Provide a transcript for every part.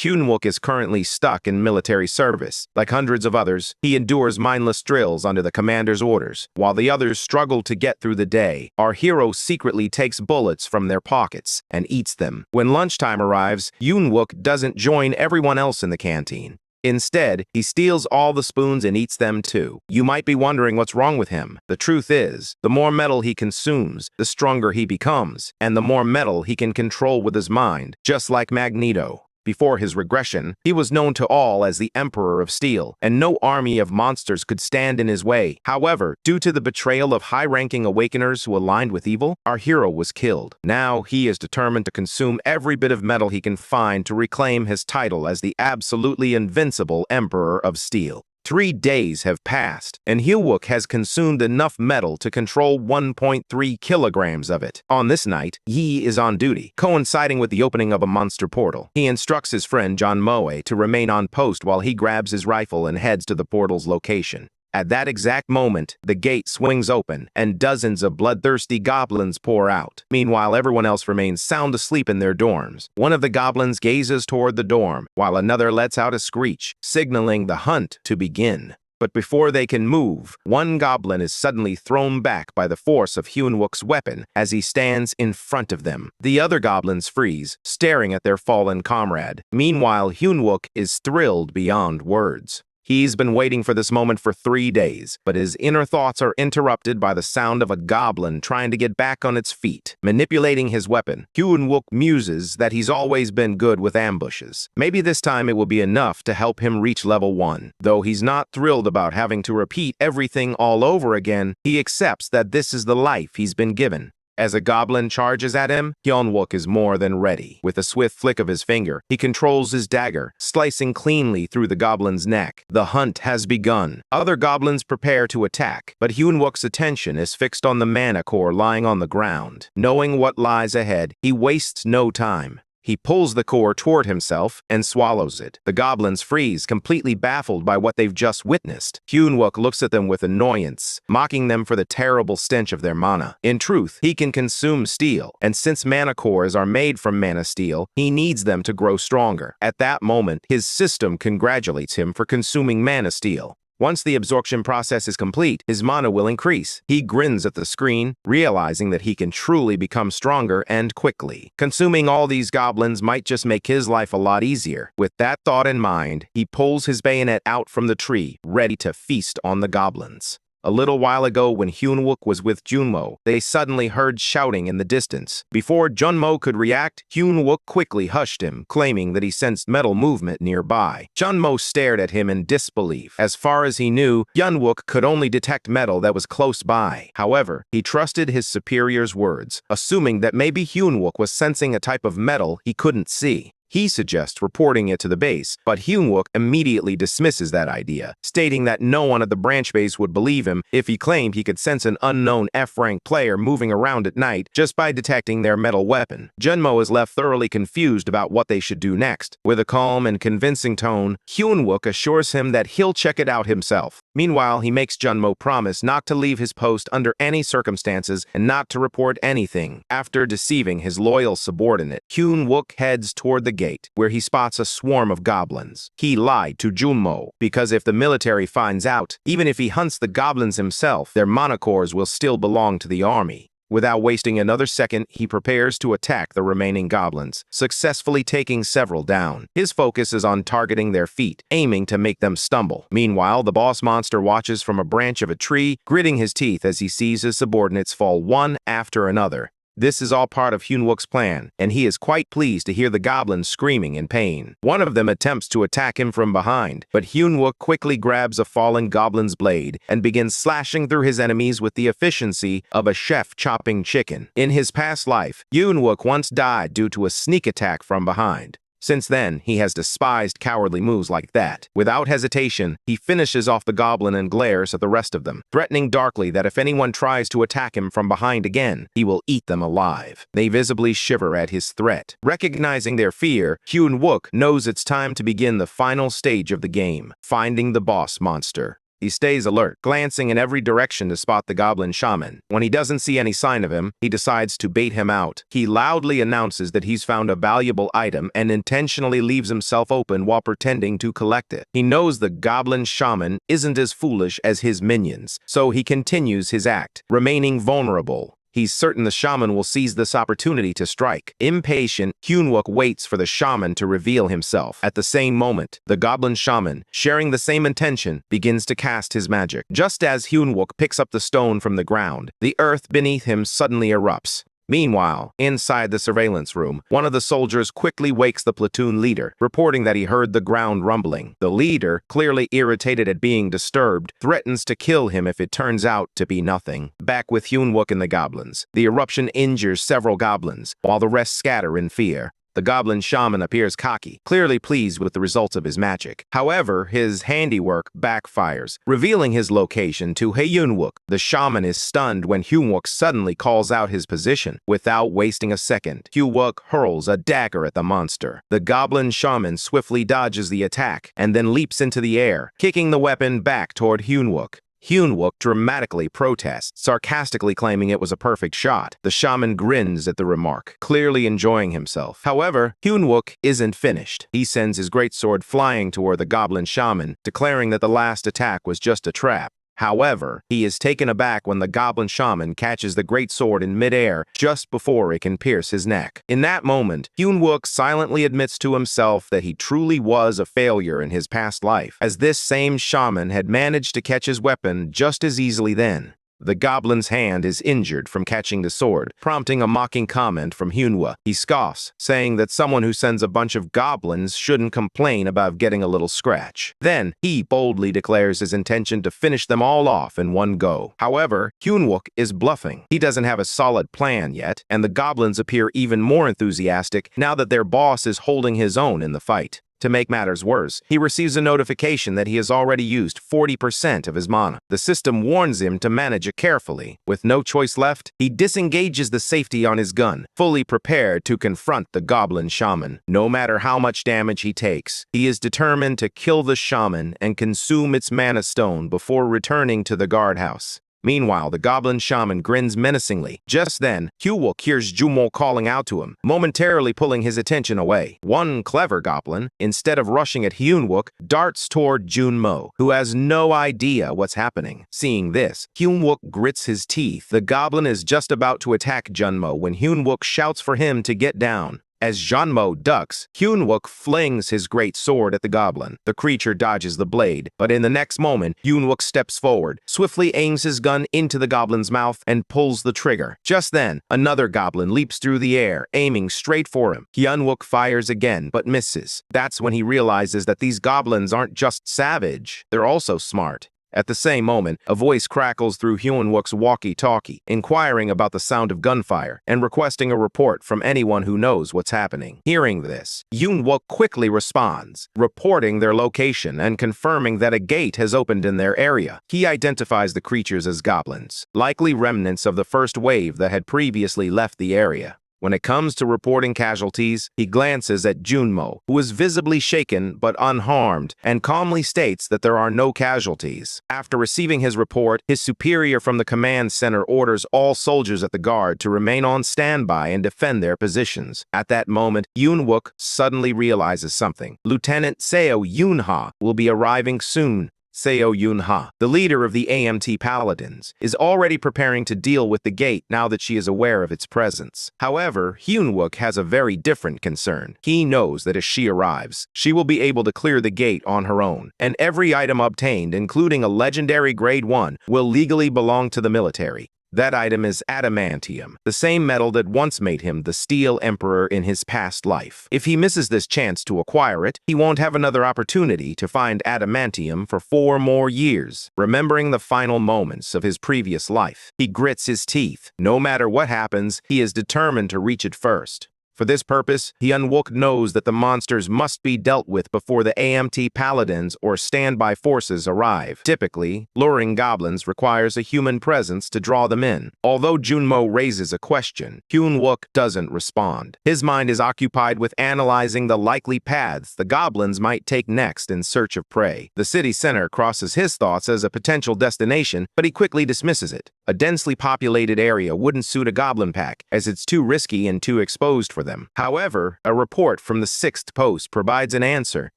Hyun-wook is currently stuck in military service. Like hundreds of others, he endures mindless drills under the commander's orders. While the others struggle to get through the day, our hero secretly takes bullets from their pockets and eats them. When lunchtime arrives, Hyun-wook doesn't join everyone else in the canteen. Instead, he steals all the spoons and eats them too. You might be wondering what's wrong with him. The truth is, the more metal he consumes, the stronger he becomes, and the more metal he can control with his mind, just like Magneto. Before his regression, he was known to all as the Emperor of Steel, and no army of monsters could stand in his way. However, due to the betrayal of high-ranking Awakeners who aligned with evil, our hero was killed. Now, he is determined to consume every bit of metal he can find to reclaim his title as the absolutely invincible Emperor of Steel. 3 days have passed, and Hyun-wook has consumed enough metal to control 1.3 kilograms of it. On this night, Yi is on duty, coinciding with the opening of a monster portal. He instructs his friend John Moe to remain on post while he grabs his rifle and heads to the portal's location. At that exact moment, the gate swings open, and dozens of bloodthirsty goblins pour out. Meanwhile, everyone else remains sound asleep in their dorms. One of the goblins gazes toward the dorm, while another lets out a screech, signaling the hunt to begin. But before they can move, one goblin is suddenly thrown back by the force of Hyun-wook's weapon as he stands in front of them. The other goblins freeze, staring at their fallen comrade. Meanwhile, Hyun-wook is thrilled beyond words. He's been waiting for this moment for 3 days, but his inner thoughts are interrupted by the sound of a goblin trying to get back on its feet. Manipulating his weapon, Hyun-wook muses that he's always been good with ambushes. Maybe this time it will be enough to help him reach level 1. Though he's not thrilled about having to repeat everything all over again, he accepts that this is the life he's been given. As a goblin charges at him, Hyun-wook is more than ready. With a swift flick of his finger, he controls his dagger, slicing cleanly through the goblin's neck. The hunt has begun. Other goblins prepare to attack, but Hyun-wook's attention is fixed on the mana core lying on the ground. Knowing what lies ahead, he wastes no time. He pulls the core toward himself and swallows it. The goblins freeze, completely baffled by what they've just witnessed. Hyun-wook looks at them with annoyance, mocking them for the terrible stench of their mana. In truth, he can consume steel, and since mana cores are made from mana steel, he needs them to grow stronger. At that moment, his system congratulates him for consuming mana steel. Once the absorption process is complete, his mana will increase. He grins at the screen, realizing that he can truly become stronger and quickly. Consuming all these goblins might just make his life a lot easier. With that thought in mind, he pulls his bayonet out from the tree, ready to feast on the goblins. A little while ago, when Hyun-wook was with Junmo, they suddenly heard shouting in the distance. Before Junmo could react, Hyun-wook quickly hushed him, claiming that he sensed metal movement nearby. Junmo stared at him in disbelief. As far as he knew, Hyun-wook could only detect metal that was close by. However, he trusted his superior's words, assuming that maybe Hyun-wook was sensing a type of metal he couldn't see. He suggests reporting it to the base, but Hyun-wook immediately dismisses that idea, stating that no one at the branch base would believe him if he claimed he could sense an unknown F-rank player moving around at night just by detecting their metal weapon. Junmo is left thoroughly confused about what they should do next. With a calm and convincing tone, Hyun-wook assures him that he'll check it out himself. Meanwhile, he makes Junmo promise not to leave his post under any circumstances and not to report anything. After deceiving his loyal subordinate, Hyun-wook heads toward the gate, where he spots a swarm of goblins. He lied to Junmo, because if the military finds out, even if he hunts the goblins himself, their mana cores will still belong to the army. Without wasting another second, he prepares to attack the remaining goblins, successfully taking several down. His focus is on targeting their feet, aiming to make them stumble. Meanwhile, the boss monster watches from a branch of a tree, gritting his teeth as he sees his subordinates fall one after another. This is all part of Hyun-wook's plan, and he is quite pleased to hear the goblins screaming in pain. One of them attempts to attack him from behind, but Hyun-wook quickly grabs a fallen goblin's blade and begins slashing through his enemies with the efficiency of a chef chopping chicken. In his past life, Hyun-wook once died due to a sneak attack from behind. Since then, he has despised cowardly moves like that. Without hesitation, he finishes off the goblin and glares at the rest of them, threatening darkly that if anyone tries to attack him from behind again, he will eat them alive. They visibly shiver at his threat. Recognizing their fear, Hyun-wook knows it's time to begin the final stage of the game, finding the boss monster. He stays alert, glancing in every direction to spot the goblin shaman. When he doesn't see any sign of him, he decides to bait him out. He loudly announces that he's found a valuable item and intentionally leaves himself open while pretending to collect it. He knows the goblin shaman isn't as foolish as his minions, so he continues his act, remaining vulnerable. He's certain the shaman will seize this opportunity to strike. Impatient, Hyunwook waits for the shaman to reveal himself. At the same moment, the goblin shaman, sharing the same intention, begins to cast his magic. Just as Hyunwook picks up the stone from the ground, the earth beneath him suddenly erupts. Meanwhile, inside the surveillance room, one of the soldiers quickly wakes the platoon leader, reporting that he heard the ground rumbling. The leader, clearly irritated at being disturbed, threatens to kill him if it turns out to be nothing. Back with Hyunwook and the goblins, the eruption injures several goblins, while the rest scatter in fear. The goblin shaman appears cocky, clearly pleased with the results of his magic. However, his handiwork backfires, revealing his location to Hyunwook. The shaman is stunned when Hyunwook suddenly calls out his position. Without wasting a second, Hyunwook hurls a dagger at the monster. The goblin shaman swiftly dodges the attack and then leaps into the air, kicking the weapon back toward Hyunwook. Hyunwook dramatically protests, sarcastically claiming it was a perfect shot. The shaman grins at the remark, clearly enjoying himself. However, Hyunwook isn't finished. He sends his greatsword flying toward the goblin shaman, declaring that the last attack was just a trap. However, he is taken aback when the goblin shaman catches the greatsword in midair just before it can pierce his neck. In that moment, Hyunwook silently admits to himself that he truly was a failure in his past life, as this same shaman had managed to catch his weapon just as easily then. The goblin's hand is injured from catching the sword, prompting a mocking comment from Hyunwook. He scoffs, saying that someone who sends a bunch of goblins shouldn't complain about getting a little scratch. Then, he boldly declares his intention to finish them all off in one go. However, Hyunwook is bluffing. He doesn't have a solid plan yet, and the goblins appear even more enthusiastic now that their boss is holding his own in the fight. To make matters worse, he receives a notification that he has already used 40% of his mana. The system warns him to manage it carefully. With no choice left, he disengages the safety on his gun, fully prepared to confront the goblin shaman. No matter how much damage he takes, he is determined to kill the shaman and consume its mana stone before returning to the guardhouse. Meanwhile, the goblin shaman grins menacingly. Just then, Hyunwook hears Junmo calling out to him, momentarily pulling his attention away. One clever goblin, instead of rushing at Hyunwook, darts toward Junmo, who has no idea what's happening. Seeing this, Hyunwook grits his teeth. The goblin is just about to attack Junmo when Hyunwook shouts for him to get down. As Junmo ducks, Hyunwook flings his great sword at the goblin. The creature dodges the blade, but in the next moment, Hyunwook steps forward, swiftly aims his gun into the goblin's mouth, and pulls the trigger. Just then, another goblin leaps through the air, aiming straight for him. Hyunwook fires again, but misses. That's when he realizes that these goblins aren't just savage, they're also smart. At the same moment, a voice crackles through Hyunwook's walkie-talkie, inquiring about the sound of gunfire and requesting a report from anyone who knows what's happening. Hearing this, Hyunwook quickly responds, reporting their location and confirming that a gate has opened in their area. He identifies the creatures as goblins, likely remnants of the first wave that had previously left the area. When it comes to reporting casualties, he glances at Junmo, who is visibly shaken but unharmed, and calmly states that there are no casualties. After receiving his report, his superior from the command center orders all soldiers at the guard to remain on standby and defend their positions. At that moment, Hyunwook suddenly realizes something. Lieutenant Seo Yoonha will be arriving soon. Seo Yoonha, the leader of the AMT Paladins, is already preparing to deal with the gate now that she is aware of its presence. However, Hyunwook has a very different concern. He knows that as she arrives, she will be able to clear the gate on her own, and every item obtained, including a legendary Grade 1, will legally belong to the military. That item is adamantium, the same metal that once made him the Steel Emperor in his past life. If he misses this chance to acquire it, he won't have another opportunity to find adamantium for 4 more years. Remembering the final moments of his previous life, he grits his teeth. No matter what happens, he is determined to reach it first. For this purpose, Hyun-wook knows that the monsters must be dealt with before the AMT paladins or standby forces arrive. Typically, luring goblins requires a human presence to draw them in. Although Junmo raises a question, Hyun-wook doesn't respond. His mind is occupied with analyzing the likely paths the goblins might take next in search of prey. The city center crosses his thoughts as a potential destination, but he quickly dismisses it. A densely populated area wouldn't suit a goblin pack, as it's too risky and too exposed for them. However, a report from the 6th post provides an answer.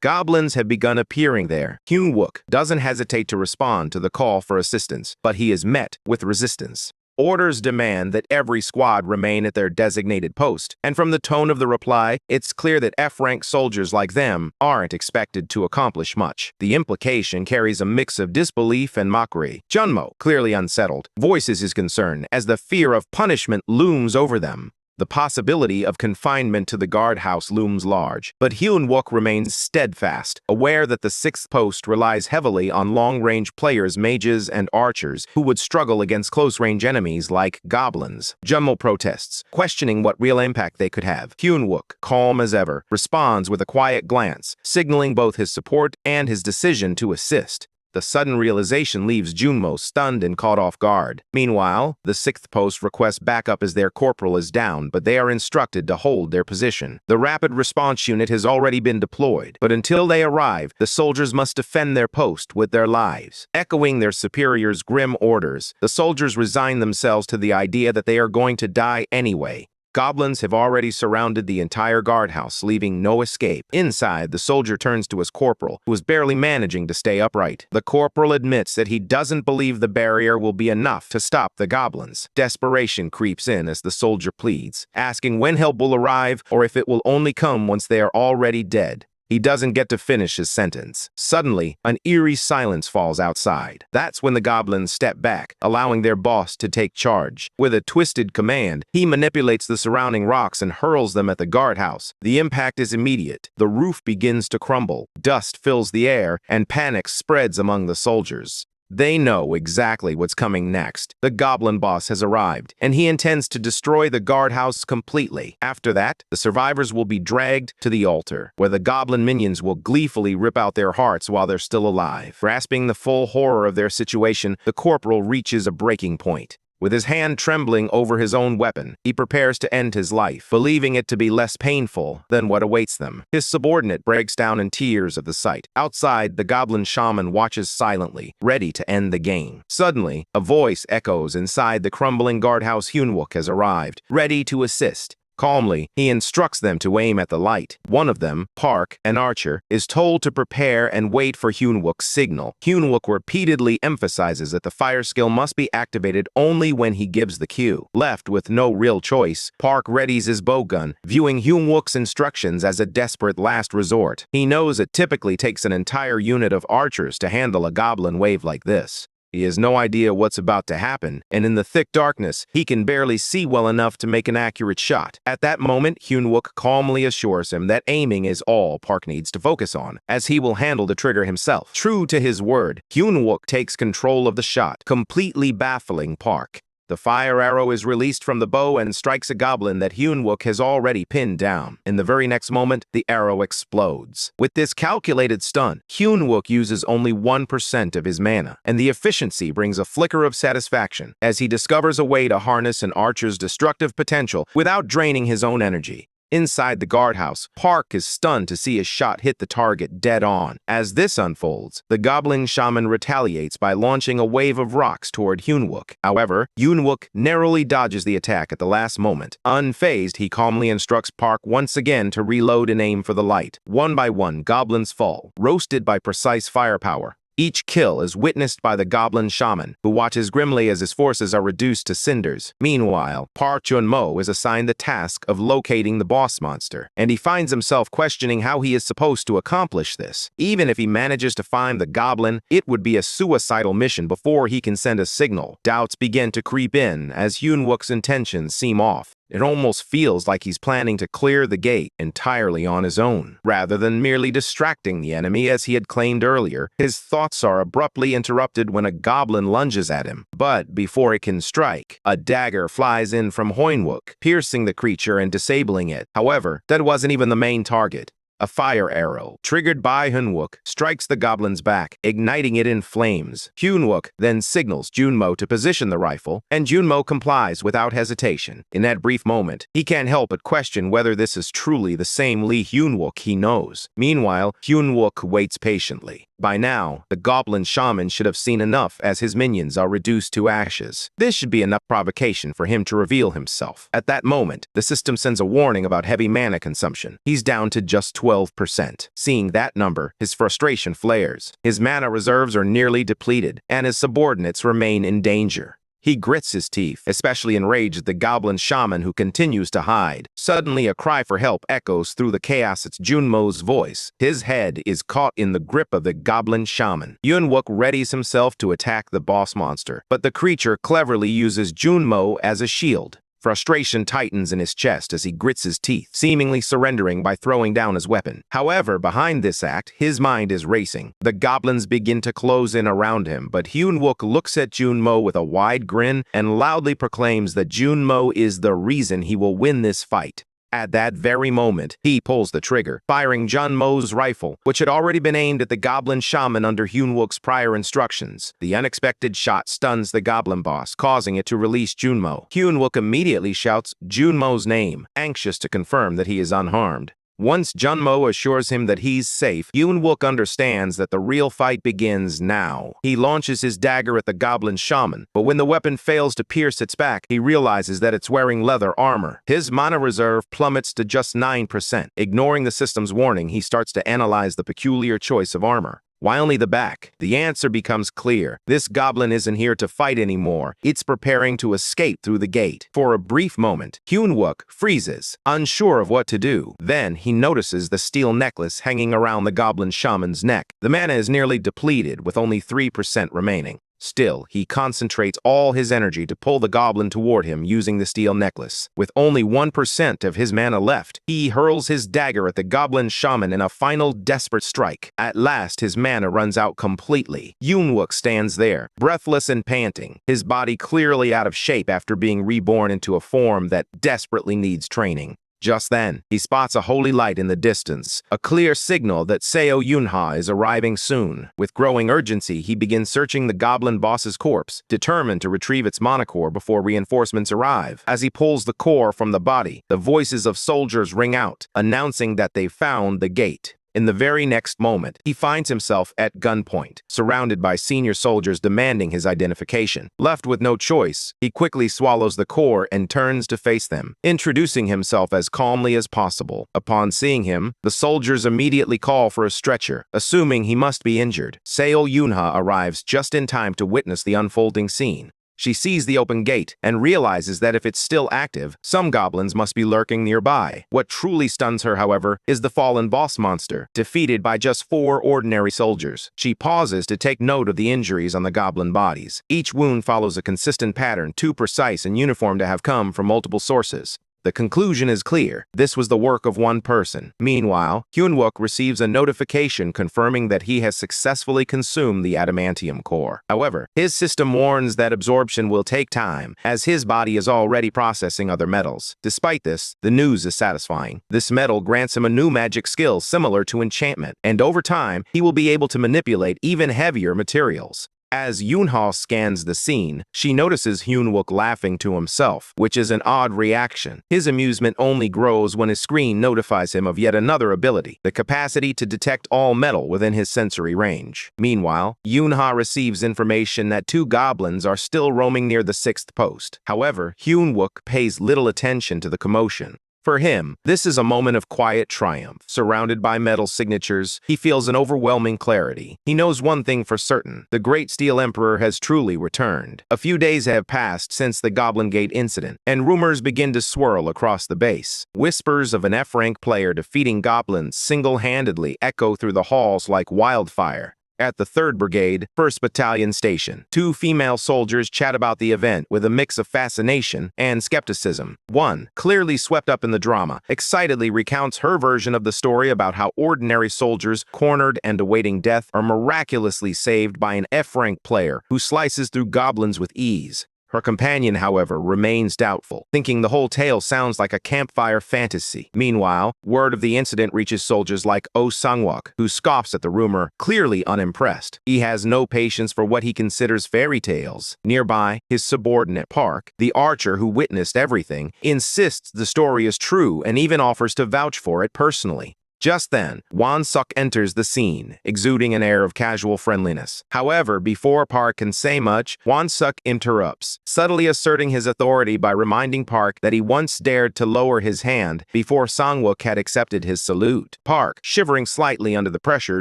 Goblins have begun appearing there. Hyun-wook doesn't hesitate to respond to the call for assistance, but he is met with resistance. Orders demand that every squad remain at their designated post, and from the tone of the reply, it's clear that F-rank soldiers like them aren't expected to accomplish much. The implication carries a mix of disbelief and mockery. Junmo, clearly unsettled, voices his concern as the fear of punishment looms over them. The possibility of confinement to the guardhouse looms large, but Hyun-wook remains steadfast, aware that the 6th post relies heavily on long-range players, mages, and archers who would struggle against close-range enemies like goblins. Junmo protests, questioning what real impact they could have. Hyun-wook, calm as ever, responds with a quiet glance, signaling both his support and his decision to assist. The sudden realization leaves Junmo stunned and caught off guard. Meanwhile, the 6th post requests backup as their corporal is down, but they are instructed to hold their position. The rapid response unit has already been deployed, but until they arrive, the soldiers must defend their post with their lives. Echoing their superiors' grim orders, the soldiers resign themselves to the idea that they are going to die anyway. Goblins have already surrounded the entire guardhouse, leaving no escape. Inside, the soldier turns to his corporal, who is barely managing to stay upright. The corporal admits that he doesn't believe the barrier will be enough to stop the goblins. Desperation creeps in as the soldier pleads, asking when help will arrive or if it will only come once they are already dead. He doesn't get to finish his sentence. Suddenly, an eerie silence falls outside. That's when the goblins step back, allowing their boss to take charge. With a twisted command, he manipulates the surrounding rocks and hurls them at the guardhouse. The impact is immediate. The roof begins to crumble. Dust fills the air, and panic spreads among the soldiers. They know exactly what's coming next. The goblin boss has arrived, and he intends to destroy the guardhouse completely. After that, the survivors will be dragged to the altar, where the goblin minions will gleefully rip out their hearts while they're still alive. Grasping the full horror of their situation, the corporal reaches a breaking point. With his hand trembling over his own weapon, he prepares to end his life, believing it to be less painful than what awaits them. His subordinate breaks down in tears at the sight. Outside, the goblin shaman watches silently, ready to end the game. Suddenly, a voice echoes inside the crumbling guardhouse. Hyun-wook has arrived, ready to assist. Calmly, he instructs them to aim at the light. One of them, Park, an archer, is told to prepare and wait for Hyun-wook's signal. Hyun-wook repeatedly emphasizes that the fire skill must be activated only when he gives the cue. Left with no real choice, Park readies his bowgun, viewing Hyun-wook's instructions as a desperate last resort. He knows it typically takes an entire unit of archers to handle a goblin wave like this. He has no idea what's about to happen, and in the thick darkness, he can barely see well enough to make an accurate shot. At that moment, Hyun-wook calmly assures him that aiming is all Park needs to focus on, as he will handle the trigger himself. True to his word, Hyun-wook takes control of the shot, completely baffling Park. The fire arrow is released from the bow and strikes a goblin that Hyun-wook has already pinned down. In the very next moment, the arrow explodes. With this calculated stun, Hyun-wook uses only 1% of his mana, and the efficiency brings a flicker of satisfaction as he discovers a way to harness an archer's destructive potential without draining his own energy. Inside the guardhouse, Park is stunned to see his shot hit the target dead on. As this unfolds, the goblin shaman retaliates by launching a wave of rocks toward Hyun-wook. However, Hyun-wook narrowly dodges the attack at the last moment. Unfazed, he calmly instructs Park once again to reload and aim for the light. One by one, goblins fall, roasted by precise firepower. Each kill is witnessed by the goblin shaman, who watches grimly as his forces are reduced to cinders. Meanwhile, Park Junmo is assigned the task of locating the boss monster, and he finds himself questioning how he is supposed to accomplish this. Even if he manages to find the goblin, it would be a suicidal mission before he can send a signal. Doubts begin to creep in as Hyun-wook's intentions seem off. It almost feels like he's planning to clear the gate entirely on his own, rather than merely distracting the enemy as he had claimed earlier. His thoughts are abruptly interrupted when a goblin lunges at him. But before it can strike, a dagger flies in from Hoinwook, piercing the creature and disabling it. However, that wasn't even the main target. A fire arrow, triggered by Hunwook, strikes the goblin's back, igniting it in flames. Hunwook then signals Junmo to position the rifle, and Junmo complies without hesitation. In that brief moment, he can't help but question whether this is truly the same Lee Hunwook he knows. Meanwhile, Hunwook waits patiently. By now, the goblin shaman should have seen enough as his minions are reduced to ashes. This should be enough provocation for him to reveal himself. At that moment, the system sends a warning about heavy mana consumption. He's down to just 12%. Seeing that number, his frustration flares. His mana reserves are nearly depleted, and his subordinates remain in danger. He grits his teeth, especially enraged at the goblin shaman who continues to hide. Suddenly, a cry for help echoes through the chaos. It's Junmo's voice. His head is caught in the grip of the goblin shaman. Yunwook readies himself to attack the boss monster, but the creature cleverly uses Junmo as a shield. Frustration tightens in his chest as he grits his teeth, seemingly surrendering by throwing down his weapon. However, behind this act, his mind is racing. The goblins begin to close in around him, but Hunwook looks at Junmo with a wide grin and loudly proclaims that Junmo is the reason he will win this fight. At that very moment, he pulls the trigger, firing Junmo's rifle, which had already been aimed at the goblin shaman under Hunwook's prior instructions. The unexpected shot stuns the goblin boss, causing it to release Junmo. Hunwook immediately shouts Junmo's name, anxious to confirm that he is unharmed. Once Junmo assures him that he's safe, Hunwook understands that the real fight begins now. He launches his dagger at the goblin shaman, but when the weapon fails to pierce its back, he realizes that it's wearing leather armor. His mana reserve plummets to just 9%. Ignoring the system's warning, he starts to analyze the peculiar choice of armor. Why only the back? The answer becomes clear. This goblin isn't here to fight anymore. It's preparing to escape through the gate. For a brief moment, Hunwook freezes, unsure of what to do. Then he notices the steel necklace hanging around the goblin shaman's neck. The mana is nearly depleted, with only 3% remaining. Still, he concentrates all his energy to pull the goblin toward him using the steel necklace. With only 1% of his mana left, he hurls his dagger at the goblin shaman in a final desperate strike. At last, his mana runs out completely. Hunwook stands there, breathless and panting, his body clearly out of shape after being reborn into a form that desperately needs training. Just then, he spots a holy light in the distance, a clear signal that Seo Yunha is arriving soon. With growing urgency, he begins searching the goblin boss's corpse, determined to retrieve its mana core before reinforcements arrive. As he pulls the core from the body, the voices of soldiers ring out, announcing that they've found the gate. In the very next moment, he finds himself at gunpoint, surrounded by senior soldiers demanding his identification. Left with no choice, he quickly swallows the core and turns to face them, introducing himself as calmly as possible. Upon seeing him, the soldiers immediately call for a stretcher, assuming he must be injured. Seo Yunha arrives just in time to witness the unfolding scene. She sees the open gate and realizes that if it's still active, some goblins must be lurking nearby. What truly stuns her, however, is the fallen boss monster, defeated by just 4 ordinary soldiers. She pauses to take note of the injuries on the goblin bodies. Each wound follows a consistent pattern, too precise and uniform to have come from multiple sources. The conclusion is clear. This was the work of one person. Meanwhile, Hunwook receives a notification confirming that he has successfully consumed the adamantium core. However, his system warns that absorption will take time, as his body is already processing other metals. Despite this, the news is satisfying. This metal grants him a new magic skill similar to enchantment, and over time, he will be able to manipulate even heavier materials. As Yunha scans the scene, she notices Hunwook laughing to himself, which is an odd reaction. His amusement only grows when his screen notifies him of yet another ability, the capacity to detect all metal within his sensory range. Meanwhile, Yunha receives information that 2 goblins are still roaming near the 6th post. However, Hunwook pays little attention to the commotion. For him, this is a moment of quiet triumph. Surrounded by metal signatures, he feels an overwhelming clarity. He knows one thing for certain: the Great Steel Emperor has truly returned. A few days have passed since the Goblin Gate incident, and rumors begin to swirl across the base. Whispers of an F-rank player defeating goblins single-handedly echo through the halls like wildfire. At the 3rd Brigade, 1st Battalion Station, 2 female soldiers chat about the event with a mix of fascination and skepticism. One, clearly swept up in the drama, excitedly recounts her version of the story about how ordinary soldiers, cornered and awaiting death, are miraculously saved by an F-rank player who slices through goblins with ease. Her companion, however, remains doubtful, thinking the whole tale sounds like a campfire fantasy. Meanwhile, word of the incident reaches soldiers like Oh Sang-wook, who scoffs at the rumor, clearly unimpressed. He has no patience for what he considers fairy tales. Nearby, his subordinate Park, the archer who witnessed everything, insists the story is true and even offers to vouch for it personally. Just then, Won-suk enters the scene, exuding an air of casual friendliness. However, before Park can say much, Won-suk interrupts, subtly asserting his authority by reminding Park that he once dared to lower his hand before Sang-wook had accepted his salute. Park, shivering slightly under the pressure,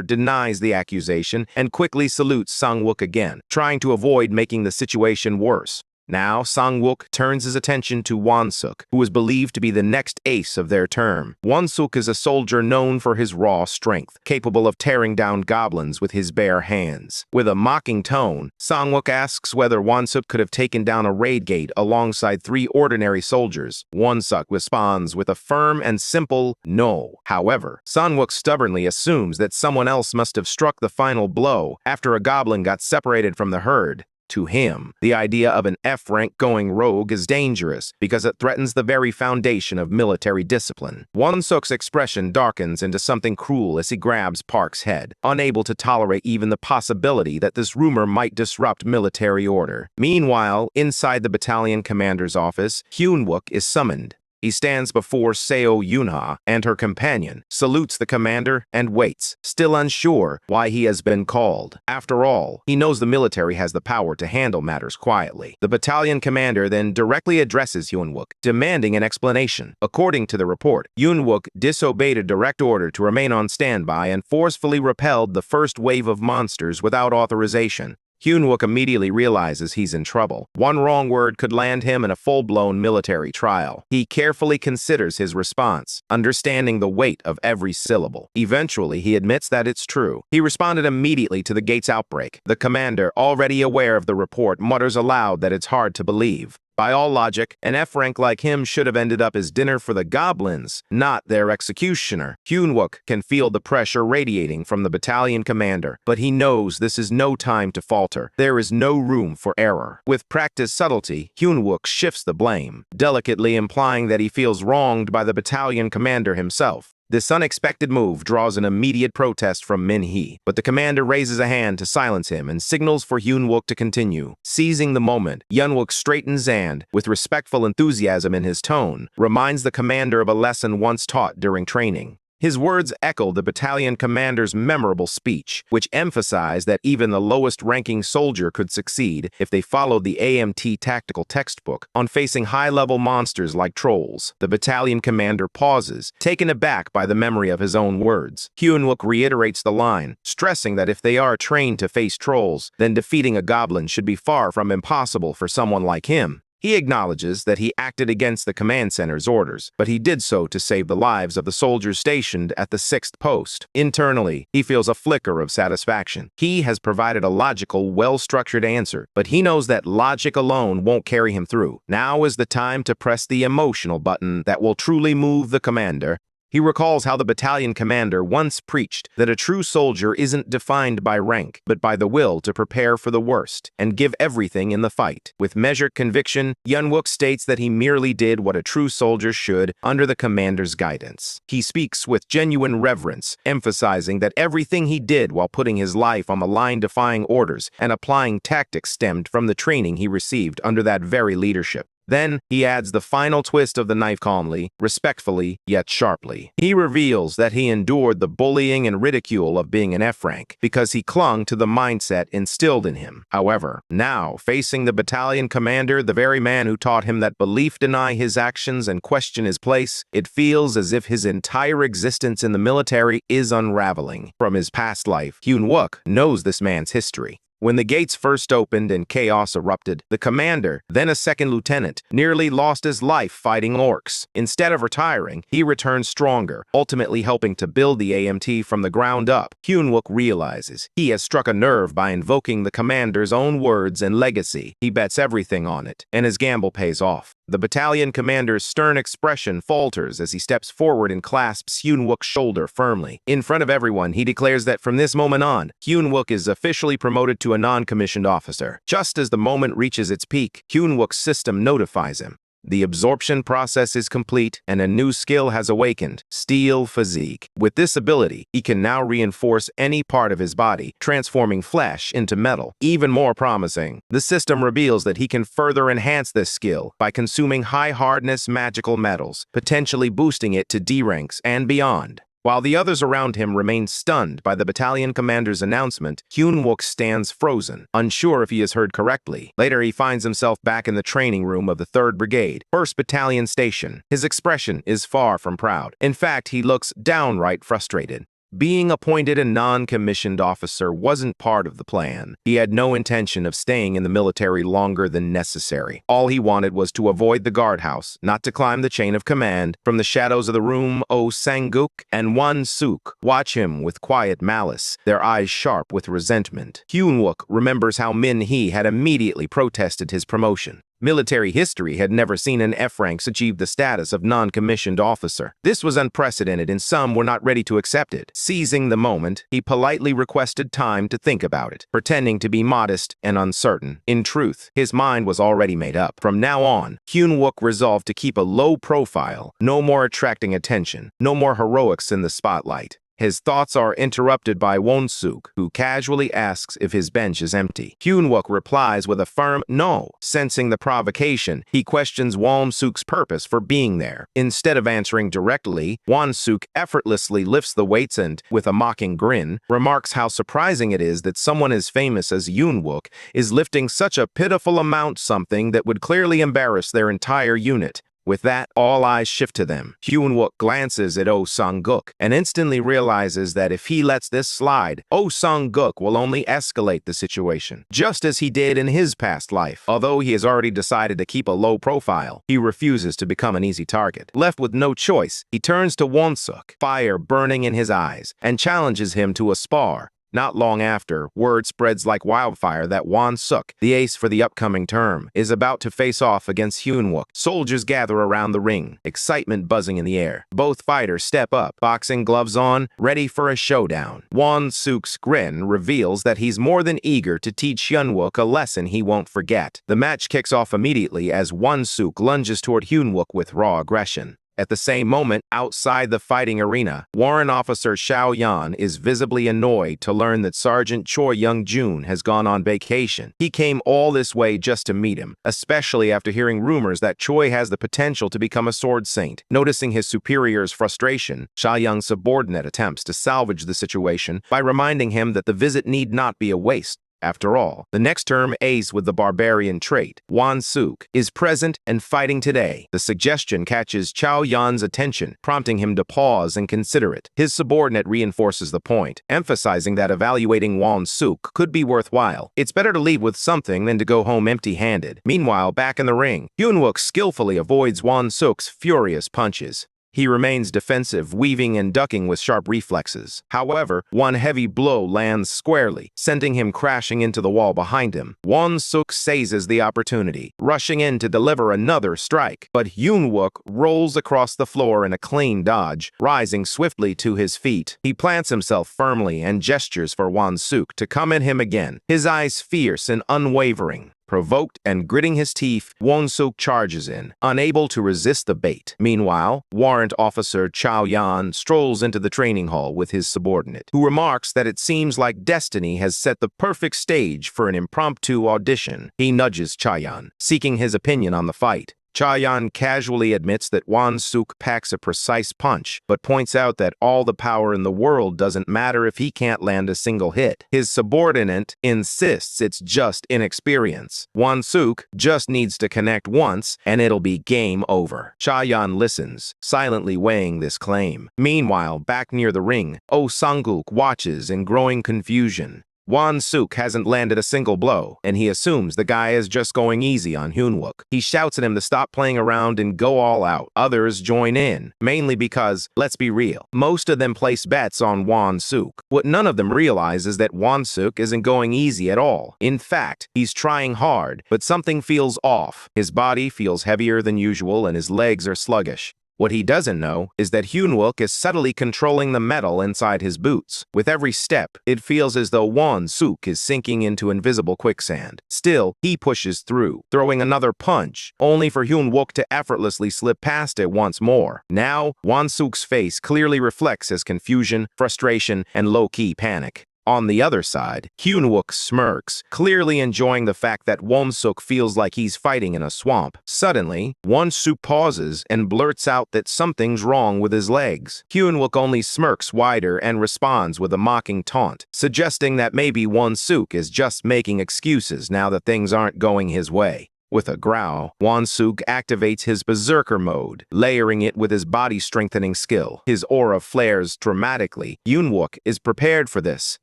denies the accusation and quickly salutes Sang-wook again, trying to avoid making the situation worse. Now, Sang-wook turns his attention to Won-suk, who is believed to be the next ace of their term. Won-suk is a soldier known for his raw strength, capable of tearing down goblins with his bare hands. With a mocking tone, Sang-wook asks whether Won-suk could have taken down a raid gate alongside 3 ordinary soldiers. Won-suk responds with a firm and simple no. However, Sang-wook stubbornly assumes that someone else must have struck the final blow after a goblin got separated from the herd. To him, the idea of an F-rank going rogue is dangerous because it threatens the very foundation of military discipline. Won-suk's expression darkens into something cruel as he grabs Park's head, unable to tolerate even the possibility that this rumor might disrupt military order. Meanwhile, inside the battalion commander's office, Hyun-wook is summoned. He stands before Seo Yunha and her companion, salutes the commander, and waits, still unsure why he has been called. After all, he knows the military has the power to handle matters quietly. The battalion commander then directly addresses Hyun-wook, demanding an explanation. According to the report, Hyun-wook disobeyed a direct order to remain on standby and forcefully repelled the first wave of monsters without authorization. Hyun-wook immediately realizes he's in trouble. One wrong word could land him in a full-blown military trial. He carefully considers his response, understanding the weight of every syllable. Eventually, he admits that it's true. He responded immediately to the gate's outbreak. The commander, already aware of the report, mutters aloud that it's hard to believe. By all logic, an F-rank like him should have ended up as dinner for the goblins, not their executioner. Hyun-wook can feel the pressure radiating from the battalion commander, but he knows this is no time to falter. There is no room for error. With practiced subtlety, Hyun-wook shifts the blame, delicately implying that he feels wronged by the battalion commander himself. This unexpected move draws an immediate protest from Min-hee, but the commander raises a hand to silence him and signals for Hyun-wook to continue. Seizing the moment, Hyun-wook straightens and, with respectful enthusiasm in his tone, reminds the commander of a lesson once taught during training. His words echo the battalion commander's memorable speech, which emphasized that even the lowest-ranking soldier could succeed if they followed the AMT tactical textbook on facing high-level monsters like trolls. The battalion commander pauses, taken aback by the memory of his own words. Hyun-wook reiterates the line, stressing that if they are trained to face trolls, then defeating a goblin should be far from impossible for someone like him. He acknowledges that he acted against the command center's orders, but he did so to save the lives of the soldiers stationed at the 6th post. Internally, he feels a flicker of satisfaction. He has provided a logical, well-structured answer, but he knows that logic alone won't carry him through. Now is the time to press the emotional button that will truly move the commander. He recalls how the battalion commander once preached that a true soldier isn't defined by rank, but by the will to prepare for the worst and give everything in the fight. With measured conviction, Hyun-wook states that he merely did what a true soldier should under the commander's guidance. He speaks with genuine reverence, emphasizing that everything he did while putting his life on the line defying orders and applying tactics stemmed from the training he received under that very leadership. Then, he adds the final twist of the knife calmly, respectfully, yet sharply. He reveals that he endured the bullying and ridicule of being an F-rank because he clung to the mindset instilled in him. However, now, facing the battalion commander, the very man who taught him that belief deny his actions and question his place, it feels as if his entire existence in the military is unraveling. From his past life, Hyun-wook knows this man's history. When the gates first opened and chaos erupted, the commander, then a second lieutenant, nearly lost his life fighting orcs. Instead of retiring, he returned stronger, ultimately helping to build the AMT from the ground up. Hyun-wook realizes he has struck a nerve by invoking the commander's own words and legacy. He bets everything on it, and his gamble pays off. The battalion commander's stern expression falters as he steps forward and clasps Hyun-wook's shoulder firmly. In front of everyone, he declares that from this moment on, Hyun-wook is officially promoted to a non-commissioned officer. Just as the moment reaches its peak, Hyun-wook's system notifies him. The absorption process is complete, and a new skill has awakened, Steel Physique. With this ability, he can now reinforce any part of his body, transforming flesh into metal. Even more promising, the system reveals that he can further enhance this skill by consuming high-hardness magical metals, potentially boosting it to D ranks and beyond. While the others around him remain stunned by the battalion commander's announcement, Hyun-wook stands frozen, unsure if he has heard correctly. Later, he finds himself back in the training room of the 3rd Brigade, 1st Battalion Station. His expression is far from proud. In fact, he looks downright frustrated. Being appointed a non-commissioned officer wasn't part of the plan. He had no intention of staying in the military longer than necessary. All he wanted was to avoid the guardhouse, not to climb the chain of command. From the shadows of the room, Oh Sang-guk and Won-suk watch him with quiet malice, their eyes sharp with resentment. Hyun-wook remembers how Min-hee had immediately protested his promotion. Military history had never seen an F-ranks achieve the status of non-commissioned officer. This was unprecedented, and some were not ready to accept it. Seizing the moment, he politely requested time to think about it, pretending to be modest and uncertain. In truth, his mind was already made up. From now on, Hyun-wook resolved to keep a low profile, no more attracting attention, no more heroics in the spotlight. His thoughts are interrupted by Won-suk, who casually asks if his bench is empty. Hyun-wook replies with a firm no. Sensing the provocation, he questions Won-suk's purpose for being there. Instead of answering directly, Won-suk effortlessly lifts the weights and, with a mocking grin, remarks how surprising it is that someone as famous as Hyun-wook is lifting such a pitiful amount, something that would clearly embarrass their entire unit. With that, all eyes shift to them. Hyun-wook glances at Oh Sang-guk and instantly realizes that if he lets this slide, Oh Sang-guk will only escalate the situation, just as he did in his past life. Although he has already decided to keep a low profile, he refuses to become an easy target. Left with no choice, he turns to Won-suk, fire burning in his eyes, and challenges him to a spar. Not long after, word spreads like wildfire that Won-suk, the ace for the upcoming term, is about to face off against Hyun-wook. Soldiers gather around the ring, excitement buzzing in the air. Both fighters step up, boxing gloves on, ready for a showdown. Won-suk's grin reveals that he's more than eager to teach Hyun-wook a lesson he won't forget. The match kicks off immediately as Won-suk lunges toward Hyun-wook with raw aggression. At the same moment, outside the fighting arena, Warrant Officer Xiao Yan is visibly annoyed to learn that Sergeant Choi Young-jun has gone on vacation. He came all this way just to meet him, especially after hearing rumors that Choi has the potential to become a sword saint. Noticing his superior's frustration, Xiao Young's subordinate attempts to salvage the situation by reminding him that the visit need not be a waste. After all, the next term ace with the barbarian trait, Won-suk, is present and fighting today. The suggestion catches Chao Yan's attention, prompting him to pause and consider it. His subordinate reinforces the point, emphasizing that evaluating Won-suk could be worthwhile. It's better to leave with something than to go home empty-handed. Meanwhile, back in the ring, Hyun-wook skillfully avoids Won-suk's furious punches. He remains defensive, weaving and ducking with sharp reflexes. However, one heavy blow lands squarely, sending him crashing into the wall behind him. Won-suk seizes the opportunity, rushing in to deliver another strike. But Hyun-wook rolls across the floor in a clean dodge, rising swiftly to his feet. He plants himself firmly and gestures for Won-suk to come at him again, his eyes fierce and unwavering. Provoked and gritting his teeth, Won-suk charges in, unable to resist the bait. Meanwhile, Warrant Officer Chao Yan strolls into the training hall with his subordinate, who remarks that it seems like destiny has set the perfect stage for an impromptu audition. He nudges Chao Yan, seeking his opinion on the fight. Chao Yan casually admits that Won-suk packs a precise punch, but points out that all the power in the world doesn't matter if he can't land a single hit. His subordinate insists it's just inexperience. Won-suk just needs to connect once, and it'll be game over. Chao Yan listens, silently weighing this claim. Meanwhile, back near the ring, Oh Sang-guk watches in growing confusion. Won-suk hasn't landed a single blow, and he assumes the guy is just going easy on Hyun-wook. He shouts at him to stop playing around and go all out. Others join in, mainly because, let's be real, most of them place bets on Won-suk. What none of them realize is that Won-suk isn't going easy at all. In fact, he's trying hard, but something feels off. His body feels heavier than usual and his legs are sluggish. What he doesn't know is that Hyun-wook is subtly controlling the metal inside his boots. With every step, it feels as though Won-suk is sinking into invisible quicksand. Still, he pushes through, throwing another punch, only for Hyun-wook to effortlessly slip past it once more. Now, Won-suk's face clearly reflects his confusion, frustration, and low-key panic. On the other side, Hyun-wook smirks, clearly enjoying the fact that Won-suk feels like he's fighting in a swamp. Suddenly, Won-suk pauses and blurts out that something's wrong with his legs. Hyun-wook only smirks wider and responds with a mocking taunt, suggesting that maybe Won-suk is just making excuses now that things aren't going his way. With a growl, Won-suk activates his berserker mode, layering it with his body-strengthening skill. His aura flares dramatically. Hyun-wook is prepared for this.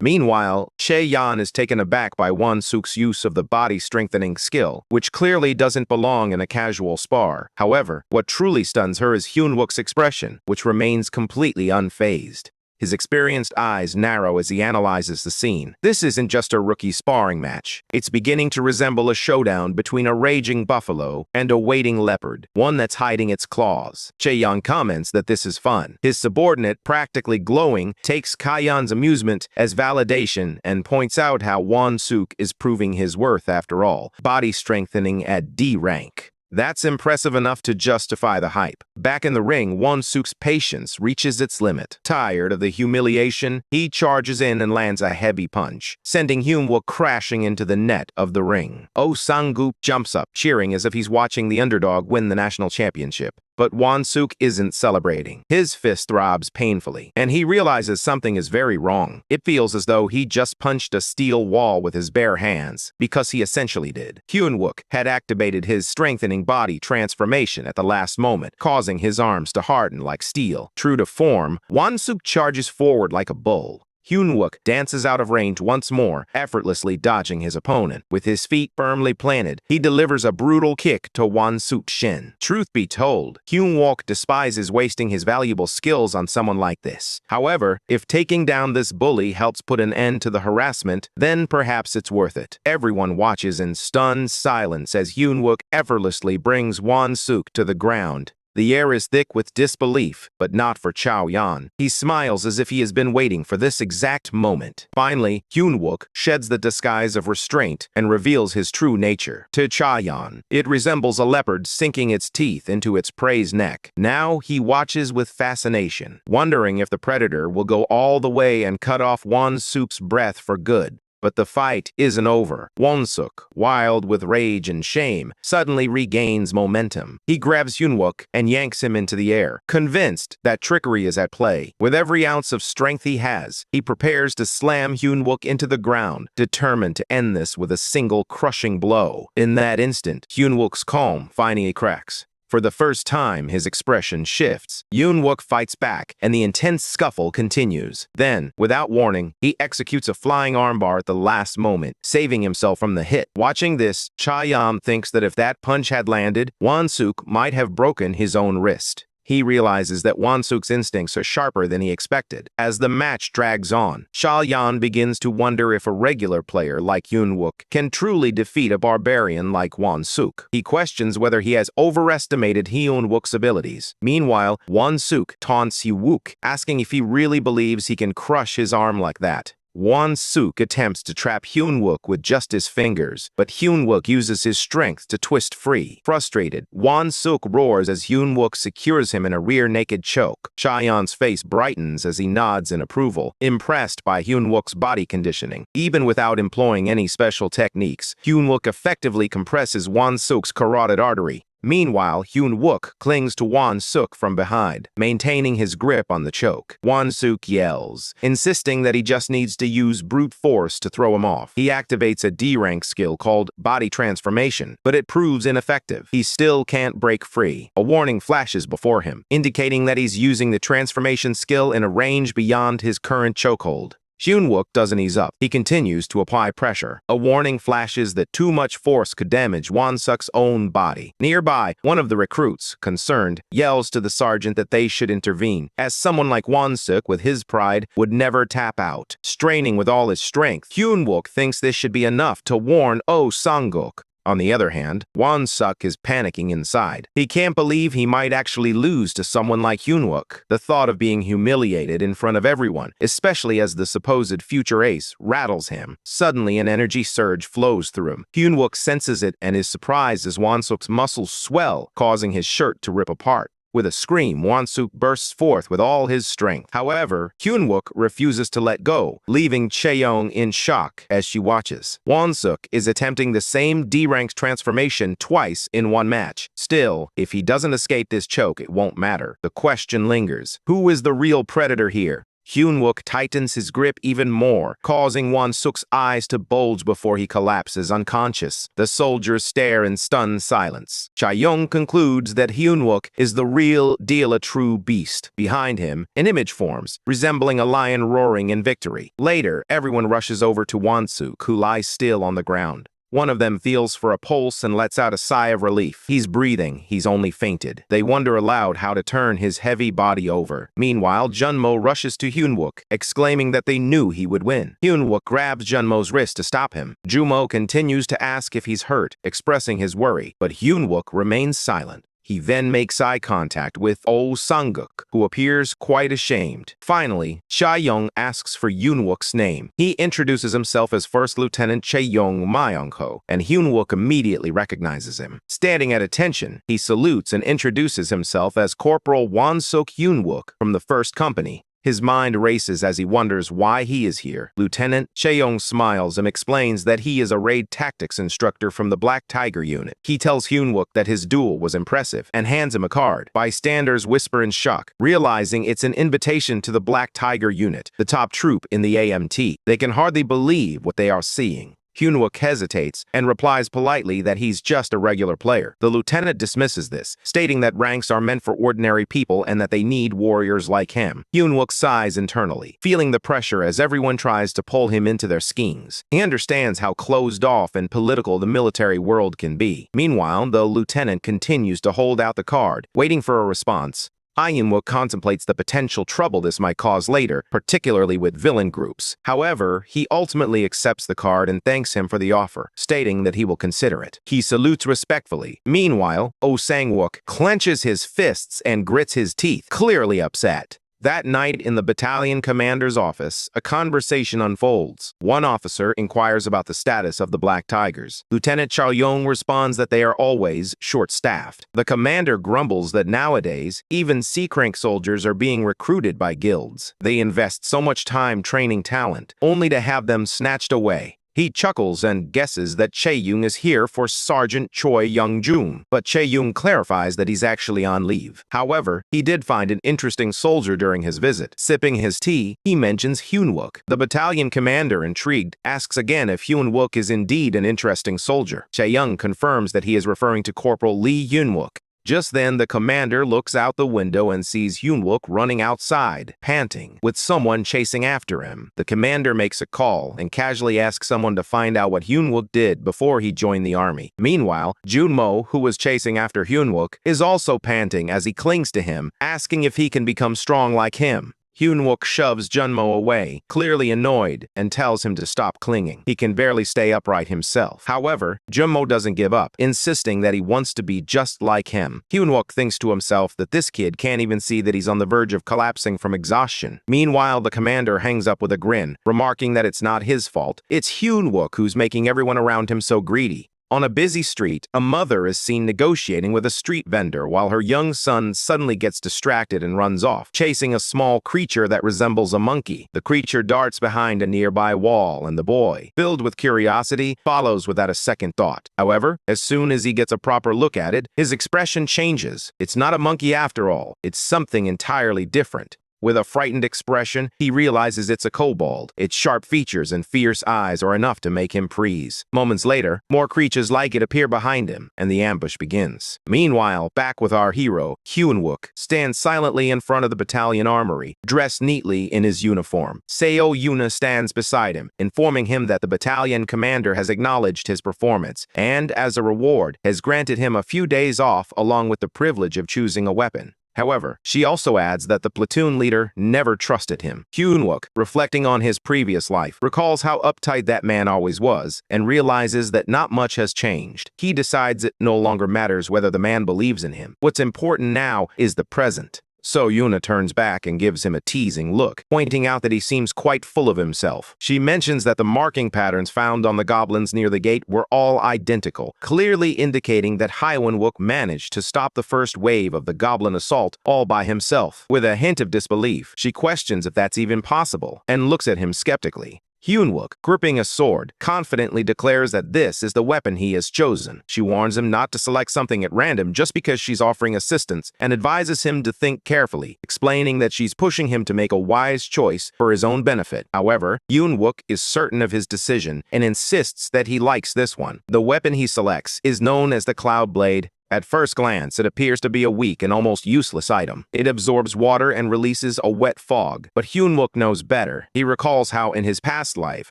Meanwhile, Chae-yeon is taken aback by Won-suk's use of the body-strengthening skill, which clearly doesn't belong in a casual spar. However, what truly stuns her is Hyun-wook's expression, which remains completely unfazed. His experienced eyes narrow as he analyzes the scene. This isn't just a rookie sparring match. It's beginning to resemble a showdown between a raging buffalo and a waiting leopard, one that's hiding its claws. Chae-yeon comments that this is fun. His subordinate, practically glowing, takes Ka-yeon's amusement as validation and points out how Won-suk is proving his worth after all, body strengthening at D rank. That's impressive enough to justify the hype. Back in the ring, Won-suk's patience reaches its limit. Tired of the humiliation, he charges in and lands a heavy punch, sending Hyun-wook crashing into the net of the ring. Oh Sang-gup jumps up, cheering as if he's watching the underdog win the national championship. But Won-suk isn't celebrating. His fist throbs painfully, and he realizes something is very wrong. It feels as though he just punched a steel wall with his bare hands, because he essentially did. Hyun-wook had activated his strengthening body transformation at the last moment, causing his arms to harden like steel. True to form, Won-suk charges forward like a bull. Hyun-wook dances out of range once more, effortlessly dodging his opponent. With his feet firmly planted, he delivers a brutal kick to Won-suk's shin. Truth be told, Hyun-wook despises wasting his valuable skills on someone like this. However, if taking down this bully helps put an end to the harassment, then perhaps it's worth it. Everyone watches in stunned silence as Hyun-wook effortlessly brings Won-suk to the ground. The air is thick with disbelief, but not for Chae-yeon. He smiles as if he has been waiting for this exact moment. Finally, Hyun-wook sheds the disguise of restraint and reveals his true nature. To Chae-yeon, it resembles a leopard sinking its teeth into its prey's neck. Now he watches with fascination, wondering if the predator will go all the way and cut off Won-suk's breath for good. But the fight isn't over. Won-suk, wild with rage and shame, suddenly regains momentum. He grabs Hyun-wook and yanks him into the air, convinced that trickery is at play. With every ounce of strength he has, he prepares to slam Hyun-wook into the ground, determined to end this with a single crushing blow. In that instant, Hyun-wook's calm finally cracks. For the first time, his expression shifts. Hyun-wook fights back, and the intense scuffle continues. Then, without warning, he executes a flying armbar at the last moment, saving himself from the hit. Watching this, Chae-yeon thinks that if that punch had landed, Won-suk might have broken his own wrist. He realizes that Won-suk's instincts are sharper than he expected. As the match drags on, Chae-yeon begins to wonder if a regular player like Hyun-wook can truly defeat a barbarian like Won-suk. He questions whether he has overestimated Hyun-wook's abilities. Meanwhile, Won-suk taunts Hyun-wook, asking if he really believes he can crush his arm like that. Won-suk attempts to trap Hyun-wook with just his fingers, but Hyun-wook uses his strength to twist free. Frustrated, Won-suk roars as Hyun-wook secures him in a rear-naked choke. Chae-yeon's face brightens as he nods in approval, impressed by Hyun-wook's body conditioning. Even without employing any special techniques, Hyun-wook effectively compresses Won-suk's carotid artery. Meanwhile, Hyun-wook clings to Won-suk from behind, maintaining his grip on the choke. Won-suk yells, insisting that he just needs to use brute force to throw him off. He activates a D-rank skill called Body Transformation, but it proves ineffective. He still can't break free. A warning flashes before him, indicating that he's using the transformation skill in a range beyond his current chokehold. Hyun-wook doesn't ease up. He continues to apply pressure. A warning flashes that too much force could damage Won-suk's own body. Nearby, one of the recruits, concerned, yells to the sergeant that they should intervene, as someone like Won-suk with his pride would never tap out. Straining with all his strength, Hyun-wook thinks this should be enough to warn Oh Sang-guk. On the other hand, Won-suk is panicking inside. He can't believe he might actually lose to someone like Hyun-wook. The thought of being humiliated in front of everyone, especially as the supposed future ace, rattles him. Suddenly, an energy surge flows through him. Hyun-wook senses it and is surprised as Won-suk's muscles swell, causing his shirt to rip apart. With a scream, Won-suk bursts forth with all his strength. However, Hyun-wook refuses to let go, leaving Chae-young in shock as she watches. Won-suk is attempting the same D-rank transformation twice in one match. Still, if he doesn't escape this choke, it won't matter. The question lingers. Who is the real predator here? Hyun-wook tightens his grip even more, causing Won-suk's eyes to bulge before he collapses unconscious. The soldiers stare in stunned silence. Chae-young concludes that Hyun-wook is the real deal, a true beast. Behind him, an image forms, resembling a lion roaring in victory. Later, everyone rushes over to Won-suk, who lies still on the ground. One of them feels for a pulse and lets out a sigh of relief. He's breathing. He's only fainted. They wonder aloud how to turn his heavy body over. Meanwhile, Junmo rushes to Hyun-wook, exclaiming that they knew he would win. Hyun-wook grabs Junmo's wrist to stop him. Junmo continues to ask if he's hurt, expressing his worry, but Hyun-wook remains silent. He then makes eye contact with Oh Sang-guk, who appears quite ashamed. Finally, Chae-young asks for Hyun-wook's name. He introduces himself as First Lieutenant Chae-young Myung-ho, and Hyun-wook immediately recognizes him. Standing at attention, he salutes and introduces himself as Corporal Won-suk Hyun-wook from the 1st Company. His mind races as he wonders why he is here. Lieutenant Chae-young smiles and explains that he is a raid tactics instructor from the Black Tiger unit. He tells Hyun-wook that his duel was impressive and hands him a card. Bystanders whisper in shock, realizing it's an invitation to the Black Tiger unit, the top troop in the AMT. They can hardly believe what they are seeing. Hyun-wook hesitates and replies politely that he's just a regular player. The lieutenant dismisses this, stating that ranks are meant for ordinary people and that they need warriors like him. Hyun-wook sighs internally, feeling the pressure as everyone tries to pull him into their schemes. He understands how closed off and political the military world can be. Meanwhile, the lieutenant continues to hold out the card, waiting for a response. Hyun-wook contemplates the potential trouble this might cause later, particularly with villain groups. However, he ultimately accepts the card and thanks him for the offer, stating that he will consider it. He salutes respectfully. Meanwhile, Oh Sang-wook clenches his fists and grits his teeth, clearly upset. That night in the battalion commander's office, a conversation unfolds. One officer inquires about the status of the Black Tigers. Lieutenant Chae-young responds that they are always short-staffed. The commander grumbles that nowadays, even C-rank soldiers are being recruited by guilds. They invest so much time training talent, only to have them snatched away. He chuckles and guesses that Chae-young is here for Sergeant Choi Young-jun, but Chae-young clarifies that he's actually on leave. However, he did find an interesting soldier during his visit. Sipping his tea, he mentions Hyun-wook. The battalion commander, intrigued, asks again if Hyun-wook is indeed an interesting soldier. Chae-young confirms that he is referring to Corporal Lee Hyun-wook. Just then, the commander looks out the window and sees Hyun-wook running outside, panting, with someone chasing after him. The commander makes a call and casually asks someone to find out what Hyun-wook did before he joined the army. Meanwhile, Junmo, who was chasing after Hyun-wook, is also panting as he clings to him, asking if he can become strong like him. Hyun-wook shoves Junmo away, clearly annoyed, and tells him to stop clinging. He can barely stay upright himself. However, Junmo doesn't give up, insisting that he wants to be just like him. Hyun-wook thinks to himself that this kid can't even see that he's on the verge of collapsing from exhaustion. Meanwhile, the commander hangs up with a grin, remarking that it's not his fault. It's Hyun-wook who's making everyone around him so greedy. On a busy street, a mother is seen negotiating with a street vendor while her young son suddenly gets distracted and runs off, chasing a small creature that resembles a monkey. The creature darts behind a nearby wall, and the boy, filled with curiosity, follows without a second thought. However, as soon as he gets a proper look at it, his expression changes. It's not a monkey after all. It's something entirely different. With a frightened expression, he realizes it's a kobold. Its sharp features and fierce eyes are enough to make him freeze. Moments later, more creatures like it appear behind him, and the ambush begins. Meanwhile, back with our hero, Hyun-wook stands silently in front of the battalion armory, dressed neatly in his uniform. Seo Yuna stands beside him, informing him that the battalion commander has acknowledged his performance, and, as a reward, has granted him a few days off along with the privilege of choosing a weapon. However, she also adds that the platoon leader never trusted him. Hyun-wook, reflecting on his previous life, recalls how uptight that man always was and realizes that not much has changed. He decides it no longer matters whether the man believes in him. What's important now is the present. So Yuna turns back and gives him a teasing look, pointing out that he seems quite full of himself. She mentions that the marking patterns found on the goblins near the gate were all identical, clearly indicating that Hyun-wook managed to stop the first wave of the goblin assault all by himself. With a hint of disbelief, she questions if that's even possible and looks at him skeptically. Hyun-wook, gripping a sword, confidently declares that this is the weapon he has chosen. She warns him not to select something at random just because she's offering assistance and advises him to think carefully, explaining that she's pushing him to make a wise choice for his own benefit. However, Hyun-wook is certain of his decision and insists that he likes this one. The weapon he selects is known as the Cloud Blade. At first glance, it appears to be a weak and almost useless item. It absorbs water and releases a wet fog, but Hyun-wook knows better. He recalls how in his past life,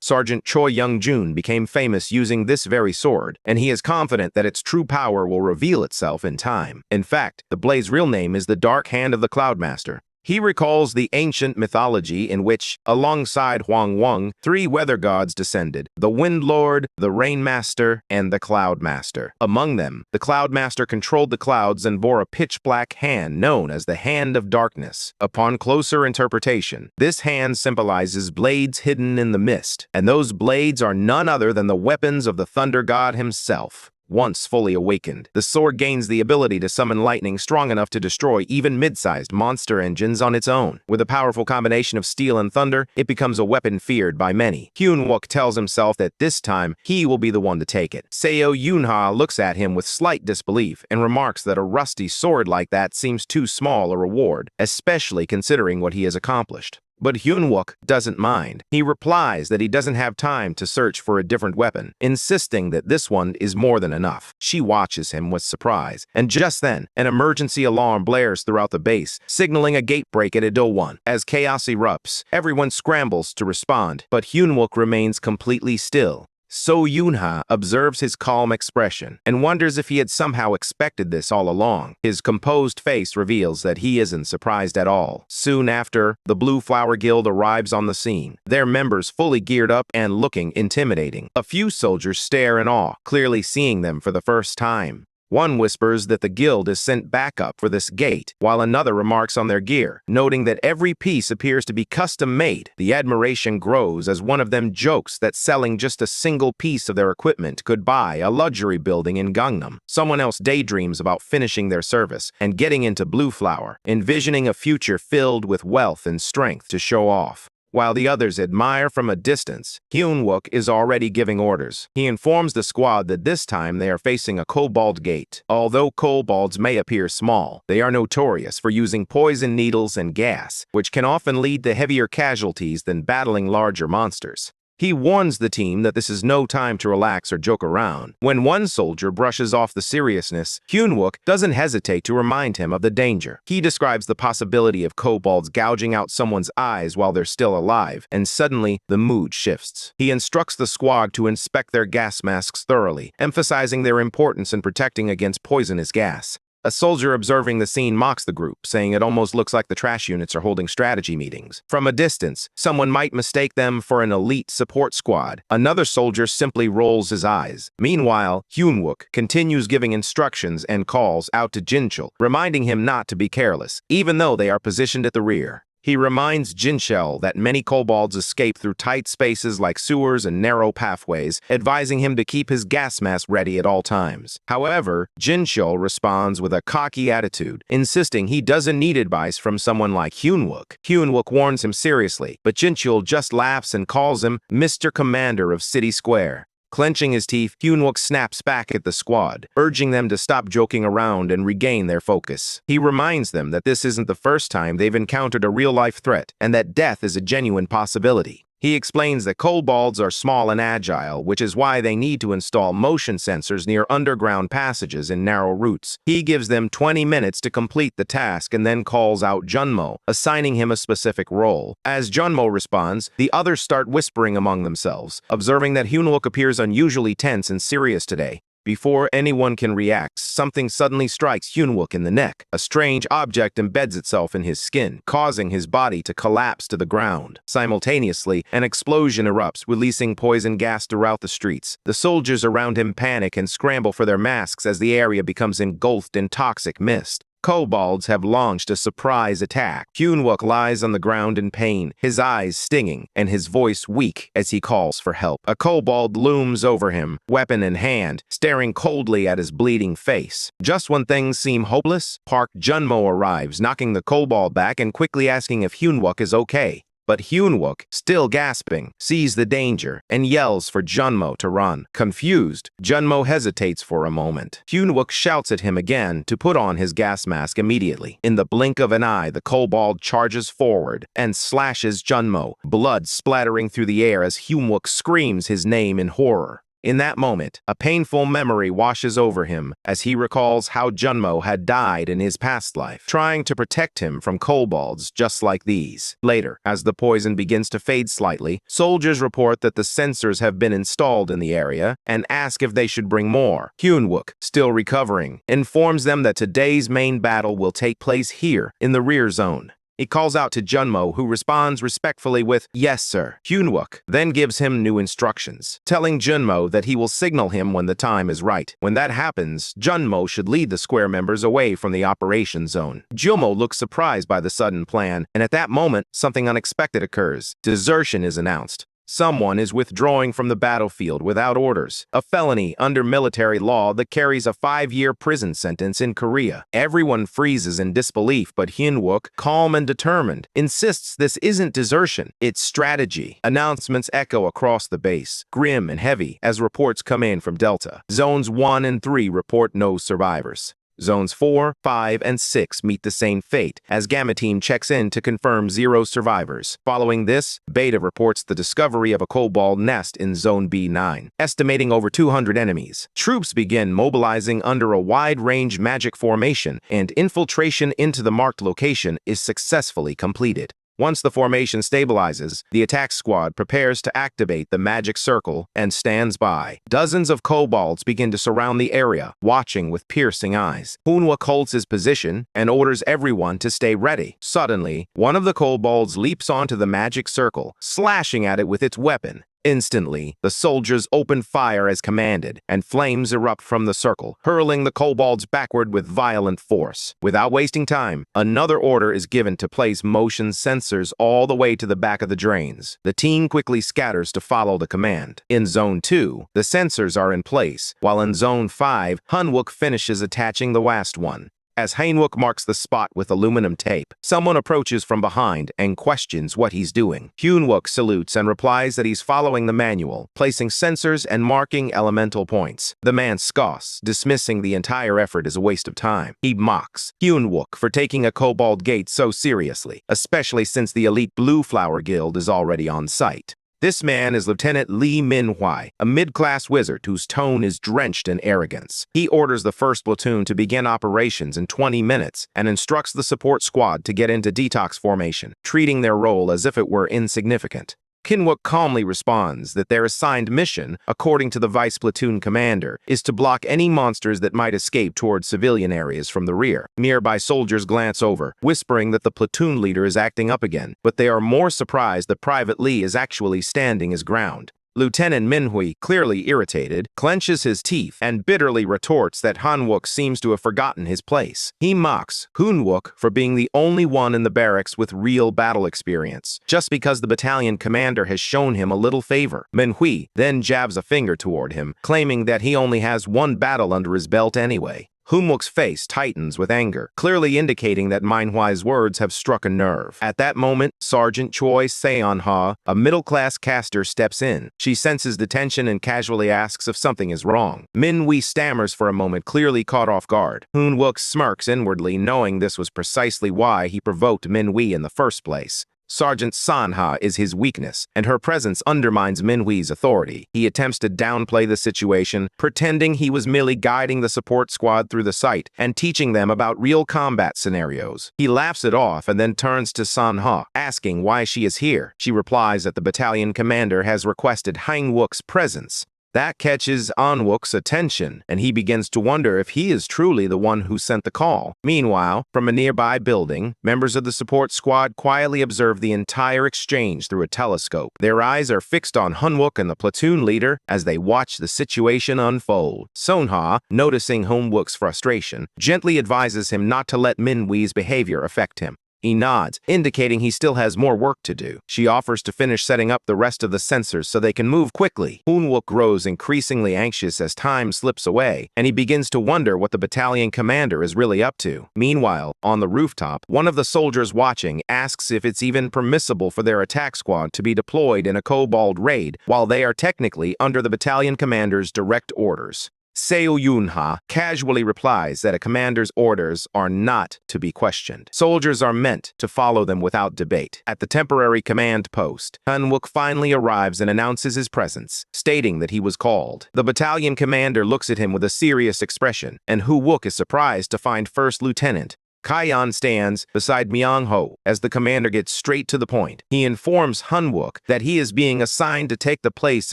Sergeant Choi Young-jun became famous using this very sword, and he is confident that its true power will reveal itself in time. In fact, the blade's real name is the Dark Hand of the Cloudmaster. He recalls the ancient mythology in which, alongside Hwang Wong, three weather gods descended: the Wind Lord, the Rain Master, and the Cloud Master. Among them, the Cloud Master controlled the clouds and bore a pitch-black hand known as the Hand of Darkness. Upon closer interpretation, this hand symbolizes blades hidden in the mist, and those blades are none other than the weapons of the Thunder God himself. Once fully awakened, the sword gains the ability to summon lightning strong enough to destroy even mid-sized monster engines on its own. With a powerful combination of steel and thunder, it becomes a weapon feared by many. Hyun-wook tells himself that this time, he will be the one to take it. Seo Yunha looks at him with slight disbelief and remarks that a rusty sword like that seems too small a reward, especially considering what he has accomplished. But Hyun-wook doesn't mind. He replies that he doesn't have time to search for a different weapon, insisting that this one is more than enough. She watches him with surprise, and just then, an emergency alarm blares throughout the base, signaling a gate break at Edo 1. As chaos erupts, everyone scrambles to respond, but Hyun-wook remains completely still. So Yunha observes his calm expression and wonders if he had somehow expected this all along. His composed face reveals that he isn't surprised at all. Soon after, the Blue Flower Guild arrives on the scene, their members fully geared up and looking intimidating. A few soldiers stare in awe, clearly seeing them for the first time. One whispers that the guild is sent backup for this gate, while another remarks on their gear, noting that every piece appears to be custom-made. The admiration grows as one of them jokes that selling just a single piece of their equipment could buy a luxury building in Gangnam. Someone else daydreams about finishing their service and getting into Blue Flower, envisioning a future filled with wealth and strength to show off. While the others admire from a distance, Hyun-wook is already giving orders. He informs the squad that this time they are facing a kobold gate. Although kobolds may appear small, they are notorious for using poison needles and gas, which can often lead to heavier casualties than battling larger monsters. He warns the team that this is no time to relax or joke around. When one soldier brushes off the seriousness, Hyun-wook doesn't hesitate to remind him of the danger. He describes the possibility of kobolds gouging out someone's eyes while they're still alive, and suddenly the mood shifts. He instructs the squad to inspect their gas masks thoroughly, emphasizing their importance in protecting against poisonous gas. A soldier observing the scene mocks the group, saying it almost looks like the trash units are holding strategy meetings. From a distance, someone might mistake them for an elite support squad. Another soldier simply rolls his eyes. Meanwhile, Hyun-wook continues giving instructions and calls out to Jinchul, reminding him not to be careless, even though they are positioned at the rear. He reminds Jinchul that many kobolds escape through tight spaces like sewers and narrow pathways, advising him to keep his gas mask ready at all times. However, Jinchul responds with a cocky attitude, insisting he doesn't need advice from someone like Hyun-wook. Hyun-wook warns him seriously, but Jinchul just laughs and calls him Mr. Commander of City Square. Clenching his teeth, Hyunwook snaps back at the squad, urging them to stop joking around and regain their focus. He reminds them that this isn't the first time they've encountered a real-life threat, and that death is a genuine possibility. He explains that kobolds are small and agile, which is why they need to install motion sensors near underground passages and narrow routes. He gives them 20 minutes to complete the task and then calls out Junmo, assigning him a specific role. As Junmo responds, the others start whispering among themselves, observing that Hyunwook appears unusually tense and serious today. Before anyone can react, something suddenly strikes Hyunwook in the neck. A strange object embeds itself in his skin, causing his body to collapse to the ground. Simultaneously, an explosion erupts, releasing poison gas throughout the streets. The soldiers around him panic and scramble for their masks as the area becomes engulfed in toxic mist. Kobolds have launched a surprise attack. Hyunwook lies on the ground in pain, his eyes stinging, and his voice weak as he calls for help. A kobold looms over him, weapon in hand, staring coldly at his bleeding face. Just when things seem hopeless, Park Junmo arrives, knocking the kobold back and quickly asking if Hyunwook is okay. But Hyunwook, still gasping, sees the danger and yells for Junmo to run. Confused, Junmo hesitates for a moment. Hyunwook shouts at him again to put on his gas mask immediately. In the blink of an eye, the kobold charges forward and slashes Junmo, blood splattering through the air as Hyunwook screams his name in horror. In that moment, a painful memory washes over him as he recalls how Junmo had died in his past life, trying to protect him from kobolds just like these. Later, as the poison begins to fade slightly, soldiers report that the sensors have been installed in the area and ask if they should bring more. Hyunwook, still recovering, informs them that today's main battle will take place here in the rear zone. He calls out to Junmo, who responds respectfully with, "Yes, sir." Hyunwook then gives him new instructions, telling Junmo that he will signal him when the time is right. When that happens, Junmo should lead the square members away from the operation zone. Junmo looks surprised by the sudden plan, and at that moment, something unexpected occurs. Desertion is announced. Someone is withdrawing from the battlefield without orders, a felony under military law that carries a 5-year prison sentence in Korea. Everyone freezes in disbelief, but Hyunwook, calm and determined, insists this isn't desertion, it's strategy. Announcements echo across the base, grim and heavy, as reports come in from Delta. Zones 1 and 3 report no survivors. Zones 4, 5, and 6 meet the same fate as Gamma Team checks in to confirm 0 survivors. Following this, Beta reports the discovery of a kobold nest in Zone B9, estimating over 200 enemies. Troops begin mobilizing under a wide-range magic formation, and infiltration into the marked location is successfully completed. Once the formation stabilizes, the attack squad prepares to activate the magic circle and stands by. Dozens of kobolds begin to surround the area, watching with piercing eyes. Hyunwook holds his position and orders everyone to stay ready. Suddenly, one of the kobolds leaps onto the magic circle, slashing at it with its weapon. Instantly, the soldiers open fire as commanded, and flames erupt from the circle, hurling the kobolds backward with violent force. Without wasting time, another order is given to place motion sensors all the way to the back of the drains. The team quickly scatters to follow the command. In Zone 2, the sensors are in place, while in Zone 5, Hyunwook finishes attaching the last one. As Hyunwook marks the spot with aluminum tape, someone approaches from behind and questions what he's doing. Hyunwook salutes and replies that he's following the manual, placing sensors and marking elemental points. The man scoffs, dismissing the entire effort as a waste of time. He mocks Hyunwook for taking a kobold gate so seriously, especially since the elite Blue Flower Guild is already on site. This man is Lieutenant Lee Min-hwai, a mid-class wizard whose tone is drenched in arrogance. He orders the first platoon to begin operations in 20 minutes and instructs the support squad to get into detox formation, treating their role as if it were insignificant. Hyunwook calmly responds that their assigned mission, according to the vice platoon commander, is to block any monsters that might escape towards civilian areas from the rear. Nearby soldiers glance over, whispering that the platoon leader is acting up again, but they are more surprised that Private Lee is actually standing his ground. Lieutenant Min-hwai, clearly irritated, clenches his teeth and bitterly retorts that Hyunwook seems to have forgotten his place. He mocks Hyunwook for being the only one in the barracks with real battle experience, just because the battalion commander has shown him a little favor. Min-hwai then jabs a finger toward him, claiming that he only has one battle under his belt anyway. Hoonwook's face tightens with anger, clearly indicating that Manhwa's words have struck a nerve. At that moment, Sergeant Choi Seon-ha, a middle-class caster, steps in. She senses the tension and casually asks if something is wrong. Min-wee stammers for a moment, clearly caught off guard. Hoonwook smirks inwardly, knowing this was precisely why he provoked Min-wee in the first place. Sergeant Sanha is his weakness, and her presence undermines Min-wee's authority. He attempts to downplay the situation, pretending he was merely guiding the support squad through the site and teaching them about real combat scenarios. He laughs it off and then turns to Sanha, asking why she is here. She replies that the battalion commander has requested Hangwook's presence. That catches Anwook's attention, and he begins to wonder if he is truly the one who sent the call. Meanwhile, from a nearby building, members of the support squad quietly observe the entire exchange through a telescope. Their eyes are fixed on Hoonwook and the platoon leader as they watch the situation unfold. Sonha, noticing Hoonwook's frustration, gently advises him not to let Min-wee's behavior affect him. He nods, indicating he still has more work to do. She offers to finish setting up the rest of the sensors so they can move quickly. Hoonwook grows increasingly anxious as time slips away, and he begins to wonder what the battalion commander is really up to. Meanwhile, on the rooftop, one of the soldiers watching asks if it's even permissible for their attack squad to be deployed in a kobold raid while they are technically under the battalion commander's direct orders. Seo Yunha casually replies that a commander's orders are not to be questioned. Soldiers are meant to follow them without debate. At the temporary command post, Hoonwook finally arrives and announces his presence, stating that he was called. The battalion commander looks at him with a serious expression, and Hoonwook is surprised to find First Lieutenant Kaiyan stands beside Myung-ho as the commander gets straight to the point. He informs Hoonwook that he is being assigned to take the place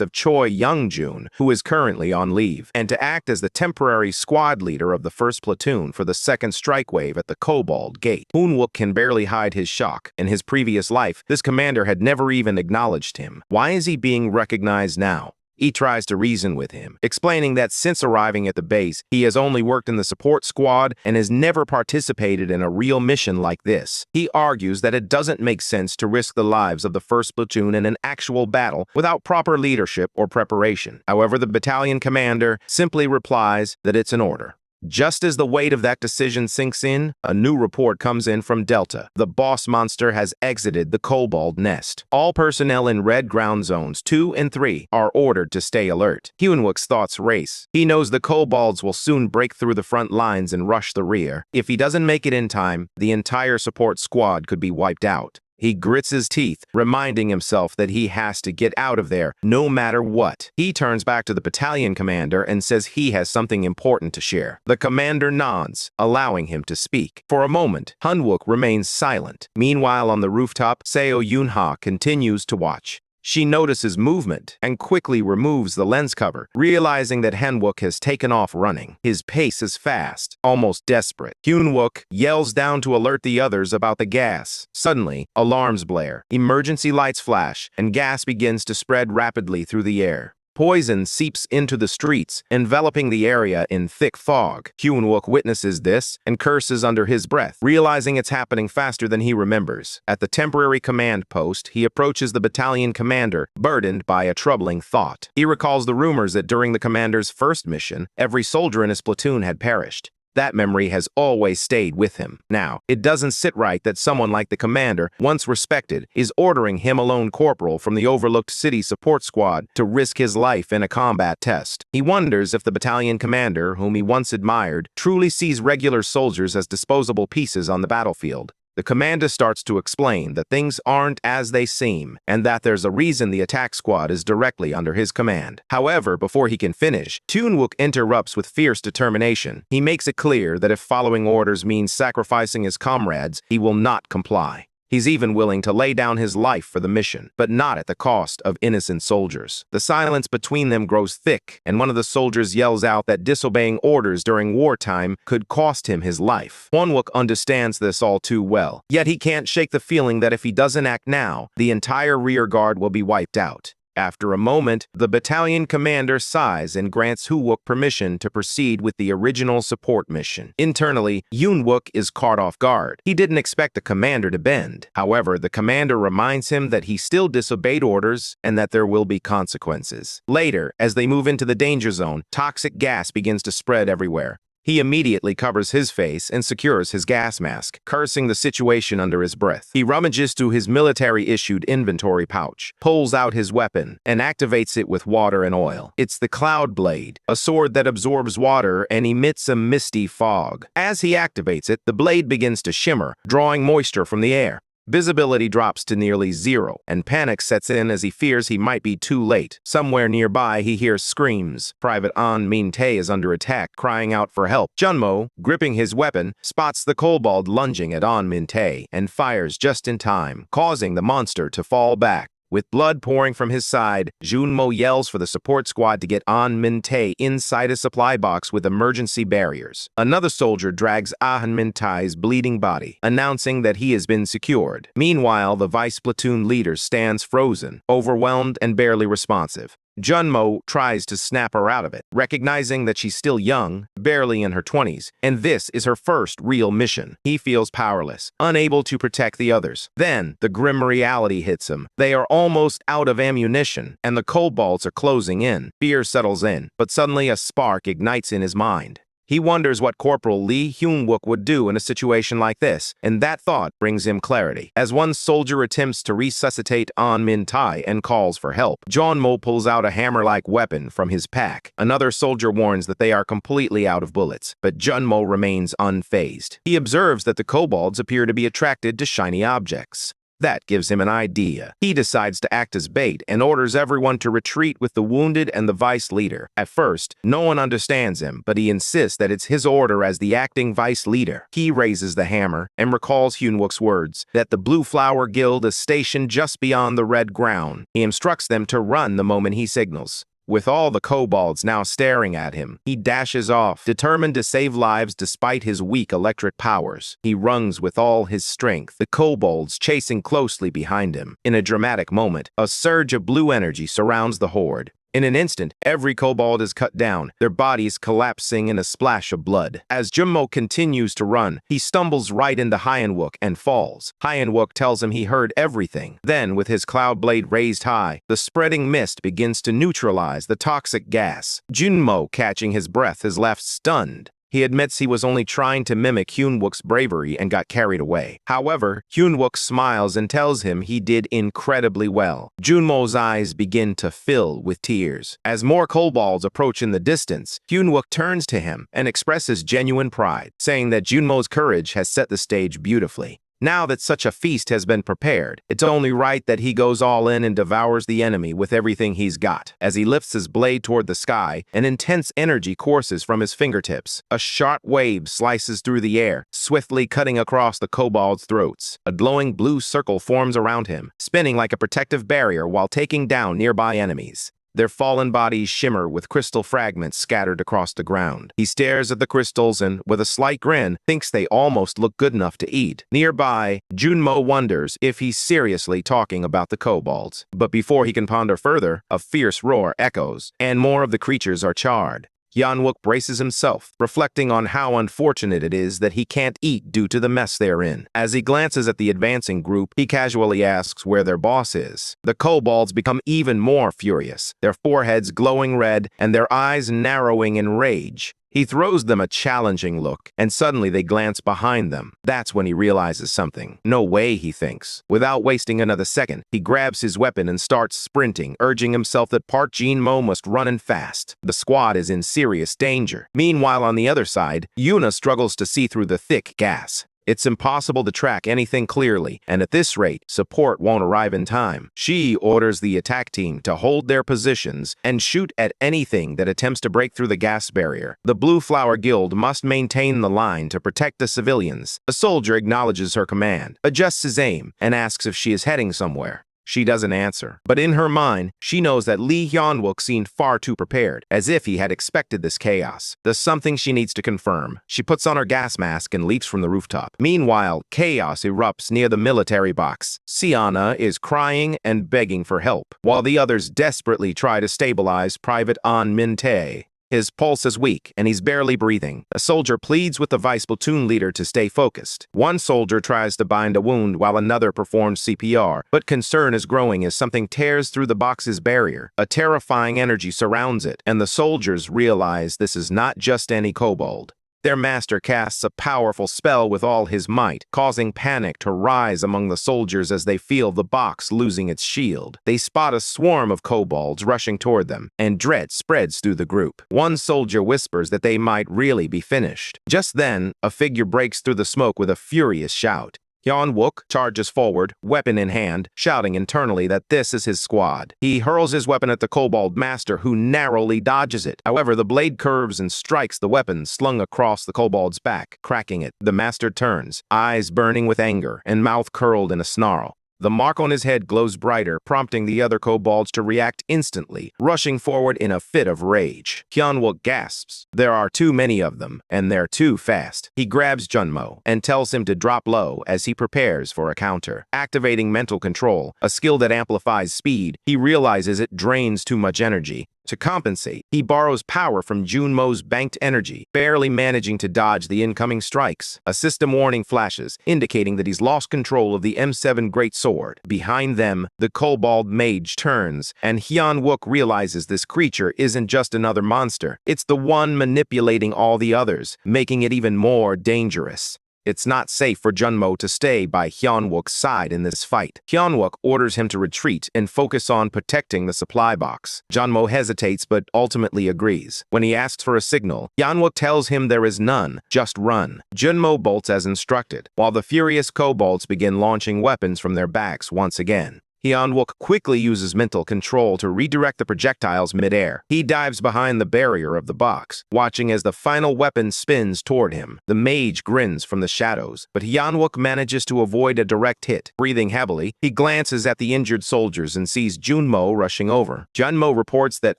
of Choi Young-jun, who is currently on leave, and to act as the temporary squad leader of the 1st platoon for the 2nd strike wave at the Kobold Gate. Hoonwook can barely hide his shock. In his previous life, this commander had never even acknowledged him. Why is he being recognized now? He tries to reason with him, explaining that since arriving at the base, he has only worked in the support squad and has never participated in a real mission like this. He argues that it doesn't make sense to risk the lives of the 1st platoon in an actual battle without proper leadership or preparation. However, the battalion commander simply replies that it's an order. Just as the weight of that decision sinks in, a new report comes in from Delta. The boss monster has exited the Kobold Nest. All personnel in red ground zones 2 and 3 are ordered to stay alert. Hoonwook's thoughts race. He knows the Kobolds will soon break through the front lines and rush the rear. If he doesn't make it in time, the entire support squad could be wiped out. He grits his teeth, reminding himself that he has to get out of there, no matter what. He turns back to the battalion commander and says he has something important to share. The commander nods, allowing him to speak. For a moment, Hoonwook remains silent. Meanwhile, on the rooftop, Seo Yunha continues to watch. She notices movement and quickly removes the lens cover, realizing that Hoonwook has taken off running. His pace is fast, almost desperate. Hoonwook yells down to alert the others about the gas. Suddenly, alarms blare, emergency lights flash, and gas begins to spread rapidly through the air. Poison seeps into the streets, enveloping the area in thick fog. Hoonwook witnesses this and curses under his breath, realizing it's happening faster than he remembers. At the temporary command post, he approaches the battalion commander, burdened by a troubling thought. He recalls the rumors that during the commander's first mission, every soldier in his platoon had perished. That memory has always stayed with him. Now, it doesn't sit right that someone like the commander, once respected, is ordering him, a lone corporal from the overlooked city support squad, to risk his life in a combat test. He wonders if the battalion commander, whom he once admired, truly sees regular soldiers as disposable pieces on the battlefield. The commander starts to explain that things aren't as they seem, and that there's a reason the attack squad is directly under his command. However, before he can finish, Hoonwook interrupts with fierce determination. He makes it clear that if following orders means sacrificing his comrades, he will not comply. He's even willing to lay down his life for the mission, but not at the cost of innocent soldiers. The silence between them grows thick, and one of the soldiers yells out that disobeying orders during wartime could cost him his life. Hoonwook understands this all too well, yet he can't shake the feeling that if he doesn't act now, the entire rear guard will be wiped out. After a moment, the battalion commander sighs and grants Hoonwook permission to proceed with the original support mission. Internally, Hoonwook is caught off guard. He didn't expect the commander to bend. However, the commander reminds him that he still disobeyed orders and that there will be consequences. Later, as they move into the danger zone, toxic gas begins to spread everywhere. He immediately covers his face and secures his gas mask, cursing the situation under his breath. He rummages through his military-issued inventory pouch, pulls out his weapon, and activates it with water and oil. It's the Cloud Blade, a sword that absorbs water and emits a misty fog. As he activates it, the blade begins to shimmer, drawing moisture from the air. Visibility drops to nearly zero, and panic sets in as he fears he might be too late. Somewhere nearby, he hears screams. Private An Min-tae is under attack, crying out for help. Junmo, gripping his weapon, spots the kobold lunging at An Min-tae and fires just in time, causing the monster to fall back. With blood pouring from his side, Junmo yells for the support squad to get An Min-tae inside a supply box with emergency barriers. Another soldier drags An Min-tae's bleeding body, announcing that he has been secured. Meanwhile, the vice platoon leader stands frozen, overwhelmed and barely responsive. Junmo tries to snap her out of it, recognizing that she's still young, barely in her 20s, and this is her first real mission. He feels powerless, unable to protect the others. Then, the grim reality hits him. They are almost out of ammunition, and the kobolds are closing in. Fear settles in, but suddenly a spark ignites in his mind. He wonders what Corporal Lee Hyun-wook would do in a situation like this, and that thought brings him clarity. As one soldier attempts to resuscitate An Min-tae and calls for help, Junmo pulls out a hammer-like weapon from his pack. Another soldier warns that they are completely out of bullets, but Junmo remains unfazed. He observes that the kobolds appear to be attracted to shiny objects. That gives him an idea. He decides to act as bait and orders everyone to retreat with the wounded and the vice leader. At first, no one understands him, but he insists that it's his order as the acting vice leader. He raises the hammer and recalls Hyun-wook's words that the Blue Flower Guild is stationed just beyond the red ground. He instructs them to run the moment he signals. With all the kobolds now staring at him, he dashes off, determined to save lives despite his weak electric powers. He runs with all his strength, the kobolds chasing closely behind him. In a dramatic moment, a surge of blue energy surrounds the horde. In an instant, every kobold is cut down, their bodies collapsing in a splash of blood. As Junmo continues to run, he stumbles right into Hyun-wook and falls. Hyun-wook tells him he heard everything. Then, with his cloud blade raised high, the spreading mist begins to neutralize the toxic gas. Junmo, catching his breath, is left stunned. He admits he was only trying to mimic Hyun-wook's bravery and got carried away. However, Hyun-wook smiles and tells him he did incredibly well. Junmo's eyes begin to fill with tears. As more kobolds approach in the distance, Hyun-wook turns to him and expresses genuine pride, saying that Junmo's courage has set the stage beautifully. Now that such a feast has been prepared, it's only right that he goes all in and devours the enemy with everything he's got. As he lifts his blade toward the sky, an intense energy courses from his fingertips. A sharp wave slices through the air, swiftly cutting across the kobolds' throats. A glowing blue circle forms around him, spinning like a protective barrier while taking down nearby enemies. Their fallen bodies shimmer with crystal fragments scattered across the ground. He stares at the crystals and, with a slight grin, thinks they almost look good enough to eat. Nearby, Junmo wonders if he's seriously talking about the kobolds. But before he can ponder further, a fierce roar echoes, and more of the creatures are charred. Hyun-wook braces himself, reflecting on how unfortunate it is that he can't eat due to the mess they're in. As he glances at the advancing group, he casually asks where their boss is. The kobolds become even more furious, their foreheads glowing red and their eyes narrowing in rage. He throws them a challenging look, and suddenly they glance behind them. That's when he realizes something. No way, he thinks. Without wasting another second, he grabs his weapon and starts sprinting, urging himself that Park Junmo must run and fast. The squad is in serious danger. Meanwhile, on the other side, Yuna struggles to see through the thick gas. It's impossible to track anything clearly, and at this rate, support won't arrive in time. She orders the attack team to hold their positions and shoot at anything that attempts to break through the gas barrier. The Blue Flower Guild must maintain the line to protect the civilians. A soldier acknowledges her command, adjusts his aim, and asks if she is heading somewhere. She doesn't answer, but in her mind, she knows that Lee Hyun-wook seemed far too prepared, as if he had expected this chaos. There's something she needs to confirm. She puts on her gas mask and leaps from the rooftop. Meanwhile, chaos erupts near the military box. Siana is crying and begging for help, while the others desperately try to stabilize Private An Min-tae. His pulse is weak, and he's barely breathing. A soldier pleads with the vice platoon leader to stay focused. One soldier tries to bind a wound while another performs CPR, but concern is growing as something tears through the box's barrier. A terrifying energy surrounds it, and the soldiers realize this is not just any kobold. Their master casts a powerful spell with all his might, causing panic to rise among the soldiers as they feel the box losing its shield. They spot a swarm of kobolds rushing toward them, and dread spreads through the group. One soldier whispers that they might really be finished. Just then, a figure breaks through the smoke with a furious shout. Hyun-wook charges forward, weapon in hand, shouting internally that this is his squad. He hurls his weapon at the kobold master, who narrowly dodges it. However, the blade curves and strikes the weapon slung across the kobold's back, cracking it. The master turns, eyes burning with anger and mouth curled in a snarl. The mark on his head glows brighter, prompting the other kobolds to react instantly, rushing forward in a fit of rage. Hyun-wook gasps. There are too many of them, and they're too fast. He grabs Junmo and tells him to drop low as he prepares for a counter. Activating mental control, a skill that amplifies speed, he realizes it drains too much energy. To compensate, he borrows power from Junmo's banked energy, barely managing to dodge the incoming strikes. A system warning flashes, indicating that he's lost control of the M7 greatsword. Behind them, the kobold mage turns, and Hyun-wook realizes this creature isn't just another monster. It's the one manipulating all the others, making it even more dangerous. It's not safe for Junmo to stay by Hyun-wook's side in this fight. Hyun-wook orders him to retreat and focus on protecting the supply box. Junmo hesitates but ultimately agrees. When he asks for a signal, Hyun-wook tells him there is none, just run. Junmo bolts as instructed, while the furious kobolds begin launching weapons from their backs once again. Hyun-wook quickly uses mental control to redirect the projectiles mid-air. He dives behind the barrier of the box, watching as the final weapon spins toward him. The mage grins from the shadows, but Hyun-wook manages to avoid a direct hit. Breathing heavily, he glances at the injured soldiers and sees Junmo rushing over. Junmo reports that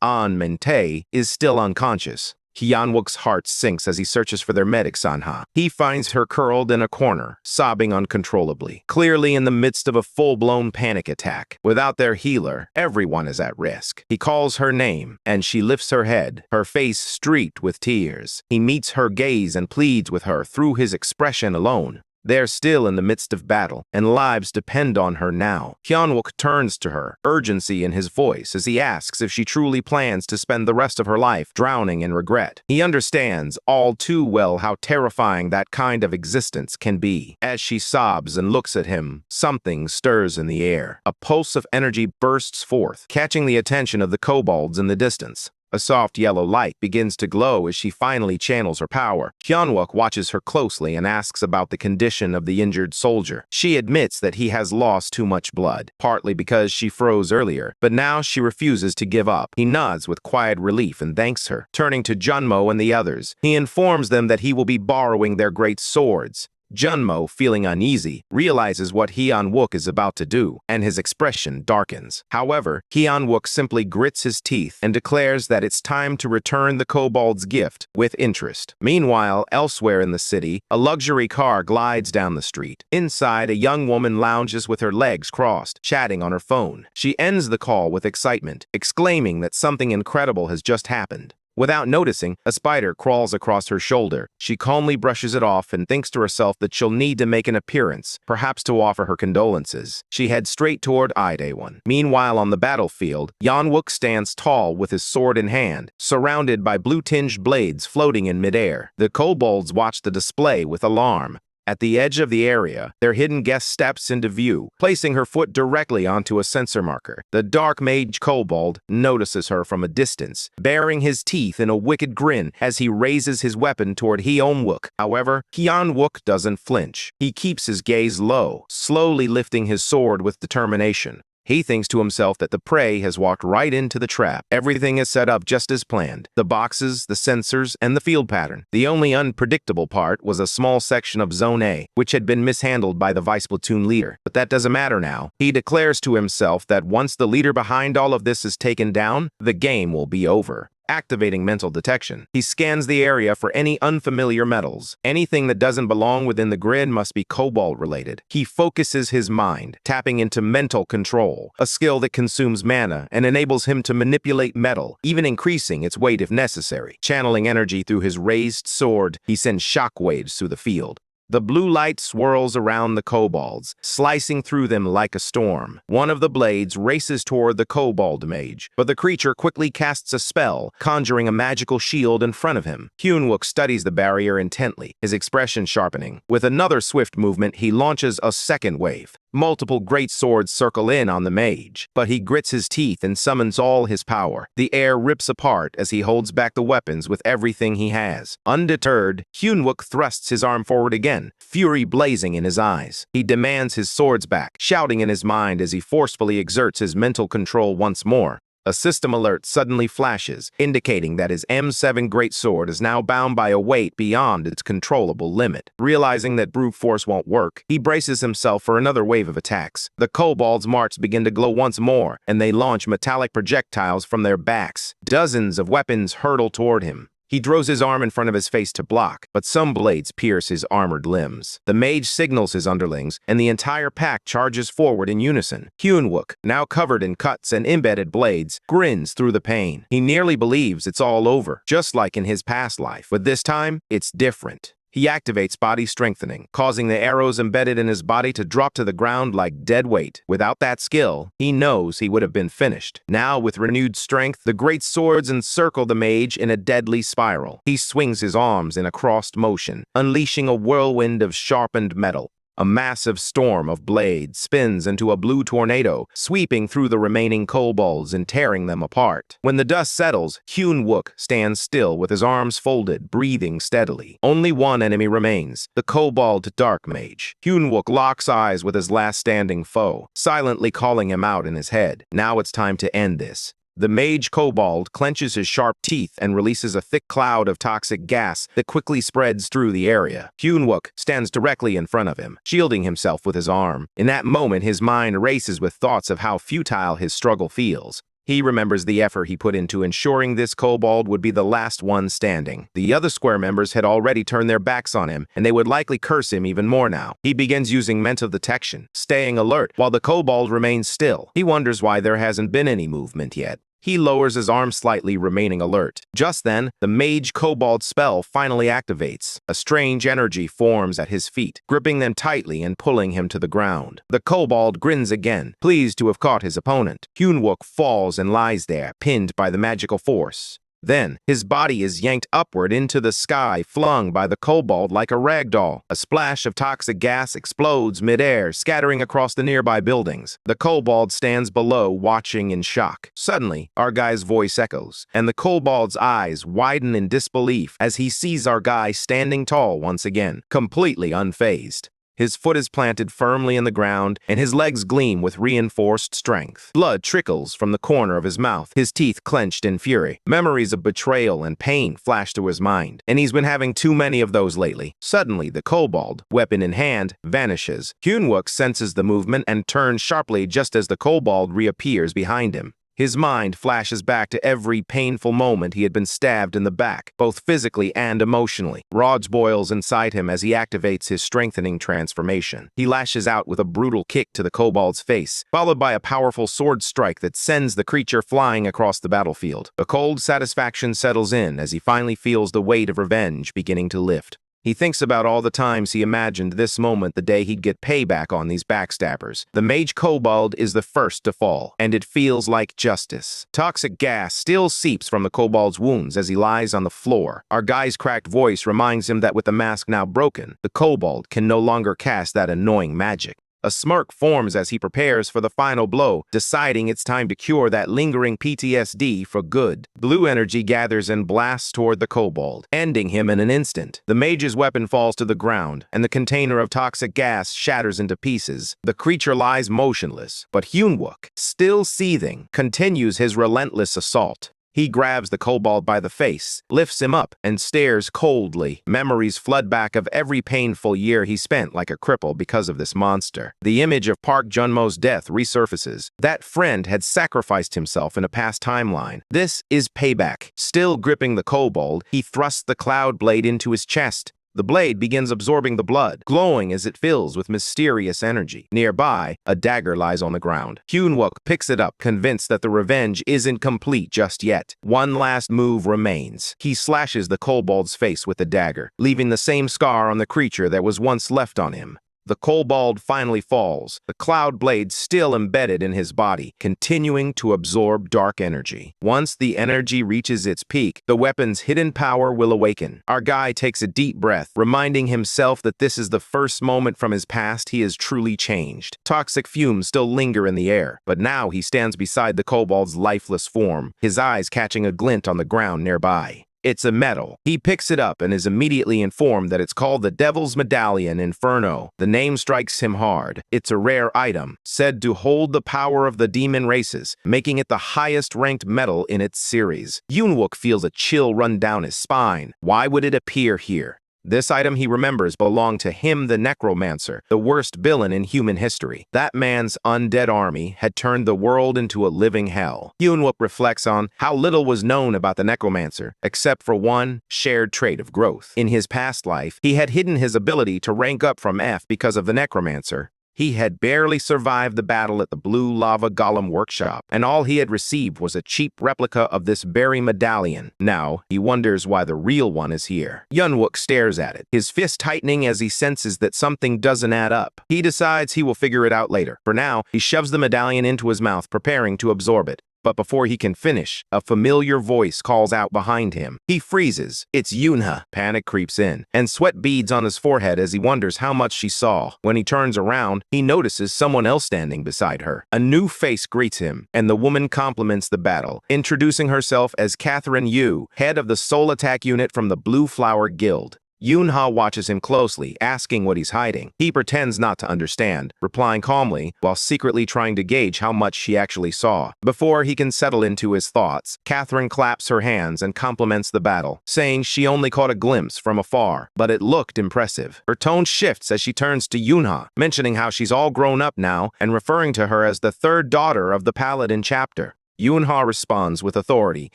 An Min-tae is still unconscious. Hyun-wook's heart sinks as he searches for their medic Sanha. He finds her curled in a corner, sobbing uncontrollably, clearly in the midst of a full-blown panic attack. Without their healer, everyone is at risk. He calls her name, and she lifts her head, her face streaked with tears. He meets her gaze and pleads with her through his expression alone. They're still in the midst of battle, and lives depend on her now. Hyun-wook turns to her, urgency in his voice as he asks if she truly plans to spend the rest of her life drowning in regret. He understands all too well how terrifying that kind of existence can be. As she sobs and looks at him, something stirs in the air. A pulse of energy bursts forth, catching the attention of the kobolds in the distance. A soft yellow light begins to glow as she finally channels her power. Hyun-wook watches her closely and asks about the condition of the injured soldier. She admits that he has lost too much blood, partly because she froze earlier, but now she refuses to give up. He nods with quiet relief and thanks her. Turning to Junmo and the others, he informs them that he will be borrowing their great swords. Junmo, feeling uneasy, realizes what Hyun-wook is about to do, and his expression darkens. However, Hyun-wook simply grits his teeth and declares that it's time to return the kobold's gift with interest. Meanwhile, elsewhere in the city, a luxury car glides down the street. Inside, a young woman lounges with her legs crossed, chatting on her phone. She ends the call with excitement, exclaiming that something incredible has just happened. Without noticing, a spider crawls across her shoulder. She calmly brushes it off and thinks to herself that she'll need to make an appearance, perhaps to offer her condolences. She heads straight toward Ide-won. Meanwhile, on the battlefield, Hyun-wook stands tall with his sword in hand, surrounded by blue-tinged blades floating in midair. The kobolds watch the display with alarm. At the edge of the area, their hidden guest steps into view, placing her foot directly onto a sensor marker. The dark mage kobold notices her from a distance, baring his teeth in a wicked grin as he raises his weapon toward Hyun-wook. However, Hyun-wook doesn't flinch. He keeps his gaze low, slowly lifting his sword with determination. He thinks to himself that the prey has walked right into the trap. Everything is set up just as planned. The boxes, the sensors, and the field pattern. The only unpredictable part was a small section of Zone A, which had been mishandled by the vice platoon leader. But that doesn't matter now. He declares to himself that once the leader behind all of this is taken down, the game will be over. Activating mental detection, he scans the area for any unfamiliar metals. Anything that doesn't belong within the grid must be kobold-related. He focuses his mind, tapping into mental control, a skill that consumes mana and enables him to manipulate metal, even increasing its weight if necessary. Channeling energy through his raised sword, he sends shockwaves through the field. The blue light swirls around the kobolds, slicing through them like a storm. One of the blades races toward the kobold mage, but the creature quickly casts a spell, conjuring a magical shield in front of him. Hyunwook studies the barrier intently, his expression sharpening. With another swift movement, he launches a second wave. Multiple great swords circle in on the mage, but he grits his teeth and summons all his power. The air rips apart as he holds back the weapons with everything he has. Undeterred, Hyunwook thrusts his arm forward again, fury blazing in his eyes. He demands his swords back, shouting in his mind as he forcefully exerts his mental control once more. A system alert suddenly flashes, indicating that his M7 greatsword is now bound by a weight beyond its controllable limit. Realizing that brute force won't work, he braces himself for another wave of attacks. The kobolds' marks begin to glow once more, and they launch metallic projectiles from their backs. Dozens of weapons hurtle toward him. He throws his arm in front of his face to block, but some blades pierce his armored limbs. The mage signals his underlings, and the entire pack charges forward in unison. Hyunwook, now covered in cuts and embedded blades, grins through the pain. He nearly believes it's all over, just like in his past life. But this time, it's different. He activates body strengthening, causing the arrows embedded in his body to drop to the ground like dead weight. Without that skill, he knows he would have been finished. Now, with renewed strength, the great swords encircle the mage in a deadly spiral. He swings his arms in a crossed motion, unleashing a whirlwind of sharpened metal. A massive storm of blades spins into a blue tornado, sweeping through the remaining kobolds and tearing them apart. When the dust settles, Hyunwook stands still with his arms folded, breathing steadily. Only one enemy remains, the kobold dark mage. Hyunwook locks eyes with his last standing foe, silently calling him out in his head. Now it's time to end this. The mage kobold clenches his sharp teeth and releases a thick cloud of toxic gas that quickly spreads through the area. Hyunwook stands directly in front of him, shielding himself with his arm. In that moment, his mind races with thoughts of how futile his struggle feels. He remembers the effort he put into ensuring this kobold would be the last one standing. The other square members had already turned their backs on him, and they would likely curse him even more now. He begins using mental detection, staying alert, while the kobold remains still. He wonders why there hasn't been any movement yet. He lowers his arm slightly, remaining alert. Just then, the mage kobold spell finally activates. A strange energy forms at his feet, gripping them tightly and pulling him to the ground. The kobold grins again, pleased to have caught his opponent. Hyunwook falls and lies there, pinned by the magical force. Then, his body is yanked upward into the sky, flung by the kobold like a rag doll. A splash of toxic gas explodes midair, scattering across the nearby buildings. The kobold stands below, watching in shock. Suddenly, our guy's voice echoes, and the kobold's eyes widen in disbelief as he sees our guy standing tall once again, completely unfazed. His foot is planted firmly in the ground, and his legs gleam with reinforced strength. Blood trickles from the corner of his mouth, his teeth clenched in fury. Memories of betrayal and pain flash through his mind, and he's been having too many of those lately. Suddenly, the kobold, weapon in hand, vanishes. Hyunwook senses the movement and turns sharply just as the kobold reappears behind him. His mind flashes back to every painful moment he had been stabbed in the back, both physically and emotionally. Rage boils inside him as he activates his strengthening transformation. He lashes out with a brutal kick to the kobold's face, followed by a powerful sword strike that sends the creature flying across the battlefield. A cold satisfaction settles in as he finally feels the weight of revenge beginning to lift. He thinks about all the times he imagined this moment the day he'd get payback on these backstabbers. The mage kobold is the first to fall, and it feels like justice. Toxic gas still seeps from the kobold's wounds as he lies on the floor. Our guy's cracked voice reminds him that with the mask now broken, the kobold can no longer cast that annoying magic. A smirk forms as he prepares for the final blow, deciding it's time to cure that lingering PTSD for good. Blue energy gathers and blasts toward the kobold, ending him in an instant. The mage's weapon falls to the ground, and the container of toxic gas shatters into pieces. The creature lies motionless, but Hyunwook, still seething, continues his relentless assault. He grabs the kobold by the face, lifts him up, and stares coldly. Memories flood back of every painful year he spent like a cripple because of this monster. The image of Park Junmo's death resurfaces. That friend had sacrificed himself in a past timeline. This is payback. Still gripping the kobold, he thrusts the cloud blade into his chest. The blade begins absorbing the blood, glowing as it fills with mysterious energy. Nearby, a dagger lies on the ground. Hyun-wook picks it up, convinced that the revenge isn't complete just yet. One last move remains. He slashes the kobold's face with the dagger, leaving the same scar on the creature that was once left on him. The kobold finally falls, the cloud blade still embedded in his body, continuing to absorb dark energy. Once the energy reaches its peak, the weapon's hidden power will awaken. Our guy takes a deep breath, reminding himself that this is the first moment from his past he has truly changed. Toxic fumes still linger in the air, but now he stands beside the kobold's lifeless form, his eyes catching a glint on the ground nearby. It's a medal. He picks it up and is immediately informed that it's called the Devil's Medallion Inferno. The name strikes him hard. It's a rare item, said to hold the power of the demon races, making it the highest-ranked medal in its series. Hyun-wook feels a chill run down his spine. Why would it appear here? This item he remembers belonged to him, the Necromancer, the worst villain in human history. That man's undead army had turned the world into a living hell. Hyun-wook reflects on how little was known about the Necromancer, except for one shared trait of growth. In his past life, he had hidden his ability to rank up from F because of the Necromancer. He had barely survived the battle at the Blue Lava Golem workshop, and all he had received was a cheap replica of this very medallion. Now, he wonders why the real one is here. Hyun-wook stares at it, his fist tightening as he senses that something doesn't add up. He decides he will figure it out later. For now, he shoves the medallion into his mouth, preparing to absorb it. But before he can finish, a familiar voice calls out behind him. He freezes. It's Yunha. Panic creeps in, and sweat beads on his forehead as he wonders how much she saw. When he turns around, he notices someone else standing beside her. A new face greets him, and the woman compliments the battle, introducing herself as Catherine Yu, head of the Soul Attack Unit from the Blue Flower Guild. Yunha watches him closely, asking what he's hiding. He pretends not to understand, replying calmly, while secretly trying to gauge how much she actually saw. Before he can settle into his thoughts, Catherine claps her hands and compliments the battle, saying she only caught a glimpse from afar, but it looked impressive. Her tone shifts as she turns to Yunha, mentioning how she's all grown up now and referring to her as the third daughter of the Paladin chapter. Yunha responds with authority,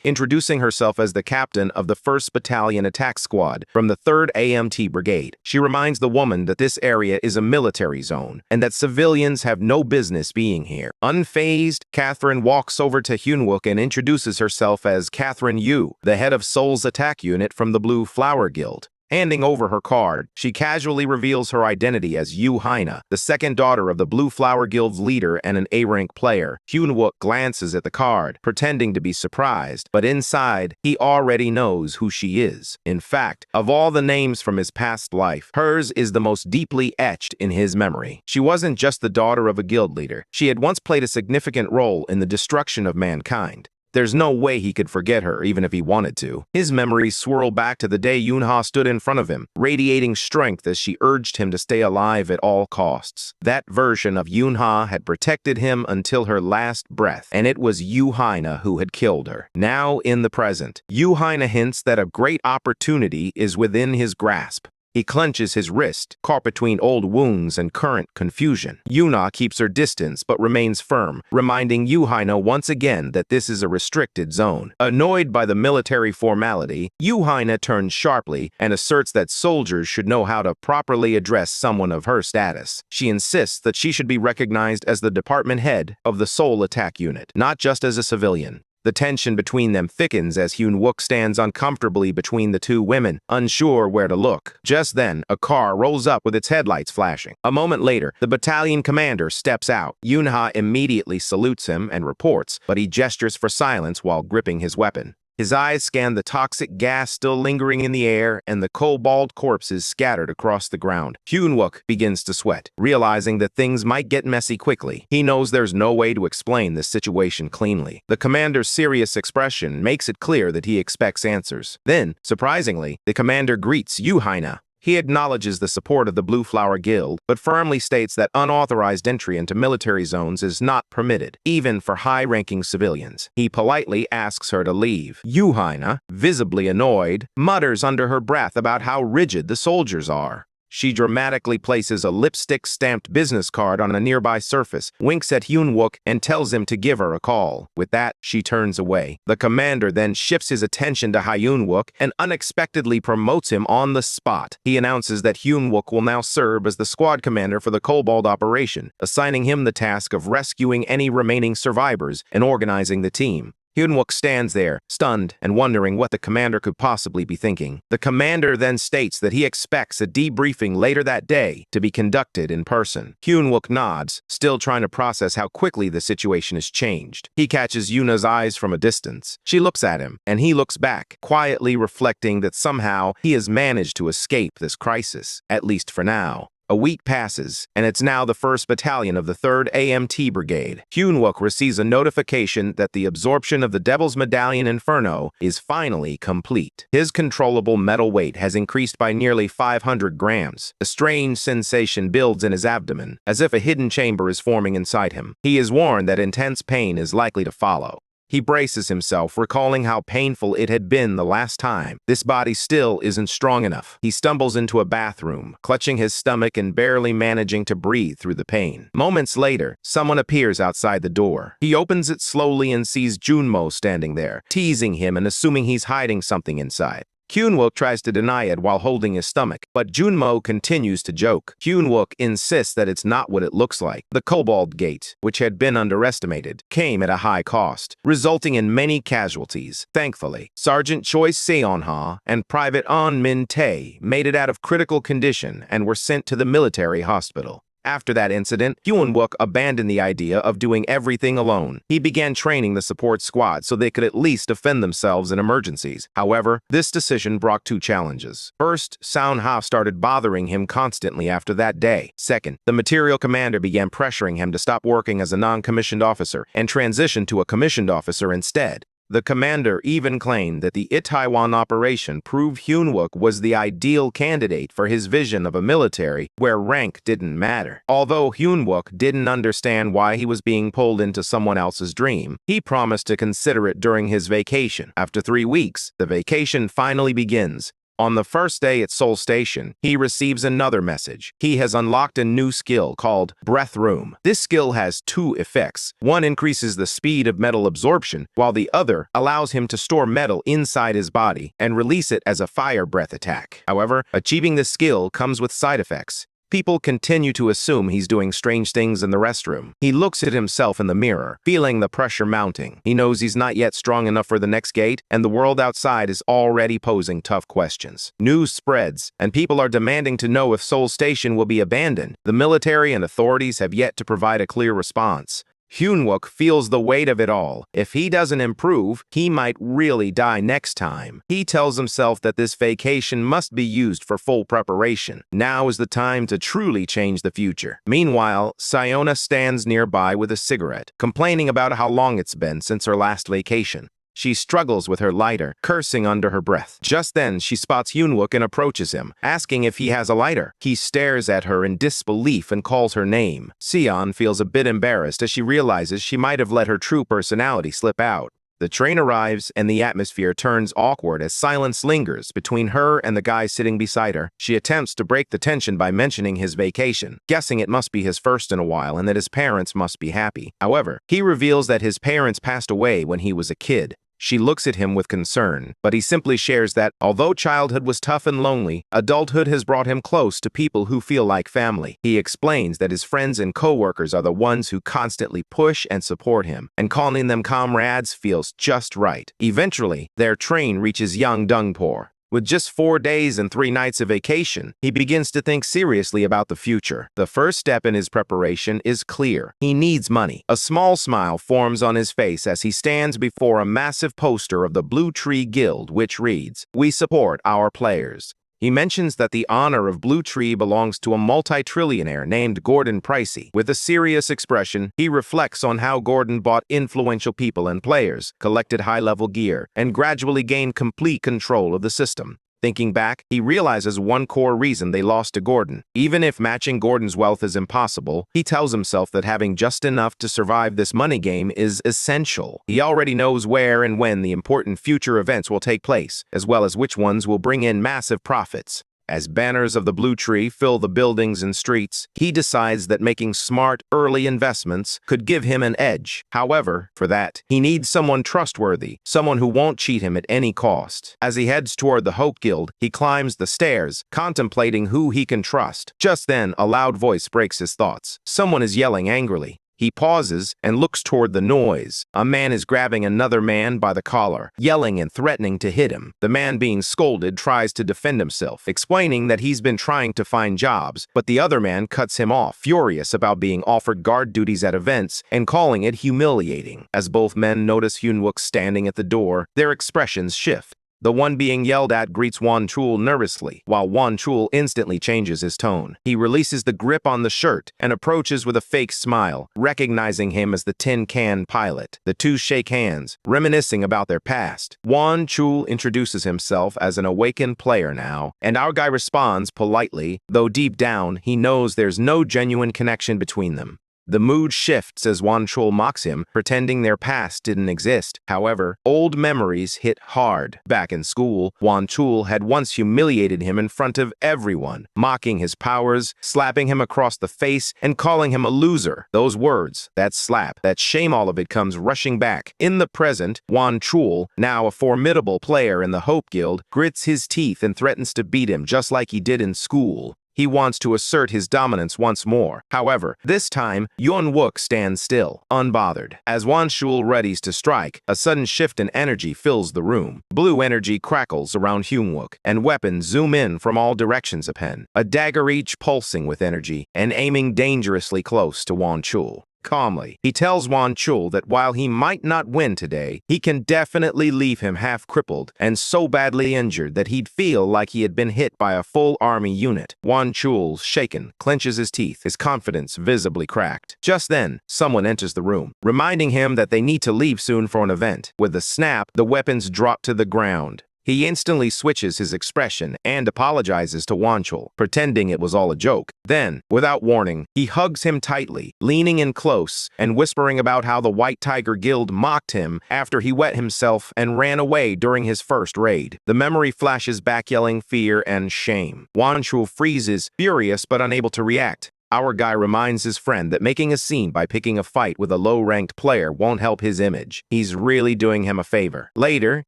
introducing herself as the captain of the 1st Battalion Attack Squad from the 3rd AMT Brigade. She reminds the woman that this area is a military zone and that civilians have no business being here. Unfazed, Catherine walks over to Hyun-wook and introduces herself as Catherine Yu, the head of Soul's Attack Unit from the Blue Flower Guild. Handing over her card, she casually reveals her identity as Yu Haina, the second daughter of the Blue Flower Guild's leader and an A-rank player. Hyun-wook glances at the card, pretending to be surprised, but inside, he already knows who she is. In fact, of all the names from his past life, hers is the most deeply etched in his memory. She wasn't just the daughter of a guild leader. She had once played a significant role in the destruction of mankind. There's no way he could forget her, even if he wanted to. His memories swirl back to the day Yunha stood in front of him, radiating strength as she urged him to stay alive at all costs. That version of Yunha had protected him until her last breath, and it was Yu Haina who had killed her. Now, in the present, Yu Haina hints that a great opportunity is within his grasp. He clenches his wrist, caught between old wounds and current confusion. Yuna keeps her distance but remains firm, reminding Yu Haina once again that this is a restricted zone. Annoyed by the military formality, Yu Haina turns sharply and asserts that soldiers should know how to properly address someone of her status. She insists that she should be recognized as the department head of the Soul Attack Unit, not just as a civilian. The tension between them thickens as Hyun-wook stands uncomfortably between the two women, unsure where to look. Just then, a car rolls up with its headlights flashing. A moment later, the battalion commander steps out. Yunha immediately salutes him and reports, but he gestures for silence while gripping his weapon. His eyes scan the toxic gas still lingering in the air and the kobold corpses scattered across the ground. Hyun-wook begins to sweat, realizing that things might get messy quickly. He knows there's no way to explain this situation cleanly. The commander's serious expression makes it clear that he expects answers. Then, surprisingly, the commander greets Yu Haina. He acknowledges the support of the Blue Flower Guild, but firmly states that unauthorized entry into military zones is not permitted, even for high-ranking civilians. He politely asks her to leave. Yu Haina, visibly annoyed, mutters under her breath about how rigid the soldiers are. She dramatically places a lipstick-stamped business card on a nearby surface, winks at Hyun-wook, and tells him to give her a call. With that, she turns away. The commander then shifts his attention to Hyun-wook and unexpectedly promotes him on the spot. He announces that Hyun-wook will now serve as the squad commander for the Kobold operation, assigning him the task of rescuing any remaining survivors and organizing the team. Hyun-wook stands there, stunned and wondering what the commander could possibly be thinking. The commander then states that he expects a debriefing later that day to be conducted in person. Hyun-wook nods, still trying to process how quickly the situation has changed. He catches Yuna's eyes from a distance. She looks at him, and he looks back, quietly reflecting that somehow he has managed to escape this crisis, at least for now. A week passes, and it's now the 1st Battalion of the 3rd AMT Brigade. Hyun-wook receives a notification that the absorption of the Devil's Medallion Inferno is finally complete. His controllable metal weight has increased by nearly 500 grams. A strange sensation builds in his abdomen, as if a hidden chamber is forming inside him. He is warned that intense pain is likely to follow. He braces himself, recalling how painful it had been the last time. This body still isn't strong enough. He stumbles into a bathroom, clutching his stomach and barely managing to breathe through the pain. Moments later, someone appears outside the door. He opens it slowly and sees Junmo standing there, teasing him and assuming he's hiding something inside. Hyun-wook tries to deny it while holding his stomach, but Junmo continues to joke. Hyun-wook insists that it's not what it looks like. The Kobold Gate, which had been underestimated, came at a high cost, resulting in many casualties. Thankfully, Sergeant Choi Seon-ha and Private An Min-tae made it out of critical condition and were sent to the military hospital. After that incident, Hyun-wook abandoned the idea of doing everything alone. He began training the support squad so they could at least defend themselves in emergencies. However, this decision brought 2 challenges. First, Seon-ha started bothering him constantly after that day. Second, the material commander began pressuring him to stop working as a non-commissioned officer and transition to a commissioned officer instead. The commander even claimed that the Itaewon operation proved Hyun-wook was the ideal candidate for his vision of a military where rank didn't matter. Although Hyun-wook didn't understand why he was being pulled into someone else's dream, he promised to consider it during his vacation. After 3 weeks, the vacation finally begins. On the first day at Seoul Station, he receives another message. He has unlocked a new skill called Breath Room. This skill has 2 effects. One increases the speed of metal absorption, while the other allows him to store metal inside his body and release it as a fire breath attack. However, achieving this skill comes with side effects. People continue to assume he's doing strange things in the restroom. He looks at himself in the mirror, feeling the pressure mounting. He knows he's not yet strong enough for the next gate, and the world outside is already posing tough questions. News spreads, and people are demanding to know if Seoul Station will be abandoned. The military and authorities have yet to provide a clear response. Hyun-wook feels the weight of it all. If he doesn't improve, he might really die next time. He tells himself that this vacation must be used for full preparation. Now is the time to truly change the future. Meanwhile, Sayona stands nearby with a cigarette, complaining about how long it's been since her last vacation. She struggles with her lighter, cursing under her breath. Just then, she spots Hyun-wook and approaches him, asking if he has a lighter. He stares at her in disbelief and calls her name. Seon feels a bit embarrassed as she realizes she might have let her true personality slip out. The train arrives, and the atmosphere turns awkward as silence lingers between her and the guy sitting beside her. She attempts to break the tension by mentioning his vacation, guessing it must be his first in a while and that his parents must be happy. However, he reveals that his parents passed away when he was a kid. She looks at him with concern, but he simply shares that, although childhood was tough and lonely, adulthood has brought him close to people who feel like family. He explains that his friends and co-workers are the ones who constantly push and support him, and calling them comrades feels just right. Eventually, their train reaches Yeongdeungpo. With just 4 days and 3 nights of vacation, he begins to think seriously about the future. The first step in his preparation is clear. He needs money. A small smile forms on his face as he stands before a massive poster of the Blue Tree Guild, which reads, "We support our players." He mentions that the honor of Blue Tree belongs to a multi-trillionaire named Gordon Pricey. With a serious expression, he reflects on how Gordon bought influential people and players, collected high-level gear, and gradually gained complete control of the system. Thinking back, he realizes one core reason they lost to Gordon. Even if matching Gordon's wealth is impossible, he tells himself that having just enough to survive this money game is essential. He already knows where and when the important future events will take place, as well as which ones will bring in massive profits. As banners of the blue tree fill the buildings and streets, he decides that making smart, early investments could give him an edge. However, for that, he needs someone trustworthy, someone who won't cheat him at any cost. As he heads toward the Hope Guild, he climbs the stairs, contemplating who he can trust. Just then, a loud voice breaks his thoughts. Someone is yelling angrily. He pauses and looks toward the noise. A man is grabbing another man by the collar, yelling and threatening to hit him. The man being scolded tries to defend himself, explaining that he's been trying to find jobs, but the other man cuts him off, furious about being offered guard duties at events and calling it humiliating. As both men notice Hyunwook standing at the door, their expressions shift. The one being yelled at greets Won-chul nervously, while Won-chul instantly changes his tone. He releases the grip on the shirt and approaches with a fake smile, recognizing him as the tin can pilot. The two shake hands, reminiscing about their past. Won-chul introduces himself as an awakened player now, and our guy responds politely, though deep down he knows there's no genuine connection between them. The mood shifts as Won-chul mocks him, pretending their past didn't exist. However, old memories hit hard. Back in school, Won-chul had once humiliated him in front of everyone, mocking his powers, slapping him across the face, and calling him a loser. Those words, that slap, that shame, all of it comes rushing back. In the present, Won-chul, now a formidable player in the Hope Guild, grits his teeth and threatens to beat him just like he did in school. He wants to assert his dominance once more. However, this time, Hyunwook stands still, unbothered. As Won-chul readies to strike, a sudden shift in energy fills the room. Blue energy crackles around Hyunwook, and weapons zoom in from all directions upon, a dagger each pulsing with energy and aiming dangerously close to Won-chul. Calmly, he tells Won-chul that while he might not win today, he can definitely leave him half-crippled and so badly injured that he'd feel like he had been hit by a full army unit. Won-chul, shaken, clenches his teeth, his confidence visibly cracked. Just then, someone enters the room, reminding him that they need to leave soon for an event. With a snap, the weapons drop to the ground. He instantly switches his expression and apologizes to Won-chul, pretending it was all a joke. Then, without warning, he hugs him tightly, leaning in close and whispering about how the White Tiger Guild mocked him after he wet himself and ran away during his first raid. The memory flashes back, yelling fear and shame. Won-chul freezes, furious but unable to react. Our guy reminds his friend that making a scene by picking a fight with a low-ranked player won't help his image. He's really doing him a favor. Later,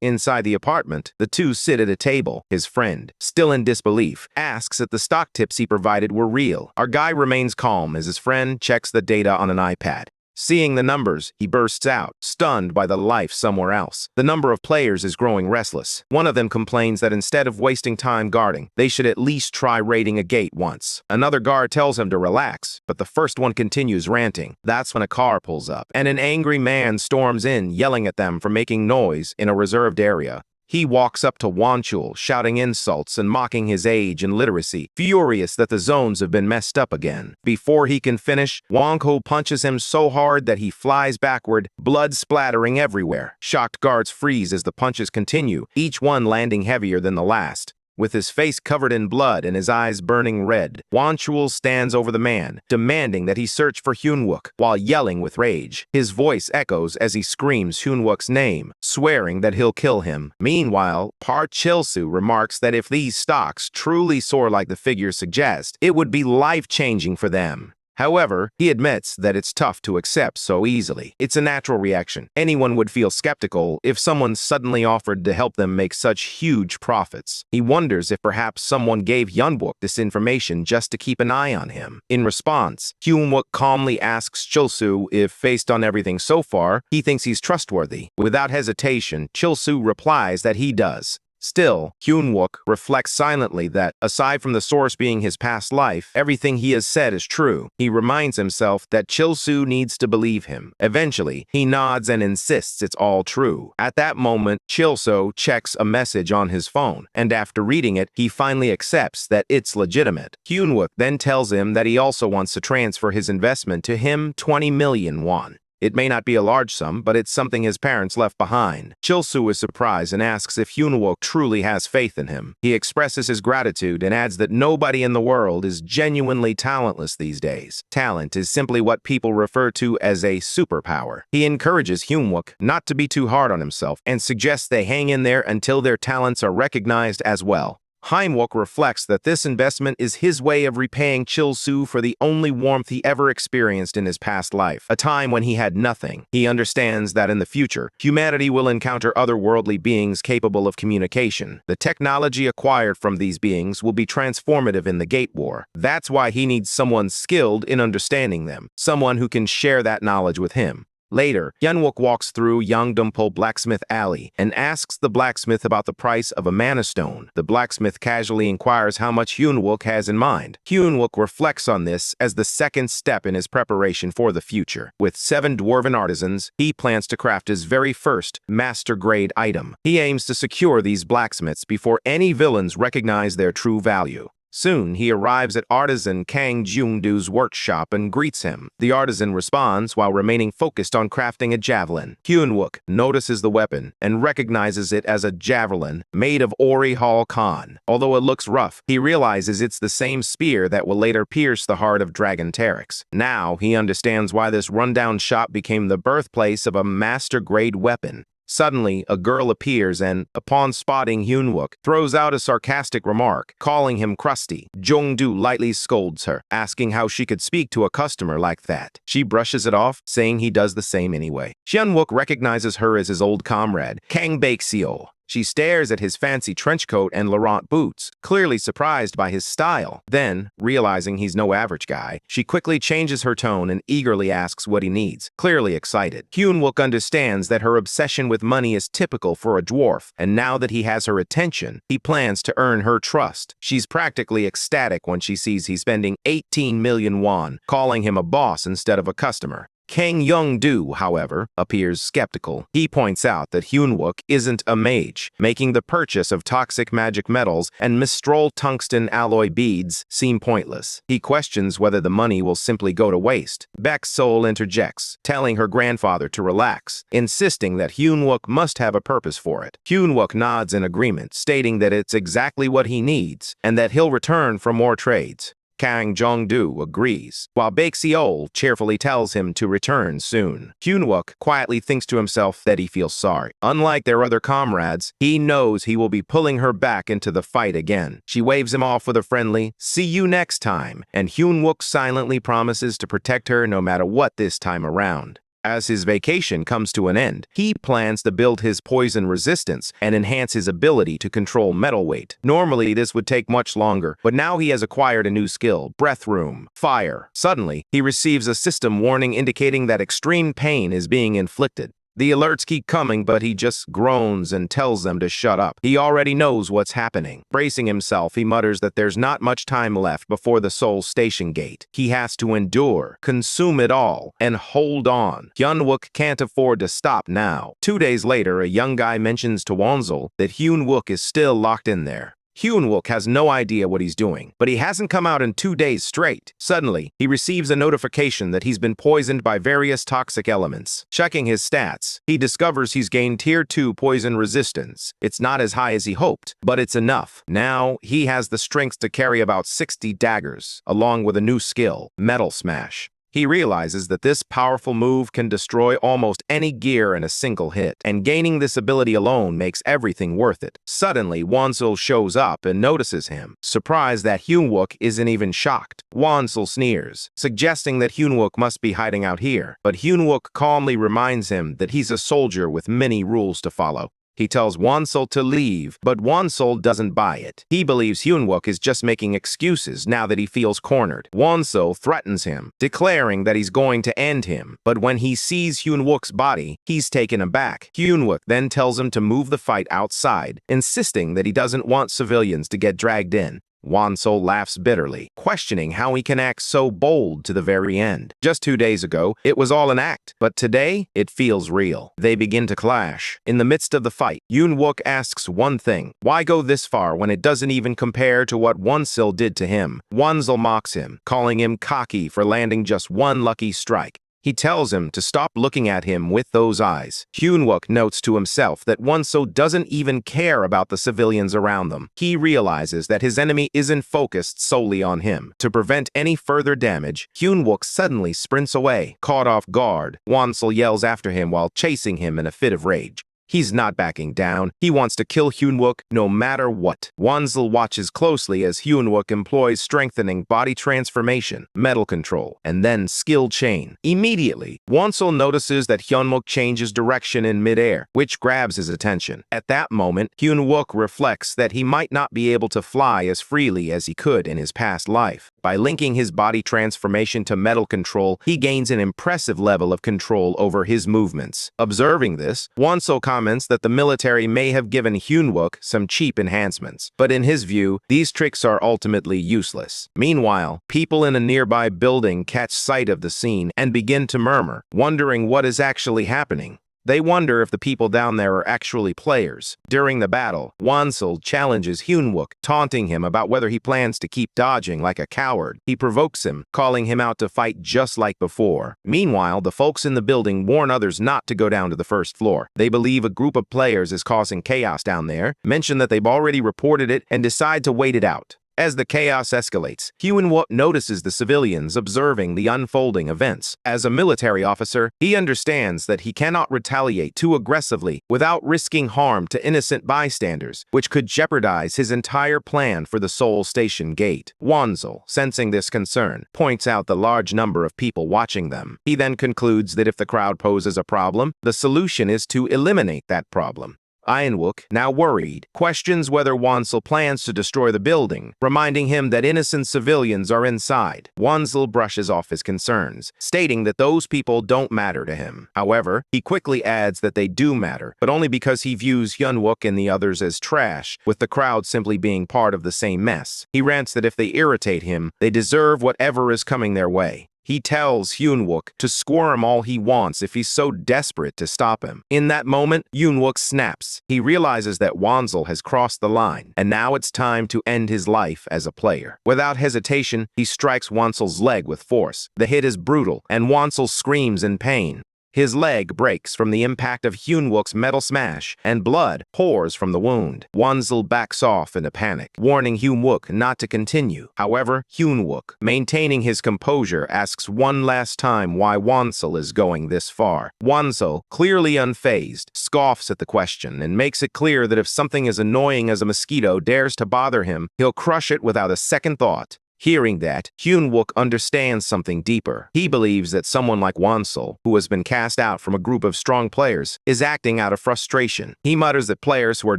inside the apartment, the two sit at a table. His friend, still in disbelief, asks if the stock tips he provided were real. Our guy remains calm as his friend checks the data on an iPad. Seeing the numbers, he bursts out, stunned by the life somewhere else. The number of players is growing restless. One of them complains that instead of wasting time guarding, they should at least try raiding a gate once. Another guard tells him to relax, but the first one continues ranting. That's when a car pulls up, and an angry man storms in, yelling at them for making noise in a reserved area. He walks up to Won-chul, shouting insults and mocking his age and literacy, furious that the zones have been messed up again. Before he can finish, Won-chul punches him so hard that he flies backward, blood splattering everywhere. Shocked guards freeze as the punches continue, each one landing heavier than the last. With his face covered in blood and his eyes burning red, Won-chul stands over the man, demanding that he search for Hyunwook, while yelling with rage. His voice echoes as he screams Hyunwook's name, swearing that he'll kill him. Meanwhile, Park Chil-soo remarks that if these stocks truly soar like the figures suggest, it would be life-changing for them. However, he admits that it's tough to accept so easily. It's a natural reaction. Anyone would feel skeptical if someone suddenly offered to help them make such huge profits. He wonders if perhaps someone gave Hyunwook this information just to keep an eye on him. In response, Hyunwook calmly asks Chil-soo if, based on everything so far, he thinks he's trustworthy. Without hesitation, Chil-soo replies that he does. Still, Hyunwook reflects silently that, aside from the source being his past life, everything he has said is true. He reminds himself that Chil-soo needs to believe him. Eventually, he nods and insists it's all true. At that moment, Chil-soo checks a message on his phone, and after reading it, he finally accepts that it's legitimate. Hyunwook then tells him that he also wants to transfer his investment to him 20 million won. It may not be a large sum, but it's something his parents left behind. Chil-soo is surprised and asks if Hyunwook truly has faith in him. He expresses his gratitude and adds that nobody in the world is genuinely talentless these days. Talent is simply what people refer to as a superpower. He encourages Hyunwook not to be too hard on himself and suggests they hang in there until their talents are recognized as well. Hyunwook reflects that this investment is his way of repaying Chil-soo for the only warmth he ever experienced in his past life, a time when he had nothing. He understands that in the future, humanity will encounter otherworldly beings capable of communication. The technology acquired from these beings will be transformative in the Gate War. That's why he needs someone skilled in understanding them, someone who can share that knowledge with him. Later, Hyunwook walks through Yangdongpo Blacksmith Alley and asks the blacksmith about the price of a mana stone. The blacksmith casually inquires how much Hyunwook has in mind. Hyunwook reflects on this as the second step in his preparation for the future. With 7 dwarven artisans, he plans to craft his very first master-grade item. He aims to secure these blacksmiths before any villains recognize their true value. Soon, he arrives at artisan Kang Jung-doo's workshop and greets him. The artisan responds while remaining focused on crafting a javelin. Hyunwook notices the weapon and recognizes it as a javelin made of Ori Hall Khan. Although it looks rough, he realizes it's the same spear that will later pierce the heart of Dragon Terex. Now, he understands why this rundown shop became the birthplace of a master-grade weapon. Suddenly, a girl appears and, upon spotting Hyunwook, throws out a sarcastic remark, calling him crusty. Jung-doo lightly scolds her, asking how she could speak to a customer like that. She brushes it off, saying he does the same anyway. Hyunwook recognizes her as his old comrade, Kang Baek-seol. She stares at his fancy trench coat and Laurent boots, clearly surprised by his style. Then, realizing he's no average guy, she quickly changes her tone and eagerly asks what he needs, clearly excited. Hyunwook understands that her obsession with money is typical for a dwarf, and now that he has her attention, he plans to earn her trust. She's practically ecstatic when she sees he's spending 18 million won, calling him a boss instead of a customer. Kang Young-doo, however, appears skeptical. He points out that Hyunwook isn't a mage, making the purchase of toxic magic metals and Mistral tungsten alloy beads seem pointless. He questions whether the money will simply go to waste. Baek-seol interjects, telling her grandfather to relax, insisting that Hyunwook must have a purpose for it. Hyunwook nods in agreement, stating that it's exactly what he needs, and that he'll return for more trades. Kang Jong-doo agrees, while Baek-seol cheerfully tells him to return soon. Hyunwook quietly thinks to himself that he feels sorry. Unlike their other comrades, he knows he will be pulling her back into the fight again. She waves him off with a friendly, "See you next time," and Hyunwook silently promises to protect her no matter what this time around. As his vacation comes to an end, he plans to build his poison resistance and enhance his ability to control metal weight. Normally, this would take much longer, but now he has acquired a new skill, Breath Room, Fire. Suddenly, he receives a system warning indicating that extreme pain is being inflicted. The alerts keep coming, but he just groans and tells them to shut up. He already knows what's happening. Bracing himself, he mutters that there's not much time left before the Seoul Station Gate. He has to endure, consume it all, and hold on. Hyunwook can't afford to stop now. 2 days later, a young guy mentions to Wonsul that Hyunwook is still locked in there. Hyunwook has no idea what he's doing, but he hasn't come out in 2 days straight. Suddenly, he receives a notification that he's been poisoned by various toxic elements. Checking his stats, he discovers he's gained Tier 2 poison resistance. It's not as high as he hoped, but it's enough. Now, he has the strength to carry about 60 daggers, along with a new skill, Metal Smash. He realizes that this powerful move can destroy almost any gear in a single hit, and gaining this ability alone makes everything worth it. Suddenly, Wonsul shows up and notices him, surprised that Hyunwook isn't even shocked. Wonsul sneers, suggesting that Hyunwook must be hiding out here, but Hyunwook calmly reminds him that he's a soldier with many rules to follow. He tells Wonsul to leave, but Wonsul doesn't buy it. He believes Hyunwook is just making excuses now that he feels cornered. Wonsul threatens him, declaring that he's going to end him. But when he sees Hyunwook's body, he's taken aback. Hyunwook then tells him to move the fight outside, insisting that he doesn't want civilians to get dragged in. Wonsul laughs bitterly, questioning how he can act so bold to the very end. Just 2 days ago, it was all an act, but today, it feels real. They begin to clash. In the midst of the fight, Hyunwook asks one thing: why go this far when it doesn't even compare to what Wonsul did to him? Wonsul mocks him, calling him cocky for landing just one lucky strike. He tells him to stop looking at him with those eyes. Hyunwook notes to himself that Wonsul doesn't even care about the civilians around them. He realizes that his enemy isn't focused solely on him. To prevent any further damage, Hyunwook suddenly sprints away. Caught off guard, Wonsul yells after him while chasing him in a fit of rage. He's not backing down. He wants to kill Hyunwook no matter what. Wonsil watches closely as Hyunwook employs strengthening body transformation, metal control, and then skill chain. Immediately, Wonsil notices that Hyunwook changes direction in midair, which grabs his attention. At that moment, Hyunwook reflects that he might not be able to fly as freely as he could in his past life. By linking his body transformation to metal control, he gains an impressive level of control over his movements. Observing this, Wonsil comments that the military may have given Hyunwook some cheap enhancements, but in his view, these tricks are ultimately useless. Meanwhile, people in a nearby building catch sight of the scene and begin to murmur, wondering what is actually happening. They wonder if the people down there are actually players. During the battle, Wonsil challenges Hyunwook, taunting him about whether he plans to keep dodging like a coward. He provokes him, calling him out to fight just like before. Meanwhile, the folks in the building warn others not to go down to the first floor. They believe a group of players is causing chaos down there, mention that they've already reported it, and decide to wait it out. As the chaos escalates, Hyunwook notices the civilians observing the unfolding events. As a military officer, he understands that he cannot retaliate too aggressively without risking harm to innocent bystanders, which could jeopardize his entire plan for the Seoul Station gate. Wonsil, sensing this concern, points out the large number of people watching them. He then concludes that if the crowd poses a problem, the solution is to eliminate that problem. Hyunwook, now worried, questions whether Wonsil plans to destroy the building, reminding him that innocent civilians are inside. Wonsil brushes off his concerns, stating that those people don't matter to him. However, he quickly adds that they do matter, but only because he views Hyunwook and the others as trash, with the crowd simply being part of the same mess. He rants that if they irritate him, they deserve whatever is coming their way. He tells Hyunwook to squirm all he wants if he's so desperate to stop him. In that moment, Hyunwook snaps. He realizes that Wonsil has crossed the line, and now it's time to end his life as a player. Without hesitation, he strikes Wonsil's leg with force. The hit is brutal, and Wonsil screams in pain. His leg breaks from the impact of Hyunwook's metal smash, and blood pours from the wound. Wonsil backs off in a panic, warning Hyunwook not to continue. However, Hyunwook, maintaining his composure, asks one last time why Wonsil is going this far. Wonsil, clearly unfazed, scoffs at the question and makes it clear that if something as annoying as a mosquito dares to bother him, he'll crush it without a second thought. Hearing that, Hyunwook understands something deeper. He believes that someone like Wonsil, who has been cast out from a group of strong players, is acting out of frustration. He mutters that players who are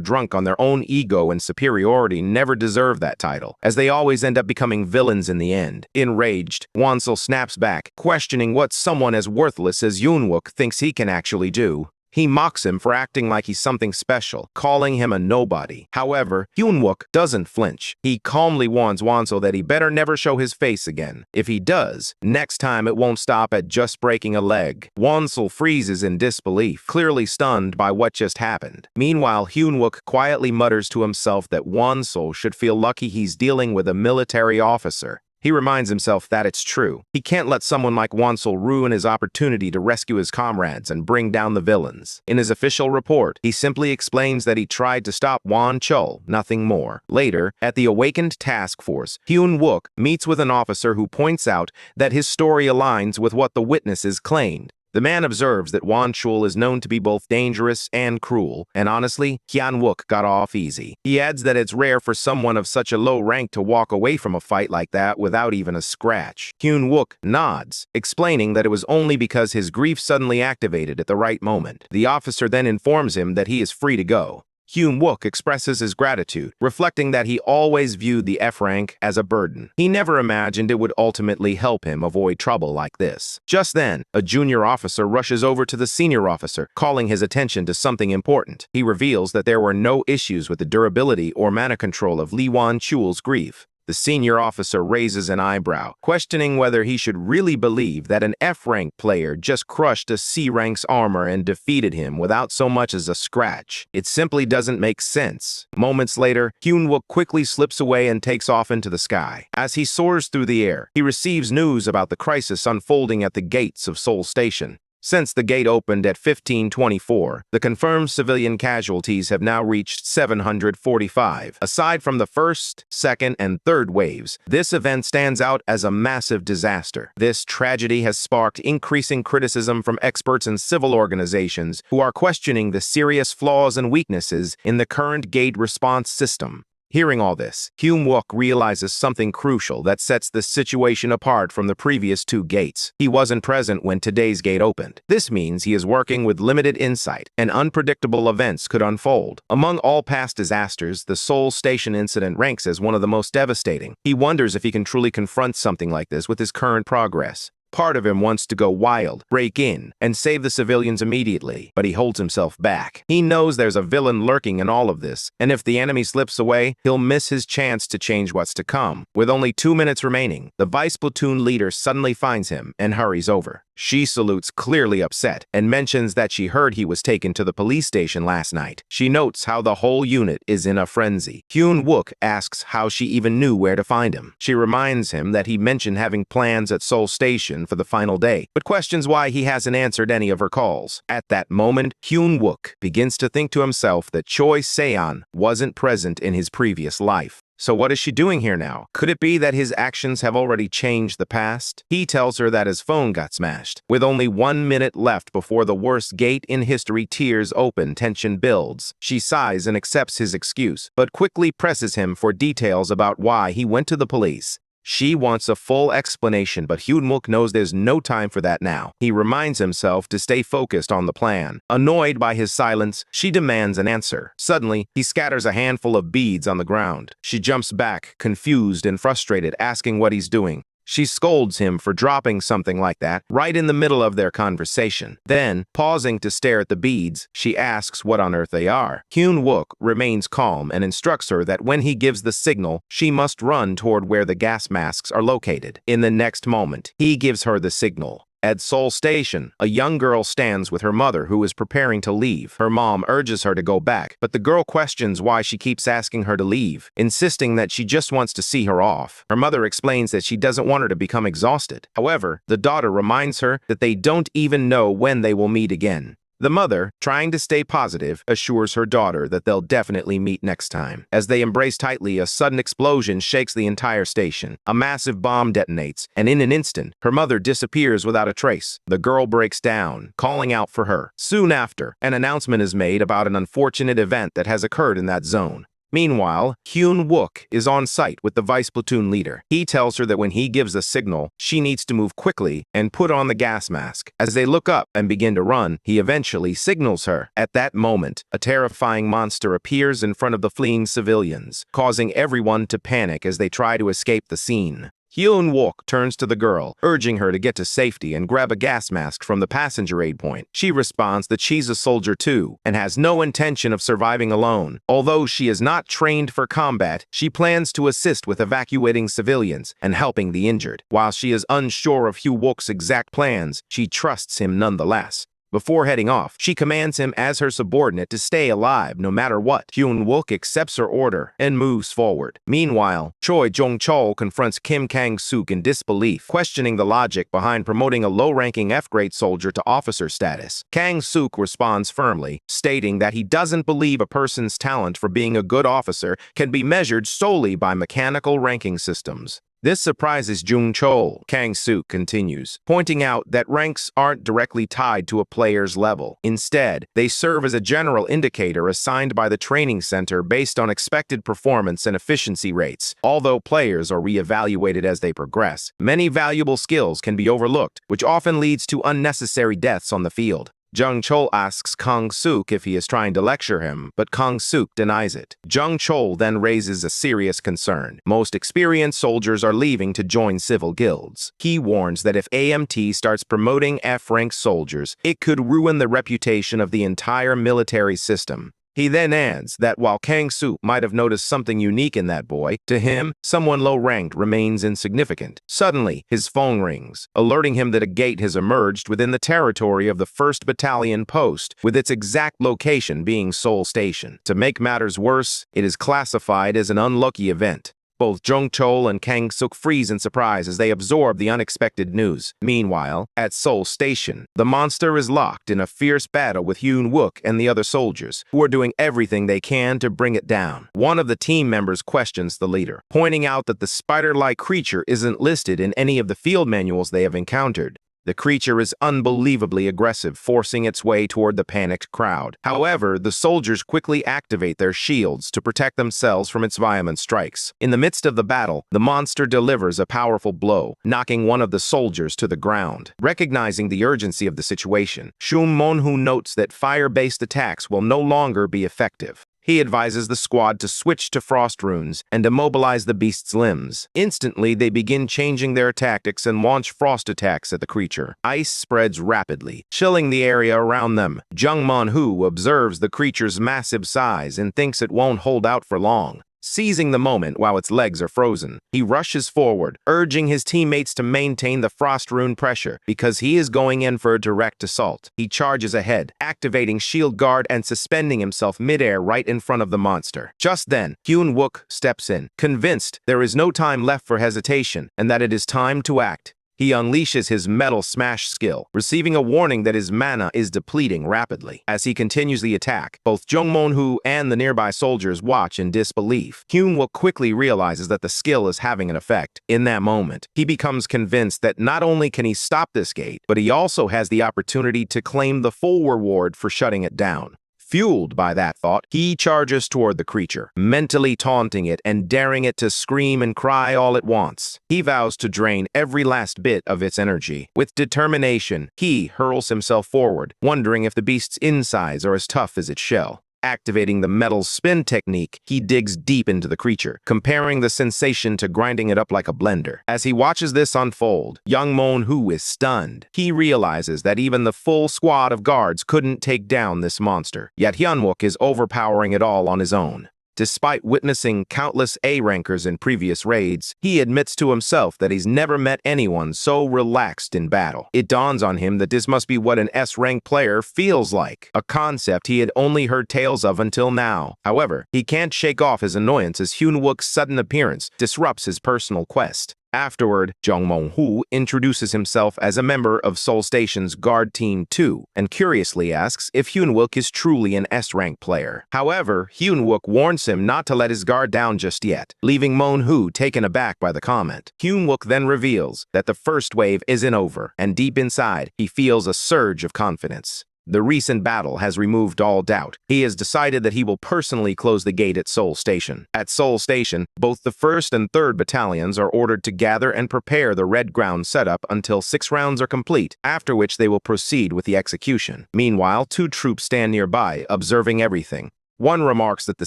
drunk on their own ego and superiority never deserve that title, as they always end up becoming villains in the end. Enraged, Wonsil snaps back, questioning what someone as worthless as Hyunwook thinks he can actually do. He mocks him for acting like he's something special, calling him a nobody. However, Hyunwook doesn't flinch. He calmly warns Wonsil that he better never show his face again. If he does, next time it won't stop at just breaking a leg. Wonsil freezes in disbelief, clearly stunned by what just happened. Meanwhile, Hyunwook quietly mutters to himself that Wonsil should feel lucky he's dealing with a military officer. He reminds himself that it's true. He can't let someone like Wonsil ruin his opportunity to rescue his comrades and bring down the villains. In his official report, he simply explains that he tried to stop Wonchul, nothing more. Later, at the Awakened Task Force, Hyunwook meets with an officer who points out that his story aligns with what the witnesses claimed. The man observes that Wonchul is known to be both dangerous and cruel, and honestly, Hyunwook got off easy. He adds that it's rare for someone of such a low rank to walk away from a fight like that without even a scratch. Hyunwook nods, explaining that it was only because his grief suddenly activated at the right moment. The officer then informs him that he is free to go. Hyunwook expresses his gratitude, reflecting that he always viewed the F rank as a burden. He never imagined it would ultimately help him avoid trouble like this. Just then, a junior officer rushes over to the senior officer, calling his attention to something important. He reveals that there were no issues with the durability or mana control of Lee Wonchul's grief. The senior officer raises an eyebrow, questioning whether he should really believe that an F-rank player just crushed a C-rank's armor and defeated him without so much as a scratch. It simply doesn't make sense. Moments later, Hyunwook quickly slips away and takes off into the sky. As he soars through the air, he receives news about the crisis unfolding at the gates of Seoul Station. Since the gate opened at 1524, the confirmed civilian casualties have now reached 745. Aside from the first, second, and third waves, this event stands out as a massive disaster. This tragedy has sparked increasing criticism from experts and civil organizations who are questioning the serious flaws and weaknesses in the current gate response system. Hearing all this, Hyun-wook realizes something crucial that sets the situation apart from the previous two gates. He wasn't present when today's gate opened. This means he is working with limited insight, and unpredictable events could unfold. Among all past disasters, the Seoul Station incident ranks as one of the most devastating. He wonders if he can truly confront something like this with his current progress. Part of him wants to go wild, break in, and save the civilians immediately, but he holds himself back. He knows there's a villain lurking in all of this, and if the enemy slips away, he'll miss his chance to change what's to come. With only 2 minutes remaining, the vice platoon leader suddenly finds him and hurries over. She salutes, clearly upset, and mentions that she heard he was taken to the police station last night. She notes how the whole unit is in a frenzy. Hyun-wook asks how she even knew where to find him. She reminds him that he mentioned having plans at Seoul Station for the final day, but questions why he hasn't answered any of her calls. At that moment, Hyun-wook begins to think to himself that Choi Se-an wasn't present in his previous life. So what is she doing here now? Could it be that his actions have already changed the past? He tells her that his phone got smashed. With only 1 minute left before the worst gate in history tears open, tension builds. She sighs and accepts his excuse, but quickly presses him for details about why he went to the police. She wants a full explanation, but Hyun-wook knows there's no time for that now. He reminds himself to stay focused on the plan. Annoyed by his silence, she demands an answer. Suddenly, he scatters a handful of beads on the ground. She jumps back, confused and frustrated, asking what he's doing. She scolds him for dropping something like that right in the middle of their conversation. Then, pausing to stare at the beads, she asks what on earth they are. Hyun-wook remains calm and instructs her that when he gives the signal, she must run toward where the gas masks are located. In the next moment, he gives her the signal. At Seoul Station, a young girl stands with her mother who is preparing to leave. Her mom urges her to go back, but the girl questions why she keeps asking her to leave, insisting that she just wants to see her off. Her mother explains that she doesn't want her to become exhausted. However, the daughter reminds her that they don't even know when they will meet again. The mother, trying to stay positive, assures her daughter that they'll definitely meet next time. As they embrace tightly, a sudden explosion shakes the entire station. A massive bomb detonates, and in an instant, her mother disappears without a trace. The girl breaks down, calling out for her. Soon after, an announcement is made about an unfortunate event that has occurred in that zone. Meanwhile, Hyun-wook is on site with the vice platoon leader. He tells her that when he gives the signal, she needs to move quickly and put on the gas mask. As they look up and begin to run, he eventually signals her. At that moment, a terrifying monster appears in front of the fleeing civilians, causing everyone to panic as they try to escape the scene. Hyun-wook turns to the girl, urging her to get to safety and grab a gas mask from the passenger aid point. She responds that she's a soldier too, and has no intention of surviving alone. Although she is not trained for combat, she plans to assist with evacuating civilians and helping the injured. While she is unsure of Hyun-wook's exact plans, she trusts him nonetheless. Before heading off, she commands him as her subordinate to stay alive no matter what. Hyun-wook accepts her order and moves forward. Meanwhile, Choi Jong-chol confronts Kim Kang-suk in disbelief, questioning the logic behind promoting a low-ranking F-grade soldier to officer status. Kang-suk responds firmly, stating that he doesn't believe a person's talent for being a good officer can be measured solely by mechanical ranking systems. This surprises Jung-chol, Kang-suk continues, pointing out that ranks aren't directly tied to a player's level. Instead, they serve as a general indicator assigned by the training center based on expected performance and efficiency rates. Although players are reevaluated as they progress, many valuable skills can be overlooked, which often leads to unnecessary deaths on the field. Jung-chol asks Kang-suk if he is trying to lecture him, but Kang-suk denies it. Jung-chol then raises a serious concern. Most experienced soldiers are leaving to join civil guilds. He warns that if AMT starts promoting F-rank soldiers, it could ruin the reputation of the entire military system. He then adds that while Kang-suk might have noticed something unique in that boy, to him, someone low-ranked remains insignificant. Suddenly, his phone rings, alerting him that a gate has emerged within the territory of the 1st Battalion post, with its exact location being Seoul Station. To make matters worse, it is classified as an unlucky event. Both Jung Chol and Kang Suk freeze in surprise as they absorb the unexpected news. Meanwhile, at Seoul Station, the monster is locked in a fierce battle with Hyun Wook and the other soldiers, who are doing everything they can to bring it down. One of the team members questions the leader, pointing out that the spider-like creature isn't listed in any of the field manuals they have encountered. The creature is unbelievably aggressive, forcing its way toward the panicked crowd. However, the soldiers quickly activate their shields to protect themselves from its vehement strikes. In the midst of the battle, the monster delivers a powerful blow, knocking one of the soldiers to the ground. Recognizing the urgency of the situation, Shum Monhu notes that fire-based attacks will no longer be effective. He advises the squad to switch to frost runes and immobilize the beast's limbs. Instantly, they begin changing their tactics and launch frost attacks at the creature. Ice spreads rapidly, chilling the area around them. Jung Mon-hu observes the creature's massive size and thinks it won't hold out for long. Seizing the moment while its legs are frozen, he rushes forward, urging his teammates to maintain the frost rune pressure because he is going in for a direct assault. He charges ahead, activating shield guard and suspending himself midair right in front of the monster. Just then, Hyun Wook steps in, convinced there is no time left for hesitation and that it is time to act. He unleashes his Metal Smash skill, receiving a warning that his mana is depleting rapidly. As he continues the attack, both Jung Mon-hu and the nearby soldiers watch in disbelief. Hyun Wook quickly realizes that the skill is having an effect. In that moment, he becomes convinced that not only can he stop this gate, but he also has the opportunity to claim the full reward for shutting it down. Fueled by that thought, he charges toward the creature, mentally taunting it and daring it to scream and cry all it wants. He vows to drain every last bit of its energy. With determination, he hurls himself forward, wondering if the beast's insides are as tough as its shell. Activating the metal spin technique, he digs deep into the creature, comparing the sensation to grinding it up like a blender. As he watches this unfold, Jung Mon-hu is stunned. He realizes that even the full squad of guards couldn't take down this monster, yet Hyun Wook is overpowering it all on his own. Despite witnessing countless A-rankers in previous raids, he admits to himself that he's never met anyone so relaxed in battle. It dawns on him that this must be what an S-rank player feels like, a concept he had only heard tales of until now. However, he can't shake off his annoyance as Hyun Wook's sudden appearance disrupts his personal quest. Afterward, Jung Mon-hu introduces himself as a member of Seoul Station's Guard Team 2 and curiously asks if Hyun Wook is truly an S-rank player. However, Hyun Wook warns him not to let his guard down just yet, leaving Mon-hu taken aback by the comment. Hyun Wook then reveals that the first wave isn't over, and deep inside, he feels a surge of confidence. The recent battle has removed all doubt. He has decided that he will personally close the gate at Seoul Station. At Seoul Station, both the 1st and 3rd battalions are ordered to gather and prepare the red ground setup until 6 rounds are complete, after which they will proceed with the execution. Meanwhile, 2 troops stand nearby, observing everything. One remarks that the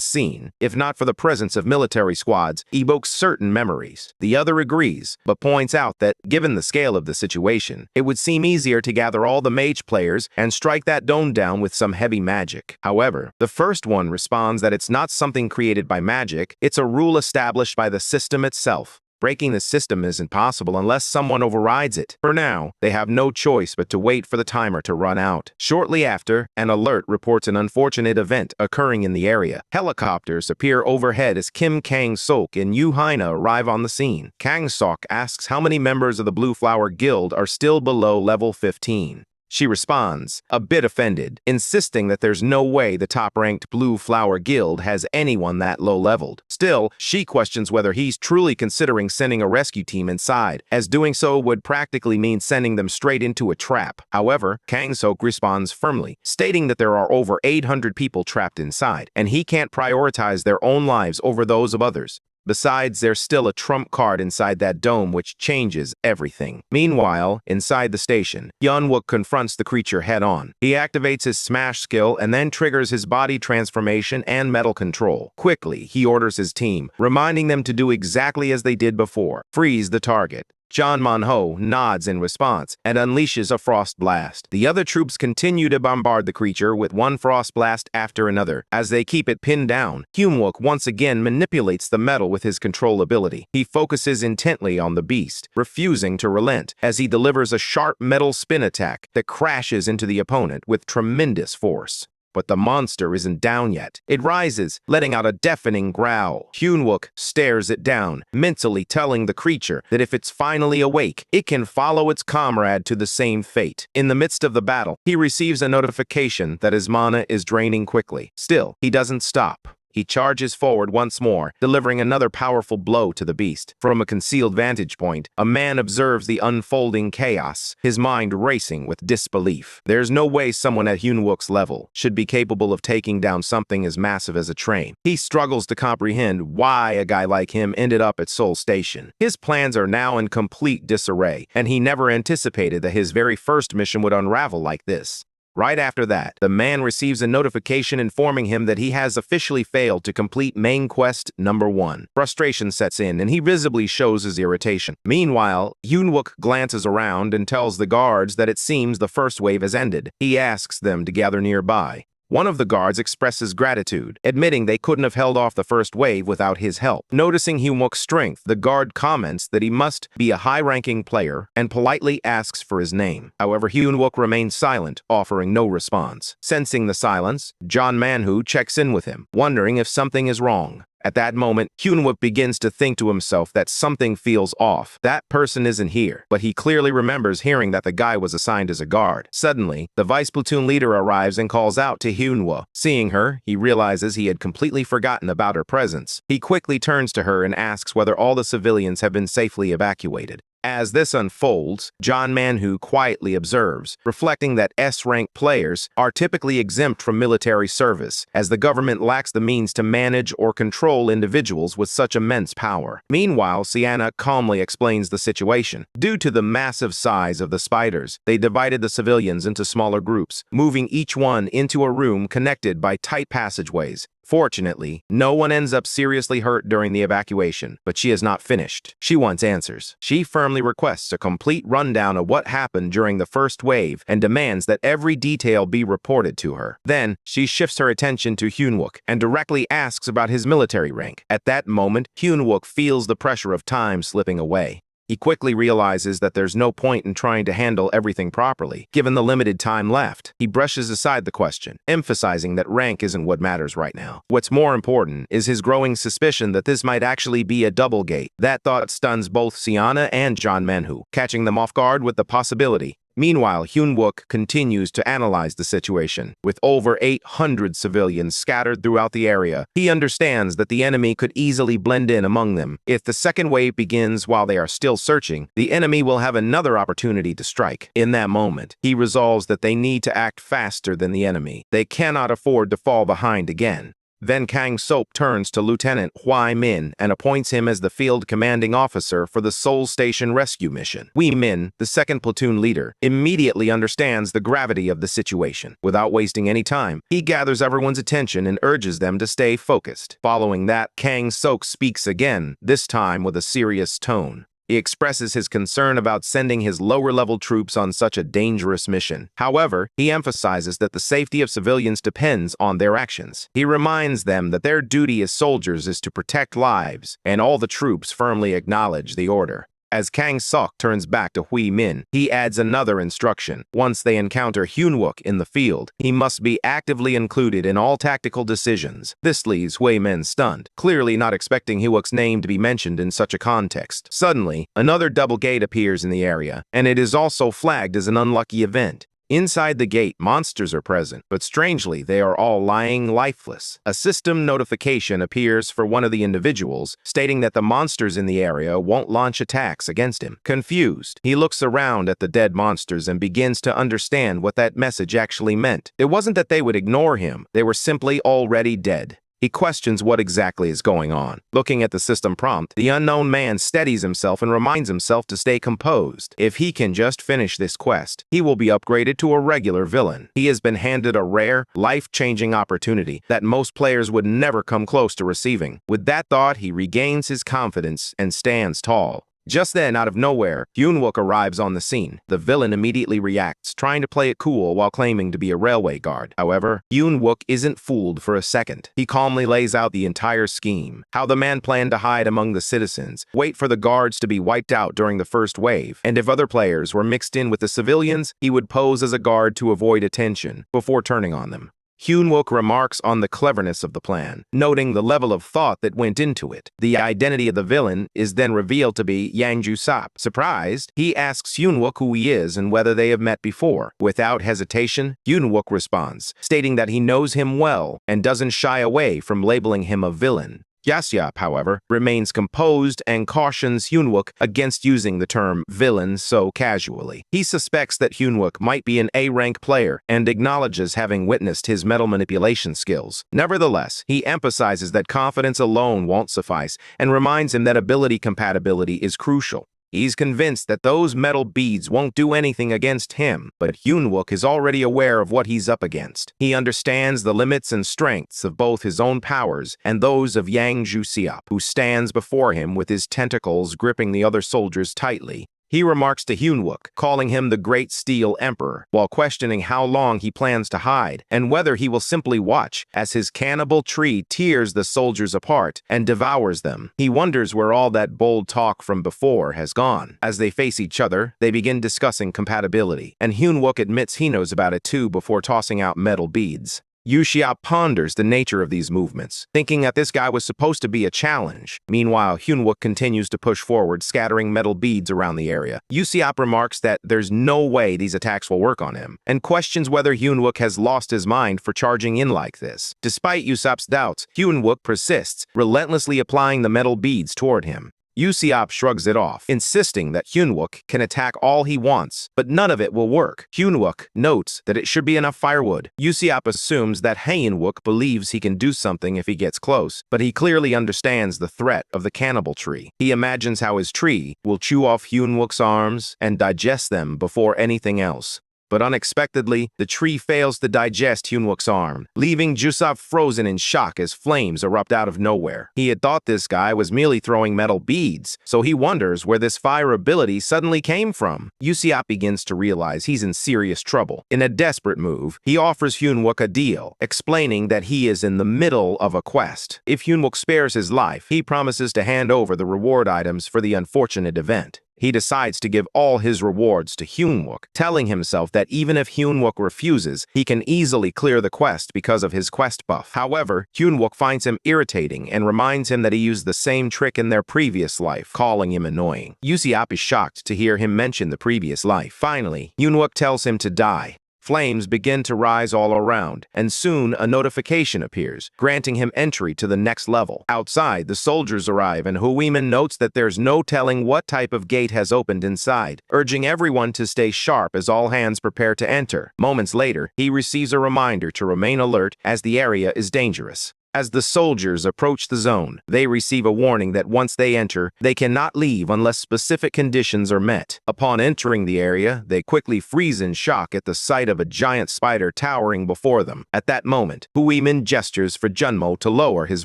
scene, if not for the presence of military squads, evokes certain memories. The other agrees, but points out that, given the scale of the situation, it would seem easier to gather all the mage players and strike that dome down with some heavy magic. However, the first one responds that it's not something created by magic, it's a rule established by the system itself. Breaking the system isn't possible unless someone overrides it. For now, they have no choice but to wait for the timer to run out. Shortly after, an alert reports an unfortunate event occurring in the area. Helicopters appear overhead as Kim Kang-sok and Yu Haina arrive on the scene. Kang-sok asks how many members of the Blue Flower Guild are still below level 15. She responds, a bit offended, insisting that there's no way the top-ranked Blue Flower Guild has anyone that low-leveled. Still, she questions whether he's truly considering sending a rescue team inside, as doing so would practically mean sending them straight into a trap. However, Kang-sok responds firmly, stating that there are over 800 people trapped inside, and he can't prioritize their own lives over those of others. Besides, there's still a trump card inside that dome which changes everything. Meanwhile, inside the station, Hyun Wook confronts the creature head-on. He activates his smash skill and then triggers his body transformation and metal control. Quickly, he orders his team, reminding them to do exactly as they did before. Freeze the target. John Mon-ho nods in response and unleashes a frost blast. The other troops continue to bombard the creature with one frost blast after another. As they keep it pinned down, Hyun Wook once again manipulates the metal with his control ability. He focuses intently on the beast, refusing to relent, as he delivers a sharp metal spin attack that crashes into the opponent with tremendous force. but the monster isn't down yet. It rises, letting out a deafening growl. Hyun-wook stares it down, mentally telling the creature that if it's finally awake, it can follow its comrade to the same fate. In the midst of the battle, he receives a notification that his mana is draining quickly. Still, he doesn't stop. He charges forward once more, delivering another powerful blow to the beast. From a concealed vantage point, a man observes the unfolding chaos, his mind racing with disbelief. There's no way someone at Hyun-wook's level should be capable of taking down something as massive as a train. He struggles to comprehend why a guy like him ended up at Seoul Station. His plans are now in complete disarray, and he never anticipated that his very first mission would unravel like this. Right after that, the man receives a notification informing him that he has officially failed to complete main quest number 1. Frustration sets in, and he visibly shows his irritation. Meanwhile, Hyun-wook glances around and tells the guards that it seems the first wave has ended. He asks them to gather nearby. One of the guards expresses gratitude, admitting they couldn't have held off the first wave without his help. Noticing Hyun-wook's strength, the guard comments that he must be a high-ranking player and politely asks for his name. However, Hyun-wook remains silent, offering no response. Sensing the silence, John Manhu checks in with him, wondering if something is wrong. At that moment, Hyun-wook begins to think to himself that something feels off. That person isn't here, but he clearly remembers hearing that the guy was assigned as a guard. Suddenly, the vice platoon leader arrives and calls out to Hyun-wook. Seeing her, he realizes he had completely forgotten about her presence. He quickly turns to her and asks whether all the civilians have been safely evacuated. As this unfolds, John Manhu quietly observes, reflecting that S-rank players are typically exempt from military service, as the government lacks the means to manage or control individuals with such immense power. Meanwhile, Sienna calmly explains the situation. Due to the massive size of the spiders, they divided the civilians into smaller groups, moving each one into a room connected by tight passageways. Fortunately, no one ends up seriously hurt during the evacuation, but she is not finished. She wants answers. She firmly requests a complete rundown of what happened during the first wave and demands that every detail be reported to her. Then, she shifts her attention to Hyun-wook and directly asks about his military rank. At that moment, Hyun-wook feels the pressure of time slipping away. He quickly realizes that there's no point in trying to handle everything properly, given the limited time left. He brushes aside the question, emphasizing that rank isn't what matters right now. What's more important is his growing suspicion that this might actually be a double gate. That thought stuns both Sienna and John Manhu, catching them off guard with the possibility. Meanwhile, Hyun-wook continues to analyze the situation. With over 800 civilians scattered throughout the area, he understands that the enemy could easily blend in among them. If the second wave begins while they are still searching, the enemy will have another opportunity to strike. In that moment, he resolves that they need to act faster than the enemy. They cannot afford to fall behind again. Then Kang Sop turns to Lieutenant Hui Min and appoints him as the field commanding officer for the Seoul Station rescue mission. Hui Min, the second platoon leader, immediately understands the gravity of the situation. Without wasting any time, he gathers everyone's attention and urges them to stay focused. Following that, Kang Sok speaks again, this time with a serious tone. He expresses his concern about sending his lower-level troops on such a dangerous mission. However, he emphasizes that the safety of civilians depends on their actions. He reminds them that their duty as soldiers is to protect lives, and all the troops firmly acknowledge the order. As Kang Sok turns back to Hui Min, he adds another instruction. Once they encounter Hyun-wook in the field, he must be actively included in all tactical decisions. This leaves Hui Min stunned, clearly not expecting Hyun-wook's name to be mentioned in such a context. Suddenly, another double gate appears in the area, and it is also flagged as an unlucky event. Inside the gate, monsters are present, but strangely, they are all lying lifeless. A system notification appears for one of the individuals, stating that the monsters in the area won't launch attacks against him. Confused, he looks around at the dead monsters and begins to understand what that message actually meant. It wasn't that they would ignore him, they were simply already dead. He questions what exactly is going on. Looking at the system prompt, the unknown man steadies himself and reminds himself to stay composed. If he can just finish this quest, he will be upgraded to a regular villain. He has been handed a rare, life-changing opportunity that most players would never come close to receiving. With that thought, he regains his confidence and stands tall. Just then, out of nowhere, Hyun-wook arrives on the scene. The villain immediately reacts, trying to play it cool while claiming to be a railway guard. However, Hyun-wook isn't fooled for a second. He calmly lays out the entire scheme. How the man planned to hide among the citizens, wait for the guards to be wiped out during the first wave, and if other players were mixed in with the civilians, he would pose as a guard to avoid attention before turning on them. Hyun-wook remarks on the cleverness of the plan, noting the level of thought that went into it. The identity of the villain is then revealed to be Yang Ju-sop. Surprised, he asks Hyun-wook who he is and whether they have met before. Without hesitation, Hyun-wook responds, stating that he knows him well and doesn't shy away from labeling him a villain. Yasyap, however, remains composed and cautions Hyun-wook against using the term villain so casually. He suspects that Hyun-wook might be an A-rank player and acknowledges having witnessed his metal manipulation skills. Nevertheless, he emphasizes that confidence alone won't suffice and reminds him that ability compatibility is crucial. He's convinced that those metal beads won't do anything against him, but Hyun-wook is already aware of what he's up against. He understands the limits and strengths of both his own powers and those of Yang Ju-seop, who stands before him with his tentacles gripping the other soldiers tightly. He remarks to Hyun-wook, calling him the Great Steel Emperor, while questioning how long he plans to hide and whether he will simply watch as his cannibal tree tears the soldiers apart and devours them. He wonders where all that bold talk from before has gone. As they face each other, they begin discussing compatibility, and Hyun-wook admits he knows about it too before tossing out metal beads. Yu-seop ponders the nature of these movements, thinking that this guy was supposed to be a challenge. Meanwhile, Hyun-wook continues to push forward, scattering metal beads around the area. Yu-seop remarks that there's no way these attacks will work on him, and questions whether Hyun-wook has lost his mind for charging in like this. Despite Yu-seop's doubts, Hyun-wook persists, relentlessly applying the metal beads toward him. Yu-seop shrugs it off, insisting that Hyun-wook can attack all he wants, but none of it will work. Hyun-wook notes that it should be enough firewood. Yu-seop assumes that Hyun-wook believes he can do something if he gets close, but he clearly understands the threat of the cannibal tree. He imagines how his tree will chew off Hyun-wook's arms and digest them before anything else. But unexpectedly, the tree fails to digest Hyun-wook's arm, leaving Ju-seop frozen in shock as flames erupt out of nowhere. He had thought this guy was merely throwing metal beads, so he wonders where this fire ability suddenly came from. Yu-seop begins to realize he's in serious trouble. In a desperate move, he offers Hyun-wook a deal, explaining that he is in the middle of a quest. If Hyun-wook spares his life, he promises to hand over the reward items for the unfortunate event. He decides to give all his rewards to Hyun-wook, telling himself that even if Hyun-wook refuses, he can easily clear the quest because of his quest buff. However, Hyun-wook finds him irritating and reminds him that he used the same trick in their previous life, calling him annoying. Yu-seop is shocked to hear him mention the previous life. Finally, Hyun-wook tells him to die. Flames begin to rise all around, and soon a notification appears, granting him entry to the next level. Outside, the soldiers arrive, and Huimin notes that there's no telling what type of gate has opened inside, urging everyone to stay sharp as all hands prepare to enter. Moments later, he receives a reminder to remain alert as the area is dangerous. As the soldiers approach the zone, they receive a warning that once they enter, they cannot leave unless specific conditions are met. Upon entering the area, they quickly freeze in shock at the sight of a giant spider towering before them. At that moment, Huimin gestures for Junmo to lower his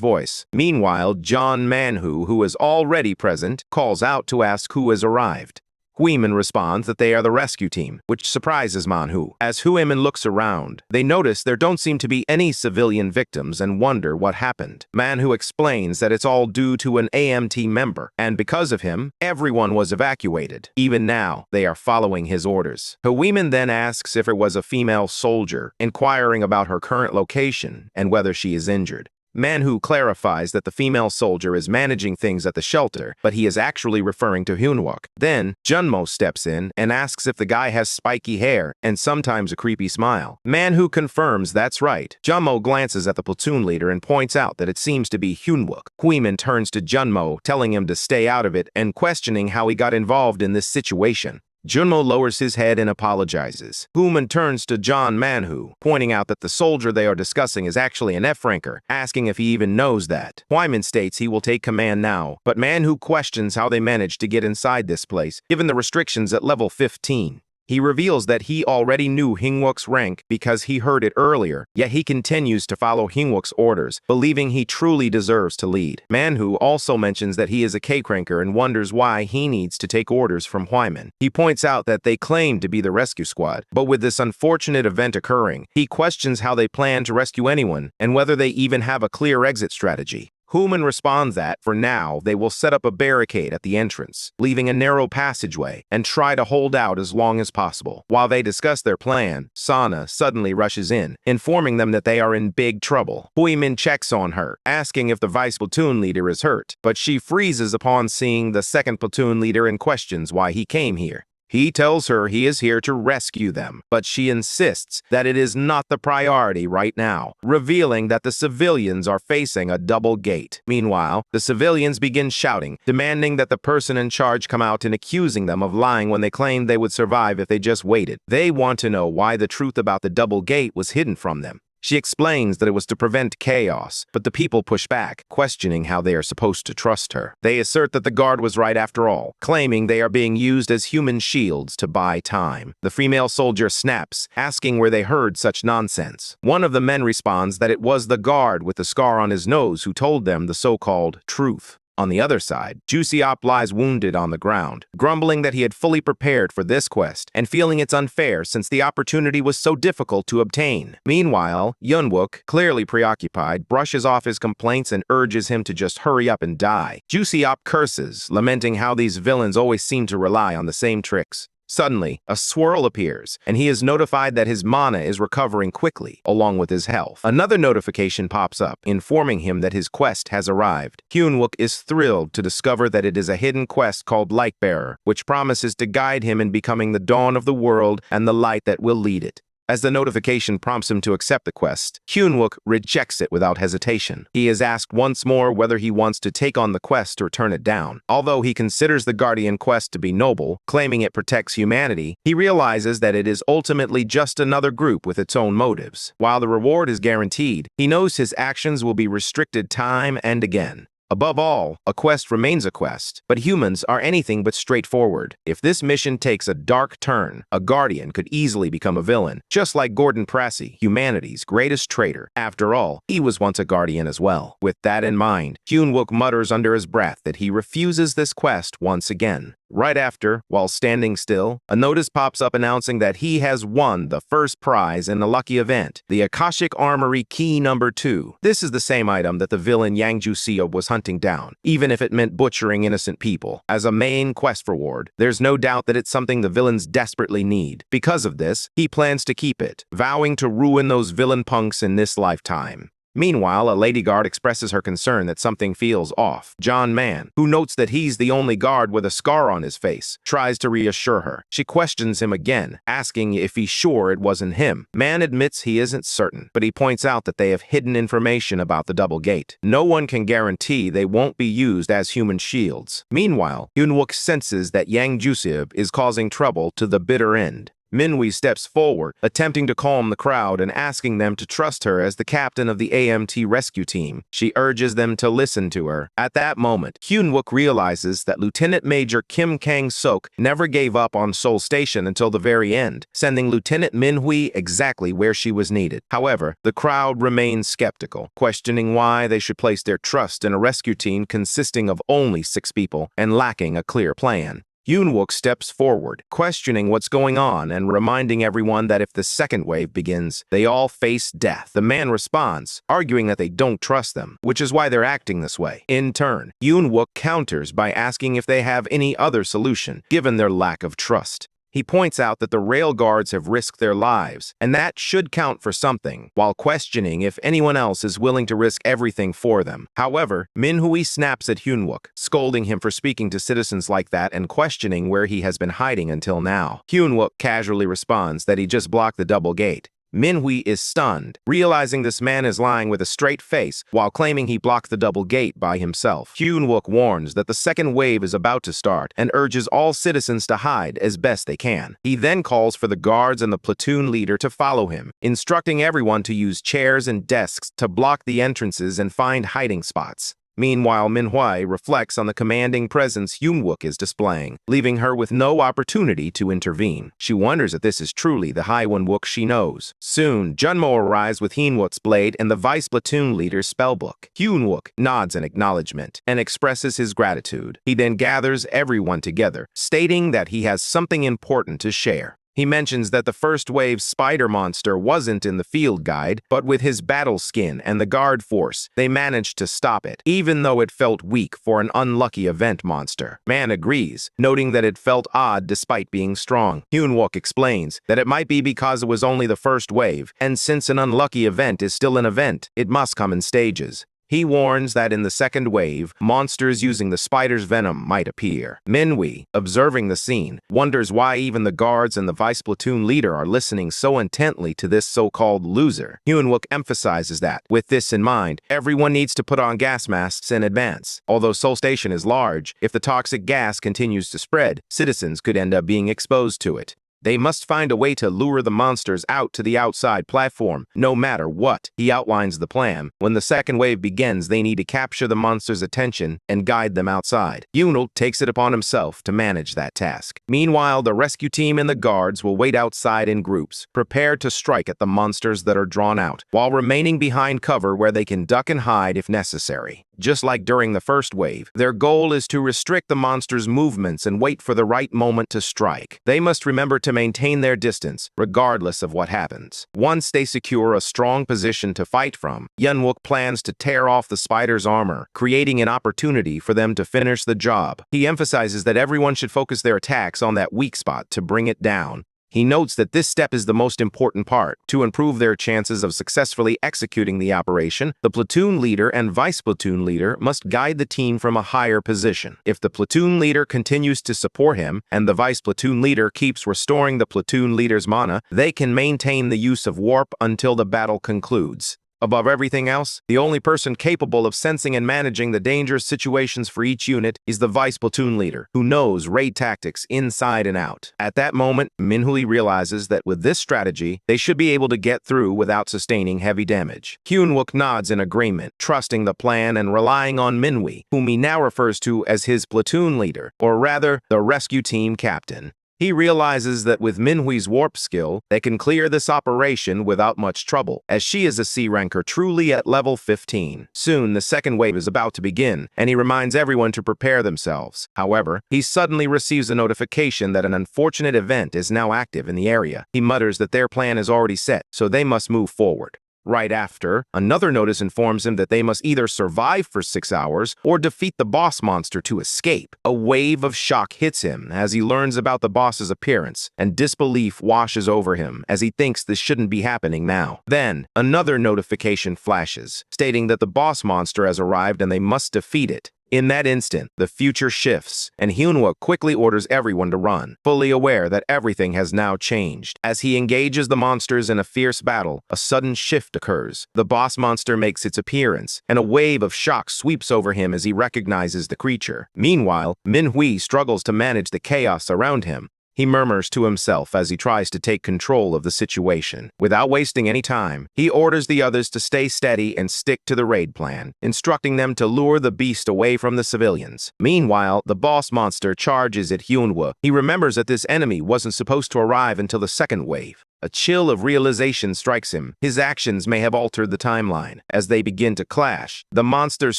voice. Meanwhile, John Manhu, who is already present, calls out to ask who has arrived. Huimin responds that they are the rescue team, which surprises Manhu. As Huimin looks around, they notice there don't seem to be any civilian victims and wonder what happened. Manhu explains that it's all due to an AMT member, and because of him, everyone was evacuated. Even now, they are following his orders. Huimin then asks if it was a female soldier, inquiring about her current location and whether she is injured. Manhu clarifies that the female soldier is managing things at the shelter, but he is actually referring to Hyun-wook. Then, Junmo steps in and asks if the guy has spiky hair and sometimes a creepy smile. Manhu confirms that's right. Junmo glances at the platoon leader and points out that it seems to be Hyun-wook. Huimin turns to Junmo, telling him to stay out of it and questioning how he got involved in this situation. Junmo lowers his head and apologizes. Huimin turns to John Manhu, pointing out that the soldier they are discussing is actually an F-ranker, asking if he even knows that. Huimin states he will take command now, but Manhu questions how they managed to get inside this place, given the restrictions at level 15. He reveals that he already knew Hyun-wook's rank because he heard it earlier, yet he continues to follow Hyun-wook's orders, believing he truly deserves to lead. Manhu also mentions that he is a K-cranker and wonders why he needs to take orders from Huimin. He points out that they claim to be the rescue squad, but with this unfortunate event occurring, he questions how they plan to rescue anyone and whether they even have a clear exit strategy. Human responds that, for now, they will set up a barricade at the entrance, leaving a narrow passageway, and try to hold out as long as possible. While they discuss their plan, Sana suddenly rushes in, informing them that they are in big trouble. Huimin checks on her, asking if the vice platoon leader is hurt, but she freezes upon seeing the second platoon leader and questions why he came here. He tells her he is here to rescue them, but she insists that it is not the priority right now, revealing that the civilians are facing a double gate. Meanwhile, the civilians begin shouting, demanding that the person in charge come out and accusing them of lying when they claimed they would survive if they just waited. They want to know why the truth about the double gate was hidden from them. She explains that it was to prevent chaos, but the people push back, questioning how they are supposed to trust her. They assert that the guard was right after all, claiming they are being used as human shields to buy time. The female soldier snaps, asking where they heard such nonsense. One of the men responds that it was the guard with the scar on his nose who told them the so-called truth. On the other side, Jusiop lies wounded on the ground, grumbling that he had fully prepared for this quest and feeling it's unfair since the opportunity was so difficult to obtain. Meanwhile, Yunwook, clearly preoccupied, brushes off his complaints and urges him to just hurry up and die. Jusiop curses, lamenting how these villains always seem to rely on the same tricks. Suddenly, a swirl appears, and he is notified that his mana is recovering quickly, along with his health. Another notification pops up, informing him that his quest has arrived. Hyunwook is thrilled to discover that it is a hidden quest called Lightbearer, which promises to guide him in becoming the dawn of the world and the light that will lead it. As the notification prompts him to accept the quest, Hyunwook rejects it without hesitation. He is asked once more whether he wants to take on the quest or turn it down. Although he considers the Guardian quest to be noble, claiming it protects humanity, he realizes that it is ultimately just another group with its own motives. While the reward is guaranteed, he knows his actions will be restricted time and again. Above all, a quest remains a quest, but humans are anything but straightforward. If this mission takes a dark turn, a Guardian could easily become a villain, just like Gordon Prassy, humanity's greatest traitor. After all, he was once a Guardian as well. With that in mind, Hyunwook mutters under his breath that he refuses this quest once again. Right after, while standing still, a notice pops up announcing that he has won the first prize in the lucky event, the Akashic Armory Key Number 2. This is the same item that the villain Yang Juseo was hunting down, even if it meant butchering innocent people. As a main quest reward, there's no doubt that it's something the villains desperately need. Because of this, he plans to keep it, vowing to ruin those villain punks in this lifetime. Meanwhile, a lady guard expresses her concern that something feels off. John Mann, who notes that he's the only guard with a scar on his face, tries to reassure her. She questions him again, asking if he's sure it wasn't him. Mann admits he isn't certain, but he points out that they have hidden information about the double gate. No one can guarantee they won't be used as human shields. Meanwhile, Hyunwook senses that Yang Jusib is causing trouble to the bitter end. Minhui steps forward, attempting to calm the crowd and asking them to trust her as the captain of the AMT rescue team. She urges them to listen to her. At that moment, Hyunwook realizes that Lieutenant Major Kim Kang-sok never gave up on Seoul Station until the very end, sending Lieutenant Minhui exactly where she was needed. However, the crowd remains skeptical, questioning why they should place their trust in a rescue team consisting of only 6 people and lacking a clear plan. Hyunwook steps forward, questioning what's going on and reminding everyone that if the second wave begins, they all face death. The man responds, arguing that they don't trust them, which is why they're acting this way. In turn, Hyunwook counters by asking if they have any other solution, given their lack of trust. He points out that the rail guards have risked their lives, and that should count for something, while questioning if anyone else is willing to risk everything for them. However, Minhui snaps at Hyunwook, scolding him for speaking to citizens like that and questioning where he has been hiding until now. Hyunwook casually responds that he just blocked the double gate. Minhui is stunned, realizing this man is lying with a straight face while claiming he blocked the double gate by himself. Hyunwook warns that the second wave is about to start and urges all citizens to hide as best they can. He then calls for the guards and the platoon leader to follow him, instructing everyone to use chairs and desks to block the entrances and find hiding spots. Meanwhile, Minhui reflects on the commanding presence Hyunwook is displaying, leaving her with no opportunity to intervene. She wonders if this is truly the Hyunwook she knows. Soon, Junmo arrives with Hyunwook's blade and the vice platoon leader's spellbook. Hyunwook nods in acknowledgement and expresses his gratitude. He then gathers everyone together, stating that he has something important to share. He mentions that the first wave spider monster wasn't in the field guide, but with his battle skin and the guard force, they managed to stop it, even though it felt weak for an unlucky event monster. Man agrees, noting that it felt odd despite being strong. Hyun-wook explains that it might be because it was only the first wave, and since an unlucky event is still an event, it must come in stages. He warns that in the second wave, monsters using the spider's venom might appear. Minhwi, observing the scene, wonders why even the guards and the vice platoon leader are listening so intently to this so-called loser. Hyun-wook emphasizes that, with this in mind, everyone needs to put on gas masks in advance. Although Seoul Station is large, if the toxic gas continues to spread, citizens could end up being exposed to it. They must find a way to lure the monsters out to the outside platform, no matter what. He outlines the plan. When the second wave begins, they need to capture the monsters' attention and guide them outside. Hyun-wook takes it upon himself to manage that task. Meanwhile, the rescue team and the guards will wait outside in groups, prepared to strike at the monsters that are drawn out, while remaining behind cover where they can duck and hide if necessary. Just like during the first wave, their goal is to restrict the monsters' movements and wait for the right moment to strike. They must remember to maintain their distance, regardless of what happens. Once they secure a strong position to fight from, Hyun-wook plans to tear off the spider's armor, creating an opportunity for them to finish the job. He emphasizes that everyone should focus their attacks on that weak spot to bring it down. He notes that this step is the most important part. To improve their chances of successfully executing the operation, the platoon leader and vice platoon leader must guide the team from a higher position. If the platoon leader continues to support him and the vice platoon leader keeps restoring the platoon leader's mana, they can maintain the use of warp until the battle concludes. Above everything else, the only person capable of sensing and managing the dangerous situations for each unit is the vice platoon leader, who knows raid tactics inside and out. At that moment, Minhwi realizes that with this strategy, they should be able to get through without sustaining heavy damage. Hyun-wook nods in agreement, trusting the plan and relying on Minhwi, whom he now refers to as his platoon leader, or rather, the rescue team captain. He realizes that with Minhwi's warp skill, they can clear this operation without much trouble, as she is a C-ranker truly at level 15. Soon, the second wave is about to begin, and he reminds everyone to prepare themselves. However, he suddenly receives a notification that an unfortunate event is now active in the area. He mutters that their plan is already set, so they must move forward. Right after, another notice informs him that they must either survive for 6 hours or defeat the boss monster to escape. A wave of shock hits him as he learns about the boss's appearance, and disbelief washes over him as he thinks this shouldn't be happening now. Then, another notification flashes, stating that the boss monster has arrived and they must defeat it. In that instant, the future shifts, and Hyun-wook quickly orders everyone to run, fully aware that everything has now changed. As he engages the monsters in a fierce battle, a sudden shift occurs. The boss monster makes its appearance, and a wave of shock sweeps over him as he recognizes the creature. Meanwhile, Minhwi struggles to manage the chaos around him. He murmurs to himself as he tries to take control of the situation. Without wasting any time, he orders the others to stay steady and stick to the raid plan, instructing them to lure the beast away from the civilians. Meanwhile, the boss monster charges at Hyun-wook. He remembers that this enemy wasn't supposed to arrive until the second wave. A chill of realization strikes him. His actions may have altered the timeline. As they begin to clash, the monster's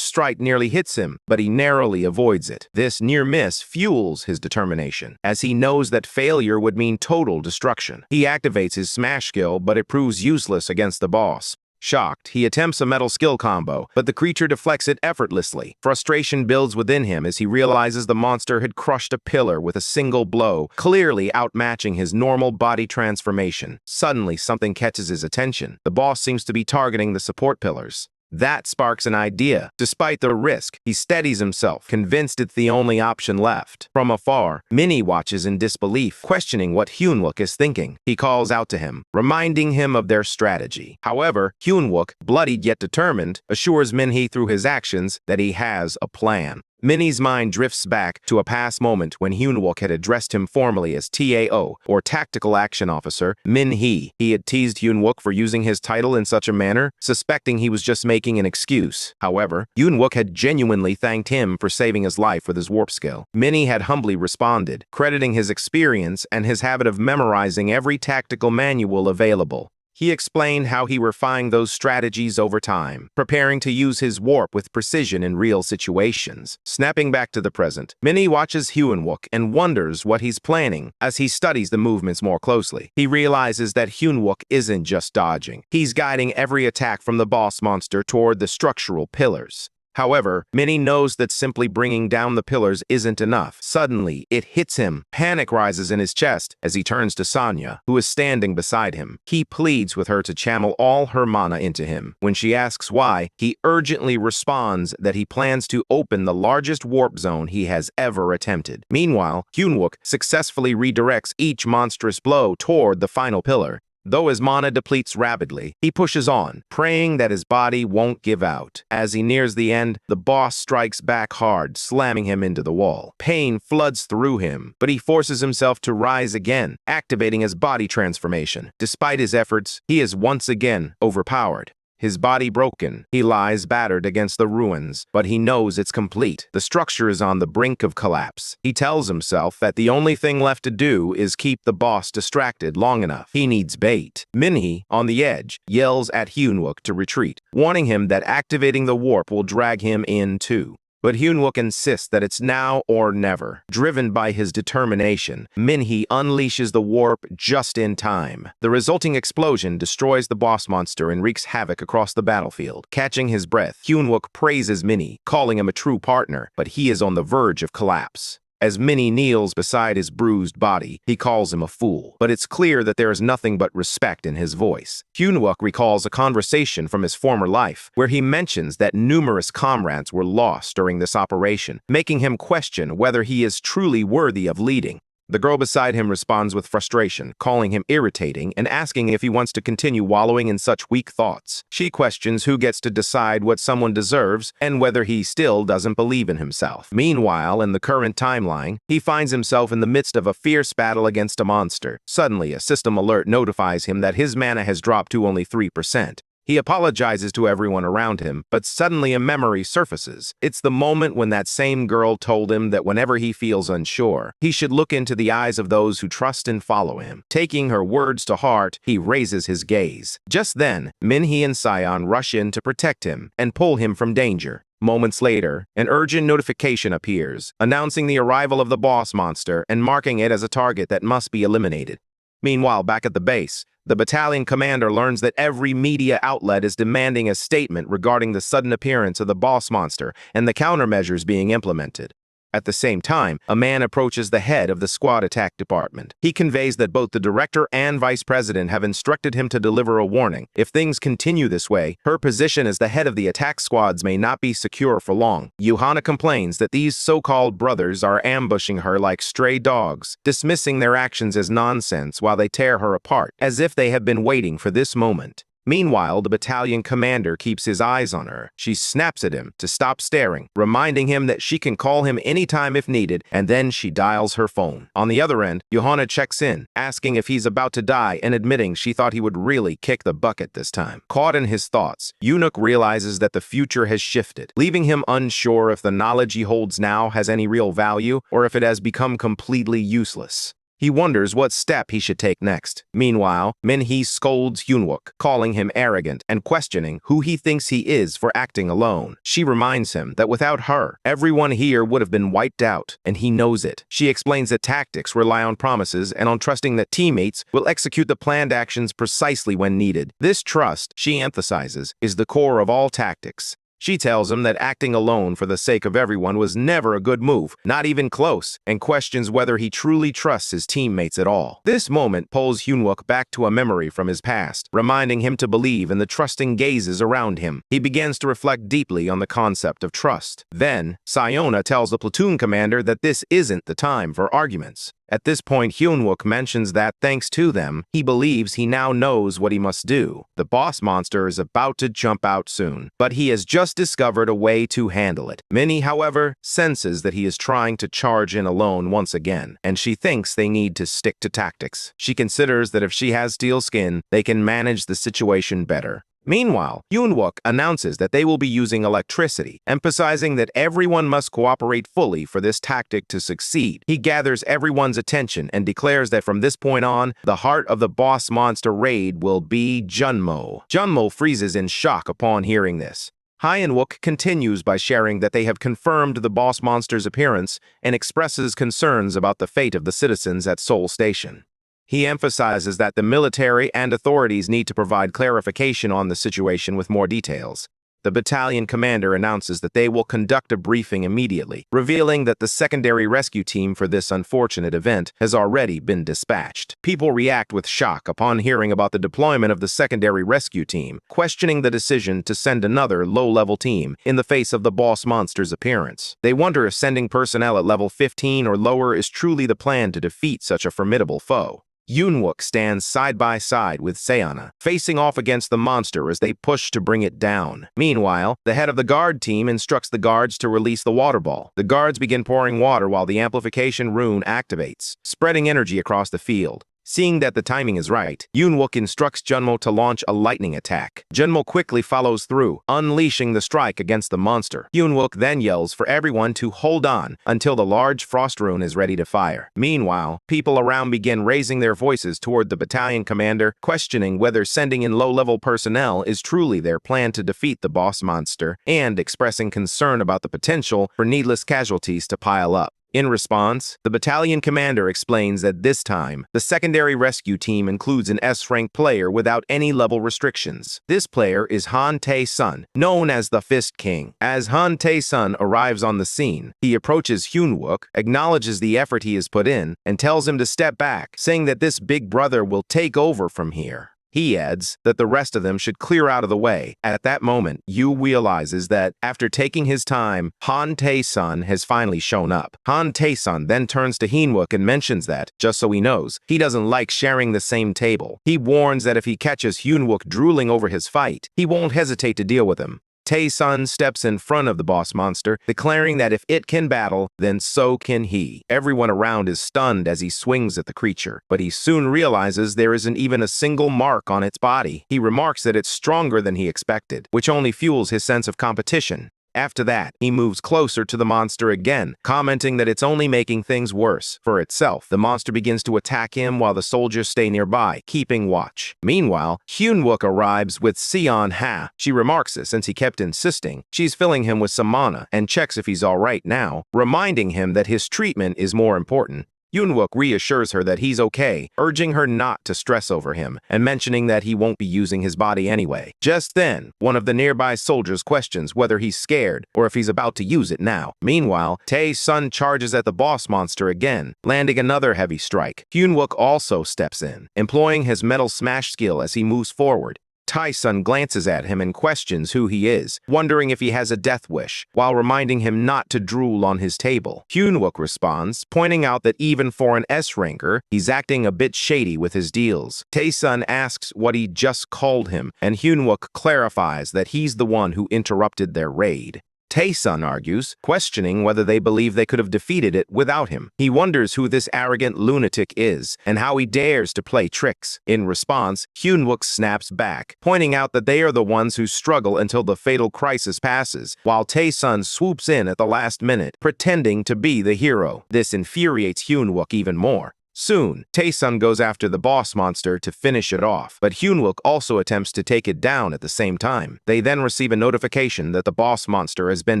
strike nearly hits him, but he narrowly avoids it. This near miss fuels his determination, as he knows that failure would mean total destruction. He activates his smash skill, but it proves useless against the boss. Shocked, he attempts a metal skill combo, but the creature deflects it effortlessly. Frustration builds within him as he realizes the monster had crushed a pillar with a single blow, clearly outmatching his normal body transformation. Suddenly, something catches his attention. The boss seems to be targeting the support pillars. That sparks an idea. Despite the risk, he steadies himself, convinced it's the only option left. From afar, Minnie watches in disbelief, questioning what Hyun-wook is thinking. He calls out to him, reminding him of their strategy. However, Hyun-wook, bloodied yet determined, assures Minhee through his actions that he has a plan. Minnie's mind drifts back to a past moment when Hyun-wook had addressed him formally as TAO, or Tactical Action Officer, Minhee. He had teased Hyun-wook for using his title in such a manner, suspecting he was just making an excuse. However, Hyun-wook had genuinely thanked him for saving his life with his warp skill. Minnie had humbly responded, crediting his experience and his habit of memorizing every tactical manual available. He explained how he refined those strategies over time, preparing to use his warp with precision in real situations. Snapping back to the present, Minnie watches Hyunwook and wonders what he's planning as he studies the movements more closely. He realizes that Hyunwook isn't just dodging. He's guiding every attack from the boss monster toward the structural pillars. However, Minnie knows that simply bringing down the pillars isn't enough. Suddenly, it hits him. Panic rises in his chest as he turns to Sonya, who is standing beside him. He pleads with her to channel all her mana into him. When she asks why, he urgently responds that he plans to open the largest warp zone he has ever attempted. Meanwhile, Hyunwook successfully redirects each monstrous blow toward the final pillar. Though his mana depletes rapidly, he pushes on, praying that his body won't give out. As he nears the end, the boss strikes back hard, slamming him into the wall. Pain floods through him, but he forces himself to rise again, activating his body transformation. Despite his efforts, he is once again overpowered. His body broken, he lies battered against the ruins, but he knows it's complete. The structure is on the brink of collapse. He tells himself that the only thing left to do is keep the boss distracted long enough. He needs bait. Minhee, on the edge, yells at Hyunwook to retreat, warning him that activating the warp will drag him in too. But Hyunwook insists that it's now or never. Driven by his determination, Minhee unleashes the warp just in time. The resulting explosion destroys the boss monster and wreaks havoc across the battlefield. Catching his breath, Hyunwook praises Minhee, calling him a true partner, but he is on the verge of collapse. As Minhee kneels beside his bruised body, he calls him a fool. But it's clear that there is nothing but respect in his voice. Hyunwook recalls a conversation from his former life, where he mentions that numerous comrades were lost during this operation, making him question whether he is truly worthy of leading. The girl beside him responds with frustration, calling him irritating and asking if he wants to continue wallowing in such weak thoughts. She questions who gets to decide what someone deserves and whether he still doesn't believe in himself. Meanwhile, in the current timeline, he finds himself in the midst of a fierce battle against a monster. Suddenly, a system alert notifies him that his mana has dropped to only 3%. He apologizes to everyone around him, but suddenly a memory surfaces. It's the moment when that same girl told him that whenever he feels unsure, he should look into the eyes of those who trust and follow him. Taking her words to heart, he raises his gaze. Just then, Minhee and Sion rush in to protect him and pull him from danger. Moments later, an urgent notification appears, announcing the arrival of the boss monster and marking it as a target that must be eliminated. Meanwhile, back at the base, the battalion commander learns that every media outlet is demanding a statement regarding the sudden appearance of the boss monster and the countermeasures being implemented. At the same time, a man approaches the head of the squad attack department. He conveys that both the director and vice president have instructed him to deliver a warning. If things continue this way, her position as the head of the attack squads may not be secure for long. Johanna complains that these so-called brothers are ambushing her like stray dogs, dismissing their actions as nonsense while they tear her apart, as if they have been waiting for this moment. Meanwhile, the battalion commander keeps his eyes on her. She snaps at him to stop staring, reminding him that she can call him anytime if needed, and then she dials her phone. On the other end, Johanna checks in, asking if he's about to die and admitting she thought he would really kick the bucket this time. Caught in his thoughts, Eunuch realizes that the future has shifted, leaving him unsure if the knowledge he holds now has any real value or if it has become completely useless. He wonders what step he should take next. Meanwhile, Minhee scolds Hyunwook, calling him arrogant and questioning who he thinks he is for acting alone. She reminds him that without her, everyone here would have been wiped out, and he knows it. She explains that tactics rely on promises and on trusting that teammates will execute the planned actions precisely when needed. This trust, she emphasizes, is the core of all tactics. She tells him that acting alone for the sake of everyone was never a good move, not even close, and questions whether he truly trusts his teammates at all. This moment pulls Hyunwook back to a memory from his past, reminding him to believe in the trusting gazes around him. He begins to reflect deeply on the concept of trust. Then, Siona tells the platoon commander that this isn't the time for arguments. At this point, Hyunwook mentions that, thanks to them, he believes he now knows what he must do. The boss monster is about to jump out soon, but he has just discovered a way to handle it. Minhee, however, senses that he is trying to charge in alone once again, and she thinks they need to stick to tactics. She considers that if she has steel skin, they can manage the situation better. Meanwhile, Yoonwook announces that they will be using electricity, emphasizing that everyone must cooperate fully for this tactic to succeed. He gathers everyone's attention and declares that from this point on, the heart of the boss monster raid will be Junmo. Junmo freezes in shock upon hearing this. Hyunwook continues by sharing that they have confirmed the boss monster's appearance and expresses concerns about the fate of the citizens at Seoul Station. He emphasizes that the military and authorities need to provide clarification on the situation with more details. The battalion commander announces that they will conduct a briefing immediately, revealing that the secondary rescue team for this unfortunate event has already been dispatched. People react with shock upon hearing about the deployment of the secondary rescue team, questioning the decision to send another low-level team in the face of the boss monster's appearance. They wonder if sending personnel at level 15 or lower is truly the plan to defeat such a formidable foe. Yoonwook stands side by side with Seona, facing off against the monster as they push to bring it down. Meanwhile, the head of the guard team instructs the guards to release the water ball. The guards begin pouring water while the amplification rune activates, spreading energy across the field. Seeing that the timing is right, Yoonwook instructs Junmo to launch a lightning attack. Junmo quickly follows through, unleashing the strike against the monster. Yoonwook then yells for everyone to hold on until the large frost rune is ready to fire. Meanwhile, people around begin raising their voices toward the battalion commander, questioning whether sending in low-level personnel is truly their plan to defeat the boss monster, and expressing concern about the potential for needless casualties to pile up. In response, the battalion commander explains that this time, the secondary rescue team includes an S-rank player without any level restrictions. This player is Han Tae-sun, known as the Fist King. As Han Tae-sun arrives on the scene, he approaches Hyunwook, acknowledges the effort he has put in, and tells him to step back, saying that this big brother will take over from here. He adds that the rest of them should clear out of the way. At that moment, Yu realizes that, after taking his time, Han Tae-sun has finally shown up. Han Tae-sun then turns to Hyunwook and mentions that, just so he knows, he doesn't like sharing the same table. He warns that if he catches Hyunwook drooling over his fight, he won't hesitate to deal with him. Tae-sun steps in front of the boss monster, declaring that if it can battle, then so can he. Everyone around is stunned as he swings at the creature, but he soon realizes there isn't even a single mark on its body. He remarks that it's stronger than he expected, which only fuels his sense of competition. After that, he moves closer to the monster again, commenting that it's only making things worse for itself. The monster begins to attack him while the soldiers stay nearby, keeping watch. Meanwhile, Hyunwook arrives with Seon-ha. She remarks that since he kept insisting, she's filling him with some mana and checks if he's alright now, reminding him that his treatment is more important. Yoonwook reassures her that he's okay, urging her not to stress over him, and mentioning that he won't be using his body anyway. Just then, one of the nearby soldiers questions whether he's scared or if he's about to use it now. Meanwhile, Tae-sun charges at the boss monster again, landing another heavy strike. Yoonwook also steps in, employing his metal smash skill as he moves forward. Tae-sun glances at him and questions who he is, wondering if he has a death wish, while reminding him not to drool on his table. Hyunwook responds, pointing out that even for an S-ranker, he's acting a bit shady with his deals. Tae-sun asks what he just called him, and Hyunwook clarifies that he's the one who interrupted their raid. Tae-sun argues, questioning whether they believe they could have defeated it without him. He wonders who this arrogant lunatic is and how he dares to play tricks. In response, Hyunwook snaps back, pointing out that they are the ones who struggle until the fatal crisis passes, while Tae-sun swoops in at the last minute, pretending to be the hero. This infuriates Hyunwook even more. Soon, Tae-sun goes after the boss monster to finish it off, but Hyunwook also attempts to take it down at the same time. They then receive a notification that the boss monster has been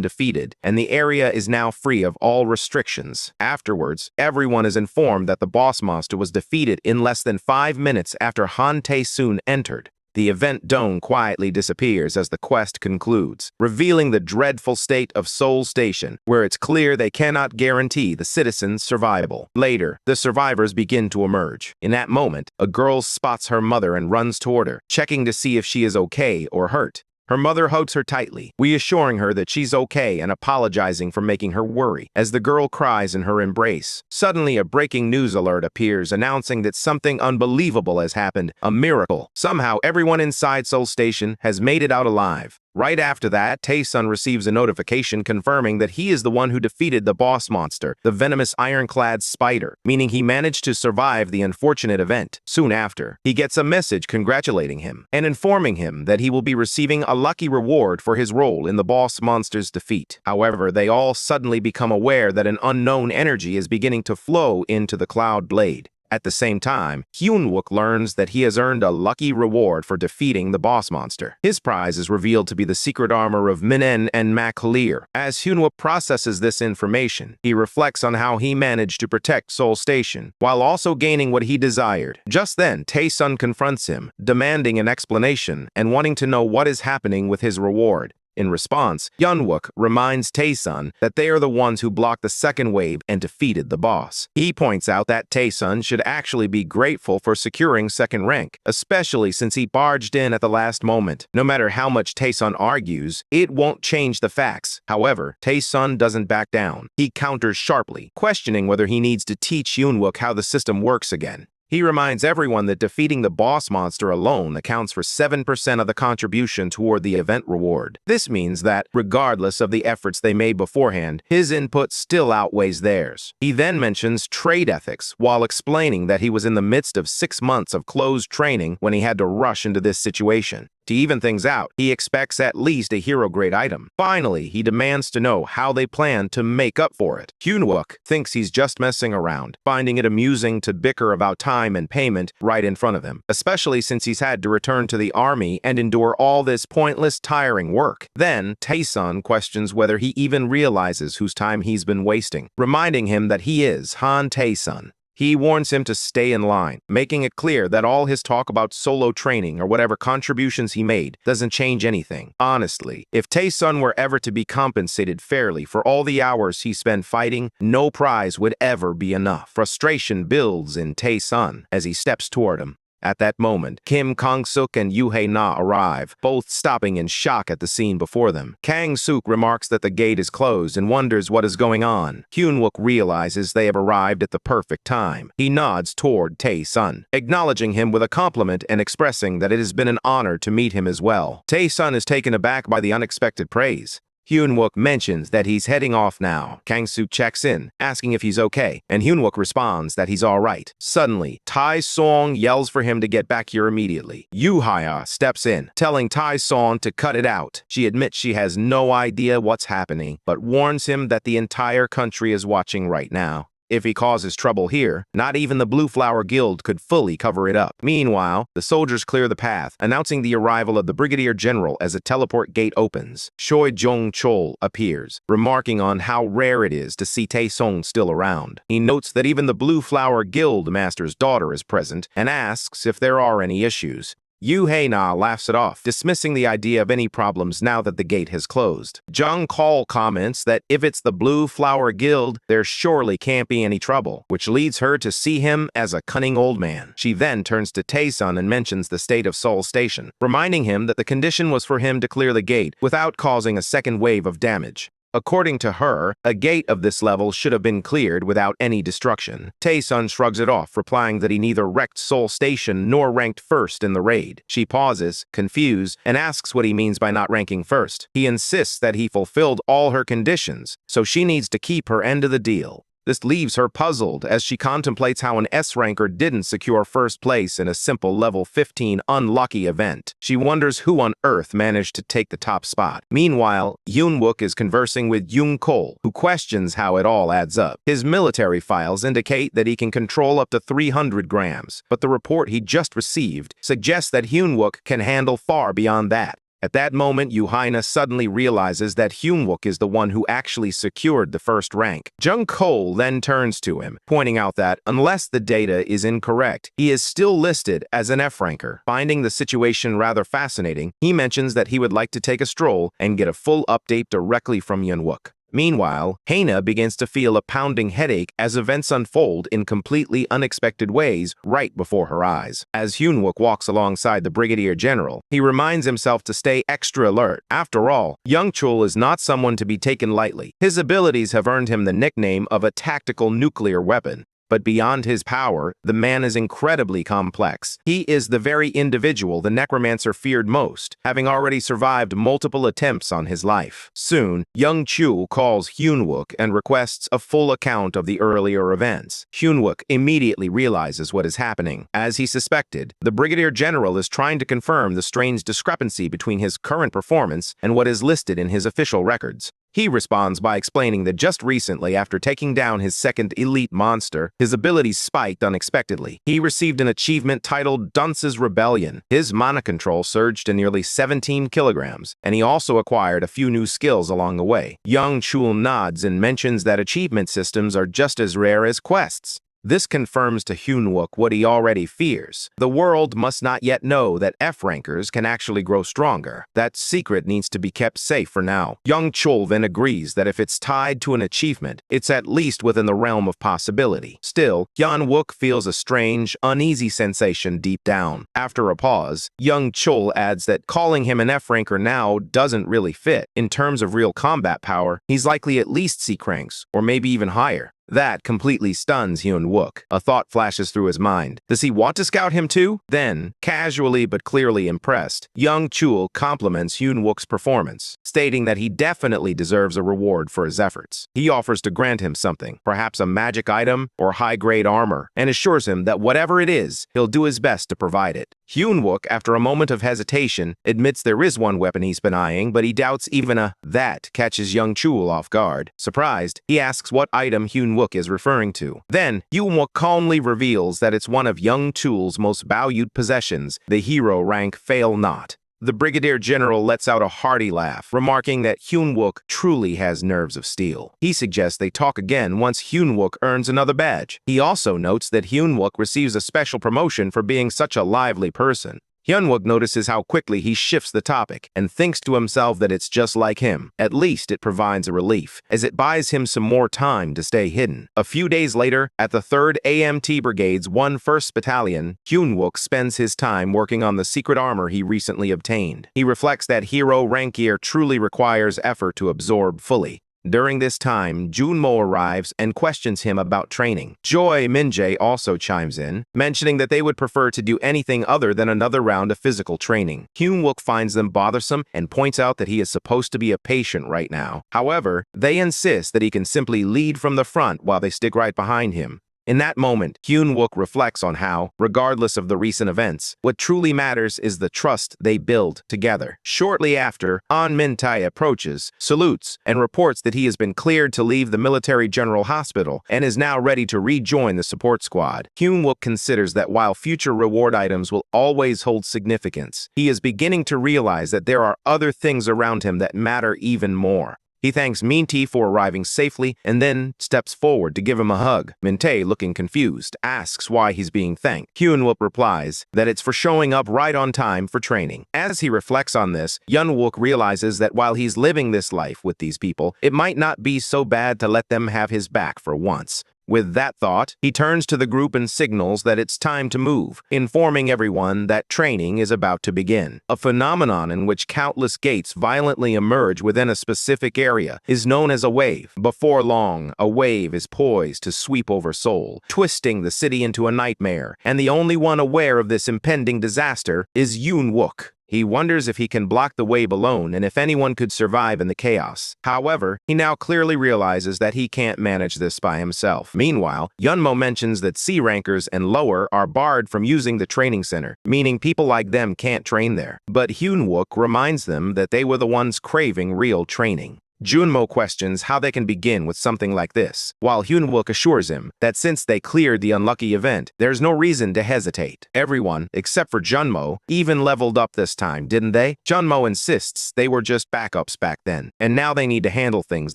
defeated, and the area is now free of all restrictions. Afterwards, everyone is informed that the boss monster was defeated in less than 5 minutes after Han Tae-sun entered. The event dome quietly disappears as the quest concludes, revealing the dreadful state of Seoul Station, where it's clear they cannot guarantee the citizens' survival. Later, the survivors begin to emerge. In that moment, a girl spots her mother and runs toward her, checking to see if she is okay or hurt. Her mother hugs her tightly, reassuring her that she's okay and apologizing for making her worry, as the girl cries in her embrace. Suddenly, a breaking news alert appears announcing that something unbelievable has happened, a miracle. Somehow, everyone inside Seoul Station has made it out alive. Right after that, Tae-sun receives a notification confirming that he is the one who defeated the boss monster, the venomous ironclad spider, meaning he managed to survive the unfortunate event. Soon after, he gets a message congratulating him and informing him that he will be receiving a lucky reward for his role in the boss monster's defeat. However, they all suddenly become aware that an unknown energy is beginning to flow into the Cloud Blade. At the same time, Hyun-wook learns that he has earned a lucky reward for defeating the boss monster. His prize is revealed to be the secret armor of Minen and Maklir. As Hyun-wook processes this information, he reflects on how he managed to protect Seoul Station, while also gaining what he desired. Just then, Tae-sun confronts him, demanding an explanation and wanting to know what is happening with his reward. In response, Hyun-wook reminds Tae-sun that they are the ones who blocked the second wave and defeated the boss. He points out that Tae-sun should actually be grateful for securing second rank, especially since he barged in at the last moment. No matter how much Tae-sun argues, it won't change the facts. However, Tae-sun doesn't back down. He counters sharply, questioning whether he needs to teach Hyun-wook how the system works again. He reminds everyone that defeating the boss monster alone accounts for 7% of the contribution toward the event reward. This means that, regardless of the efforts they made beforehand, his input still outweighs theirs. He then mentions trade ethics, while explaining that he was in the midst of 6 months of closed training when he had to rush into this situation. To even things out, he expects at least a hero-grade item. Finally, he demands to know how they plan to make up for it. Hyun-wook thinks he's just messing around, finding it amusing to bicker about time and payment right in front of him, especially since he's had to return to the army and endure all this pointless, tiring work. Then, Tae-sun questions whether he even realizes whose time he's been wasting, reminding him that he is Han Tae-sun. He warns him to stay in line, making it clear that all his talk about solo training or whatever contributions he made doesn't change anything. Honestly, if Tae-sun were ever to be compensated fairly for all the hours he spent fighting, no prize would ever be enough. Frustration builds in Tae-sun as he steps toward him. At that moment, Kim Kang-suk and Yoo Hae-na arrive, both stopping in shock at the scene before them. Kang-suk remarks that the gate is closed and wonders what is going on. Hyun-wook realizes they have arrived at the perfect time. He nods toward Tae-sun, acknowledging him with a compliment and expressing that it has been an honor to meet him as well. Tae-sun is taken aback by the unexpected praise. Hyun-wook mentions that he's heading off now. Kang-suk checks in, asking if he's okay, and Hyun-wook responds that he's all right. Suddenly, Tae-song yells for him to get back here immediately. Yoo Hae steps in, telling Tae-song to cut it out. She admits she has no idea what's happening, but warns him that the entire country is watching right now. If he causes trouble here, not even the Blue Flower Guild could fully cover it up. Meanwhile, the soldiers clear the path, announcing the arrival of the Brigadier General as a teleport gate opens. Choi Jong-chol appears, remarking on how rare it is to see Tae-song still around. He notes that even the Blue Flower Guild Master's daughter is present and asks if there are any issues. Yoo Hae-na laughs it off, dismissing the idea of any problems now that the gate has closed. Jung Kol comments that if it's the Blue Flower Guild, there surely can't be any trouble, which leads her to see him as a cunning old man. She then turns to Tae-sun and mentions the state of Seoul Station, reminding him that the condition was for him to clear the gate without causing a second wave of damage. According to her, a gate of this level should have been cleared without any destruction. Tae-sun shrugs it off, replying that he neither wrecked Seoul Station nor ranked first in the raid. She pauses, confused, and asks what he means by not ranking first. He insists that he fulfilled all her conditions, so she needs to keep her end of the deal. This leaves her puzzled as she contemplates how an S-ranker didn't secure first place in a simple level 15 unlucky event. She wonders who on earth managed to take the top spot. Meanwhile, Hyun-wook is conversing with Jung-kol, who questions how it all adds up. His military files indicate that he can control up to 300 grams, but the report he just received suggests that Hyun-wook can handle far beyond that. At that moment, Yoo Hae-na suddenly realizes that Hyun-wook is the one who actually secured the first rank. Jung-kol then turns to him, pointing out that, unless the data is incorrect, he is still listed as an F-ranker. Finding the situation rather fascinating, he mentions that he would like to take a stroll and get a full update directly from Hyun-wook. Meanwhile, Hae-na begins to feel a pounding headache as events unfold in completely unexpected ways right before her eyes. As Hyun-wook walks alongside the Brigadier General, he reminds himself to stay extra alert. After all, Jung-chul is not someone to be taken lightly. His abilities have earned him the nickname of a tactical nuclear weapon. But beyond his power, the man is incredibly complex. He is the very individual the necromancer feared most, having already survived multiple attempts on his life. Soon, young Chul calls Hyunwook and requests a full account of the earlier events. Hyunwook immediately realizes what is happening. As he suspected, the Brigadier General is trying to confirm the strange discrepancy between his current performance and what is listed in his official records. He responds by explaining that just recently, after taking down his second elite monster, his abilities spiked unexpectedly. He received an achievement titled Dunce's Rebellion. His mana control surged to nearly 17 kilograms, and he also acquired a few new skills along the way. Young Chul nods and mentions that achievement systems are just as rare as quests. This confirms to Hyunwook what he already fears. The world must not yet know that F-rankers can actually grow stronger. That secret needs to be kept safe for now. Young Chul then agrees that if it's tied to an achievement, it's at least within the realm of possibility. Still, Hyunwook feels a strange, uneasy sensation deep down. After a pause, young Chul adds that calling him an F-ranker now doesn't really fit. In terms of real combat power, he's likely at least C-cranks, or maybe even higher. That completely stuns Hyunwook. A thought flashes through his mind. Does he want to scout him too? Then, casually but clearly impressed, young Chul compliments Hyunwook's performance, stating that he definitely deserves a reward for his efforts. He offers to grant him something, perhaps a magic item or high-grade armor, and assures him that whatever it is, he'll do his best to provide it. Hyunwook, after a moment of hesitation, admits there is one weapon he's been eyeing, but he doubts even that catches young Chul off guard. Surprised, he asks what item Hyunwook is referring to. Then, Hyunwook calmly reveals that it's one of young Chul's most valued possessions, the hero rank Fail Not. The Brigadier General lets out a hearty laugh, remarking that Hyunwook truly has nerves of steel. He suggests they talk again once Hyunwook earns another badge. He also notes that Hyunwook receives a special promotion for being such a lively person. Hyunwook notices how quickly he shifts the topic and thinks to himself that it's just like him. At least it provides a relief, as it buys him some more time to stay hidden. A few days later, at the 3rd AMT Brigade's 1st Battalion, Hyunwook spends his time working on the secret armor he recently obtained. He reflects that hero rank gear truly requires effort to absorb fully. During this time, Junmo arrives and questions him about training. Joy Minjae also chimes in, mentioning that they would prefer to do anything other than another round of physical training. Hyunwook finds them bothersome and points out that he is supposed to be a patient right now. However, they insist that he can simply lead from the front while they stick right behind him. In that moment, Hyunwook reflects on how, regardless of the recent events, what truly matters is the trust they build together. Shortly after, An Mintai approaches, salutes, and reports that he has been cleared to leave the Military General Hospital and is now ready to rejoin the support squad. Hyunwook considers that while future reward items will always hold significance, he is beginning to realize that there are other things around him that matter even more. He thanks Mintae for arriving safely and then steps forward to give him a hug. Mintae, looking confused, asks why he's being thanked. Hyunwook replies that it's for showing up right on time for training. As he reflects on this, Hyunwook realizes that while he's living this life with these people, it might not be so bad to let them have his back for once. With that thought, he turns to the group and signals that it's time to move, informing everyone that training is about to begin. A phenomenon in which countless gates violently emerge within a specific area is known as a wave. Before long, a wave is poised to sweep over Seoul, twisting the city into a nightmare, and the only one aware of this impending disaster is Hyunwook. He wonders if he can block the wave alone and if anyone could survive in the chaos. However, he now clearly realizes that he can't manage this by himself. Meanwhile, Yunmo mentions that C-rankers and lower are barred from using the training center, meaning people like them can't train there. But Hyunwook reminds them that they were the ones craving real training. Junmo questions how they can begin with something like this, while Hyunwook assures him that since they cleared the unlucky event, there's no reason to hesitate. Everyone, except for Junmo, even leveled up this time, didn't they? Junmo insists they were just backups back then, and now they need to handle things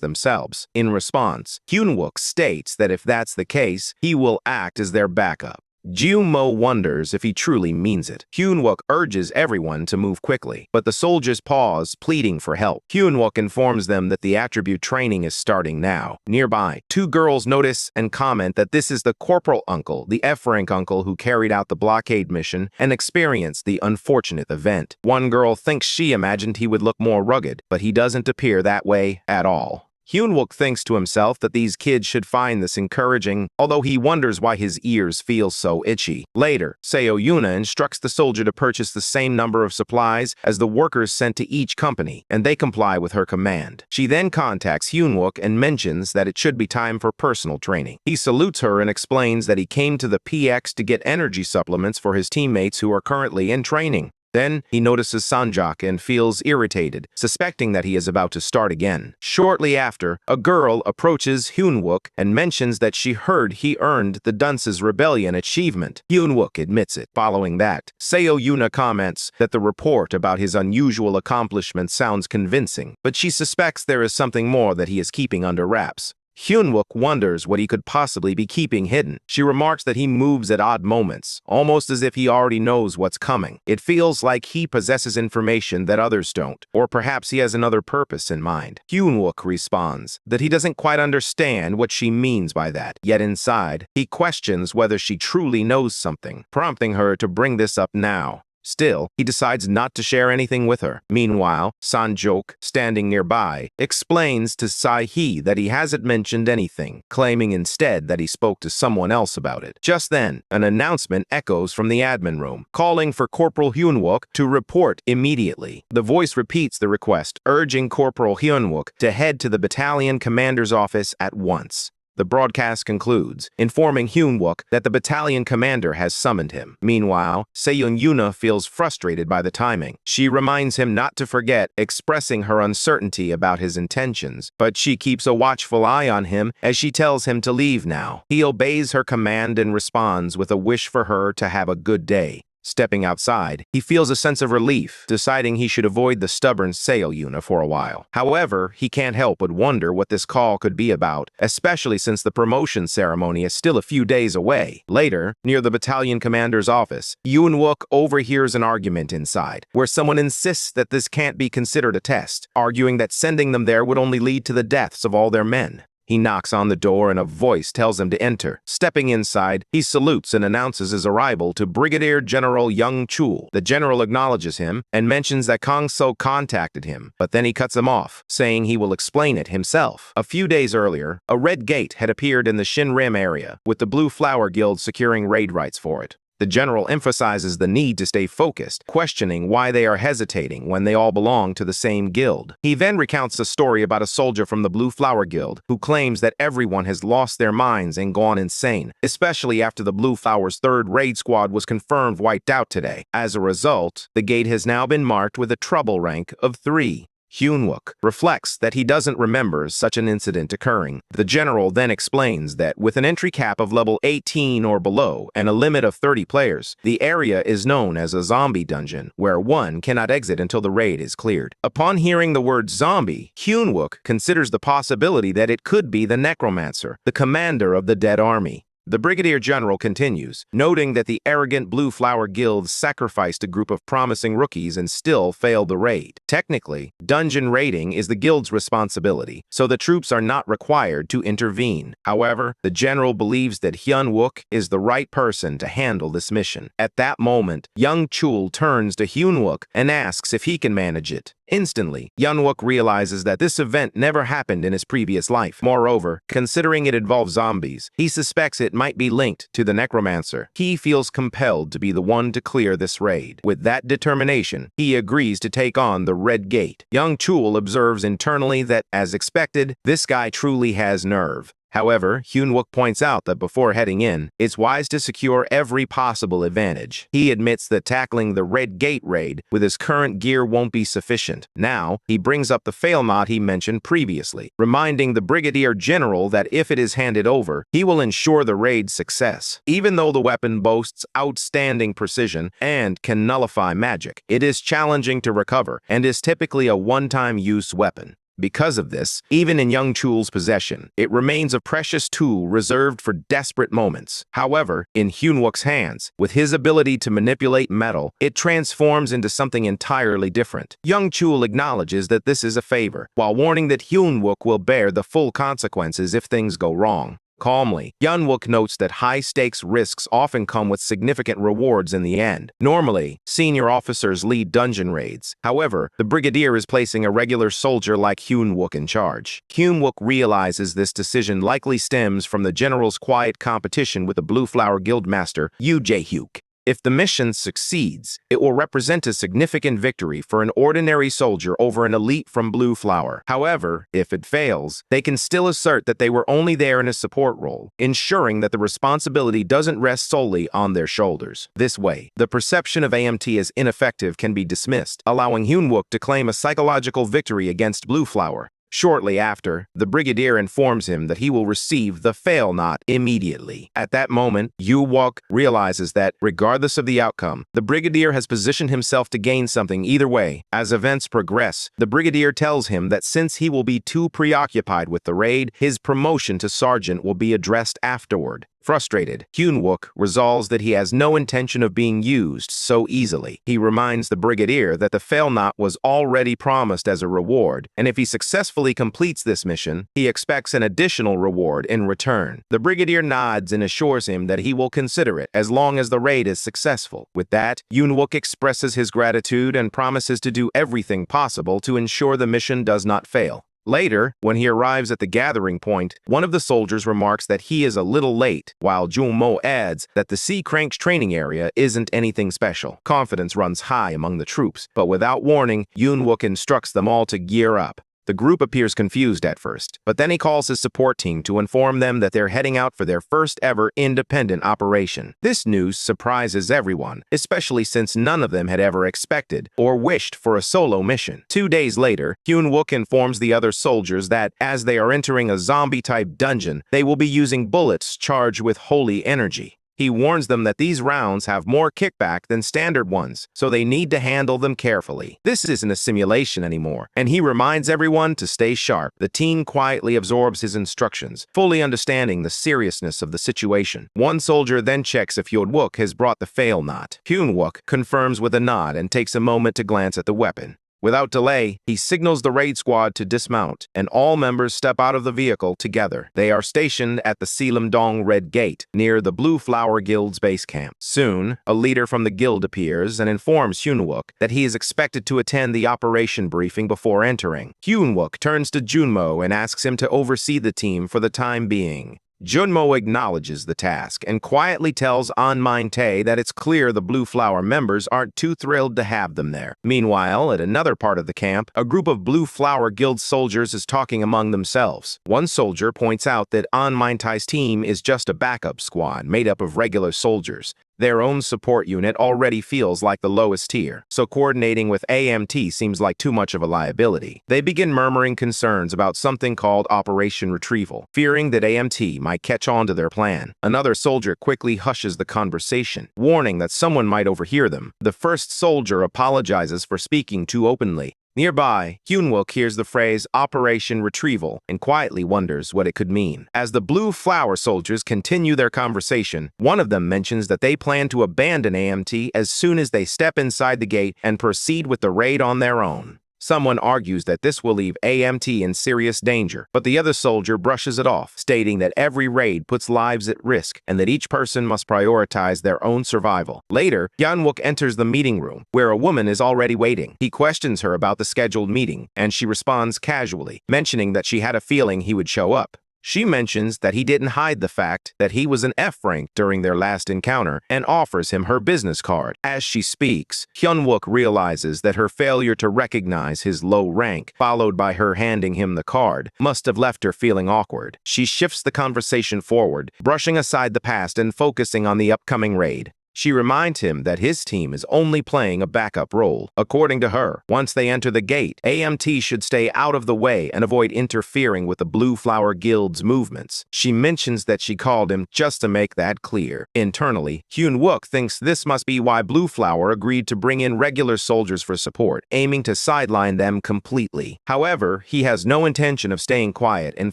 themselves. In response, Hyunwook states that if that's the case, he will act as their backup. Junmo wonders if he truly means it. Hyunwook urges everyone to move quickly, but the soldiers pause, pleading for help. Hyunwook informs them that the attribute training is starting now. Nearby, two girls notice and comment that this is the corporal uncle, the F-rank uncle who carried out the blockade mission and experienced the unfortunate event. One girl thinks she imagined he would look more rugged, but he doesn't appear that way at all. Hyun-wook thinks to himself that these kids should find this encouraging, although he wonders why his ears feel so itchy. Later, Seo-yuna instructs the soldier to purchase the same number of supplies as the workers sent to each company, and they comply with her command. She then contacts Hyun-wook and mentions that it should be time for personal training. He salutes her and explains that he came to the PX to get energy supplements for his teammates who are currently in training. Then, he notices Sanjak and feels irritated, suspecting that he is about to start again. Shortly after, a girl approaches Hyun-wook and mentions that she heard he earned the Dunce's Rebellion achievement. Hyun-wook admits it. Following that, Seo-yuna comments that the report about his unusual accomplishments sounds convincing, but she suspects there is something more that he is keeping under wraps. Hyun-wook wonders what he could possibly be keeping hidden. She remarks that he moves at odd moments, almost as if he already knows what's coming. It feels like he possesses information that others don't, or perhaps he has another purpose in mind. Hyun-wook responds that he doesn't quite understand what she means by that, yet inside, he questions whether she truly knows something, prompting her to bring this up now. Still, he decides not to share anything with her. Meanwhile, Sanjok, standing nearby, explains to Sae-hee that he hasn't mentioned anything, claiming instead that he spoke to someone else about it. Just then, an announcement echoes from the admin room, calling for Corporal Hyun-wook to report immediately. The voice repeats the request, urging Corporal Hyun-wook to head to the battalion commander's office at once. The broadcast concludes, informing Hyun-wook that the battalion commander has summoned him. Meanwhile, Seo-yuna feels frustrated by the timing. She reminds him not to forget, expressing her uncertainty about his intentions, but she keeps a watchful eye on him as she tells him to leave now. He obeys her command and responds with a wish for her to have a good day. Stepping outside, he feels a sense of relief, deciding he should avoid the stubborn Seo-yuna for a while. However, he can't help but wonder what this call could be about, especially since the promotion ceremony is still a few days away. Later, near the battalion commander's office, Hyun-wook overhears an argument inside, where someone insists that this can't be considered a test, arguing that sending them there would only lead to the deaths of all their men. He knocks on the door and a voice tells him to enter. Stepping inside, he salutes and announces his arrival to Brigadier General Young Chul. The general acknowledges him and mentions that Kang So contacted him, but then he cuts him off, saying he will explain it himself. A few days earlier, a red gate had appeared in the Shin Rim area, with the Blue Flower Guild securing raid rights for it. The general emphasizes the need to stay focused, questioning why they are hesitating when they all belong to the same guild. He then recounts a story about a soldier from the Blue Flower Guild who claims that everyone has lost their minds and gone insane, especially after the Blue Flower's third raid squad was confirmed wiped out today. As a result, the gate has now been marked with a trouble rank of 3. Hyun-wook reflects that he doesn't remember such an incident occurring. The general then explains that with an entry cap of level 18 or below and a limit of 30 players, the area is known as a zombie dungeon, where one cannot exit until the raid is cleared. Upon hearing the word zombie, Hyun-wook considers the possibility that it could be the necromancer, the commander of the dead army. The Brigadier General continues, noting that the arrogant Blue Flower Guild sacrificed a group of promising rookies and still failed the raid. Technically, dungeon raiding is the guild's responsibility, so the troops are not required to intervene. However, the general believes that Hyun-wook is the right person to handle this mission. At that moment, Young Chul turns to Hyun-wook and asks if he can manage it. Instantly, Hyun-wook realizes that this event never happened in his previous life. Moreover, considering it involves zombies, he suspects it might be linked to the necromancer. He feels compelled to be the one to clear this raid. With that determination, he agrees to take on the Red Gate. Young Chul observes internally that, as expected, this guy truly has nerve. However, Hyun-wook points out that before heading in, it's wise to secure every possible advantage. He admits that tackling the Red Gate raid with his current gear won't be sufficient. Now, he brings up the failmod he mentioned previously, reminding the Brigadier General that if it is handed over, he will ensure the raid's success. Even though the weapon boasts outstanding precision and can nullify magic, it is challenging to recover and is typically a one-time use weapon. Because of this, even in Young Chul's possession, it remains a precious tool reserved for desperate moments. However, in Hyun-wook's hands, with his ability to manipulate metal, it transforms into something entirely different. Young Chul acknowledges that this is a favor, while warning that Hyun-wook will bear the full consequences if things go wrong. Calmly, Hyun-wook notes that high-stakes risks often come with significant rewards in the end. Normally, senior officers lead dungeon raids. However, the brigadier is placing a regular soldier like Hyun-wook in charge. Hyun-wook realizes this decision likely stems from the general's quiet competition with the Blue Flower Guildmaster, Yoo Jae-hyuk. If the mission succeeds, it will represent a significant victory for an ordinary soldier over an elite from Blue Flower. However, if it fails, they can still assert that they were only there in a support role, ensuring that the responsibility doesn't rest solely on their shoulders. This way, the perception of AMT as ineffective can be dismissed, allowing Hyun-wook to claim a psychological victory against Blue Flower. Shortly after, the brigadier informs him that he will receive the fail knot immediately. At that moment, Hyun-wook realizes that, regardless of the outcome, the brigadier has positioned himself to gain something either way. As events progress, the brigadier tells him that since he will be too preoccupied with the raid, his promotion to sergeant will be addressed afterward. Frustrated, Hyun-wook resolves that he has no intention of being used so easily. He reminds the brigadier that the fail knot was already promised as a reward, and if he successfully completes this mission, he expects an additional reward in return. The brigadier nods and assures him that he will consider it as long as the raid is successful. With that, Hyun-wook expresses his gratitude and promises to do everything possible to ensure the mission does not fail. Later, when he arrives at the gathering point, one of the soldiers remarks that he is a little late, while Jung-mo adds that the Sea Crank's training area isn't anything special. Confidence runs high among the troops, but without warning, Hyun-wook instructs them all to gear up. The group appears confused at first, but then he calls his support team to inform them that they're heading out for their first ever independent operation. This news surprises everyone, especially since none of them had ever expected or wished for a solo mission. 2 days later, Hyun-wook informs the other soldiers that, as they are entering a zombie-type dungeon, they will be using bullets charged with holy energy. He warns them that these rounds have more kickback than standard ones, so they need to handle them carefully. This isn't a simulation anymore, and he reminds everyone to stay sharp. The team quietly absorbs his instructions, fully understanding the seriousness of the situation. One soldier then checks if Hyun-wook has brought the fail knot. Hyun-wook confirms with a nod and takes a moment to glance at the weapon. Without delay, he signals the raid squad to dismount, and all members step out of the vehicle together. They are stationed at the Seelam-dong Red Gate, near the Blue Flower Guild's base camp. Soon, a leader from the guild appears and informs Hyun-wook that he is expected to attend the operation briefing before entering. Hyun-wook turns to Jun-mo and asks him to oversee the team for the time being. Jun-mo acknowledges the task and quietly tells An Min-tae that it's clear the Blue Flower members aren't too thrilled to have them there. Meanwhile, at another part of the camp, a group of Blue Flower Guild soldiers is talking among themselves. One soldier points out that An Min-tae's team is just a backup squad made up of regular soldiers. Their own support unit already feels like the lowest tier, so coordinating with AMT seems like too much of a liability. They begin murmuring concerns about something called Operation Retrieval, fearing that AMT might catch on to their plan. Another soldier quickly hushes the conversation, warning that someone might overhear them. The first soldier apologizes for speaking too openly. Nearby, Hyun-wook hears the phrase Operation Retrieval and quietly wonders what it could mean. As the Blue Flower soldiers continue their conversation, one of them mentions that they plan to abandon AMT as soon as they step inside the gate and proceed with the raid on their own. Someone argues that this will leave AMT in serious danger, but the other soldier brushes it off, stating that every raid puts lives at risk and that each person must prioritize their own survival. Later, Hyun-wook enters the meeting room, where a woman is already waiting. He questions her about the scheduled meeting, and she responds casually, mentioning that she had a feeling he would show up. She mentions that he didn't hide the fact that he was an F rank during their last encounter and offers him her business card. As she speaks, Hyun-wook realizes that her failure to recognize his low rank, followed by her handing him the card, must have left her feeling awkward. She shifts the conversation forward, brushing aside the past and focusing on the upcoming raid. She reminds him that his team is only playing a backup role. According to her, once they enter the gate, AMT should stay out of the way and avoid interfering with the Blue Flower Guild's movements. She mentions that she called him just to make that clear. Internally, Hyun-wook thinks this must be why Blue Flower agreed to bring in regular soldiers for support, aiming to sideline them completely. However, he has no intention of staying quiet and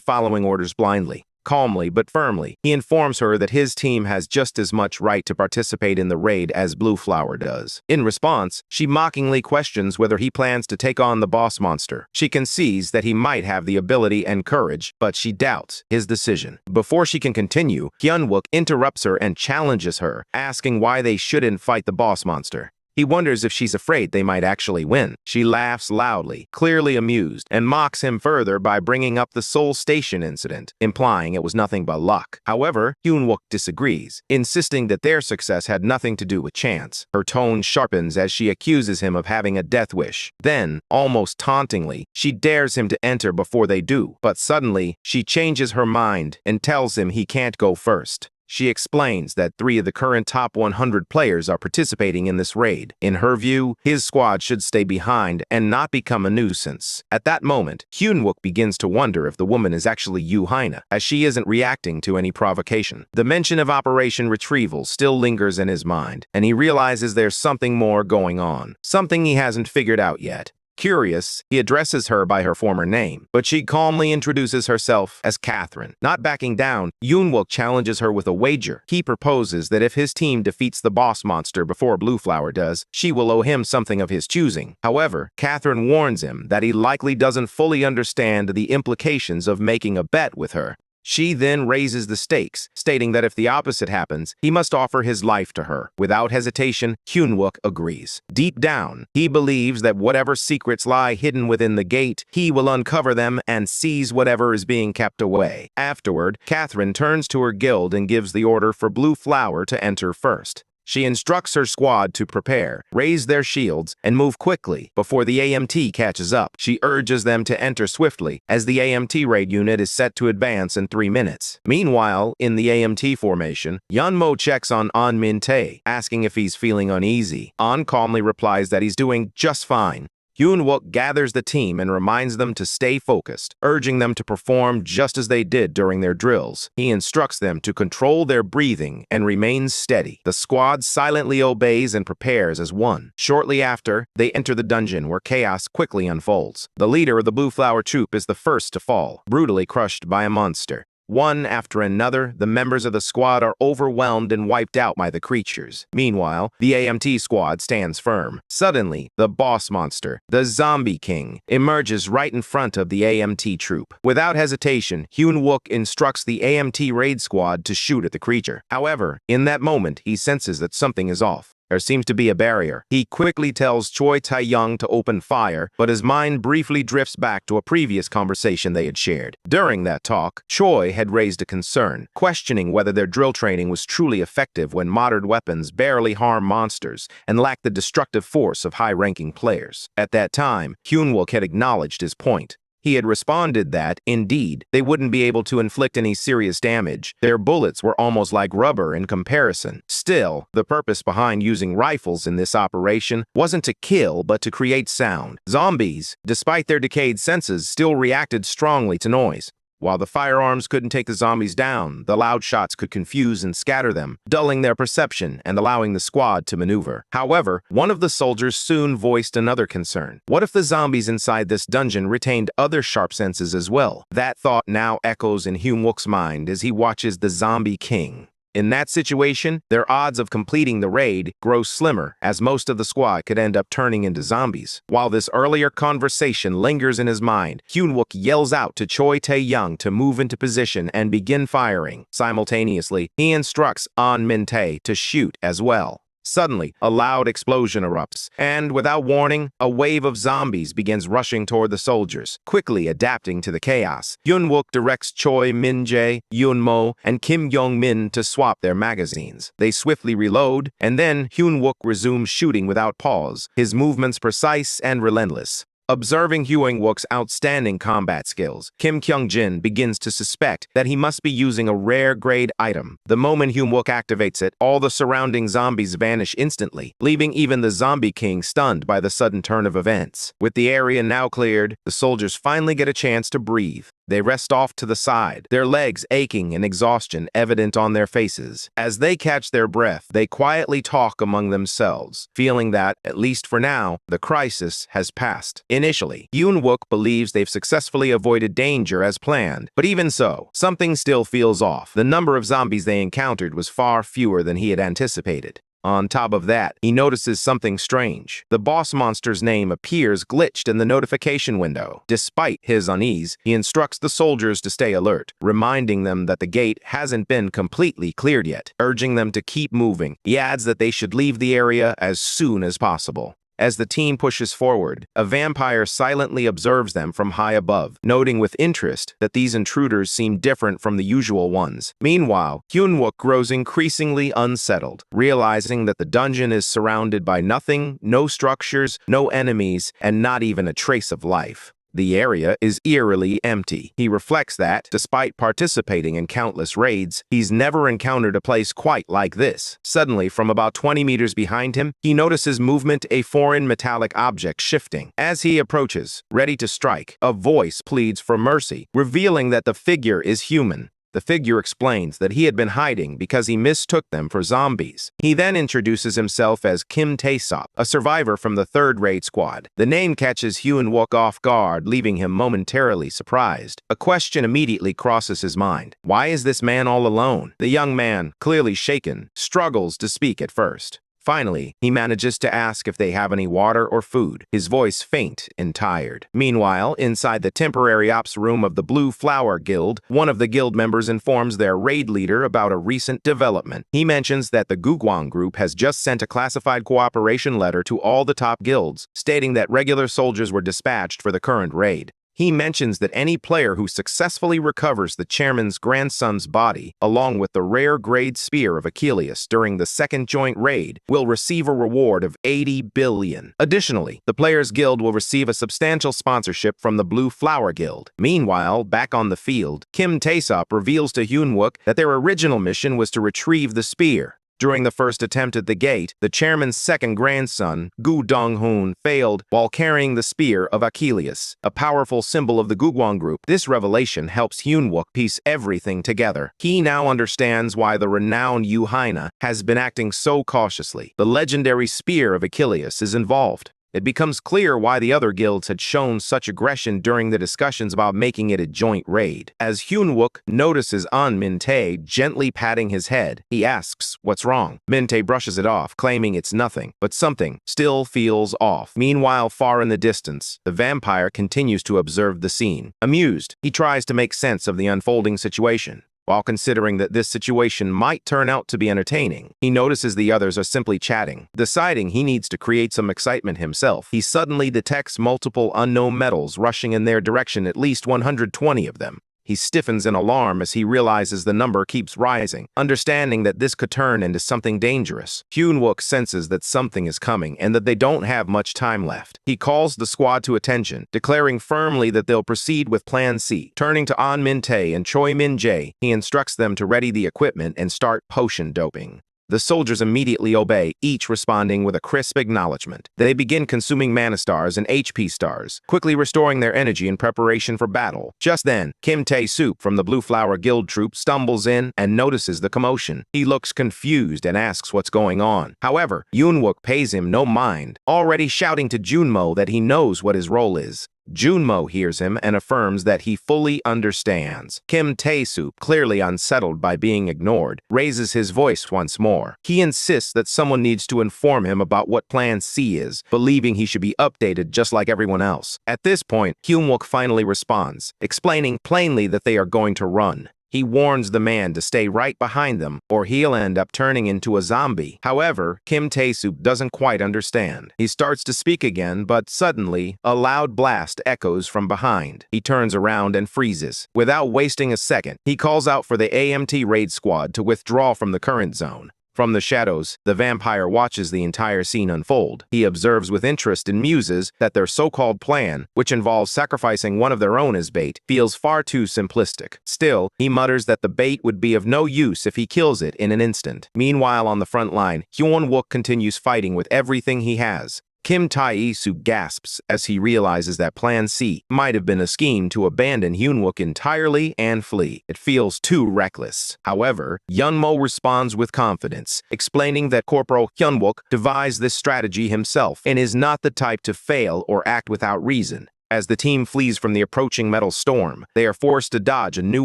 following orders blindly. Calmly but firmly, he informs her that his team has just as much right to participate in the raid as Blue Flower does. In response, she mockingly questions whether he plans to take on the boss monster. She concedes that he might have the ability and courage, but she doubts his decision. Before she can continue, Hyun-wook interrupts her and challenges her, asking why they shouldn't fight the boss monster. He wonders if she's afraid they might actually win. She laughs loudly, clearly amused, and mocks him further by bringing up the Seoul Station incident, implying it was nothing but luck. However, Hyun-wook disagrees, insisting that their success had nothing to do with chance. Her tone sharpens as she accuses him of having a death wish. Then, almost tauntingly, she dares him to enter before they do. But suddenly, she changes her mind and tells him he can't go first. She explains that 3 of the current top 100 players are participating in this raid. In her view, his squad should stay behind and not become a nuisance. At that moment, Hyun-wook begins to wonder if the woman is actually Yoo Haina, as she isn't reacting to any provocation. The mention of Operation Retrieval still lingers in his mind, and he realizes there's something more going on, something he hasn't figured out yet. Curious, he addresses her by her former name, but she calmly introduces herself as Catherine. Not backing down, Hyun-wook challenges her with a wager. He proposes that if his team defeats the boss monster before Blue Flower does, she will owe him something of his choosing. However, Catherine warns him that he likely doesn't fully understand the implications of making a bet with her. She then raises the stakes, stating that if the opposite happens, he must offer his life to her. Without hesitation, Hyun-wook agrees. Deep down, he believes that whatever secrets lie hidden within the gate, he will uncover them and seize whatever is being kept away. Afterward, Catherine turns to her guild and gives the order for Blue Flower to enter first. She instructs her squad to prepare, raise their shields, and move quickly before the AMT catches up. She urges them to enter swiftly, as the AMT raid unit is set to advance in 3 minutes. Meanwhile, in the AMT formation, Yeon-mo checks on An Min-tae, asking if he's feeling uneasy. An calmly replies that he's doing just fine. Hyun-wook gathers the team and reminds them to stay focused, urging them to perform just as they did during their drills. He instructs them to control their breathing and remain steady. The squad silently obeys and prepares as one. Shortly after, they enter the dungeon where chaos quickly unfolds. The leader of the Blue Flower troop is the first to fall, brutally crushed by a monster. One after another, the members of the squad are overwhelmed and wiped out by the creatures. Meanwhile, the AMT squad stands firm. Suddenly, the boss monster, the Zombie King, emerges right in front of the AMT troop. Without hesitation, Hyun-wook instructs the AMT raid squad to shoot at the creature. However, in that moment, he senses that something is off. There seems to be a barrier. He quickly tells Choi Tae-young to open fire, but his mind briefly drifts back to a previous conversation they had shared. During that talk, Choi had raised a concern, questioning whether their drill training was truly effective when modern weapons barely harm monsters and lack the destructive force of high-ranking players. At that time, Hyun-wook had acknowledged his point. He had responded that, indeed, they wouldn't be able to inflict any serious damage. Their bullets were almost like rubber in comparison. Still, the purpose behind using rifles in this operation wasn't to kill, but to create sound. Zombies, despite their decayed senses, still reacted strongly to noise. While the firearms couldn't take the zombies down, the loud shots could confuse and scatter them, dulling their perception and allowing the squad to maneuver. However, one of the soldiers soon voiced another concern. What if the zombies inside this dungeon retained other sharp senses as well? That thought now echoes in Hyun-wook's mind as he watches the Zombie King. In that situation, their odds of completing the raid grow slimmer, as most of the squad could end up turning into zombies. While this earlier conversation lingers in his mind, Hyun-wook yells out to Choi Tae-young to move into position and begin firing. Simultaneously, he instructs An Min-tae to shoot as well. Suddenly, a loud explosion erupts, and without warning, a wave of zombies begins rushing toward the soldiers, quickly adapting to the chaos. Hyun-wook directs Choi Min-jae, Yeon-mo, and Kim Yong-min to swap their magazines. They swiftly reload, and then Hyun-wook resumes shooting without pause, his movements precise and relentless. Observing Hyun-wook's outstanding combat skills, Kim Kyung-jin begins to suspect that he must be using a rare-grade item. The moment Hyun-wook activates it, all the surrounding zombies vanish instantly, leaving even the Zombie King stunned by the sudden turn of events. With the area now cleared, the soldiers finally get a chance to breathe. They rest off to the side, their legs aching and exhaustion evident on their faces. As they catch their breath, they quietly talk among themselves, feeling that, at least for now, the crisis has passed. Initially, Yoon-wook believes they've successfully avoided danger as planned, but even so, something still feels off. The number of zombies they encountered was far fewer than he had anticipated. On top of that, he notices something strange. The boss monster's name appears glitched in the notification window. Despite his unease, he instructs the soldiers to stay alert, reminding them that the gate hasn't been completely cleared yet, urging them to keep moving. He adds that they should leave the area as soon as possible. As the team pushes forward, a vampire silently observes them from high above, noting with interest that these intruders seem different from the usual ones. Meanwhile, Hyun-wook grows increasingly unsettled, realizing that the dungeon is surrounded by nothing, no structures, no enemies, and not even a trace of life. The area is eerily empty. He reflects that, despite participating in countless raids, he's never encountered a place quite like this. Suddenly, from about 20 meters behind him, he notices movement, a foreign metallic object shifting. As he approaches, ready to strike, a voice pleads for mercy, revealing that the figure is human. The figure explains that he had been hiding because he mistook them for zombies. He then introduces himself as Kim Tae-sop, a survivor from the 3rd raid squad. The name catches Hyun-wook off guard, leaving him momentarily surprised. A question immediately crosses his mind. Why is this man all alone? The young man, clearly shaken, struggles to speak at first. Finally, he manages to ask if they have any water or food, his voice faint and tired. Meanwhile, inside the temporary ops room of the Blue Flower Guild, one of the guild members informs their raid leader about a recent development. He mentions that the Gugwang group has just sent a classified cooperation letter to all the top guilds, stating that regular soldiers were dispatched for the current raid. He mentions that any player who successfully recovers the chairman's grandson's body, along with the rare grade spear of Achilles during the 2nd joint raid, will receive a reward of 80 billion. Additionally, the Players Guild will receive a substantial sponsorship from the Blue Flower Guild. Meanwhile, back on the field, Kim Tae-sop reveals to Hyun-wook that their original mission was to retrieve the spear. During the first attempt at the gate, the chairman's 2nd grandson, Gu Dong-hoon, failed while carrying the spear of Achilles, a powerful symbol of the Gugwang group. This revelation helps Hyun-wook piece everything together. He now understands why the renowned Yu Haina has been acting so cautiously. The legendary spear of Achilles is involved. It becomes clear why the other guilds had shown such aggression during the discussions about making it a joint raid. As Hyun-wook notices An Min-tae gently patting his head, he asks what's wrong. Min-tae brushes it off, claiming it's nothing, but something still feels off. Meanwhile, far in the distance, the vampire continues to observe the scene. Amused, he tries to make sense of the unfolding situation. While considering that this situation might turn out to be entertaining, he notices the others are simply chatting. Deciding he needs to create some excitement himself, he suddenly detects multiple unknown metals rushing in their direction, at least 120 of them. He stiffens in alarm as he realizes the number keeps rising, understanding that this could turn into something dangerous. Hyun-wook senses that something is coming and that they don't have much time left. He calls the squad to attention, declaring firmly that they'll proceed with Plan C. Turning to An Min-tae and Choi Min-jae, he instructs them to ready the equipment and start potion doping. The soldiers immediately obey, each responding with a crisp acknowledgement. They begin consuming mana stars and HP stars, quickly restoring their energy in preparation for battle. Just then, Kim Tae-sop from the Blue Flower Guild troop stumbles in and notices the commotion. He looks confused and asks what's going on. However, Yoon-wook pays him no mind, already shouting to Junmo that he knows what his role is. Junmo hears him and affirms that he fully understands. Kim Tae-sop, clearly unsettled by being ignored, raises his voice once more. He insists that someone needs to inform him about what Plan C is, believing he should be updated just like everyone else. At this point, Hyun-wook finally responds, explaining plainly that they are going to run. He warns the man to stay right behind them, or he'll end up turning into a zombie. However, Kim Tae-sop doesn't quite understand. He starts to speak again, but suddenly, a loud blast echoes from behind. He turns around and freezes. Without wasting a second, he calls out for the AMT raid squad to withdraw from the current zone. From the shadows, the vampire watches the entire scene unfold. He observes with interest and muses that their so-called plan, which involves sacrificing one of their own as bait, feels far too simplistic. Still, he mutters that the bait would be of no use if he kills it in an instant. Meanwhile, on the front line, Hyun-wook continues fighting with everything he has. Kim Tae-soo gasps as he realizes that Plan C might have been a scheme to abandon Hyun-wook entirely and flee. It feels too reckless. However, Yun-mo responds with confidence, explaining that Corporal Hyun-wook devised this strategy himself and is not the type to fail or act without reason. As the team flees from the approaching metal storm, they are forced to dodge a new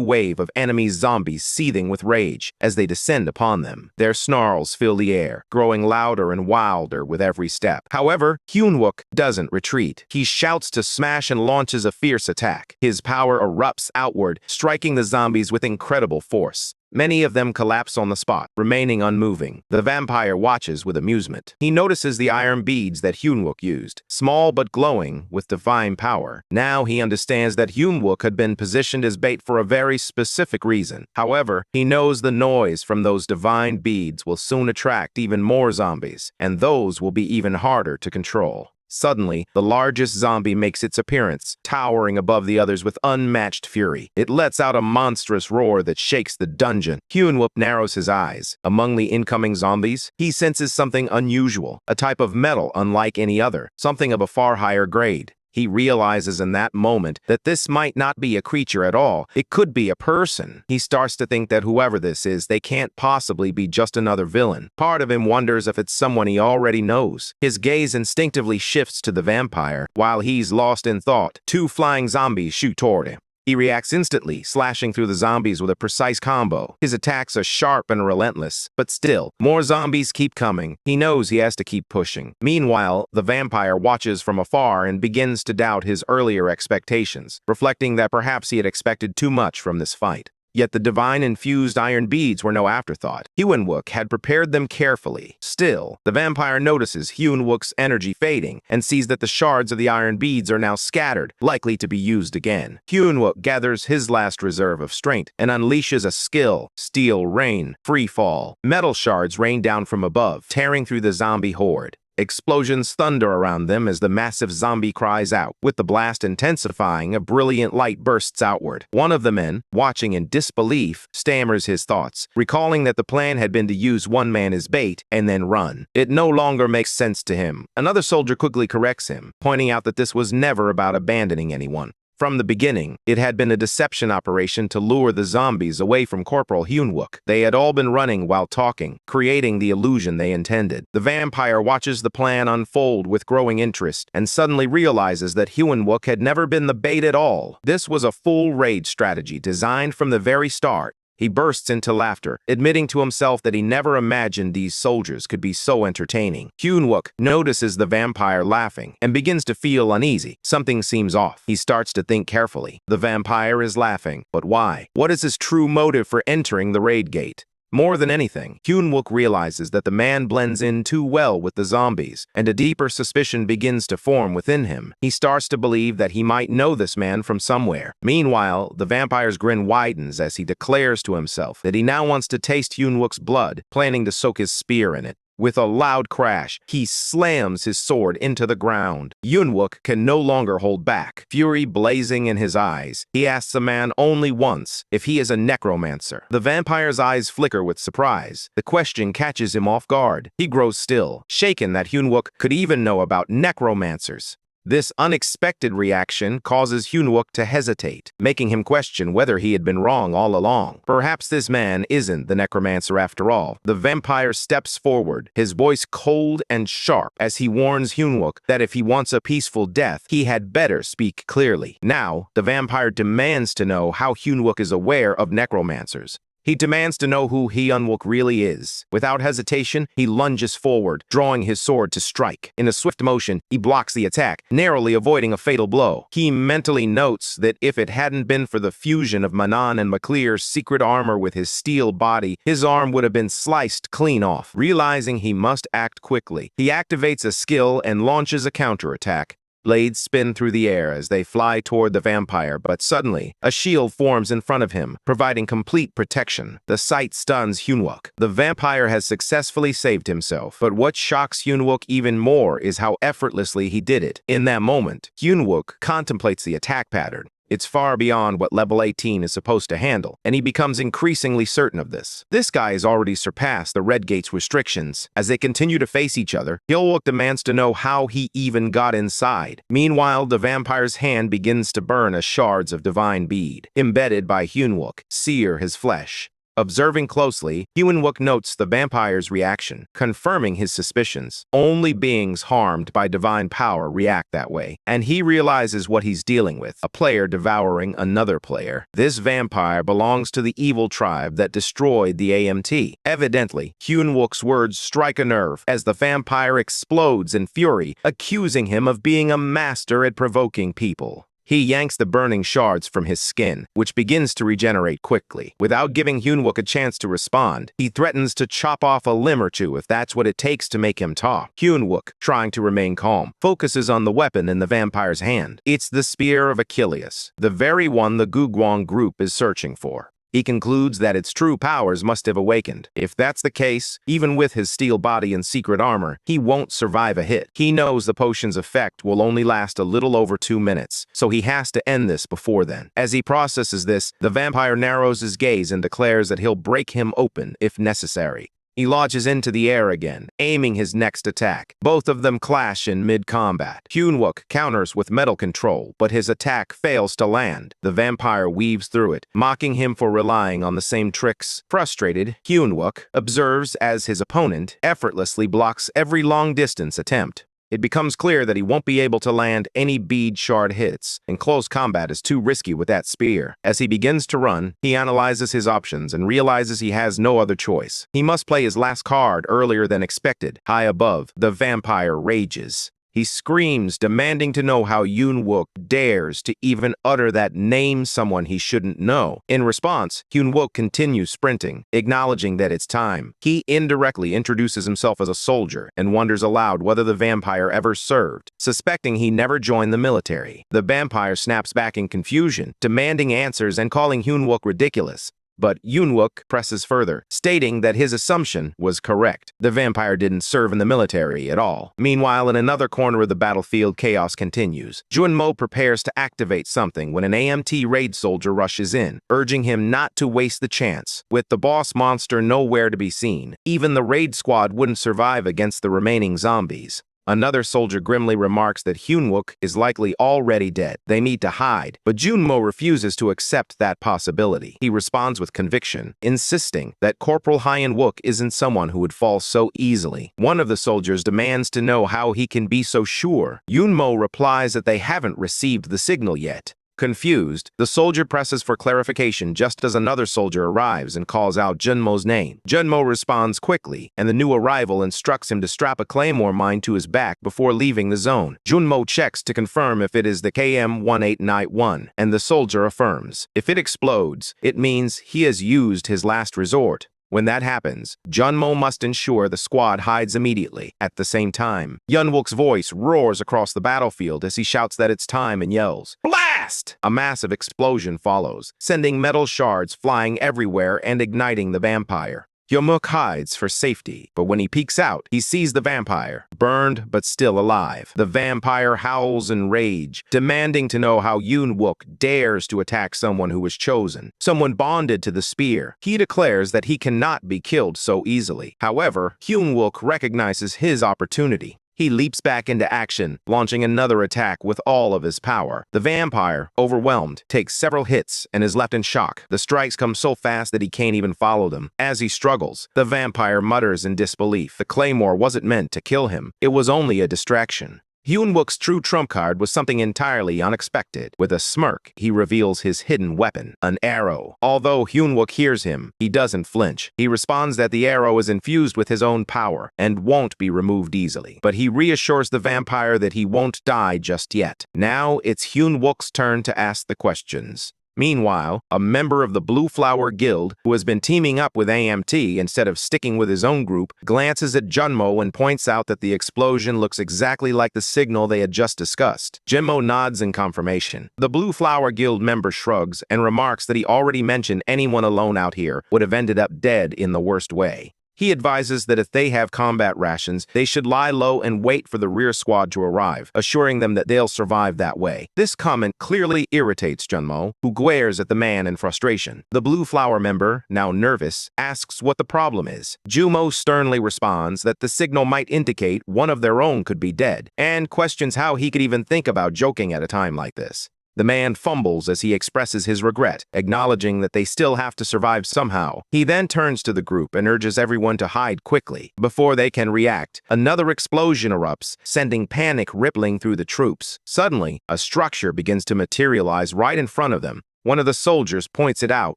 wave of enemy zombies seething with rage as they descend upon them. Their snarls fill the air, growing louder and wilder with every step. However, Hyun-wook doesn't retreat. He shouts to smash and launches a fierce attack. His power erupts outward, striking the zombies with incredible force. Many of them collapse on the spot, remaining unmoving. The vampire watches with amusement. He notices the iron beads that Hyun-wook used, small but glowing with divine power. Now he understands that Hyun-wook had been positioned as bait for a very specific reason. However, he knows the noise from those divine beads will soon attract even more zombies, and those will be even harder to control. Suddenly, the largest zombie makes its appearance, towering above the others with unmatched fury. It lets out a monstrous roar that shakes the dungeon. Hyun-wook narrows his eyes. Among the incoming zombies, he senses something unusual, a type of metal unlike any other, something of a far higher grade. He realizes in that moment that this might not be a creature at all. It could be a person. He starts to think that whoever this is, they can't possibly be just another villain. Part of him wonders if it's someone he already knows. His gaze instinctively shifts to the vampire. While he's lost in thought, two flying zombies shoot toward him. He reacts instantly, slashing through the zombies with a precise combo. His attacks are sharp and relentless, but still, more zombies keep coming. He knows he has to keep pushing. Meanwhile, the vampire watches from afar and begins to doubt his earlier expectations, reflecting that perhaps he had expected too much from this fight. Yet the divine-infused iron beads were no afterthought. Hyun-wook had prepared them carefully. Still, the vampire notices Hyun-wook's energy fading and sees that the shards of the iron beads are now scattered, likely to be used again. Hyun-wook gathers his last reserve of strength and unleashes a skill, Steel Rain, Free Fall. Metal shards rain down from above, tearing through the zombie horde. Explosions thunder around them as the massive zombie cries out. With the blast intensifying, a brilliant light bursts outward. One of the men, watching in disbelief, stammers his thoughts, recalling that the plan had been to use one man as bait and then run. It no longer makes sense to him. Another soldier quickly corrects him, pointing out that this was never about abandoning anyone. From the beginning, it had been a deception operation to lure the zombies away from Corporal Hyun-wook. They had all been running while talking, creating the illusion they intended. The vampire watches the plan unfold with growing interest and suddenly realizes that Hyun-wook had never been the bait at all. This was a full raid strategy designed from the very start. He bursts into laughter, admitting to himself that he never imagined these soldiers could be so entertaining. Hyun-wook notices the vampire laughing and begins to feel uneasy. Something seems off. He starts to think carefully. The vampire is laughing, but why? What is his true motive for entering the raid gate? More than anything, Hyun-wook realizes that the man blends in too well with the zombies, and a deeper suspicion begins to form within him. He starts to believe that he might know this man from somewhere. Meanwhile, the vampire's grin widens as he declares to himself that he now wants to taste Hyun-wook's blood, planning to soak his spear in it. With a loud crash, he slams his sword into the ground. Hyun-wook can no longer hold back. Fury blazing in his eyes, he asks the man only once if he is a necromancer. The vampire's eyes flicker with surprise. The question catches him off guard. He grows still, shaken that Hyun-wook could even know about necromancers. This unexpected reaction causes Hyun-wook to hesitate, making him question whether he had been wrong all along. Perhaps this man isn't the necromancer after all. The vampire steps forward, his voice cold and sharp, as he warns Hyun-wook that if he wants a peaceful death, he had better speak clearly. Now, the vampire demands to know how Hyun-wook is aware of necromancers. He demands to know who Hyun-wook really is. Without hesitation, he lunges forward, drawing his sword to strike. In a swift motion, he blocks the attack, narrowly avoiding a fatal blow. He mentally notes that if it hadn't been for the fusion of Manon and McClear's secret armor with his steel body, his arm would have been sliced clean off. Realizing he must act quickly, he activates a skill and launches a counterattack. Blades spin through the air as they fly toward the vampire, but suddenly, a shield forms in front of him, providing complete protection. The sight stuns Hyun-wook. The vampire has successfully saved himself, but what shocks Hyun-wook even more is how effortlessly he did it. In that moment, Hyun-wook contemplates the attack pattern. It's far beyond what level 18 is supposed to handle, and he becomes increasingly certain of this. This guy has already surpassed the Red Gate's restrictions. As they continue to face each other, Hyunwook demands to know how he even got inside. Meanwhile, the vampire's hand begins to burn as shards of divine bead, embedded by Hyunwook, sear his flesh. Observing closely, Hyunwook notes the vampire's reaction, confirming his suspicions. Only beings harmed by divine power react that way, and he realizes what he's dealing with, a player devouring another player. This vampire belongs to the evil tribe that destroyed the AMT. Evidently, Hyunwook's words strike a nerve as the vampire explodes in fury, accusing him of being a master at provoking people. He yanks the burning shards from his skin, which begins to regenerate quickly. Without giving Hyunwook a chance to respond, he threatens to chop off a limb or two if that's what it takes to make him talk. Hyunwook, trying to remain calm, focuses on the weapon in the vampire's hand. It's the Spear of Achilles, the very one the Gugwang group is searching for. He concludes that its true powers must have awakened. If that's the case, even with his steel body and secret armor, he won't survive a hit. He knows the potion's effect will only last a little over 2 minutes, so he has to end this before then. As he processes this, the vampire narrows his gaze and declares that he'll break him open if necessary. He launches into the air again, aiming his next attack. Both of them clash in mid-combat. Hyunwook counters with metal control, but his attack fails to land. The vampire weaves through it, mocking him for relying on the same tricks. Frustrated, Hyunwook observes as his opponent effortlessly blocks every long-distance attempt. It becomes clear that he won't be able to land any bead shard hits, and close combat is too risky with that spear. As he begins to run, he analyzes his options and realizes he has no other choice. He must play his last card earlier than expected. High above, the vampire rages. He screams, demanding to know how Hyunwook dares to even utter that name someone he shouldn't know. In response, Hyunwook continues sprinting, acknowledging that it's time. He indirectly introduces himself as a soldier and wonders aloud whether the vampire ever served, suspecting he never joined the military. The vampire snaps back in confusion, demanding answers and calling Hyunwook ridiculous. But Hyunwook presses further, stating that his assumption was correct. The vampire didn't serve in the military at all. Meanwhile, in another corner of the battlefield, chaos continues. Junmo prepares to activate something when an AMT raid soldier rushes in, urging him not to waste the chance. With the boss monster nowhere to be seen, even the raid squad wouldn't survive against the remaining zombies. Another soldier grimly remarks that Hyunwook is likely already dead. They need to hide, but Junmo refuses to accept that possibility. He responds with conviction, insisting that Corporal Hyunwook isn't someone who would fall so easily. One of the soldiers demands to know how he can be so sure. Junmo replies that they haven't received the signal yet. Confused, the soldier presses for clarification just as another soldier arrives and calls out Junmo's name. Junmo responds quickly, and the new arrival instructs him to strap a claymore mine to his back before leaving the zone. Junmo checks to confirm if it is the KM-1891, and the soldier affirms. If it explodes, it means he has used his last resort. When that happens, Junmo must ensure the squad hides immediately. At the same time, Hyunwook's voice roars across the battlefield as he shouts that it's time and yells, "Blast!" A massive explosion follows, sending metal shards flying everywhere and igniting the vampire. Hyunwook hides for safety, but when he peeks out, he sees the vampire, burned but still alive. The vampire howls in rage, demanding to know how Hyunwook dares to attack someone who was chosen, someone bonded to the spear. He declares that he cannot be killed so easily. However, Hyunwook recognizes his opportunity. He leaps back into action, launching another attack with all of his power. The vampire, overwhelmed, takes several hits and is left in shock. The strikes come so fast that he can't even follow them. As he struggles, the vampire mutters in disbelief. The claymore wasn't meant to kill him. It was only a distraction. Hyunwook's true trump card was something entirely unexpected. With a smirk, he reveals his hidden weapon, an arrow. Although Hyunwook hears him, he doesn't flinch. He responds that the arrow is infused with his own power and won't be removed easily. But he reassures the vampire that he won't die just yet. Now it's Hyunwook's turn to ask the questions. Meanwhile, a member of the Blue Flower Guild, who has been teaming up with AMT instead of sticking with his own group, glances at Junmo and points out that the explosion looks exactly like the signal they had just discussed. Junmo nods in confirmation. The Blue Flower Guild member shrugs and remarks that he already mentioned anyone alone out here would have ended up dead in the worst way. He advises that if they have combat rations, they should lie low and wait for the rear squad to arrive, assuring them that they'll survive that way. This comment clearly irritates Junmo, who glares at the man in frustration. The Blue Flower member, now nervous, asks what the problem is. Junmo sternly responds that the signal might indicate one of their own could be dead, and questions how he could even think about joking at a time like this. The man fumbles as he expresses his regret, acknowledging that they still have to survive somehow. He then turns to the group and urges everyone to hide quickly. Before they can react, another explosion erupts, sending panic rippling through the troops. Suddenly, a structure begins to materialize right in front of them. One of the soldiers points it out,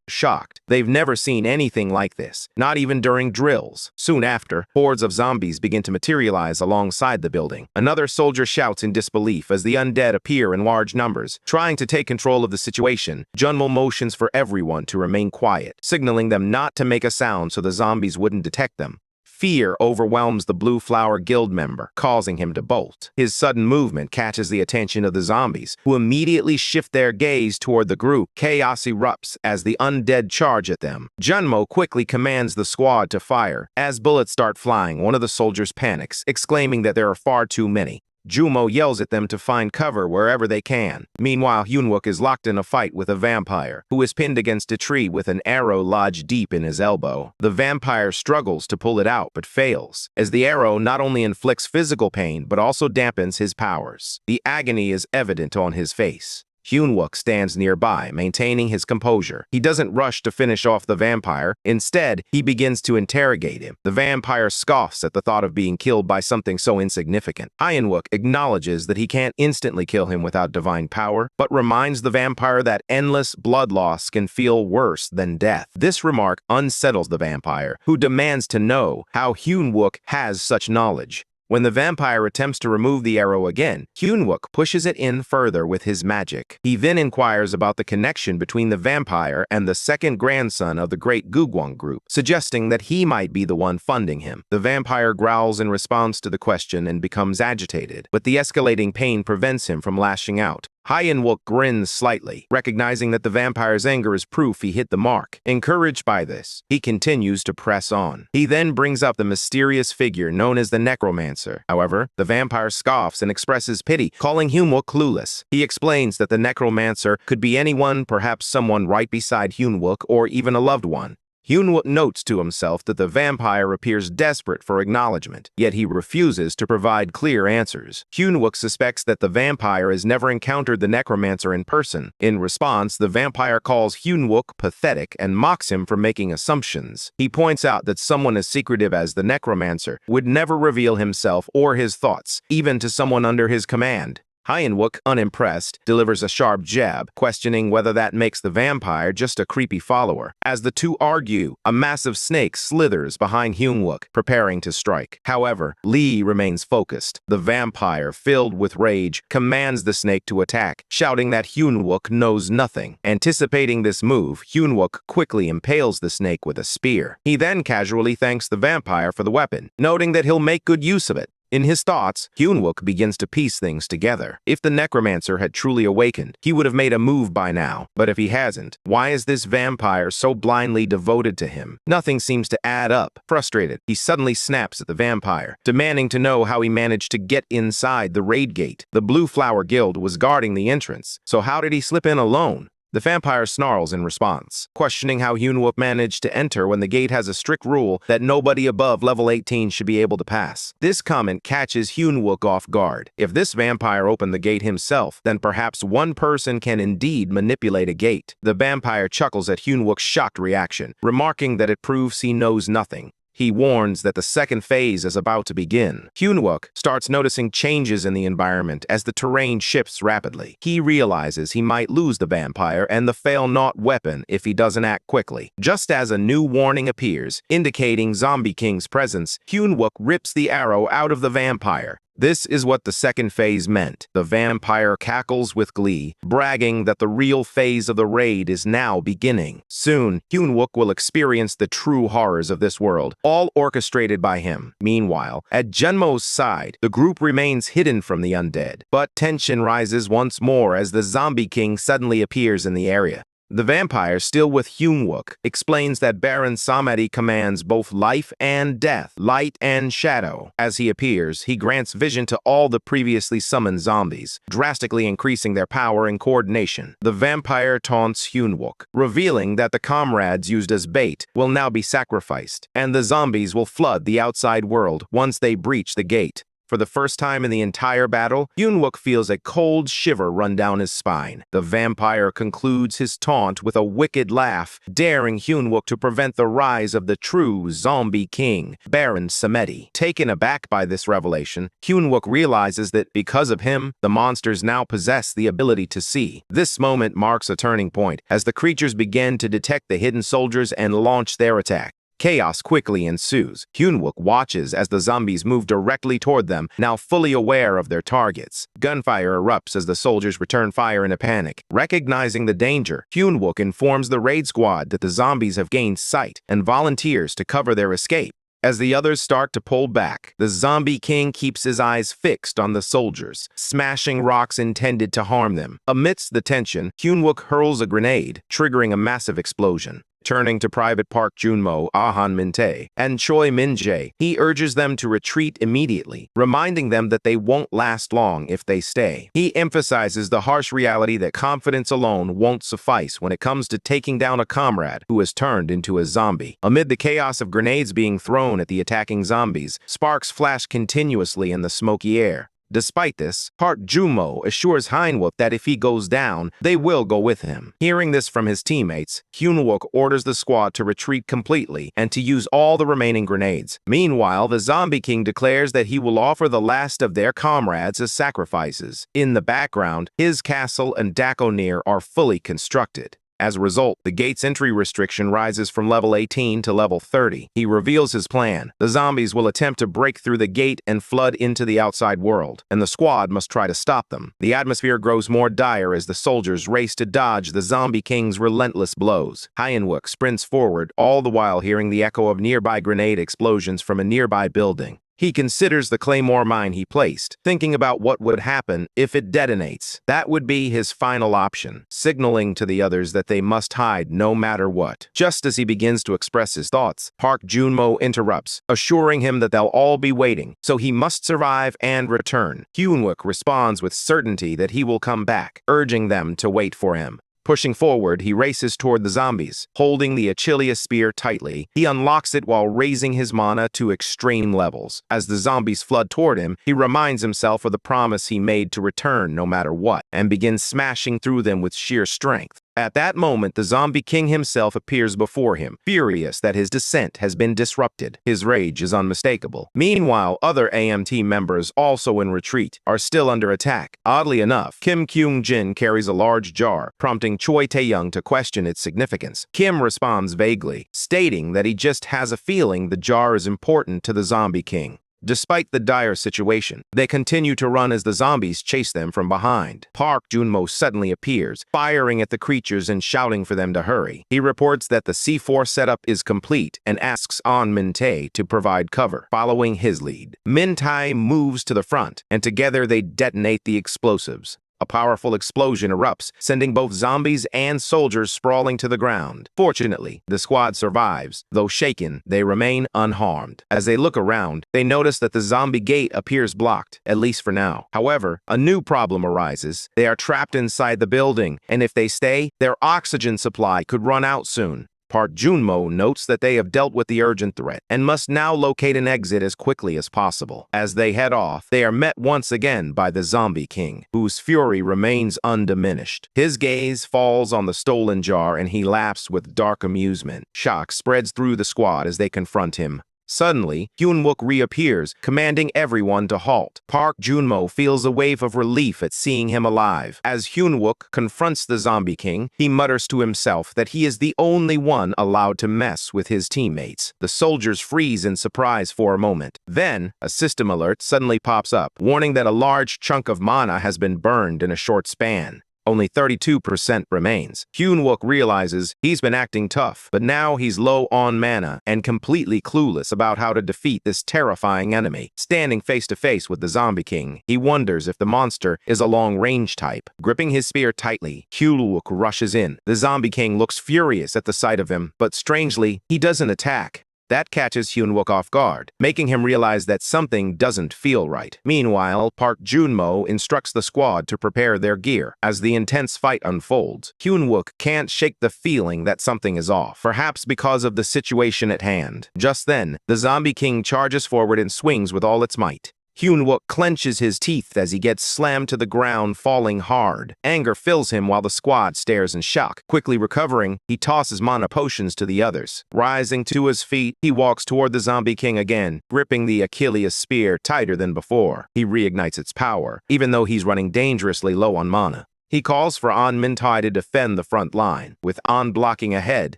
shocked. They've never seen anything like this, not even during drills. Soon after, hordes of zombies begin to materialize alongside the building. Another soldier shouts in disbelief as the undead appear in large numbers. Trying to take control of the situation, Junmo motions for everyone to remain quiet, signaling them not to make a sound so the zombies wouldn't detect them. Fear overwhelms the Blue Flower Guild member, causing him to bolt. His sudden movement catches the attention of the zombies, who immediately shift their gaze toward the group. Chaos erupts as the undead charge at them. Junmo quickly commands the squad to fire. As bullets start flying, one of the soldiers panics, exclaiming that there are far too many. Junmo yells at them to find cover wherever they can. Meanwhile, Hyunwook is locked in a fight with a vampire, who is pinned against a tree with an arrow lodged deep in his elbow. The vampire struggles to pull it out, but fails, as the arrow not only inflicts physical pain, but also dampens his powers. The agony is evident on his face. Hyunwook stands nearby, maintaining his composure. He doesn't rush to finish off the vampire. Instead, he begins to interrogate him. The vampire scoffs at the thought of being killed by something so insignificant. Hyunwook acknowledges that he can't instantly kill him without divine power, but reminds the vampire that endless blood loss can feel worse than death. This remark unsettles the vampire, who demands to know how Hyunwook has such knowledge. When the vampire attempts to remove the arrow again, Hyunwook pushes it in further with his magic. He then inquires about the connection between the vampire and the second grandson of the great Gugwang group, suggesting that he might be the one funding him. The vampire growls in response to the question and becomes agitated, but the escalating pain prevents him from lashing out. Hyunwook grins slightly, recognizing that the vampire's anger is proof he hit the mark. Encouraged by this, he continues to press on. He then brings up the mysterious figure known as the Necromancer. However, the vampire scoffs and expresses pity, calling Hyunwook clueless. He explains that the Necromancer could be anyone, perhaps someone right beside Hyunwook, or even a loved one. Hyunwook notes to himself that the vampire appears desperate for acknowledgement, yet he refuses to provide clear answers. Hyunwook suspects that the vampire has never encountered the necromancer in person. In response, the vampire calls Hyunwook pathetic and mocks him for making assumptions. He points out that someone as secretive as the necromancer would never reveal himself or his thoughts, even to someone under his command. Hyunwook, unimpressed, delivers a sharp jab, questioning whether that makes the vampire just a creepy follower. As the two argue, a massive snake slithers behind Hyunwook, preparing to strike. However, Lee remains focused. The vampire, filled with rage, commands the snake to attack, shouting that Hyunwook knows nothing. Anticipating this move, Hyunwook quickly impales the snake with a spear. He then casually thanks the vampire for the weapon, noting that he'll make good use of it. In his thoughts, Hyunwook begins to piece things together. If the necromancer had truly awakened, he would have made a move by now. But if he hasn't, why is this vampire so blindly devoted to him? Nothing seems to add up. Frustrated, he suddenly snaps at the vampire, demanding to know how he managed to get inside the raid gate. The Blue Flower Guild was guarding the entrance, so how did he slip in alone? The vampire snarls in response, questioning how Hyunwook managed to enter when the gate has a strict rule that nobody above level 18 should be able to pass. This comment catches Hyunwook off guard. If this vampire opened the gate himself, then perhaps one person can indeed manipulate a gate. The vampire chuckles at Hyunwook's shocked reaction, remarking that it proves he knows nothing. He warns that the second phase is about to begin. Hyunwook starts noticing changes in the environment as the terrain shifts rapidly. He realizes he might lose the vampire and the fail-not weapon if he doesn't act quickly. Just as a new warning appears, indicating Zombie King's presence, Hyunwook rips the arrow out of the vampire. This is what the second phase meant. The vampire cackles with glee, bragging that the real phase of the raid is now beginning. Soon, Hyunwook will experience the true horrors of this world, all orchestrated by him. Meanwhile, at Junmo's side, the group remains hidden from the undead. But tension rises once more as the Zombie King suddenly appears in the area. The vampire, still with Hyunwook, explains that Baron Samedi commands both life and death, light and shadow. As he appears, he grants vision to all the previously summoned zombies, drastically increasing their power and coordination. The vampire taunts Hyunwook, revealing that the comrades used as bait will now be sacrificed, and the zombies will flood the outside world once they breach the gate. For the first time in the entire battle, Hyunwook feels a cold shiver run down his spine. The vampire concludes his taunt with a wicked laugh, daring Hyunwook to prevent the rise of the true zombie king, Baron Samedi. Taken aback by this revelation, Hyunwook realizes that because of him, the monsters now possess the ability to see. This moment marks a turning point, as the creatures begin to detect the hidden soldiers and launch their attack. Chaos quickly ensues. Hyunwook watches as the zombies move directly toward them, now fully aware of their targets. Gunfire erupts as the soldiers return fire in a panic. Recognizing the danger, Hyunwook informs the raid squad that the zombies have gained sight and volunteers to cover their escape. As the others start to pull back, the zombie king keeps his eyes fixed on the soldiers, smashing rocks intended to harm them. Amidst the tension, Hyunwook hurls a grenade, triggering a massive explosion. Turning to Private Park Junmo, Ahan Min-tae, and Choi Min-jae, he urges them to retreat immediately, reminding them that they won't last long if they stay. He emphasizes the harsh reality that confidence alone won't suffice when it comes to taking down a comrade who has turned into a zombie. Amid the chaos of grenades being thrown at the attacking zombies, sparks flash continuously in the smoky air. Despite this, Park Junmo assures Hyunwook that if he goes down, they will go with him. Hearing this from his teammates, Hyunwook orders the squad to retreat completely and to use all the remaining grenades. Meanwhile, the Zombie King declares that he will offer the last of their comrades as sacrifices. In the background, his castle and Dakonir are fully constructed. As a result, the gate's entry restriction rises from level 18 to level 30. He reveals his plan. The zombies will attempt to break through the gate and flood into the outside world, and the squad must try to stop them. The atmosphere grows more dire as the soldiers race to dodge the Zombie King's relentless blows. Hyunwook sprints forward, all the while hearing the echo of nearby grenade explosions from a nearby building. He considers the claymore mine he placed, thinking about what would happen if it detonates. That would be his final option, signaling to the others that they must hide no matter what. Just as he begins to express his thoughts, Park Junmo interrupts, assuring him that they'll all be waiting, so he must survive and return. Hyunwook responds with certainty that he will come back, urging them to wait for him. Pushing forward, he races toward the zombies. Holding the Achilles spear tightly, he unlocks it while raising his mana to extreme levels. As the zombies flood toward him, he reminds himself of the promise he made to return no matter what, and begins smashing through them with sheer strength. At that moment, the Zombie King himself appears before him, furious that his descent has been disrupted. His rage is unmistakable. Meanwhile, other AMT members, also in retreat, are still under attack. Oddly enough, Kim Kyung-jin carries a large jar, prompting Choi Tae-young to question its significance. Kim responds vaguely, stating that he just has a feeling the jar is important to the Zombie King. Despite the dire situation, they continue to run as the zombies chase them from behind. Park Junmo suddenly appears, firing at the creatures and shouting for them to hurry. He reports that the C4 setup is complete and asks Ahn Min-tae to provide cover. Following his lead, Min-tae moves to the front, and together they detonate the explosives. A powerful explosion erupts, sending both zombies and soldiers sprawling to the ground. Fortunately, the squad survives. Though shaken, they remain unharmed. As they look around, they notice that the zombie gate appears blocked, at least for now. However, a new problem arises. They are trapped inside the building, and if they stay, their oxygen supply could run out soon. Park Junmo notes that they have dealt with the urgent threat and must now locate an exit as quickly as possible. As they head off, they are met once again by the Zombie King, whose fury remains undiminished. His gaze falls on the stolen jar and he laughs with dark amusement. Shock spreads through the squad as they confront him. Suddenly, Hyunwook reappears, commanding everyone to halt. Park Junmo feels a wave of relief at seeing him alive. As Hyunwook confronts the Zombie King, he mutters to himself that he is the only one allowed to mess with his teammates. The soldiers freeze in surprise for a moment. Then, a system alert suddenly pops up, warning that a large chunk of mana has been burned in a short span. Only 32% remains. Hyun-wook realizes he's been acting tough, but now he's low on mana and completely clueless about how to defeat this terrifying enemy. Standing face to face with the Zombie King, he wonders if the monster is a long-range type. Gripping his spear tightly, Hyun-wook rushes in. The Zombie King looks furious at the sight of him, but strangely, he doesn't attack. That catches Hyun-wook off guard, making him realize that something doesn't feel right. Meanwhile, Park Junmo instructs the squad to prepare their gear. As the intense fight unfolds, Hyun-wook can't shake the feeling that something is off, perhaps because of the situation at hand. Just then, the Zombie King charges forward and swings with all its might. Hyun-wook clenches his teeth as he gets slammed to the ground, falling hard. Anger fills him while the squad stares in shock. Quickly recovering, he tosses mana potions to the others. Rising to his feet, he walks toward the Zombie King again, gripping the Achilles spear tighter than before. He reignites its power, even though he's running dangerously low on mana. He calls for An Min-tae to defend the front line. With An blocking ahead,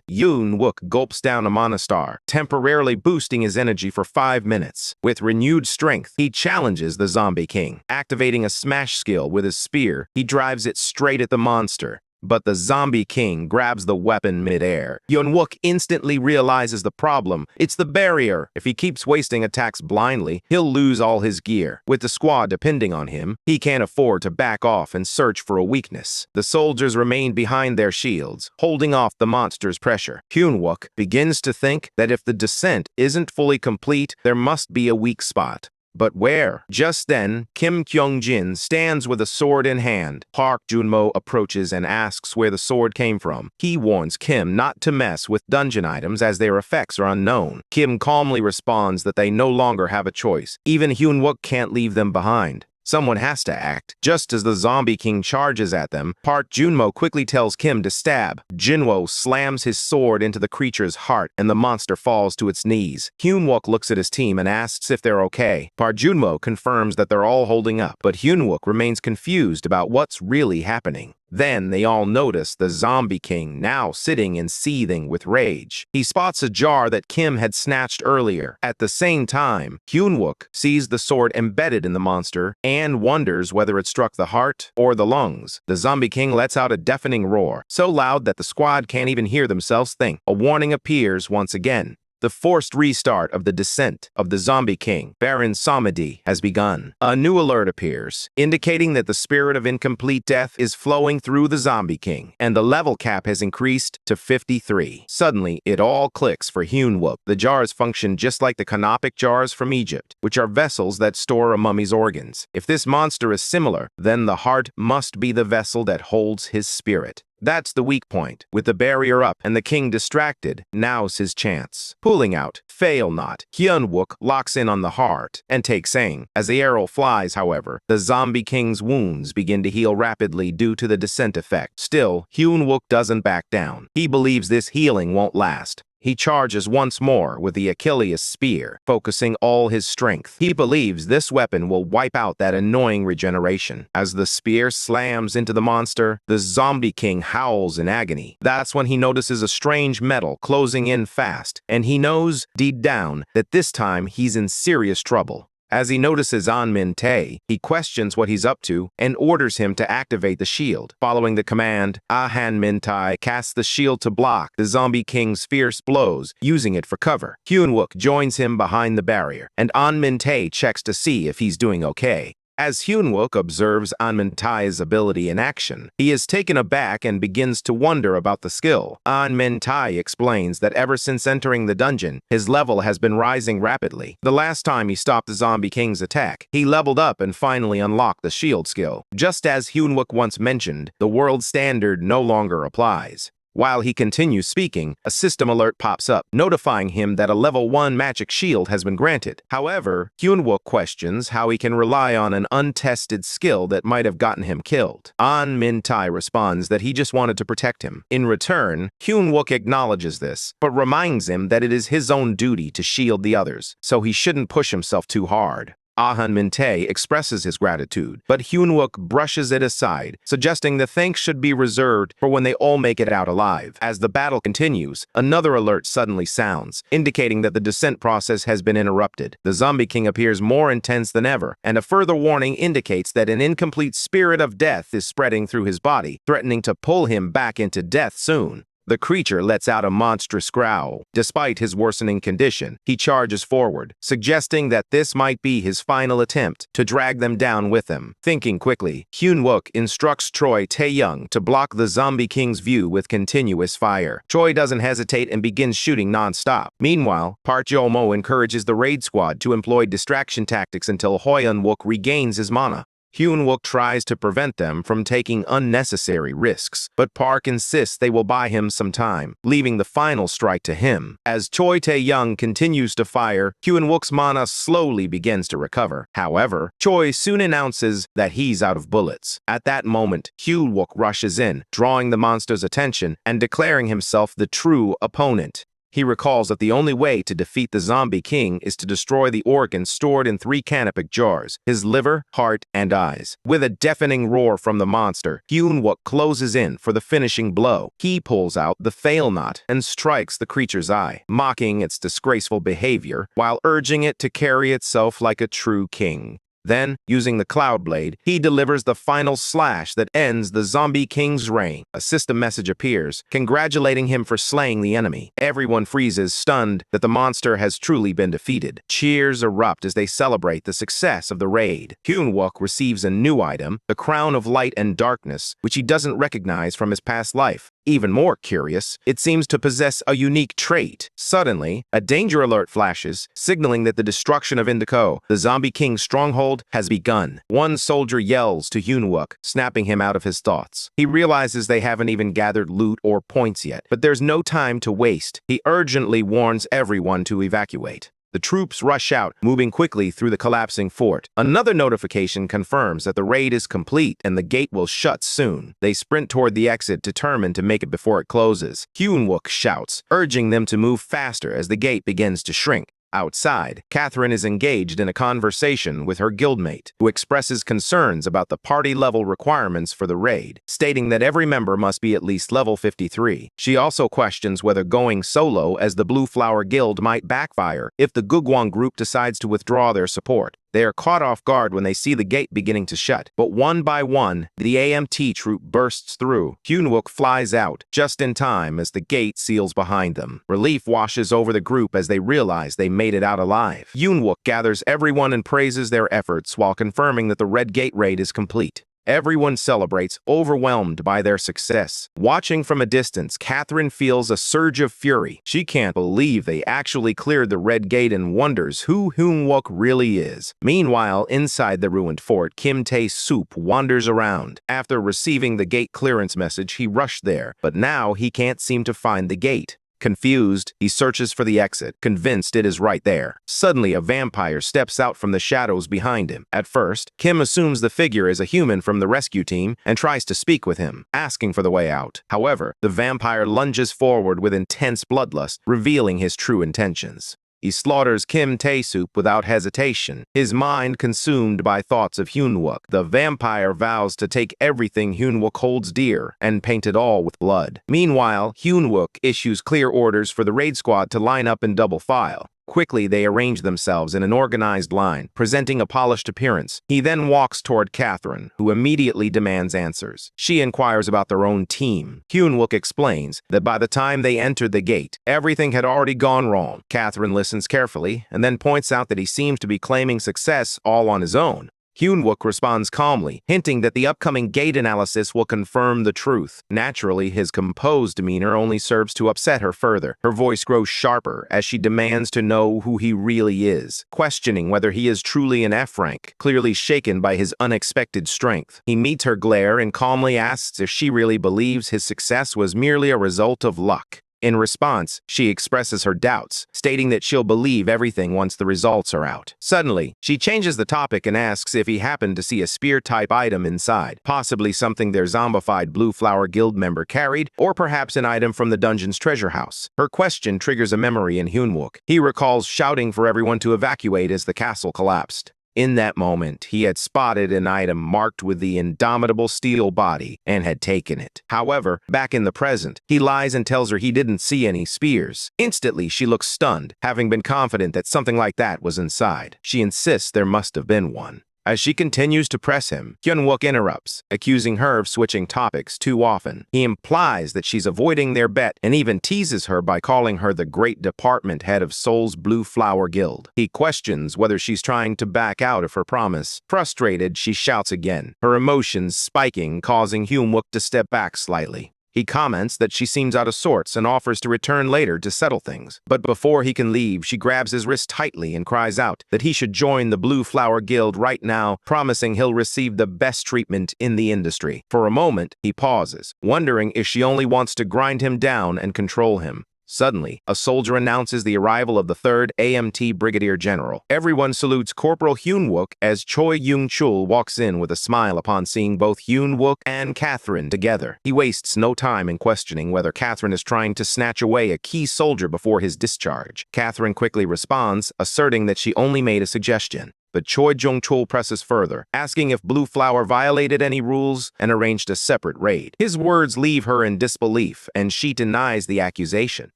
Hyun-wook gulps down a mana star, temporarily boosting his energy for 5 minutes. With renewed strength, he challenges the Zombie King. Activating a smash skill with his spear, he drives it straight at the monster. But the Zombie King grabs the weapon mid-air. Hyun-wook instantly realizes the problem. It's the barrier. If he keeps wasting attacks blindly, he'll lose all his gear. With the squad depending on him, he can't afford to back off and search for a weakness. The soldiers remain behind their shields, holding off the monster's pressure. Hyun-wook begins to think that if the descent isn't fully complete, there must be a weak spot. But where? Just then, Kim Kyung-jin stands with a sword in hand. Park Junmo approaches and asks where the sword came from. He warns Kim not to mess with dungeon items as their effects are unknown. Kim calmly responds that they no longer have a choice. Even Hyun-wook can't leave them behind. Someone has to act. Just as the Zombie King charges at them, Park Junmo quickly tells Kim to stab. Jinwo slams his sword into the creature's heart, and the monster falls to its knees. Hyun-wook looks at his team and asks if they're okay. Park Junmo confirms that they're all holding up, but Hyun-wook remains confused about what's really happening. Then they all notice the Zombie King now sitting and seething with rage. He spots a jar that Kim had snatched earlier. At the same time, Hyun-wook sees the sword embedded in the monster and wonders whether it struck the heart or the lungs. The Zombie King lets out a deafening roar, so loud that the squad can't even hear themselves think. A warning appears once again. The forced restart of the descent of the Zombie King, Baron Samedi, has begun. A new alert appears, indicating that the spirit of incomplete death is flowing through the Zombie King, and the level cap has increased to 53. Suddenly, it all clicks for Hyun-wook. The jars function just like the canopic jars from Egypt, which are vessels that store a mummy's organs. If this monster is similar, then the heart must be the vessel that holds his spirit. That's the weak point. With the barrier up and the king distracted, now's his chance. Pulling out, fail not. Hyun-wook locks in on the heart and takes aim. As the arrow flies, however, the Zombie King's wounds begin to heal rapidly due to the descent effect. Still, Hyun-wook doesn't back down. He believes this healing won't last. He charges once more with the Achilles spear, focusing all his strength. He believes this weapon will wipe out that annoying regeneration. As the spear slams into the monster, the Zombie King howls in agony. That's when he notices a strange metal closing in fast, and he knows, deep down, that this time he's in serious trouble. As he notices An Min-tae, he questions what he's up to and orders him to activate the shield. Following the command, An Min-tae casts the shield to block the Zombie King's fierce blows, using it for cover. Hyun-wook joins him behind the barrier, and An Min-tae checks to see if he's doing okay. As Hyun-wook observes An Min-tae's ability in action, he is taken aback and begins to wonder about the skill. An Min-tae explains that ever since entering the dungeon, his level has been rising rapidly. The last time he stopped the Zombie King's attack, he leveled up and finally unlocked the shield skill. Just as Hyun-wook once mentioned, the world standard no longer applies. While he continues speaking, a system alert pops up, notifying him that a level 1 magic shield has been granted. However, Hyun-wook questions how he can rely on an untested skill that might have gotten him killed. An Min-tae responds that he just wanted to protect him. In return, Hyun-wook acknowledges this, but reminds him that it is his own duty to shield the others, so he shouldn't push himself too hard. Ahun Min-tae expresses his gratitude, but Hyun-wook brushes it aside, suggesting the thanks should be reserved for when they all make it out alive. As the battle continues, another alert suddenly sounds, indicating that the descent process has been interrupted. The Zombie King appears more intense than ever, and a further warning indicates that an incomplete spirit of death is spreading through his body, threatening to pull him back into death soon. The creature lets out a monstrous growl. Despite his worsening condition, he charges forward, suggesting that this might be his final attempt to drag them down with him. Thinking quickly, Hyun-wook instructs Choi Tae-young to block the Zombie King's view with continuous fire. Choi doesn't hesitate and begins shooting non-stop. Meanwhile, Park Jo-mo encourages the raid squad to employ distraction tactics until Hyun-wook regains his mana. Hyun-wook tries to prevent them from taking unnecessary risks, but Park insists they will buy him some time, leaving the final strike to him. As Choi Tae-young continues to fire, Hyun-wook's mana slowly begins to recover. However, Choi soon announces that he's out of bullets. At that moment, Hyun-wook rushes in, drawing the monster's attention and declaring himself the true opponent. He recalls that the only way to defeat the Zombie King is to destroy the organs stored in 3 canopic jars, his liver, heart, and eyes. With a deafening roar from the monster, Hyun-wook closes in for the finishing blow. He pulls out the fail knot and strikes the creature's eye, mocking its disgraceful behavior while urging it to carry itself like a true king. Then, using the Cloud Blade, he delivers the final slash that ends the Zombie King's reign. A system message appears, congratulating him for slaying the enemy. Everyone freezes, stunned that the monster has truly been defeated. Cheers erupt as they celebrate the success of the raid. Hyun-wook receives a new item, the Crown of Light and Darkness, which he doesn't recognize from his past life. Even more curious, it seems to possess a unique trait. Suddenly, a danger alert flashes, signaling that the destruction of Indigo, the Zombie King's stronghold, has begun. One soldier yells to Hyun-wook, snapping him out of his thoughts. He realizes they haven't even gathered loot or points yet, but there's no time to waste. He urgently warns everyone to evacuate. The troops rush out, moving quickly through the collapsing fort. Another notification confirms that the raid is complete and the gate will shut soon. They sprint toward the exit, determined to make it before it closes. Hyun-wook shouts, urging them to move faster as the gate begins to shrink. Outside, Catherine is engaged in a conversation with her guildmate, who expresses concerns about the party-level requirements for the raid, stating that every member must be at least level 53. She also questions whether going solo as the Blue Flower Guild might backfire if the Gugwon group decides to withdraw their support. They are caught off guard when they see the gate beginning to shut, but one by one, the AMT troop bursts through. Hyun-wook flies out, just in time as the gate seals behind them. Relief washes over the group as they realize they made it out alive. Hyun-wook gathers everyone and praises their efforts while confirming that the Red Gate raid is complete. Everyone celebrates, overwhelmed by their success. Watching from a distance, Catherine feels a surge of fury. She can't believe they actually cleared the Red Gate and wonders who Hyun-wook really is. Meanwhile, inside the ruined fort, Kim Tae-soop wanders around. After receiving the gate clearance message, he rushed there, but now he can't seem to find the gate. Confused, he searches for the exit, convinced it is right there. Suddenly, a vampire steps out from the shadows behind him. At first, Kim assumes the figure is a human from the rescue team and tries to speak with him, asking for the way out. However, the vampire lunges forward with intense bloodlust, revealing his true intentions. He slaughters Kim Tae-soop without hesitation, his mind consumed by thoughts of Hyun-wook. The vampire vows to take everything Hyun-wook holds dear and paint it all with blood. Meanwhile, Hyun-wook issues clear orders for the raid squad to line up in double file. Quickly, they arrange themselves in an organized line, presenting a polished appearance. He then walks toward Catherine, who immediately demands answers. She inquires about their own team. Hyun-wook explains that by the time they entered the gate, everything had already gone wrong. Catherine listens carefully and then points out that he seems to be claiming success all on his own. Hyun-wook responds calmly, hinting that the upcoming gate analysis will confirm the truth. Naturally, his composed demeanor only serves to upset her further. Her voice grows sharper as she demands to know who he really is, questioning whether he is truly an F rank, clearly shaken by his unexpected strength. He meets her glare and calmly asks if she really believes his success was merely a result of luck. In response, she expresses her doubts, stating that she'll believe everything once the results are out. Suddenly, she changes the topic and asks if he happened to see a spear-type item inside, possibly something their zombified Blue Flower Guild member carried, or perhaps an item from the dungeon's treasure house. Her question triggers a memory in Hyun-wook. He recalls shouting for everyone to evacuate as the castle collapsed. In that moment, he had spotted an item marked with the indomitable steel body and had taken it. However, back in the present, he lies and tells her he didn't see any spears. Instantly, she looks stunned, having been confident that something like that was inside. She insists there must have been one. As she continues to press him, Hyun-wook interrupts, accusing her of switching topics too often. He implies that she's avoiding their bet and even teases her by calling her the great department head of Seoul's Blue Flower Guild. He questions whether she's trying to back out of her promise. Frustrated, she shouts again, her emotions spiking, causing Hyun-wook to step back slightly. He comments that she seems out of sorts and offers to return later to settle things. But before he can leave, she grabs his wrist tightly and cries out that he should join the Blue Flower Guild right now, promising he'll receive the best treatment in the industry. For a moment, he pauses, wondering if she only wants to grind him down and control him. Suddenly, a soldier announces the arrival of the 3rd AMT Brigadier General. Everyone salutes Corporal Hyun-wook as Choi Young-chul walks in with a smile upon seeing both Hyun-wook and Catherine together. He wastes no time in questioning whether Catherine is trying to snatch away a key soldier before his discharge. Catherine quickly responds, asserting that she only made a suggestion. But Choi Young-chul presses further, asking if Blue Flower violated any rules and arranged a separate raid. His words leave her in disbelief, and she denies the accusation.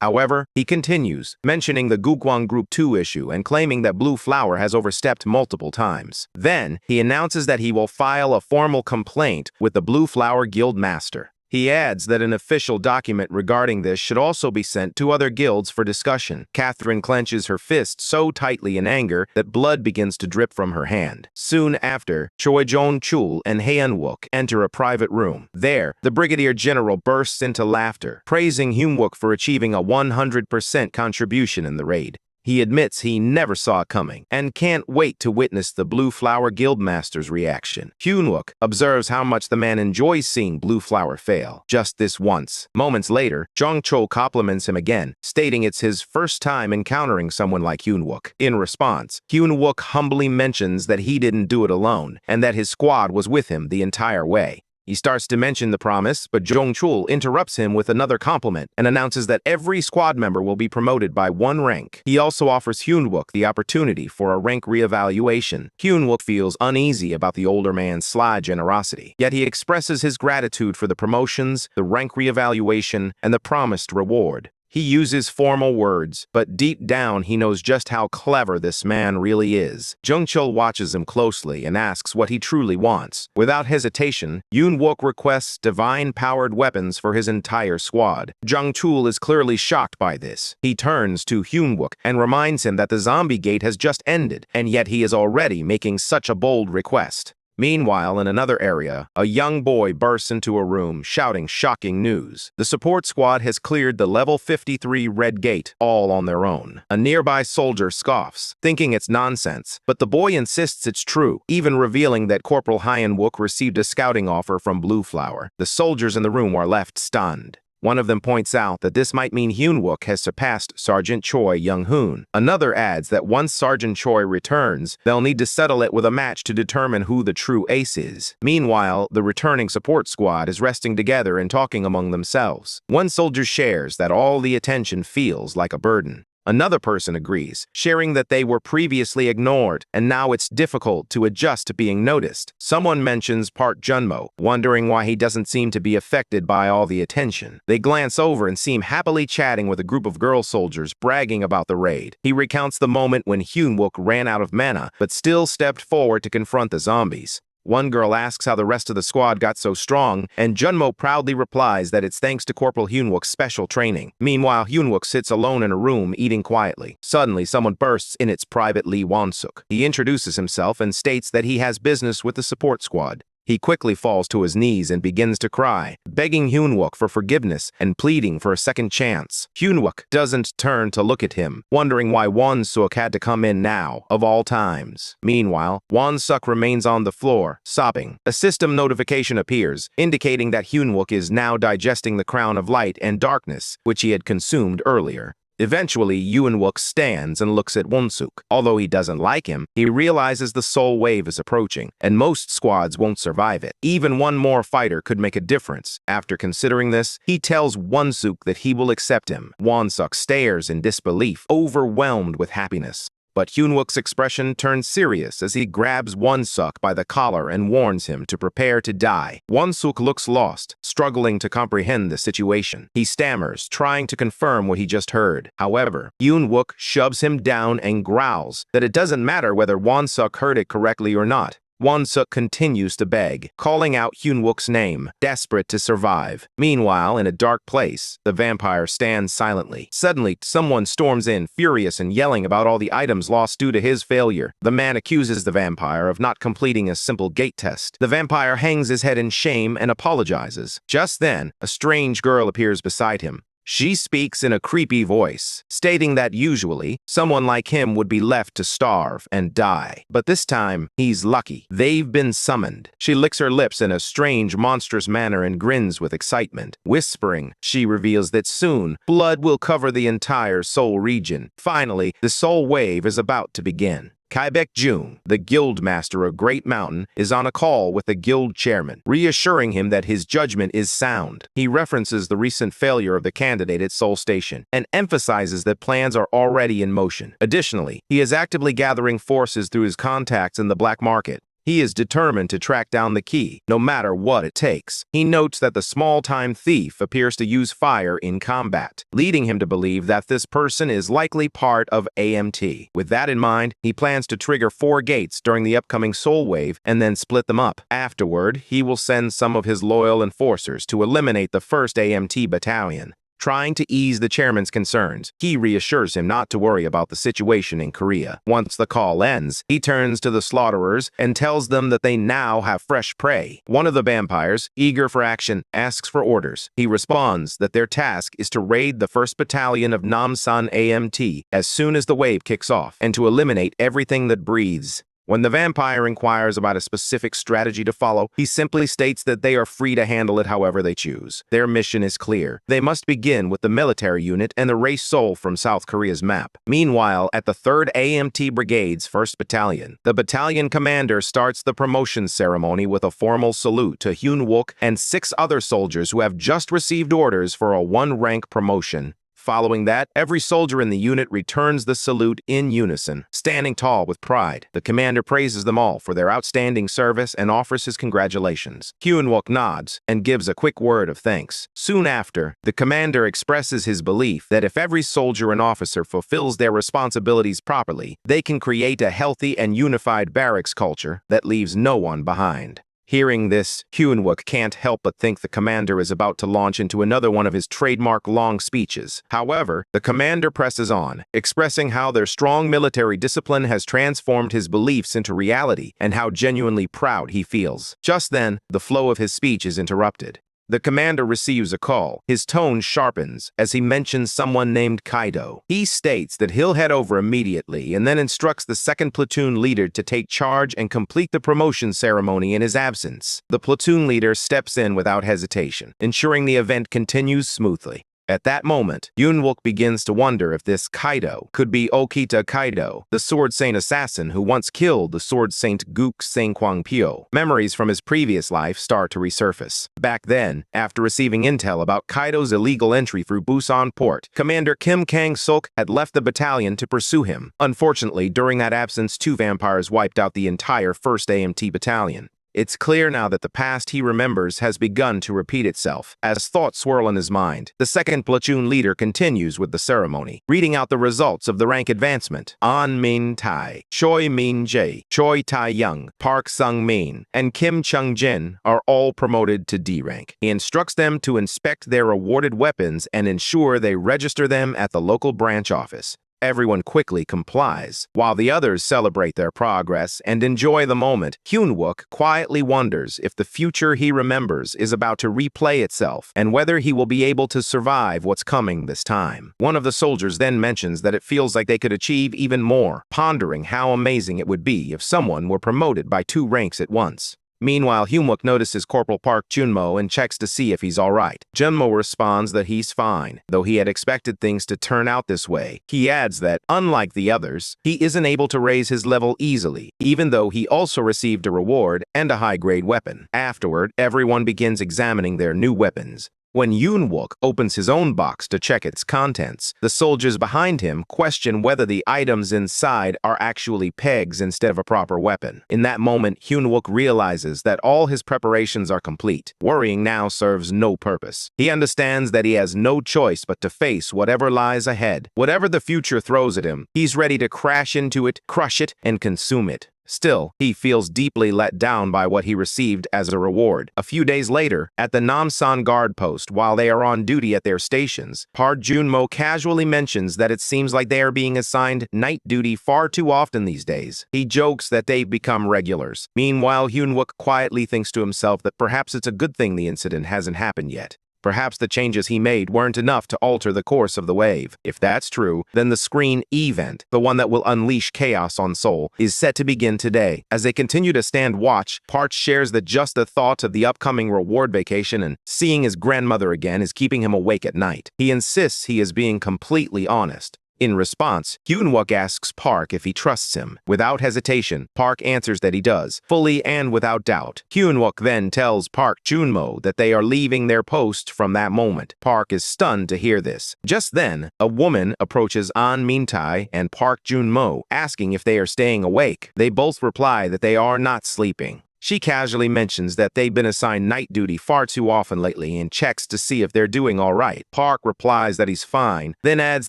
However, he continues, mentioning the Gugwang Group 2 issue and claiming that Blue Flower has overstepped multiple times. Then, he announces that he will file a formal complaint with the Blue Flower Guild Master. He adds that an official document regarding this should also be sent to other guilds for discussion. Catherine clenches her fist so tightly in anger that blood begins to drip from her hand. Soon after, Choi Young-chul and Hyun-wook enter a private room. There, the Brigadier General bursts into laughter, praising Hyun-wook for achieving a 100% contribution in the raid. He admits he never saw it coming and can't wait to witness the Blue Flower Guildmaster's reaction. Hyun-wook observes how much the man enjoys seeing Blue Flower fail, just this once. Moments later, Jong-chul compliments him again, stating it's his first time encountering someone like Hyun-wook. In response, Hyun-wook humbly mentions that he didn't do it alone and that his squad was with him the entire way. He starts to mention the promise, but Jong-chul interrupts him with another compliment and announces that every squad member will be promoted by 1 rank. He also offers Hyun-wook the opportunity for a rank reevaluation. Hyun-wook feels uneasy about the older man's sly generosity, yet he expresses his gratitude for the promotions, the rank reevaluation, and the promised reward. He uses formal words, but deep down he knows just how clever this man really is. Jung-chul watches him closely and asks what he truly wants. Without hesitation, Hyun-wook requests divine-powered weapons for his entire squad. Jung-chul is clearly shocked by this. He turns to Hyun-wook and reminds him that the zombie gate has just ended, and yet he is already making such a bold request. Meanwhile, in another area, a young boy bursts into a room, shouting shocking news. The support squad has cleared the level 53 red gate, all on their own. A nearby soldier scoffs, thinking it's nonsense, but the boy insists it's true, even revealing that Corporal Hyun-wook received a scouting offer from Blue Flower. The soldiers in the room are left stunned. One of them points out that this might mean Hyun-wook has surpassed Sergeant Choi Young-hoon. Another adds that once Sergeant Choi returns, they'll need to settle it with a match to determine who the true ace is. Meanwhile, the returning support squad is resting together and talking among themselves. One soldier shares that all the attention feels like a burden. Another person agrees, sharing that they were previously ignored, and now it's difficult to adjust to being noticed. Someone mentions Park Junmo, wondering why he doesn't seem to be affected by all the attention. They glance over and seem happily chatting with a group of girl soldiers bragging about the raid. He recounts the moment when Hyun-wook ran out of mana, but still stepped forward to confront the zombies. One girl asks how the rest of the squad got so strong, and Junmo proudly replies that it's thanks to Corporal Hyun-wook's special training. Meanwhile, Hyun-wook sits alone in a room, eating quietly. Suddenly, someone bursts in its private Lee Won-suk. He introduces himself and states that he has business with the support squad. He quickly falls to his knees and begins to cry, begging Hyun-wook for forgiveness and pleading for a second chance. Hyun-wook doesn't turn to look at him, wondering why Won-suk had to come in now, of all times. Meanwhile, Won-suk remains on the floor, sobbing. A system notification appears, indicating that Hyun-wook is now digesting the crown of light and darkness, which he had consumed earlier. Eventually, Hyun-wook stands and looks at Won-suk. Although he doesn't like him, he realizes the soul wave is approaching, and most squads won't survive it. Even one more fighter could make a difference. After considering this, he tells Won-suk that he will accept him. Won-suk stares in disbelief, overwhelmed with happiness. But Hyunwook's expression turns serious as he grabs Won-suk by the collar and warns him to prepare to die. Won-suk looks lost, struggling to comprehend the situation. He stammers, trying to confirm what he just heard. However, Hyunwook shoves him down and growls that it doesn't matter whether Won-suk heard it correctly or not. Won-suk continues to beg, calling out Hyunwook's name, desperate to survive. Meanwhile, in a dark place, the vampire stands silently. Suddenly, someone storms in, furious and yelling about all the items lost due to his failure. The man accuses the vampire of not completing a simple gate test. The vampire hangs his head in shame and apologizes. Just then, a strange girl appears beside him. She speaks in a creepy voice, stating that usually, someone like him would be left to starve and die. But this time, he's lucky. They've been summoned. She licks her lips in a strange, monstrous manner and grins with excitement. Whispering, she reveals that soon, blood will cover the entire Seoul region. Finally, the Seoul wave is about to begin. Kaibek-jung, the guild master of Great Mountain, is on a call with the guild chairman, reassuring him that his judgment is sound. He references the recent failure of the candidate at Seoul Station and emphasizes that plans are already in motion. Additionally, he is actively gathering forces through his contacts in the black market. He is determined to track down the key, no matter what it takes. He notes that the small-time thief appears to use fire in combat, leading him to believe that this person is likely part of AMT. With that in mind, he plans to trigger 4 gates during the upcoming Soul Wave and then split them up. Afterward, he will send some of his loyal enforcers to eliminate the 1st AMT battalion. Trying to ease the chairman's concerns, he reassures him not to worry about the situation in Korea. Once the call ends, he turns to the slaughterers and tells them that they now have fresh prey. One of the vampires, eager for action, asks for orders. He responds that their task is to raid the 1st Battalion of Namsan AMT as soon as the wave kicks off, and to eliminate everything that breathes. When the vampire inquires about a specific strategy to follow, he simply states that they are free to handle it however they choose. Their mission is clear. They must begin with the military unit and erase Seoul from South Korea's map. Meanwhile, at the 3rd AMT Brigade's 1st Battalion, the battalion commander starts the promotion ceremony with a formal salute to Hyunwook and 6 other soldiers who have just received orders for a 1-rank promotion. Following that, every soldier in the unit returns the salute in unison, standing tall with pride. The commander praises them all for their outstanding service and offers his congratulations. Hyunwook nods and gives a quick word of thanks. Soon after, the commander expresses his belief that if every soldier and officer fulfills their responsibilities properly, they can create a healthy and unified barracks culture that leaves no one behind. Hearing this, Hyunwook can't help but think the commander is about to launch into another one of his trademark long speeches. However, the commander presses on, expressing how their strong military discipline has transformed his beliefs into reality and how genuinely proud he feels. Just then, the flow of his speech is interrupted. The commander receives a call. His tone sharpens as he mentions someone named Kaido. He states that he'll head over immediately and then instructs the 2nd platoon leader to take charge and complete the promotion ceremony in his absence. The platoon leader steps in without hesitation, ensuring the event continues smoothly. At that moment, Hyunwook begins to wonder if this Kaido could be Okita Kaido, the Sword Saint assassin who once killed the Sword Saint Guk Sangkwangpyo. Memories from his previous life start to resurface. Back then, after receiving intel about Kaido's illegal entry through Busan Port, Commander Kim Kang-suk had left the battalion to pursue him. Unfortunately, during that absence, 2 vampires wiped out the entire 1st AMT battalion. It's clear now that the past he remembers has begun to repeat itself. As thoughts swirl in his mind, the 2nd platoon leader continues with the ceremony, reading out the results of the rank advancement. An Min Tai, Choi Min Jae, Choi Tai Young, Park Sung Min, and Kim Chung Jin are all promoted to D rank. He instructs them to inspect their awarded weapons and ensure they register them at the local branch office. Everyone quickly complies. While the others celebrate their progress and enjoy the moment, Hyunwook quietly wonders if the future he remembers is about to replay itself and whether he will be able to survive what's coming this time. One of the soldiers then mentions that it feels like they could achieve even more, pondering how amazing it would be if someone were promoted by 2 ranks at once. Meanwhile, Hyunwook notices Corporal Park Junmo and checks to see if he's all right. Junmo responds that he's fine, though he had expected things to turn out this way. He adds that, unlike the others, he isn't able to raise his level easily, even though he also received a reward and a high-grade weapon. Afterward, everyone begins examining their new weapons. When Yoon-wook opens his own box to check its contents, the soldiers behind him question whether the items inside are actually pegs instead of a proper weapon. In that moment, Yoon-wook realizes that all his preparations are complete. Worrying now serves no purpose. He understands that he has no choice but to face whatever lies ahead. Whatever the future throws at him, he's ready to crash into it, crush it, and consume it. Still, he feels deeply let down by what he received as a reward. A few days later, at the Namsan guard post while they are on duty at their stations, Park Junmo casually mentions that it seems like they are being assigned night duty far too often these days. He jokes that they've become regulars. Meanwhile, Hyun-wook quietly thinks to himself that perhaps it's a good thing the incident hasn't happened yet. Perhaps the changes he made weren't enough to alter the course of the wave. If that's true, then the screen event, the one that will unleash chaos on Seoul, is set to begin today. As they continue to stand watch, Park shares that just the thought of the upcoming reward vacation and seeing his grandmother again is keeping him awake at night. He insists he is being completely honest. In response, Hyun-wook asks Park if he trusts him. Without hesitation, Park answers that he does, fully and without doubt. Hyun-wook then tells Park Junmo that they are leaving their post from that moment. Park is stunned to hear this. Just then, a woman approaches An Min-tae and Park Junmo, asking if they are staying awake. They both reply that they are not sleeping. She casually mentions that they've been assigned night duty far too often lately and checks to see if they're doing all right. Park replies that he's fine, then adds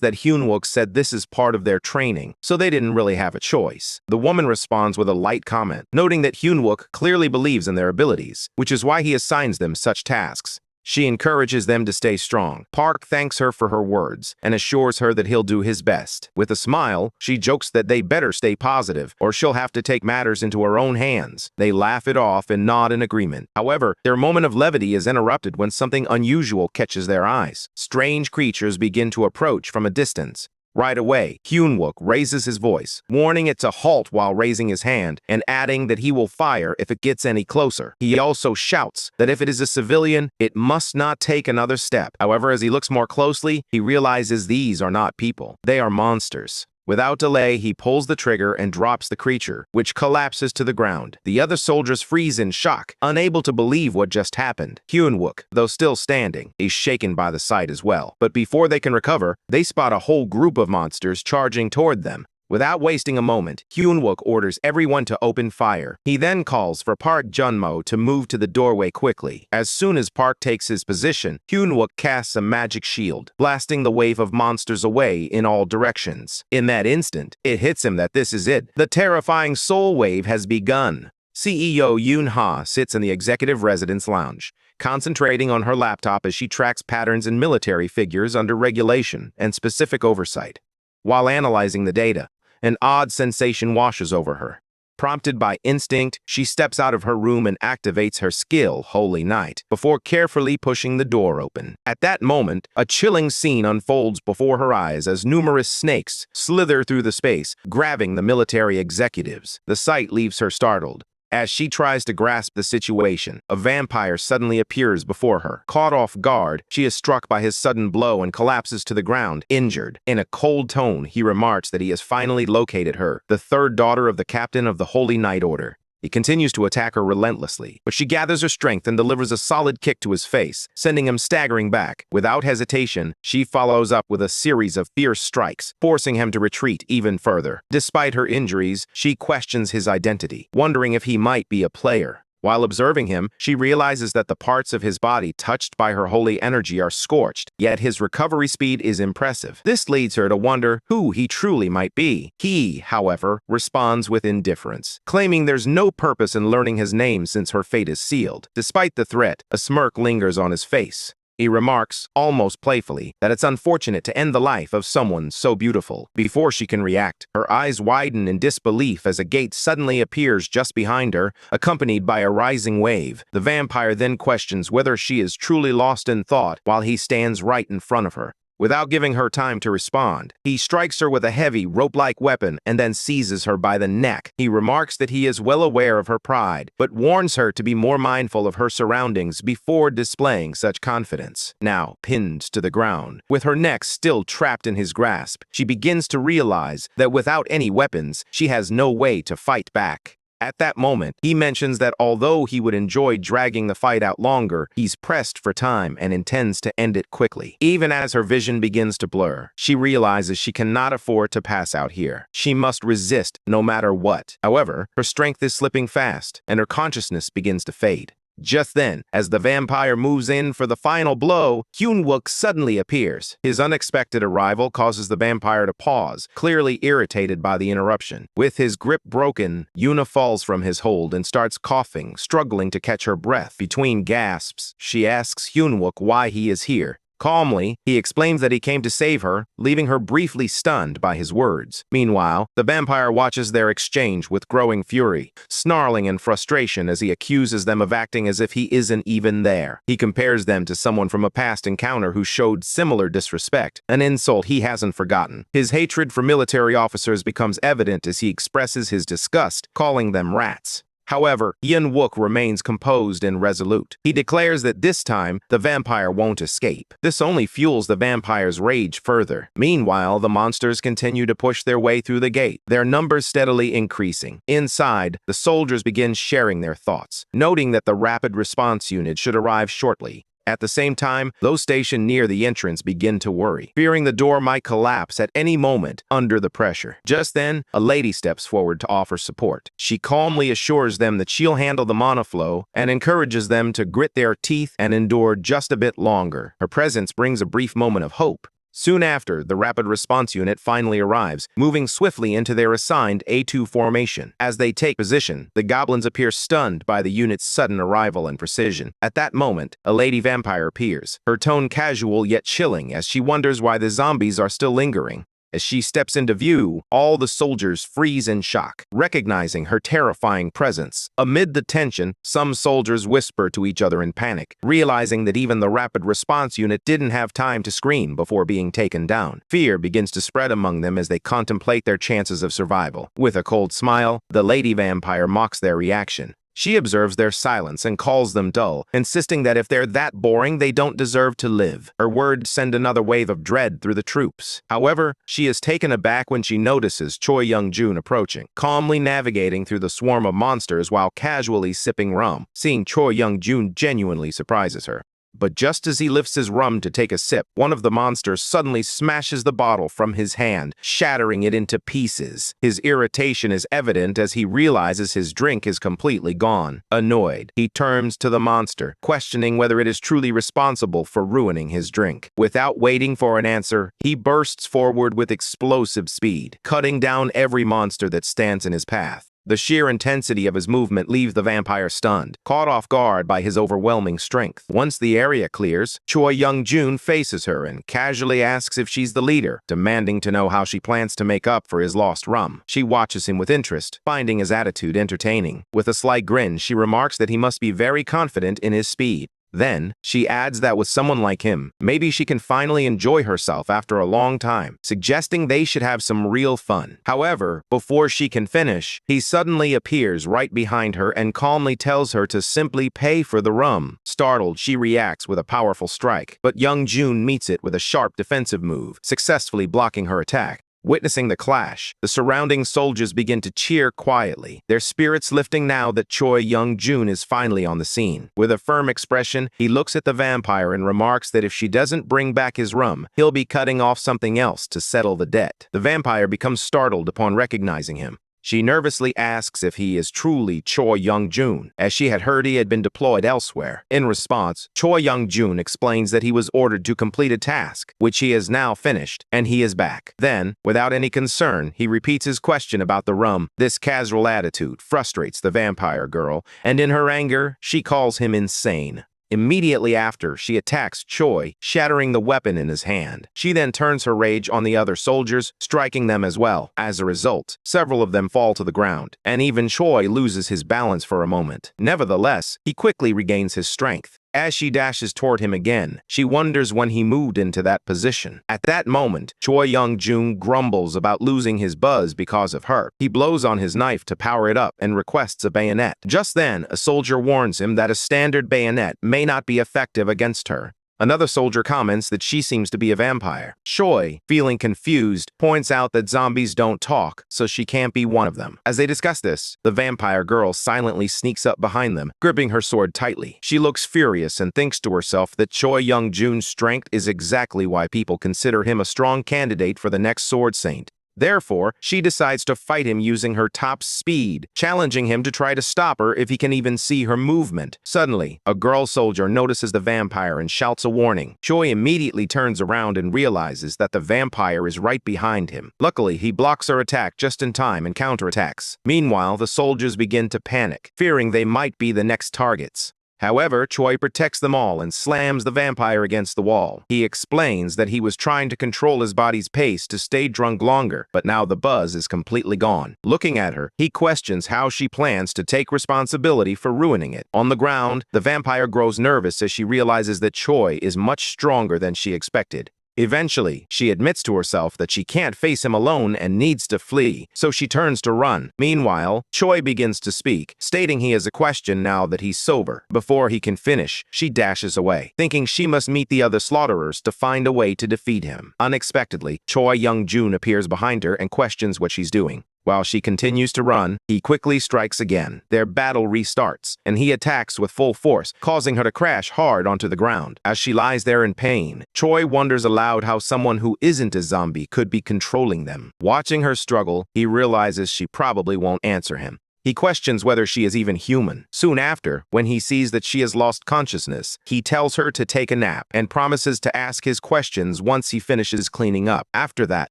that Hyun-wook said this is part of their training, so they didn't really have a choice. The woman responds with a light comment, noting that Hyun-wook clearly believes in their abilities, which is why he assigns them such tasks. She encourages them to stay strong. Park thanks her for her words and assures her that he'll do his best. With a smile, she jokes that they better stay positive or she'll have to take matters into her own hands. They laugh it off and nod in agreement. However, their moment of levity is interrupted when something unusual catches their eyes. Strange creatures begin to approach from a distance. Right away, Hyun-wook raises his voice, warning it to halt while raising his hand and adding that he will fire if it gets any closer. He also shouts that if it is a civilian, it must not take another step. However, as he looks more closely, he realizes these are not people. They are monsters. Without delay, he pulls the trigger and drops the creature, which collapses to the ground. The other soldiers freeze in shock, unable to believe what just happened. Hyun-wook, though still standing, is shaken by the sight as well. But before they can recover, they spot a whole group of monsters charging toward them. Without wasting a moment, Hyun-wook orders everyone to open fire. He then calls for Park Junmo to move to the doorway quickly. As soon as Park takes his position, Hyun-wook casts a magic shield, blasting the wave of monsters away in all directions. In that instant, it hits him that this is it. The terrifying soul wave has begun. CEO Yoon-ha sits in the executive residence lounge, concentrating on her laptop as she tracks patterns in military figures under regulation and specific oversight. While analyzing the data, an odd sensation washes over her. Prompted by instinct, she steps out of her room and activates her skill, Holy Night, before carefully pushing the door open. At that moment, a chilling scene unfolds before her eyes as numerous snakes slither through the space, grabbing the military executives. The sight leaves her startled. As she tries to grasp the situation, a vampire suddenly appears before her. Caught off guard, she is struck by his sudden blow and collapses to the ground, injured. In a cold tone, he remarks that he has finally located her, the third daughter of the captain of the Holy Night Order. He continues to attack her relentlessly, but she gathers her strength and delivers a solid kick to his face, sending him staggering back. Without hesitation, she follows up with a series of fierce strikes, forcing him to retreat even further. Despite her injuries, she questions his identity, wondering if he might be a player. While observing him, she realizes that the parts of his body touched by her holy energy are scorched, yet his recovery speed is impressive. This leads her to wonder who he truly might be. He, however, responds with indifference, claiming there's no purpose in learning his name since her fate is sealed. Despite the threat, a smirk lingers on his face. He remarks, almost playfully, that it's unfortunate to end the life of someone so beautiful. Before she can react, her eyes widen in disbelief as a gate suddenly appears just behind her, accompanied by a rising wave. The vampire then questions whether she is truly lost in thought while he stands right in front of her. Without giving her time to respond, he strikes her with a heavy, rope-like weapon and then seizes her by the neck. He remarks that he is well aware of her pride, but warns her to be more mindful of her surroundings before displaying such confidence. Now, pinned to the ground, with her neck still trapped in his grasp, she begins to realize that without any weapons, she has no way to fight back. At that moment, he mentions that although he would enjoy dragging the fight out longer, he's pressed for time and intends to end it quickly. Even as her vision begins to blur, she realizes she cannot afford to pass out here. She must resist no matter what. However, her strength is slipping fast, and her consciousness begins to fade. Just then, as the vampire moves in for the final blow, Hyun-wook suddenly appears. His unexpected arrival causes the vampire to pause, clearly irritated by the interruption. With his grip broken, Yuna falls from his hold and starts coughing, struggling to catch her breath. Between gasps, she asks Hyun-wook why he is here. Calmly, he explains that he came to save her, leaving her briefly stunned by his words. Meanwhile, the vampire watches their exchange with growing fury, snarling in frustration as he accuses them of acting as if he isn't even there. He compares them to someone from a past encounter who showed similar disrespect, an insult he hasn't forgotten. His hatred for military officers becomes evident as he expresses his disgust, calling them rats. However, Hyun-wook remains composed and resolute. He declares that this time, the vampire won't escape. This only fuels the vampire's rage further. Meanwhile, the monsters continue to push their way through the gate, their numbers steadily increasing. Inside, the soldiers begin sharing their thoughts, noting that the rapid response unit should arrive shortly. At the same time, those stationed near the entrance begin to worry, fearing the door might collapse at any moment under the pressure. Just then, a lady steps forward to offer support. She calmly assures them that she'll handle the monoflow and encourages them to grit their teeth and endure just a bit longer. Her presence brings a brief moment of hope. Soon after, the rapid response unit finally arrives, moving swiftly into their assigned A2 formation. As they take position, the goblins appear stunned by the unit's sudden arrival and precision. At that moment, a lady vampire appears, her tone casual yet chilling as she wonders why the zombies are still lingering. As she steps into view, all the soldiers freeze in shock, recognizing her terrifying presence. Amid the tension, some soldiers whisper to each other in panic, realizing that even the rapid response unit didn't have time to scream before being taken down. Fear begins to spread among them as they contemplate their chances of survival. With a cold smile, the lady vampire mocks their reaction. She observes their silence and calls them dull, insisting that if they're that boring, they don't deserve to live. Her words send another wave of dread through the troops. However, she is taken aback when she notices Choi Young-jun approaching, calmly navigating through the swarm of monsters while casually sipping rum. Seeing Choi Young-jun genuinely surprises her. But just as he lifts his rum to take a sip, one of the monsters suddenly smashes the bottle from his hand, shattering it into pieces. His irritation is evident as he realizes his drink is completely gone. Annoyed, he turns to the monster, questioning whether it is truly responsible for ruining his drink. Without waiting for an answer, he bursts forward with explosive speed, cutting down every monster that stands in his path. The sheer intensity of his movement leaves the vampire stunned, caught off guard by his overwhelming strength. Once the area clears, Choi Young-jun faces her and casually asks if she's the leader, demanding to know how she plans to make up for his lost rum. She watches him with interest, finding his attitude entertaining. With a slight grin, she remarks that he must be very confident in his speed. Then, she adds that with someone like him, maybe she can finally enjoy herself after a long time, suggesting they should have some real fun. However, before she can finish, he suddenly appears right behind her and calmly tells her to simply pay for the rum. Startled, she reacts with a powerful strike, but Young-jun meets it with a sharp defensive move, successfully blocking her attack. Witnessing the clash, the surrounding soldiers begin to cheer quietly, their spirits lifting now that Choi Young-jun is finally on the scene. With a firm expression, he looks at the vampire and remarks that if she doesn't bring back his rum, he'll be cutting off something else to settle the debt. The vampire becomes startled upon recognizing him. She nervously asks if he is truly Choi Young-jun, as she had heard he had been deployed elsewhere. In response, Choi Young-jun explains that he was ordered to complete a task, which he has now finished, and he is back. Then, without any concern, he repeats his question about the rum. This casual attitude frustrates the vampire girl, and in her anger, she calls him insane. Immediately after, she attacks Choi, shattering the weapon in his hand. She then turns her rage on the other soldiers, striking them as well. As a result, several of them fall to the ground, and even Choi loses his balance for a moment. Nevertheless, he quickly regains his strength. As she dashes toward him again, she wonders when he moved into that position. At that moment, Choi Young-jun grumbles about losing his buzz because of her. He blows on his knife to power it up and requests a bayonet. Just then, a soldier warns him that a standard bayonet may not be effective against her. Another soldier comments that she seems to be a vampire. Choi, feeling confused, points out that zombies don't talk, so she can't be one of them. As they discuss this, the vampire girl silently sneaks up behind them, gripping her sword tightly. She looks furious and thinks to herself that Choi Young-jun's strength is exactly why people consider him a strong candidate for the next Sword Saint. Therefore, she decides to fight him using her top speed, challenging him to try to stop her if he can even see her movement. Suddenly, a girl soldier notices the vampire and shouts a warning. Choi immediately turns around and realizes that the vampire is right behind him. Luckily, he blocks her attack just in time and counterattacks. Meanwhile, the soldiers begin to panic, fearing they might be the next targets. However, Choi protects them all and slams the vampire against the wall. He explains that he was trying to control his body's pace to stay drunk longer, but now the buzz is completely gone. Looking at her, he questions how she plans to take responsibility for ruining it. On the ground, the vampire grows nervous as she realizes that Choi is much stronger than she expected. Eventually, she admits to herself that she can't face him alone and needs to flee, so she turns to run. Meanwhile, Choi begins to speak, stating he has a question now that he's sober. Before he can finish, she dashes away, thinking she must meet the other slaughterers to find a way to defeat him. Unexpectedly, Choi Young-jun appears behind her and questions what she's doing. While she continues to run, he quickly strikes again. Their battle restarts, and he attacks with full force, causing her to crash hard onto the ground. As she lies there in pain, Choi wonders aloud how someone who isn't a zombie could be controlling them. Watching her struggle, he realizes she probably won't answer him. He questions whether she is even human. Soon after, when he sees that she has lost consciousness, he tells her to take a nap and promises to ask his questions once he finishes cleaning up. After that,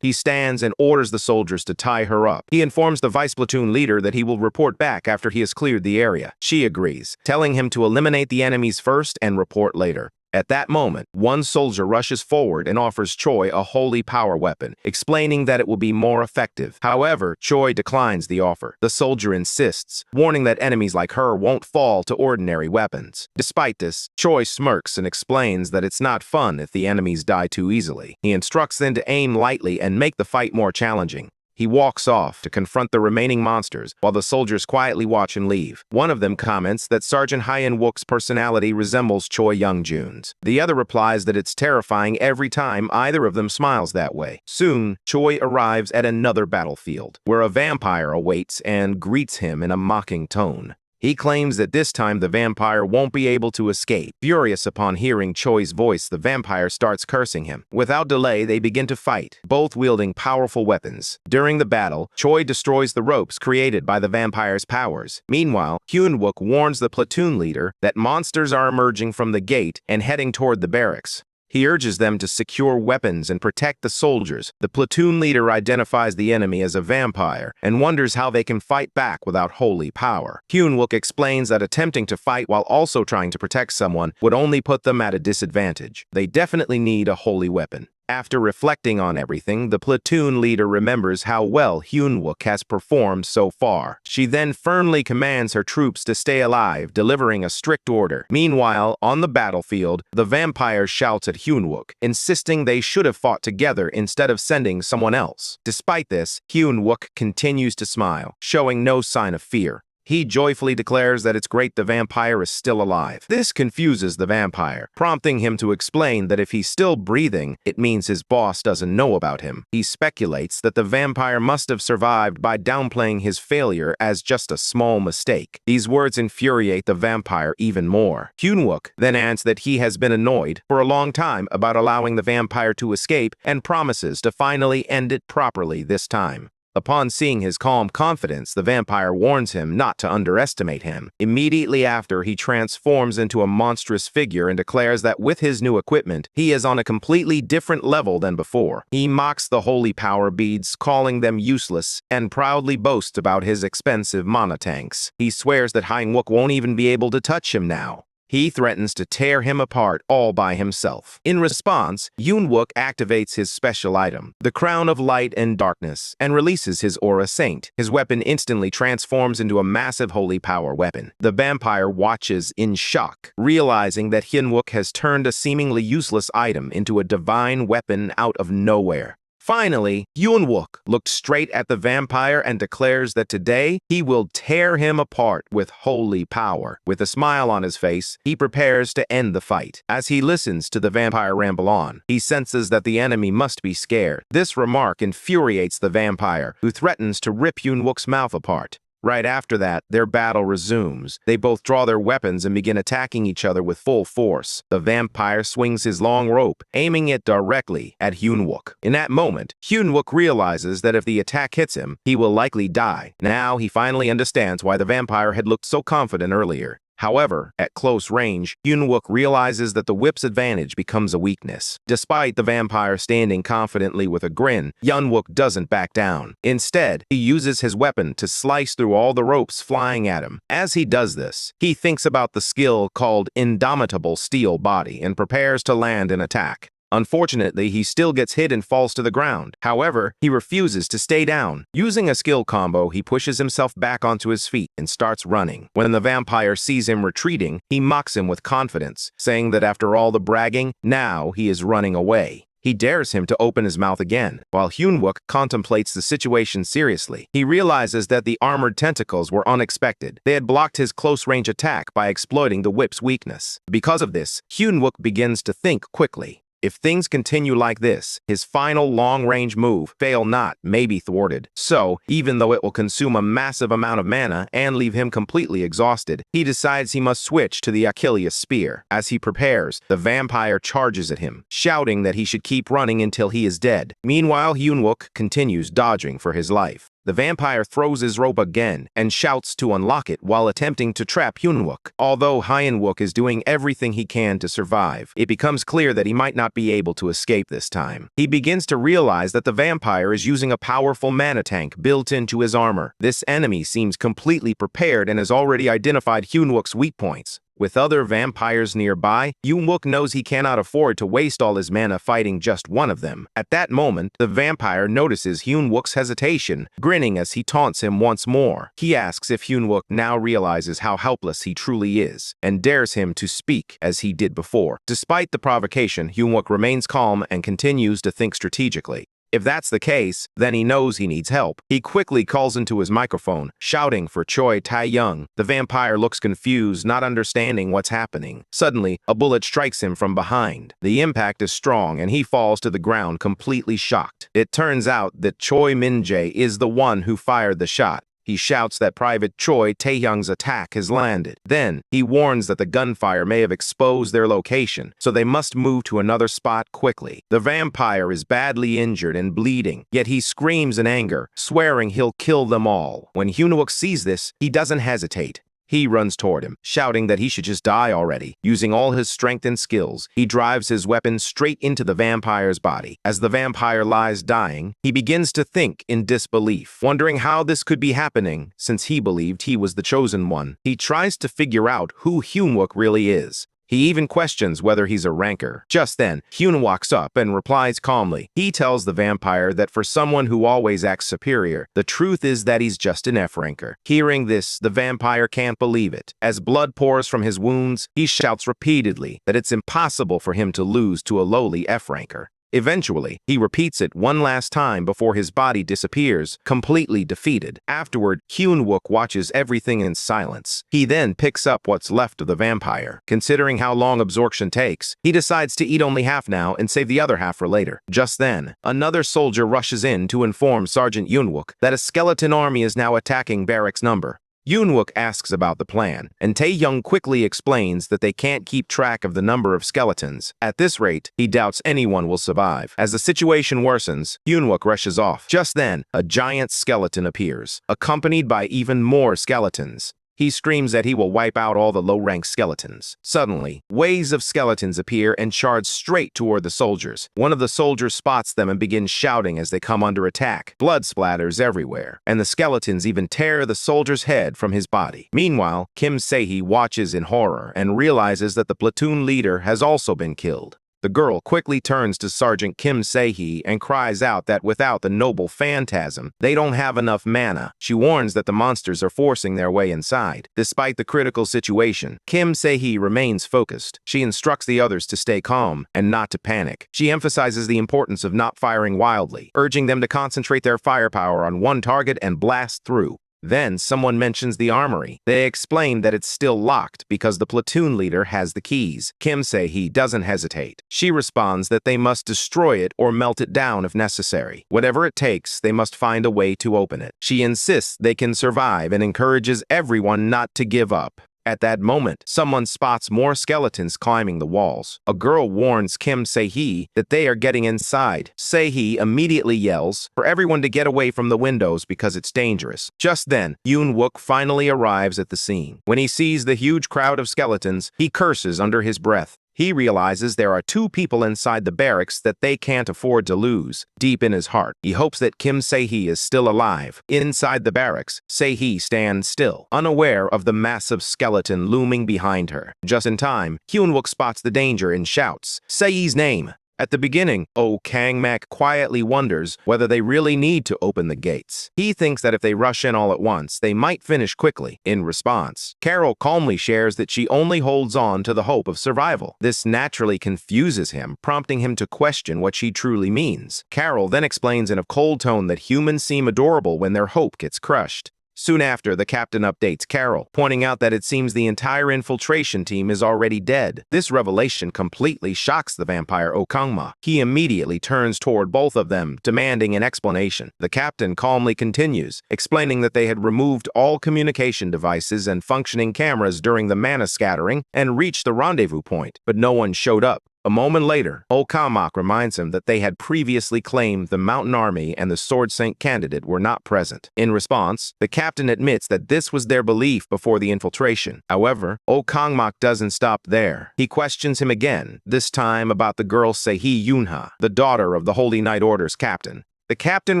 he stands and orders the soldiers to tie her up. He informs the vice platoon leader that he will report back after he has cleared the area. She agrees, telling him to eliminate the enemies first and report later. At that moment, one soldier rushes forward and offers Choi a holy power weapon, explaining that it will be more effective. However, Choi declines the offer. The soldier insists, warning that enemies like her won't fall to ordinary weapons. Despite this, Choi smirks and explains that it's not fun if the enemies die too easily. He instructs them to aim lightly and make the fight more challenging. He walks off to confront the remaining monsters while the soldiers quietly watch and leave. One of them comments that Sergeant Hyun-wook's personality resembles Choi Young-jun's. The other replies that it's terrifying every time either of them smiles that way. Soon, Choi arrives at another battlefield, where a vampire awaits and greets him in a mocking tone. He claims that this time the vampire won't be able to escape. Furious upon hearing Choi's voice, the vampire starts cursing him. Without delay, they begin to fight, both wielding powerful weapons. During the battle, Choi destroys the ropes created by the vampire's powers. Meanwhile, Hyun-wook warns the platoon leader that monsters are emerging from the gate and heading toward the barracks. He urges them to secure weapons and protect the soldiers. The platoon leader identifies the enemy as a vampire and wonders how they can fight back without holy power. Hyun-wook explains that attempting to fight while also trying to protect someone would only put them at a disadvantage. They definitely need a holy weapon. After reflecting on everything, the platoon leader remembers how well Hyun-wook has performed so far. She then firmly commands her troops to stay alive, delivering a strict order. Meanwhile, on the battlefield, the vampire shouts at Hyun-wook, insisting they should have fought together instead of sending someone else. Despite this, Hyun-wook continues to smile, showing no sign of fear. He joyfully declares that it's great the vampire is still alive. This confuses the vampire, prompting him to explain that if he's still breathing, it means his boss doesn't know about him. He speculates that the vampire must have survived by downplaying his failure as just a small mistake. These words infuriate the vampire even more. Hyun-wook then adds that he has been annoyed for a long time about allowing the vampire to escape and promises to finally end it properly this time. Upon seeing his calm confidence, the vampire warns him not to underestimate him. Immediately after, he transforms into a monstrous figure and declares that with his new equipment, he is on a completely different level than before. He mocks the holy power beads, calling them useless, and proudly boasts about his expensive mana tanks. He swears that Hyun-wook won't even be able to touch him now. He threatens to tear him apart all by himself. In response, Hyun-wook activates his special item, the Crown of Light and Darkness, and releases his Aura Saint. His weapon instantly transforms into a massive holy power weapon. The vampire watches in shock, realizing that Hyun-wook has turned a seemingly useless item into a divine weapon out of nowhere. Finally, Hyun-wook looked straight at the vampire and declares that today he will tear him apart with holy power. With a smile on his face, he prepares to end the fight. As he listens to the vampire ramble on, he senses that the enemy must be scared. This remark infuriates the vampire, who threatens to rip Hyun-wook's mouth apart. Right after that, their battle resumes. They both draw their weapons and begin attacking each other with full force. The vampire swings his long rope, aiming it directly at Hyun-wook. In that moment, Hyun-wook realizes that if the attack hits him, he will likely die. Now he finally understands why the vampire had looked so confident earlier. However, at close range, Hyun-wook realizes that the whip's advantage becomes a weakness. Despite the vampire standing confidently with a grin, Hyun-wook doesn't back down. Instead, he uses his weapon to slice through all the ropes flying at him. As he does this, he thinks about the skill called Indomitable Steel Body and prepares to land an attack. Unfortunately, he still gets hit and falls to the ground. However, he refuses to stay down. Using a skill combo, he pushes himself back onto his feet and starts running. When the vampire sees him retreating, he mocks him with confidence, saying that after all the bragging, now he is running away. He dares him to open his mouth again. While Hyun-wook contemplates the situation seriously, he realizes that the armored tentacles were unexpected. They had blocked his close-range attack by exploiting the whip's weakness. Because of this, Hyun-wook begins to think quickly. If things continue like this, his final long-range move, fail not, may be thwarted. So, even though it will consume a massive amount of mana and leave him completely exhausted, he decides he must switch to the Achilles spear. As he prepares, the vampire charges at him, shouting that he should keep running until he is dead. Meanwhile, Hyun-wook continues dodging for his life. The vampire throws his rope again and shouts to unlock it while attempting to trap Hyun-wook. Although Hyun-wook is doing everything he can to survive, it becomes clear that he might not be able to escape this time. He begins to realize that the vampire is using a powerful mana tank built into his armor. This enemy seems completely prepared and has already identified Hyun-wook's weak points. With other vampires nearby, Hyun-wook knows he cannot afford to waste all his mana fighting just one of them. At that moment, the vampire notices Hyun-wook's hesitation, grinning as he taunts him once more. He asks if Hyun-wook now realizes how helpless he truly is, and dares him to speak as he did before. Despite the provocation, Hyun-wook remains calm and continues to think strategically. If that's the case, then he knows he needs help. He quickly calls into his microphone, shouting for Choi Tae-young. The vampire looks confused, not understanding what's happening. Suddenly, a bullet strikes him from behind. The impact is strong, and he falls to the ground completely shocked. It turns out that Choi Min-jae is the one who fired the shot. He shouts that Private Choi Tae-young's attack has landed. Then, he warns that the gunfire may have exposed their location, so they must move to another spot quickly. The vampire is badly injured and bleeding, yet he screams in anger, swearing he'll kill them all. When Hyun-wook sees this, he doesn't hesitate. He runs toward him, shouting that he should just die already. Using all his strength and skills, he drives his weapon straight into the vampire's body. As the vampire lies dying, he begins to think in disbelief, wondering how this could be happening since he believed he was the chosen one. He tries to figure out who Hyun-wook really is. He even questions whether he's a ranker. Just then, Hyun walks up and replies calmly. He tells the vampire that for someone who always acts superior, the truth is that he's just an F-ranker. Hearing this, the vampire can't believe it. As blood pours from his wounds, he shouts repeatedly that it's impossible for him to lose to a lowly F-ranker. Eventually, he repeats it one last time before his body disappears, completely defeated. Afterward, Hyun-wook watches everything in silence. He then picks up what's left of the vampire. Considering how long absorption takes, he decides to eat only half now and save the other half for later. Just then, another soldier rushes in to inform Sergeant Hyun-wook that a skeleton army is now attacking barracks number. Hyun-wook asks about the plan, and Tae-young quickly explains that they can't keep track of the number of skeletons. At this rate, he doubts anyone will survive. As the situation worsens, Hyun-wook rushes off. Just then, a giant skeleton appears, accompanied by even more skeletons. He screams that he will wipe out all the low-ranked skeletons. Suddenly, waves of skeletons appear and charge straight toward the soldiers. One of the soldiers spots them and begins shouting as they come under attack. Blood splatters everywhere, and the skeletons even tear the soldier's head from his body. Meanwhile, Kim Se-hee watches in horror and realizes that the platoon leader has also been killed. The girl quickly turns to Sergeant Kim Se-hee and cries out that without the noble phantasm, they don't have enough mana. She warns that the monsters are forcing their way inside. Despite the critical situation, Kim Se-hee remains focused. She instructs the others to stay calm and not to panic. She emphasizes the importance of not firing wildly, urging them to concentrate their firepower on one target and blast through. Then someone mentions the armory. They explain that it's still locked because the platoon leader has the keys. Kim Se-hee doesn't hesitate. She responds that they must destroy it or melt it down if necessary. Whatever it takes, they must find a way to open it. She insists they can survive and encourages everyone not to give up. At that moment, someone spots more skeletons climbing the walls. A girl warns Kim Se-hee that they are getting inside. Se-hee immediately yells for everyone to get away from the windows because it's dangerous. Just then, Yoon-wook finally arrives at the scene. When he sees the huge crowd of skeletons, he curses under his breath. He realizes there are 2 people inside the barracks that they can't afford to lose. Deep in his heart, he hopes that Kim Se-hee is still alive. Inside the barracks, Se-hee stands still, unaware of the massive skeleton looming behind her. Just in time, Hyun-wook spots the danger and shouts Se-hee's name. At the beginning, Oh Kang-mak quietly wonders whether they really need to open the gates. He thinks that if they rush in all at once, they might finish quickly. In response, Carol calmly shares that she only holds on to the hope of survival. This naturally confuses him, prompting him to question what she truly means. Carol then explains in a cold tone that humans seem adorable when their hope gets crushed. Soon after, the captain updates Carol, pointing out that it seems the entire infiltration team is already dead. This revelation completely shocks the vampire Oh Kang-ma. He immediately turns toward both of them, demanding an explanation. The captain calmly continues, explaining that they had removed all communication devices and functioning cameras during the mana scattering and reached the rendezvous point, but no one showed up. A moment later, Oh Kang-mak reminds him that they had previously claimed the Mountain Army and the Sword Saint candidate were not present. In response, the captain admits that this was their belief before the infiltration. However, Oh Kang-mak doesn't stop there. He questions him again, this time about the girl Se-hee Yoon-ha, the daughter of the Holy Knight Order's captain. The captain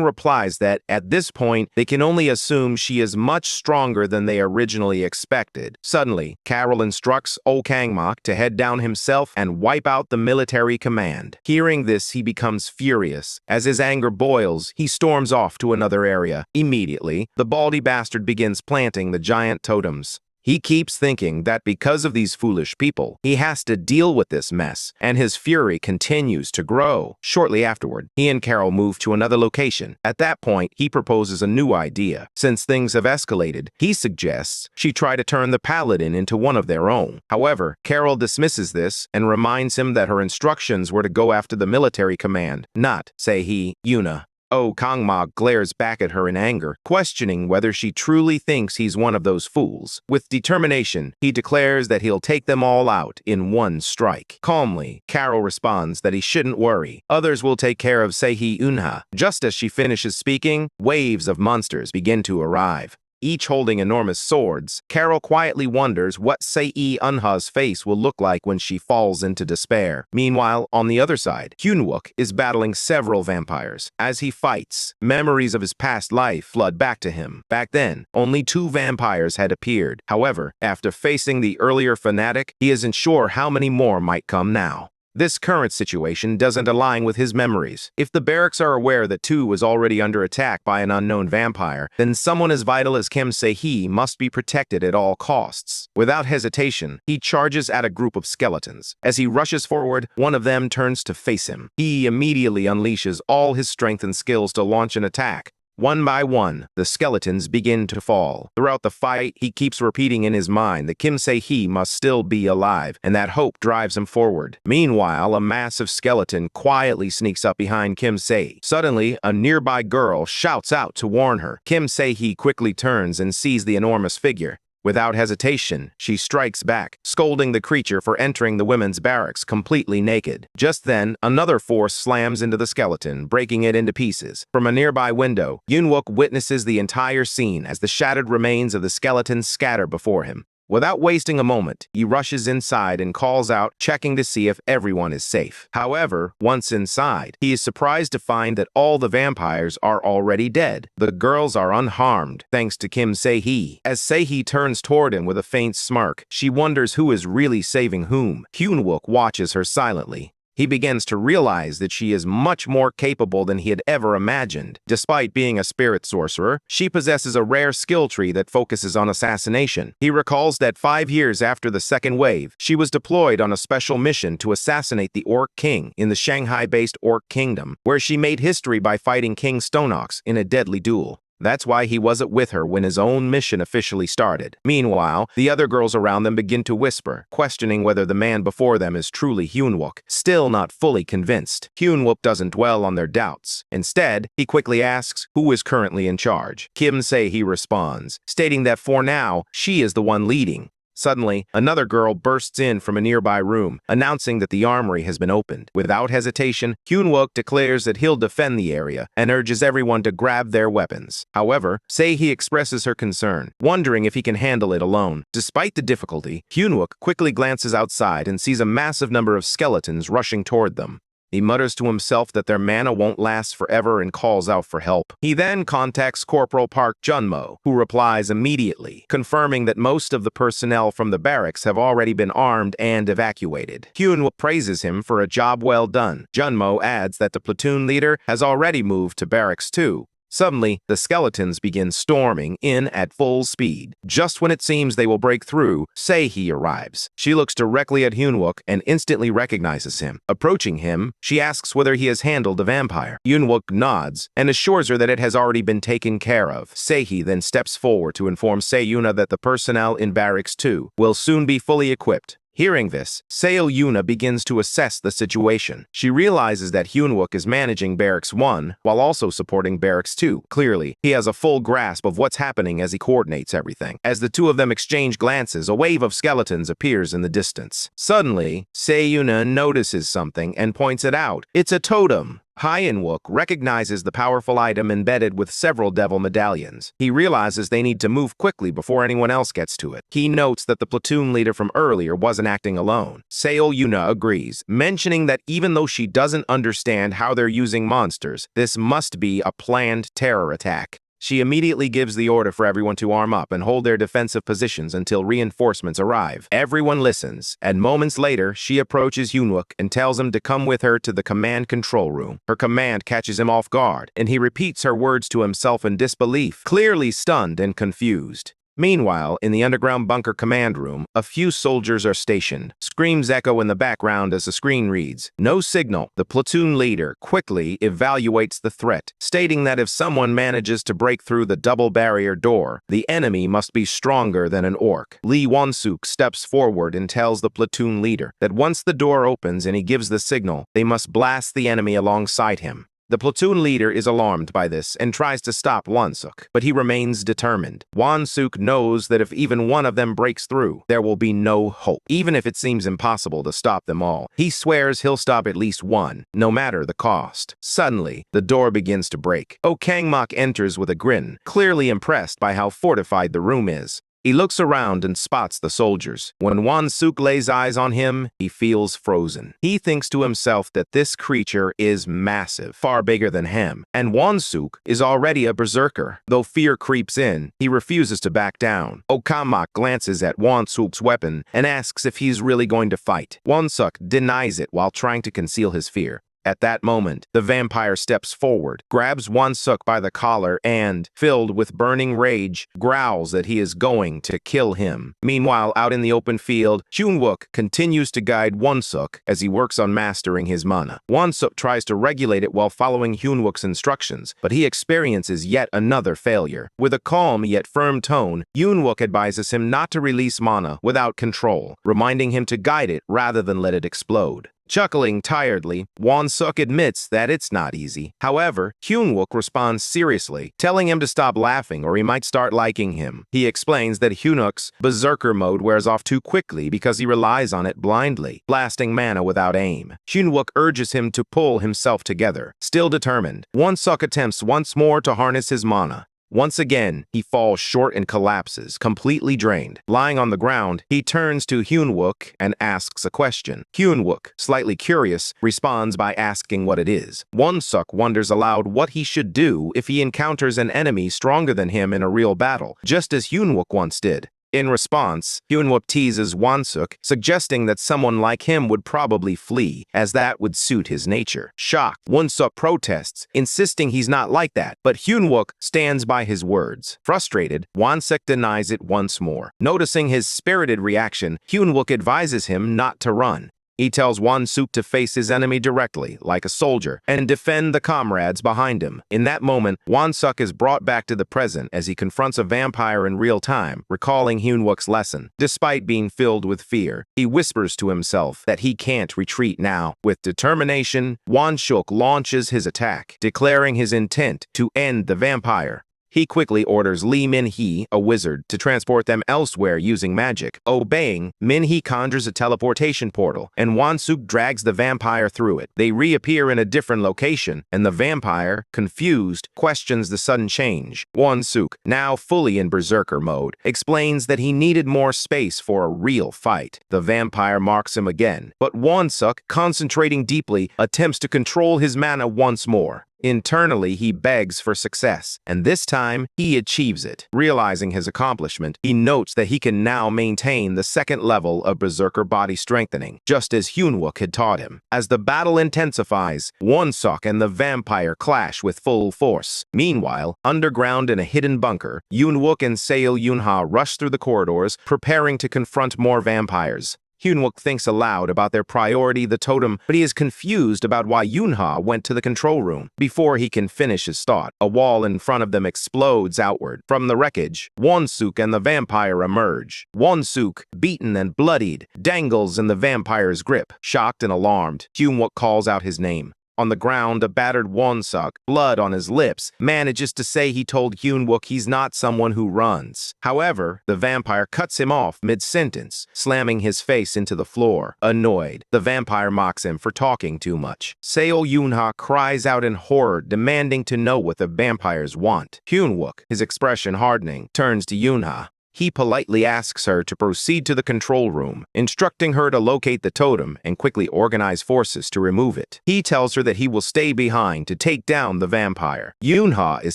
replies that, at this point, they can only assume she is much stronger than they originally expected. Suddenly, Carol instructs Oh Kang-mak to head down himself and wipe out the military command. Hearing this, he becomes furious. As his anger boils, he storms off to another area. Immediately, the baldy bastard begins planting the giant totems. He keeps thinking that because of these foolish people, he has to deal with this mess, and his fury continues to grow. Shortly afterward, he and Carol move to another location. At that point, he proposes a new idea. Since things have escalated, he suggests she try to turn the paladin into one of their own. However, Carol dismisses this and reminds him that her instructions were to go after the military command, not Se-hee Yoon-ha. Oh Kang-ma glares back at her in anger, questioning whether she truly thinks he's one of those fools. With determination, he declares that he'll take them all out in one strike. Calmly, Carol responds that he shouldn't worry. Others will take care of Se-hee Yoon-ha. Just as she finishes speaking, waves of monsters begin to arrive. Each holding enormous swords, Carol quietly wonders what Se-hee Yoon-ha's face will look like when she falls into despair. Meanwhile, on the other side, Hyun-wook is battling several vampires. As he fights, memories of his past life flood back to him. Back then, only 2 vampires had appeared. However, after facing the earlier fanatic, he isn't sure how many more might come now. This current situation doesn't align with his memories. If the barracks are aware that 2 was already under attack by an unknown vampire, then someone as vital as Kim Se-hee must be protected at all costs. Without hesitation, he charges at a group of skeletons. As he rushes forward, one of them turns to face him. He immediately unleashes all his strength and skills to launch an attack. One by one, the skeletons begin to fall. Throughout the fight, he keeps repeating in his mind that Kim Se-hee must still be alive, and that hope drives him forward. Meanwhile, a massive skeleton quietly sneaks up behind Kim Se-hee. Suddenly, a nearby girl shouts out to warn her. Kim Se-hee quickly turns and sees the enormous figure. Without hesitation, she strikes back, scolding the creature for entering the women's barracks completely naked. Just then, another force slams into the skeleton, breaking it into pieces. From a nearby window, Yoon-wook witnesses the entire scene as the shattered remains of the skeleton scatter before him. Without wasting a moment, he rushes inside and calls out, checking to see if everyone is safe. However, once inside, he is surprised to find that all the vampires are already dead. The girls are unharmed, thanks to Kim Se-hee. As Se-hee turns toward him with a faint smirk, she wonders who is really saving whom. Hyun-wook watches her silently. he begins to realize that she is much more capable than he had ever imagined. Despite being a spirit sorcerer, she possesses a rare skill tree that focuses on assassination. He recalls that 5 years after the second wave, she was deployed on a special mission to assassinate the Orc King in the Shanghai-based Orc Kingdom, where she made history by fighting King Stonox in a deadly duel. That's why he wasn't with her when his own mission officially started. Meanwhile, the other girls around them begin to whisper, questioning whether the man before them is truly Hyunwook, still not fully convinced. Hyunwook doesn't dwell on their doubts. Instead, he quickly asks who is currently in charge. Kim Se-hee responds, stating that for now, she is the one leading. Suddenly, another girl bursts in from a nearby room, announcing that the armory has been opened. Without hesitation, Hyunwook declares that he'll defend the area and urges everyone to grab their weapons. However, Se-hee expresses her concern, wondering if he can handle it alone. Despite the difficulty, Hyunwook quickly glances outside and sees a massive number of skeletons rushing toward them. He mutters to himself that their mana won't last forever and calls out for help. He then contacts Corporal Park Junmo, who replies immediately, confirming that most of the personnel from the barracks have already been armed and evacuated. Hyunwook praises him for a job well done. Junmo adds that the platoon leader has already moved to Barracks 2. Suddenly, the skeletons begin storming in at full speed. Just when it seems they will break through, Se-hee arrives. She looks directly at Hyunwook and instantly recognizes him. Approaching him, she asks whether he has handled the vampire. Hyunwook nods and assures her that it has already been taken care of. Se-hee then steps forward to inform Se-yuna that the personnel in Barracks 2 will soon be fully equipped. Hearing this, Se-yuna begins to assess the situation. She realizes that Hyunwook is managing Barracks 1 while also supporting Barracks 2. Clearly, he has a full grasp of what's happening as he coordinates everything. As the two of them exchange glances, a wave of skeletons appears in the distance. Suddenly, Se-yuna notices something and points it out. It's a totem. Hyunwook recognizes the powerful item embedded with several devil medallions. He realizes they need to move quickly before anyone else gets to it. He notes that the platoon leader from earlier wasn't acting alone. Se-yuna agrees, mentioning that even though she doesn't understand how they're using monsters, this must be a planned terror attack. She immediately gives the order for everyone to arm up and hold their defensive positions until reinforcements arrive. Everyone listens, and moments later, she approaches Hyunwook and tells him to come with her to the command control room. Her command catches him off guard, and he repeats her words to himself in disbelief, clearly stunned and confused. Meanwhile, in the underground bunker command room, a few soldiers are stationed. Screams echo in the background as the screen reads, "No signal." The platoon leader quickly evaluates the threat, stating that if someone manages to break through the double barrier door, the enemy must be stronger than an orc. Lee Won-suk steps forward and tells the platoon leader that once the door opens and he gives the signal, they must blast the enemy alongside him. The platoon leader is alarmed by this and tries to stop Won-suk, but he remains determined. Won-suk knows that if even one of them breaks through, there will be no hope, even if it seems impossible to stop them all. He swears he'll stop at least one, no matter the cost. Suddenly, the door begins to break. Oh Kang-mok enters with a grin, clearly impressed by how fortified the room is. He looks around and spots the soldiers. When Won-suk lays eyes on him, he feels frozen. He thinks to himself that this creature is massive, far bigger than him, and Won-suk is already a berserker. Though fear creeps in, he refuses to back down. Oh Kang-mok glances at Won-suk's weapon and asks if he's really going to fight. Won-suk denies it while trying to conceal his fear. At that moment, the vampire steps forward, grabs Won-suk by the collar and, filled with burning rage, growls that he is going to kill him. Meanwhile, out in the open field, Hyunwook continues to guide Won-suk as he works on mastering his mana. Won-suk tries to regulate it while following Hyunwook's instructions, but he experiences yet another failure. With a calm yet firm tone, Hyunwook advises him not to release mana without control, reminding him to guide it rather than let it explode. Chuckling tiredly, Won-suk admits that it's not easy. However, Hyunwook responds seriously, telling him to stop laughing or he might start liking him. He explains that Hyunwook's berserker mode wears off too quickly because he relies on it blindly, blasting mana without aim. Hyunwook urges him to pull himself together. Still determined, Won-suk attempts once more to harness his mana. Once again, he falls short and collapses, completely drained. Lying on the ground, he turns to Hyunwook and asks a question. Hyunwook, slightly curious, responds by asking what it is. Won-suk wonders aloud what he should do if he encounters an enemy stronger than him in a real battle, just as Hyunwook once did. In response, Hyunwook teases Won-suk, suggesting that someone like him would probably flee, as that would suit his nature. Shocked, Won-suk protests, insisting he's not like that, but Hyunwook stands by his words. Frustrated, Won-suk denies it once more. Noticing his spirited reaction, Hyunwook advises him not to run. He tells Won-suk to face his enemy directly, like a soldier, and defend the comrades behind him. In that moment, Won-suk is brought back to the present as he confronts a vampire in real time, recalling Hyunwook's lesson. Despite being filled with fear, he whispers to himself that he can't retreat now. With determination, Won-suk launches his attack, declaring his intent to end the vampire. He quickly orders Lee Min-hee, a wizard, to transport them elsewhere using magic. Obeying, Min-hee conjures a teleportation portal, and Won-suk drags the vampire through it. They reappear in a different location, and the vampire, confused, questions the sudden change. Won-suk, now fully in berserker mode, explains that he needed more space for a real fight. The vampire marks him again, but Won-suk, concentrating deeply, attempts to control his mana once more. Internally, he begs for success, and this time, he achieves it. Realizing his accomplishment, he notes that he can now maintain the second level of Berserker body strengthening, just as Hyunwook had taught him. As the battle intensifies, Won-suk and the vampire clash with full force. Meanwhile, underground in a hidden bunker, Hyunwook and Seo Yunha rush through the corridors, preparing to confront more vampires. Hyunwook thinks aloud about their priority, the totem, but he is confused about why Yunha went to the control room. Before he can finish his thought, a wall in front of them explodes outward. From the wreckage, Won-suk and the vampire emerge. Won-suk, beaten and bloodied, dangles in the vampire's grip. Shocked and alarmed, Hyunwook calls out his name. On the ground, a battered Won-suk, blood on his lips, manages to say he told Hyunwook he's not someone who runs. However, the vampire cuts him off mid-sentence, slamming his face into the floor. Annoyed, the vampire mocks him for talking too much. Seo Yunha cries out in horror, demanding to know what the vampires want. Hyunwook, his expression hardening, turns to Yunha. He politely asks her to proceed to the control room, instructing her to locate the totem and quickly organize forces to remove it. He tells her that he will stay behind to take down the vampire. Yunha is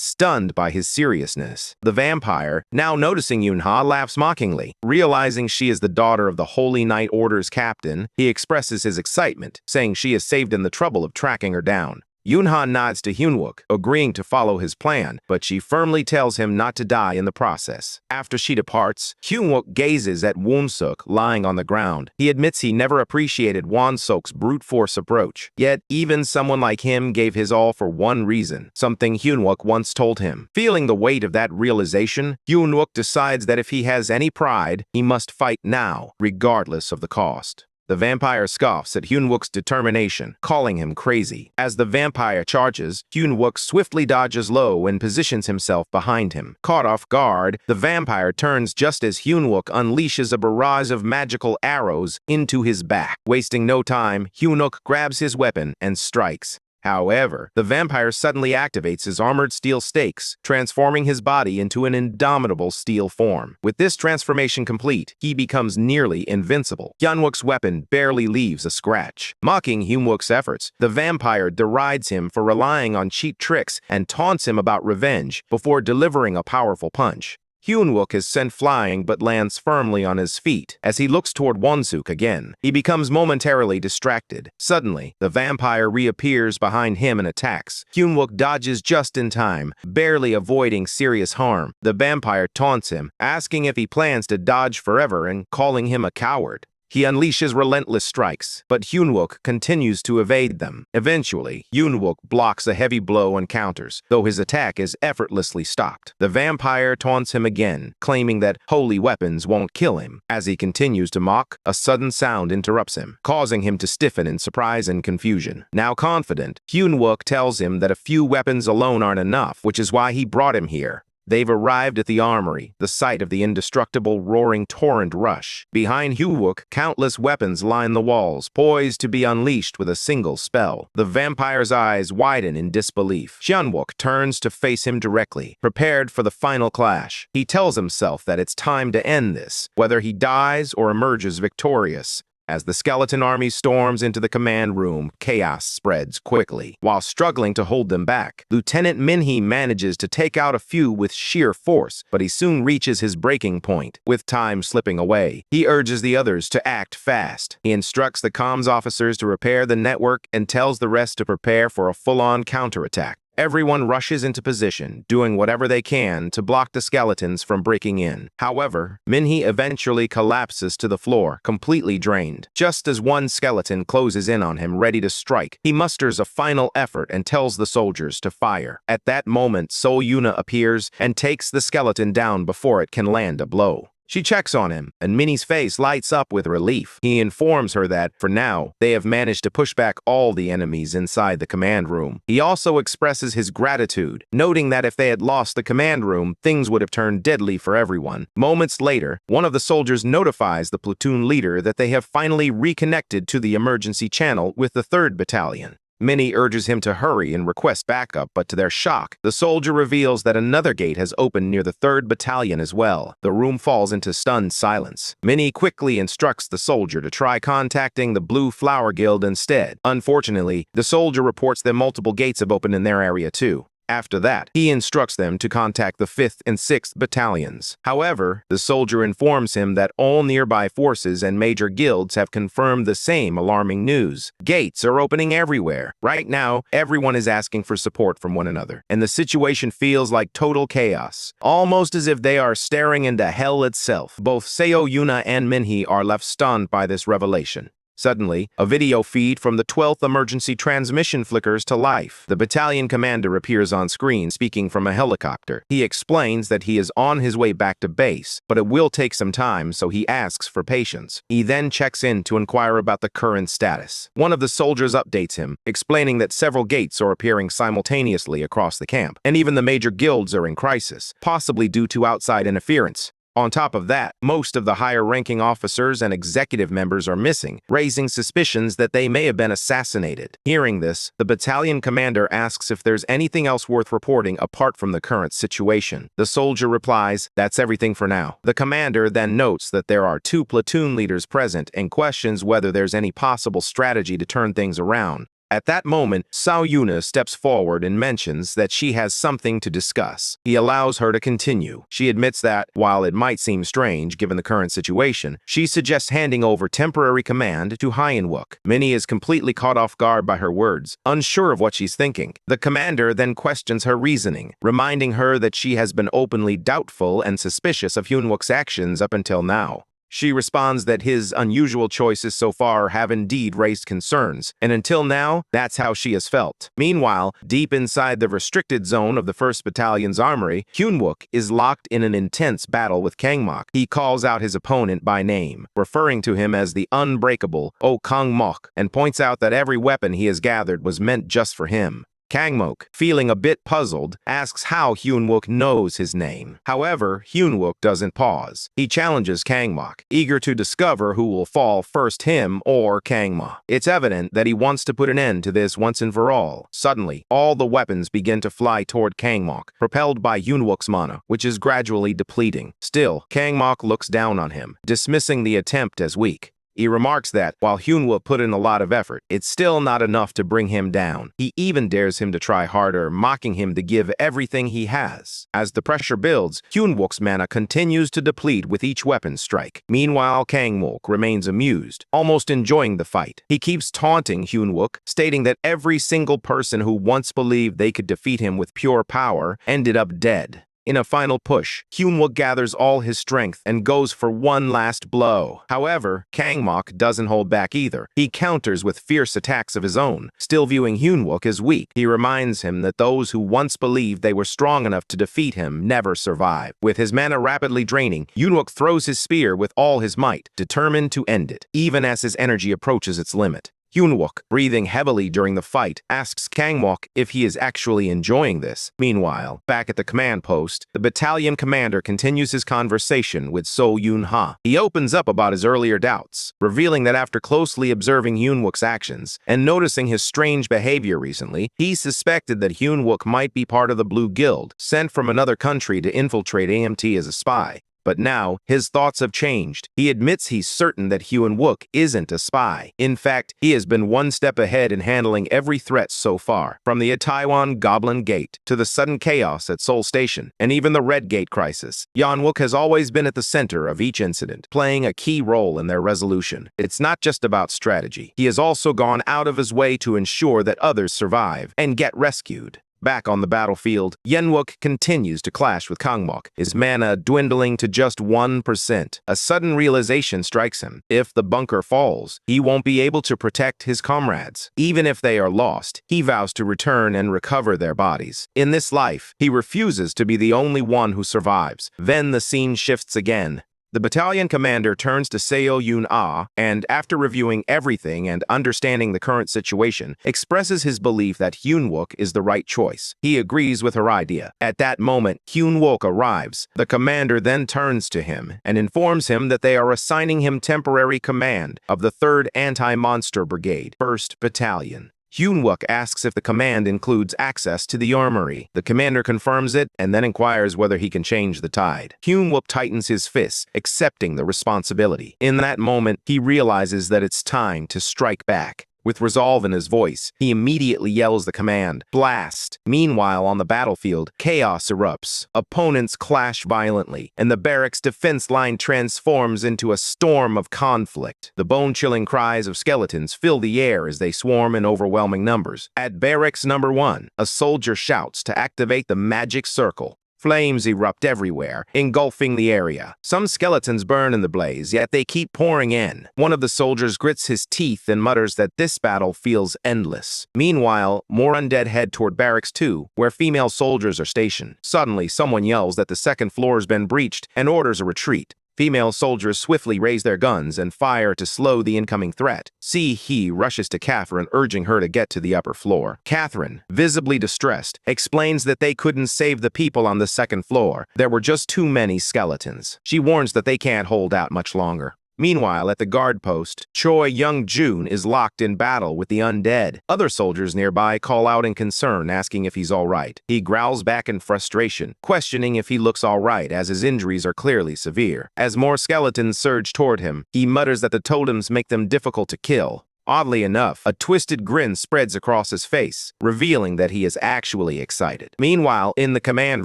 stunned by his seriousness. The vampire, now noticing Yunha, laughs mockingly. Realizing she is the daughter of the Holy Knight Order's captain, he expresses his excitement, saying she is saved in the trouble of tracking her down. Yunha nods to Hyunwook, agreeing to follow his plan, but she firmly tells him not to die in the process. After she departs, Hyunwook gazes at Won-suk lying on the ground. He admits he never appreciated Won-suk's brute force approach. Yet, even someone like him gave his all for one reason, something Hyunwook once told him. Feeling the weight of that realization, Hyunwook decides that if he has any pride, he must fight now, regardless of the cost. The vampire scoffs at Hyunwook's determination, calling him crazy. As the vampire charges, Hyunwook swiftly dodges low and positions himself behind him. Caught off guard, the vampire turns just as Hyunwook unleashes a barrage of magical arrows into his back. Wasting no time, Hyunwook grabs his weapon and strikes. However, the vampire suddenly activates his armored steel stakes, transforming his body into an indomitable steel form. With this transformation complete, he becomes nearly invincible. Hyunwook's weapon barely leaves a scratch. Mocking Hyunwook's efforts, the vampire derides him for relying on cheap tricks and taunts him about revenge before delivering a powerful punch. Hyunwook is sent flying but lands firmly on his feet. As he looks toward Won-suk again, he becomes momentarily distracted. Suddenly, the vampire reappears behind him and attacks. Hyunwook dodges just in time, barely avoiding serious harm. The vampire taunts him, asking if he plans to dodge forever and calling him a coward. He unleashes relentless strikes, but Hyunwook continues to evade them. Eventually, Hyunwook blocks a heavy blow and counters, though his attack is effortlessly stopped. The vampire taunts him again, claiming that holy weapons won't kill him. As he continues to mock, a sudden sound interrupts him, causing him to stiffen in surprise and confusion. Now confident, Hyunwook tells him that a few weapons alone aren't enough, which is why he brought him here. They've arrived at the armory, the site of the indestructible roaring torrent rush. Behind Hyunwook, countless weapons line the walls, poised to be unleashed with a single spell. The vampire's eyes widen in disbelief. Hyunwook turns to face him directly, prepared for the final clash. He tells himself that it's time to end this, whether he dies or emerges victorious. As the skeleton army storms into the command room, chaos spreads quickly. While struggling to hold them back, Lieutenant Minhee manages to take out a few with sheer force, but he soon reaches his breaking point, with time slipping away. He urges the others to act fast. He instructs the comms officers to repair the network and tells the rest to prepare for a full-on counterattack. Everyone rushes into position, doing whatever they can to block the skeletons from breaking in. However, Minhee eventually collapses to the floor, completely drained. Just as one skeleton closes in on him, ready to strike, he musters a final effort and tells the soldiers to fire. At that moment, So Yuna appears and takes the skeleton down before it can land a blow. She checks on him, and Minnie's face lights up with relief. He informs her that, for now, they have managed to push back all the enemies inside the command room. He also expresses his gratitude, noting that if they had lost the command room, things would have turned deadly for everyone. Moments later, one of the soldiers notifies the platoon leader that they have finally reconnected to the emergency channel with the 3rd Battalion. Minnie urges him to hurry and request backup, but to their shock, the soldier reveals that another gate has opened near the 3rd Battalion as well. The room falls into stunned silence. Minnie quickly instructs the soldier to try contacting the Blue Flower Guild instead. Unfortunately, the soldier reports that multiple gates have opened in their area too. After that, he instructs them to contact the 5th and 6th Battalions. However, the soldier informs him that all nearby forces and major guilds have confirmed the same alarming news. Gates are opening everywhere. Right now, everyone is asking for support from one another, and the situation feels like total chaos, almost as if they are staring into hell itself. Both Seo Yuna and Minhee are left stunned by this revelation. Suddenly, a video feed from the 12th emergency transmission flickers to life. The battalion commander appears on screen, speaking from a helicopter. He explains that he is on his way back to base, but it will take some time, so he asks for patience. He then checks in to inquire about the current status. One of the soldiers updates him, explaining that several gates are appearing simultaneously across the camp, and even the major guilds are in crisis, possibly due to outside interference. On top of that, most of the higher-ranking officers and executive members are missing, raising suspicions that they may have been assassinated. Hearing this, the battalion commander asks if there's anything else worth reporting apart from the current situation. The soldier replies, "That's everything for now." The commander then notes that there are 2 platoon leaders present and questions whether there's any possible strategy to turn things around. At that moment, Sao Yuna steps forward and mentions that she has something to discuss. He allows her to continue. She admits that, while it might seem strange given the current situation, she suggests handing over temporary command to Hyunwook. Minnie is completely caught off guard by her words, unsure of what she's thinking. The commander then questions her reasoning, reminding her that she has been openly doubtful and suspicious of Hyunwook's actions up until now. She responds that his unusual choices so far have indeed raised concerns, and until now, that's how she has felt. Meanwhile, deep inside the restricted zone of the 1st Battalion's armory, Hyunwook is locked in an intense battle with Kangmok. He calls out his opponent by name, referring to him as the unbreakable Oh Kangmok, and points out that every weapon he has gathered was meant just for him. Kangmok, feeling a bit puzzled, asks how Hyunwook knows his name. However, Hyunwook doesn't pause. He challenges Kangmok, eager to discover who will fall first, him or Kangma. It's evident that he wants to put an end to this once and for all. Suddenly, all the weapons begin to fly toward Kangmok, propelled by Hyunwook's mana, which is gradually depleting. Still, Kangmok looks down on him, dismissing the attempt as weak. He remarks that, while Hyunwook put in a lot of effort, it's still not enough to bring him down. He even dares him to try harder, mocking him to give everything he has. As the pressure builds, Hyunwook's mana continues to deplete with each weapon strike. Meanwhile, Kangmok remains amused, almost enjoying the fight. He keeps taunting Hyunwook, stating that every single person who once believed they could defeat him with pure power ended up dead. In a final push, Hyunwook gathers all his strength and goes for one last blow. However, Kangmok doesn't hold back either. He counters with fierce attacks of his own. Still viewing Hyunwook as weak, he reminds him that those who once believed they were strong enough to defeat him never survive. With his mana rapidly draining, Hyunwook throws his spear with all his might, determined to end it, even as his energy approaches its limit. Hyunwook, breathing heavily during the fight, asks Kangmok if he is actually enjoying this. Meanwhile, back at the command post, the battalion commander continues his conversation with So Yun-ha. He opens up about his earlier doubts, revealing that after closely observing Hyunwook's actions and noticing his strange behavior recently, he suspected that Hyunwook might be part of the Blue Guild, sent from another country to infiltrate AMT as a spy. But now, his thoughts have changed. He admits he's certain that Hyun-wook isn't a spy. In fact, he has been one step ahead in handling every threat so far, from the Itaewon Goblin Gate to the sudden chaos at Seoul Station, and even the Red Gate crisis. Hyun-wook has always been at the center of each incident, playing a key role in their resolution. It's not just about strategy. He has also gone out of his way to ensure that others survive and get rescued. Back on the battlefield, Hyun-wook continues to clash with Kang-mok, his mana dwindling to just 1%. A sudden realization strikes him. If the bunker falls, he won't be able to protect his comrades. Even if they are lost, he vows to return and recover their bodies. In this life, he refuses to be the only one who survives. Then the scene shifts again. The battalion commander turns to Seo Yoon-ah and, after reviewing everything and understanding the current situation, expresses his belief that Hyun-wook is the right choice. He agrees with her idea. At that moment, Hyun-wook arrives. The commander then turns to him and informs him that they are assigning him temporary command of the 3rd Anti-Monster Brigade, 1st Battalion. Hyun-wook asks if the command includes access to the armory. The commander confirms it and then inquires whether he can change the tide. Hyun-wook tightens his fists, accepting the responsibility. In that moment, he realizes that it's time to strike back. With resolve in his voice, he immediately yells the command, "Blast!" Meanwhile, on the battlefield, chaos erupts. Opponents clash violently, and the barracks defense line transforms into a storm of conflict. The bone-chilling cries of skeletons fill the air as they swarm in overwhelming numbers. At Barracks Number 1, a soldier shouts to activate the magic circle. Flames erupt everywhere, engulfing the area. Some skeletons burn in the blaze, yet they keep pouring in. One of the soldiers grits his teeth and mutters that this battle feels endless. Meanwhile, more undead head toward Barracks 2, where female soldiers are stationed. Suddenly, someone yells that the 2nd floor has been breached and orders a retreat. Female soldiers swiftly raise their guns and fire to slow the incoming threat. Si-hee rushes to Catherine, urging her to get to the upper floor. Catherine, visibly distressed, explains that they couldn't save the people on the 2nd floor. There were just too many skeletons. She warns that they can't hold out much longer. Meanwhile, at the guard post, Choi Young-joon is locked in battle with the undead. Other soldiers nearby call out in concern, asking if he's all right. He growls back in frustration, questioning if he looks all right, as his injuries are clearly severe. As more skeletons surge toward him, he mutters that the totems make them difficult to kill. Oddly enough, a twisted grin spreads across his face, revealing that he is actually excited. Meanwhile, in the command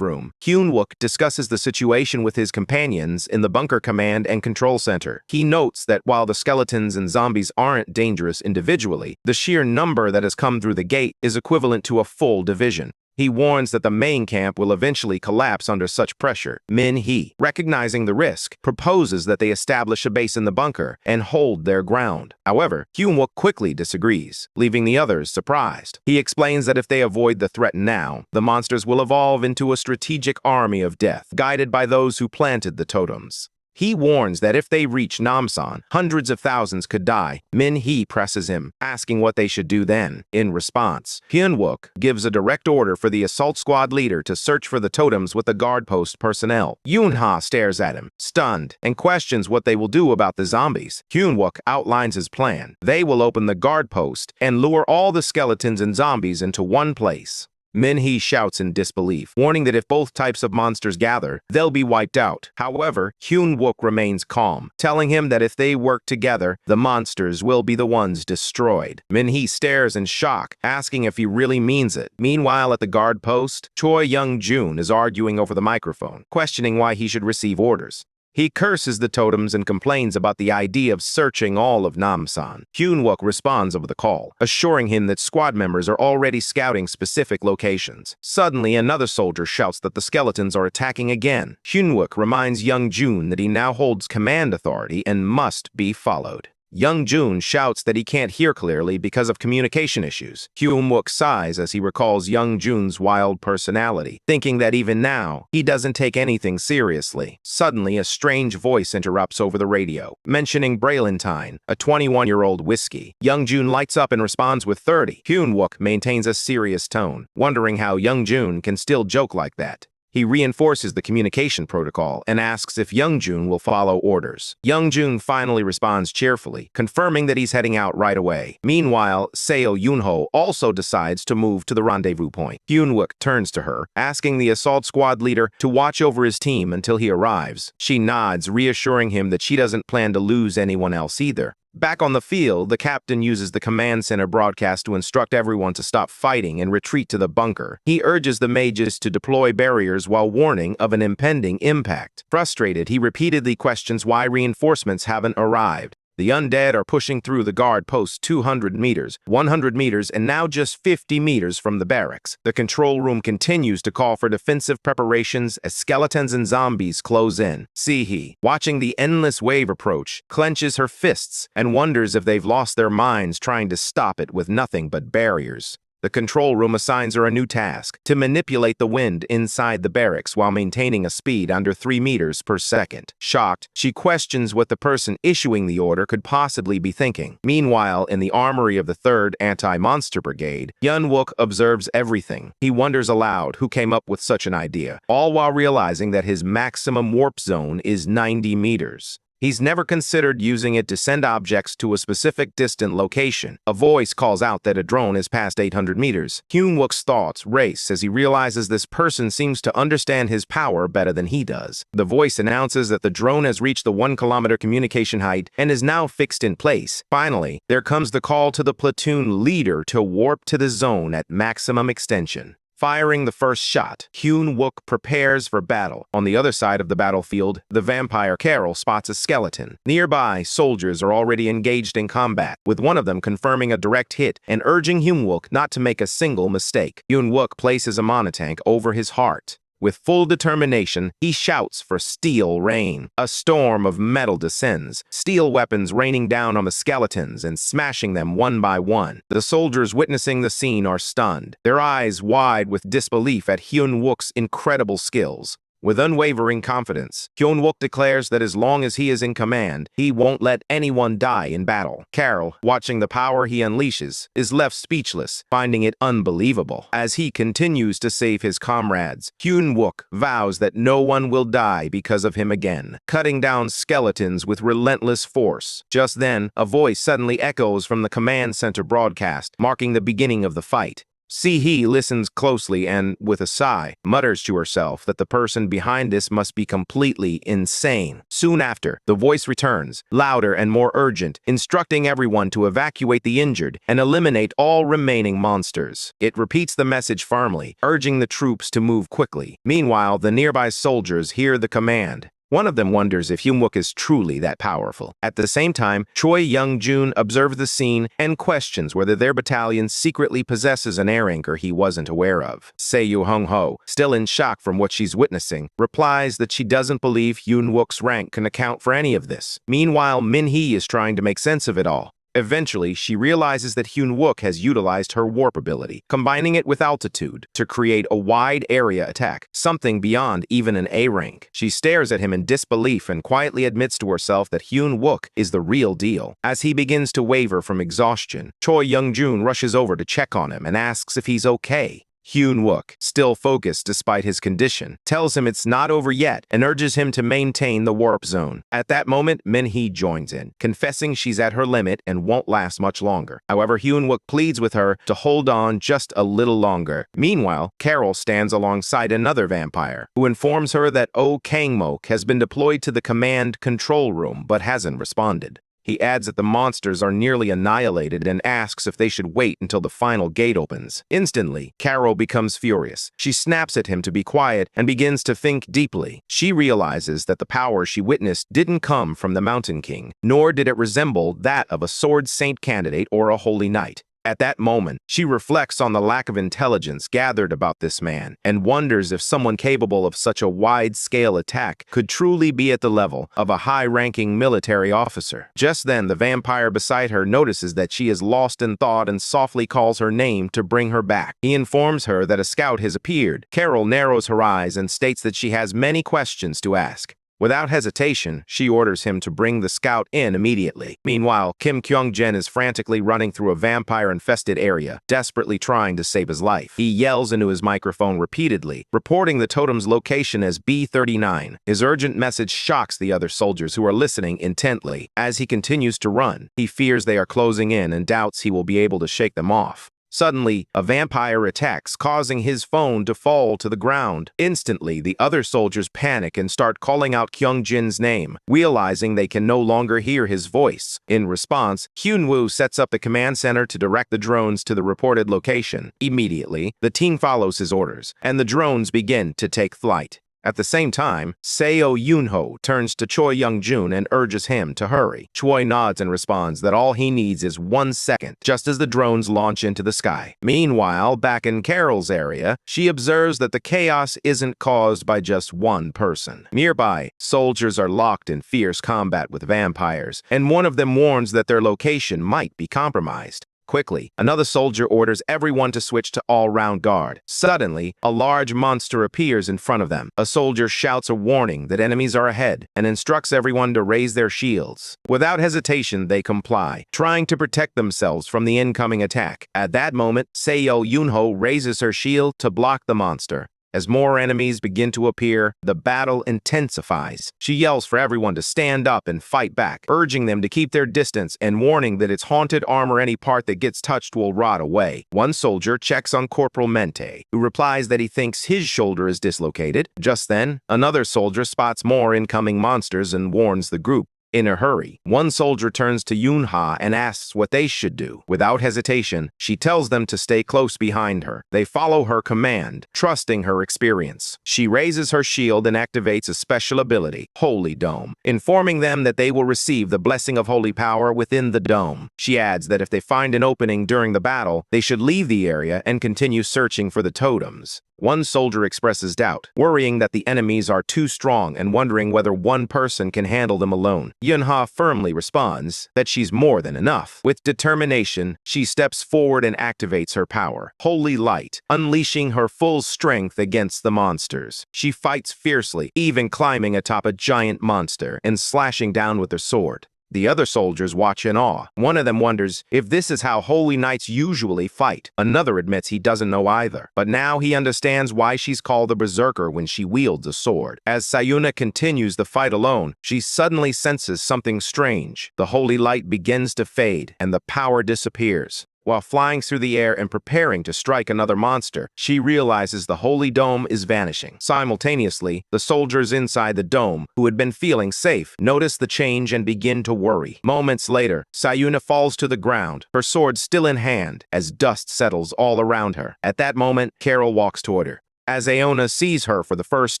room, Hyun-wook discusses the situation with his companions in the bunker command and control center. He notes that while the skeletons and zombies aren't dangerous individually, the sheer number that has come through the gate is equivalent to a full division. He warns that the main camp will eventually collapse under such pressure. Min-hee, recognizing the risk, proposes that they establish a base in the bunker and hold their ground. However, Hyun-wook quickly disagrees, leaving the others surprised. He explains that if they avoid the threat now, the monsters will evolve into a strategic army of death, guided by those who planted the totems. He warns that if they reach Namsan, hundreds of thousands could die. Min-hee presses him, asking what they should do then. In response, Hyun-wook gives a direct order for the assault squad leader to search for the totems with the guard post personnel. Yoon-ha stares at him, stunned, and questions what they will do about the zombies. Hyun-wook outlines his plan. They will open the guard post and lure all the skeletons and zombies into one place. Min-hee shouts in disbelief, warning that if both types of monsters gather, they'll be wiped out. However, Hyun-wook remains calm, telling him that if they work together, the monsters will be the ones destroyed. Min-hee stares in shock, asking if he really means it. Meanwhile, at the guard post, Choi Young-joon is arguing over the microphone, questioning why he should receive orders. He curses the totems and complains about the idea of searching all of Namsan. Hyun-wook responds over the call, assuring him that squad members are already scouting specific locations. Suddenly, another soldier shouts that the skeletons are attacking again. Hyun-wook reminds Young-joon that he now holds command authority and must be followed. Young-joon shouts that he can't hear clearly because of communication issues. Hyun-wook sighs as he recalls Young-joon's wild personality, thinking that even now, he doesn't take anything seriously. Suddenly, a strange voice interrupts over the radio, mentioning Braylentine, a 21-year-old whiskey. Young-joon lights up and responds with 30. Hyun-wook maintains a serious tone, wondering how Young-joon can still joke like that. He reinforces the communication protocol and asks if Youngjun will follow orders. Youngjun finally responds cheerfully, confirming that he's heading out right away. Meanwhile, Seo Yunho also decides to move to the rendezvous point. Hyunwook turns to her, asking the assault squad leader to watch over his team until he arrives. She nods, reassuring him that she doesn't plan to lose anyone else either. Back on the field, the captain uses the command center broadcast to instruct everyone to stop fighting and retreat to the bunker. He urges the mages to deploy barriers while warning of an impending impact. Frustrated, he repeatedly questions why reinforcements haven't arrived. The undead are pushing through the guard post 200 meters, 100 meters, and now just 50 meters from the barracks. The control room continues to call for defensive preparations as skeletons and zombies close in. Sihi, watching the endless wave approach, clenches her fists and wonders if they've lost their minds trying to stop it with nothing but barriers. The control room assigns her a new task, to manipulate the wind inside the barracks while maintaining a speed under 3 meters per second. Shocked, she questions what the person issuing the order could possibly be thinking. Meanwhile, in the armory of the 3rd Anti-Monster Brigade, Hyunwook observes everything. He wonders aloud who came up with such an idea, all while realizing that his maximum warp zone is 90 meters. He's never considered using it to send objects to a specific distant location. A voice calls out that a drone is past 800 meters. Hyunwook's thoughts race as he realizes this person seems to understand his power better than he does. The voice announces that the drone has reached the 1-kilometer communication height and is now fixed in place. Finally, there comes the call to the platoon leader to warp to the zone at maximum extension. Firing the first shot, Hyunwook prepares for battle. On the other side of the battlefield, the vampire Carol spots a skeleton. Nearby, soldiers are already engaged in combat, with one of them confirming a direct hit and urging Hyunwook not to make a single mistake. Hyunwook places a monotank over his heart. With full determination, he shouts for steel rain. A storm of metal descends, steel weapons raining down on the skeletons and smashing them one by one. The soldiers witnessing the scene are stunned, their eyes wide with disbelief at Hyunwook's incredible skills. With unwavering confidence, Hyunwook declares that as long as he is in command, he won't let anyone die in battle. Carol, watching the power he unleashes, is left speechless, finding it unbelievable. As he continues to save his comrades, Hyunwook vows that no one will die because of him again, cutting down skeletons with relentless force. Just then, a voice suddenly echoes from the command center broadcast, marking the beginning of the fight. Sihi listens closely and, with a sigh, mutters to herself that the person behind this must be completely insane. Soon after, the voice returns, louder and more urgent, instructing everyone to evacuate the injured and eliminate all remaining monsters. It repeats the message firmly, urging the troops to move quickly. Meanwhile, the nearby soldiers hear the command. One of them wonders if Hyunwook is truly that powerful. At the same time, Choi Young-jun observes the scene and questions whether their battalion secretly possesses an air anchor he wasn't aware of. Seo Hong-ho, still in shock from what she's witnessing, replies that she doesn't believe Hyunwook's rank can account for any of this. Meanwhile, Min-hee is trying to make sense of it all. Eventually, she realizes that Hyunwook has utilized her warp ability, combining it with altitude, to create a wide area attack, something beyond even an A rank. She stares at him in disbelief and quietly admits to herself that Hyunwook is the real deal. As he begins to waver from exhaustion, Choi Young-jun rushes over to check on him and asks if he's okay. Hyunwook, still focused despite his condition, tells him it's not over yet and urges him to maintain the warp zone. At that moment, Min-hee joins in, confessing she's at her limit and won't last much longer. However, Hyunwook pleads with her to hold on just a little longer. Meanwhile, Carol stands alongside another vampire, who informs her that Oh Kangmok has been deployed to the command control room but hasn't responded. He adds that the monsters are nearly annihilated and asks if they should wait until the final gate opens. Instantly, Carol becomes furious. She snaps at him to be quiet and begins to think deeply. She realizes that the power she witnessed didn't come from the Mountain King, nor did it resemble that of a sword saint candidate or a holy knight. At that moment, she reflects on the lack of intelligence gathered about this man and wonders if someone capable of such a wide-scale attack could truly be at the level of a high-ranking military officer. Just then, the vampire beside her notices that she is lost in thought and softly calls her name to bring her back. He informs her that a scout has appeared. Carol narrows her eyes and states that she has many questions to ask. Without hesitation, she orders him to bring the scout in immediately. Meanwhile, Kim Kyung-jin is frantically running through a vampire-infested area, desperately trying to save his life. He yells into his microphone repeatedly, reporting the totem's location as B-39. His urgent message shocks the other soldiers who are listening intently. As he continues to run, he fears they are closing in and doubts he will be able to shake them off. Suddenly, a vampire attacks, causing his phone to fall to the ground. Instantly, the other soldiers panic and start calling out Kyung-jin's name, realizing they can no longer hear his voice. In response, Hyun-woo sets up the command center to direct the drones to the reported location. Immediately, the team follows his orders, and the drones begin to take flight. At the same time, Seo Yoon-ho turns to Choi Young-jun and urges him to hurry. Choi nods and responds that all he needs is 1 second, just as the drones launch into the sky. Meanwhile, back in Carol's area, she observes that the chaos isn't caused by just one person. Nearby, soldiers are locked in fierce combat with vampires, and one of them warns that their location might be compromised. Quickly, another soldier orders everyone to switch to all-round guard. Suddenly, a large monster appears in front of them. A soldier shouts a warning that enemies are ahead and instructs everyone to raise their shields. Without hesitation, they comply, trying to protect themselves from the incoming attack. At that moment, Seo Yoon-ho raises her shield to block the monster. As more enemies begin to appear, the battle intensifies. She yells for everyone to stand up and fight back, urging them to keep their distance and warning that its haunted armor any part that gets touched will rot away. One soldier checks on Corporal Mente, who replies that he thinks his shoulder is dislocated. Just then, another soldier spots more incoming monsters and warns the group. In a hurry, one soldier turns to Yoon-ha and asks what they should do. Without hesitation, she tells them to stay close behind her. They follow her command, trusting her experience. She raises her shield and activates a special ability, Holy Dome, informing them that they will receive the blessing of holy power within the dome. She adds that if they find an opening during the battle, they should leave the area and continue searching for the totems. One soldier expresses doubt, worrying that the enemies are too strong and wondering whether one person can handle them alone. Yoon-ha firmly responds that she's more than enough. With determination, she steps forward and activates her power, Holy Light, unleashing her full strength against the monsters. She fights fiercely, even climbing atop a giant monster and slashing down with her sword. The other soldiers watch in awe. One of them wonders if this is how holy knights usually fight. Another admits he doesn't know either. But now he understands why she's called the Berserker when she wields a sword. As Sayuna continues the fight alone, she suddenly senses something strange. The holy light begins to fade, and the power disappears. While flying through the air and preparing to strike another monster, she realizes the holy dome is vanishing. Simultaneously, the soldiers inside the dome, who had been feeling safe, notice the change and begin to worry. Moments later, Sayuna falls to the ground, her sword still in hand, as dust settles all around her. At that moment, Carol walks toward her. As Aona sees her for the first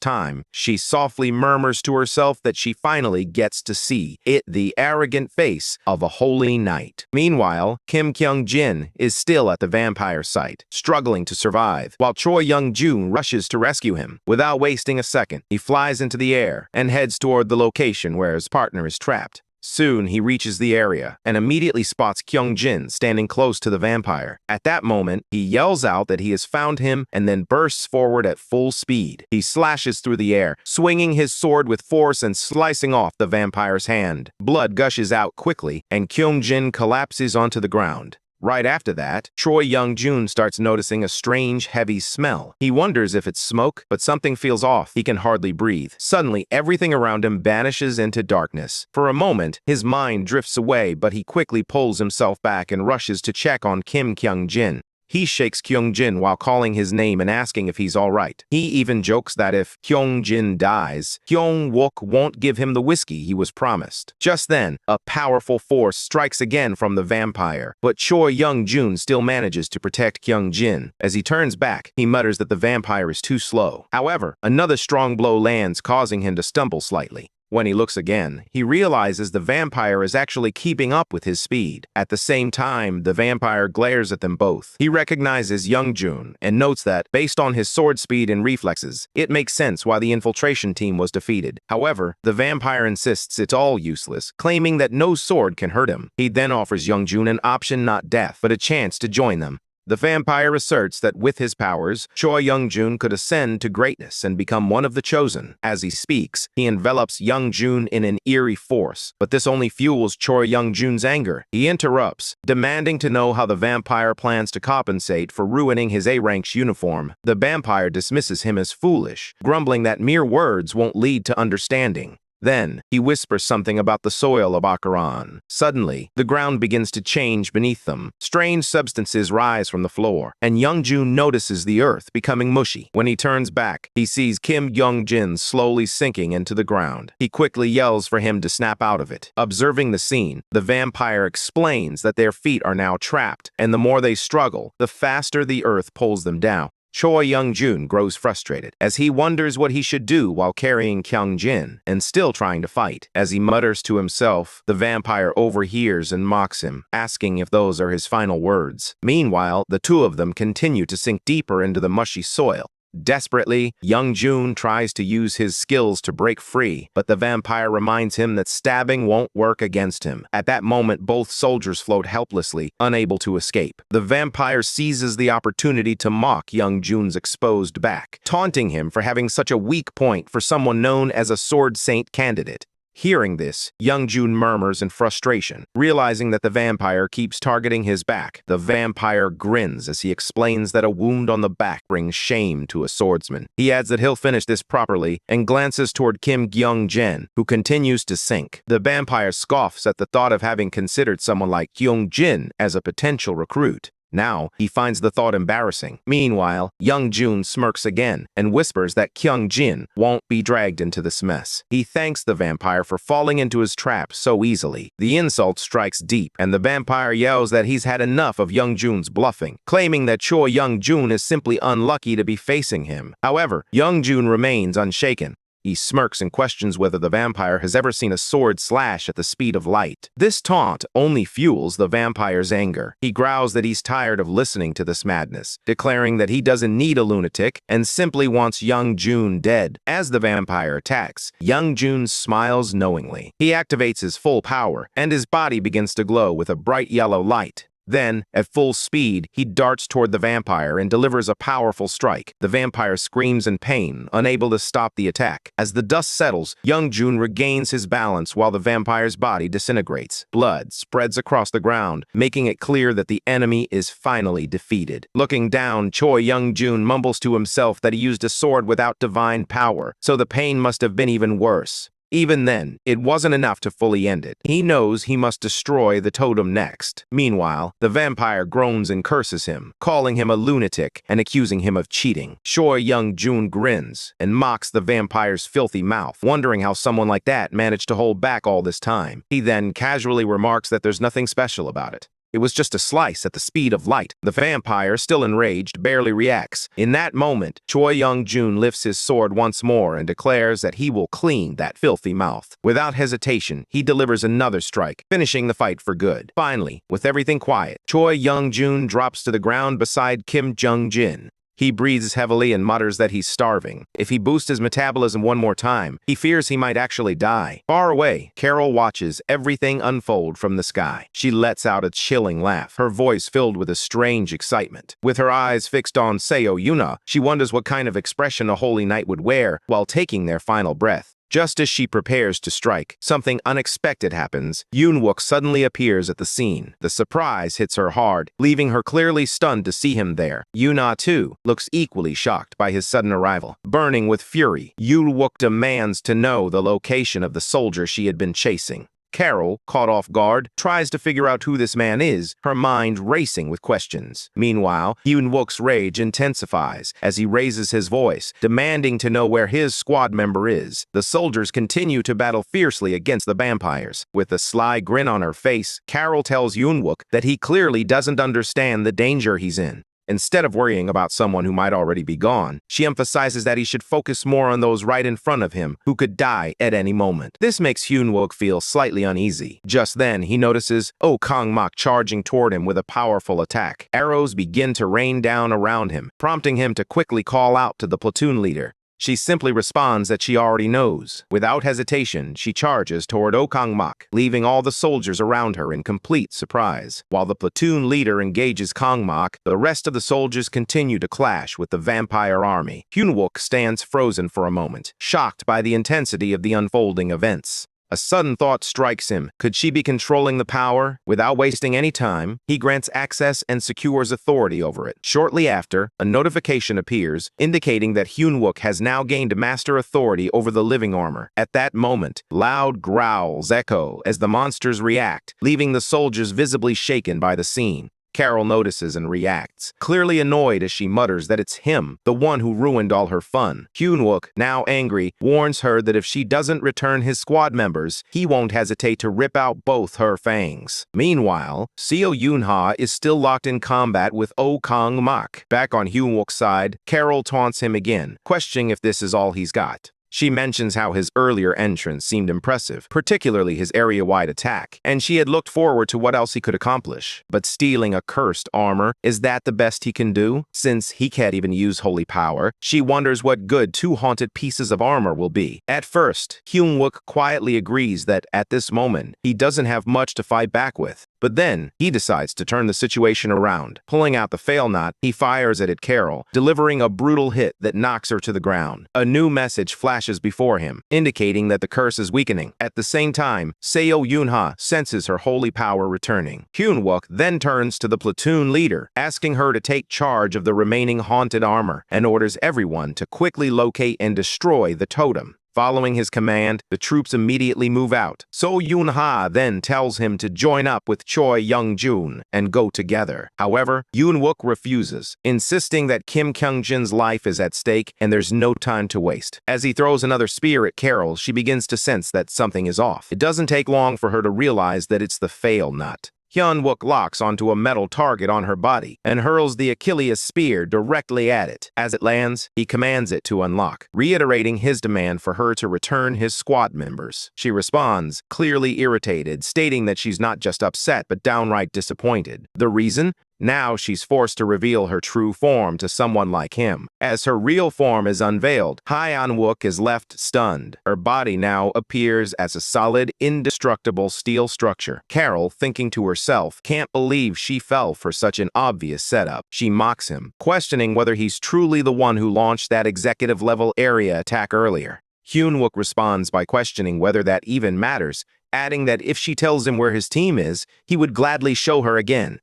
time, she softly murmurs to herself that she finally gets to see the arrogant face of a holy knight. Meanwhile, Kim Kyung-jin is still at the vampire site, struggling to survive, while Choi Young-jun rushes to rescue him. Without wasting a second, he flies into the air and heads toward the location where his partner is trapped. Soon, he reaches the area and immediately spots Kyung-jin standing close to the vampire. At that moment, he yells out that he has found him and then bursts forward at full speed. He slashes through the air, swinging his sword with force and slicing off the vampire's hand. Blood gushes out quickly, and Kyung-jin collapses onto the ground. Right after that, Choi Young-jun starts noticing a strange, heavy smell. He wonders if it's smoke, but something feels off. He can hardly breathe. Suddenly, everything around him vanishes into darkness. For a moment, his mind drifts away, but he quickly pulls himself back and rushes to check on Kim Kyung-jin. He shakes Kyung-jin while calling his name and asking if he's all right. He even jokes that if Kyung-jin dies, Kyung-wook won't give him the whiskey he was promised. Just then, a powerful force strikes again from the vampire, but Choi Young-jun still manages to protect Kyung-jin. As he turns back, he mutters that the vampire is too slow. However, another strong blow lands, causing him to stumble slightly. When he looks again, he realizes the vampire is actually keeping up with his speed. At the same time, the vampire glares at them both. He recognizes Young-jun and notes that, based on his sword speed and reflexes, it makes sense why the infiltration team was defeated. However, the vampire insists it's all useless, claiming that no sword can hurt him. He then offers Young-jun an option, not death, but a chance to join them. The vampire asserts that with his powers, Choi Young-jun could ascend to greatness and become one of the chosen. As he speaks, he envelops Young-jun in an eerie force, but this only fuels Choi Young-jun's anger. He interrupts, demanding to know how the vampire plans to compensate for ruining his A-rank's uniform. The vampire dismisses him as foolish, grumbling that mere words won't lead to understanding. Then, he whispers something about the soil of Akaran. Suddenly, the ground begins to change beneath them. Strange substances rise from the floor, and Young-jun notices the earth becoming mushy. When he turns back, he sees Kim Young-jin slowly sinking into the ground. He quickly yells for him to snap out of it. Observing the scene, the vampire explains that their feet are now trapped, and the more they struggle, the faster the earth pulls them down. Choi Young-jun grows frustrated as he wonders what he should do while carrying Kyung-jin and still trying to fight. As he mutters to himself, the vampire overhears and mocks him, asking if those are his final words. Meanwhile, the two of them continue to sink deeper into the mushy soil. Desperately, Young-jun tries to use his skills to break free, but the vampire reminds him that stabbing won't work against him. At that moment, both soldiers float helplessly, unable to escape. The vampire seizes the opportunity to mock Young-jun's exposed back, taunting him for having such a weak point for someone known as a Sword Saint candidate. Hearing this, Young-jun murmurs in frustration, realizing that the vampire keeps targeting his back. The vampire grins as he explains that a wound on the back brings shame to a swordsman. He adds that he'll finish this properly and glances toward Kim Kyung-jin, who continues to sink. The vampire scoffs at the thought of having considered someone like Kyung-jin as a potential recruit. Now, he finds the thought embarrassing. Meanwhile, Young-jun smirks again and whispers that Kyung-jin won't be dragged into this mess. He thanks the vampire for falling into his trap so easily. The insult strikes deep, and the vampire yells that he's had enough of Young-jun's bluffing, claiming that Choi Young-jun is simply unlucky to be facing him. However, Young-jun remains unshaken. He smirks and questions whether the vampire has ever seen a sword slash at the speed of light. This taunt only fuels the vampire's anger. He growls that he's tired of listening to this madness, declaring that he doesn't need a lunatic and simply wants Young-jun dead. As the vampire attacks, Young-jun smiles knowingly. He activates his full power, and his body begins to glow with a bright yellow light. Then, at full speed, he darts toward the vampire and delivers a powerful strike. The vampire screams in pain, unable to stop the attack. As the dust settles, Young-jun regains his balance while the vampire's body disintegrates. Blood spreads across the ground, making it clear that the enemy is finally defeated. Looking down, Choi Young-jun mumbles to himself that he used a sword without divine power, so the pain must have been even worse. Even then, it wasn't enough to fully end it. He knows he must destroy the totem next. Meanwhile, the vampire groans and curses him, calling him a lunatic and accusing him of cheating. Choi Young-jun grins and mocks the vampire's filthy mouth, wondering how someone like that managed to hold back all this time. He then casually remarks that there's nothing special about it. It was just a slice at the speed of light. The vampire, still enraged, barely reacts. In that moment, Choi Young-jun lifts his sword once more and declares that he will clean that filthy mouth. Without hesitation, he delivers another strike, finishing the fight for good. Finally, with everything quiet, Choi Young-jun drops to the ground beside Kim Kyung-jin. He breathes heavily and mutters that he's starving. If he boosts his metabolism one more time, he fears he might actually die. Far away, Carol watches everything unfold from the sky. She lets out a chilling laugh, her voice filled with a strange excitement. With her eyes fixed on Seo Yuna, she wonders what kind of expression a holy knight would wear while taking their final breath. Just as she prepares to strike, something unexpected happens. Yoon-wook suddenly appears at the scene. The surprise hits her hard, leaving her clearly stunned to see him there. Yuna, too, looks equally shocked by his sudden arrival. Burning with fury, Yoon-wook demands to know the location of the soldier she had been chasing. Carol, caught off guard, tries to figure out who this man is, her mind racing with questions. Meanwhile, Yoon-wook's rage intensifies as he raises his voice, demanding to know where his squad member is. The soldiers continue to battle fiercely against the vampires. With a sly grin on her face, Carol tells Yoon-wook that he clearly doesn't understand the danger he's in. Instead of worrying about someone who might already be gone, she emphasizes that he should focus more on those right in front of him who could die at any moment. This makes Yoon-wook feel slightly uneasy. Just then, he notices Oh Kang-mok charging toward him with a powerful attack. Arrows begin to rain down around him, prompting him to quickly call out to the platoon leader. She simply responds that she already knows. Without hesitation, she charges toward Okang Mok, leaving all the soldiers around her in complete surprise. While the platoon leader engages Kang Mok, the rest of the soldiers continue to clash with the vampire army. Hyun-wook stands frozen for a moment, shocked by the intensity of the unfolding events. A sudden thought strikes him. Could she be controlling the power? Without wasting any time, he grants access and secures authority over it. Shortly after, a notification appears, indicating that Hyun-wook has now gained master authority over the living armor. At that moment, loud growls echo as the monsters react, leaving the soldiers visibly shaken by the scene. Carol notices and reacts, clearly annoyed as she mutters that it's him, the one who ruined all her fun. Hyun-wook, now angry, warns her that if she doesn't return his squad members, he won't hesitate to rip out both her fangs. Meanwhile, Seo Yoon-ha is still locked in combat with Oh Kang-mok. Back on Hyun-wook's side, Carol taunts him again, questioning if this is all he's got. She mentions how his earlier entrance seemed impressive, particularly his area-wide attack, and she had looked forward to what else he could accomplish. But stealing a cursed armor, is that the best he can do? Since he can't even use holy power, she wonders what good two haunted pieces of armor will be. At first, Hyun-wook quietly agrees that at this moment, he doesn't have much to fight back with. But then, he decides to turn the situation around. Pulling out the fail knot, he fires it at Carol, delivering a brutal hit that knocks her to the ground. A new message flashes before him, indicating that the curse is weakening. At the same time, Seo Yoon-ha senses her holy power returning. Hyun-wook then turns to the platoon leader, asking her to take charge of the remaining haunted armor, and orders everyone to quickly locate and destroy the totem. Following his command, the troops immediately move out. So Yoon-ha then tells him to join up with Choi Young-jun and go together. However, Yoon-wook refuses, insisting that Kim Kyung-jin's life is at stake and there's no time to waste. As he throws another spear at Carol, she begins to sense that something is off. It doesn't take long for her to realize that it's the fail knot. Hyun-wook locks onto a metal target on her body and hurls the Achilles spear directly at it. As it lands, he commands it to unlock, reiterating his demand for her to return his squad members. She responds, clearly irritated, stating that she's not just upset but downright disappointed. The reason? Now she's forced to reveal her true form to someone like him. As her real form is unveiled, Hyun-wook is left stunned. Her body now appears as a solid, indestructible steel structure. Carol, thinking to herself, can't believe she fell for such an obvious setup. She mocks him, questioning whether he's truly the one who launched that executive-level area attack earlier. Hyun-wook responds by questioning whether that even matters, adding that if she tells him where his team is, he would gladly show her again.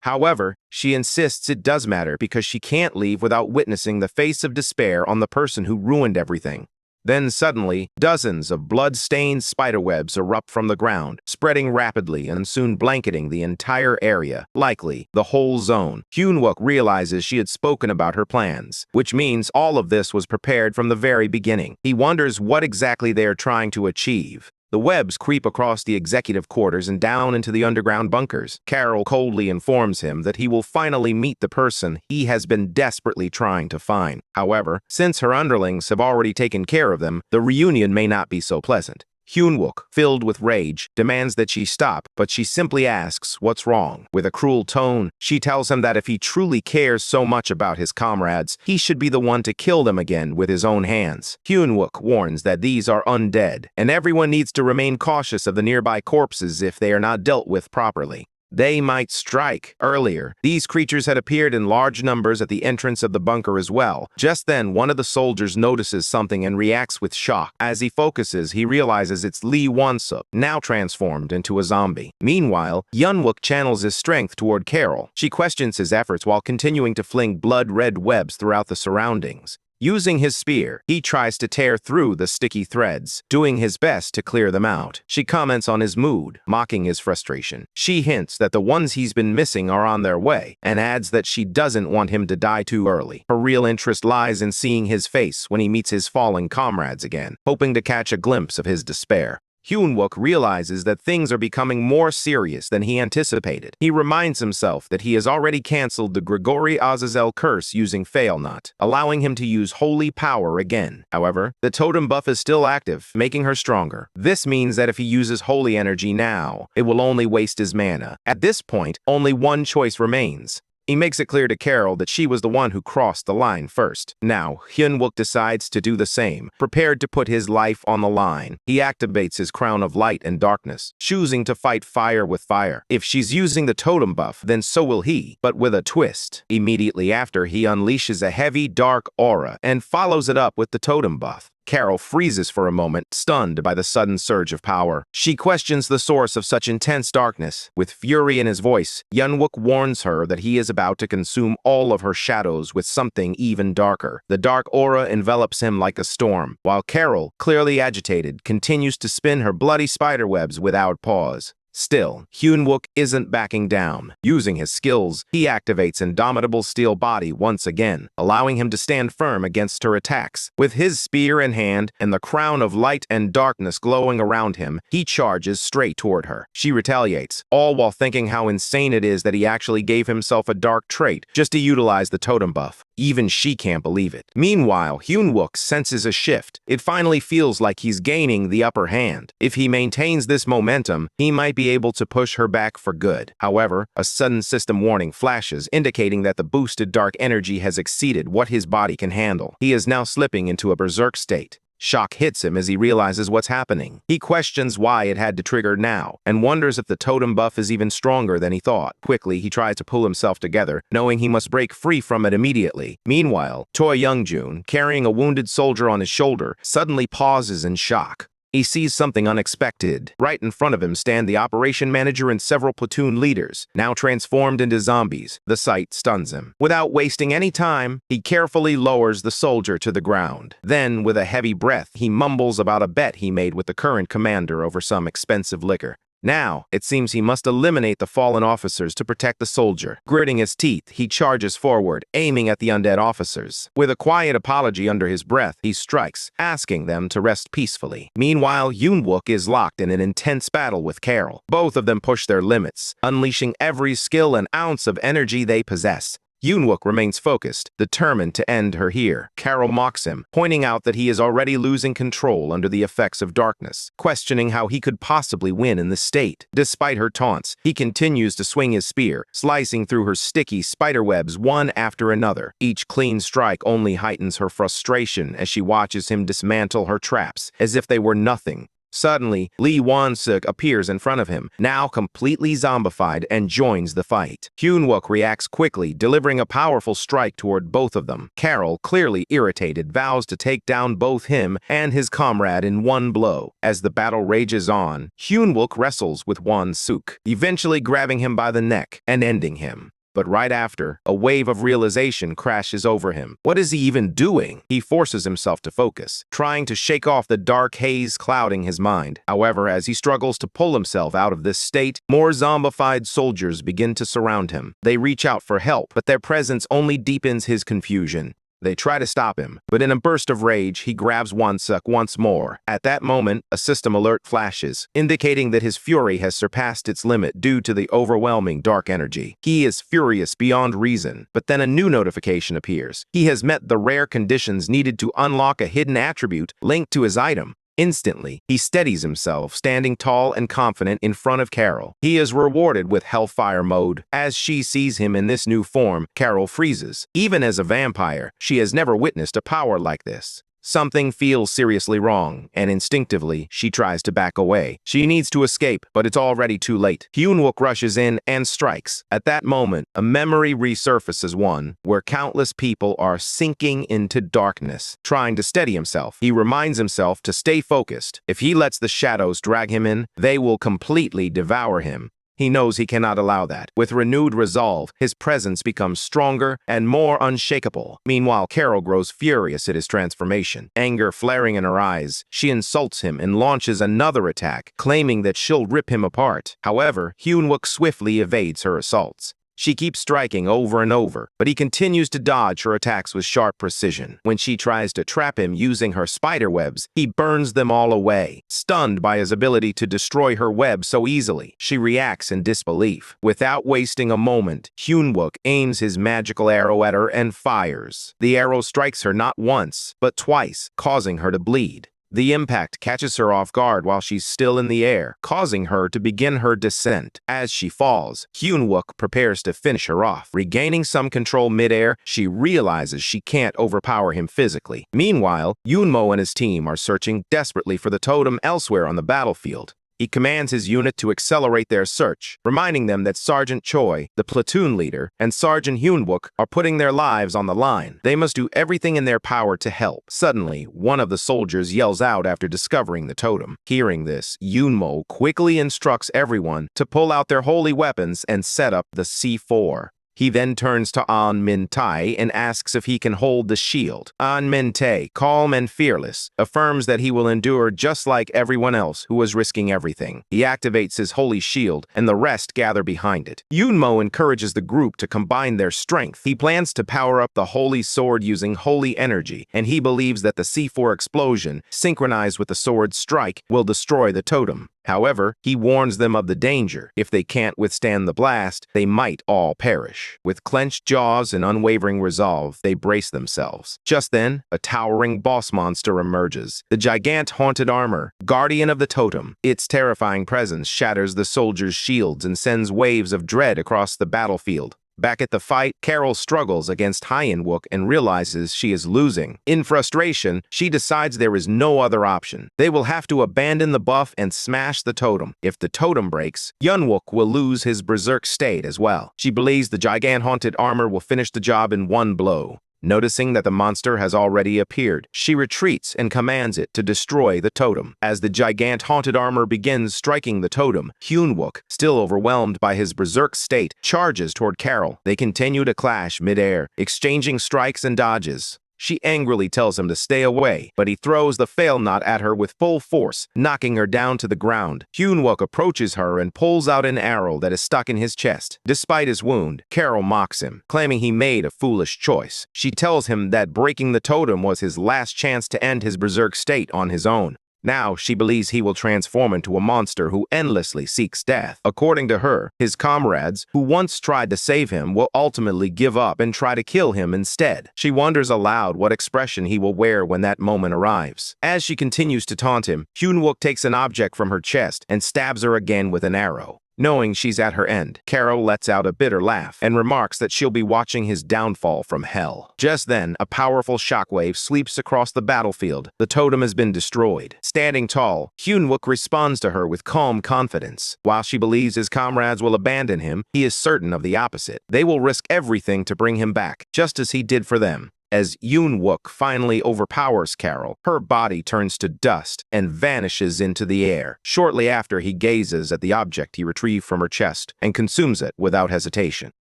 However, she insists it does matter because she can't leave without witnessing the face of despair on the person who ruined everything. Then suddenly, dozens of blood-stained spiderwebs erupt from the ground, spreading rapidly and soon blanketing the entire area, likely the whole zone. Hyun-wook realizes she had spoken about her plans, which means all of this was prepared from the very beginning. He wonders what exactly they are trying to achieve. The webs creep across the executive quarters and down into the underground bunkers. Carol coldly informs him that he will finally meet the person he has been desperately trying to find. However, since her underlings have already taken care of them, the reunion may not be so pleasant. Hyun-wook, filled with rage, demands that she stop, but she simply asks what's wrong. With a cruel tone, she tells him that if he truly cares so much about his comrades, he should be the one to kill them again with his own hands. Hyun-wook warns that these are undead, and everyone needs to remain cautious of the nearby corpses if they are not dealt with properly. They might strike. Earlier, these creatures had appeared in large numbers at the entrance of the bunker as well. Just then, one of the soldiers notices something and reacts with shock. As he focuses, he realizes it's Lee Won-suk, now transformed into a zombie. Meanwhile, Hyun-wook channels his strength toward Carol. She questions his efforts while continuing to fling blood-red webs throughout the surroundings. Using his spear, he tries to tear through the sticky threads, doing his best to clear them out. She comments on his mood, mocking his frustration. She hints that the ones he's been missing are on their way, and adds that she doesn't want him to die too early. Her real interest lies in seeing his face when he meets his fallen comrades again, hoping to catch a glimpse of his despair. Hyun-wook realizes that things are becoming more serious than he anticipated. He reminds himself that he has already canceled the Grigori Azazel curse using Fail Not, allowing him to use holy power again. However, the totem buff is still active, making her stronger. This means that if he uses holy energy now, it will only waste his mana. At this point, only one choice remains: He makes it clear to Carol that she was the one who crossed the line first. Now, Hyun-wook decides to do the same, prepared to put his life on the line. He activates his crown of light and darkness, choosing to fight fire with fire. If she's using the totem buff, then so will he, but with a twist. Immediately after, he unleashes a heavy, dark aura and follows it up with the totem buff. Carol freezes for a moment, stunned by the sudden surge of power. She questions the source of such intense darkness. With fury in his voice, Hyun-wook warns her that he is about to consume all of her shadows with something even darker. The dark aura envelops him like a storm, while Carol, clearly agitated, continues to spin her bloody spiderwebs without pause. Still, Hyun-wook isn't backing down. Using his skills, he activates Indomitable Steel Body once again, allowing him to stand firm against her attacks. With his spear in hand and the crown of light and darkness glowing around him, he charges straight toward her. She retaliates, all while thinking how insane it is that he actually gave himself a dark trait just to utilize the totem buff. Even she can't believe it. Meanwhile, Hyun-wook senses a shift. It finally feels like he's gaining the upper hand. If he maintains this momentum, he might be able to push her back for good. However, a sudden system warning flashes, indicating that the boosted dark energy has exceeded what his body can handle. He is now slipping into a berserk state. Shock hits him as he realizes what's happening. He questions why it had to trigger now, and wonders if the totem buff is even stronger than he thought. Quickly, he tries to pull himself together, knowing he must break free from it immediately. Meanwhile, Choi Young-joon, carrying a wounded soldier on his shoulder, suddenly pauses in shock. He sees something unexpected. Right in front of him stand the operation manager and several platoon leaders, now transformed into zombies. The sight stuns him. Without wasting any time, he carefully lowers the soldier to the ground. Then, with a heavy breath, he mumbles about a bet he made with the current commander over some expensive liquor. Now, it seems he must eliminate the fallen officers to protect the soldier. Gritting his teeth, he charges forward, aiming at the undead officers. With a quiet apology under his breath, he strikes, asking them to rest peacefully. Meanwhile, Hyun-wook is locked in an intense battle with Carol. Both of them push their limits, unleashing every skill and ounce of energy they possess. Hyun-wook remains focused, determined to end her here. Carol mocks him, pointing out that he is already losing control under the effects of darkness, questioning how he could possibly win in this state. Despite her taunts, he continues to swing his spear, slicing through her sticky spiderwebs one after another. Each clean strike only heightens her frustration as she watches him dismantle her traps, as if they were nothing. Suddenly, Lee Won-suk appears in front of him, now completely zombified, and joins the fight. Hyun-wook reacts quickly, delivering a powerful strike toward both of them. Carol, clearly irritated, vows to take down both him and his comrade in one blow. As the battle rages on, Hyun-wook wrestles with Won-suk, eventually grabbing him by the neck and ending him. But right after, a wave of realization crashes over him. What is he even doing? He forces himself to focus, trying to shake off the dark haze clouding his mind. However, as he struggles to pull himself out of this state, more zombified soldiers begin to surround him. They reach out for help, but their presence only deepens his confusion. They try to stop him, but in a burst of rage, he grabs Won-suk once more. At that moment, a system alert flashes, indicating that his fury has surpassed its limit due to the overwhelming dark energy. He is furious beyond reason, but then a new notification appears. He has met the rare conditions needed to unlock a hidden attribute linked to his item. Instantly, he steadies himself, standing tall and confident in front of Carol. He is rewarded with Hellfire mode. As she sees him in this new form, Carol freezes. Even as a vampire, she has never witnessed a power like this. Something feels seriously wrong, and instinctively, she tries to back away. She needs to escape, but it's already too late. Hyun-wook rushes in and strikes. At that moment, a memory resurfaces, one where countless people are sinking into darkness. Trying to steady himself, he reminds himself to stay focused. If he lets the shadows drag him in, they will completely devour him. He knows he cannot allow that. With renewed resolve, his presence becomes stronger and more unshakable. Meanwhile, Carol grows furious at his transformation. Anger flaring in her eyes, she insults him and launches another attack, claiming that she'll rip him apart. However, Hyun-wook swiftly evades her assaults. She keeps striking over and over, but he continues to dodge her attacks with sharp precision. When she tries to trap him using her spiderwebs, he burns them all away. Stunned by his ability to destroy her web so easily, she reacts in disbelief. Without wasting a moment, Hyun-wook aims his magical arrow at her and fires. The arrow strikes her not once, but twice, causing her to bleed. The impact catches her off guard while she's still in the air, causing her to begin her descent. As she falls, Hyun-wook prepares to finish her off. Regaining some control midair, she realizes she can't overpower him physically. Meanwhile, Yoonmo and his team are searching desperately for the totem elsewhere on the battlefield. He commands his unit to accelerate their search, reminding them that Sergeant Choi, the platoon leader, and Sergeant Hyun-wook are putting their lives on the line. They must do everything in their power to help. Suddenly, one of the soldiers yells out after discovering the totem. Hearing this, Yoonmo quickly instructs everyone to pull out their holy weapons and set up the C4. He then turns to An Min-tae and asks if he can hold the shield. An Min-tae, calm and fearless, affirms that he will endure just like everyone else who was risking everything. He activates his holy shield, and the rest gather behind it. Yoonmo encourages the group to combine their strength. He plans to power up the holy sword using holy energy, and he believes that the C4 explosion, synchronized with the sword's strike, will destroy the totem. However, he warns them of the danger. If they can't withstand the blast, they might all perish. With clenched jaws and unwavering resolve, they brace themselves. Just then, a towering boss monster emerges. The gigant haunted armor, guardian of the totem. Its terrifying presence shatters the soldiers' shields and sends waves of dread across the battlefield. Back at the fight, Carol struggles against Hyun-wook and realizes she is losing. In frustration, she decides there is no other option. They will have to abandon the buff and smash the totem. If the totem breaks, Hyun-wook will lose his berserk state as well. She believes the gigant haunted armor will finish the job in one blow. Noticing that the monster has already appeared, she retreats and commands it to destroy the totem. As the gigant haunted armor begins striking the totem, Hyun-wook, still overwhelmed by his berserk state, charges toward Carol. They continue to clash midair, exchanging strikes and dodges. She angrily tells him to stay away, but he throws the fail knot at her with full force, knocking her down to the ground. Hyun-wook approaches her and pulls out an arrow that is stuck in his chest. Despite his wound, Carol mocks him, claiming he made a foolish choice. She tells him that breaking the totem was his last chance to end his berserk state on his own. Now, she believes he will transform into a monster who endlessly seeks death. According to her, his comrades, who once tried to save him, will ultimately give up and try to kill him instead. She wonders aloud what expression he will wear when that moment arrives. As she continues to taunt him, Hyun-wook takes an object from her chest and stabs her again with an arrow. Knowing she's at her end, Carol lets out a bitter laugh and remarks that she'll be watching his downfall from hell. Just then, a powerful shockwave sweeps across the battlefield. The totem has been destroyed. Standing tall, Hyun-wook responds to her with calm confidence. While she believes his comrades will abandon him, he is certain of the opposite. They will risk everything to bring him back, just as he did for them. As Yoon-wook finally overpowers Carol, her body turns to dust and vanishes into the air. Shortly after, he gazes at the object he retrieved from her chest and consumes it without hesitation.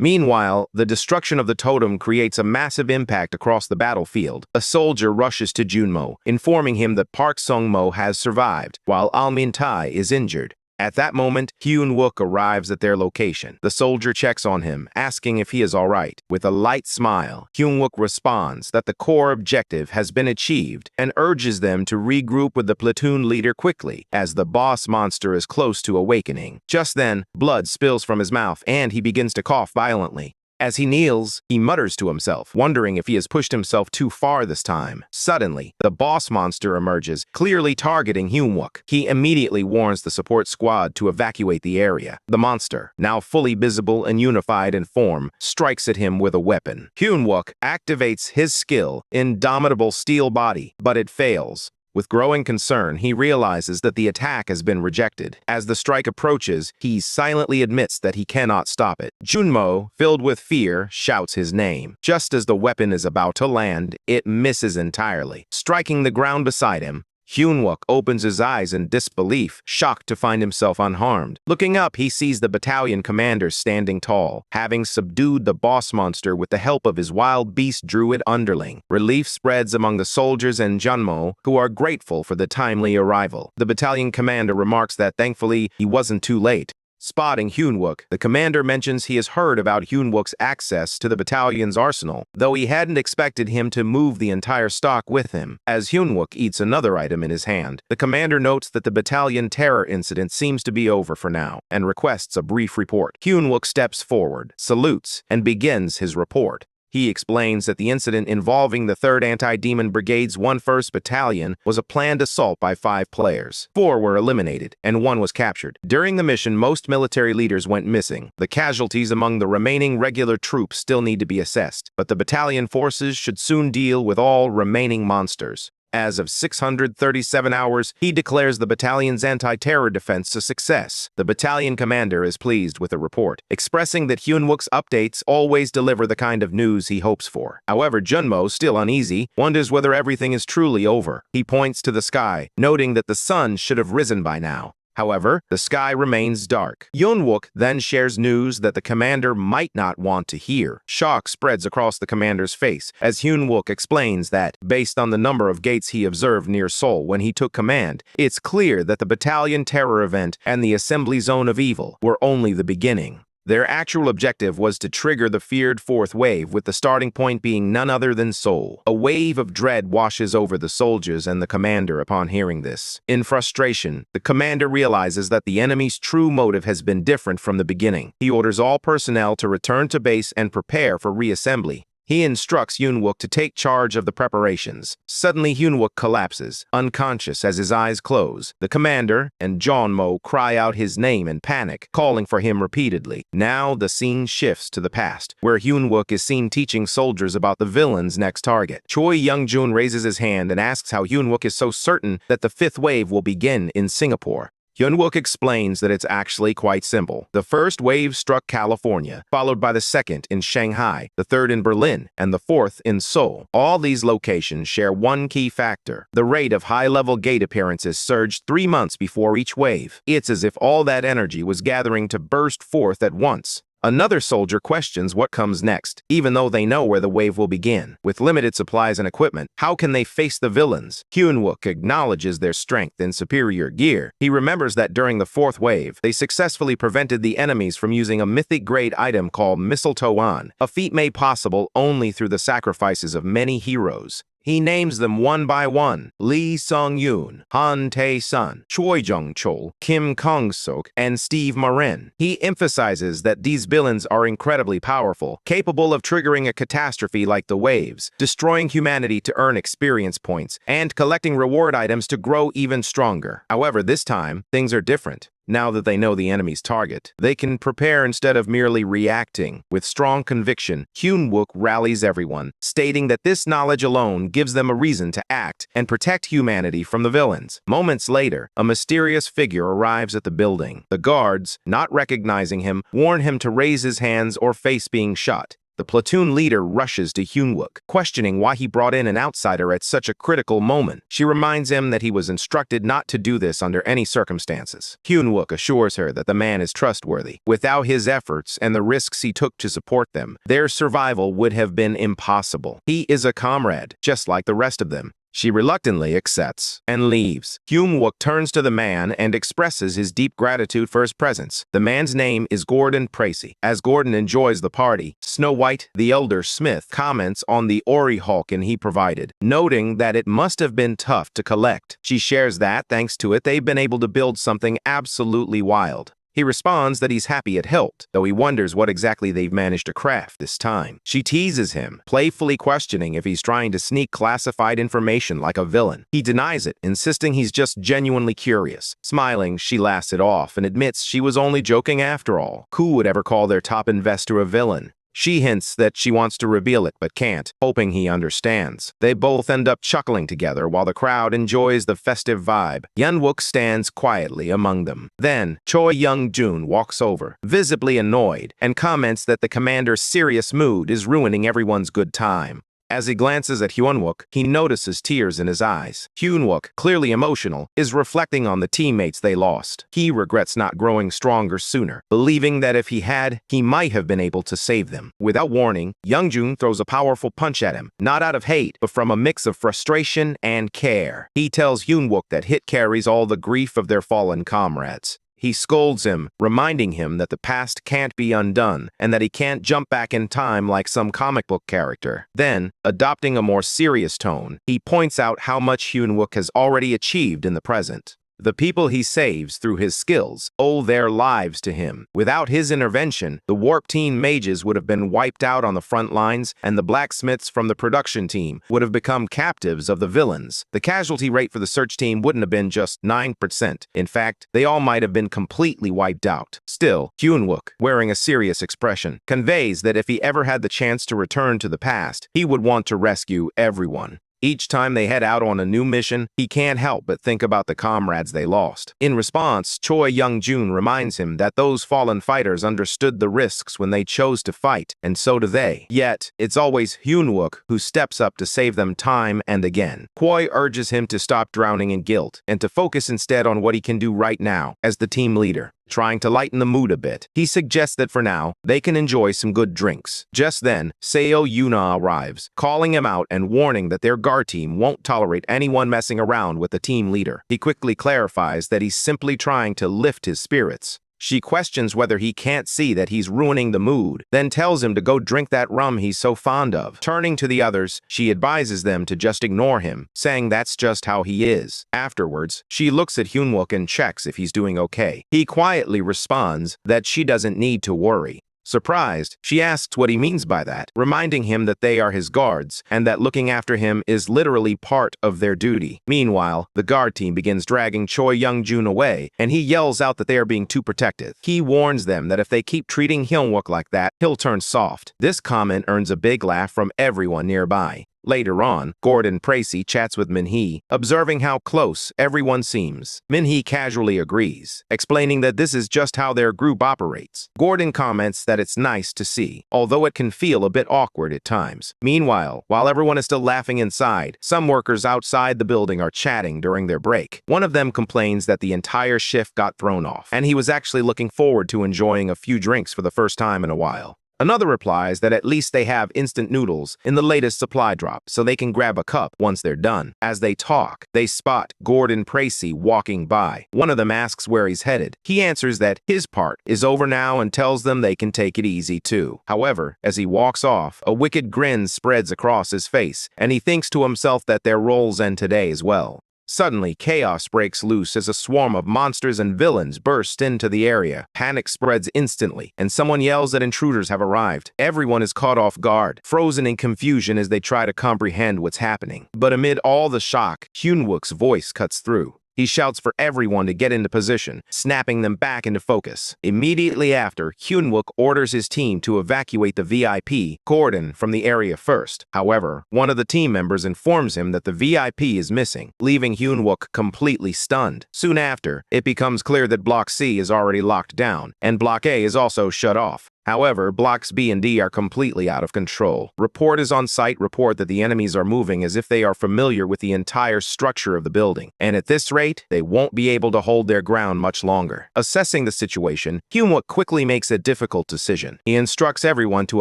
Meanwhile, the destruction of the totem creates a massive impact across the battlefield. A soldier rushes to Junmo, informing him that Park Sung-mo has survived, while Al Min-tae is injured. At that moment, Hyun-wook arrives at their location. The soldier checks on him, asking if he is all right. With a light smile, Hyun-wook responds that the core objective has been achieved and urges them to regroup with the platoon leader quickly, as the boss monster is close to awakening. Just then, blood spills from his mouth and he begins to cough violently. As he kneels, he mutters to himself, wondering if he has pushed himself too far this time. Suddenly, the boss monster emerges, clearly targeting Hyun-wook. He immediately warns the support squad to evacuate the area. The monster, now fully visible and unified in form, strikes at him with a weapon. Hyun-wook activates his skill, Indomitable Steel Body, but it fails. With growing concern, he realizes that the attack has been rejected. As the strike approaches, he silently admits that he cannot stop it. Junmo, filled with fear, shouts his name. Just as the weapon is about to land, it misses entirely. Striking the ground beside him, Hyun-wook opens his eyes in disbelief, shocked to find himself unharmed. Looking up, he sees the battalion commander standing tall, having subdued the boss monster with the help of his wild beast druid underling. Relief spreads among the soldiers and Junmo, who are grateful for the timely arrival. The battalion commander remarks that thankfully he wasn't too late. Spotting Hyun-wook, the commander mentions he has heard about Hyun-wook's access to the battalion's arsenal, though he hadn't expected him to move the entire stock with him. As Hyun-wook eats another item in his hand, the commander notes that the battalion terror incident seems to be over for now, and requests a brief report. Hyun-wook steps forward, salutes, and begins his report. He explains that the incident involving the 3rd Anti-Demon Brigade's 1st Battalion was a planned assault by 5 players. 4 were eliminated, and 1 was captured. During the mission, most military leaders went missing. The casualties among the remaining regular troops still need to be assessed, but the battalion forces should soon deal with all remaining monsters. As of 637 hours, he declares the battalion's anti-terror defense a success. The battalion commander is pleased with the report, expressing that Hyunwook's updates always deliver the kind of news he hopes for. However, Junmo, still uneasy, wonders whether everything is truly over. He points to the sky, noting that the sun should have risen by now. However, the sky remains dark. Hyunwook then shares news that the commander might not want to hear. Shock spreads across the commander's face as Hyunwook explains that, based on the number of gates he observed near Seoul when he took command, it's clear that the battalion terror event and the assembly zone of evil were only the beginning. Their actual objective was to trigger the feared 4th wave, with the starting point being none other than Seoul. A wave of dread washes over the soldiers and the commander upon hearing this. In frustration, the commander realizes that the enemy's true motive has been different from the beginning. He orders all personnel to return to base and prepare for reassembly. He instructs Hyunwook to take charge of the preparations. Suddenly, Hyunwook collapses, unconscious as his eyes close. The commander and Jeonmo cry out his name in panic, calling for him repeatedly. Now, the scene shifts to the past, where Hyunwook is seen teaching soldiers about the villain's next target. Choi Young-jun raises his hand and asks how Hyunwook is so certain that the 5th wave will begin in Singapore. Hyunwook explains that it's actually quite simple. The 1st wave struck California, followed by the 2nd in Shanghai, the 3rd in Berlin, and the 4th in Seoul. All these locations share one key factor. The rate of high-level gate appearances surged 3 months before each wave. It's as if all that energy was gathering to burst forth at once. Another soldier questions what comes next, even though they know where the wave will begin. With limited supplies and equipment, how can they face the villains? Hyunwook acknowledges their strength and superior gear. He remembers that during the 4th wave, they successfully prevented the enemies from using a mythic-grade item called Mistletoe On, a feat made possible only through the sacrifices of many heroes. He names them one by one: Lee Sung-yoon, Han Tae-sun, Choi Jung-chol, Kim Kong-sok, and Steve Marin. He emphasizes that these villains are incredibly powerful, capable of triggering a catastrophe like the waves, destroying humanity to earn experience points, and collecting reward items to grow even stronger. However, this time, things are different. Now that they know the enemy's target, they can prepare instead of merely reacting. With strong conviction, Hyunwook rallies everyone, stating that this knowledge alone gives them a reason to act and protect humanity from the villains. Moments later, a mysterious figure arrives at the building. The guards, not recognizing him, warn him to raise his hands or face being shot. The platoon leader rushes to Hyunwook, questioning why he brought in an outsider at such a critical moment. She reminds him that he was instructed not to do this under any circumstances. Hyunwook assures her that the man is trustworthy. Without his efforts and the risks he took to support them, their survival would have been impossible. He is a comrade, just like the rest of them. She reluctantly accepts and leaves. Hyunwook turns to the man and expresses his deep gratitude for his presence. The man's name is Gordon Tracy. As Gordon enjoys the party, Snow White, the elder Smith, comments on the Ori Hulkin he provided, noting that it must have been tough to collect. She shares that, thanks to it, they've been able to build something absolutely wild. He responds that he's happy it helped, though he wonders what exactly they've managed to craft this time. She teases him, playfully questioning if he's trying to sneak classified information like a villain. He denies it, insisting he's just genuinely curious. Smiling, she laughs it off and admits she was only joking after all. Who would ever call their top investor a villain? She hints that she wants to reveal it but can't, hoping he understands. They both end up chuckling together while the crowd enjoys the festive vibe. Hyunwook stands quietly among them. Then, Choi Young-jun walks over, visibly annoyed, and comments that the commander's serious mood is ruining everyone's good time. As he glances at Hyunwook, he notices tears in his eyes. Hyunwook, clearly emotional, is reflecting on the teammates they lost. He regrets not growing stronger sooner, believing that if he had, he might have been able to save them. Without warning, Young-jun throws a powerful punch at him, not out of hate, but from a mix of frustration and care. He tells Hyunwook that Hit carries all the grief of their fallen comrades. He scolds him, reminding him that the past can't be undone and that he can't jump back in time like some comic book character. Then, adopting a more serious tone, he points out how much Hyunwook has already achieved in the present. The people he saves through his skills owe their lives to him. Without his intervention, the Warp Team mages would have been wiped out on the front lines, and the blacksmiths from the production team would have become captives of the villains. The casualty rate for the search team wouldn't have been just 9%. In fact, they all might have been completely wiped out. Still, Hyun-wook, wearing a serious expression, conveys that if he ever had the chance to return to the past, he would want to rescue everyone. Each time they head out on a new mission, he can't help but think about the comrades they lost. In response, Choi Young-jun reminds him that those fallen fighters understood the risks when they chose to fight, and so do they. Yet, it's always Hyun-wook who steps up to save them time and again. Choi urges him to stop drowning in guilt and to focus instead on what he can do right now as the team leader. Trying to lighten the mood a bit, he suggests that for now, they can enjoy some good drinks. Just then, Seo Yuna arrives, calling him out and warning that their guard team won't tolerate anyone messing around with the team leader. He quickly clarifies that he's simply trying to lift his spirits. She questions whether he can't see that he's ruining the mood, then tells him to go drink that rum he's so fond of. Turning to the others, she advises them to just ignore him, saying that's just how he is. Afterwards, she looks at Hyun-wook and checks if he's doing okay. He quietly responds that she doesn't need to worry. Surprised, she asks what he means by that, reminding him that they are his guards and that looking after him is literally part of their duty. Meanwhile, the guard team begins dragging Choi Young-jun away, and he yells out that they are being too protective. He warns them that if they keep treating Hyun-wook like that, he'll turn soft. This comment earns a big laugh from everyone nearby. Later on, Gordon Tracy chats with Min-hee, observing how close everyone seems. Min-hee casually agrees, explaining that this is just how their group operates. Gordon comments that it's nice to see, although it can feel a bit awkward at times. Meanwhile, while everyone is still laughing inside, some workers outside the building are chatting during their break. One of them complains that the entire shift got thrown off, and he was actually looking forward to enjoying a few drinks for the first time in a while. Another replies that at least they have instant noodles in the latest supply drop, so they can grab a cup once they're done. As they talk, they spot Gordon Tracy walking by. One of them asks where he's headed. He answers that his part is over now and tells them they can take it easy too. However, as he walks off, a wicked grin spreads across his face, and he thinks to himself that their roles end today as well. Suddenly, chaos breaks loose as a swarm of monsters and villains burst into the area. Panic spreads instantly, and someone yells that intruders have arrived. Everyone is caught off guard, frozen in confusion as they try to comprehend what's happening. But amid all the shock, Hyun-wook's voice cuts through. He shouts for everyone to get into position, snapping them back into focus. Immediately after, Hyun-wook orders his team to evacuate the VIP, Gordon, from the area first. However, one of the team members informs him that the VIP is missing, leaving Hyun-wook completely stunned. Soon after, it becomes clear that Block C is already locked down, and Block A is also shut off. However, Blocks B and D are completely out of control. Reporters on site report that the enemies are moving as if they are familiar with the entire structure of the building, and at this rate, they won't be able to hold their ground much longer. Assessing the situation, Hyun-wook quickly makes a difficult decision. He instructs everyone to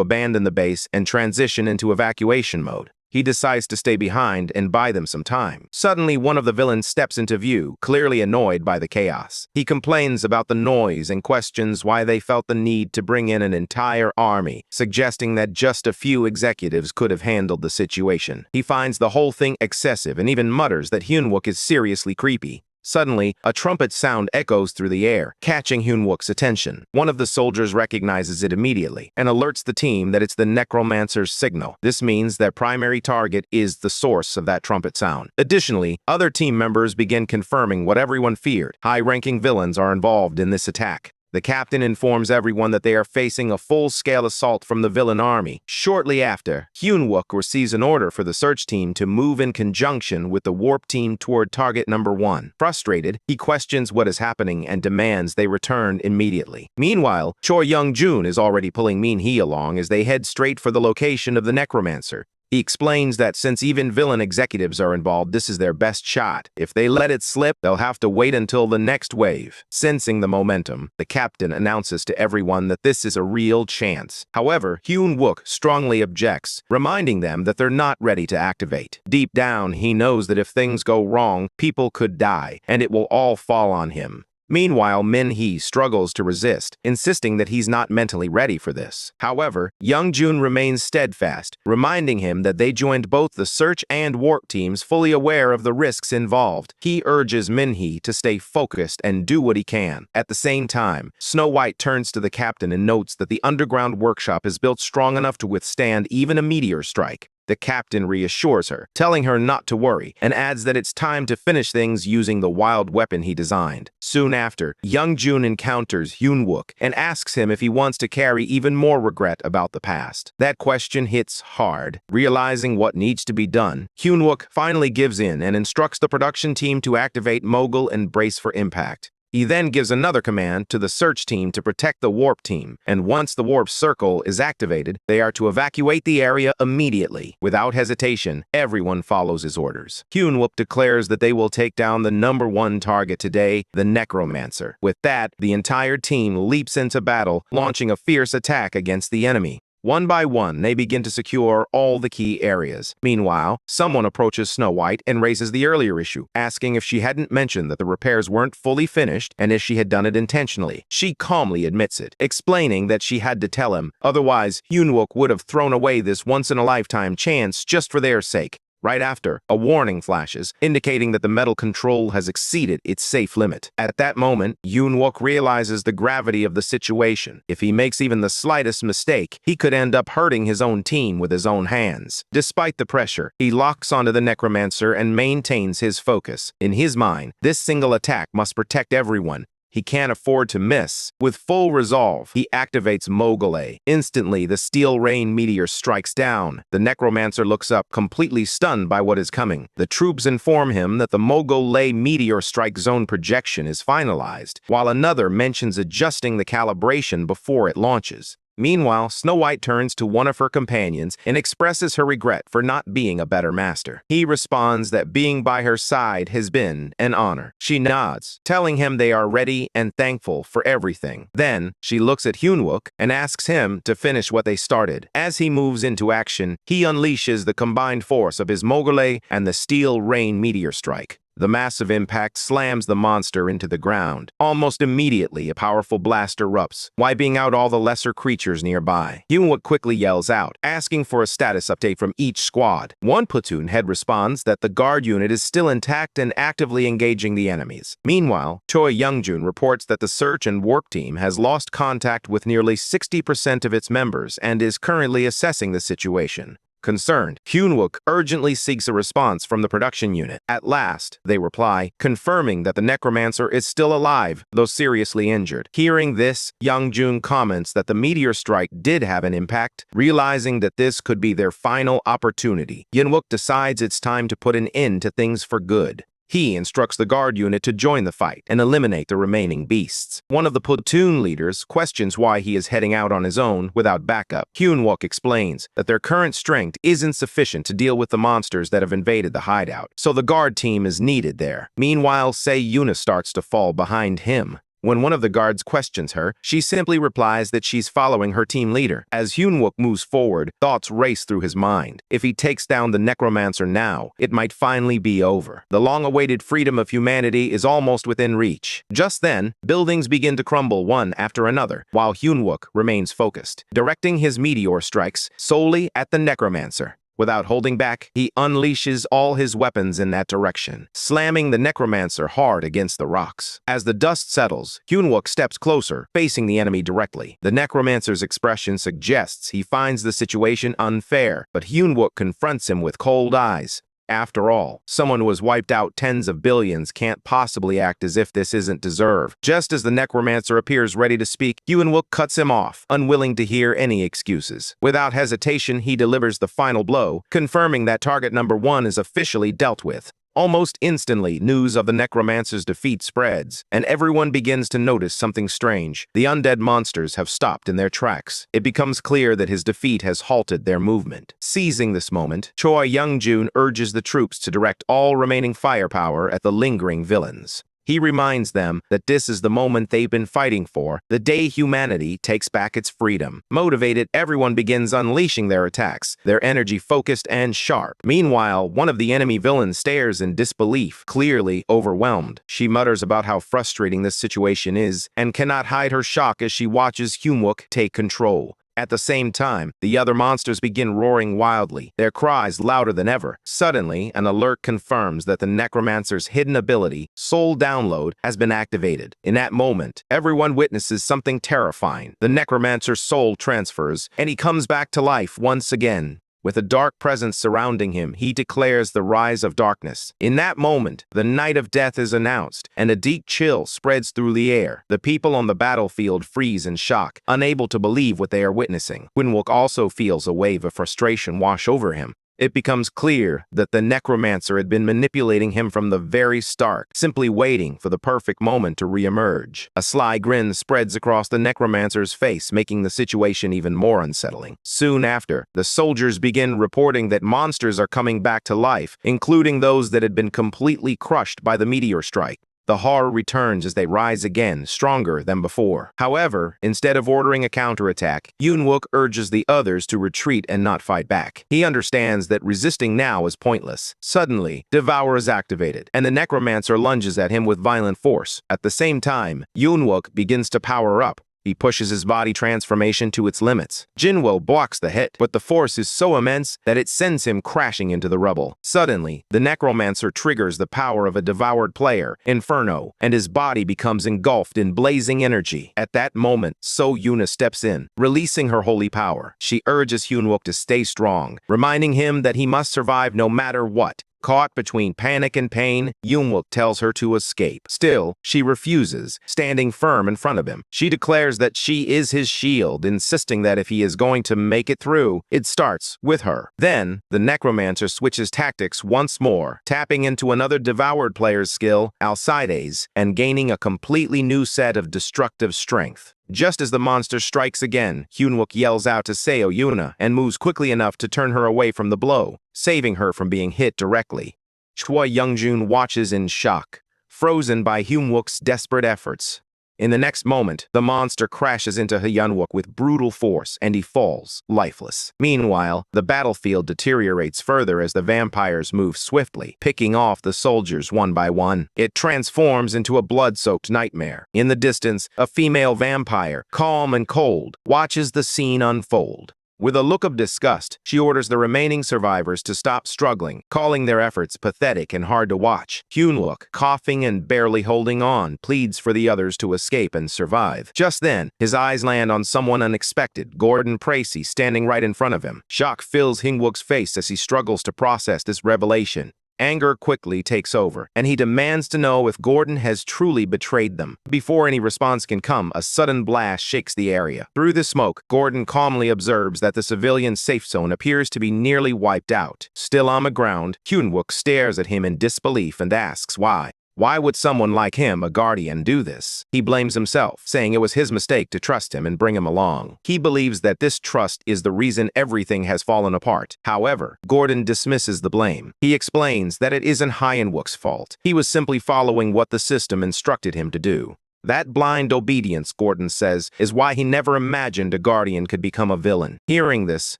abandon the base and transition into evacuation mode. He decides to stay behind and buy them some time. Suddenly, one of the villains steps into view, clearly annoyed by the chaos. He complains about the noise and questions why they felt the need to bring in an entire army, suggesting that just a few executives could have handled the situation. He finds the whole thing excessive and even mutters that Hyun-wook is seriously creepy. Suddenly, a trumpet sound echoes through the air, catching Hyun-wook's attention. One of the soldiers recognizes it immediately and alerts the team that it's the necromancer's signal. This means their primary target is the source of that trumpet sound. Additionally, other team members begin confirming what everyone feared. High-ranking villains are involved in this attack. The captain informs everyone that they are facing a full-scale assault from the villain army. Shortly after, Hyun-wook receives an order for the search team to move in conjunction with the warp team toward target number 1. Frustrated, he questions what is happening and demands they return immediately. Meanwhile, Choi Young-jun is already pulling Min-hee along as they head straight for the location of the necromancer. He explains that since even villain executives are involved, this is their best shot. If they let it slip, they'll have to wait until the next wave. Sensing the momentum, the captain announces to everyone that this is a real chance. However, Hyun-wook strongly objects, reminding them that they're not ready to activate. Deep down, he knows that if things go wrong, people could die, and it will all fall on him. Meanwhile, Min-hee struggles to resist, insisting that he's not mentally ready for this. However, Young-jun remains steadfast, reminding him that they joined both the search and warp teams fully aware of the risks involved. He urges Min-hee to stay focused and do what he can. At the same time, Snow White turns to the captain and notes that the underground workshop is built strong enough to withstand even a meteor strike. The captain reassures her, telling her not to worry, and adds that it's time to finish things using the wild weapon he designed. Soon after, Young-jun encounters Hyun-wook and asks him if he wants to carry even more regret about the past. That question hits hard. Realizing what needs to be done, Hyun-wook finally gives in and instructs the production team to activate Mogul and brace for impact. He then gives another command to the search team to protect the warp team, and once the warp circle is activated, they are to evacuate the area immediately. Without hesitation, everyone follows his orders. Hyun-wook declares that they will take down the #1 target today, the Necromancer. With that, the entire team leaps into battle, launching a fierce attack against the enemy. One by one, they begin to secure all the key areas. Meanwhile, someone approaches Snow White and raises the earlier issue, asking if she hadn't mentioned that the repairs weren't fully finished and if she had done it intentionally. She calmly admits it, explaining that she had to tell him, otherwise Hyun-wook would have thrown away this once-in-a-lifetime chance just for their sake. Right after, a warning flashes, indicating that the metal control has exceeded its safe limit. At that moment, Hyun-wook realizes the gravity of the situation. If he makes even the slightest mistake, he could end up hurting his own team with his own hands. Despite the pressure, he locks onto the Necromancer and maintains his focus. In his mind, this single attack must protect everyone. He can't afford to miss. With full resolve, he activates Mogul. Instantly, the steel rain meteor strikes down. The Necromancer looks up, completely stunned by what is coming. The troops inform him that the Mogul meteor strike zone projection is finalized, while another mentions adjusting the calibration before it launches. Meanwhile, Snow White turns to one of her companions and expresses her regret for not being a better master. He responds that being by her side has been an honor. She nods, telling him they are ready and thankful for everything. Then, she looks at Hyun-wook and asks him to finish what they started. As he moves into action, he unleashes the combined force of his Mogul and the steel rain meteor strike. The massive impact slams the monster into the ground. Almost immediately, a powerful blast erupts, wiping out all the lesser creatures nearby. Hyun-wook quickly yells out, asking for a status update from each squad. One platoon head responds that the guard unit is still intact and actively engaging the enemies. Meanwhile, Choi Young-jun reports that the search and warp team has lost contact with nearly 60% of its members and is currently assessing the situation. Concerned, Hyun-wook urgently seeks a response from the production unit. At last, they reply, confirming that the Necromancer is still alive, though seriously injured. Hearing this, Young-jun comments that the meteor strike did have an impact, realizing that this could be their final opportunity. Hyun-wook decides it's time to put an end to things for good. He instructs the guard unit to join the fight and eliminate the remaining beasts. One of the platoon leaders questions why he is heading out on his own without backup. Hyun-wook explains that their current strength isn't sufficient to deal with the monsters that have invaded the hideout, so the guard team is needed there. Meanwhile, Sei-yuna starts to fall behind him. When one of the guards questions her, she simply replies that she's following her team leader. As Hyun-wook moves forward, thoughts race through his mind. If he takes down the Necromancer now, it might finally be over. The long-awaited freedom of humanity is almost within reach. Just then, buildings begin to crumble one after another, while Hyun-wook remains focused, directing his meteor strikes solely at the Necromancer. Without holding back, he unleashes all his weapons in that direction, slamming the Necromancer hard against the rocks. As the dust settles, Hyun-wook steps closer, facing the enemy directly. The Necromancer's expression suggests he finds the situation unfair, but Hyun-wook confronts him with cold eyes. After all, someone who has wiped out tens of billions can't possibly act as if this isn't deserved. Just as the Necromancer appears ready to speak, Hyun-wook cuts him off, unwilling to hear any excuses. Without hesitation, he delivers the final blow, confirming that target #1 is officially dealt with. Almost instantly, news of the Necromancer's defeat spreads, and everyone begins to notice something strange. The undead monsters have stopped in their tracks. It becomes clear that his defeat has halted their movement. Seizing this moment, Choi Young-jun urges the troops to direct all remaining firepower at the lingering villains. He reminds them that this is the moment they've been fighting for, the day humanity takes back its freedom. Motivated, everyone begins unleashing their attacks, their energy focused and sharp. Meanwhile, one of the enemy villains stares in disbelief, clearly overwhelmed. She mutters about how frustrating this situation is and cannot hide her shock as she watches Hyunwook take control. At the same time, the other monsters begin roaring wildly, their cries louder than ever. Suddenly, an alert confirms that the necromancer's hidden ability, Soul Download, has been activated. In that moment, everyone witnesses something terrifying. The necromancer's soul transfers, and he comes back to life once again. With a dark presence surrounding him, he declares the rise of darkness. In that moment, the night of death is announced, and a deep chill spreads through the air. The people on the battlefield freeze in shock, unable to believe what they are witnessing. Hyunwook also feels a wave of frustration wash over him. It becomes clear that the necromancer had been manipulating him from the very start, simply waiting for the perfect moment to re-emerge. A sly grin spreads across the necromancer's face, making the situation even more unsettling. Soon after, the soldiers begin reporting that monsters are coming back to life, including those that had been completely crushed by the meteor strike. The horror returns as they rise again, stronger than before. However, instead of ordering a counterattack, Hyunwook urges the others to retreat and not fight back. He understands that resisting now is pointless. Suddenly, Devour is activated, and the necromancer lunges at him with violent force. At the same time, Hyunwook begins to power up. He pushes his body transformation to its limits. Jinwoo blocks the hit, but the force is so immense that it sends him crashing into the rubble. Suddenly, the necromancer triggers the power of a devoured player, Inferno, and his body becomes engulfed in blazing energy. At that moment, So Yuna steps in, releasing her holy power. She urges Hyunwook to stay strong, reminding him that he must survive no matter what. Caught between panic and pain, Hyunwook tells her to escape. Still, she refuses, standing firm in front of him. She declares that she is his shield, insisting that if he is going to make it through, it starts with her. Then, the necromancer switches tactics once more, tapping into another devoured player's skill, Alcides, and gaining a completely new set of destructive strength. Just as the monster strikes again, Hyunwook yells out to Seo Yuna and moves quickly enough to turn her away from the blow, saving her from being hit directly. Choi Youngjun watches in shock, frozen by Hyunwook's desperate efforts. In the next moment, the monster crashes into Hyunwook with brutal force, and he falls, lifeless. Meanwhile, the battlefield deteriorates further as the vampires move swiftly, picking off the soldiers one by one. It transforms into a blood-soaked nightmare. In the distance, a female vampire, calm and cold, watches the scene unfold. With a look of disgust, she orders the remaining survivors to stop struggling, calling their efforts pathetic and hard to watch. Hyunwook, coughing and barely holding on, pleads for the others to escape and survive. Just then, his eyes land on someone unexpected, Gordon Tracy, standing right in front of him. Shock fills Hyunwook's face as he struggles to process this revelation. Anger quickly takes over, and he demands to know if Gordon has truly betrayed them. Before any response can come, a sudden blast shakes the area. Through the smoke, Gordon calmly observes that the civilian safe zone appears to be nearly wiped out. Still on the ground, Hyunwook stares at him in disbelief and asks why. Why would someone like him, a guardian, do this? He blames himself, saying it was his mistake to trust him and bring him along. He believes that this trust is the reason everything has fallen apart. However, Gordon dismisses the blame. He explains that it isn't Hyunwook's fault. He was simply following what the system instructed him to do. That blind obedience, Gordon says, is why he never imagined a guardian could become a villain. Hearing this,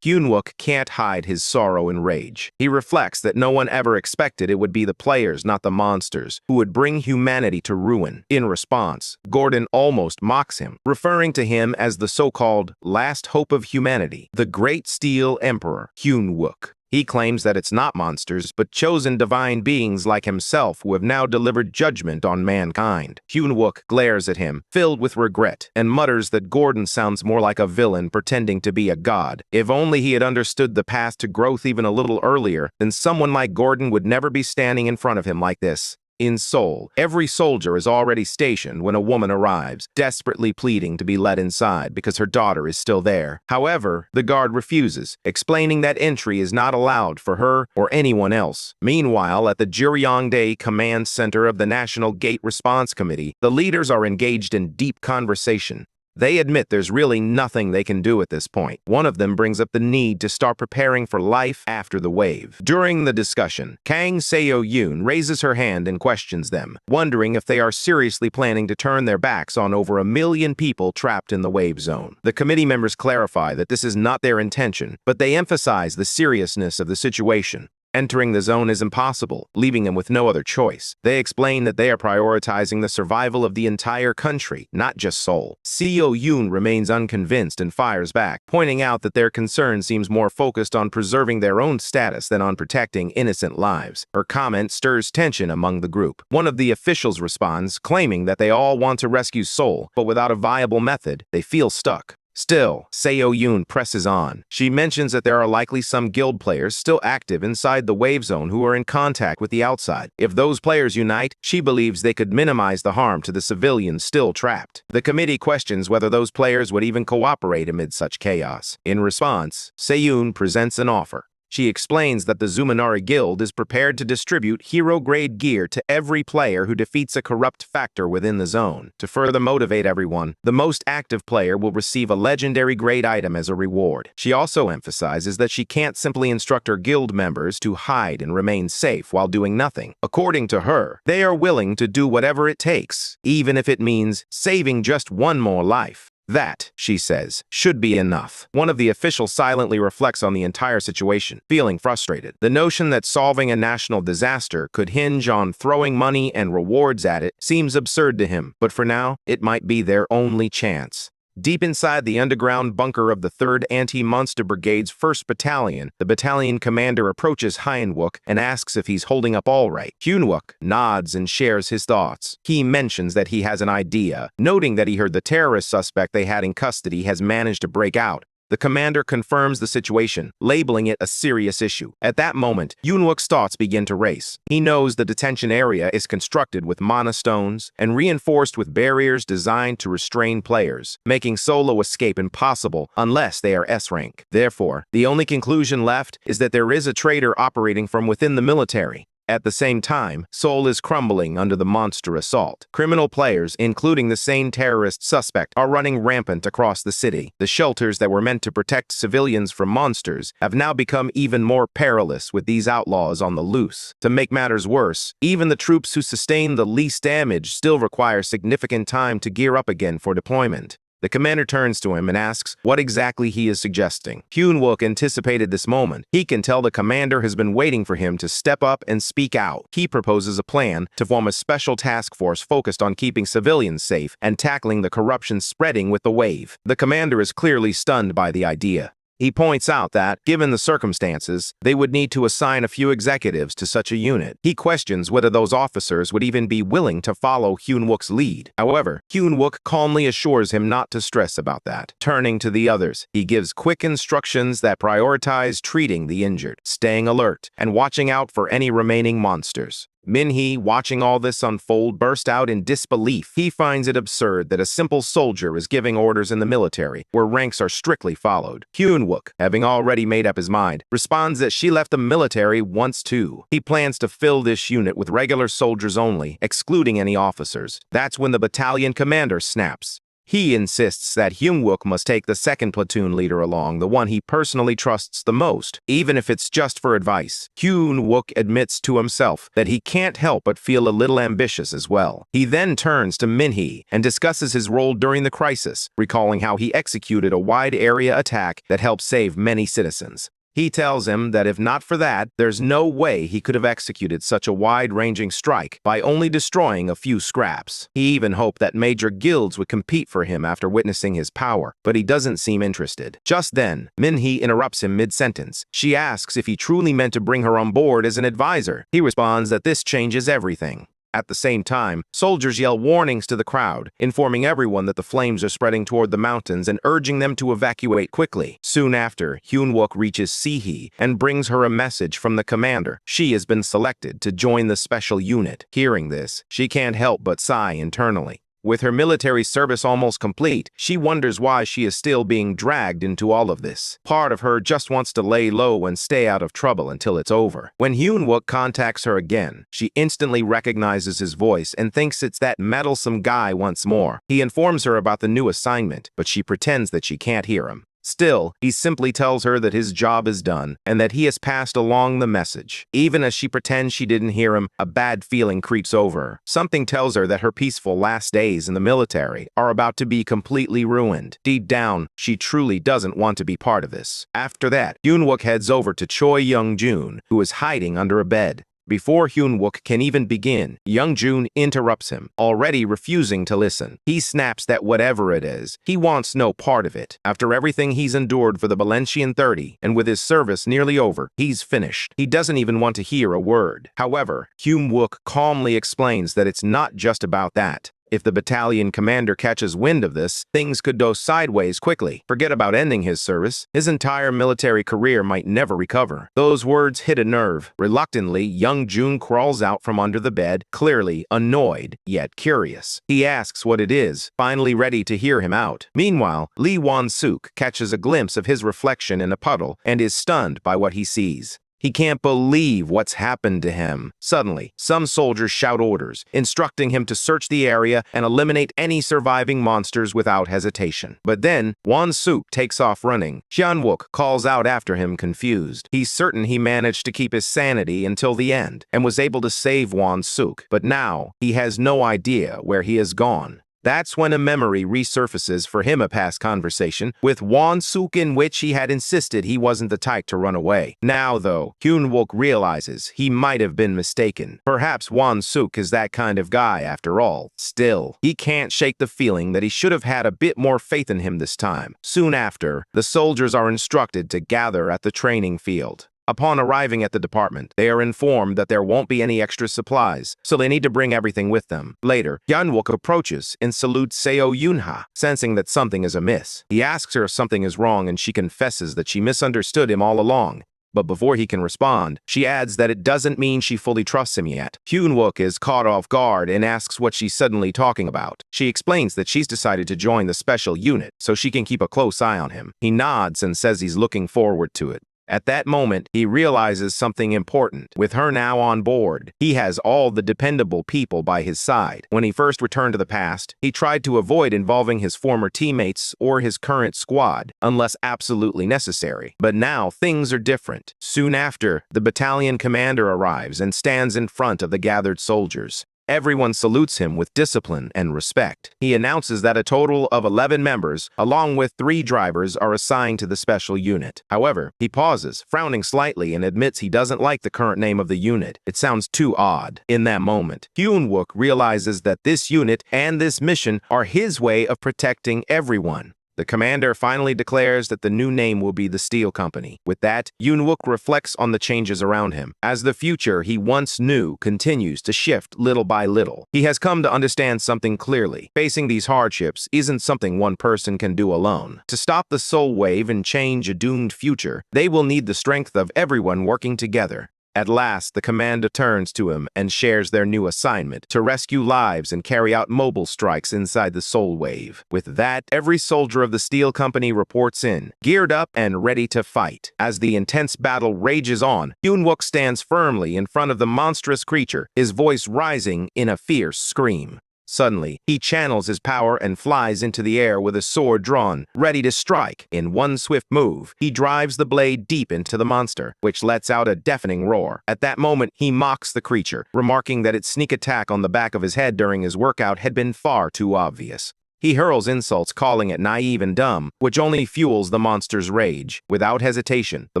Hyunwook can't hide his sorrow and rage. He reflects that no one ever expected it would be the players, not the monsters, who would bring humanity to ruin. In response, Gordon almost mocks him, referring to him as the so-called last hope of humanity, the Great Steel Emperor, Hyunwook. He claims that it's not monsters, but chosen divine beings like himself who have now delivered judgment on mankind. Hyunwook glares at him, filled with regret, and mutters that Gordon sounds more like a villain pretending to be a god. If only he had understood the path to growth even a little earlier, then someone like Gordon would never be standing in front of him like this. In Seoul, every soldier is already stationed when a woman arrives, desperately pleading to be let inside because her daughter is still there. However, the guard refuses, explaining that entry is not allowed for her or anyone else. Meanwhile, at the Juryongdae Command Center of the National Gate Response Committee, the leaders are engaged in deep conversation. They admit there's really nothing they can do at this point. One of them brings up the need to start preparing for life after the wave. During the discussion, Kang Seo-yoon raises her hand and questions them, wondering if they are seriously planning to turn their backs on over 1 million people trapped in the wave zone. The committee members clarify that this is not their intention, but they emphasize the seriousness of the situation. Entering the zone is impossible, leaving them with no other choice. They explain that they are prioritizing the survival of the entire country, not just Seoul. Seo-yoon remains unconvinced and fires back, pointing out that their concern seems more focused on preserving their own status than on protecting innocent lives. Her comment stirs tension among the group. One of the officials responds, claiming that they all want to rescue Seoul, but without a viable method, they feel stuck. Still, Seo-yoon presses on. She mentions that there are likely some guild players still active inside the wave zone who are in contact with the outside. If those players unite, she believes they could minimize the harm to the civilians still trapped. The committee questions whether those players would even cooperate amid such chaos. In response, Seo-yoon presents an offer. She explains that the Zuminari Guild is prepared to distribute hero-grade gear to every player who defeats a corrupt factor within the zone. To further motivate everyone, the most active player will receive a legendary grade item as a reward. She also emphasizes that she can't simply instruct her guild members to hide and remain safe while doing nothing. According to her, they are willing to do whatever it takes, even if it means saving just one more life. That, she says, should be enough. One of the officials silently reflects on the entire situation, feeling frustrated. The notion that solving a national disaster could hinge on throwing money and rewards at it seems absurd to him, but for now, it might be their only chance. Deep inside the underground bunker of the 3rd Anti-Monster Brigade's 1st Battalion, the battalion commander approaches Hyun-wook and asks if he's holding up all right. Hyun-wook nods and shares his thoughts. He mentions that he has an idea, noting that he heard the terrorist suspect they had in custody has managed to break out. The commander confirms the situation, labeling it a serious issue. At that moment, Hyun-wook's thoughts begin to race. He knows the detention area is constructed with mana stones and reinforced with barriers designed to restrain players, making solo escape impossible unless they are S-rank. Therefore, the only conclusion left is that there is a traitor operating from within the military. At the same time, Seoul is crumbling under the monster assault. Criminal players, including the sane terrorist suspect, are running rampant across the city. The shelters that were meant to protect civilians from monsters have now become even more perilous with these outlaws on the loose. To make matters worse, even the troops who sustain the least damage still require significant time to gear up again for deployment. The commander turns to him and asks what exactly he is suggesting. Hyun-wook anticipated this moment. He can tell the commander has been waiting for him to step up and speak out. He proposes a plan to form a special task force focused on keeping civilians safe and tackling the corruption spreading with the wave. The commander is clearly stunned by the idea. He points out that, given the circumstances, they would need to assign a few executives to such a unit. He questions whether those officers would even be willing to follow Hyun-wook's lead. However, Hyun-wook calmly assures him not to stress about that. Turning to the others, he gives quick instructions that prioritize treating the injured, staying alert, and watching out for any remaining monsters. Min-hee, watching all this unfold, burst out in disbelief. He finds it absurd that a simple soldier is giving orders in the military, where ranks are strictly followed. Hyun-wook, having already made up his mind, responds that she left the military once too. He plans to fill this unit with regular soldiers only, excluding any officers. That's when the battalion commander snaps. He insists that Hyun-wook must take the 2nd platoon leader along, the one he personally trusts the most, even if it's just for advice. Hyun-wook admits to himself that he can't help but feel a little ambitious as well. He then turns to Min-hee and discusses his role during the crisis, recalling how he executed a wide-area attack that helped save many citizens. He tells him that if not for that, there's no way he could have executed such a wide-ranging strike by only destroying a few scraps. He even hoped that major guilds would compete for him after witnessing his power, but he doesn't seem interested. Just then, Min-hee interrupts him mid-sentence. She asks if he truly meant to bring her on board as an advisor. He responds that this changes everything. At the same time, soldiers yell warnings to the crowd, informing everyone that the flames are spreading toward the mountains and urging them to evacuate quickly. Soon after, Hyun-wook reaches Sehee and brings her a message from the commander. She has been selected to join the special unit. Hearing this, she can't help but sigh internally. With her military service almost complete, she wonders why she is still being dragged into all of this. Part of her just wants to lay low and stay out of trouble until it's over. When Hyun-wook contacts her again, she instantly recognizes his voice and thinks it's that meddlesome guy once more. He informs her about the new assignment, but she pretends that she can't hear him. Still, he simply tells her that his job is done and that he has passed along the message. Even as she pretends she didn't hear him, a bad feeling creeps over her. Something tells her that her peaceful last days in the military are about to be completely ruined. Deep down, she truly doesn't want to be part of this. After that, Hyun-wook heads over to Choi Young-jun, who is hiding under a bed. Before Hyun-wook can even begin, Young-jun interrupts him, already refusing to listen. He snaps that whatever it is, he wants no part of it. After everything he's endured for the Valencian 30, and with his service nearly over, he's finished. He doesn't even want to hear a word. However, Hyun-wook calmly explains that it's not just about that. If the battalion commander catches wind of this, things could go sideways quickly. Forget about ending his service. His entire military career might never recover. Those words hit a nerve. Reluctantly, Young-jun crawls out from under the bed, clearly annoyed, yet curious. He asks what it is, finally ready to hear him out. Meanwhile, Lee Won-suk catches a glimpse of his reflection in a puddle and is stunned by what he sees. He can't believe what's happened to him. Suddenly, some soldiers shout orders, instructing him to search the area and eliminate any surviving monsters without hesitation. But then, Won-suk takes off running. Hyun-wook calls out after him, confused. He's certain he managed to keep his sanity until the end and was able to save Won-suk, but now he has no idea where he has gone. That's when a memory resurfaces for him, a past conversation with Won-suk in which he had insisted he wasn't the type to run away. Now, though, Hyun-wook realizes he might have been mistaken. Perhaps Won-suk is that kind of guy after all. Still, he can't shake the feeling that he should have had a bit more faith in him this time. Soon after, the soldiers are instructed to gather at the training field. Upon arriving at the department, they are informed that there won't be any extra supplies, so they need to bring everything with them. Later, Hyun-wook approaches and salutes Seo Yoon-ha, sensing that something is amiss. He asks her if something is wrong and she confesses that she misunderstood him all along. But before he can respond, she adds that it doesn't mean she fully trusts him yet. Hyun-wook is caught off guard and asks what she's suddenly talking about. She explains that she's decided to join the special unit so she can keep a close eye on him. He nods and says he's looking forward to it. At that moment, he realizes something important. With her now on board, he has all the dependable people by his side. When he first returned to the past, he tried to avoid involving his former teammates or his current squad, unless absolutely necessary. But now, things are different. Soon after, the battalion commander arrives and stands in front of the gathered soldiers. Everyone salutes him with discipline and respect. He announces that a total of 11 members, along with 3 drivers, are assigned to the special unit. However, he pauses, frowning slightly, and admits he doesn't like the current name of the unit. It sounds too odd. In that moment, Hyun-wook realizes that this unit and this mission are his way of protecting everyone. The commander finally declares that the new name will be the Steel Company. With that, Hyun-wook reflects on the changes around him, as the future he once knew continues to shift little by little. He has come to understand something clearly. Facing these hardships isn't something one person can do alone. To stop the soul wave and change a doomed future, they will need the strength of everyone working together. At last, the commander turns to him and shares their new assignment to rescue lives and carry out mobile strikes inside the Soul Wave. With that, every soldier of the Steel Company reports in, geared up and ready to fight. As the intense battle rages on, Hyun-wook stands firmly in front of the monstrous creature, his voice rising in a fierce scream. Suddenly, he channels his power and flies into the air with a sword drawn, ready to strike. In one swift move, he drives the blade deep into the monster, which lets out a deafening roar. At that moment, he mocks the creature, remarking that its sneak attack on the back of his head during his workout had been far too obvious. He hurls insults, calling it naive and dumb, which only fuels the monster's rage. Without hesitation, the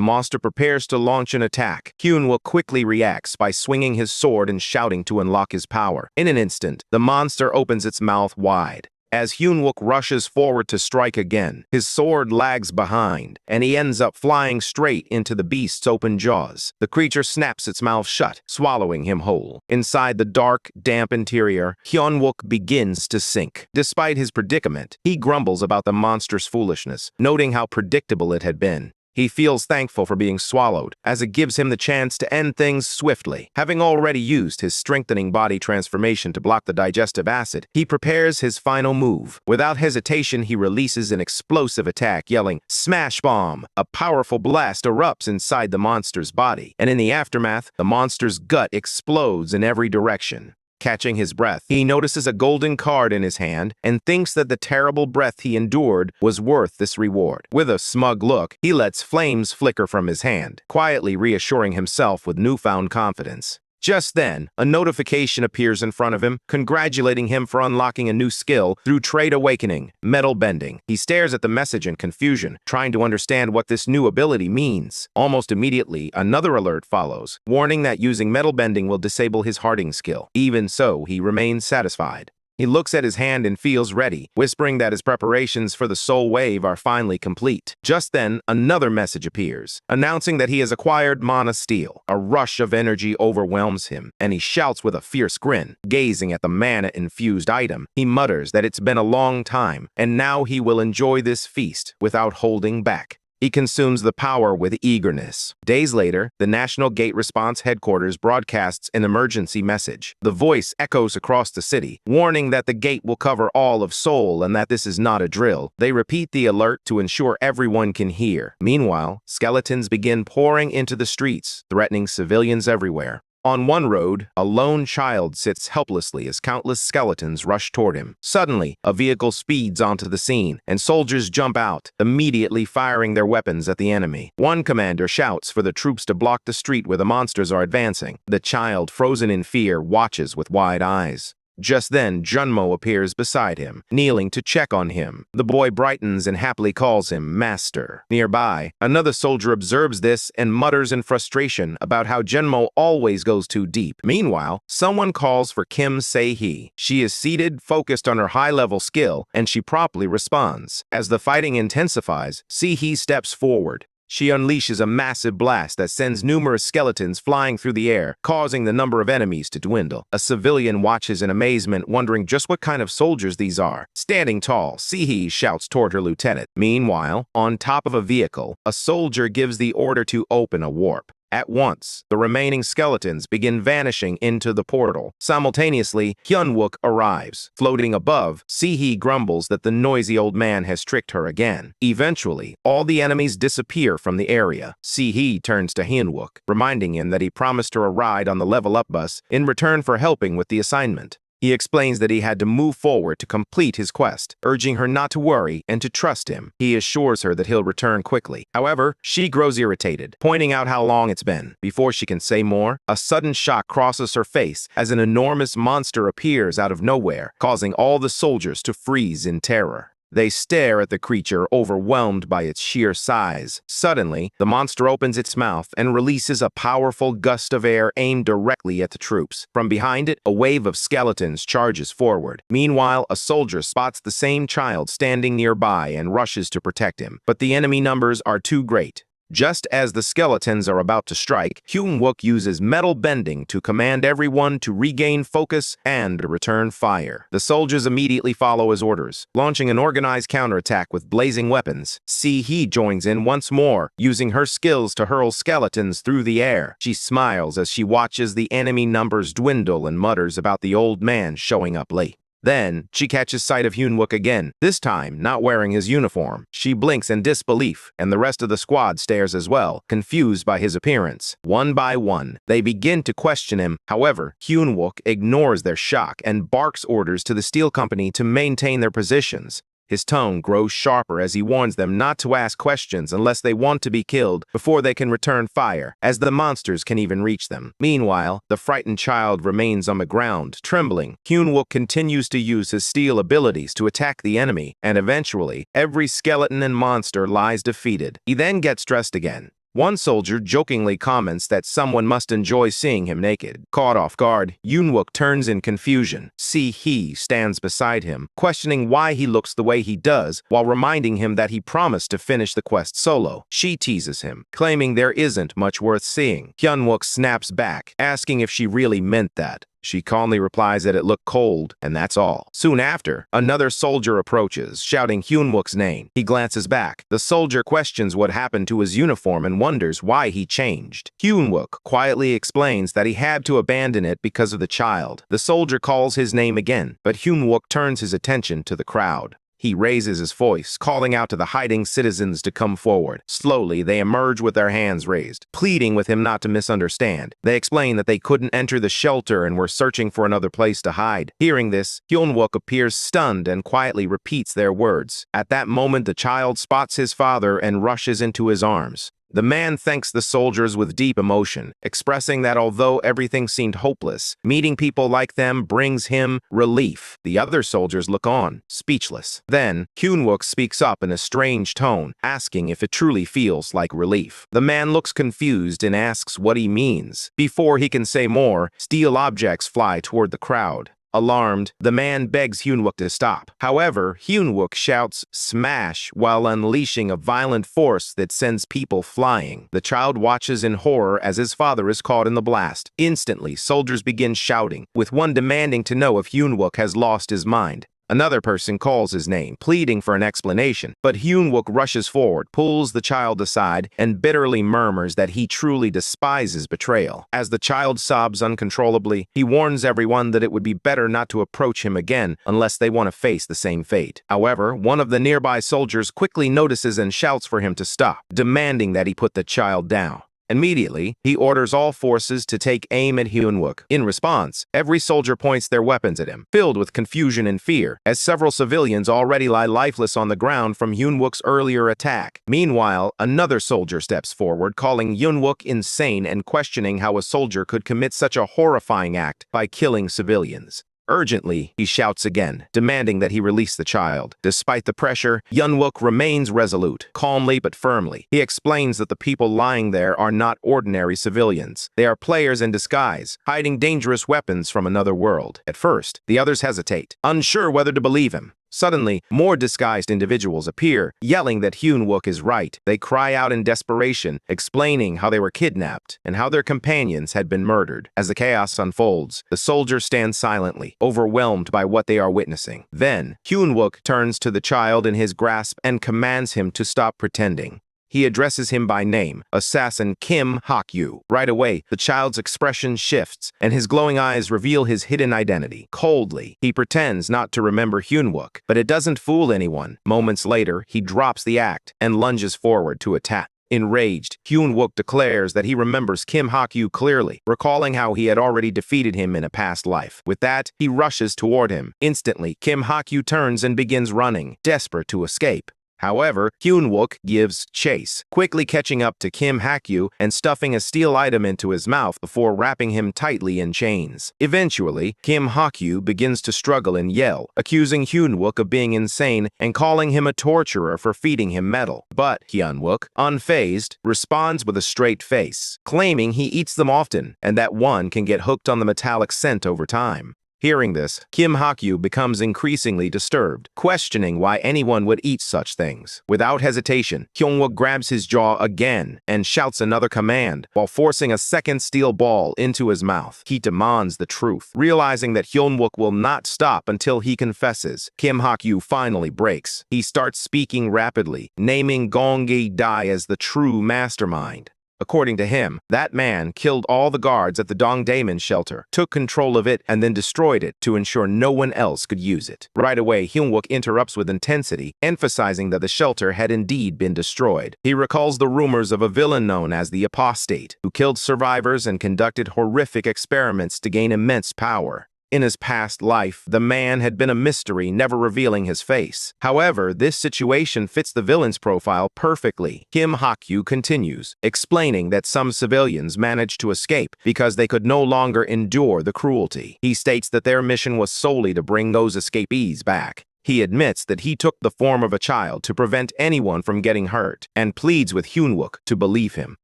monster prepares to launch an attack. Hyun-wook quickly reacts by swinging his sword and shouting to unlock his power. In an instant, the monster opens its mouth wide. As Hyun-wook rushes forward to strike again, his sword lags behind, and he ends up flying straight into the beast's open jaws. The creature snaps its mouth shut, swallowing him whole. Inside the dark, damp interior, Hyun-wook begins to sink. Despite his predicament, he grumbles about the monster's foolishness, noting how predictable it had been. He feels thankful for being swallowed, as it gives him the chance to end things swiftly. Having already used his strengthening body transformation to block the digestive acid, he prepares his final move. Without hesitation, he releases an explosive attack, yelling, "Smash Bomb!" A powerful blast erupts inside the monster's body, and in the aftermath, the monster's gut explodes in every direction. Catching his breath, he notices a golden card in his hand and thinks that the terrible breath he endured was worth this reward. With a smug look, he lets flames flicker from his hand, quietly reassuring himself with newfound confidence. Just then, a notification appears in front of him, congratulating him for unlocking a new skill through Trade Awakening, Metal Bending. He stares at the message in confusion, trying to understand what this new ability means. Almost immediately, another alert follows, warning that using Metal Bending will disable his Harding skill. Even so, he remains satisfied. He looks at his hand and feels ready, whispering that his preparations for the Soul Wave are finally complete. Just then, another message appears, announcing that he has acquired Mana Steel. A rush of energy overwhelms him, and he shouts with a fierce grin. Gazing at the mana-infused item, he mutters that it's been a long time, and now he will enjoy this feast without holding back. He consumes the power with eagerness. Days later, the National Gate Response Headquarters broadcasts an emergency message. The voice echoes across the city, warning that the gate will cover all of Seoul and that this is not a drill. They repeat the alert to ensure everyone can hear. Meanwhile, skeletons begin pouring into the streets, threatening civilians everywhere. On one road, a lone child sits helplessly as countless skeletons rush toward him. Suddenly, a vehicle speeds onto the scene, and soldiers jump out, immediately firing their weapons at the enemy. One commander shouts for the troops to block the street where the monsters are advancing. The child, frozen in fear, watches with wide eyes. Just then, Junmo appears beside him, kneeling to check on him. The boy brightens and happily calls him Master. Nearby, another soldier observes this and mutters in frustration about how Junmo always goes too deep. Meanwhile, someone calls for Kim Se-hee. She is seated, focused on her high-level skill, and she promptly responds. As the fighting intensifies, Se-hee steps forward. She unleashes a massive blast that sends numerous skeletons flying through the air, causing the number of enemies to dwindle. A civilian watches in amazement, wondering just what kind of soldiers these are. Standing tall, Se-hee shouts toward her lieutenant. Meanwhile, on top of a vehicle, a soldier gives the order to open a warp. At once, the remaining skeletons begin vanishing into the portal. Simultaneously, Hyunwook arrives. Floating above, Se-hee grumbles that the noisy old man has tricked her again. Eventually, all the enemies disappear from the area. Se-hee turns to Hyunwook, reminding him that he promised her a ride on the Level Up bus in return for helping with the assignment. He explains that he had to move forward to complete his quest, urging her not to worry and to trust him. He assures her that he'll return quickly. However, she grows irritated, pointing out how long it's been. Before she can say more, a sudden shock crosses her face as an enormous monster appears out of nowhere, causing all the soldiers to freeze in terror. They stare at the creature, overwhelmed by its sheer size. Suddenly, the monster opens its mouth and releases a powerful gust of air aimed directly at the troops. From behind it, a wave of skeletons charges forward. Meanwhile, a soldier spots the same child standing nearby and rushes to protect him. But the enemy numbers are too great. Just as the skeletons are about to strike, Hyunwook uses metal bending to command everyone to regain focus and return fire. The soldiers immediately follow his orders, launching an organized counterattack with blazing weapons. Se-hee joins in once more, using her skills to hurl skeletons through the air. She smiles as she watches the enemy numbers dwindle and mutters about the old man showing up late. Then, she catches sight of Hyunwook again, this time not wearing his uniform. She blinks in disbelief, and the rest of the squad stares as well, confused by his appearance. One by one, they begin to question him. However, Hyunwook ignores their shock and barks orders to the steel company to maintain their positions. His tone grows sharper as he warns them not to ask questions unless they want to be killed before they can return fire, as the monsters can even reach them. Meanwhile, the frightened child remains on the ground, trembling. Hyunwook continues to use his steel abilities to attack the enemy, and eventually, every skeleton and monster lies defeated. He then gets dressed again. One soldier jokingly comments that someone must enjoy seeing him naked. Caught off guard, Hyunwook turns in confusion. Se-hee stands beside him, questioning why he looks the way he does, while reminding him that he promised to finish the quest solo. She teases him, claiming there isn't much worth seeing. Hyunwook snaps back, asking if she really meant that. She calmly replies that it looked cold, and that's all. Soon after, another soldier approaches, shouting Hyun-wook's name. He glances back. The soldier questions what happened to his uniform and wonders why he changed. Hyun-wook quietly explains that he had to abandon it because of the child. The soldier calls his name again, but Hyun-wook turns his attention to the crowd. He raises his voice, calling out to the hiding citizens to come forward. Slowly, they emerge with their hands raised, pleading with him not to misunderstand. They explain that they couldn't enter the shelter and were searching for another place to hide. Hearing this, Hyun-wook appears stunned and quietly repeats their words. At that moment, the child spots his father and rushes into his arms. The man thanks the soldiers with deep emotion, expressing that although everything seemed hopeless, meeting people like them brings him relief. The other soldiers look on, speechless. Then, Hyun-wook speaks up in a strange tone, asking if it truly feels like relief. The man looks confused and asks what he means. Before he can say more, steel objects fly toward the crowd. Alarmed, the man begs Hyun-wook to stop. However, Hyun-wook shouts "smash" while unleashing a violent force that sends people flying. The child watches in horror as his father is caught in the blast. Instantly, soldiers begin shouting, with one demanding to know if Hyun-wook has lost his mind. Another person calls his name, pleading for an explanation, but Hyun-wook rushes forward, pulls the child aside, and bitterly murmurs that he truly despises betrayal. As the child sobs uncontrollably, he warns everyone that it would be better not to approach him again unless they want to face the same fate. However, one of the nearby soldiers quickly notices and shouts for him to stop, demanding that he put the child down. Immediately, he orders all forces to take aim at Hyun-wook. In response, every soldier points their weapons at him, filled with confusion and fear, as several civilians already lie lifeless on the ground from Hyun-wook's earlier attack. Meanwhile, another soldier steps forward, calling Hyun-wook insane and questioning how a soldier could commit such a horrifying act by killing civilians. Urgently, he shouts again, demanding that he release the child. Despite the pressure, Hyun-wook remains resolute, calmly but firmly. He explains that the people lying there are not ordinary civilians. They are players in disguise, hiding dangerous weapons from another world. At first, the others hesitate, unsure whether to believe him. Suddenly, more disguised individuals appear, yelling that Hyun-wook is right. They cry out in desperation, explaining how they were kidnapped and how their companions had been murdered. As the chaos unfolds, the soldiers stand silently, overwhelmed by what they are witnessing. Then, Hyun-wook turns to the child in his grasp and commands him to stop pretending. He addresses him by name, assassin Kim Hak-yu. Right away, the child's expression shifts, and his glowing eyes reveal his hidden identity. Coldly, he pretends not to remember Hyun-wook, but it doesn't fool anyone. Moments later, he drops the act and lunges forward to attack. Enraged, Hyun-wook declares that he remembers Kim Hak-yu clearly, recalling how he had already defeated him in a past life. With that, he rushes toward him. Instantly, Kim Hak-yu turns and begins running, desperate to escape. However, Hyun-wook gives chase, quickly catching up to Kim Hak-yu and stuffing a steel item into his mouth before wrapping him tightly in chains. Eventually, Kim Hak-yu begins to struggle and yell, accusing Hyun-wook of being insane and calling him a torturer for feeding him metal. But Hyun-wook, unfazed, responds with a straight face, claiming he eats them often and that one can get hooked on the metallic scent over time. Hearing this, Kim Hak-yu becomes increasingly disturbed, questioning why anyone would eat such things. Without hesitation, Hyun-wook grabs his jaw again and shouts another command while forcing a second steel ball into his mouth. He demands the truth. Realizing that Hyun-wook will not stop until he confesses, Kim Hak-yu finally breaks. He starts speaking rapidly, naming Gong Gi-dae as the true mastermind. According to him, that man killed all the guards at the Dongdaemun shelter, took control of it, and then destroyed it to ensure no one else could use it. Right away, Hyun-wook interrupts with intensity, emphasizing that the shelter had indeed been destroyed. He recalls the rumors of a villain known as the Apostate, who killed survivors and conducted horrific experiments to gain immense power. In his past life, the man had been a mystery, never revealing his face. However, this situation fits the villain's profile perfectly. Kim Hak-yu continues, explaining that some civilians managed to escape because they could no longer endure the cruelty. He states that their mission was solely to bring those escapees back. He admits that he took the form of a child to prevent anyone from getting hurt, and pleads with Hyun-wook to believe him.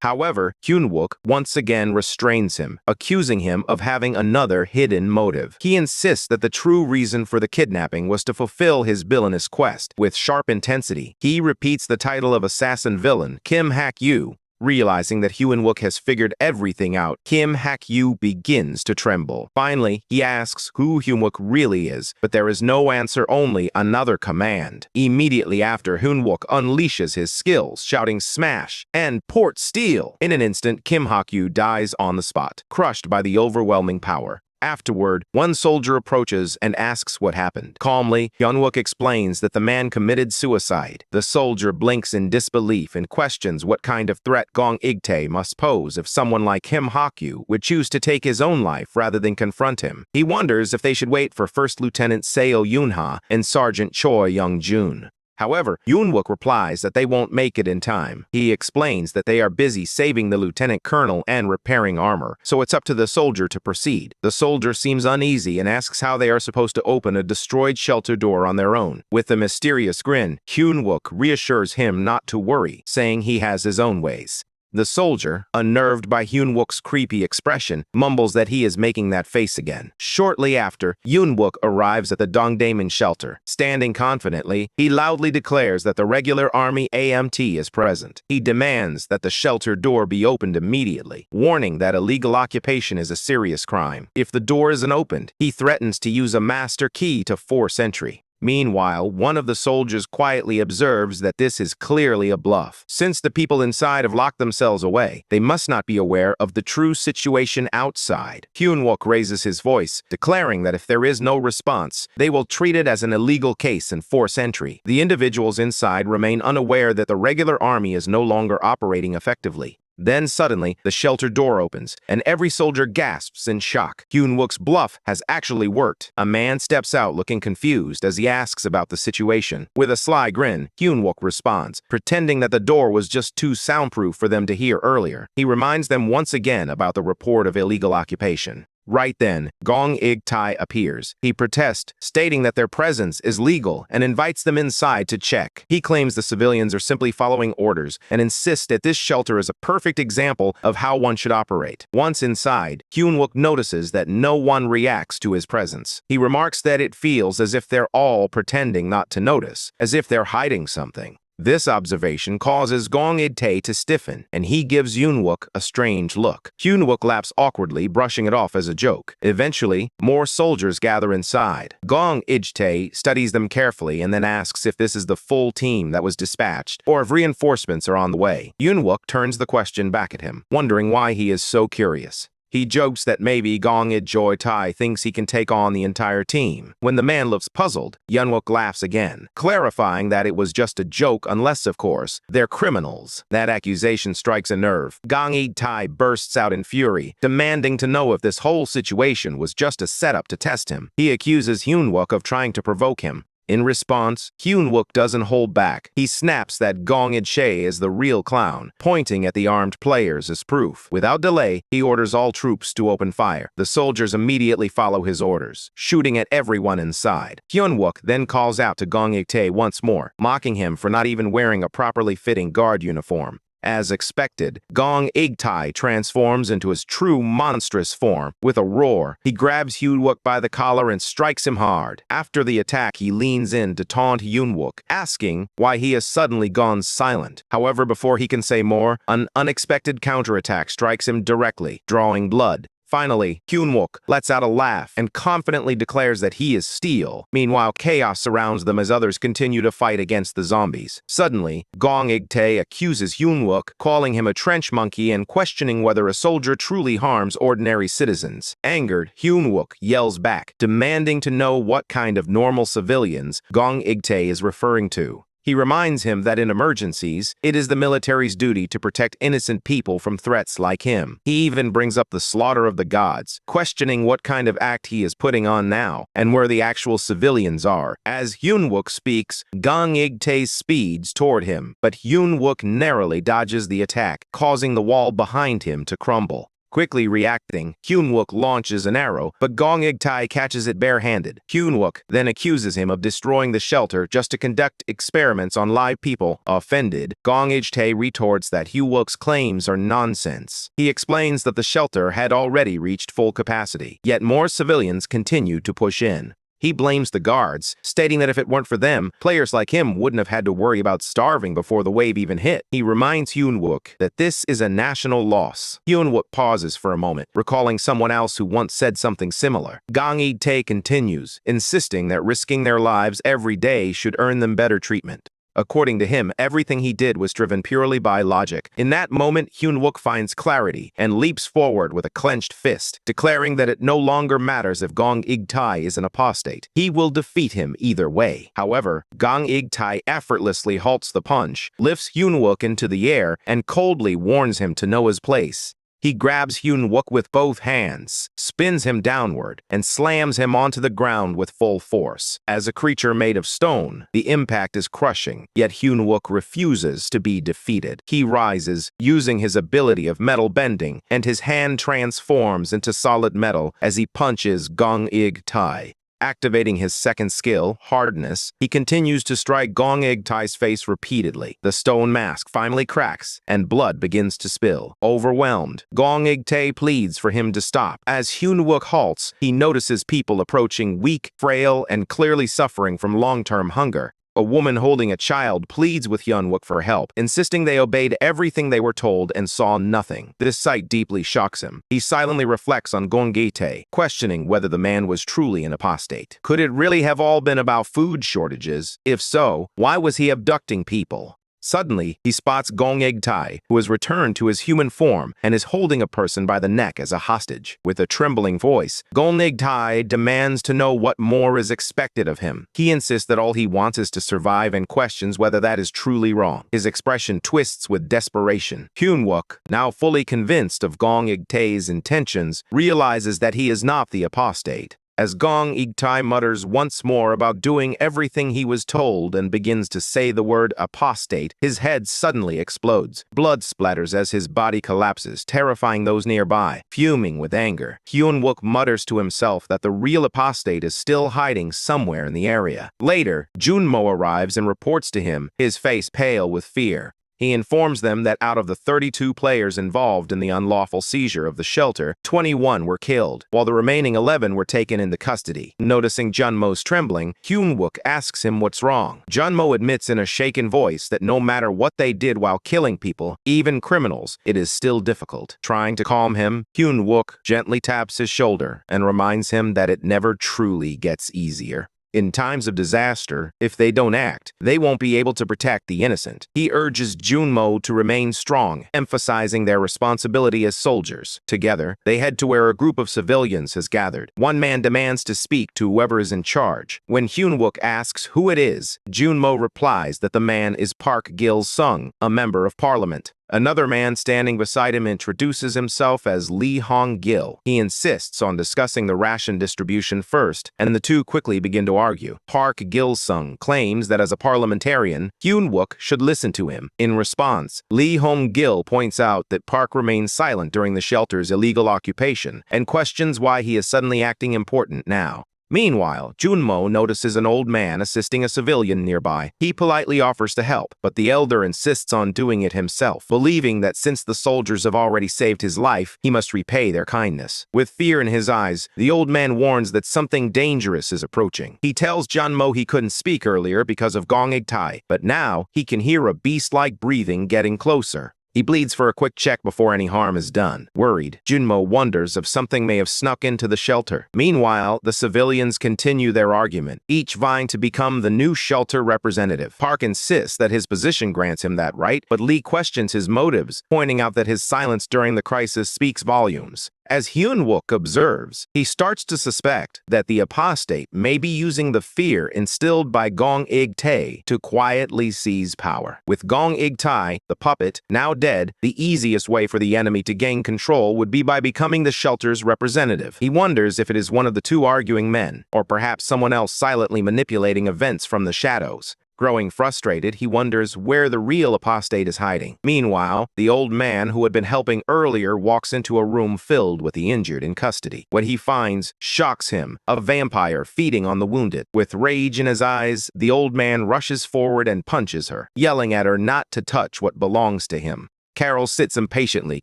However, Hyun-wook once again restrains him, accusing him of having another hidden motive. He insists that the true reason for the kidnapping was to fulfill his villainous quest. With sharp intensity, he repeats the title of assassin villain, Kim Hak-yu, Realizing that Hyun-wook has figured everything out, Kim Hak-yu begins to tremble. Finally, he asks who Hyun-wook really is, but there is no answer, only another command. Immediately after, Hyun-wook unleashes his skills, shouting smash and port steel. In an instant, Kim Hak-yu dies on the spot, crushed by the overwhelming power. Afterward, one soldier approaches and asks what happened. Calmly, Hyun-wook explains that the man committed suicide. The soldier blinks in disbelief and questions what kind of threat Gong Ik-tae must pose if someone like Kim Hak-yu would choose to take his own life rather than confront him. He wonders if they should wait for First Lieutenant Seo Yoon-ha and Sergeant Choi Young-jun. However, Hyun-wook replies that they won't make it in time. He explains that they are busy saving the lieutenant colonel and repairing armor, so it's up to the soldier to proceed. The soldier seems uneasy and asks how they are supposed to open a destroyed shelter door on their own. With a mysterious grin, Hyun-wook reassures him not to worry, saying he has his own ways. The soldier, unnerved by Hyun-wook's creepy expression, mumbles that he is making that face again. Shortly after, Hyun-wook arrives at the Dongdaemun shelter. Standing confidently, he loudly declares that the regular army AMT is present. He demands that the shelter door be opened immediately, warning that illegal occupation is a serious crime. If the door isn't opened, he threatens to use a master key to force entry. Meanwhile, one of the soldiers quietly observes that this is clearly a bluff. Since the people inside have locked themselves away, they must not be aware of the true situation outside. Hyun-wook raises his voice, declaring that if there is no response, they will treat it as an illegal case and force entry. The individuals inside remain unaware that the regular army is no longer operating effectively. Then suddenly, the shelter door opens, and every soldier gasps in shock. Hyun-wook's bluff has actually worked. A man steps out looking confused as he asks about the situation. With a sly grin, Hyun-wook responds, pretending that the door was just too soundproof for them to hear earlier. He reminds them once again about the report of illegal occupation. Right then, Gong Ik-tae appears. He protests, stating that their presence is legal and invites them inside to check. He claims the civilians are simply following orders and insists that this shelter is a perfect example of how one should operate. Once inside, Hyun-wook notices that no one reacts to his presence. He remarks that it feels as if they're all pretending not to notice, as if they're hiding something. This observation causes Gong Ik-tae to stiffen, and he gives Hyun-wook a strange look. Hyun-wook laughs awkwardly, brushing it off as a joke. Eventually, more soldiers gather inside. Gong Ik-tae studies them carefully and then asks if this is the full team that was dispatched, or if reinforcements are on the way. Hyun-wook turns the question back at him, wondering why he is so curious. He jokes that maybe Gong Ik-tae thinks he can take on the entire team. When the man looks puzzled, Hyun-wook laughs again, clarifying that it was just a joke unless, of course, they're criminals. That accusation strikes a nerve. Gong Ik-tae bursts out in fury, demanding to know if this whole situation was just a setup to test him. He accuses Hyun-wook of trying to provoke him. In response, Hyun-wook doesn't hold back. He snaps that Gong Ik-tae is the real clown, pointing at the armed players as proof. Without delay, he orders all troops to open fire. The soldiers immediately follow his orders, shooting at everyone inside. Hyun-wook then calls out to Gong Ik-tae once more, mocking him for not even wearing a properly fitting guard uniform. As expected, Gong Ik-tae transforms into his true monstrous form. With a roar, he grabs Hyun-wook by the collar and strikes him hard. After the attack, he leans in to taunt Hyun-wook, asking why he has suddenly gone silent. However, before he can say more, an unexpected counterattack strikes him directly, drawing blood. Finally, Hyun-wook lets out a laugh and confidently declares that he is steel. Meanwhile, chaos surrounds them as others continue to fight against the zombies. Suddenly, Gong Ik-tae accuses Hyun-wook, calling him a trench monkey and questioning whether a soldier truly harms ordinary citizens. Angered, Hyun-wook yells back, demanding to know what kind of normal civilians Gong Ik-tae is referring to. He reminds him that in emergencies, it is the military's duty to protect innocent people from threats like him. He even brings up the slaughter of the gods, questioning what kind of act he is putting on now, and where the actual civilians are. As Hyun-wook speaks, Gong Ik-tae speeds toward him, but Hyun-wook narrowly dodges the attack, causing the wall behind him to crumble. Quickly reacting, Hyun-wook launches an arrow, but Gong Ik-tae catches it barehanded. Hyun-wook then accuses him of destroying the shelter just to conduct experiments on live people. Offended, Gong Ik-tae retorts that Hyun-wook's claims are nonsense. He explains that the shelter had already reached full capacity, yet more civilians continue to push in. He blames the guards, stating that if it weren't for them, players like him wouldn't have had to worry about starving before the wave even hit. He reminds Hyun-wook that this is a national loss. Hyun-wook pauses for a moment, recalling someone else who once said something similar. Gong Ik-tae continues, insisting that risking their lives every day should earn them better treatment. According to him, everything he did was driven purely by logic. In that moment, Hyun-wook finds clarity and leaps forward with a clenched fist, declaring that it no longer matters if Gong Ik-tae is an apostate. He will defeat him either way. However, Gong Ik-tae effortlessly halts the punch, lifts Hyun-wook into the air, and coldly warns him to know his place. He grabs Hyun-wook with both hands, spins him downward, and slams him onto the ground with full force. As a creature made of stone, the impact is crushing, yet Hyun-wook refuses to be defeated. He rises, using his ability of metal bending, and his hand transforms into solid metal as he punches Gong Ik-tae. Activating his second skill, Hardness, he continues to strike Gong Ik-tae's face repeatedly. The stone mask finally cracks, and blood begins to spill. Overwhelmed, Gong Ik-tae pleads for him to stop. As Hyun-wook halts, he notices people approaching weak, frail, and clearly suffering from long-term hunger. A woman holding a child pleads with Hyun-wook for help, insisting they obeyed everything they were told and saw nothing. This sight deeply shocks him. He silently reflects on Gong Ik-tae, questioning whether the man was truly an apostate. Could it really have all been about food shortages? If so, why was he abducting people? Suddenly, he spots Gong Ik-tae, who has returned to his human form and is holding a person by the neck as a hostage. With a trembling voice, Gong Ik-tae demands to know what more is expected of him. He insists that all he wants is to survive and questions whether that is truly wrong. His expression twists with desperation. Hyun-wook, now fully convinced of Gong Ik-tae's intentions, realizes that he is not the apostate. As Gong Ik-tae mutters once more about doing everything he was told and begins to say the word apostate, his head suddenly explodes. Blood splatters as his body collapses, terrifying those nearby. Fuming with anger, Hyun-wook mutters to himself that the real apostate is still hiding somewhere in the area. Later, Junmo arrives and reports to him, his face pale with fear. He informs them that out of the 32 players involved in the unlawful seizure of the shelter, 21 were killed, while the remaining 11 were taken into custody. Noticing Junmo's trembling, Hyun-wook asks him what's wrong. Junmo admits in a shaken voice that no matter what they did while killing people, even criminals, it is still difficult. Trying to calm him, Hyun-wook gently taps his shoulder and reminds him that it never truly gets easier. In times of disaster, if they don't act, they won't be able to protect the innocent. He urges Junmo to remain strong, emphasizing their responsibility as soldiers. Together, they head to where a group of civilians has gathered. One man demands to speak to whoever is in charge. When Hyun-wook asks who it is, Junmo replies that the man is Park Gil-sung, a member of parliament. Another man standing beside him introduces himself as Lee Hong-gil. He insists on discussing the ration distribution first, and the two quickly begin to argue. Park Gil-sung claims that as a parliamentarian, Hyun-wook should listen to him. In response, Lee Hong-gil points out that Park remains silent during the shelter's illegal occupation and questions why he is suddenly acting important now. Meanwhile, Junmo notices an old man assisting a civilian nearby. He politely offers to help, but the elder insists on doing it himself, believing that since the soldiers have already saved his life, he must repay their kindness. With fear in his eyes, the old man warns that something dangerous is approaching. He tells Junmo he couldn't speak earlier because of Gong Ik-tae, but now he can hear a beast-like breathing getting closer. He bleeds for a quick check before any harm is done. Worried, Junmo wonders if something may have snuck into the shelter. Meanwhile, the civilians continue their argument, each vying to become the new shelter representative. Park insists that his position grants him that right, but Lee questions his motives, pointing out that his silence during the crisis speaks volumes. As Hyun-wook observes, he starts to suspect that the apostate may be using the fear instilled by Gong Ik-tae to quietly seize power. With Gong Ik-tae, the puppet, now dead, the easiest way for the enemy to gain control would be by becoming the shelter's representative. He wonders if it is one of the two arguing men, or perhaps someone else silently manipulating events from the shadows. Growing frustrated, he wonders where the real apostate is hiding. Meanwhile, the old man who had been helping earlier walks into a room filled with the injured in custody. What he finds shocks him, a vampire feeding on the wounded. With rage in his eyes, the old man rushes forward and punches her, yelling at her not to touch what belongs to him. Carol sits impatiently,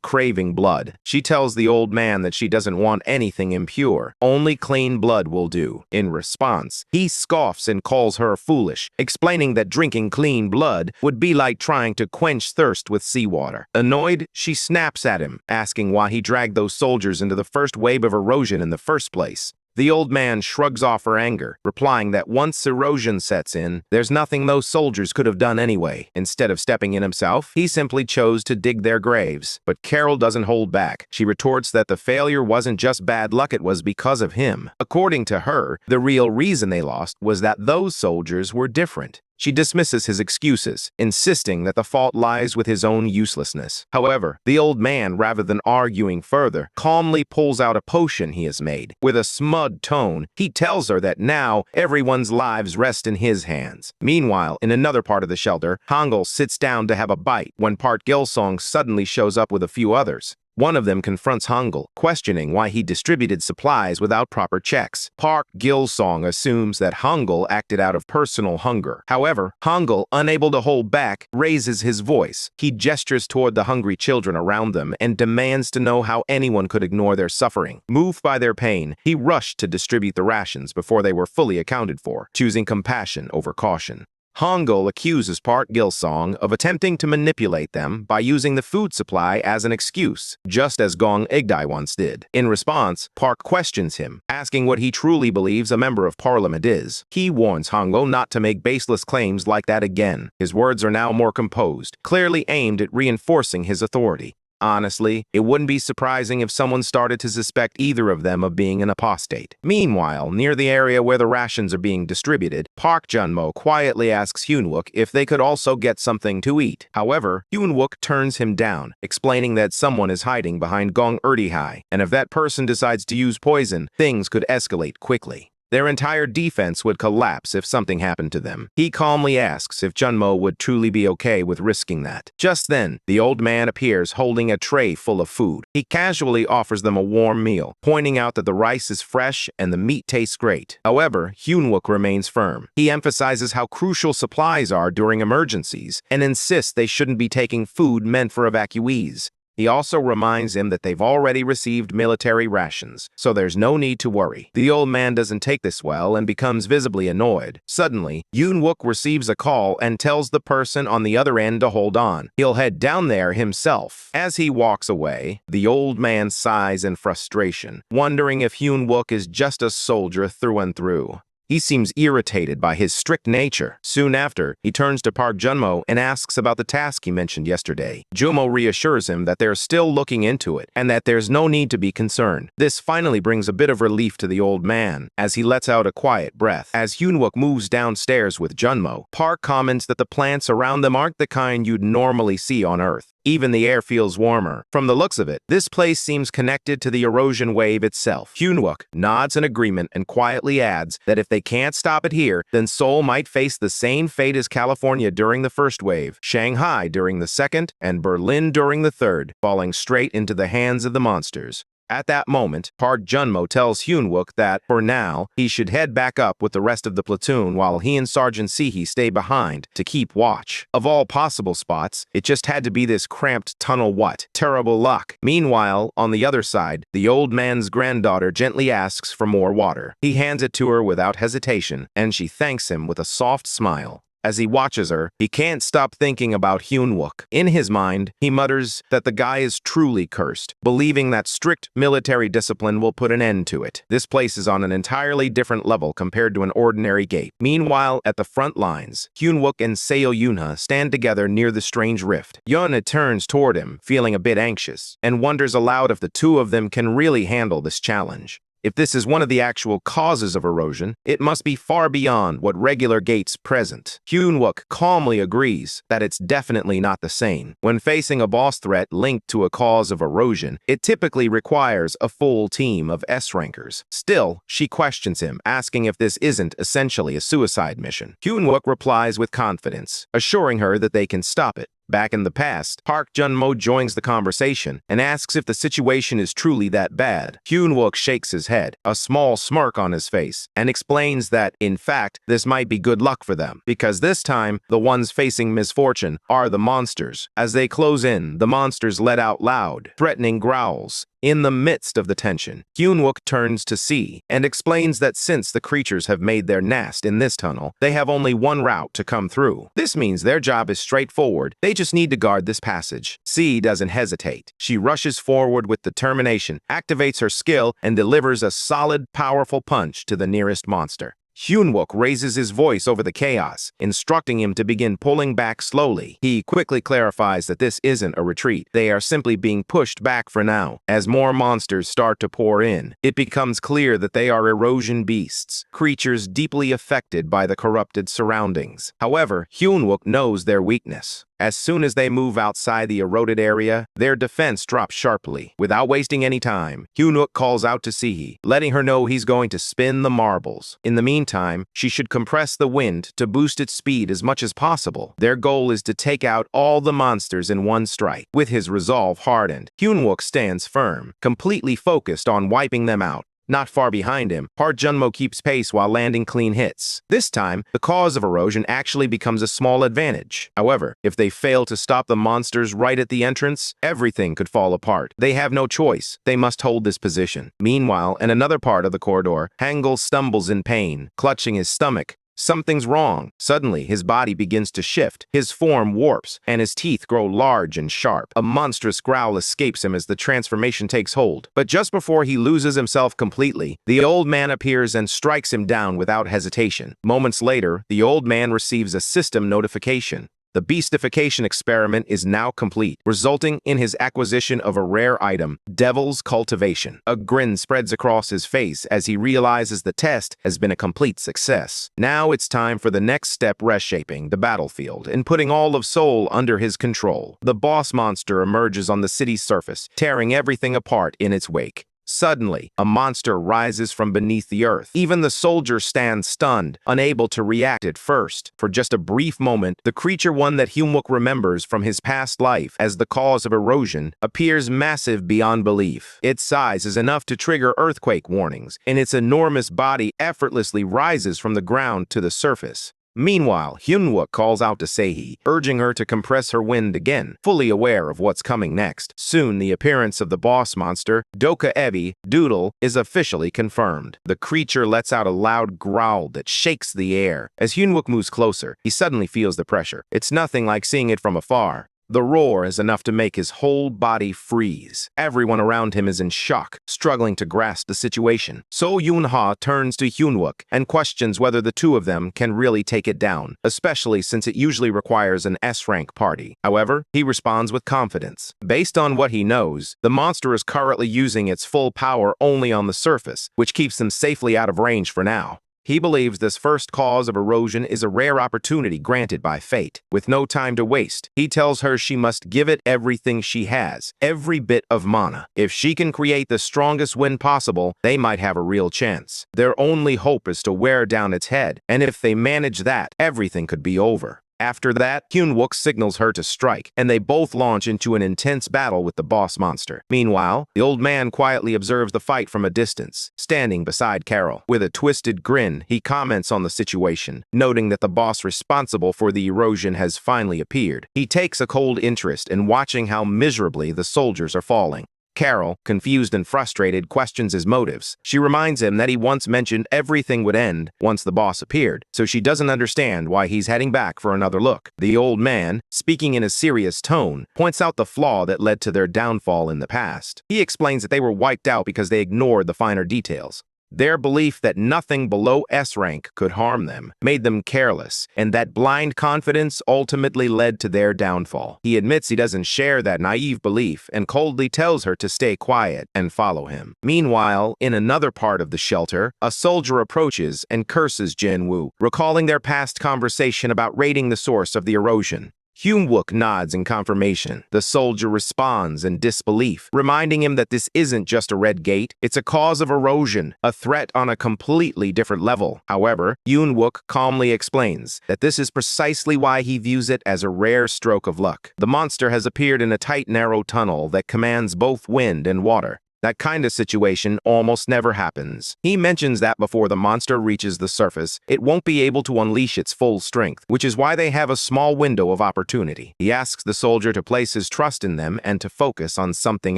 craving blood. She tells the old man that she doesn't want anything impure. Only clean blood will do. In response, he scoffs and calls her foolish, explaining that drinking clean blood would be like trying to quench thirst with seawater. Annoyed, she snaps at him, asking why he dragged those soldiers into the first wave of erosion in the first place. The old man shrugs off her anger, replying that once erosion sets in, there's nothing those soldiers could have done anyway. Instead of stepping in himself, he simply chose to dig their graves. But Carol doesn't hold back. She retorts that the failure wasn't just bad luck, it was because of him. According to her, the real reason they lost was that those soldiers were different. She dismisses his excuses, insisting that the fault lies with his own uselessness. However, the old man, rather than arguing further, calmly pulls out a potion he has made. With a smug tone, he tells her that now everyone's lives rest in his hands. Meanwhile, in another part of the shelter, Hangul sits down to have a bite when Park Gilsong suddenly shows up with a few others. One of them confronts Hangul, questioning why he distributed supplies without proper checks. Park Gilsong assumes that Hangul acted out of personal hunger. However, Hangul, unable to hold back, raises his voice. He gestures toward the hungry children around them and demands to know how anyone could ignore their suffering. Moved by their pain, he rushed to distribute the rations before they were fully accounted for, choosing compassion over caution. Hangul accuses Park Gilsong of attempting to manipulate them by using the food supply as an excuse, just as Gong Igdai once did. In response, Park questions him, asking what he truly believes a member of parliament is. He warns Hangul not to make baseless claims like that again. His words are now more composed, clearly aimed at reinforcing his authority. Honestly, it wouldn't be surprising if someone started to suspect either of them of being an apostate. Meanwhile, near the area where the rations are being distributed, Park Junmo quietly asks Hyunwook if they could also get something to eat. However, Hyunwook turns him down, explaining that someone is hiding behind Gong Erdihai, and if that person decides to use poison, things could escalate quickly. Their entire defense would collapse if something happened to them. He calmly asks if Junmo would truly be okay with risking that. Just then, the old man appears holding a tray full of food. He casually offers them a warm meal, pointing out that the rice is fresh and the meat tastes great. However, Hyunwook remains firm. He emphasizes how crucial supplies are during emergencies and insists they shouldn't be taking food meant for evacuees. He also reminds him that they've already received military rations, so there's no need to worry. The old man doesn't take this well and becomes visibly annoyed. Suddenly, Hyunwook receives a call and tells the person on the other end to hold on. He'll head down there himself. As he walks away, the old man sighs in frustration, wondering if Hyunwook is just a soldier through and through. He seems irritated by his strict nature. Soon after, he turns to Park Junmo and asks about the task he mentioned yesterday. Junmo reassures him that they're still looking into it and that there's no need to be concerned. This finally brings a bit of relief to the old man as he lets out a quiet breath. As Hyunwook moves downstairs with Junmo, Park comments that the plants around them aren't the kind you'd normally see on Earth. Even the air feels warmer. From the looks of it, this place seems connected to the erosion wave itself. Hyunwook nods in agreement and quietly adds that if they can't stop it here, then Seoul might face the same fate as California during the first wave, Shanghai during the second, and Berlin during the third, falling straight into the hands of the monsters. At that moment, Park Junmo tells Hyunwook that, for now, he should head back up with the rest of the platoon while he and Sergeant Seehee stay behind to keep watch. Of all possible spots, it just had to be this cramped tunnel. What terrible luck. Meanwhile, on the other side, the old man's granddaughter gently asks for more water. He hands it to her without hesitation, and she thanks him with a soft smile. As he watches her, he can't stop thinking about Hyunwook. In his mind, he mutters that the guy is truly cursed, believing that strict military discipline will put an end to it. This place is on an entirely different level compared to an ordinary gate. Meanwhile, at the front lines, Hyunwook and Seo Yunha stand together near the strange rift. Yunha turns toward him, feeling a bit anxious, and wonders aloud if the two of them can really handle this challenge. If this is one of the actual causes of erosion, it must be far beyond what regular gates present. Hyunwook calmly agrees that it's definitely not the same. When facing a boss threat linked to a cause of erosion, it typically requires a full team of S-rankers. Still, she questions him, asking if this isn't essentially a suicide mission. Hyunwook replies with confidence, assuring her that they can stop it. Back in the past, Park Jun-mo joins the conversation and asks if the situation is truly that bad. Hyun-wook shakes his head, a small smirk on his face, and explains that, in fact, this might be good luck for them, because this time, the ones facing misfortune are the monsters. As they close in, the monsters let out loud, threatening growls. In the midst of the tension, Hyun-wook turns to See and explains that since the creatures have made their nest in this tunnel, they have only one route to come through. This means their job is straightforward. They just need to guard this passage. See doesn't hesitate. She rushes forward with determination, activates her skill, and delivers a solid, powerful punch to the nearest monster. Hyun-wook raises his voice over the chaos, instructing him to begin pulling back slowly. He quickly clarifies that this isn't a retreat. They are simply being pushed back for now. As more monsters start to pour in, it becomes clear that they are erosion beasts, creatures deeply affected by the corrupted surroundings. However, Hyun-wook knows their weakness. As soon as they move outside the eroded area, their defense drops sharply. Without wasting any time, Hyun-wook calls out to Sihi, letting her know he's going to spin the marbles. In the meantime, she should compress the wind to boost its speed as much as possible. Their goal is to take out all the monsters in one strike. With his resolve hardened, Hyun-wook stands firm, completely focused on wiping them out. Not far behind him, Park Jun-mo keeps pace while landing clean hits. This time, the cause of erosion actually becomes a small advantage. However, if they fail to stop the monsters right at the entrance, everything could fall apart. They have no choice. They must hold this position. Meanwhile, in another part of the corridor, Hangul stumbles in pain, clutching his stomach. Something's wrong. Suddenly, his body begins to shift, his form warps, and his teeth grow large and sharp. A monstrous growl escapes him as the transformation takes hold. But just before he loses himself completely, the old man appears and strikes him down without hesitation. Moments later, the old man receives a system notification. The beastification experiment is now complete, resulting in his acquisition of a rare item, Devil's Cultivation. A grin spreads across his face as he realizes the test has been a complete success. Now it's time for the next step, reshaping the battlefield and putting all of Seoul under his control. The boss monster emerges on the city's surface, tearing everything apart in its wake. Suddenly, a monster rises from beneath the earth. Even the soldier stands stunned, unable to react at first. For just a brief moment, the creature, one that Hyun-wook remembers from his past life as the cause of erosion, appears massive beyond belief. Its size is enough to trigger earthquake warnings, and its enormous body effortlessly rises from the ground to the surface. Meanwhile, Hyun-wook calls out to Sehee, urging her to compress her wind again, fully aware of what's coming next. Soon, the appearance of the boss monster, Doka-ebi Doodle, is officially confirmed. The creature lets out a loud growl that shakes the air. As Hyun-wook moves closer, he suddenly feels the pressure. It's nothing like seeing it from afar. The roar is enough to make his whole body freeze. Everyone around him is in shock, struggling to grasp the situation. So Yoon-ha turns to Hyun-wook and questions whether the two of them can really take it down, especially since it usually requires an S-rank party. However, he responds with confidence. Based on what he knows, the monster is currently using its full power only on the surface, which keeps them safely out of range for now. He believes this first cause of erosion is a rare opportunity granted by fate. With no time to waste, he tells her she must give it everything she has, every bit of mana. If she can create the strongest wind possible, they might have a real chance. Their only hope is to wear down its head, and if they manage that, everything could be over. After that, Hyun-wook signals her to strike, and they both launch into an intense battle with the boss monster. Meanwhile, the old man quietly observes the fight from a distance, standing beside Carol. With a twisted grin, he comments on the situation, noting that the boss responsible for the erosion has finally appeared. He takes a cold interest in watching how miserably the soldiers are falling. Carol, confused and frustrated, questions his motives. She reminds him that he once mentioned everything would end once the boss appeared, so she doesn't understand why he's heading back for another look. The old man, speaking in a serious tone, points out the flaw that led to their downfall in the past. He explains that they were wiped out because they ignored the finer details. Their belief that nothing below S-rank could harm them made them careless, and that blind confidence ultimately led to their downfall. He admits he doesn't share that naive belief and coldly tells her to stay quiet and follow him. Meanwhile, in another part of the shelter, a soldier approaches and curses Jin-woo, recalling their past conversation about raiding the source of the erosion. Hyun-wook nods in confirmation. The soldier responds in disbelief, reminding him that this isn't just a red gate, it's a cause of erosion, a threat on a completely different level. However, Hyun-wook calmly explains that this is precisely why he views it as a rare stroke of luck. The monster has appeared in a tight, narrow tunnel that commands both wind and water. That kind of situation almost never happens. He mentions that before the monster reaches the surface, it won't be able to unleash its full strength, which is why they have a small window of opportunity. He asks the soldier to place his trust in them and to focus on something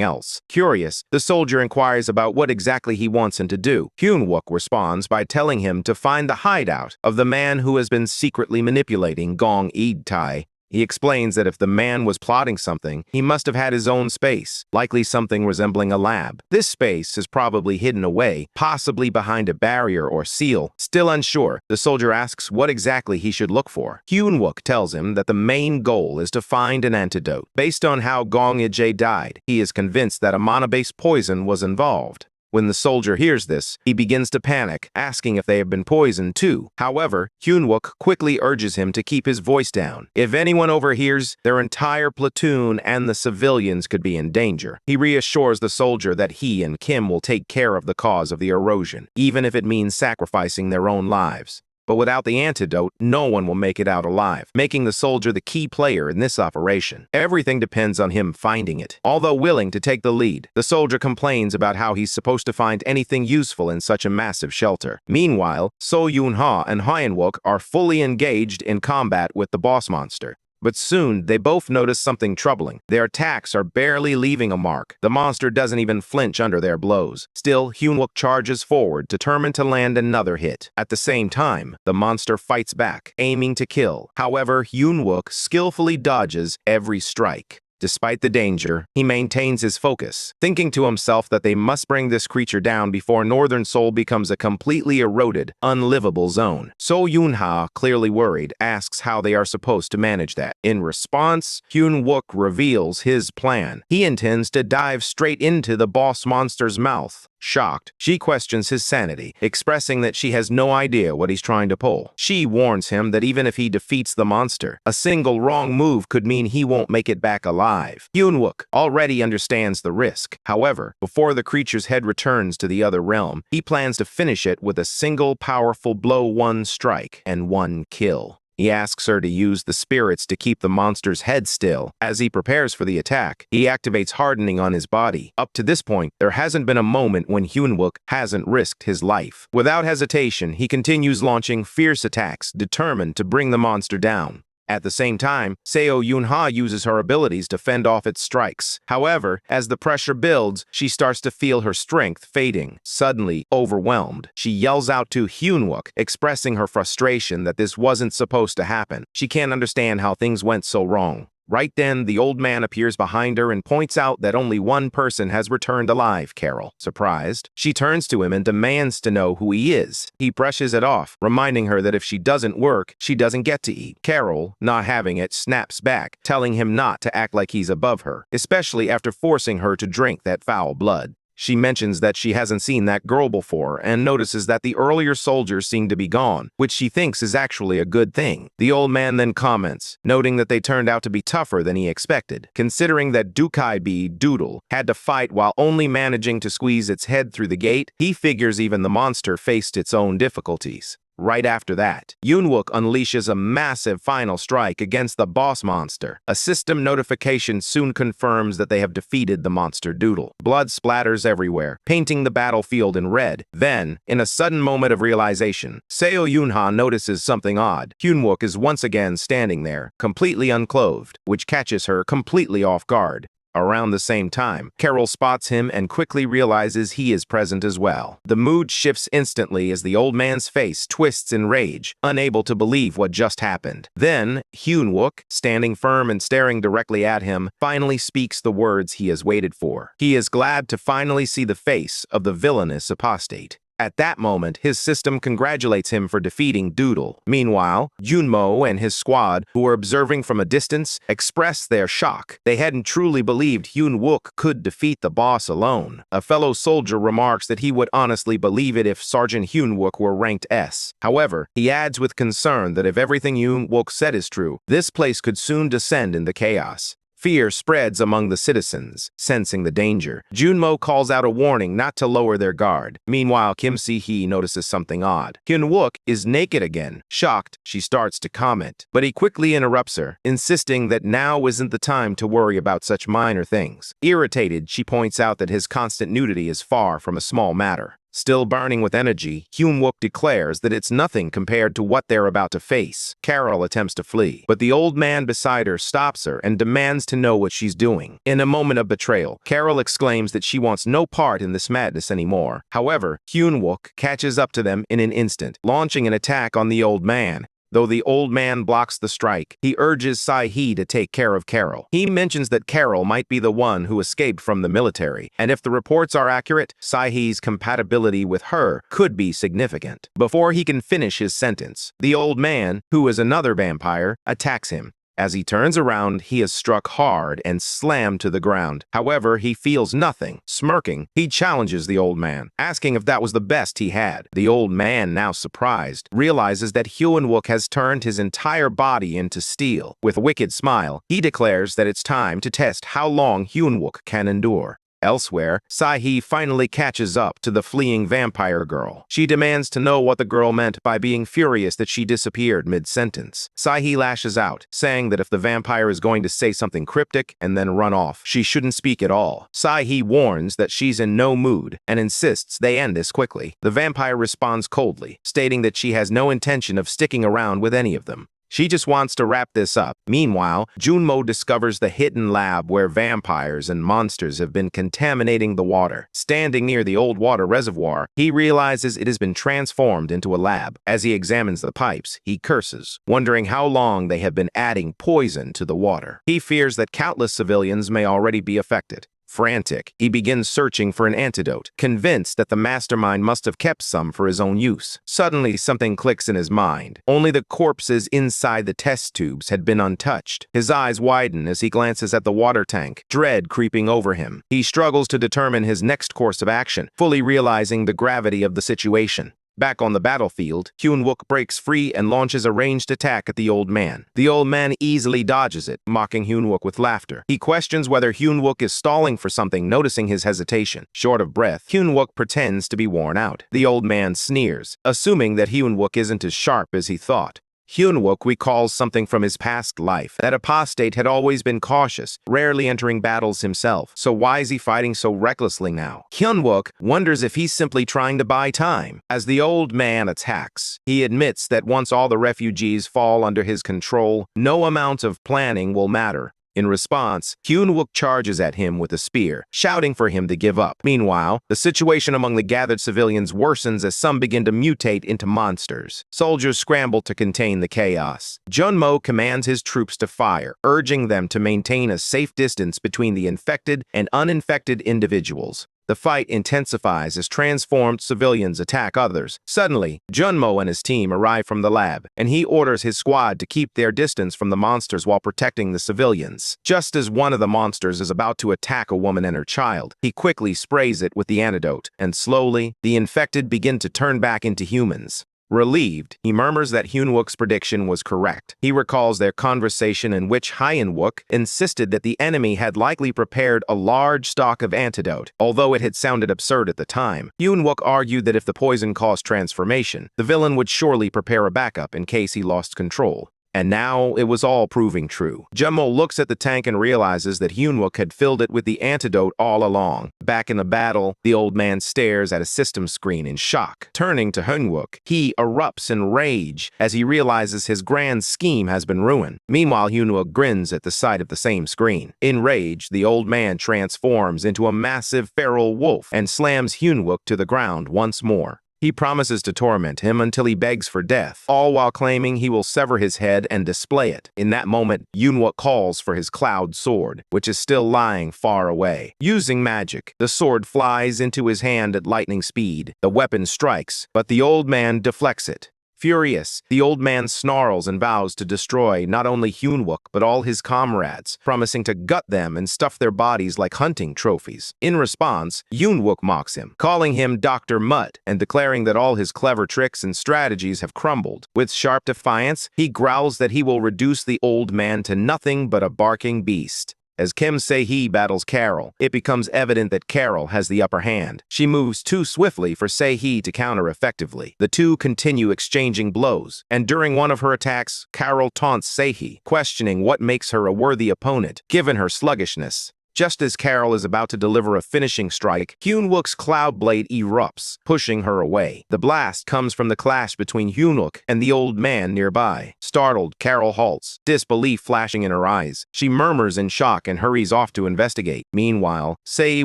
else. Curious, the soldier inquires about what exactly he wants him to do. Hyun-wook responds by telling him to find the hideout of the man who has been secretly manipulating Gong Ead-tai. He explains that if the man was plotting something, he must have had his own space, likely something resembling a lab. This space is probably hidden away, possibly behind a barrier or seal. Still unsure, the soldier asks what exactly he should look for. Hyun-wook tells him that the main goal is to find an antidote. Based on how Gong Ead-tai died, he is convinced that a mana-based poison was involved. When the soldier hears this, he begins to panic, asking if they have been poisoned too. However, Hyun-wook quickly urges him to keep his voice down. If anyone overhears, their entire platoon and the civilians could be in danger. He reassures the soldier that he and Kim will take care of the cause of the erosion, even if it means sacrificing their own lives. But without the antidote, no one will make it out alive, making the soldier the key player in this operation. Everything depends on him finding it. Although willing to take the lead, the soldier complains about how he's supposed to find anything useful in such a massive shelter. Meanwhile, So Yoon-ha and Hyun-wook are fully engaged in combat with the boss monster. But soon, they both notice something troubling. Their attacks are barely leaving a mark. The monster doesn't even flinch under their blows. Still, Hyun-wook charges forward, determined to land another hit. At the same time, the monster fights back, aiming to kill. However, Hyun-wook skillfully dodges every strike. Despite the danger, he maintains his focus, thinking to himself that they must bring this creature down before Northern Seoul becomes a completely eroded, unlivable zone. So Yoon-ha, clearly worried, asks how they are supposed to manage that. In response, Hyun-wook reveals his plan. He intends to dive straight into the boss monster's mouth. Shocked, she questions his sanity, expressing that she has no idea what he's trying to pull. She warns him that even if he defeats the monster, a single wrong move could mean he won't make it back alive. Hyun-wook already understands the risk. However, before the creature's head returns to the other realm, he plans to finish it with a single powerful blow, one strike, and one kill. He asks her to use the spirits to keep the monster's head still. As he prepares for the attack, he activates hardening on his body. Up to this point, there hasn't been a moment when Hyun-wook hasn't risked his life. Without hesitation, he continues launching fierce attacks, determined to bring the monster down. At the same time, Seo Yoon-ha uses her abilities to fend off its strikes. However, as the pressure builds, she starts to feel her strength fading. Suddenly, overwhelmed, she yells out to Hyun-wook, expressing her frustration that this wasn't supposed to happen. She can't understand how things went so wrong. Right then, the old man appears behind her and points out that only one person has returned alive, Carol. Surprised, she turns to him and demands to know who he is. He brushes it off, reminding her that if she doesn't work, she doesn't get to eat. Carol, not having it, snaps back, telling him not to act like he's above her, especially after forcing her to drink that foul blood. She mentions that she hasn't seen that girl before and notices that the earlier soldiers seem to be gone, which she thinks is actually a good thing. The old man then comments, noting that they turned out to be tougher than he expected. Considering that Dukaibi Doodle had to fight while only managing to squeeze its head through the gate, he figures even the monster faced its own difficulties. Right after that, Hyun-wook unleashes a massive final strike against the boss monster. A system notification soon confirms that they have defeated the monster Doodle. Blood splatters everywhere, painting the battlefield in red. Then, in a sudden moment of realization, Seo Yoon-ha notices something odd. Hyun-wook is once again standing there, completely unclothed, which catches her completely off guard. Around the same time, Carol spots him and quickly realizes he is present as well. The mood shifts instantly as the old man's face twists in rage, unable to believe what just happened. Then, Hyun-wook, standing firm and staring directly at him, finally speaks the words he has waited for. He is glad to finally see the face of the villainous apostate. At that moment, his system congratulates him for defeating Doodle. Meanwhile, Junmo and his squad, who were observing from a distance, express their shock. They hadn't truly believed Hyun-wook could defeat the boss alone. A fellow soldier remarks that he would honestly believe it if Sergeant Hyun-wook were ranked S. However, he adds with concern that if everything Hyun-wook said is true, this place could soon descend into chaos. Fear spreads among the citizens. Sensing the danger, Junmo calls out a warning not to lower their guard. Meanwhile, Kim Si-hee notices something odd. Hyun-wook is naked again. Shocked, she starts to comment, but he quickly interrupts her, insisting that now isn't the time to worry about such minor things. Irritated, she points out that his constant nudity is far from a small matter. Still burning with energy, Hyun-wook declares that it's nothing compared to what they're about to face. Carol attempts to flee, but the old man beside her stops her and demands to know what she's doing. In a moment of betrayal, Carol exclaims that she wants no part in this madness anymore. However, Hyun-wook catches up to them in an instant, launching an attack on the old man. Though the old man blocks the strike, he urges Si-hee to take care of Carol. He mentions that Carol might be the one who escaped from the military, and if the reports are accurate, Si-hee's compatibility with her could be significant. Before he can finish his sentence, the old man, who is another vampire, attacks him. As he turns around, he is struck hard and slammed to the ground. However, he feels nothing. Smirking, he challenges the old man, asking if that was the best he had. The old man, now surprised, realizes that Hyun-wook has turned his entire body into steel. With a wicked smile, he declares that it's time to test how long Hyun-wook can endure. Elsewhere, Si-hee finally catches up to the fleeing vampire girl. She demands to know what the girl meant by being furious that she disappeared mid-sentence. Si-hee lashes out, saying that if the vampire is going to say something cryptic and then run off, she shouldn't speak at all. Si-hee warns that she's in no mood and insists they end this quickly. The vampire responds coldly, stating that she has no intention of sticking around with any of them. She just wants to wrap this up. Meanwhile, Junmo discovers the hidden lab where vampires and monsters have been contaminating the water. Standing near the old water reservoir, he realizes it has been transformed into a lab. As he examines the pipes, he curses, wondering how long they have been adding poison to the water. He fears that countless civilians may already be affected. Frantic, he begins searching for an antidote, convinced that the mastermind must have kept some for his own use. Suddenly, something clicks in his mind. Only the corpses inside the test tubes had been untouched. His eyes widen as he glances at the water tank, dread creeping over him. He struggles to determine his next course of action, fully realizing the gravity of the situation. Back on the battlefield, Hyun-wook breaks free and launches a ranged attack at the old man. The old man easily dodges it, mocking Hyun-wook with laughter. He questions whether Hyun-wook is stalling for something, noticing his hesitation. Short of breath, Hyun-wook pretends to be worn out. The old man sneers, assuming that Hyun-wook isn't as sharp as he thought. Hyun-wook recalls something from his past life. That apostate had always been cautious, rarely entering battles himself. So why is he fighting so recklessly now? Hyun-wook wonders if he's simply trying to buy time. As the old man attacks, he admits that once all the refugees fall under his control, no amount of planning will matter. In response, Hyun-wook charges at him with a spear, shouting for him to give up. Meanwhile, the situation among the gathered civilians worsens as some begin to mutate into monsters. Soldiers scramble to contain the chaos. Junmo commands his troops to fire, urging them to maintain a safe distance between the infected and uninfected individuals. The fight intensifies as transformed civilians attack others. Suddenly, Junmo and his team arrive from the lab, and he orders his squad to keep their distance from the monsters while protecting the civilians. Just as one of the monsters is about to attack a woman and her child, he quickly sprays it with the antidote, and slowly, the infected begin to turn back into humans. Relieved, he murmurs that Hyun-wook's prediction was correct. He recalls their conversation in which Hyun-wook insisted that the enemy had likely prepared a large stock of antidote. Although it had sounded absurd at the time, Hyun-wook argued that if the poison caused transformation, the villain would surely prepare a backup in case he lost control. And now it was all proving true. Junmo looks at the tank and realizes that Hyun-wook had filled it with the antidote all along. Back in the battle, the old man stares at a system screen in shock. Turning to Hyun-wook, he erupts in rage as he realizes his grand scheme has been ruined. Meanwhile, Hyun-wook grins at the sight of the same screen. In rage, the old man transforms into a massive feral wolf and slams Hyun-wook to the ground once more. He promises to torment him until he begs for death, all while claiming he will sever his head and display it. In that moment, Yunwook calls for his cloud sword, which is still lying far away. Using magic, the sword flies into his hand at lightning speed. The weapon strikes, but the old man deflects it. Furious, the old man snarls and vows to destroy not only Hyunwook but all his comrades, promising to gut them and stuff their bodies like hunting trophies. In response, Hyunwook mocks him, calling him Dr. Mutt and declaring that all his clever tricks and strategies have crumbled. With sharp defiance, he growls that he will reduce the old man to nothing but a barking beast. As Kim Se-hee battles Carol, it becomes evident that Carol has the upper hand. She moves too swiftly for Se-hee to counter effectively. The two continue exchanging blows, and during one of her attacks, Carol taunts Se-hee, questioning what makes her a worthy opponent, given her sluggishness. Just as Carol is about to deliver a finishing strike, Hyunwook's cloud blade erupts, pushing her away. The blast comes from the clash between Hyunwook and the old man nearby. Startled, Carol halts, disbelief flashing in her eyes. She murmurs in shock and hurries off to investigate. Meanwhile, Se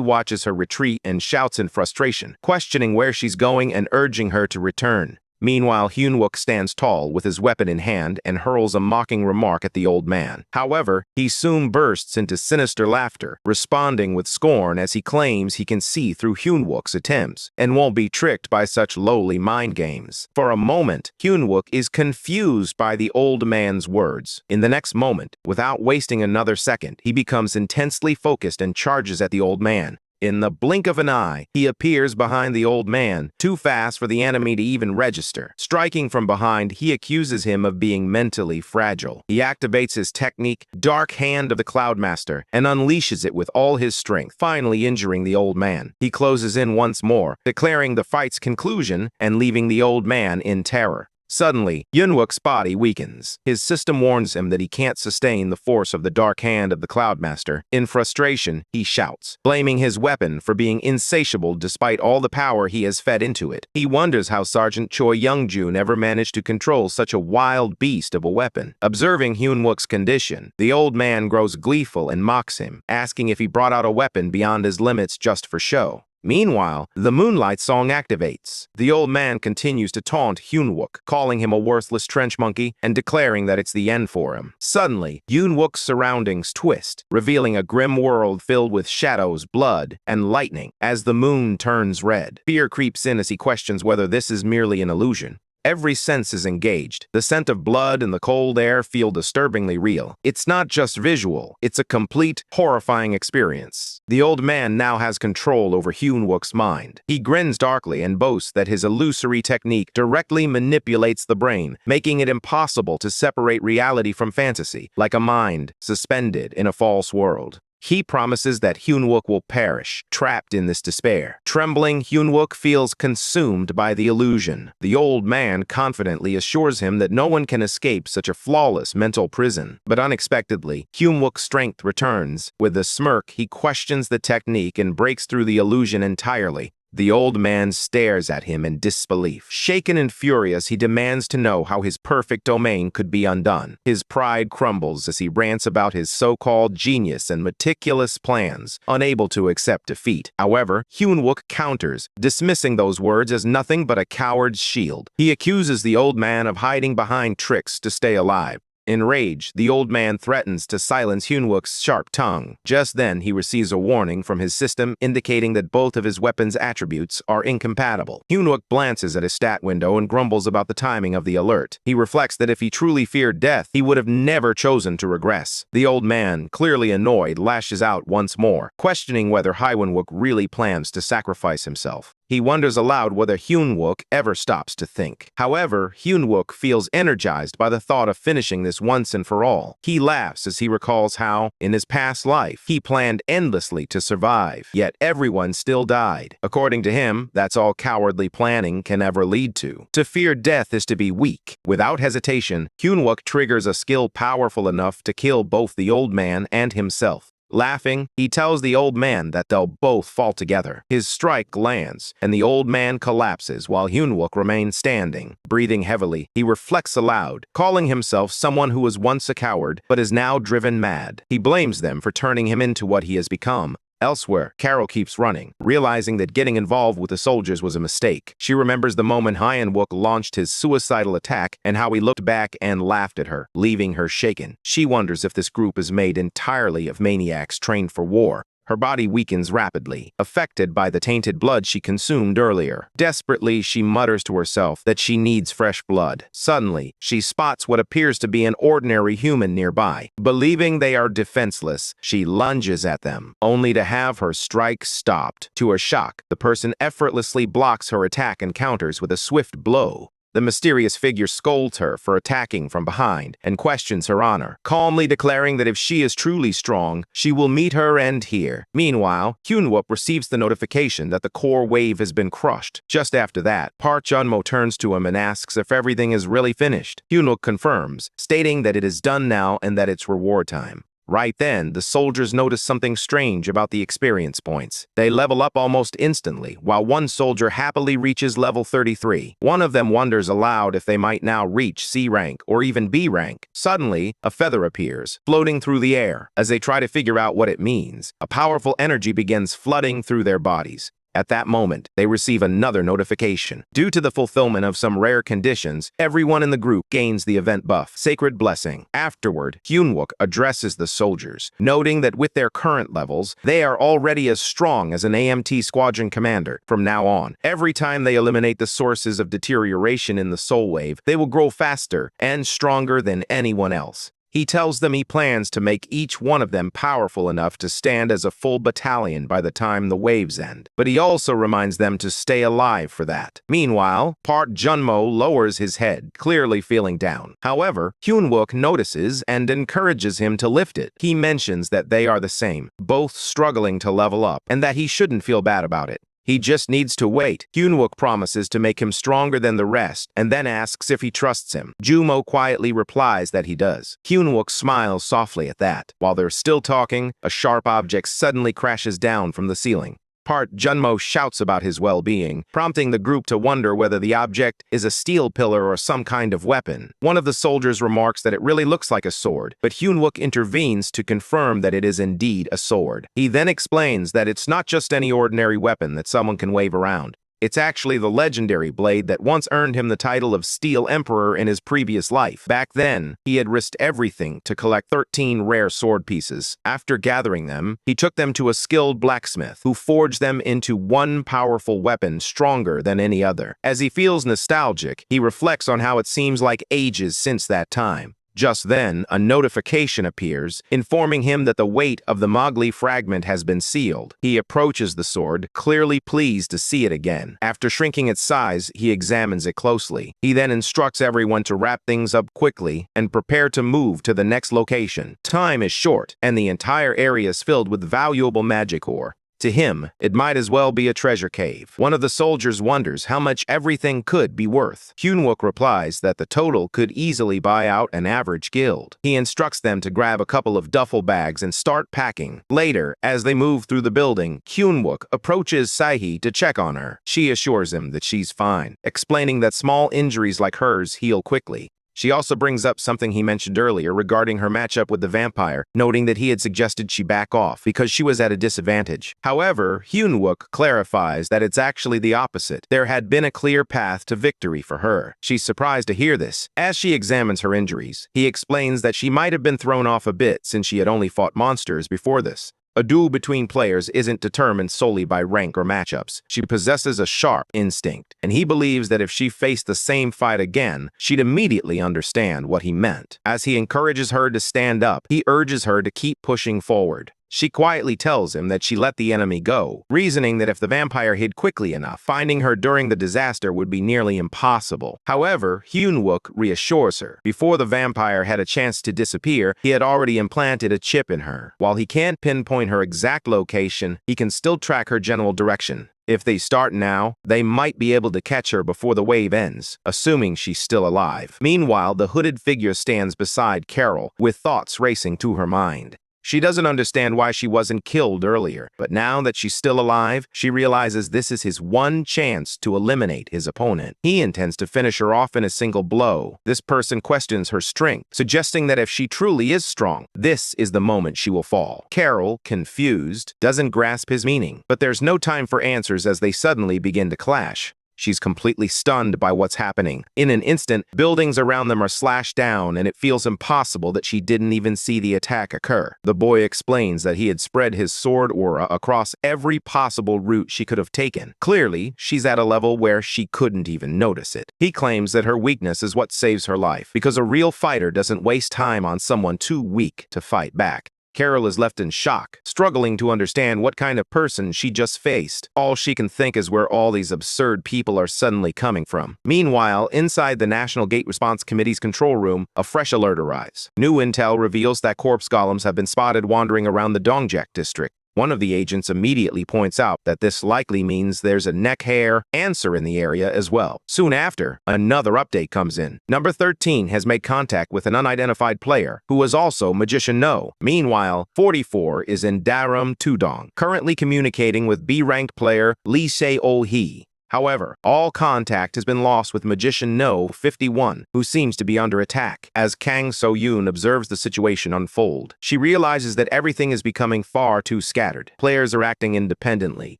watches her retreat and shouts in frustration, questioning where she's going and urging her to return. Meanwhile, Hyunwook stands tall with his weapon in hand and hurls a mocking remark at the old man. However, he soon bursts into sinister laughter, responding with scorn as he claims he can see through Hyunwook's attempts and won't be tricked by such lowly mind games. For a moment, Hyunwook is confused by the old man's words. In the next moment, without wasting another second, he becomes intensely focused and charges at the old man. In the blink of an eye, he appears behind the old man, too fast for the enemy to even register. Striking from behind, he accuses him of being mentally fragile. He activates his technique, Dark Hand of the Cloudmaster, and unleashes it with all his strength, finally injuring the old man. He closes in once more, declaring the fight's conclusion and leaving the old man in terror. Suddenly, Hyunwook's body weakens. His system warns him that he can't sustain the force of the Dark Hand of the Cloudmaster. In frustration, he shouts, blaming his weapon for being insatiable despite all the power he has fed into it. He wonders how Sergeant Choi Youngjun ever managed to control such a wild beast of a weapon. Observing Hyunwook's condition, the old man grows gleeful and mocks him, asking if he brought out a weapon beyond his limits just for show. Meanwhile, the Moonlight Song activates. The old man continues to taunt Hyunwook, calling him a worthless trench monkey and declaring that it's the end for him. Suddenly, Hyunwook's surroundings twist, revealing a grim world filled with shadows, blood, and lightning. As the moon turns red, fear creeps in as he questions whether this is merely an illusion. Every sense is engaged. The scent of blood and the cold air feel disturbingly real. It's not just visual, it's a complete, horrifying experience. The old man now has control over Hyunwook's mind. He grins darkly and boasts that his illusory technique directly manipulates the brain, making it impossible to separate reality from fantasy, like a mind suspended in a false world. He promises that Hyunwook will perish, trapped in this despair. Trembling, Hyunwook feels consumed by the illusion. The old man confidently assures him that no one can escape such a flawless mental prison. But unexpectedly, Hyunwook's strength returns. With a smirk, he questions the technique and breaks through the illusion entirely. The old man stares at him in disbelief. Shaken and furious, he demands to know how his perfect domain could be undone. His pride crumbles as he rants about his so-called genius and meticulous plans, unable to accept defeat. However, Hyunwook counters, dismissing those words as nothing but a coward's shield. He accuses the old man of hiding behind tricks to stay alive. Enraged, the old man threatens to silence Hyunwook's sharp tongue. Just then, he receives a warning from his system indicating that both of his weapon's attributes are incompatible. Hyunwook glances at his stat window and grumbles about the timing of the alert. He reflects that if he truly feared death, he would have never chosen to regress. The old man, clearly annoyed, lashes out once more, questioning whether Hyunwook really plans to sacrifice himself. He wonders aloud whether Hyunwook ever stops to think. However, Hyunwook feels energized by the thought of finishing this once and for all. He laughs as he recalls how, in his past life, he planned endlessly to survive, yet everyone still died. According to him, that's all cowardly planning can ever lead to. To fear death is to be weak. Without hesitation, Hyunwook triggers a skill powerful enough to kill both the old man and himself. Laughing, he tells the old man that they'll both fall together. His strike lands, and the old man collapses while Hyunwook remains standing. Breathing heavily, he reflects aloud, calling himself someone who was once a coward but is now driven mad. He blames them for turning him into what he has become, Elsewhere, Carol keeps running, realizing that getting involved with the soldiers was a mistake. She remembers the moment Hyun-wook launched his suicidal attack and how he looked back and laughed at her, leaving her shaken. She wonders if this group is made entirely of maniacs trained for war. Her body weakens rapidly, affected by the tainted blood she consumed earlier. Desperately, she mutters to herself that she needs fresh blood. Suddenly, she spots what appears to be an ordinary human nearby. Believing they are defenseless, she lunges at them, only to have her strike stopped. To her shock, the person effortlessly blocks her attack and counters with a swift blow. The mysterious figure scolds her for attacking from behind and questions her honor, calmly declaring that if she is truly strong, she will meet her end here. Meanwhile, Hyun-wook receives the notification that the core wave has been crushed. Just after that, Park Jun-mo turns to him and asks if everything is really finished. Hyun-wook confirms, stating that it is done now and that it's reward time. Right then, the soldiers notice something strange about the experience points. They level up almost instantly, while one soldier happily reaches level 33. One of them wonders aloud if they might now reach C rank or even B rank. Suddenly, a feather appears, floating through the air. As they try to figure out what it means, a powerful energy begins flooding through their bodies. At that moment, they receive another notification. Due to the fulfillment of some rare conditions, everyone in the group gains the event buff, Sacred Blessing. Afterward, Hyun-wook addresses the soldiers, noting that with their current levels, they are already as strong as an AMT squadron commander. From now on, every time they eliminate the sources of deterioration in the soul wave, they will grow faster and stronger than anyone else. He tells them he plans to make each one of them powerful enough to stand as a full battalion by the time the waves end. But he also reminds them to stay alive for that. Meanwhile, Park Jun-mo lowers his head, clearly feeling down. However, Hyun-wook notices and encourages him to lift it. He mentions that they are the same, both struggling to level up, and that he shouldn't feel bad about it. He just needs to wait. Hyun-wook promises to make him stronger than the rest, and then asks if he trusts him. Ju-mo quietly replies that he does. Hyun-wook smiles softly at that. While they're still talking, a sharp object suddenly crashes down from the ceiling. Park Jun-mo shouts about his well-being, prompting the group to wonder whether the object is a steel pillar or some kind of weapon. One of the soldiers remarks that it really looks like a sword, but Hyun-wook intervenes to confirm that it is indeed a sword. He then explains that it's not just any ordinary weapon that someone can wave around. It's actually the legendary blade that once earned him the title of Steel Emperor in his previous life. Back then, he had risked everything to collect 13 rare sword pieces. After gathering them, he took them to a skilled blacksmith who forged them into one powerful weapon stronger than any other. As he feels nostalgic, he reflects on how it seems like ages since that time. Just then, a notification appears, informing him that the weight of the Mowgli fragment has been sealed. He approaches the sword, clearly pleased to see it again. After shrinking its size, he examines it closely. He then instructs everyone to wrap things up quickly and prepare to move to the next location. Time is short, and the entire area is filled with valuable magic ore. To him, it might as well be a treasure cave. One of the soldiers wonders how much everything could be worth. Hyun-wook replies that the total could easily buy out an average guild. He instructs them to grab a couple of duffel bags and start packing. Later, as they move through the building, Hyun-wook approaches Sae-hee to check on her. She assures him that she's fine, explaining that small injuries like hers heal quickly. She also brings up something he mentioned earlier regarding her matchup with the vampire, noting that he had suggested she back off because she was at a disadvantage. However, Hyun-wook clarifies that it's actually the opposite. There had been a clear path to victory for her. She's surprised to hear this. As she examines her injuries, he explains that she might have been thrown off a bit since she had only fought monsters before this. A duel between players isn't determined solely by rank or matchups. She possesses a sharp instinct, and he believes that if she faced the same fight again, she'd immediately understand what he meant. As he encourages her to stand up, he urges her to keep pushing forward. She quietly tells him that she let the enemy go, reasoning that if the vampire hid quickly enough, finding her during the disaster would be nearly impossible. However, Hyun-wook reassures her. Before the vampire had a chance to disappear, he had already implanted a chip in her. While he can't pinpoint her exact location, he can still track her general direction. If they start now, they might be able to catch her before the wave ends, assuming she's still alive. Meanwhile, the hooded figure stands beside Carol, with thoughts racing to her mind. She doesn't understand why she wasn't killed earlier, but now that she's still alive, she realizes this is his one chance to eliminate his opponent. He intends to finish her off in a single blow. This person questions her strength, suggesting that if she truly is strong, this is the moment she will fall. Carol, confused, doesn't grasp his meaning, but there's no time for answers as they suddenly begin to clash. She's completely stunned by what's happening. In an instant, buildings around them are slashed down, and it feels impossible that she didn't even see the attack occur. The boy explains that he had spread his sword aura across every possible route she could have taken. Clearly, she's at a level where she couldn't even notice it. He claims that her weakness is what saves her life, because a real fighter doesn't waste time on someone too weak to fight back. Carol is left in shock, struggling to understand what kind of person she just faced. All she can think is where all these absurd people are suddenly coming from. Meanwhile, inside the National Gate Response Committee's control room, a fresh alert arrives. New intel reveals that corpse golems have been spotted wandering around the Dongjak district. One of the agents immediately points out that this likely means there's a neck hair answer in the area as well. Soon after, another update comes in. Number 13 has made contact with an unidentified player who is also Magician No. Meanwhile, 44 is in Daram Tudong, currently communicating with B-ranked player Lee Se-ol-hee. However, all contact has been lost with Magician No. 51, who seems to be under attack. As Kang So-yoon observes the situation unfold, she realizes that everything is becoming far too scattered. Players are acting independently,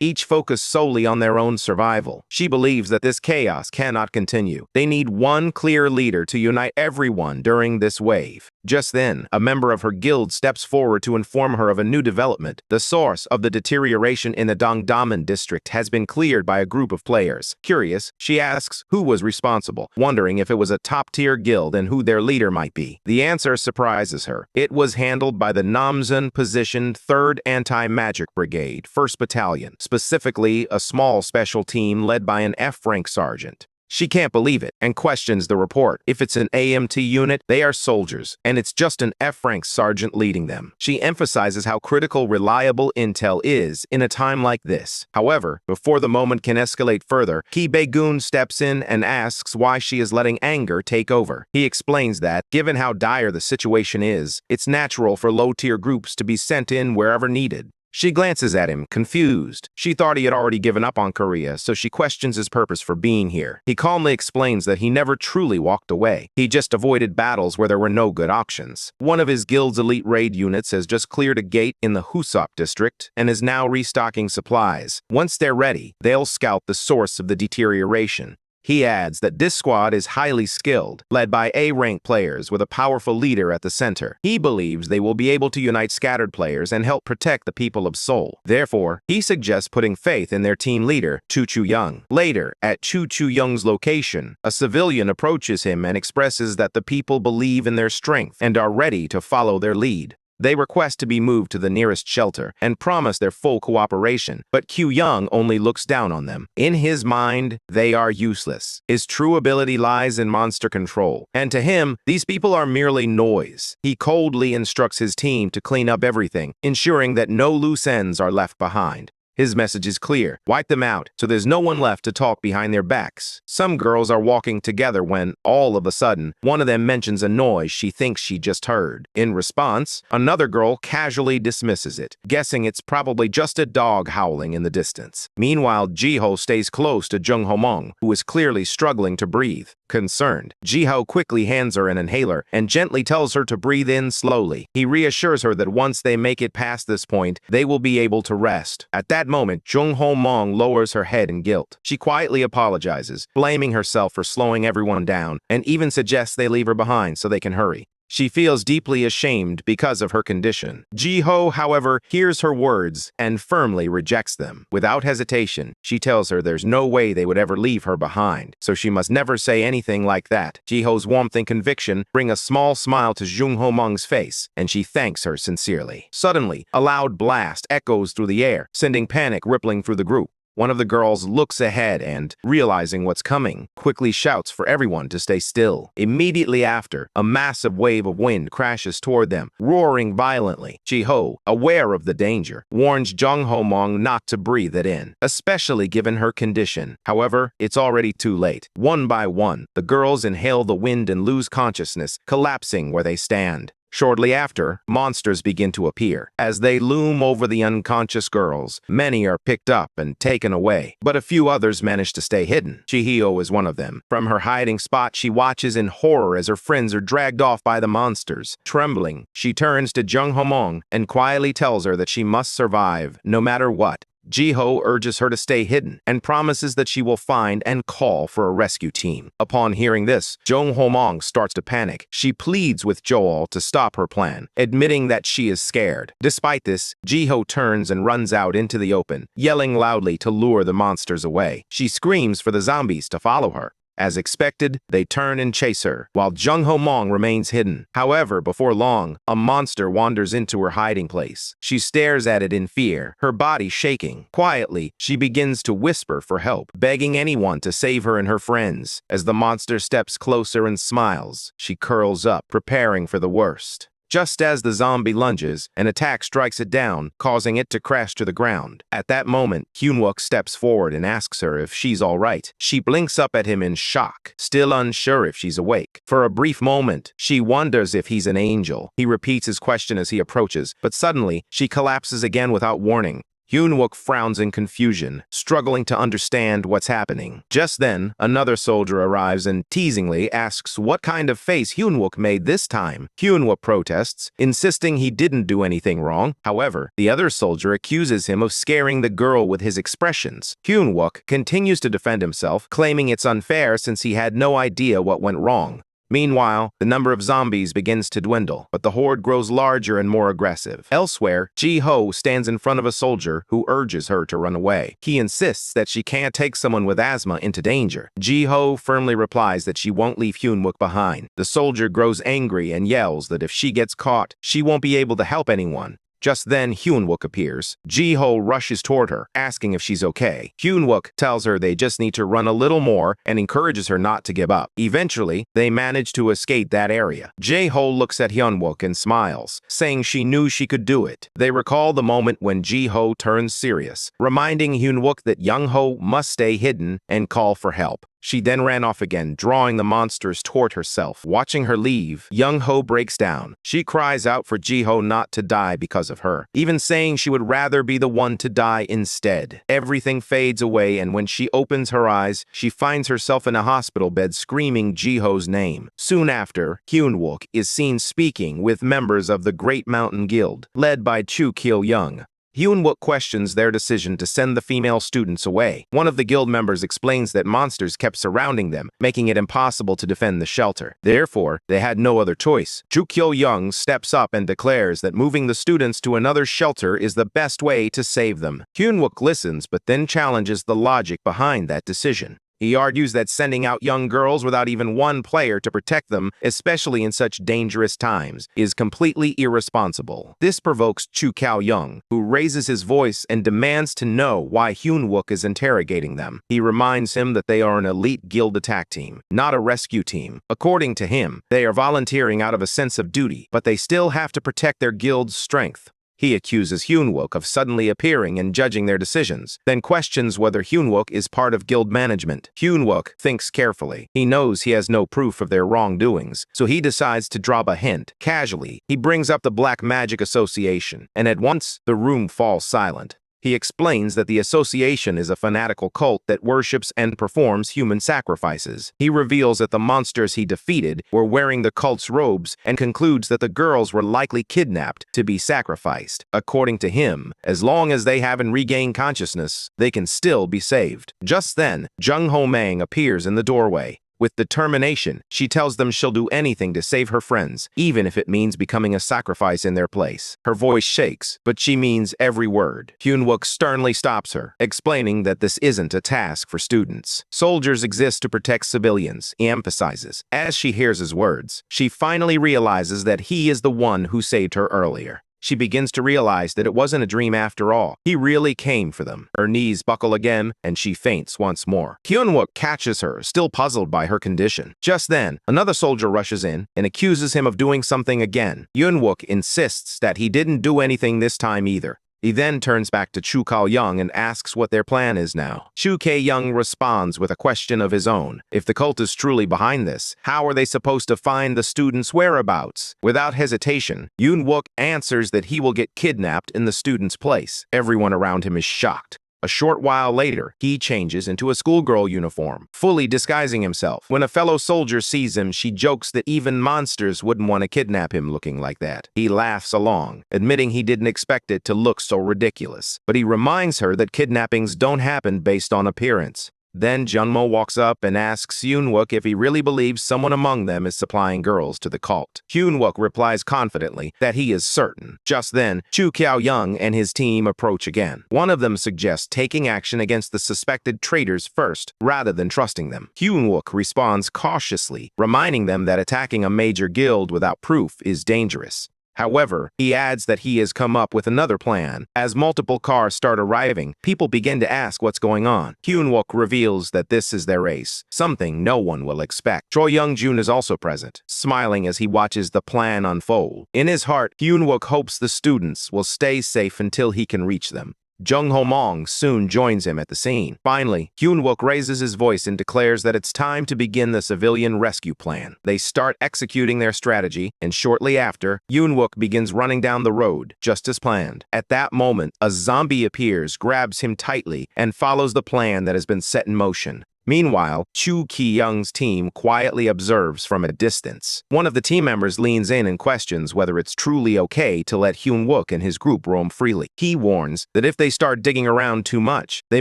each focused solely on their own survival. She believes that this chaos cannot continue. They need one clear leader to unite everyone during this wave. Just then, a member of her guild steps forward to inform her of a new development. The source of the deterioration in the Dongdaemun district has been cleared by a group of players. Curious, she asks who was responsible, wondering if it was a top-tier guild and who their leader might be. The answer surprises her. It was handled by the Namsan-positioned 3rd Anti-Magic Brigade, 1st Battalion, specifically a small special team led by an F-rank sergeant. She can't believe it and questions the report. If it's an AMT unit, they are soldiers, and it's just an F-rank sergeant leading them. She emphasizes how critical reliable intel is in a time like this. However, before the moment can escalate further, Ki Bae-gun steps in and asks why she is letting anger take over. He explains that, given how dire the situation is, it's natural for low-tier groups to be sent in wherever needed. She glances at him, confused. She thought he had already given up on Korea, so she questions his purpose for being here. He calmly explains that he never truly walked away. He just avoided battles where there were no good options. One of his guild's elite raid units has just cleared a gate in the Husok district and is now restocking supplies. Once they're ready, they'll scout the source of the deterioration. He adds that this squad is highly skilled, led by A-rank players with a powerful leader at the center. He believes they will be able to unite scattered players and help protect the people of Seoul. Therefore, he suggests putting faith in their team leader, Chu Chu-young. Later, at Chu Chu-young's location, a civilian approaches him and expresses that the people believe in their strength and are ready to follow their lead. They request to be moved to the nearest shelter and promise their full cooperation, but Q-young only looks down on them. In his mind, they are useless. His true ability lies in monster control, and to him, these people are merely noise. He coldly instructs his team to clean up everything, ensuring that no loose ends are left behind. His message is clear. Wipe them out, so there's no one left to talk behind their backs. Some girls are walking together when, all of a sudden, one of them mentions a noise she thinks she just heard. In response, another girl casually dismisses it, guessing it's probably just a dog howling in the distance. Meanwhile, Jiho stays close to Jung Ho-mong, who is clearly struggling to breathe. Concerned, Jiho quickly hands her an inhaler and gently tells her to breathe in slowly. He reassures her that once they make it past this point, they will be able to rest. At that moment, Jung Ho-mong lowers her head in guilt. She quietly apologizes, blaming herself for slowing everyone down, and even suggests they leave her behind so they can hurry. She feels deeply ashamed because of her condition. Jiho, however, hears her words and firmly rejects them. Without hesitation, she tells her there's no way they would ever leave her behind, so she must never say anything like that. Jiho's warmth and conviction bring a small smile to Jung Ho-mong's face, and she thanks her sincerely. Suddenly, a loud blast echoes through the air, sending panic rippling through the group. One of the girls looks ahead and, realizing what's coming, quickly shouts for everyone to stay still. Immediately after, a massive wave of wind crashes toward them, roaring violently. Jiho, aware of the danger, warns Jung Ho-mong not to breathe it in, especially given her condition. However, it's already too late. One by one, the girls inhale the wind and lose consciousness, collapsing where they stand. Shortly after, monsters begin to appear. As they loom over the unconscious girls, many are picked up and taken away, but a few others manage to stay hidden. Chihio is one of them. From her hiding spot, she watches in horror as her friends are dragged off by the monsters. Trembling, she turns to Jung Homong and quietly tells her that she must survive, no matter what. Jiho urges her to stay hidden and promises that she will find and call for a rescue team. Upon hearing this, Jung Homong starts to panic. She pleads with Joel to stop her plan, admitting that she is scared. Despite this, Jiho turns and runs out into the open, yelling loudly to lure the monsters away. She screams for the zombies to follow her. As expected, they turn and chase her, while Jung Homong remains hidden. However, before long, a monster wanders into her hiding place. She stares at it in fear, her body shaking. Quietly, she begins to whisper for help, begging anyone to save her and her friends. As the monster steps closer and smiles, she curls up, preparing for the worst. Just as the zombie lunges, an attack strikes it down, causing it to crash to the ground. At that moment, Hyunwook steps forward and asks her if she's all right. She blinks up at him in shock, still unsure if she's awake. For a brief moment, she wonders if he's an angel. He repeats his question as he approaches, but suddenly, she collapses again without warning. Hyunwook frowns in confusion, struggling to understand what's happening. Just then, another soldier arrives and teasingly asks what kind of face Hyunwook made this time. Hyunwook protests, insisting he didn't do anything wrong. However, the other soldier accuses him of scaring the girl with his expressions. Hyunwook continues to defend himself, claiming it's unfair since he had no idea what went wrong. Meanwhile, the number of zombies begins to dwindle, but the horde grows larger and more aggressive. Elsewhere, Ji-ho stands in front of a soldier who urges her to run away. He insists that she can't take someone with asthma into danger. Ji-ho firmly replies that she won't leave Hyunwook behind. The soldier grows angry and yells that if she gets caught, she won't be able to help anyone. Just then, Hyunwook appears. Ji-ho rushes toward her, asking if she's okay. Hyunwook tells her they just need to run a little more and encourages her not to give up. Eventually, they manage to escape that area. Ji-ho looks at Hyunwook and smiles, saying she knew she could do it. They recall the moment when Ji-ho turns serious, reminding Hyunwook that Young-ho must stay hidden and call for help. She then ran off again, drawing the monsters toward herself. Watching her leave, Young-ho breaks down. She cries out for Ji-ho not to die because of her, even saying she would rather be the one to die instead. Everything fades away, and when she opens her eyes, she finds herself in a hospital bed screaming Ji-ho's name. Soon after, Hyunwook is seen speaking with members of the Great Mountain Guild, led by Chu Kil-young. Hyunwook questions their decision to send the female students away. One of the guild members explains that monsters kept surrounding them, making it impossible to defend the shelter. Therefore, they had no other choice. Chu Kil-young steps up and declares that moving the students to another shelter is the best way to save them. Hyunwook listens, but then challenges the logic behind that decision. He argues that sending out young girls without even one player to protect them, especially in such dangerous times, is completely irresponsible. This provokes Chu Kil-young, who raises his voice and demands to know why Hyunwook is interrogating them. He reminds him that they are an elite guild attack team, not a rescue team. According to him, they are volunteering out of a sense of duty, but they still have to protect their guild's strength. He accuses Hyunwook of suddenly appearing and judging their decisions, then questions whether Hyunwook is part of guild management. Hyunwook thinks carefully. He knows he has no proof of their wrongdoings, so he decides to drop a hint. Casually, he brings up the Black Magic Association, and at once, the room falls silent. He explains that the association is a fanatical cult that worships and performs human sacrifices. He reveals that the monsters he defeated were wearing the cult's robes and concludes that the girls were likely kidnapped to be sacrificed. According to him, as long as they haven't regained consciousness, they can still be saved. Just then, Jung Ho-mang appears in the doorway. With determination, she tells them she'll do anything to save her friends, even if it means becoming a sacrifice in their place. Her voice shakes, but she means every word. Hyunwook sternly stops her, explaining that this isn't a task for students. Soldiers exist to protect civilians, he emphasizes. As she hears his words, she finally realizes that he is the one who saved her earlier. She begins to realize that it wasn't a dream after all. He really came for them. Her knees buckle again, and she faints once more. Hyunwook catches her, still puzzled by her condition. Just then, another soldier rushes in and accuses him of doing something again. Hyunwook insists that he didn't do anything this time either. He then turns back to Chu Kao-young and asks what their plan is now. Chu Kae-young responds with a question of his own. If the cult is truly behind this, how are they supposed to find the students' whereabouts? Without hesitation, Yoon-wook answers that he will get kidnapped in the student's place. Everyone around him is shocked. A short while later, he changes into a schoolgirl uniform, fully disguising himself. When a fellow soldier sees him, she jokes that even monsters wouldn't want to kidnap him looking like that. He laughs along, admitting he didn't expect it to look so ridiculous. But he reminds her that kidnappings don't happen based on appearance. Then Junmo walks up and asks Yoon-wook if he really believes someone among them is supplying girls to the cult. Yoon-wook replies confidently that he is certain. Just then, Chu Kao-young and his team approach again. One of them suggests taking action against the suspected traitors first, rather than trusting them. Yoon-wook responds cautiously, reminding them that attacking a major guild without proof is dangerous. However, he adds that he has come up with another plan. As multiple cars start arriving, people begin to ask what's going on. Yoon-wook reveals that this is their race, something no one will expect. Choi Young-jun is also present, smiling as he watches the plan unfold. In his heart, Yoon-wook hopes the students will stay safe until he can reach them. Jung Ho-mong soon joins him at the scene. Finally, Yoon-wook raises his voice and declares that it's time to begin the civilian rescue plan. They start executing their strategy, and shortly after, Yoon-wook begins running down the road, just as planned. At that moment, a zombie appears, grabs him tightly, and follows the plan that has been set in motion. Meanwhile, Chu Ki-young's team quietly observes from a distance. One of the team members leans in and questions whether it's truly okay to let Yoon-wook and his group roam freely. He warns that if they start digging around too much, they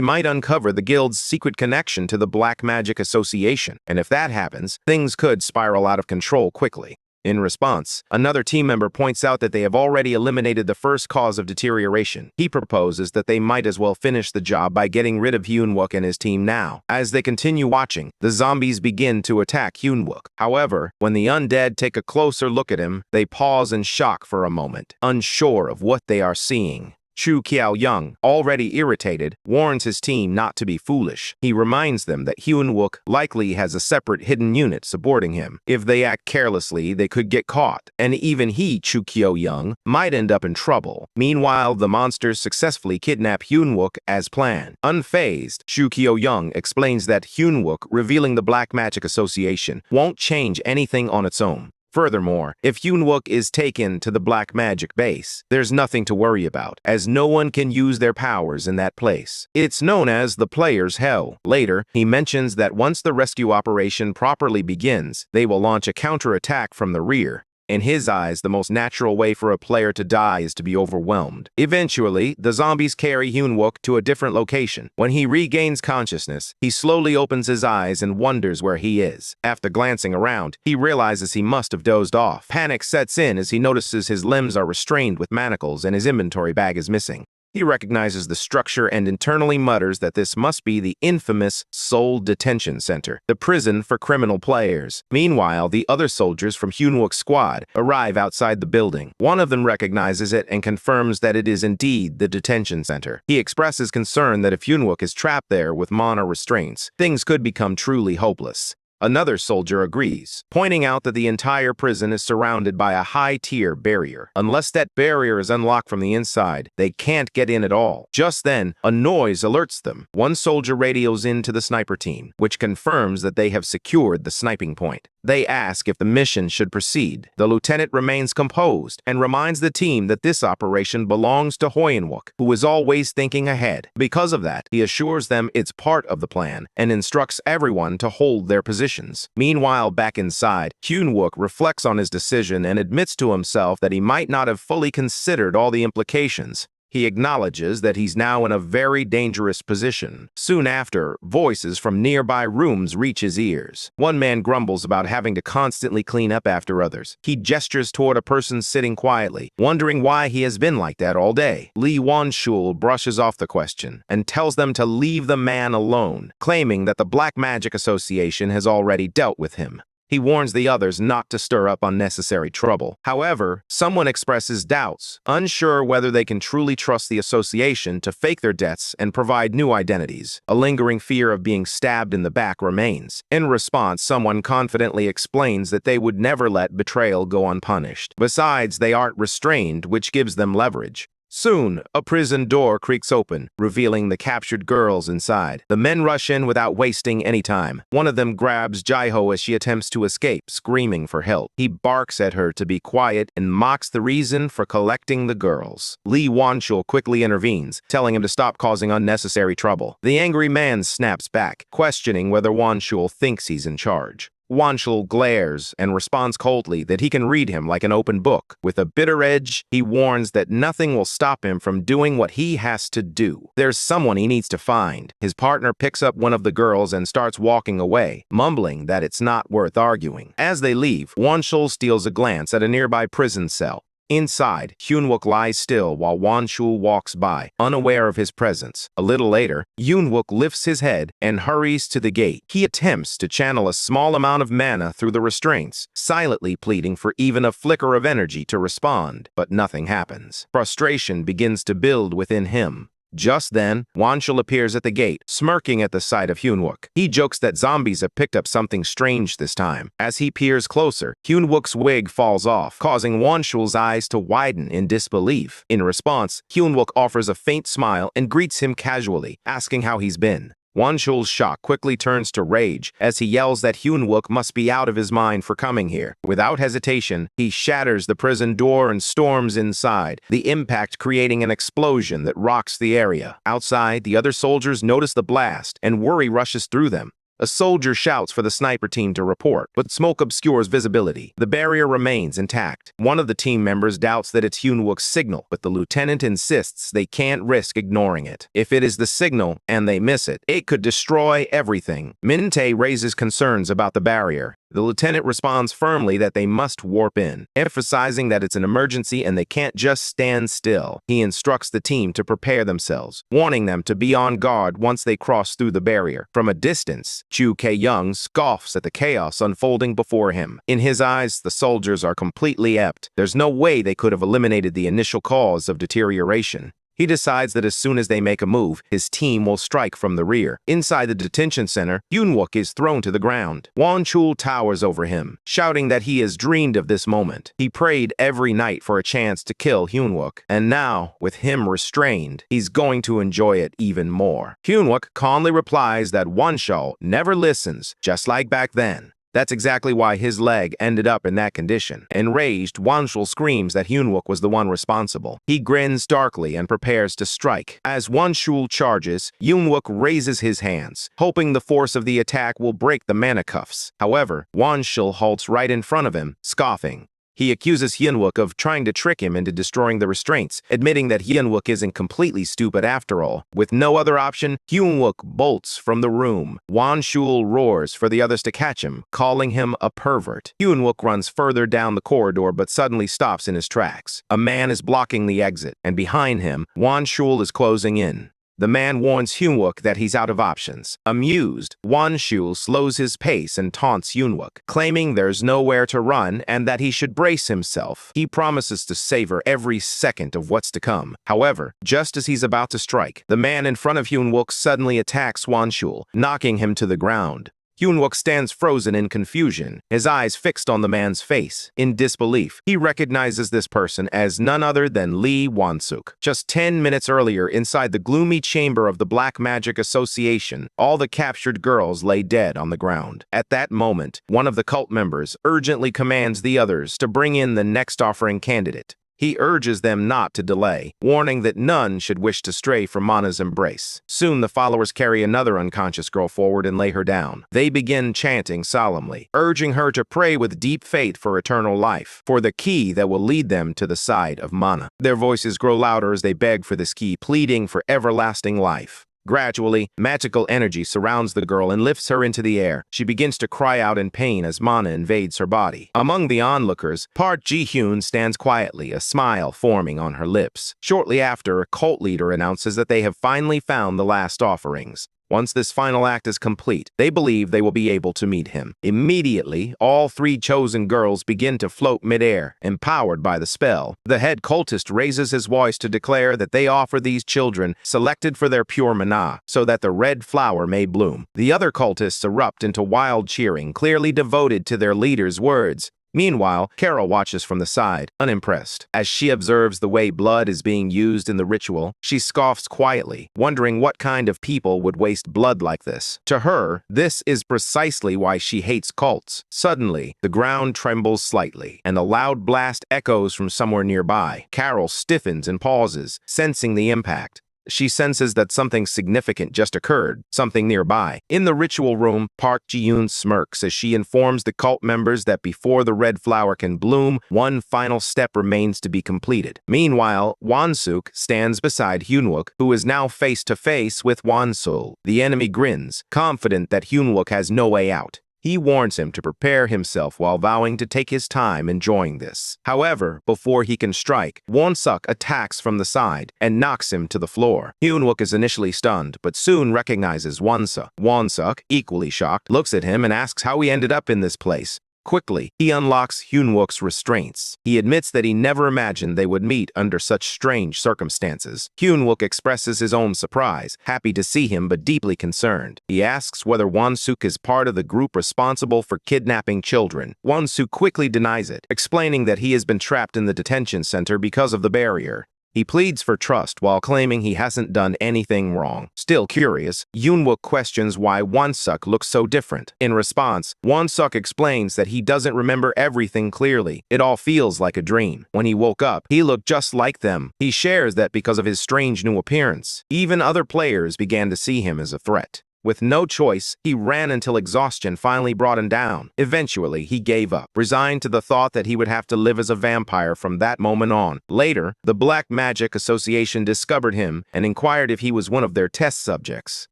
might uncover the guild's secret connection to the Black Magic Association, and if that happens, things could spiral out of control quickly. In response, another team member points out that they have already eliminated the first cause of deterioration. He proposes that they might as well finish the job by getting rid of Yoon-wook and his team now. As they continue watching, the zombies begin to attack Yoon-wook. However, when the undead take a closer look at him, they pause in shock for a moment, unsure of what they are seeing. Chu Kao-young, already irritated, warns his team not to be foolish. He reminds them that Yoon-wook likely has a separate hidden unit supporting him. If they act carelessly, they could get caught, and even he, Chu Kao-young, might end up in trouble. Meanwhile, the monsters successfully kidnap Yoon-wook as planned. Unfazed, Chu Kao-young explains that Yoon-wook revealing the Black Magic Association won't change anything on its own. Furthermore, if Yoon-wook is taken to the Black Magic base, there's nothing to worry about, as no one can use their powers in that place. It's known as the Player's Hell. Later, he mentions that once the rescue operation properly begins, they will launch a counterattack from the rear. In his eyes, the most natural way for a player to die is to be overwhelmed. Eventually, the zombies carry Yoon-wook to a different location. When he regains consciousness, he slowly opens his eyes and wonders where he is. After glancing around, he realizes he must have dozed off. Panic sets in as he notices his limbs are restrained with manacles and his inventory bag is missing. He recognizes the structure and internally mutters that this must be the infamous Seoul Detention Center, the prison for criminal players. Meanwhile, the other soldiers from Yoon-wook's squad arrive outside the building. One of them recognizes it and confirms that it is indeed the detention center. He expresses concern that if Yoon-wook is trapped there with mana restraints, things could become truly hopeless. Another soldier agrees, pointing out that the entire prison is surrounded by a high-tier barrier. Unless that barrier is unlocked from the inside, they can't get in at all. Just then, a noise alerts them. One soldier radios in to the sniper team, which confirms that they have secured the sniping point. They ask if the mission should proceed. The lieutenant remains composed and reminds the team that this operation belongs to Yoon-wook, who is always thinking ahead. Because of that, he assures them it's part of the plan and instructs everyone to hold their positions. Meanwhile, back inside, Yoon-wook reflects on his decision and admits to himself that he might not have fully considered all the implications. He acknowledges that he's now in a very dangerous position. Soon after, voices from nearby rooms reach his ears. One man grumbles about having to constantly clean up after others. He gestures toward a person sitting quietly, wondering why he has been like that all day. Lee Won-shul brushes off the question and tells them to leave the man alone, claiming that the Black Magic Association has already dealt with him. He warns the others not to stir up unnecessary trouble. However, someone expresses doubts, unsure whether they can truly trust the association to fake their deaths and provide new identities. A lingering fear of being stabbed in the back remains. In response, someone confidently explains that they would never let betrayal go unpunished. Besides, they aren't restrained, which gives them leverage. Soon, a prison door creaks open, revealing the captured girls inside. The men rush in without wasting any time. One of them grabs Jaiho as she attempts to escape, screaming for help. He barks at her to be quiet and mocks the reason for collecting the girls. Lee Wanshul quickly intervenes, telling him to stop causing unnecessary trouble. The angry man snaps back, questioning whether Wanshul thinks he's in charge. Wanshul glares and responds coldly that he can read him like an open book. With a bitter edge, he warns that nothing will stop him from doing what he has to do. There's someone he needs to find. His partner picks up one of the girls and starts walking away, mumbling that it's not worth arguing. As they leave, Wanshul steals a glance at a nearby prison cell. Inside, Hyunwook lies still while Wanshul walks by, unaware of his presence. A little later, Hyunwook lifts his head and hurries to the gate. He attempts to channel a small amount of mana through the restraints, silently pleading for even a flicker of energy to respond, but nothing happens. Frustration begins to build within him. Just then, Wanshul appears at the gate, smirking at the sight of Hyunwook. He jokes that zombies have picked up something strange this time. As he peers closer, Hyunwook's wig falls off, causing Wanshul's eyes to widen in disbelief. In response, Hyunwook offers a faint smile and greets him casually, asking how he's been. Wanshul's shock quickly turns to rage as he yells that Hyunwook must be out of his mind for coming here. Without hesitation, he shatters the prison door and storms inside, the impact creating an explosion that rocks the area. Outside, the other soldiers notice the blast, and worry rushes through them. A soldier shouts for the sniper team to report, but smoke obscures visibility. The barrier remains intact. One of the team members doubts that it's Hyunwook's signal, but the lieutenant insists they can't risk ignoring it. If it is the signal and they miss it, it could destroy everything. Min-tae raises concerns about the barrier. The lieutenant responds firmly that they must warp in, emphasizing that it's an emergency and they can't just stand still. He instructs the team to prepare themselves, warning them to be on guard once they cross through the barrier. From a distance, Chu K-young scoffs at the chaos unfolding before him. In his eyes, the soldiers are completely inept. There's no way they could have eliminated the initial cause of deterioration. He decides that as soon as they make a move, his team will strike from the rear. Inside the detention center, Hyunwook is thrown to the ground. Wanshul towers over him, shouting that he has dreamed of this moment. He prayed every night for a chance to kill Hyunwook, and now, with him restrained, he's going to enjoy it even more. Hyunwook calmly replies that Wanshul never listens, just like back then. That's exactly why his leg ended up in that condition. Enraged, Wanshul screams that Hyunwook was the one responsible. He grins darkly and prepares to strike. As Wanshul charges, Hyunwook raises his hands, hoping the force of the attack will break the mana cuffs. However, Wanshul halts right in front of him, scoffing. He accuses Hyunwook of trying to trick him into destroying the restraints, admitting that Hyunwook isn't completely stupid after all. With no other option, Hyunwook bolts from the room. Wanshul roars for the others to catch him, calling him a pervert. Hyunwook runs further down the corridor but suddenly stops in his tracks. A man is blocking the exit, and behind him, Wanshul is closing in. The man warns Hyunwook that he's out of options. Amused, Wanshul slows his pace and taunts Hyunwook, claiming there's nowhere to run and that he should brace himself. He promises to savor every second of what's to come. However, just as he's about to strike, the man in front of Hyunwook suddenly attacks Wanshul, knocking him to the ground. Hyunwook stands frozen in confusion, his eyes fixed on the man's face. In disbelief, he recognizes this person as none other than Lee Wansuk. Just 10 minutes earlier, inside the gloomy chamber of the Black Magic Association, all the captured girls lay dead on the ground. At that moment, one of the cult members urgently commands the others to bring in the next offering candidate. He urges them not to delay, warning that none should wish to stray from Mana's embrace. Soon the followers carry another unconscious girl forward and lay her down. They begin chanting solemnly, urging her to pray with deep faith for eternal life, for the key that will lead them to the side of Mana. Their voices grow louder as they beg for this key, pleading for everlasting life. Gradually, magical energy surrounds the girl and lifts her into the air. She begins to cry out in pain as mana invades her body. Among the onlookers, Park Ji-hyun stands quietly, a smile forming on her lips. Shortly after, a cult leader announces that they have finally found the last offerings. Once this final act is complete, they believe they will be able to meet him. Immediately, all three chosen girls begin to float midair, empowered by the spell. The head cultist raises his voice to declare that they offer these children, selected for their pure mana, so that the red flower may bloom. The other cultists erupt into wild cheering, clearly devoted to their leader's words. Meanwhile, Carol watches from the side, unimpressed. As she observes the way blood is being used in the ritual, she scoffs quietly, wondering what kind of people would waste blood like this. To her, this is precisely why she hates cults. Suddenly, the ground trembles slightly, and a loud blast echoes from somewhere nearby. Carol stiffens and pauses, sensing the impact. She senses that something significant just occurred, something nearby. In the ritual room, Park Ji-yoon smirks as she informs the cult members that before the red flower can bloom, one final step remains to be completed. Meanwhile, Won-suk stands beside Hyun-wook, who is now face-to-face with Won-sul. The enemy grins, confident that Hyun-wook has no way out. He warns him to prepare himself while vowing to take his time enjoying this. However, before he can strike, Won-suk attacks from the side and knocks him to the floor. Hyun-wook is initially stunned, but soon recognizes Won-suk. Won-suk, equally shocked, looks at him and asks how he ended up in this place. Quickly, he unlocks Hyun-wook's restraints. He admits that he never imagined they would meet under such strange circumstances. Hyun-wook expresses his own surprise, happy to see him but deeply concerned. He asks whether Won-suk is part of the group responsible for kidnapping children. Won-suk quickly denies it, explaining that he has been trapped in the detention center because of the barrier. He pleads for trust while claiming he hasn't done anything wrong. Still curious, Hyun-wook questions why Won-suk looks so different. In response, Won-suk explains that he doesn't remember everything clearly. It all feels like a dream. When he woke up, he looked just like them. He shares that because of his strange new appearance. Even other players began to see him as a threat. With no choice, he ran until exhaustion finally brought him down. Eventually, he gave up, resigned to the thought that he would have to live as a vampire from that moment on. Later, the Black Magic Association discovered him and inquired if he was one of their test subjects.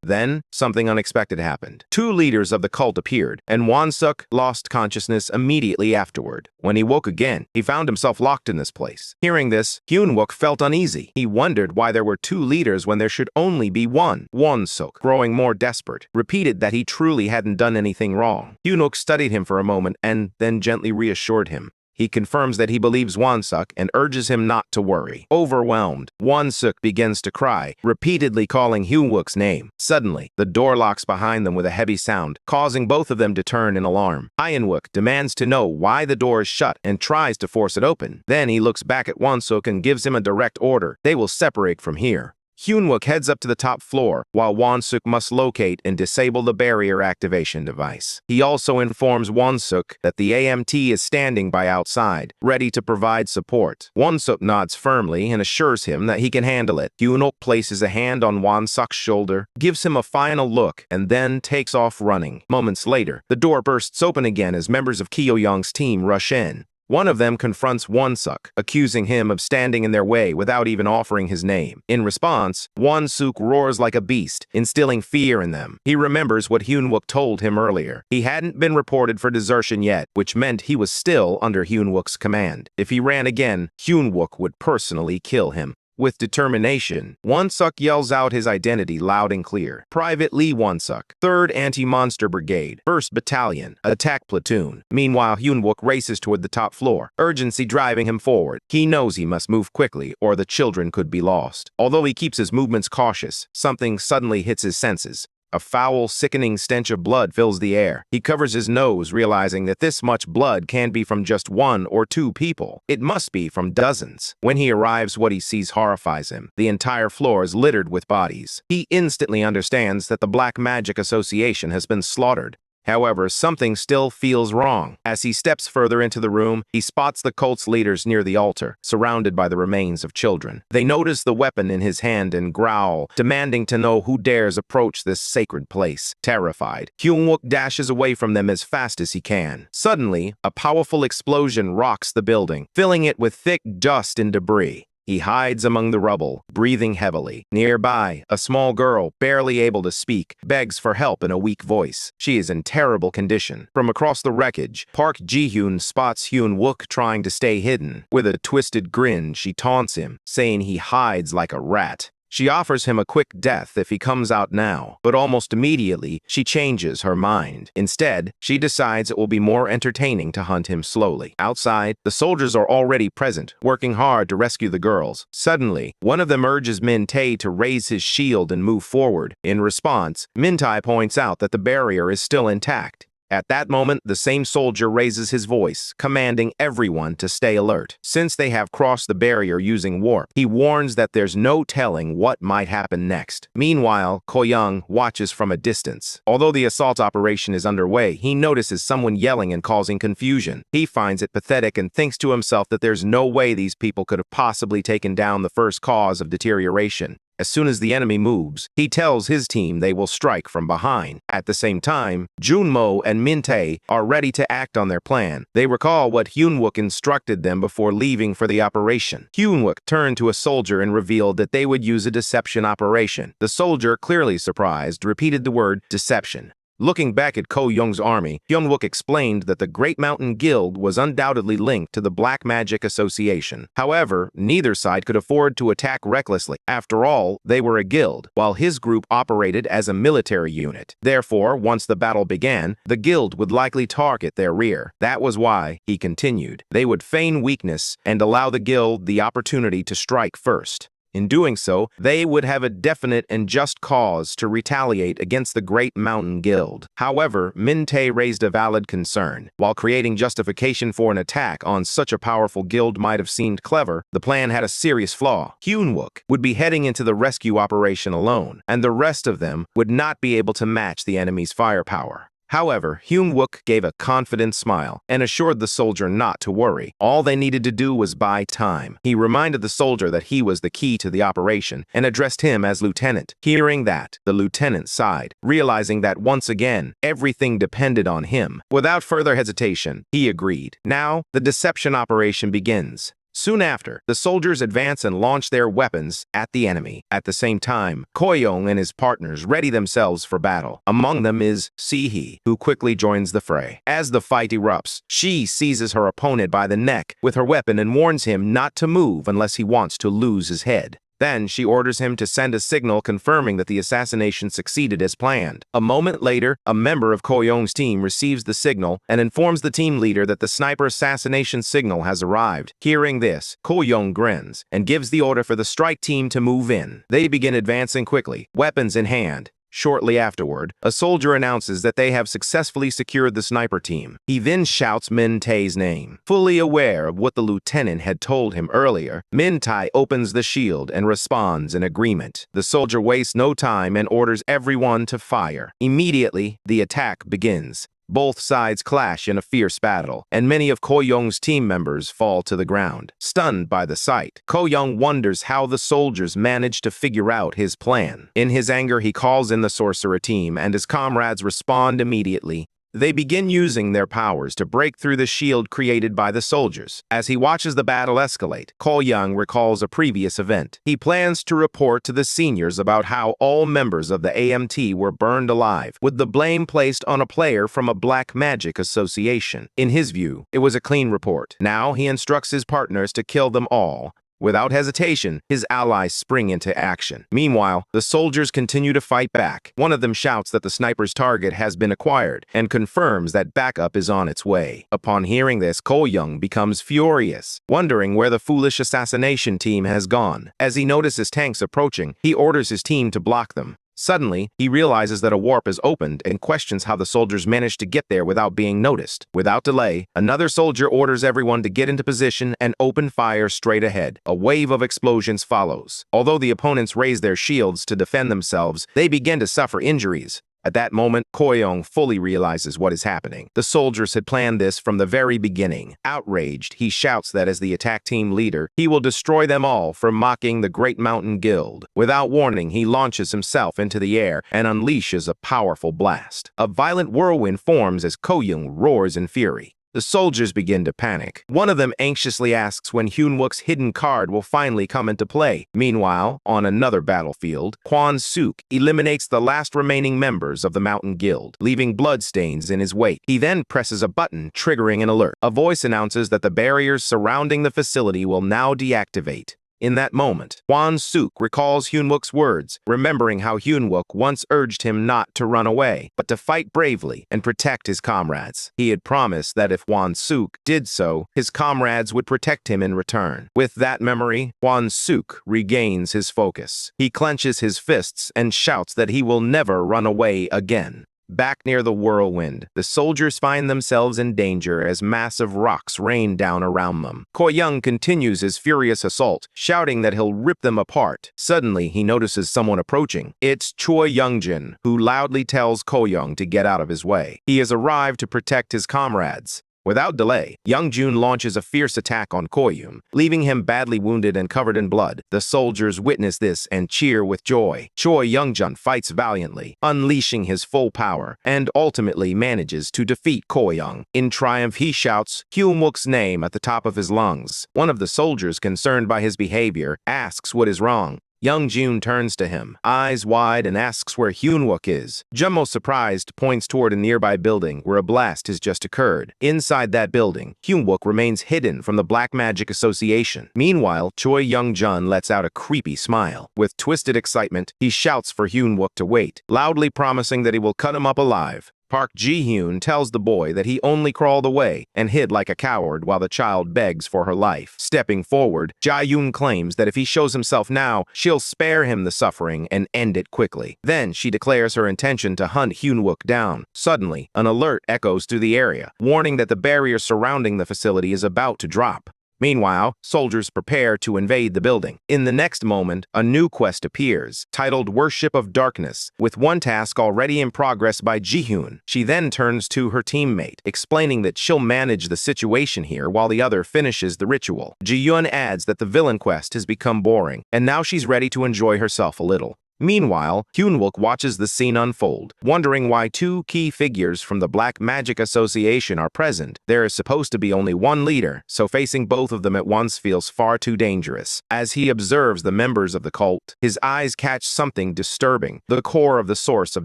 Then, something unexpected happened. Two leaders of the cult appeared, and Won-suk lost consciousness immediately afterward. When he woke again, he found himself locked in this place. Hearing this, Hyun-wook felt uneasy. He wondered why there were two leaders when there should only be one. Won-suk, growing more desperate, repeated that he truly hadn't done anything wrong. Hyun-wook studied him for a moment and then gently reassured him. He confirms that he believes Won-suk and urges him not to worry. Overwhelmed, Won-suk begins to cry, repeatedly calling Hyun-wook's name. Suddenly, the door locks behind them with a heavy sound, causing both of them to turn in alarm. Hyun-wook demands to know why the door is shut and tries to force it open. Then he looks back at Won-suk and gives him a direct order. They will separate from here. Hyun-wook heads up to the top floor, while Won-suk must locate and disable the barrier activation device. He also informs Won-suk that the AMT is standing by outside, ready to provide support. Won-suk nods firmly and assures him that he can handle it. Hyun-wook places a hand on Won-suk's shoulder, gives him a final look, and then takes off running. Moments later, the door bursts open again as members of Kyo-young's team rush in. One of them confronts Won-suk, accusing him of standing in their way without even offering his name. In response, Won-suk roars like a beast, instilling fear in them. He remembers what Hyun-wook told him earlier. He hadn't been reported for desertion yet, which meant he was still under Hyun-wook's command. If he ran again, Hyun-wook would personally kill him. With determination, Won-suk yells out his identity loud and clear. Private Lee Won-suk, 3rd Anti-Monster Brigade, 1st Battalion, Attack Platoon. Meanwhile, Hyun-wook races toward the top floor, urgency driving him forward. He knows he must move quickly or the children could be lost. Although he keeps his movements cautious, something suddenly hits his senses. A foul, sickening stench of blood fills the air. He covers his nose, realizing that this much blood can't be from just one or two people. It must be from dozens. When he arrives, what he sees horrifies him. The entire floor is littered with bodies. He instantly understands that the Black Magic Association has been slaughtered. However, something still feels wrong. As he steps further into the room, he spots the cult's leaders near the altar, surrounded by the remains of children. They notice the weapon in his hand and growl, demanding to know who dares approach this sacred place. Terrified, Hyun-wook dashes away from them as fast as he can. Suddenly, a powerful explosion rocks the building, filling it with thick dust and debris. He hides among the rubble, breathing heavily. Nearby, a small girl, barely able to speak, begs for help in a weak voice. She is in terrible condition. From across the wreckage, Park Ji-hyun spots Hyun-wook trying to stay hidden. With a twisted grin, she taunts him, saying he hides like a rat. She offers him a quick death if he comes out now, but almost immediately, she changes her mind. Instead, she decides it will be more entertaining to hunt him slowly. Outside, the soldiers are already present, working hard to rescue the girls. Suddenly, one of them urges Min-tae to raise his shield and move forward. In response, Min-tae points out that the barrier is still intact. At that moment, the same soldier raises his voice, commanding everyone to stay alert. Since they have crossed the barrier using warp, he warns that there's no telling what might happen next. Meanwhile, Ko-young watches from a distance. Although the assault operation is underway, he notices someone yelling and causing confusion. He finds it pathetic and thinks to himself that there's no way these people could have possibly taken down the first cause of deterioration. As soon as the enemy moves, he tells his team they will strike from behind. At the same time, Junmo and Min-tae are ready to act on their plan. They recall what Hyun-wook instructed them before leaving for the operation. Hyun-wook turned to a soldier and revealed that they would use a deception operation. The soldier, clearly surprised, repeated the word deception. Looking back at Ko-young's army, Hyun-wook explained that the Great Mountain Guild was undoubtedly linked to the Black Magic Association. However, neither side could afford to attack recklessly. After all, they were a guild, while his group operated as a military unit. Therefore, once the battle began, the guild would likely target their rear. That was why, he continued, they would feign weakness and allow the guild the opportunity to strike first. In doing so, they would have a definite and just cause to retaliate against the Great Mountain Guild. However, Min-tae raised a valid concern. While creating justification for an attack on such a powerful guild might have seemed clever, the plan had a serious flaw. Hyun-wook would be heading into the rescue operation alone, and the rest of them would not be able to match the enemy's firepower. However, Hyun-wook gave a confident smile and assured the soldier not to worry. All they needed to do was buy time. He reminded the soldier that he was the key to the operation and addressed him as lieutenant. Hearing that, the lieutenant sighed, realizing that once again, everything depended on him. Without further hesitation, he agreed. Now, the deception operation begins. Soon after, the soldiers advance and launch their weapons at the enemy. At the same time, Ko-young and his partners ready themselves for battle. Among them is Si-hee, who quickly joins the fray. As the fight erupts, she seizes her opponent by the neck with her weapon and warns him not to move unless he wants to lose his head. Then she orders him to send a signal confirming that the assassination succeeded as planned. A moment later, a member of Ko-young's team receives the signal and informs the team leader that the sniper assassination signal has arrived. Hearing this, Ko-young grins and gives the order for the strike team to move in. They begin advancing quickly, weapons in hand. Shortly afterward, a soldier announces that they have successfully secured the sniper team. He then shouts Min-tae's name. Fully aware of what the lieutenant had told him earlier, Min-tae opens the shield and responds in agreement. The soldier wastes no time and orders everyone to fire. Immediately, the attack begins. Both sides clash in a fierce battle, and many of Ko-young's team members fall to the ground. Stunned by the sight, Ko-young wonders how the soldiers managed to figure out his plan. In his anger, he calls in the sorcerer team, and his comrades respond immediately. They begin using their powers to break through the shield created by the soldiers. As he watches the battle escalate, Ko-young recalls a previous event. He plans to report to the seniors about how all members of the AMT were burned alive, with the blame placed on a player from a Black Magic Association. In his view, it was a clean report. Now he instructs his partners to kill them all. Without hesitation, his allies spring into action. Meanwhile, the soldiers continue to fight back. One of them shouts that the sniper's target has been acquired and confirms that backup is on its way. Upon hearing this, Ko-young becomes furious, wondering where the foolish assassination team has gone. As he notices tanks approaching, he orders his team to block them. Suddenly, he realizes that a warp is opened and questions how the soldiers managed to get there without being noticed. Without delay, another soldier orders everyone to get into position and open fire straight ahead. A wave of explosions follows. Although the opponents raise their shields to defend themselves, they begin to suffer injuries. At that moment, Ko-young fully realizes what is happening. The soldiers had planned this from the very beginning. Outraged, he shouts that as the attack team leader, he will destroy them all for mocking the Great Mountain Guild. Without warning, he launches himself into the air and unleashes a powerful blast. A violent whirlwind forms as Ko-young roars in fury. The soldiers begin to panic. One of them anxiously asks when Hyun-wook's hidden card will finally come into play. Meanwhile, on another battlefield, Kwon-suk eliminates the last remaining members of the Mountain Guild, leaving bloodstains in his wake. He then presses a button, triggering an alert. A voice announces that the barriers surrounding the facility will now deactivate. In that moment, Kwon-suk recalls Hyun-wook's words, remembering how Hyun-wook once urged him not to run away, but to fight bravely and protect his comrades. He had promised that if Kwon-suk did so, his comrades would protect him in return. With that memory, Kwon-suk regains his focus. He clenches his fists and shouts that he will never run away again. Back near the whirlwind, the soldiers find themselves in danger as massive rocks rain down around them. Ko-young continues his furious assault, shouting that he'll rip them apart. Suddenly, he notices someone approaching. It's Choi Young-jin, who loudly tells Ko-young to get out of his way. He has arrived to protect his comrades. Without delay, Young-jun launches a fierce attack on Ko-young, leaving him badly wounded and covered in blood. The soldiers witness this and cheer with joy. Choi Young-jun fights valiantly, unleashing his full power, and ultimately manages to defeat Ko-young. In triumph, he shouts Hyun-wook's name at the top of his lungs. One of the soldiers, concerned by his behavior, asks what is wrong. Young-jun turns to him, eyes wide, and asks where Hyun-wook is. Jummo, surprised, points toward a nearby building where a blast has just occurred. Inside that building, Hyun-wook remains hidden from the Black Magic Association. Meanwhile, Choi Young-jun lets out a creepy smile. With twisted excitement, he shouts for Hyun-wook to wait, loudly promising that he will cut him up alive. Park Ji-hyun tells the boy that he only crawled away and hid like a coward while the child begs for her life. Stepping forward, Ja-yoon claims that if he shows himself now, she'll spare him the suffering and end it quickly. Then she declares her intention to hunt Hyun-wook down. Suddenly, an alert echoes through the area, warning that the barrier surrounding the facility is about to drop. Meanwhile, soldiers prepare to invade the building. In the next moment, a new quest appears, titled Worship of Darkness, with one task already in progress by Ji-hyun. She then turns to her teammate, explaining that she'll manage the situation here while the other finishes the ritual. Ji-hyun adds that the villain quest has become boring, and now she's ready to enjoy herself a little. Meanwhile, Hyun-wook watches the scene unfold, wondering why two key figures from the Black Magic Association are present. There is supposed to be only one leader, so facing both of them at once feels far too dangerous. As he observes the members of the cult, his eyes catch something disturbing, the core of the source of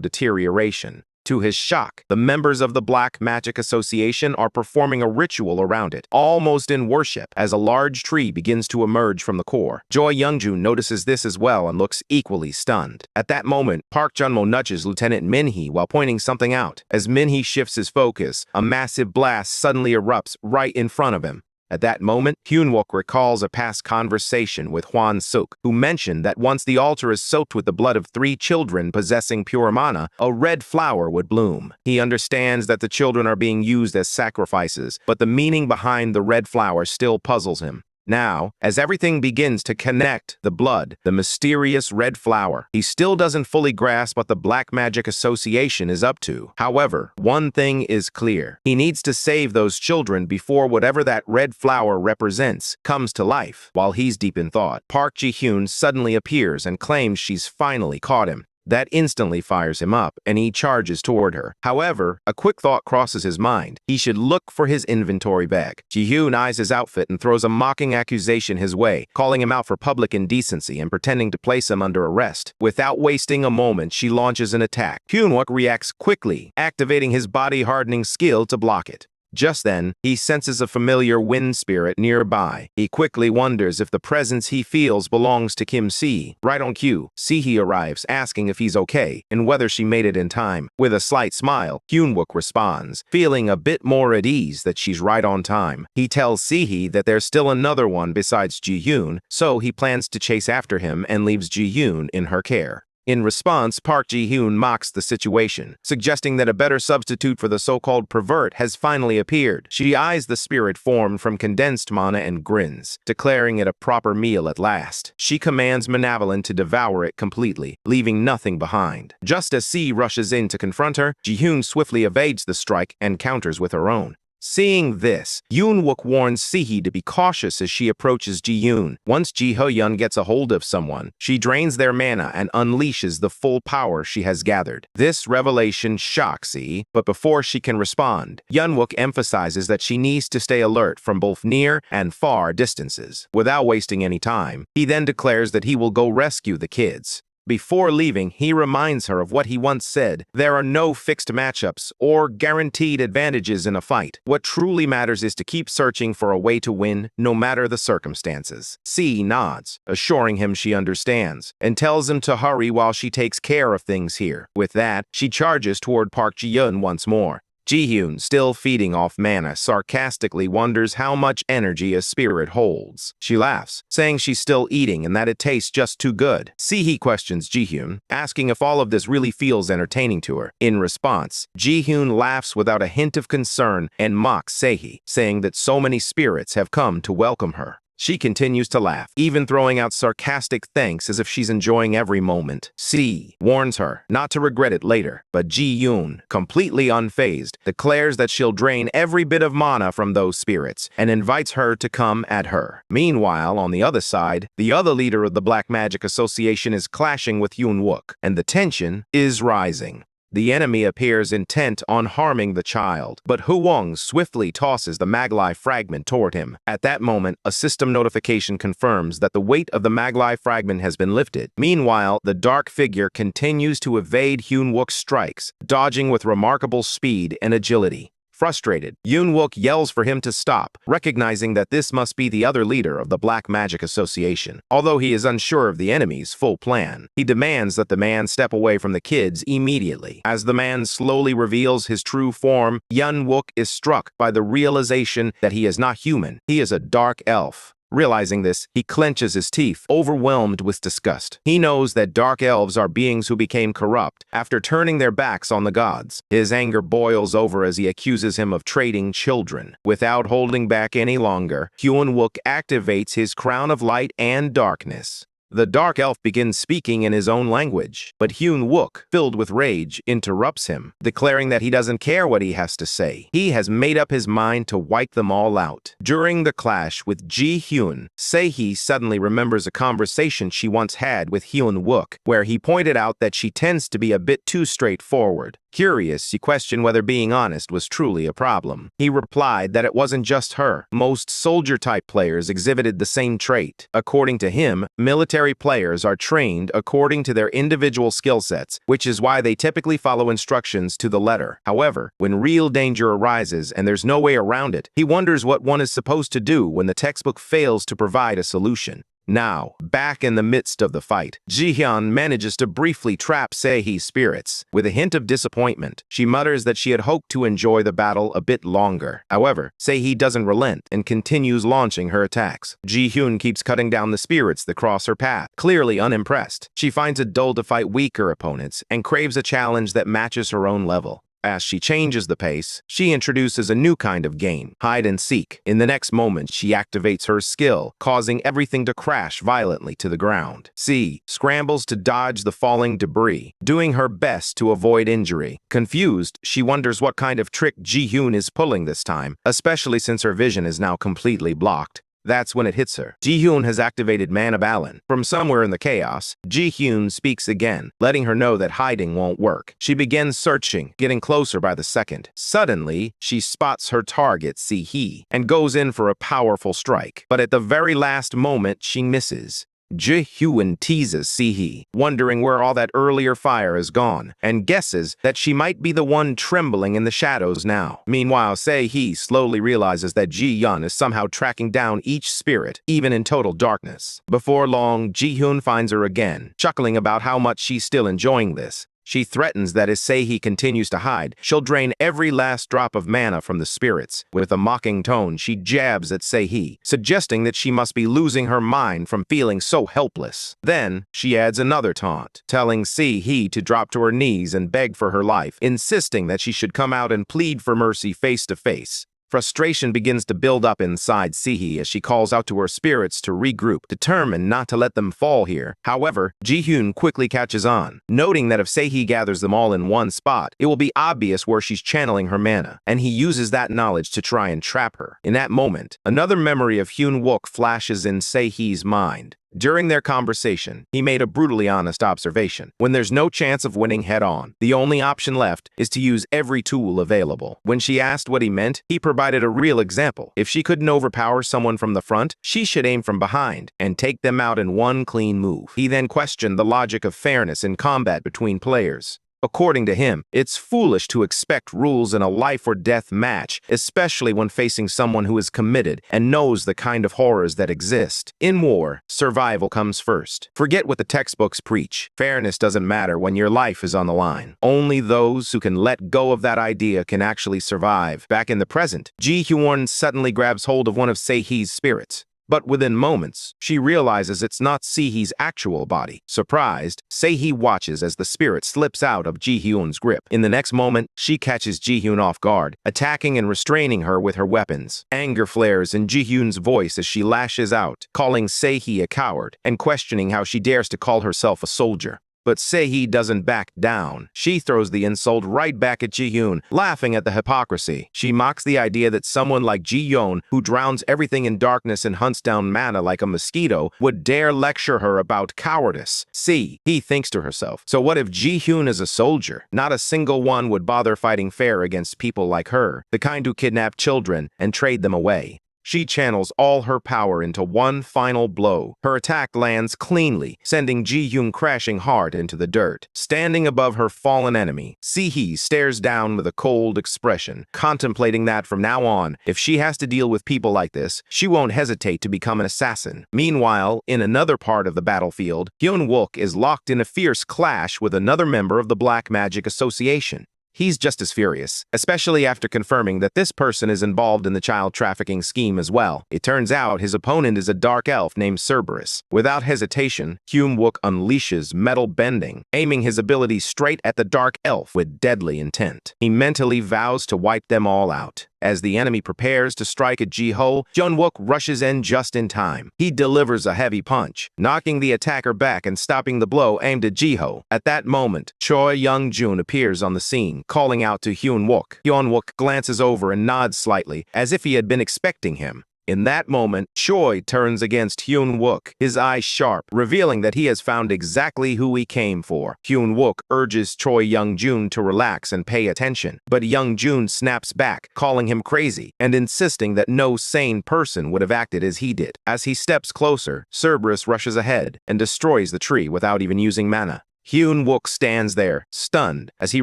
deterioration. To his shock, the members of the Black Magic Association are performing a ritual around it, almost in worship, as a large tree begins to emerge from the core. Choi Young-jun notices this as well and looks equally stunned. At that moment, Park Jun-mo nudges Lieutenant Min-hee while pointing something out. As Min-hee shifts his focus, a massive blast suddenly erupts right in front of him. At that moment, Hyun-wook recalls a past conversation with Hwan-suk, who mentioned that once the altar is soaked with the blood of 3 children possessing pure mana, a red flower would bloom. He understands that the children are being used as sacrifices, but the meaning behind the red flower still puzzles him. Now, as everything begins to connect, the blood, the mysterious red flower, he still doesn't fully grasp what the Black Magic Association is up to. However, one thing is clear. He needs to save those children before whatever that red flower represents comes to life. While he's deep in thought, Park Ji-hyun suddenly appears and claims she's finally caught him. That instantly fires him up, and he charges toward her. However, a quick thought crosses his mind. He should look for his inventory bag. Ji-hyun eyes his outfit and throws a mocking accusation his way, calling him out for public indecency and pretending to place him under arrest. Without wasting a moment, she launches an attack. Hyun-wook reacts quickly, activating his body-hardening skill to block it. Just then, he senses a familiar wind spirit nearby. He quickly wonders if the presence he feels belongs to Kim Si. Right on cue, Si-hee arrives, asking if he's okay and whether she made it in time. With a slight smile, Hyun-wook responds, feeling a bit more at ease that she's right on time. He tells Si-hee that there's still another one besides Ji-hyun, so he plans to chase after him and leaves Ji-hyun in her care. In response, Park Ji-hyun mocks the situation, suggesting that a better substitute for the so-called pervert has finally appeared. She eyes the spirit formed from condensed mana and grins, declaring it a proper meal at last. She commands Malevolent to devour it completely, leaving nothing behind. Just as Si rushes in to confront her, Ji-hyun swiftly evades the strike and counters with her own. Seeing this, Hyun-wook warns Si-hee to be cautious as she approaches Ji-hyun. Once Ji-hyun gets a hold of someone, she drains their mana and unleashes the full power she has gathered. This revelation shocks Si, but before she can respond, Hyun-wook emphasizes that she needs to stay alert from both near and far distances. Without wasting any time, he then declares that he will go rescue the kids. Before leaving, he reminds her of what he once said: there are no fixed matchups or guaranteed advantages in a fight. What truly matters is to keep searching for a way to win, no matter the circumstances. Si nods, assuring him she understands, and tells him to hurry while she takes care of things here. With that, she charges toward Park Ji-hyun once more. Ji-hyun, still feeding off mana, sarcastically wonders how much energy a spirit holds. She laughs, saying she's still eating and that it tastes just too good. Si-hee questions Ji-hyun, asking if all of this really feels entertaining to her. In response, Ji-hyun laughs without a hint of concern and mocks Se-hee, saying that so many spirits have come to welcome her. She continues to laugh, even throwing out sarcastic thanks as if she's enjoying every moment. C warns her not to regret it later, but Ji-hyun, completely unfazed, declares that she'll drain every bit of mana from those spirits and invites her to come at her. Meanwhile, on the other side, the other leader of the Black Magic Association is clashing with Hyun-wook, and the tension is rising. The enemy appears intent on harming the child, but Hwang swiftly tosses the Maglai fragment toward him. At that moment, a system notification confirms that the weight of the Maglai fragment has been lifted. Meanwhile, the dark figure continues to evade Hyun-wook's strikes, dodging with remarkable speed and agility. Frustrated, Hyun-wook yells for him to stop, recognizing that this must be the other leader of the Black Magic Association. Although he is unsure of the enemy's full plan, he demands that the man step away from the kids immediately. As the man slowly reveals his true form, Hyun-wook is struck by the realization that he is not human. He is a dark elf. Realizing this, he clenches his teeth, overwhelmed with disgust. He knows that dark elves are beings who became corrupt after turning their backs on the gods. His anger boils over as he accuses him of trading children. Without holding back any longer, Hyun-wook activates his crown of light and darkness. The dark elf begins speaking in his own language, but Hyun-wook, filled with rage, interrupts him, declaring that he doesn't care what he has to say. He has made up his mind to wipe them all out. During the clash with Ji-hyun, Se-hee suddenly remembers a conversation she once had with Hyun-wook, where he pointed out that she tends to be a bit too straightforward. Curious, she questioned whether being honest was truly a problem. He replied that it wasn't just her. Most soldier-type players exhibited the same trait. According to him, military players are trained according to their individual skill sets, which is why they typically follow instructions to the letter. However, when real danger arises and there's no way around it, he wonders what one is supposed to do when the textbook fails to provide a solution. Now, back in the midst of the fight, Ji-hyun manages to briefly trap Se-hee's spirits. With a hint of disappointment, she mutters that she had hoped to enjoy the battle a bit longer. However, Se-hee doesn't relent and continues launching her attacks. Ji-hyun keeps cutting down the spirits that cross her path, clearly unimpressed. She finds it dull to fight weaker opponents and craves a challenge that matches her own level. As she changes the pace, she introduces a new kind of game, hide and seek. In the next moment, she activates her skill, causing everything to crash violently to the ground. C scrambles to dodge the falling debris, doing her best to avoid injury. Confused, she wonders what kind of trick Ji-hyun is pulling this time, especially since her vision is now completely blocked. That's when it hits her. Ji-hyun has activated Mana Balance. From somewhere in the chaos, Ji-hyun speaks again, letting her know that hiding won't work. She begins searching, getting closer by the second. Suddenly, she spots her target, Se-hee, and goes in for a powerful strike. But at the very last moment, she misses. Ji-hyun teases Se-hee, wondering where all that earlier fire is gone, and guesses that she might be the one trembling in the shadows now. Meanwhile, Se-hee slowly realizes that Ji-hyun is somehow tracking down each spirit, even in total darkness. Before long, Ji-hyun finds her again, chuckling about how much she's still enjoying this. She threatens that as Se-hee continues to hide, she'll drain every last drop of mana from the spirits. With a mocking tone, she jabs at Se-hee, suggesting that she must be losing her mind from feeling so helpless. Then, she adds another taunt, telling Se-hee to drop to her knees and beg for her life, insisting that she should come out and plead for mercy face to face. Frustration begins to build up inside Se-hee as she calls out to her spirits to regroup, determined not to let them fall here. However, Ji-hyun quickly catches on, noting that if Se-hee gathers them all in one spot, it will be obvious where she's channeling her mana, and he uses that knowledge to try and trap her. In that moment, another memory of Hyun-wook flashes in Se-hee's mind. During their conversation, he made a brutally honest observation. When there's no chance of winning head-on, the only option left is to use every tool available. When she asked what he meant, he provided a real example. If she couldn't overpower someone from the front, she should aim from behind and take them out in one clean move. He then questioned the logic of fairness in combat between players. According to him, it's foolish to expect rules in a life-or-death match, especially when facing someone who is committed and knows the kind of horrors that exist. In war, survival comes first. Forget what the textbooks preach. Fairness doesn't matter when your life is on the line. Only those who can let go of that idea can actually survive. Back in the present, Ji-hyun suddenly grabs hold of one of Se-hee's spirits. But within moments, she realizes it's not Se-hee's actual body. Surprised, Se-hee watches as the spirit slips out of Ji-hyun's grip. In the next moment, she catches Ji-hyun off guard, attacking and restraining her with her weapons. Anger flares in Ji-hyun's voice as she lashes out, calling Se-hee a coward and questioning how she dares to call herself a soldier. But Se-hee doesn't back down. She throws the insult right back at Ji-hyun, laughing at the hypocrisy. She mocks the idea that someone like Ji-hyun, who drowns everything in darkness and hunts down mana like a mosquito, would dare lecture her about cowardice. Se-hee thinks to herself, so what if Ji-hyun is a soldier? Not a single one would bother fighting fair against people like her, the kind who kidnap children and trade them away. She channels all her power into one final blow. Her attack lands cleanly, sending Ji-hyun crashing hard into the dirt. Standing above her fallen enemy, Se-hee stares down with a cold expression, contemplating that from now on, if she has to deal with people like this, she won't hesitate to become an assassin. Meanwhile, in another part of the battlefield, Hyun-wook is locked in a fierce clash with another member of the Black Magic Association. He's just as furious, especially after confirming that this person is involved in the child trafficking scheme as well. It turns out his opponent is a dark elf named Cerberus. Without hesitation, Hyun-wook unleashes metal bending, aiming his ability straight at the dark elf with deadly intent. He mentally vows to wipe them all out. As the enemy prepares to strike at Ji-ho, Hyun-wook rushes in just in time. He delivers a heavy punch, knocking the attacker back and stopping the blow aimed at Ji-ho. At that moment, Choi Young-jun appears on the scene, calling out to Hyun-wook. Hyun-wook glances over and nods slightly, as if he had been expecting him. In that moment, Choi turns against Hyun-wook, his eyes sharp, revealing that he has found exactly who he came for. Hyun-wook urges Choi Young-jun to relax and pay attention, but Young-jun snaps back, calling him crazy, and insisting that no sane person would have acted as he did. As he steps closer, Cerberus rushes ahead and destroys the tree without even using mana. Hyun-wook stands there, stunned, as he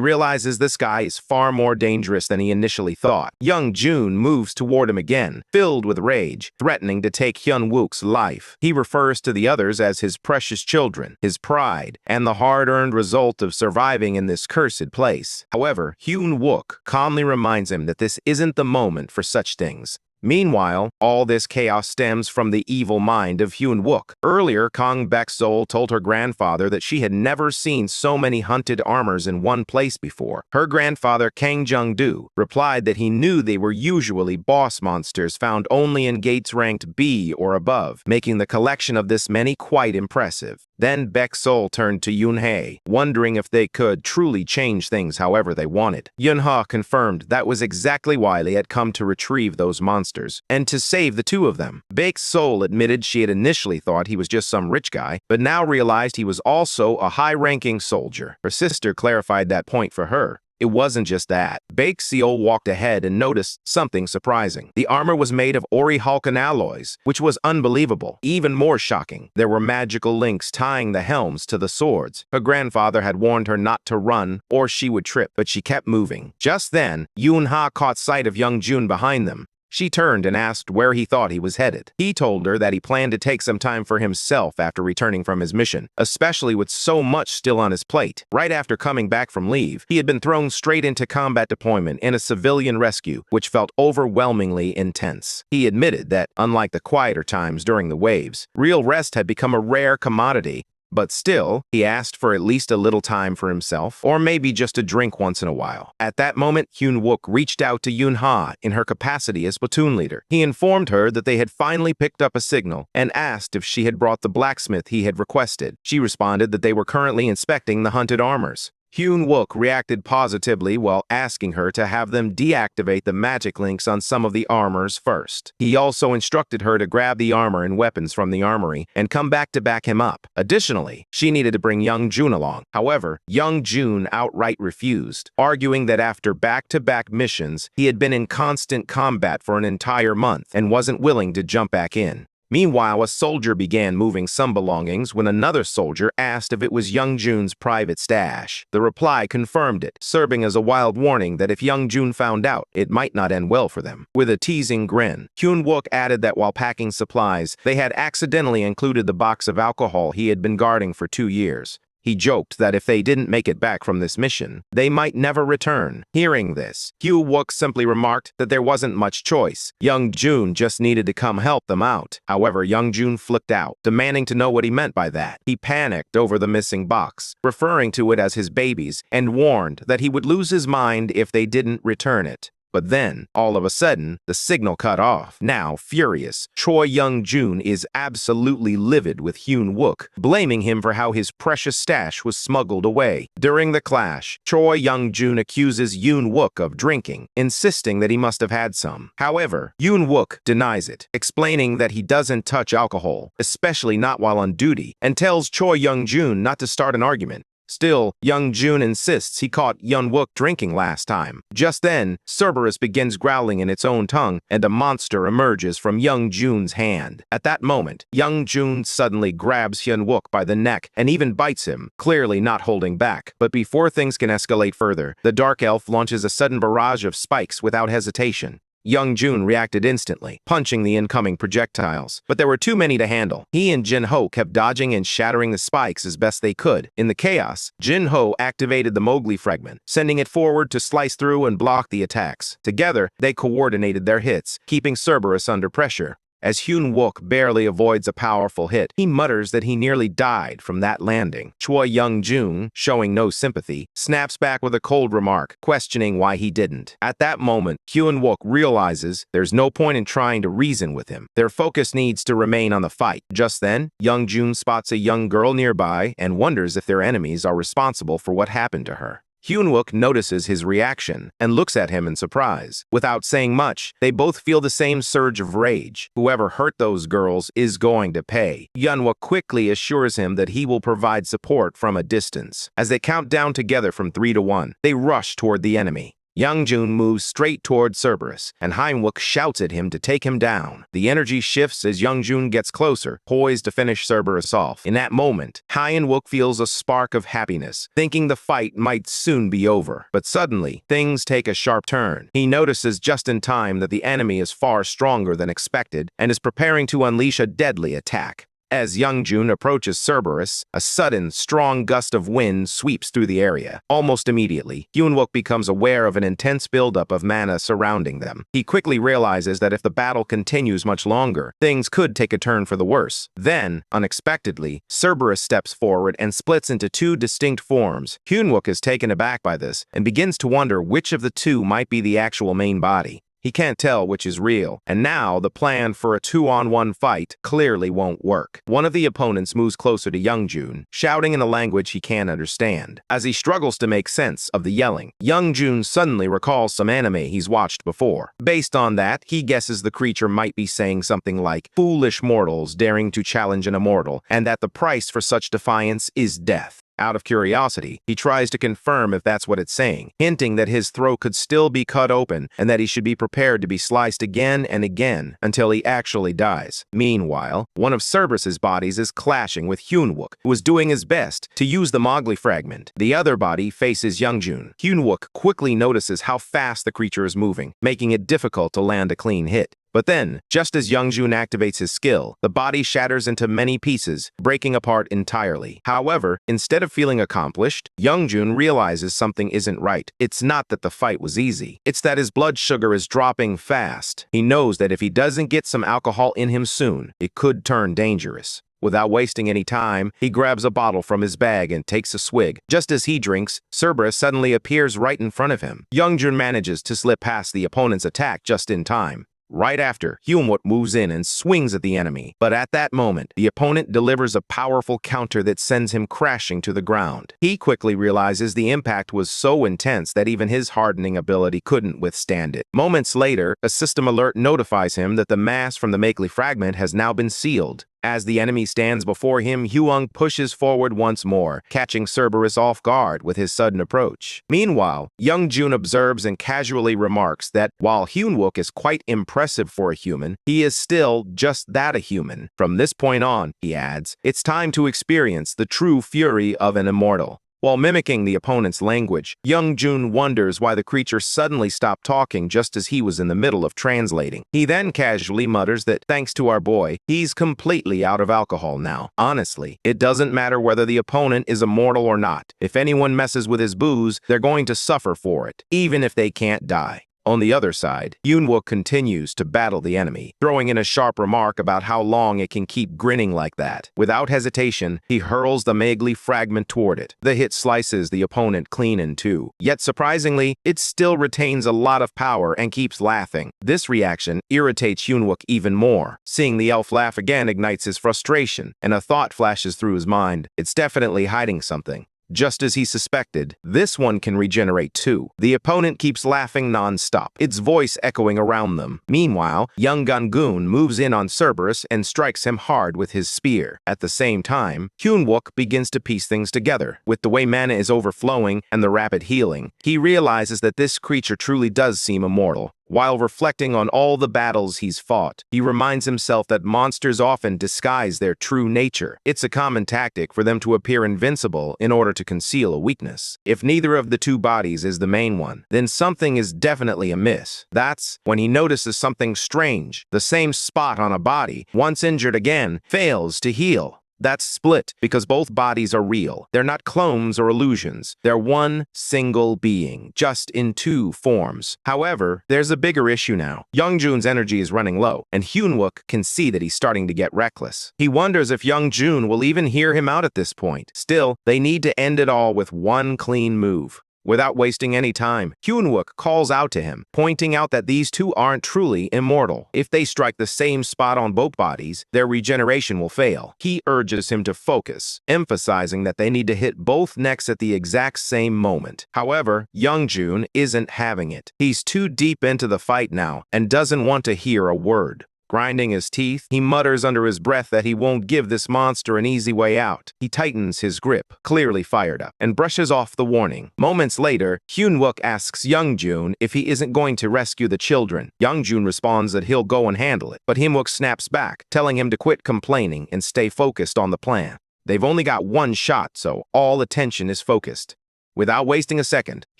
realizes this guy is far more dangerous than he initially thought. Young-jun moves toward him again, filled with rage, threatening to take Hyun-wook's life. He refers to the others as his precious children, his pride, and the hard-earned result of surviving in this cursed place. However, Hyun-wook calmly reminds him that this isn't the moment for such things. Meanwhile, all this chaos stems from the evil mind of Hyun-wook. Earlier, Kang Baek-sol told her grandfather that she had never seen so many hunted armors in one place before. Her grandfather, Kang Jung-do, replied that he knew they were usually boss monsters found only in gates ranked B or above, making the collection of this many quite impressive. Then Baek-sol turned to Yoon-hae, wondering if they could truly change things however they wanted. Yoon-ha confirmed that was exactly why they had come to retrieve those monsters, and to save the two of them. Baek-sol admitted she had initially thought he was just some rich guy, but now realized he was also a high-ranking soldier. Her sister clarified that point for her. It wasn't just that. Baek-seol walked ahead and noticed something surprising. The armor was made of Ori-Halcon alloys, which was unbelievable. Even more shocking, there were magical links tying the helms to the swords. Her grandfather had warned her not to run or she would trip, but she kept moving. Just then, Yoon-ha caught sight of Young-jun behind them. She turned and asked where he thought he was headed. He told her that he planned to take some time for himself after returning from his mission, especially with so much still on his plate. Right after coming back from leave, he had been thrown straight into combat deployment in a civilian rescue, which felt overwhelmingly intense. He admitted that, unlike the quieter times during the waves, real rest had become a rare commodity. But still, he asked for at least a little time for himself, or maybe just a drink once in a while. At that moment, Hyun-wook reached out to Yoon-ha in her capacity as platoon leader. He informed her that they had finally picked up a signal and asked if she had brought the blacksmith he had requested. She responded that they were currently inspecting the hunted armors. Hyun-wook reacted positively while asking her to have them deactivate the magic links on some of the armors first. He also instructed her to grab the armor and weapons from the armory and come back to back him up. Additionally, she needed to bring Young-jun along. However, Young-jun outright refused, arguing that after back-to-back missions, he had been in constant combat for an entire month and wasn't willing to jump back in. Meanwhile, a soldier began moving some belongings when another soldier asked if it was Young Jun's private stash. The reply confirmed it, serving as a wild warning that if Young Jun found out, it might not end well for them. With a teasing grin, Hyun-wook added that while packing supplies, they had accidentally included the box of alcohol he had been guarding for 2 years. He joked that if they didn't make it back from this mission, they might never return. Hearing this, Hyun-wook simply remarked that there wasn't much choice. Young Jun just needed to come help them out. However, Young Jun flipped out, demanding to know what he meant by that. He panicked over the missing box, referring to it as his baby's, and warned that he would lose his mind if they didn't return it. But then, all of a sudden, the signal cut off. Now, furious, Choi Young-jun is absolutely livid with Hyun-wook, blaming him for how his precious stash was smuggled away. During the clash, Choi Young-jun accuses Hyun-wook of drinking, insisting that he must have had some. However, Hyun-wook denies it, explaining that he doesn't touch alcohol, especially not while on duty, and tells Choi Young-jun not to start an argument. Still, Young Jun insists he caught Hyun-wook drinking last time. Just then, Cerberus begins growling in its own tongue, and a monster emerges from Young Jun's hand. At that moment, Young Jun suddenly grabs Hyun-wook by the neck and even bites him, clearly not holding back. But before things can escalate further, the Dark Elf launches a sudden barrage of spikes without hesitation. Young Jun reacted instantly, punching the incoming projectiles. But there were too many to handle. He and Jin-ho kept dodging and shattering the spikes as best they could. In the chaos, Jin-ho activated the Mowgli fragment, sending it forward to slice through and block the attacks. Together, they coordinated their hits, keeping Cerberus under pressure. As Hyun-wook barely avoids a powerful hit, he mutters that he nearly died from that landing. Choi Young-jun, showing no sympathy, snaps back with a cold remark, questioning why he didn't. At that moment, Hyun-wook realizes there's no point in trying to reason with him. Their focus needs to remain on the fight. Just then, Young-jun spots a young girl nearby and wonders if their enemies are responsible for what happened to her. Hyun-wook notices his reaction and looks at him in surprise. Without saying much, they both feel the same surge of rage. Whoever hurt those girls is going to pay. Hyun-wook quickly assures him that he will provide support from a distance. As they count down together from 3 to 1, they rush toward the enemy. Young Jun moves straight toward Cerberus, and Hyun-wook shouts at him to take him down. The energy shifts as Young Jun gets closer, poised to finish Cerberus off. In that moment, Hyun-wook feels a spark of happiness, thinking the fight might soon be over. But suddenly, things take a sharp turn. He notices just in time that the enemy is far stronger than expected and is preparing to unleash a deadly attack. As Young Jun approaches Cerberus, a sudden, strong gust of wind sweeps through the area. Almost immediately, Hyun-wook becomes aware of an intense buildup of mana surrounding them. He quickly realizes that if the battle continues much longer, things could take a turn for the worse. Then, unexpectedly, Cerberus steps forward and splits into 2 distinct forms. Hyun-wook is taken aback by this and begins to wonder which of the 2 might be the actual main body. He can't tell which is real, and now the plan for a 2-on-1 fight clearly won't work. One of the opponents moves closer to Young Jun, shouting in a language he can't understand. As he struggles to make sense of the yelling, Young Jun suddenly recalls some anime he's watched before. Based on that, he guesses the creature might be saying something like, "Foolish mortals daring to challenge an immortal, and that the price for such defiance is death." Out of curiosity, he tries to confirm if that's what it's saying, hinting that his throat could still be cut open and that he should be prepared to be sliced again and again until he actually dies. Meanwhile, one of Cerberus's bodies is clashing with Hyun-wook, who is doing his best to use the Mowgli fragment. The other body faces Young Jun. Hyun-wook quickly notices how fast the creature is moving, making it difficult to land a clean hit. But then, just as Young Jun activates his skill, the body shatters into many pieces, breaking apart entirely. However, instead of feeling accomplished, Young Jun realizes something isn't right. It's not that the fight was easy. It's that his blood sugar is dropping fast. He knows that if he doesn't get some alcohol in him soon, it could turn dangerous. Without wasting any time, he grabs a bottle from his bag and takes a swig. Just as he drinks, Cerberus suddenly appears right in front of him. Young Jun manages to slip past the opponent's attack just in time. Right after, Hyun-wook moves in and swings at the enemy. But at that moment, the opponent delivers a powerful counter that sends him crashing to the ground. He quickly realizes the impact was so intense that even his hardening ability couldn't withstand it. Moments later, a system alert notifies him that the mass from the Mowgli fragment has now been sealed. As the enemy stands before him, Huang pushes forward once more, catching Cerberus off guard with his sudden approach. Meanwhile, Young Jun observes and casually remarks that while Hyunwook is quite impressive for a human, he is still just that, a human. From this point on, he adds, it's time to experience the true fury of an immortal. While mimicking the opponent's language, Young Jun wonders why the creature suddenly stopped talking just as he was in the middle of translating. He then casually mutters that, thanks to our boy, he's completely out of alcohol now. Honestly, it doesn't matter whether the opponent is immortal or not. If anyone messes with his booze, they're going to suffer for it, even if they can't die. On the other side, Hyunwook continues to battle the enemy, throwing in a sharp remark about how long it can keep grinning like that. Without hesitation, he hurls the Megli fragment toward it. The hit slices the opponent clean in two. Yet surprisingly, it still retains a lot of power and keeps laughing. This reaction irritates Hyunwook even more. Seeing the elf laugh again ignites his frustration, and a thought flashes through his mind. It's definitely hiding something. Just as he suspected, this one can regenerate too. The opponent keeps laughing non-stop, its voice echoing around them. Meanwhile, young Gungun moves in on Cerberus and strikes him hard with his spear. At the same time, Hyunwook begins to piece things together. With the way mana is overflowing and the rapid healing, he realizes that this creature truly does seem immortal. While reflecting on all the battles he's fought, he reminds himself that monsters often disguise their true nature. It's a common tactic for them to appear invincible in order to conceal a weakness. If neither of the two bodies is the main one, then something is definitely amiss. That's when he notices something strange. The same spot on a body, once injured again, fails to heal. That's split because both bodies are real. They're not clones or illusions. They're one single being, just in two forms. However, there's a bigger issue now. Young Jun's energy is running low, and Hyunwook can see that he's starting to get reckless. He wonders if Young Jun will even hear him out at this point. Still, they need to end it all with one clean move. Without wasting any time, Hyunwook calls out to him, pointing out that these two aren't truly immortal. If they strike the same spot on both bodies, their regeneration will fail. He urges him to focus, emphasizing that they need to hit both necks at the exact same moment. However, Young Jun isn't having it. He's too deep into the fight now and doesn't want to hear a word. Grinding his teeth, he mutters under his breath that he won't give this monster an easy way out. He tightens his grip, clearly fired up, and brushes off the warning. Moments later, Hyunwook asks Young Jun if he isn't going to rescue the children. Young Jun responds that he'll go and handle it, but Hyunwook snaps back, telling him to quit complaining and stay focused on the plan. They've only got one shot, so all attention is focused. Without wasting a second,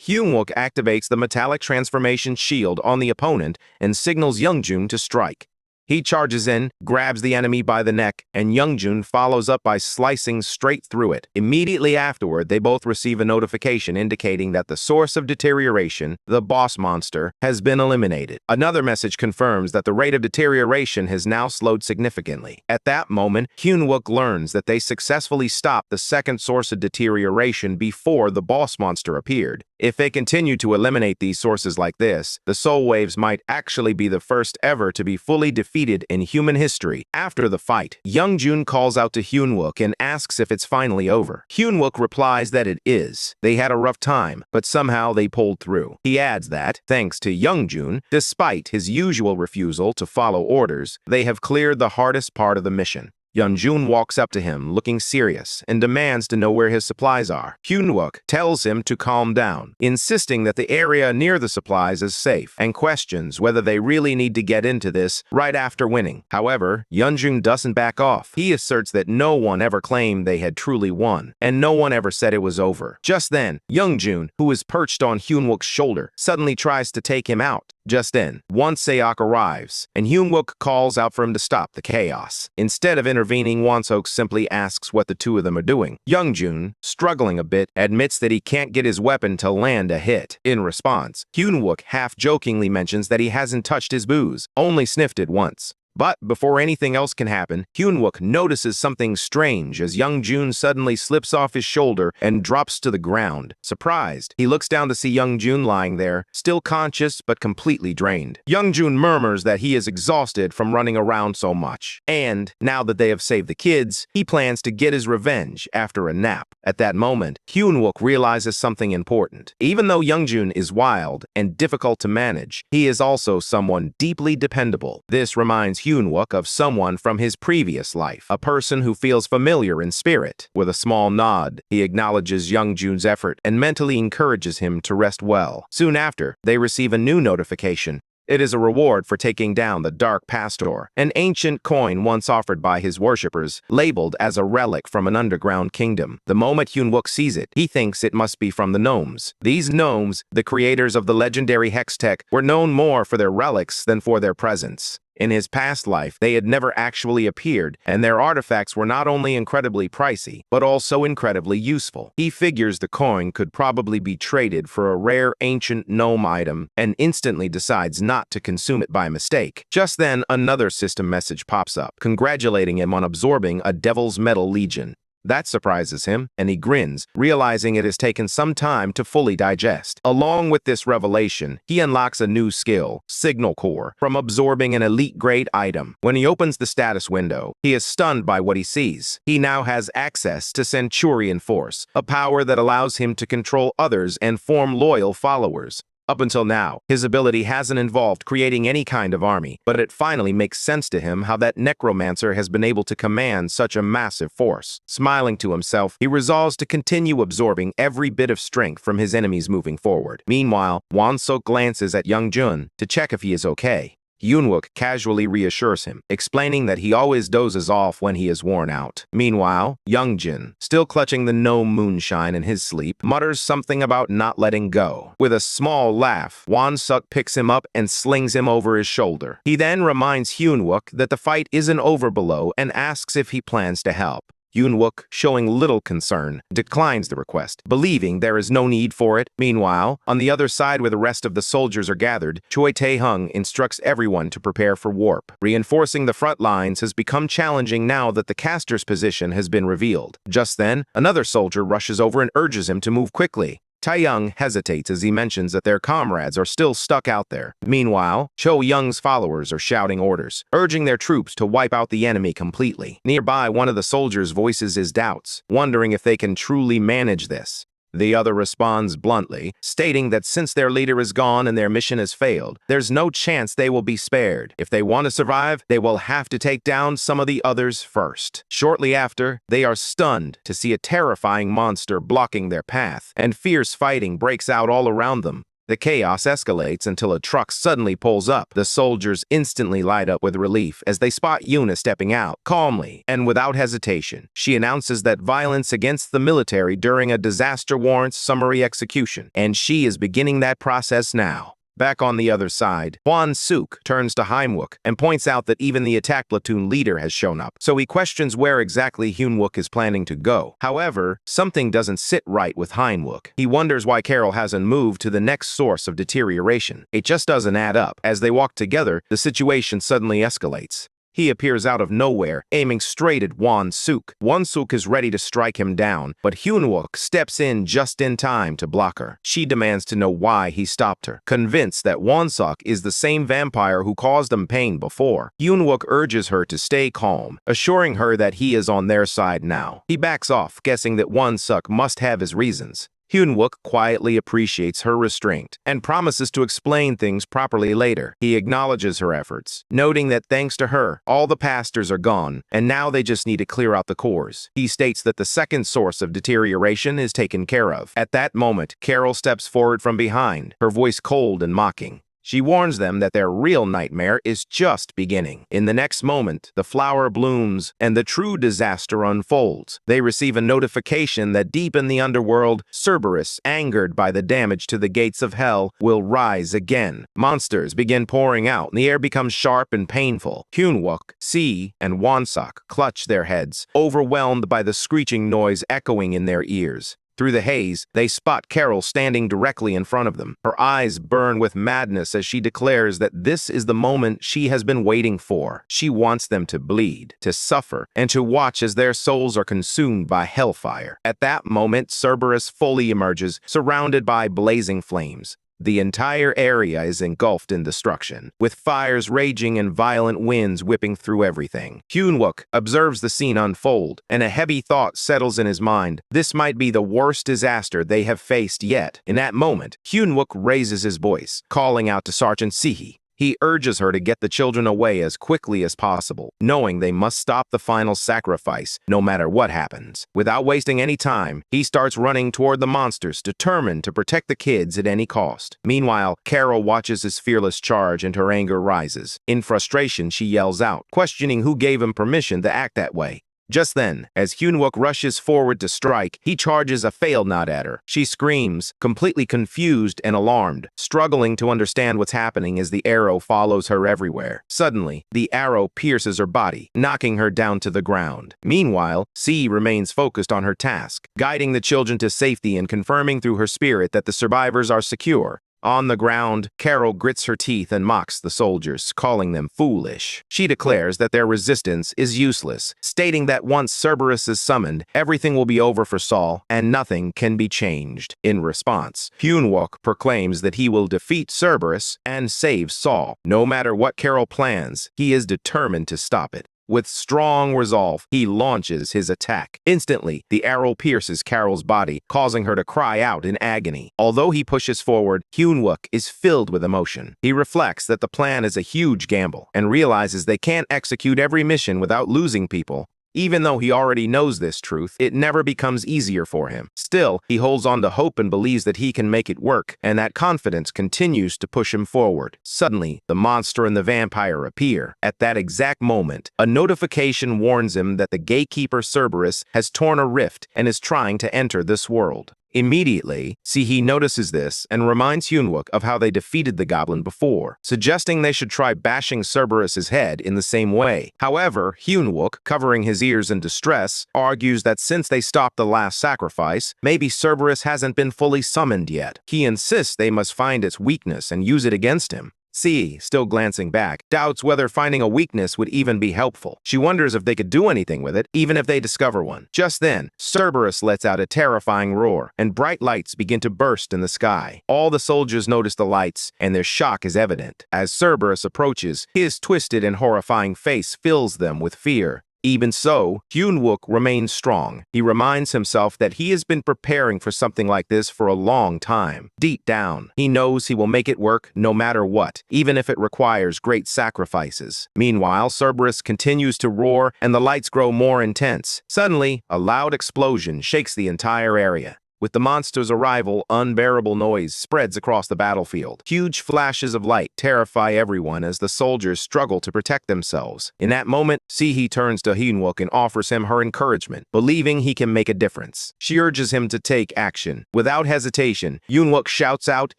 Hyunwook activates the metallic transformation shield on the opponent and signals Young Jun to strike. He charges in, grabs the enemy by the neck, and Young Jun follows up by slicing straight through it. Immediately afterward, they both receive a notification indicating that the source of deterioration, the boss monster, has been eliminated. Another message confirms that the rate of deterioration has now slowed significantly. At that moment, Hyunwook learns that they successfully stopped the second source of deterioration before the boss monster appeared. If they continue to eliminate these sources like this, the soul waves might actually be the first ever to be fully defeated in human history. After the fight, Young Jun calls out to Hyunwook and asks if it's finally over. Hyunwook replies that it is. They had a rough time, but somehow they pulled through. He adds that, thanks to Young Jun, despite his usual refusal to follow orders, they have cleared the hardest part of the mission. Young Jun walks up to him, looking serious, and demands to know where his supplies are. Hyunwook tells him to calm down, insisting that the area near the supplies is safe, and questions whether they really need to get into this right after winning. However, Young Jun doesn't back off. He asserts that no one ever claimed they had truly won, and no one ever said it was over. Just then, Young Jun, who is perched on Hyunwook's shoulder, suddenly tries to take him out. Just then, Won-seok arrives, and Hyunwook calls out for him to stop the chaos. Instead of intervening, Won-seok simply asks what the two of them are doing. Young Jun, struggling a bit, admits that he can't get his weapon to land a hit. In response, Hyunwook half-jokingly mentions that he hasn't touched his booze, only sniffed it once. But before anything else can happen, Hyunwook notices something strange as Young Jun suddenly slips off his shoulder and drops to the ground. Surprised, he looks down to see Young Jun lying there, still conscious but completely drained. Young Jun murmurs that he is exhausted from running around so much. And, now that they have saved the kids, he plans to get his revenge after a nap. At that moment, Hyunwook realizes something important. Even though Young Jun is wild and difficult to manage, he is also someone deeply dependable. This reminds Hyunwook of someone from his previous life, a person who feels familiar in spirit. With a small nod, he acknowledges Youngjun's effort and mentally encourages him to rest well. Soon after, they receive a new notification. It is a reward for taking down the Dark Pastor, an ancient coin once offered by his worshippers, labeled as a relic from an underground kingdom. The moment Hyunwook sees it, he thinks it must be from the gnomes. These gnomes, the creators of the legendary Hextech, were known more for their relics than for their presence. In his past life, they had never actually appeared, and their artifacts were not only incredibly pricey, but also incredibly useful. He figures the coin could probably be traded for a rare ancient gnome item, and instantly decides not to consume it by mistake. Just then, another system message pops up, congratulating him on absorbing a Devil's Metal Legion. That surprises him, and he grins, realizing it has taken some time to fully digest. Along with this revelation, he unlocks a new skill, Signal Core, from absorbing an elite-grade item. When he opens the status window, he is stunned by what he sees. He now has access to Centurion Force, a power that allows him to control others and form loyal followers. Up until now, his ability hasn't involved creating any kind of army, but it finally makes sense to him how that necromancer has been able to command such a massive force. Smiling to himself, he resolves to continue absorbing every bit of strength from his enemies moving forward. Meanwhile, Won-suk glances at Youngjun to check if he is okay. Hyunwook casually reassures him, explaining that he always dozes off when he is worn out. Meanwhile, Youngjun, still clutching the gnome moonshine in his sleep, mutters something about not letting go. With a small laugh, Won-suk picks him up and slings him over his shoulder. He then reminds Hyunwook that the fight isn't over below and asks if he plans to help. Hyunwook, showing little concern, declines the request, believing there is no need for it. Meanwhile, on the other side where the rest of the soldiers are gathered, Choi Tae-hung instructs everyone to prepare for warp. Reinforcing the front lines has become challenging now that the caster's position has been revealed. Just then, another soldier rushes over and urges him to move quickly. Tae-young hesitates as he mentions that their comrades are still stuck out there. Meanwhile, Cho-young's followers are shouting orders, urging their troops to wipe out the enemy completely. Nearby, one of the soldiers voices his doubts, wondering if they can truly manage this. The other responds bluntly, stating that since their leader is gone and their mission has failed, there's no chance they will be spared. If they want to survive, they will have to take down some of the others first. Shortly after, they are stunned to see a terrifying monster blocking their path, and fierce fighting breaks out all around them. The chaos escalates until a truck suddenly pulls up. The soldiers instantly light up with relief as they spot Yuna stepping out. Calmly and without hesitation, she announces that violence against the military during a disaster warrants summary execution, and she is beginning that process now. Back on the other side, Won-suk turns to Hyunwook and points out that even the attack platoon leader has shown up, so he questions where exactly Hyunwook is planning to go. However, something doesn't sit right with Hyunwook. He wonders why Carol hasn't moved to the next source of deterioration. It just doesn't add up. As they walk together, the situation suddenly escalates. He appears out of nowhere, aiming straight at Won-suk. Won-suk is ready to strike him down, but Hyunwook steps in just in time to block her. She demands to know why he stopped her, convinced that Won-suk is the same vampire who caused them pain before. Hyunwook urges her to stay calm, assuring her that he is on their side now. He backs off, guessing that Won-suk must have his reasons. Hyunwook quietly appreciates her restraint and promises to explain things properly later. He acknowledges her efforts, noting that thanks to her, all the pastors are gone, and now they just need to clear out the cores. He states that the second source of deterioration is taken care of. At that moment, Carol steps forward from behind, her voice cold and mocking. She warns them that their real nightmare is just beginning. In the next moment, the flower blooms and the true disaster unfolds. They receive a notification that deep in the underworld, Cerberus, angered by the damage to the gates of hell, will rise again. Monsters begin pouring out, and the air becomes sharp and painful. Hyunwook, Si, and Won-suk clutch their heads, overwhelmed by the screeching noise echoing in their ears. Through the haze, they spot Carol standing directly in front of them. Her eyes burn with madness as she declares that this is the moment she has been waiting for. She wants them to bleed, to suffer, and to watch as their souls are consumed by hellfire. At that moment, Cerberus fully emerges, surrounded by blazing flames. The entire area is engulfed in destruction, with fires raging and violent winds whipping through everything. Hyunwook observes the scene unfold, and a heavy thought settles in his mind. This might be the worst disaster they have faced yet. In that moment, Hyunwook raises his voice, calling out to Sergeant Sihi. He urges her to get the children away as quickly as possible, knowing they must stop the final sacrifice, no matter what happens. Without wasting any time, he starts running toward the monsters, determined to protect the kids at any cost. Meanwhile, Carol watches his fearless charge and her anger rises. In frustration, she yells out, questioning who gave him permission to act that way. Just then, as Hyunwook rushes forward to strike, he charges a fail nod at her. She screams, completely confused and alarmed, struggling to understand what's happening as the arrow follows her everywhere. Suddenly, the arrow pierces her body, knocking her down to the ground. Meanwhile, C remains focused on her task, guiding the children to safety and confirming through her spirit that the survivors are secure. On the ground, Carol grits her teeth and mocks the soldiers, calling them foolish. She declares that their resistance is useless, stating that once Cerberus is summoned, everything will be over for Saul and nothing can be changed. In response, Hyunwook proclaims that he will defeat Cerberus and save Saul. No matter what Carol plans, he is determined to stop it. With strong resolve, he launches his attack. Instantly, the arrow pierces Carol's body, causing her to cry out in agony. Although he pushes forward, Hyunwook is filled with emotion. He reflects that the plan is a huge gamble and realizes they can't execute every mission without losing people. Even though he already knows this truth, it never becomes easier for him. Still, he holds on to hope and believes that he can make it work, and that confidence continues to push him forward. Suddenly, the monster and the vampire appear. At that exact moment, a notification warns him that the gatekeeper Cerberus has torn a rift and is trying to enter this world. Immediately, Sihi notices this and reminds Hyunwook of how they defeated the goblin before, suggesting they should try bashing Cerberus's head in the same way. However, Hyunwook, covering his ears in distress, argues that since they stopped the last sacrifice, maybe Cerberus hasn't been fully summoned yet. He insists they must find its weakness and use it against him. C, still glancing back, doubts whether finding a weakness would even be helpful. She wonders if they could do anything with it, even if they discover one. Just then, Cerberus lets out a terrifying roar, and bright lights begin to burst in the sky. All the soldiers notice the lights, and their shock is evident. As Cerberus approaches, his twisted and horrifying face fills them with fear. Even so, Hyunwook remains strong. He reminds himself that he has been preparing for something like this for a long time. Deep down, he knows he will make it work no matter what, even if it requires great sacrifices. Meanwhile, Cerberus continues to roar and the lights grow more intense. Suddenly, a loud explosion shakes the entire area. With the monster's arrival, unbearable noise spreads across the battlefield. Huge flashes of light terrify everyone as the soldiers struggle to protect themselves. In that moment, Sihi turns to Hyunwook and offers him her encouragement, believing he can make a difference. She urges him to take action. Without hesitation, Hyunwook shouts out,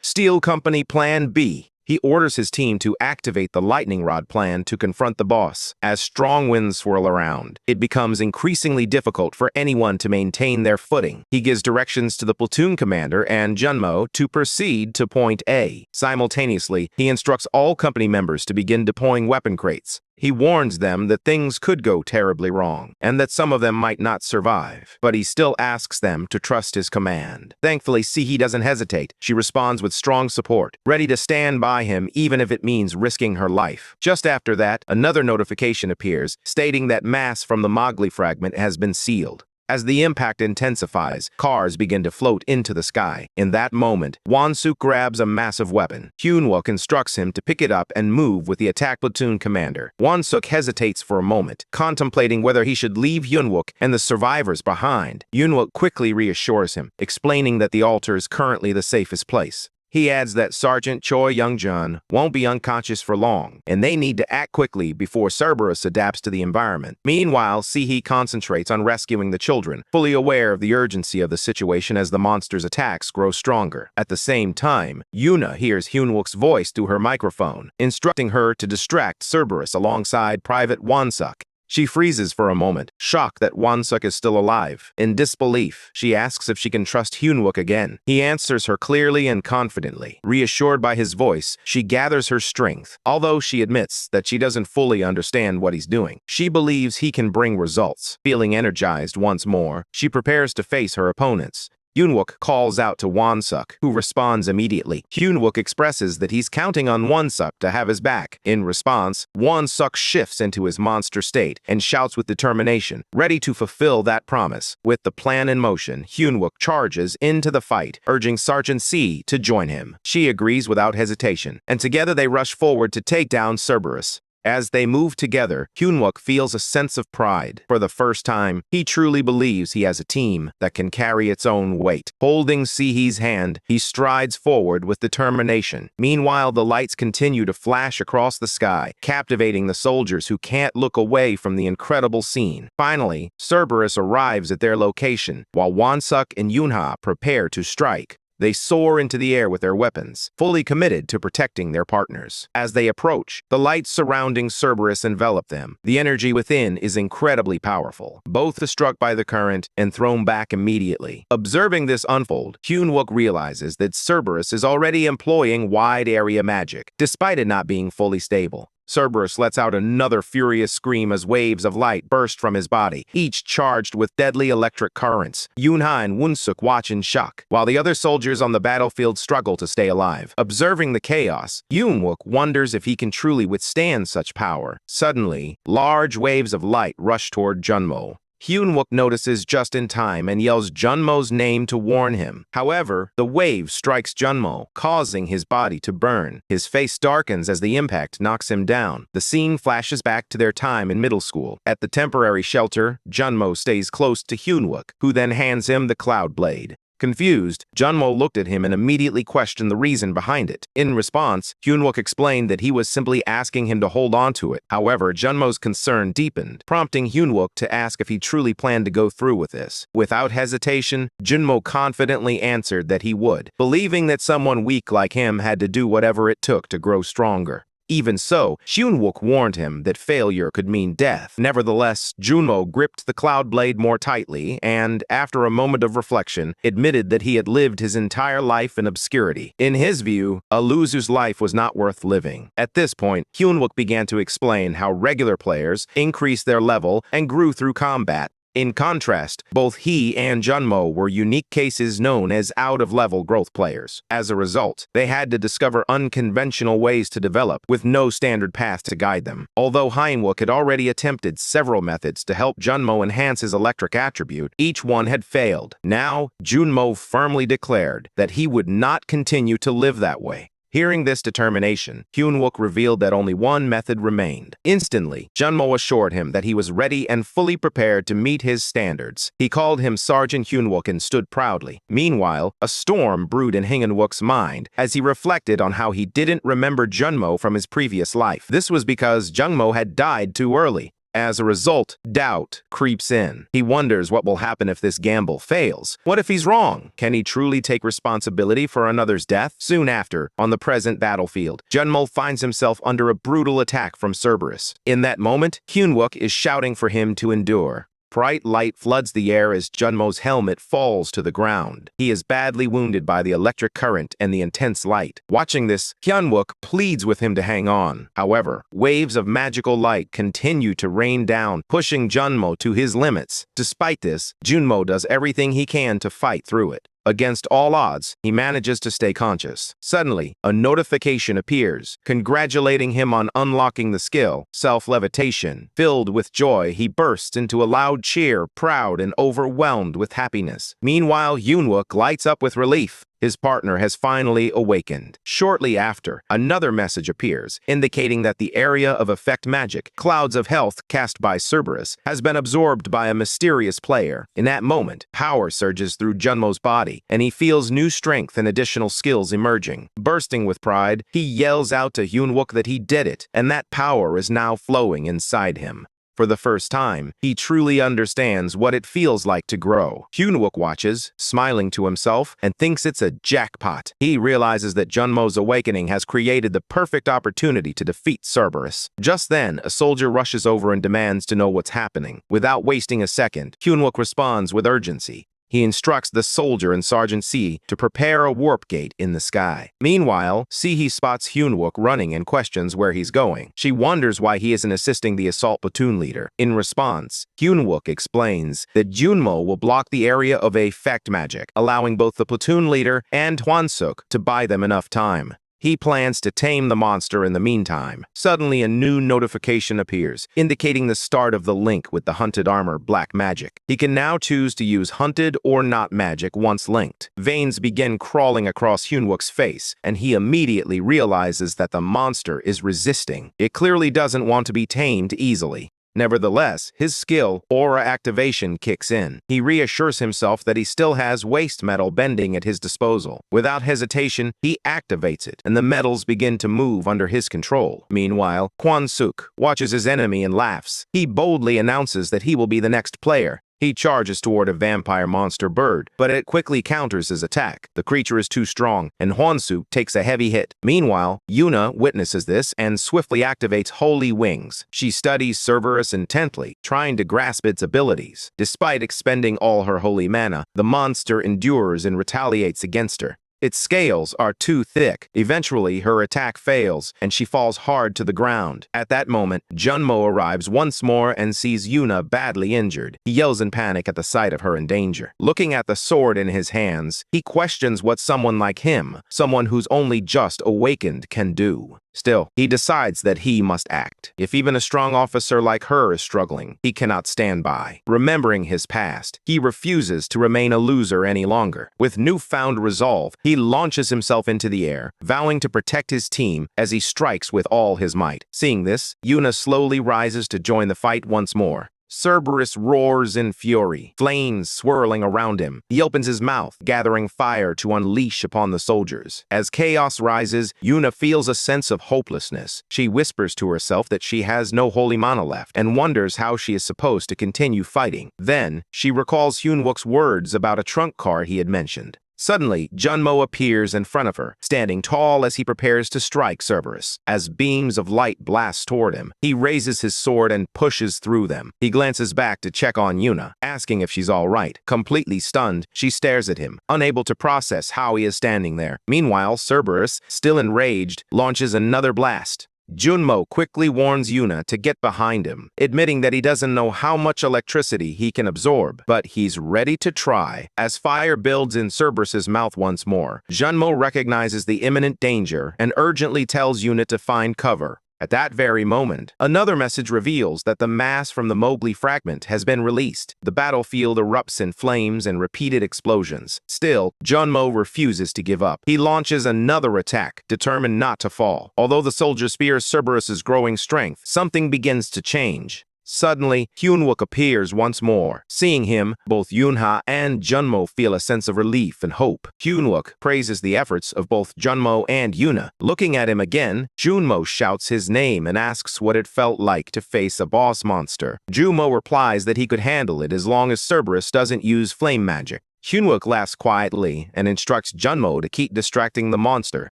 "Steel Company Plan B." He orders his team to activate the lightning rod plan to confront the boss. As strong winds swirl around, it becomes increasingly difficult for anyone to maintain their footing. He gives directions to the platoon commander and Junmo to proceed to point A. Simultaneously, he instructs all company members to begin deploying weapon crates. He warns them that things could go terribly wrong, and that some of them might not survive. But he still asks them to trust his command. Thankfully, Sihi doesn't hesitate. She responds with strong support, ready to stand by him even if it means risking her life. Just after that, another notification appears, stating that mass from the Mowgli fragment has been sealed. As the impact intensifies, cars begin to float into the sky. In that moment, Won-suk grabs a massive weapon. Hyunwook instructs him to pick it up and move with the attack platoon commander. Won-suk hesitates for a moment, contemplating whether he should leave Hyunwook and the survivors behind. Hyunwook quickly reassures him, explaining that the altar is currently the safest place. He adds that Sergeant Choi Young-jun won't be unconscious for long, and they need to act quickly before Cerberus adapts to the environment. Meanwhile, Sihi concentrates on rescuing the children, fully aware of the urgency of the situation as the monster's attacks grow stronger. At the same time, Yuna hears Hyunwook's voice through her microphone, instructing her to distract Cerberus alongside Private Won-suk. She freezes for a moment, shocked that Won-suk is still alive. In disbelief, she asks if she can trust Hyunwook again. He answers her clearly and confidently. Reassured by his voice, she gathers her strength. Although she admits that she doesn't fully understand what he's doing, she believes he can bring results. Feeling energized once more, she prepares to face her opponents. Hyunwook calls out to Won-suk, who responds immediately. Hyunwook expresses that he's counting on Won-suk to have his back. In response, Won-suk shifts into his monster state and shouts with determination, ready to fulfill that promise. With the plan in motion, Hyunwook charges into the fight, urging Sergeant C to join him. She agrees without hesitation, and together they rush forward to take down Cerberus. As they move together, Hyunwook feels a sense of pride. For the first time, he truly believes he has a team that can carry its own weight. Holding Seehee's hand, he strides forward with determination. Meanwhile, the lights continue to flash across the sky, captivating the soldiers who can't look away from the incredible scene. Finally, Cerberus arrives at their location, while Won-suk and Yoonha prepare to strike. They soar into the air with their weapons, fully committed to protecting their partners. As they approach, the lights surrounding Cerberus envelop them. The energy within is incredibly powerful. Both are struck by the current and thrown back immediately. Observing this unfold, Hyunwook realizes that Cerberus is already employing wide-area magic, despite it not being fully stable. Cerberus lets out another furious scream as waves of light burst from his body, each charged with deadly electric currents. Yoonha and Won-suk watch in shock, while the other soldiers on the battlefield struggle to stay alive. Observing the chaos, Hyunwook wonders if he can truly withstand such power. Suddenly, large waves of light rush toward Junmo. Hyunwook notices just in time and yells Junmo's name to warn him. However, the wave strikes Junmo, causing his body to burn. His face darkens as the impact knocks him down. The scene flashes back to their time in middle school. At the temporary shelter, Junmo stays close to Hyunwook, who then hands him the Cloud Blade. Confused, Junmo looked at him and immediately questioned the reason behind it. In response, Hyunwook explained that he was simply asking him to hold on to it. However, Junmo's concern deepened, prompting Hyunwook to ask if he truly planned to go through with this. Without hesitation, Junmo confidently answered that he would, believing that someone weak like him had to do whatever it took to grow stronger. Even so, Hyunwook warned him that failure could mean death. Nevertheless, Junmo gripped the Cloud Blade more tightly and, after a moment of reflection, admitted that he had lived his entire life in obscurity. In his view, a loser's life was not worth living. At this point, Hyunwook began to explain how regular players increased their level and grew through combat. In contrast, both he and Junmo were unique cases known as out-of-level growth players. As a result, they had to discover unconventional ways to develop, with no standard path to guide them. Although Hyunwook had already attempted several methods to help Junmo enhance his electric attribute, each one had failed. Now, Junmo firmly declared that he would not continue to live that way. Hearing this determination, Hyunwook revealed that only one method remained. Instantly, Junmo assured him that he was ready and fully prepared to meet his standards. He called him Sergeant Hyunwook and stood proudly. Meanwhile, a storm brewed in Hyunwook's mind as he reflected on how he didn't remember Junmo from his previous life. This was because Junmo had died too early. As a result, doubt creeps in. He wonders what will happen if this gamble fails. What if he's wrong? Can he truly take responsibility for another's death? Soon after, on the present battlefield, Junmo finds himself under a brutal attack from Cerberus. In that moment, Hyunwook is shouting for him to endure. Bright light floods the air as Junmo's helmet falls to the ground. He is badly wounded by the electric current and the intense light. Watching this, Hyunwook pleads with him to hang on. However, waves of magical light continue to rain down, pushing Junmo to his limits. Despite this, Junmo does everything he can to fight through it. Against all odds, he manages to stay conscious. Suddenly, a notification appears, congratulating him on unlocking the skill, self-levitation. Filled with joy, he bursts into a loud cheer, proud and overwhelmed with happiness. Meanwhile, Hyunwook lights up with relief. His partner has finally awakened. Shortly after, another message appears, indicating that the area of effect magic, Clouds of Health cast by Cerberus, has been absorbed by a mysterious player. In that moment, power surges through Junmo's body, and he feels new strength and additional skills emerging. Bursting with pride, he yells out to Hyunwook that he did it, and that power is now flowing inside him. For the first time, he truly understands what it feels like to grow. Hyunwook watches, smiling to himself, and thinks it's a jackpot. He realizes that Junmo's awakening has created the perfect opportunity to defeat Cerberus. Just then, a soldier rushes over and demands to know what's happening. Without wasting a second, Hyunwook responds with urgency. He instructs the soldier and Sergeant C to prepare a warp gate in the sky. Meanwhile, Sihi spots Hyunwook running and questions where he's going. She wonders why he isn't assisting the assault platoon leader. In response, Hyunwook explains that Junmo will block the area of effect magic, allowing both the platoon leader and Hwansuk to buy them enough time. He plans to tame the monster in the meantime. Suddenly, a new notification appears, indicating the start of the link with the hunted armor Black Magic. He can now choose to use hunted or not magic once linked. Veins begin crawling across Hyunwook's face, and he immediately realizes that the monster is resisting. It clearly doesn't want to be tamed easily. Nevertheless, his skill, aura activation, kicks in. He reassures himself that he still has waste metal bending at his disposal. Without hesitation, he activates it, and the metals begin to move under his control. Meanwhile, Hwansuk watches his enemy and laughs. He boldly announces that he will be the next player. He charges toward a vampire monster bird, but it quickly counters his attack. The creature is too strong, and Hwansuk takes a heavy hit. Meanwhile, Yuna witnesses this and swiftly activates Holy Wings. She studies Cerberus intently, trying to grasp its abilities. Despite expending all her holy mana, the monster endures and retaliates against her. Its scales are too thick. Eventually, her attack fails, and she falls hard to the ground. At that moment, Junmo arrives once more and sees Yuna badly injured. He yells in panic at the sight of her in danger. Looking at the sword in his hands, he questions what someone like him, someone who's only just awakened, can do. Still, he decides that he must act. If even a strong officer like her is struggling, he cannot stand by. Remembering his past, he refuses to remain a loser any longer. With newfound resolve, he launches himself into the air, vowing to protect his team as he strikes with all his might. Seeing this, Yuna slowly rises to join the fight once more. Cerberus roars in fury, flames swirling around him. He opens his mouth, gathering fire to unleash upon the soldiers. As chaos rises, Yuna feels a sense of hopelessness. She whispers to herself that she has no holy mana left and wonders how she is supposed to continue fighting. Then, she recalls Hyunwook's words about a trunk card he had mentioned. Suddenly, Junmo appears in front of her, standing tall as he prepares to strike Cerberus. As beams of light blast toward him, he raises his sword and pushes through them. He glances back to check on Yuna, asking if she's all right. Completely stunned, she stares at him, unable to process how he is standing there. Meanwhile, Cerberus, still enraged, launches another blast. Junmo quickly warns Yuna to get behind him, admitting that he doesn't know how much electricity he can absorb, but he's ready to try. As fire builds in Cerberus's mouth once more, Junmo recognizes the imminent danger and urgently tells Yuna to find cover. At that very moment, another message reveals that the mass from the Mowgli fragment has been released. The battlefield erupts in flames and repeated explosions. Still, Junmo refuses to give up. He launches another attack, determined not to fall. Although the soldier spears Cerberus's growing strength, something begins to change. Suddenly, Hyunwook appears once more. Seeing him, both Yunha and Junmo feel a sense of relief and hope. Hyunwook praises the efforts of both Junmo and Yuna. Looking at him again, Junmo shouts his name and asks what it felt like to face a boss monster. Junmo replies that he could handle it as long as Cerberus doesn't use flame magic. Hyunwook laughs quietly and instructs Junmo to keep distracting the monster.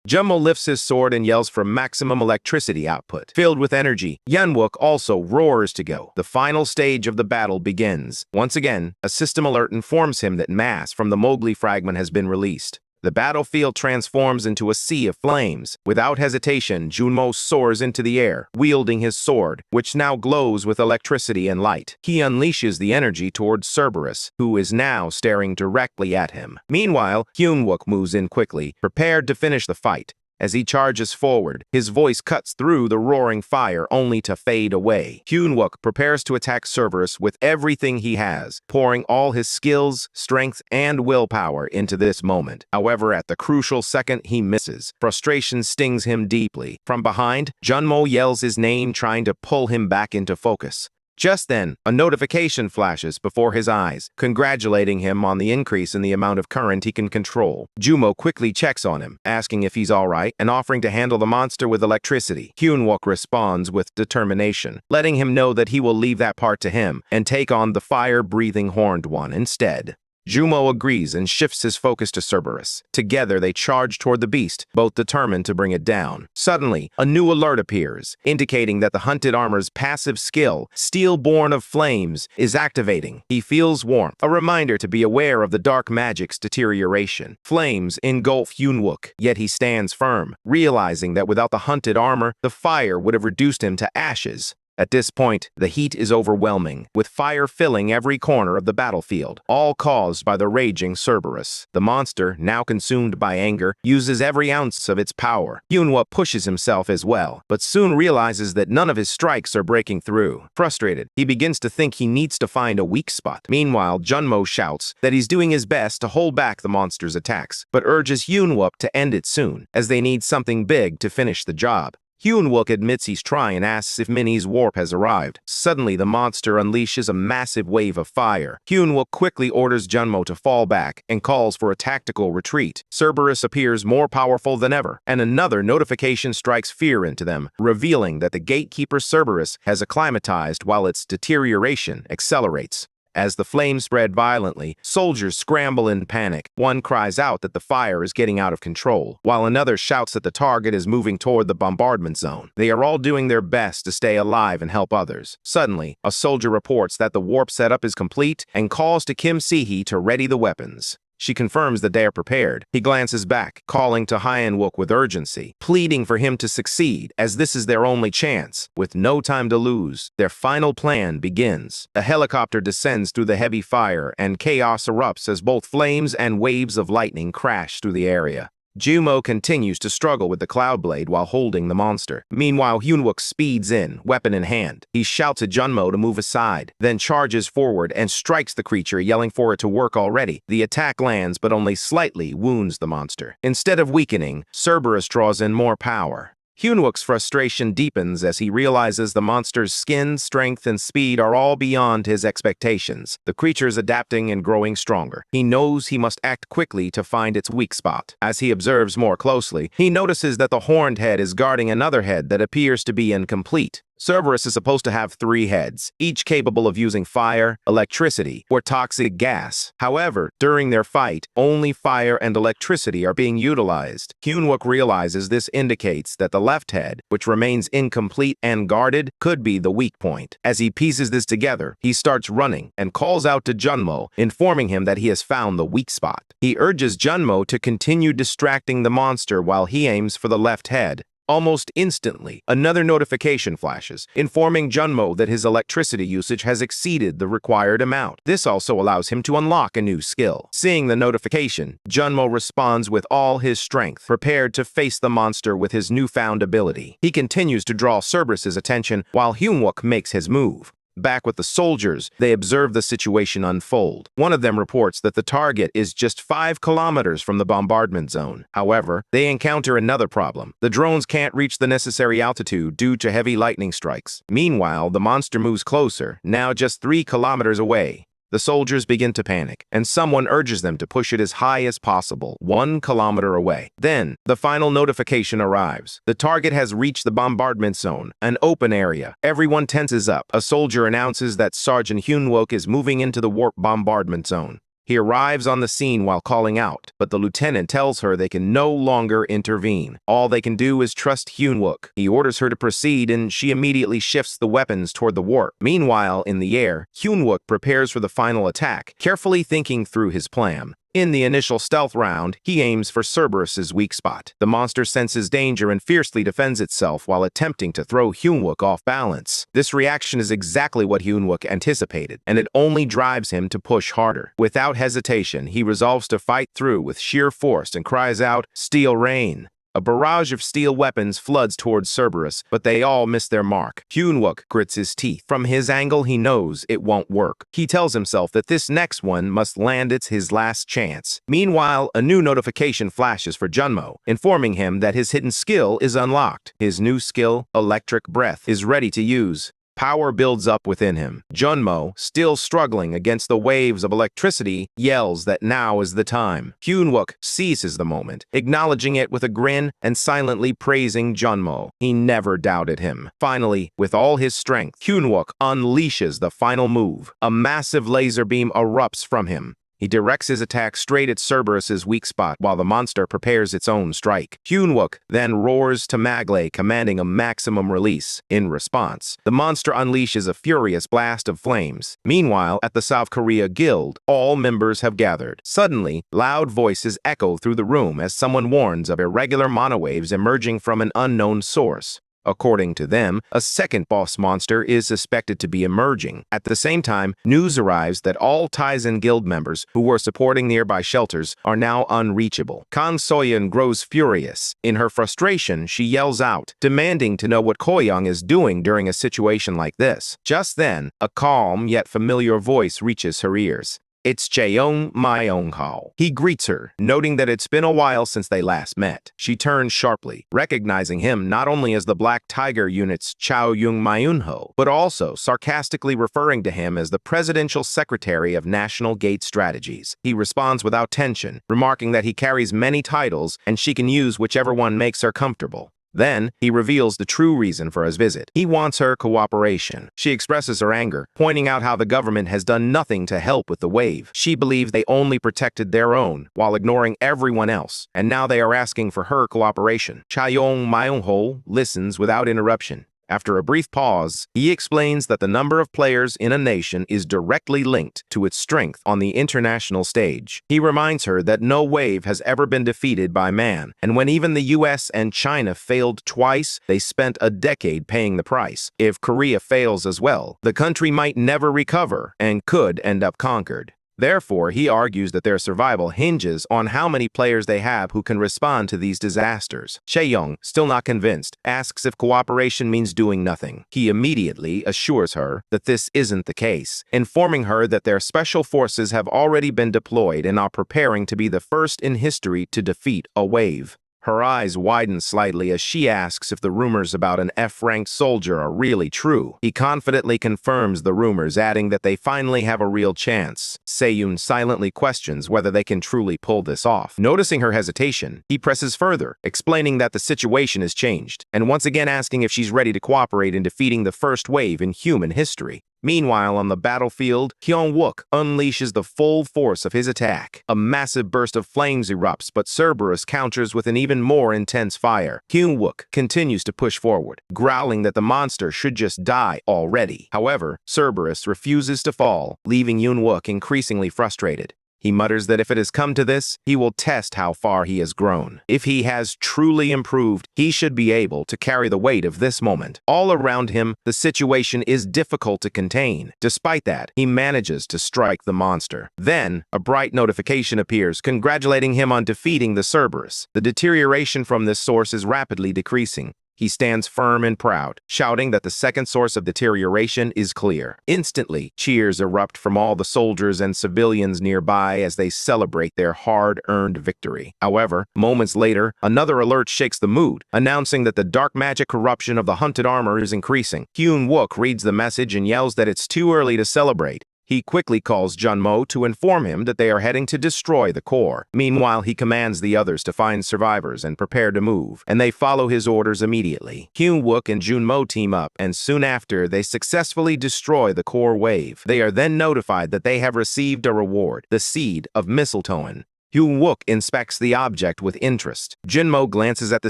Junmo lifts his sword and yells for maximum electricity output. Filled with energy, Hyunwook also roars to go. The final stage of the battle begins. Once again, a system alert informs him that mass from the Mowgli fragment has been released. The battlefield transforms into a sea of flames. Without hesitation, Junmo soars into the air, wielding his sword, which now glows with electricity and light. He unleashes the energy towards Cerberus, who is now staring directly at him. Meanwhile, Hyunwook moves in quickly, prepared to finish the fight. As he charges forward, his voice cuts through the roaring fire only to fade away. Hyunwook prepares to attack Cerberus with everything he has, pouring all his skills, strength, and willpower into this moment. However, at the crucial second, he misses. Frustration stings him deeply. From behind, Junmo yells his name, trying to pull him back into focus. Just then, a notification flashes before his eyes, congratulating him on the increase in the amount of current he can control. Junmo quickly checks on him, asking if he's all right and offering to handle the monster with electricity. Hyunwook responds with determination, letting him know that he will leave that part to him and take on the fire-breathing horned one instead. Jumo agrees and shifts his focus to Cerberus. Together, they charge toward the beast, both determined to bring it down. Suddenly, a new alert appears, indicating that the hunted armor's passive skill, Steel Born of Flames, is activating. He feels warmth, a reminder to be aware of the dark magic's deterioration. Flames engulf Hyunwook, yet he stands firm, realizing that without the hunted armor, the fire would have reduced him to ashes. At this point, the heat is overwhelming, with fire filling every corner of the battlefield, all caused by the raging Cerberus. The monster, now consumed by anger, uses every ounce of its power. Hyunwook pushes himself as well, but soon realizes that none of his strikes are breaking through. Frustrated, he begins to think he needs to find a weak spot. Meanwhile, Junmo shouts that he's doing his best to hold back the monster's attacks, but urges Hyunwook to end it soon, as they need something big to finish the job. Hyunwook admits he's trying and asks if Minnie's warp has arrived. Suddenly, the monster unleashes a massive wave of fire. Hyunwook quickly orders Junmo to fall back and calls for a tactical retreat. Cerberus appears more powerful than ever, and another notification strikes fear into them, revealing that the gatekeeper Cerberus has acclimatized while its deterioration accelerates. As the flames spread violently, soldiers scramble in panic. One cries out that the fire is getting out of control, while another shouts that the target is moving toward the bombardment zone. They are all doing their best to stay alive and help others. Suddenly, a soldier reports that the warp setup is complete and calls to Kim Si-hee to ready the weapons. She confirms that they are prepared. He glances back, calling to Hyunwook with urgency, pleading for him to succeed, as this is their only chance. With no time to lose, their final plan begins. A helicopter descends through the heavy fire, and chaos erupts as both flames and waves of lightning crash through the area. Jumo continues to struggle with the Cloud Blade while holding the monster. Meanwhile, Hyunwook speeds in, weapon in hand. He shouts at Junmo to move aside, then charges forward and strikes the creature, yelling for it to work already. The attack lands, but only slightly wounds the monster. Instead of weakening, Cerberus draws in more power. Hyunwook's frustration deepens as he realizes the monster's skin, strength, and speed are all beyond his expectations. The creature's adapting and growing stronger. He knows he must act quickly to find its weak spot. As he observes more closely, he notices that the horned head is guarding another head that appears to be incomplete. Cerberus is supposed to have 3 heads, each capable of using fire, electricity, or toxic gas. However, during their fight, only fire and electricity are being utilized. Hyunwook realizes this indicates that the left head, which remains incomplete and guarded, could be the weak point. As he pieces this together, he starts running and calls out to Junmo, informing him that he has found the weak spot. He urges Junmo to continue distracting the monster while he aims for the left head. Almost instantly, another notification flashes, informing Junmo that his electricity usage has exceeded the required amount. This also allows him to unlock a new skill. Seeing the notification, Junmo responds with all his strength, prepared to face the monster with his newfound ability. He continues to draw Cerberus's attention while Hyunwook makes his move. Back with the soldiers, they observe the situation unfold. One of them reports that the target is just 5 kilometers from the bombardment zone. However, they encounter another problem. The drones can't reach the necessary altitude due to heavy lightning strikes. Meanwhile, the monster moves closer, now just 3 kilometers away. The soldiers begin to panic, and someone urges them to push it as high as possible, 1 kilometer away. Then, the final notification arrives. The target has reached the bombardment zone, an open area. Everyone tenses up. A soldier announces that Sergeant Hyunwook is moving into the warp bombardment zone. He arrives on the scene while calling out, but the lieutenant tells her they can no longer intervene. All they can do is trust Hyunwook. He orders her to proceed, and she immediately shifts the weapons toward the warp. Meanwhile, in the air, Hyunwook prepares for the final attack, carefully thinking through his plan. In the initial stealth round, he aims for Cerberus's weak spot. The monster senses danger and fiercely defends itself while attempting to throw Hyunwook off balance. This reaction is exactly what Hyunwook anticipated, and it only drives him to push harder. Without hesitation, he resolves to fight through with sheer force and cries out, "Steel Rain!" A barrage of steel weapons floods towards Cerberus, but they all miss their mark. Hyunwook grits his teeth. From his angle, he knows it won't work. He tells himself that this next one must land. It's his last chance. Meanwhile, a new notification flashes for Junmo, informing him that his hidden skill is unlocked. His new skill, Electric Breath, is ready to use. Power builds up within him. Junmo, still struggling against the waves of electricity, yells that now is the time. Hyunwook seizes the moment, acknowledging it with a grin and silently praising Junmo. He never doubted him. Finally, with all his strength, Hyunwook unleashes the final move. A massive laser beam erupts from him. He directs his attack straight at Cerberus's weak spot while the monster prepares its own strike. Hyunwook then roars to Magley, commanding a maximum release. In response, the monster unleashes a furious blast of flames. Meanwhile, at the South Korea Guild, all members have gathered. Suddenly, loud voices echo through the room as someone warns of irregular monowaves emerging from an unknown source. According to them, a second boss monster is suspected to be emerging. At the same time, news arrives that all Tizen Guild members who were supporting nearby shelters are now unreachable. Kan Soyeon grows furious. In her frustration, she yells out, demanding to know what Koyoung is doing during a situation like this. Just then, a calm yet familiar voice reaches her ears. It's Cheong Myung-ho. He greets her, noting that it's been a while since they last met. She turns sharply, recognizing him not only as the Black Tiger Unit's Chao Yung Myun-ho, but also sarcastically referring to him as the Presidential Secretary of National Gate Strategies. He responds without tension, remarking that he carries many titles and she can use whichever one makes her comfortable. Then, he reveals the true reason for his visit. He wants her cooperation. She expresses her anger, pointing out how the government has done nothing to help with the wave. She believes they only protected their own, while ignoring everyone else, and now they are asking for her cooperation. Chaeyoung Myung-ho listens without interruption. After a brief pause, he explains that the number of players in a nation is directly linked to its strength on the international stage. He reminds her that no wave has ever been defeated by man, and when even the US and China failed twice, they spent a decade paying the price. If Korea fails as well, the country might never recover and could end up conquered. Therefore, he argues that their survival hinges on how many players they have who can respond to these disasters. Chaeyoung, still not convinced, asks if cooperation means doing nothing. He immediately assures her that this isn't the case, informing her that their special forces have already been deployed and are preparing to be the first in history to defeat a wave. Her eyes widen slightly as she asks if the rumors about an F-ranked soldier are really true. He confidently confirms the rumors, adding that they finally have a real chance. Seyun silently questions whether they can truly pull this off. Noticing her hesitation, he presses further, explaining that the situation has changed, and once again asking if she's ready to cooperate in defeating the first wave in human history. Meanwhile, on the battlefield, Hyun-wook unleashes the full force of his attack. A massive burst of flames erupts, but Cerberus counters with an even more intense fire. Hyun-wook continues to push forward, growling that the monster should just die already. However, Cerberus refuses to fall, leaving Hyun-wook increasingly frustrated. He mutters that if it has come to this, he will test how far he has grown. If he has truly improved, he should be able to carry the weight of this moment. All around him, the situation is difficult to contain. Despite that, he manages to strike the monster. Then, a bright notification appears, congratulating him on defeating the Cerberus. The deterioration from this source is rapidly decreasing. He stands firm and proud, shouting that the second source of deterioration is clear. Instantly, cheers erupt from all the soldiers and civilians nearby as they celebrate their hard-earned victory. However, moments later, another alert shakes the mood, announcing that the dark magic corruption of the hunted armor is increasing. Hyun-wook reads the message and yells that it's too early to celebrate. He quickly calls Junmo to inform him that they are heading to destroy the core. Meanwhile, he commands the others to find survivors and prepare to move, and they follow his orders immediately. Hyun-wook and Junmo team up, and soon after, they successfully destroy the core wave. They are then notified that they have received a reward, the Seed of Mistletoe. Hyun-wook inspects the object with interest. Junmo glances at the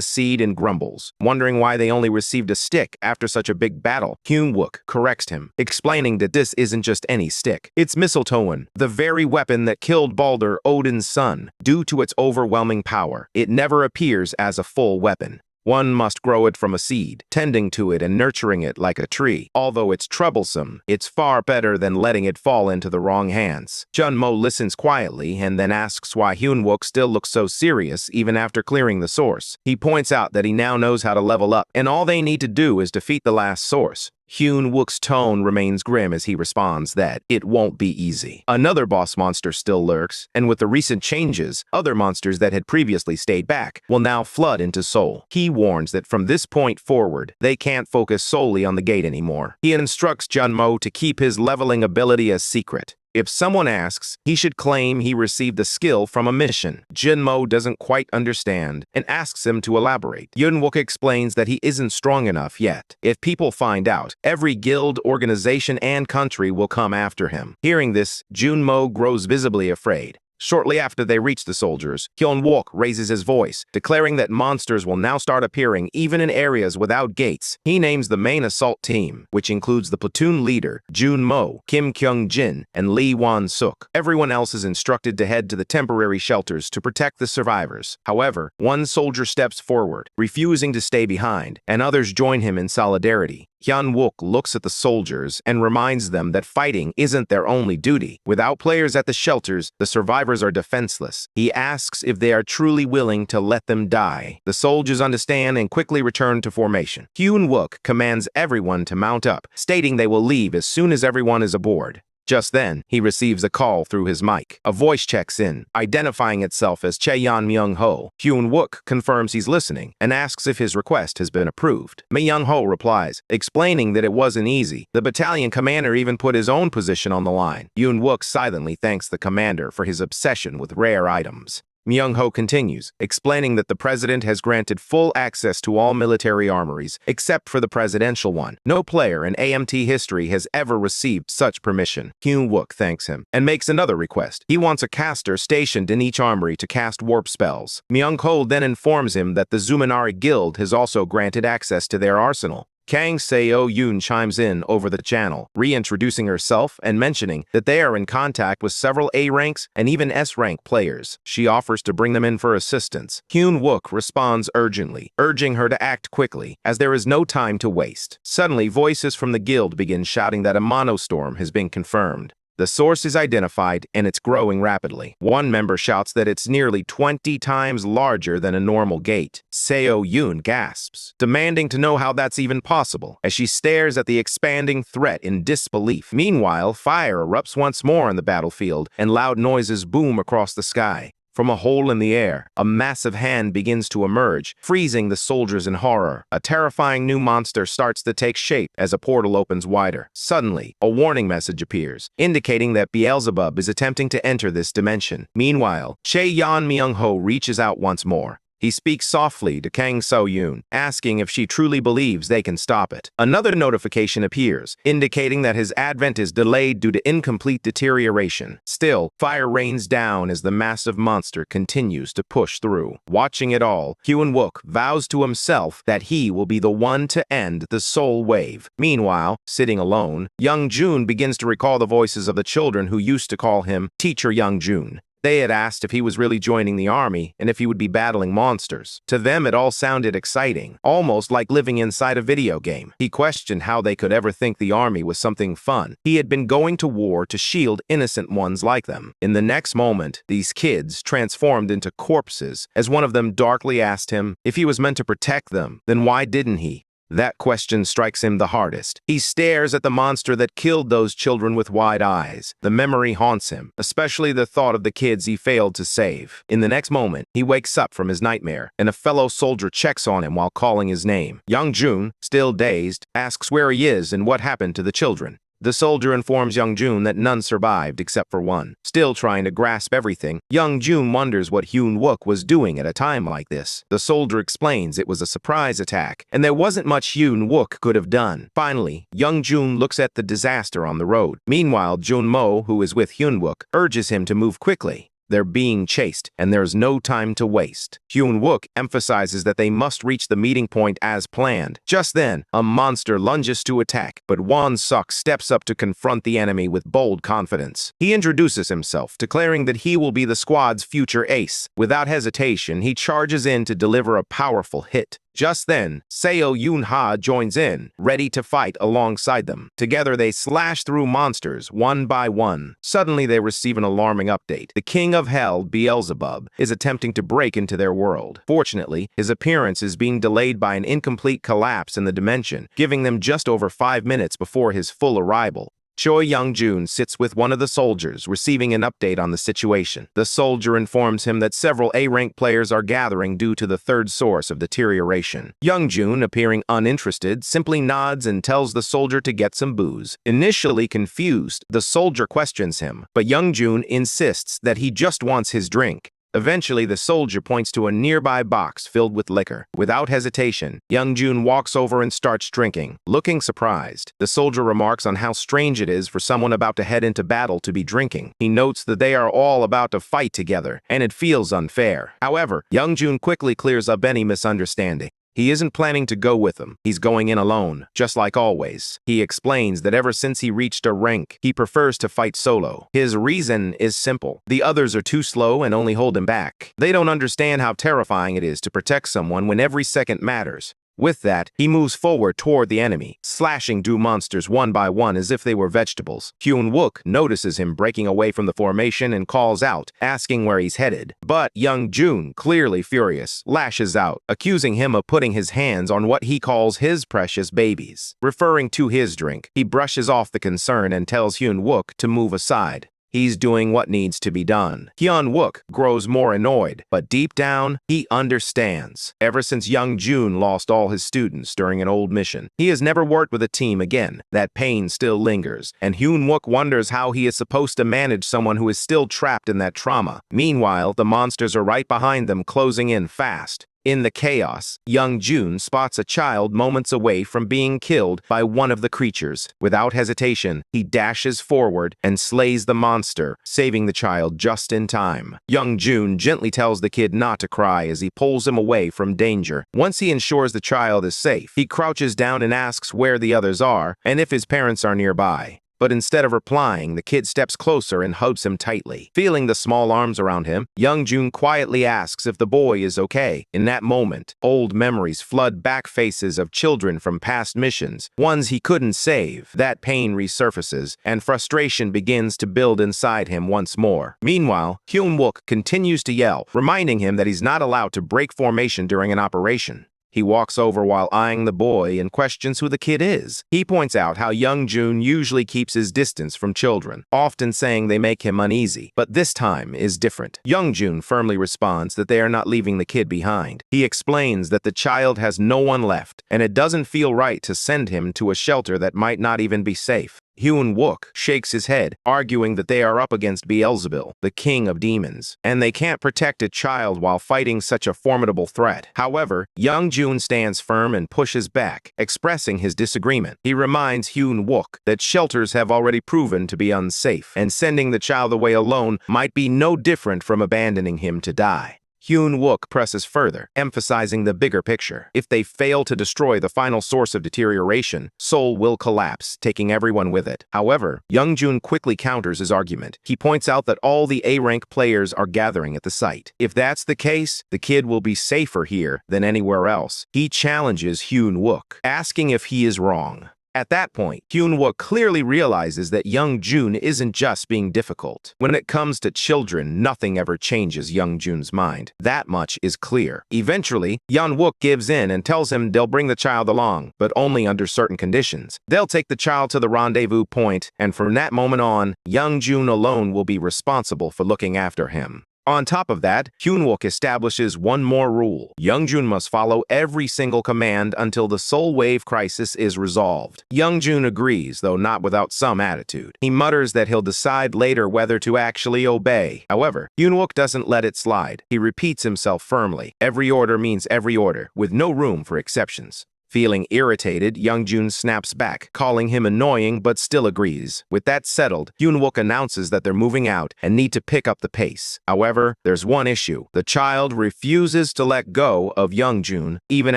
seed and grumbles, wondering why they only received a stick after such a big battle. Hyun-wook corrects him, explaining that this isn't just any stick. It's Mistletoe, the very weapon that killed Balder, Odin's son. Due to its overwhelming power, it never appears as a full weapon. One must grow it from a seed, tending to it and nurturing it like a tree. Although it's troublesome, it's far better than letting it fall into the wrong hands. Junmo listens quietly and then asks why Hyun-wook still looks so serious even after clearing the source. He points out that he now knows how to level up, and all they need to do is defeat the last source. Hyun-wook's tone remains grim as he responds that it won't be easy. Another boss monster still lurks, and with the recent changes, other monsters that had previously stayed back will now flood into Seoul. He warns that from this point forward, they can't focus solely on the gate anymore. He instructs Junmo to keep his leveling ability a secret. If someone asks, he should claim he received the skill from a mission. Jinmo doesn't quite understand and asks him to elaborate. Yunwook explains that he isn't strong enough yet. If people find out, every guild, organization, and country will come after him. Hearing this, Junmo grows visibly afraid. Shortly after they reach the soldiers, Hyun-wook raises his voice, declaring that monsters will now start appearing even in areas without gates. He names the main assault team, which includes the platoon leader, Jun-mo, Kim Kyung-jin, and Lee Won-suk. Everyone else is instructed to head to the temporary shelters to protect the survivors. However, one soldier steps forward, refusing to stay behind, and others join him in solidarity. Hyun-wook looks at the soldiers and reminds them that fighting isn't their only duty. Without players at the shelters, the survivors are defenseless. He asks if they are truly willing to let them die. The soldiers understand and quickly return to formation. Hyun-wook commands everyone to mount up, stating they will leave as soon as everyone is aboard. Just then, he receives a call through his mic. A voice checks in, identifying itself as Cheon Myung-ho. Hyun-wook confirms he's listening and asks if his request has been approved. Myung-ho replies, explaining that it wasn't easy. The battalion commander even put his own position on the line. Hyun-wook silently thanks the commander for his obsession with rare items. Myung-ho continues, explaining that the president has granted full access to all military armories, except for the presidential one. No player in AMT history has ever received such permission. Hyun-wook thanks him and makes another request. He wants a caster stationed in each armory to cast warp spells. Myung-ho then informs him that the Zuminari Guild has also granted access to their arsenal. Kang Seo-yoon chimes in over the channel, reintroducing herself and mentioning that they are in contact with several A-ranks and even S-rank players. She offers to bring them in for assistance. Hyun-wook responds urgently, urging her to act quickly, as there is no time to waste. Suddenly, voices from the guild begin shouting that a monostorm has been confirmed. The source is identified, and it's growing rapidly. One member shouts that it's nearly 20 times larger than a normal gate. Seo-yoon gasps, demanding to know how that's even possible, as she stares at the expanding threat in disbelief. Meanwhile, fire erupts once more on the battlefield, and loud noises boom across the sky. From a hole in the air, a massive hand begins to emerge, freezing the soldiers in horror. A terrifying new monster starts to take shape as a portal opens wider. Suddenly, a warning message appears, indicating that Beelzebub is attempting to enter this dimension. Meanwhile, Cheon Myung-ho reaches out once more. He speaks softly to Kang Seo-yoon, asking if she truly believes they can stop it. Another notification appears, indicating that his advent is delayed due to incomplete deterioration. Still, fire rains down as the massive monster continues to push through. Watching it all, Hyun-wook vows to himself that he will be the one to end the soul wave. Meanwhile, sitting alone, Young-jun begins to recall the voices of the children who used to call him Teacher Young-jun. They had asked if he was really joining the army and if he would be battling monsters. To them, it all sounded exciting, almost like living inside a video game. He questioned how they could ever think the army was something fun. He had been going to war to shield innocent ones like them. In the next moment, these kids transformed into corpses, as one of them darkly asked him if he was meant to protect them, then why didn't he? That question strikes him the hardest. He stares at the monster that killed those children with wide eyes. The memory haunts him, especially the thought of the kids he failed to save. In the next moment, he wakes up from his nightmare, and a fellow soldier checks on him while calling his name. Young-jun, still dazed, asks where he is and what happened to the children. The soldier informs Young-jun that none survived except for one. Still trying to grasp everything, Young-jun wonders what Hyun-wook was doing at a time like this. The soldier explains it was a surprise attack, and there wasn't much Hyun-wook could have done. Finally, Young-jun looks at the disaster on the road. Meanwhile, Jun-mo, who is with Hyun-wook, urges him to move quickly. They're being chased, and there's no time to waste. Hyun-wook emphasizes that they must reach the meeting point as planned. Just then, a monster lunges to attack, but Won-suk steps up to confront the enemy with bold confidence. He introduces himself, declaring that he will be the squad's future ace. Without hesitation, he charges in to deliver a powerful hit. Just then, Seo-yoon-ha joins in, ready to fight alongside them. Together, they slash through monsters, one by one. Suddenly, they receive an alarming update. The king of hell, Beelzebub, is attempting to break into their world. Fortunately, his appearance is being delayed by an incomplete collapse in the dimension, giving them just over 5 minutes before his full arrival. Choi Young-jun sits with one of the soldiers, receiving an update on the situation. The soldier informs him that several A-rank players are gathering due to the third source of deterioration. Young-jun, appearing uninterested, simply nods and tells the soldier to get some booze. Initially confused, the soldier questions him, but Young-jun insists that he just wants his drink. Eventually, the soldier points to a nearby box filled with liquor. Without hesitation, Young-jun walks over and starts drinking. Looking surprised, the soldier remarks on how strange it is for someone about to head into battle to be drinking. He notes that they are all about to fight together, and it feels unfair. However, Young-jun quickly clears up any misunderstanding. He isn't planning to go with them. He's going in alone, just like always. He explains that ever since he reached a rank, he prefers to fight solo. His reason is simple. The others are too slow and only hold him back. They don't understand how terrifying it is to protect someone when every second matters. With that, he moves forward toward the enemy, slashing through monsters one by one as if they were vegetables. Hyun-wook notices him breaking away from the formation and calls out, asking where he's headed. But Young-jun, clearly furious, lashes out, accusing him of putting his hands on what he calls his precious babies. Referring to his drink, he brushes off the concern and tells Hyun-wook to move aside. He's doing what needs to be done. Hyun-wook grows more annoyed, but deep down, he understands. Ever since Young-jun lost all his students during an old mission, he has never worked with a team again. That pain still lingers, and Hyun-wook wonders how he is supposed to manage someone who is still trapped in that trauma. Meanwhile, the monsters are right behind them, closing in fast. In the chaos, Young-jun spots a child moments away from being killed by one of the creatures. Without hesitation, he dashes forward and slays the monster, saving the child just in time. Young-jun gently tells the kid not to cry as he pulls him away from danger. Once he ensures the child is safe, he crouches down and asks where the others are and if his parents are nearby. But instead of replying, the kid steps closer and hugs him tightly. Feeling the small arms around him, Young-jun quietly asks if the boy is okay. In that moment, old memories flood back faces of children from past missions, ones he couldn't save. That pain resurfaces, and frustration begins to build inside him once more. Meanwhile, Hyun-wook continues to yell, reminding him that he's not allowed to break formation during an operation. He walks over while eyeing the boy and questions who the kid is. He points out how Young-jun usually keeps his distance from children, often saying they make him uneasy. But this time is different. Young-jun firmly responds that they are not leaving the kid behind. He explains that the child has no one left, and it doesn't feel right to send him to a shelter that might not even be safe. Hyun-wook shakes his head, arguing that they are up against Beelzebub, the king of demons, and they can't protect a child while fighting such a formidable threat. However, Young-jun stands firm and pushes back, expressing his disagreement. He reminds Hyun-wook that shelters have already proven to be unsafe, and sending the child away alone might be no different from abandoning him to die. Hyun-wook presses further, emphasizing the bigger picture. If they fail to destroy the final source of deterioration, Seoul will collapse, taking everyone with it. However, Young-jun quickly counters his argument. He points out that all the A-rank players are gathering at the site. If that's the case, the kid will be safer here than anywhere else. He challenges Hyun-wook, asking if he is wrong. At that point, Hyun-wook clearly realizes that Young-jun isn't just being difficult. When it comes to children, nothing ever changes Young-jun's mind. That much is clear. Eventually, Hyun-wook gives in and tells him they'll bring the child along, but only under certain conditions. They'll take the child to the rendezvous point, and from that moment on, Young-jun alone will be responsible for looking after him. On top of that, Hyun-wook establishes one more rule. Young-jun must follow every single command until the Soul Wave crisis is resolved. Young-jun agrees, though not without some attitude. He mutters that he'll decide later whether to actually obey. However, Hyun-wook doesn't let it slide. He repeats himself firmly. Every order means every order, with no room for exceptions. Feeling irritated, Young-jun snaps back, calling him annoying but still agrees. With that settled, Hyun-wook announces that they're moving out and need to pick up the pace. However, there's one issue. The child refuses to let go of Young-jun, even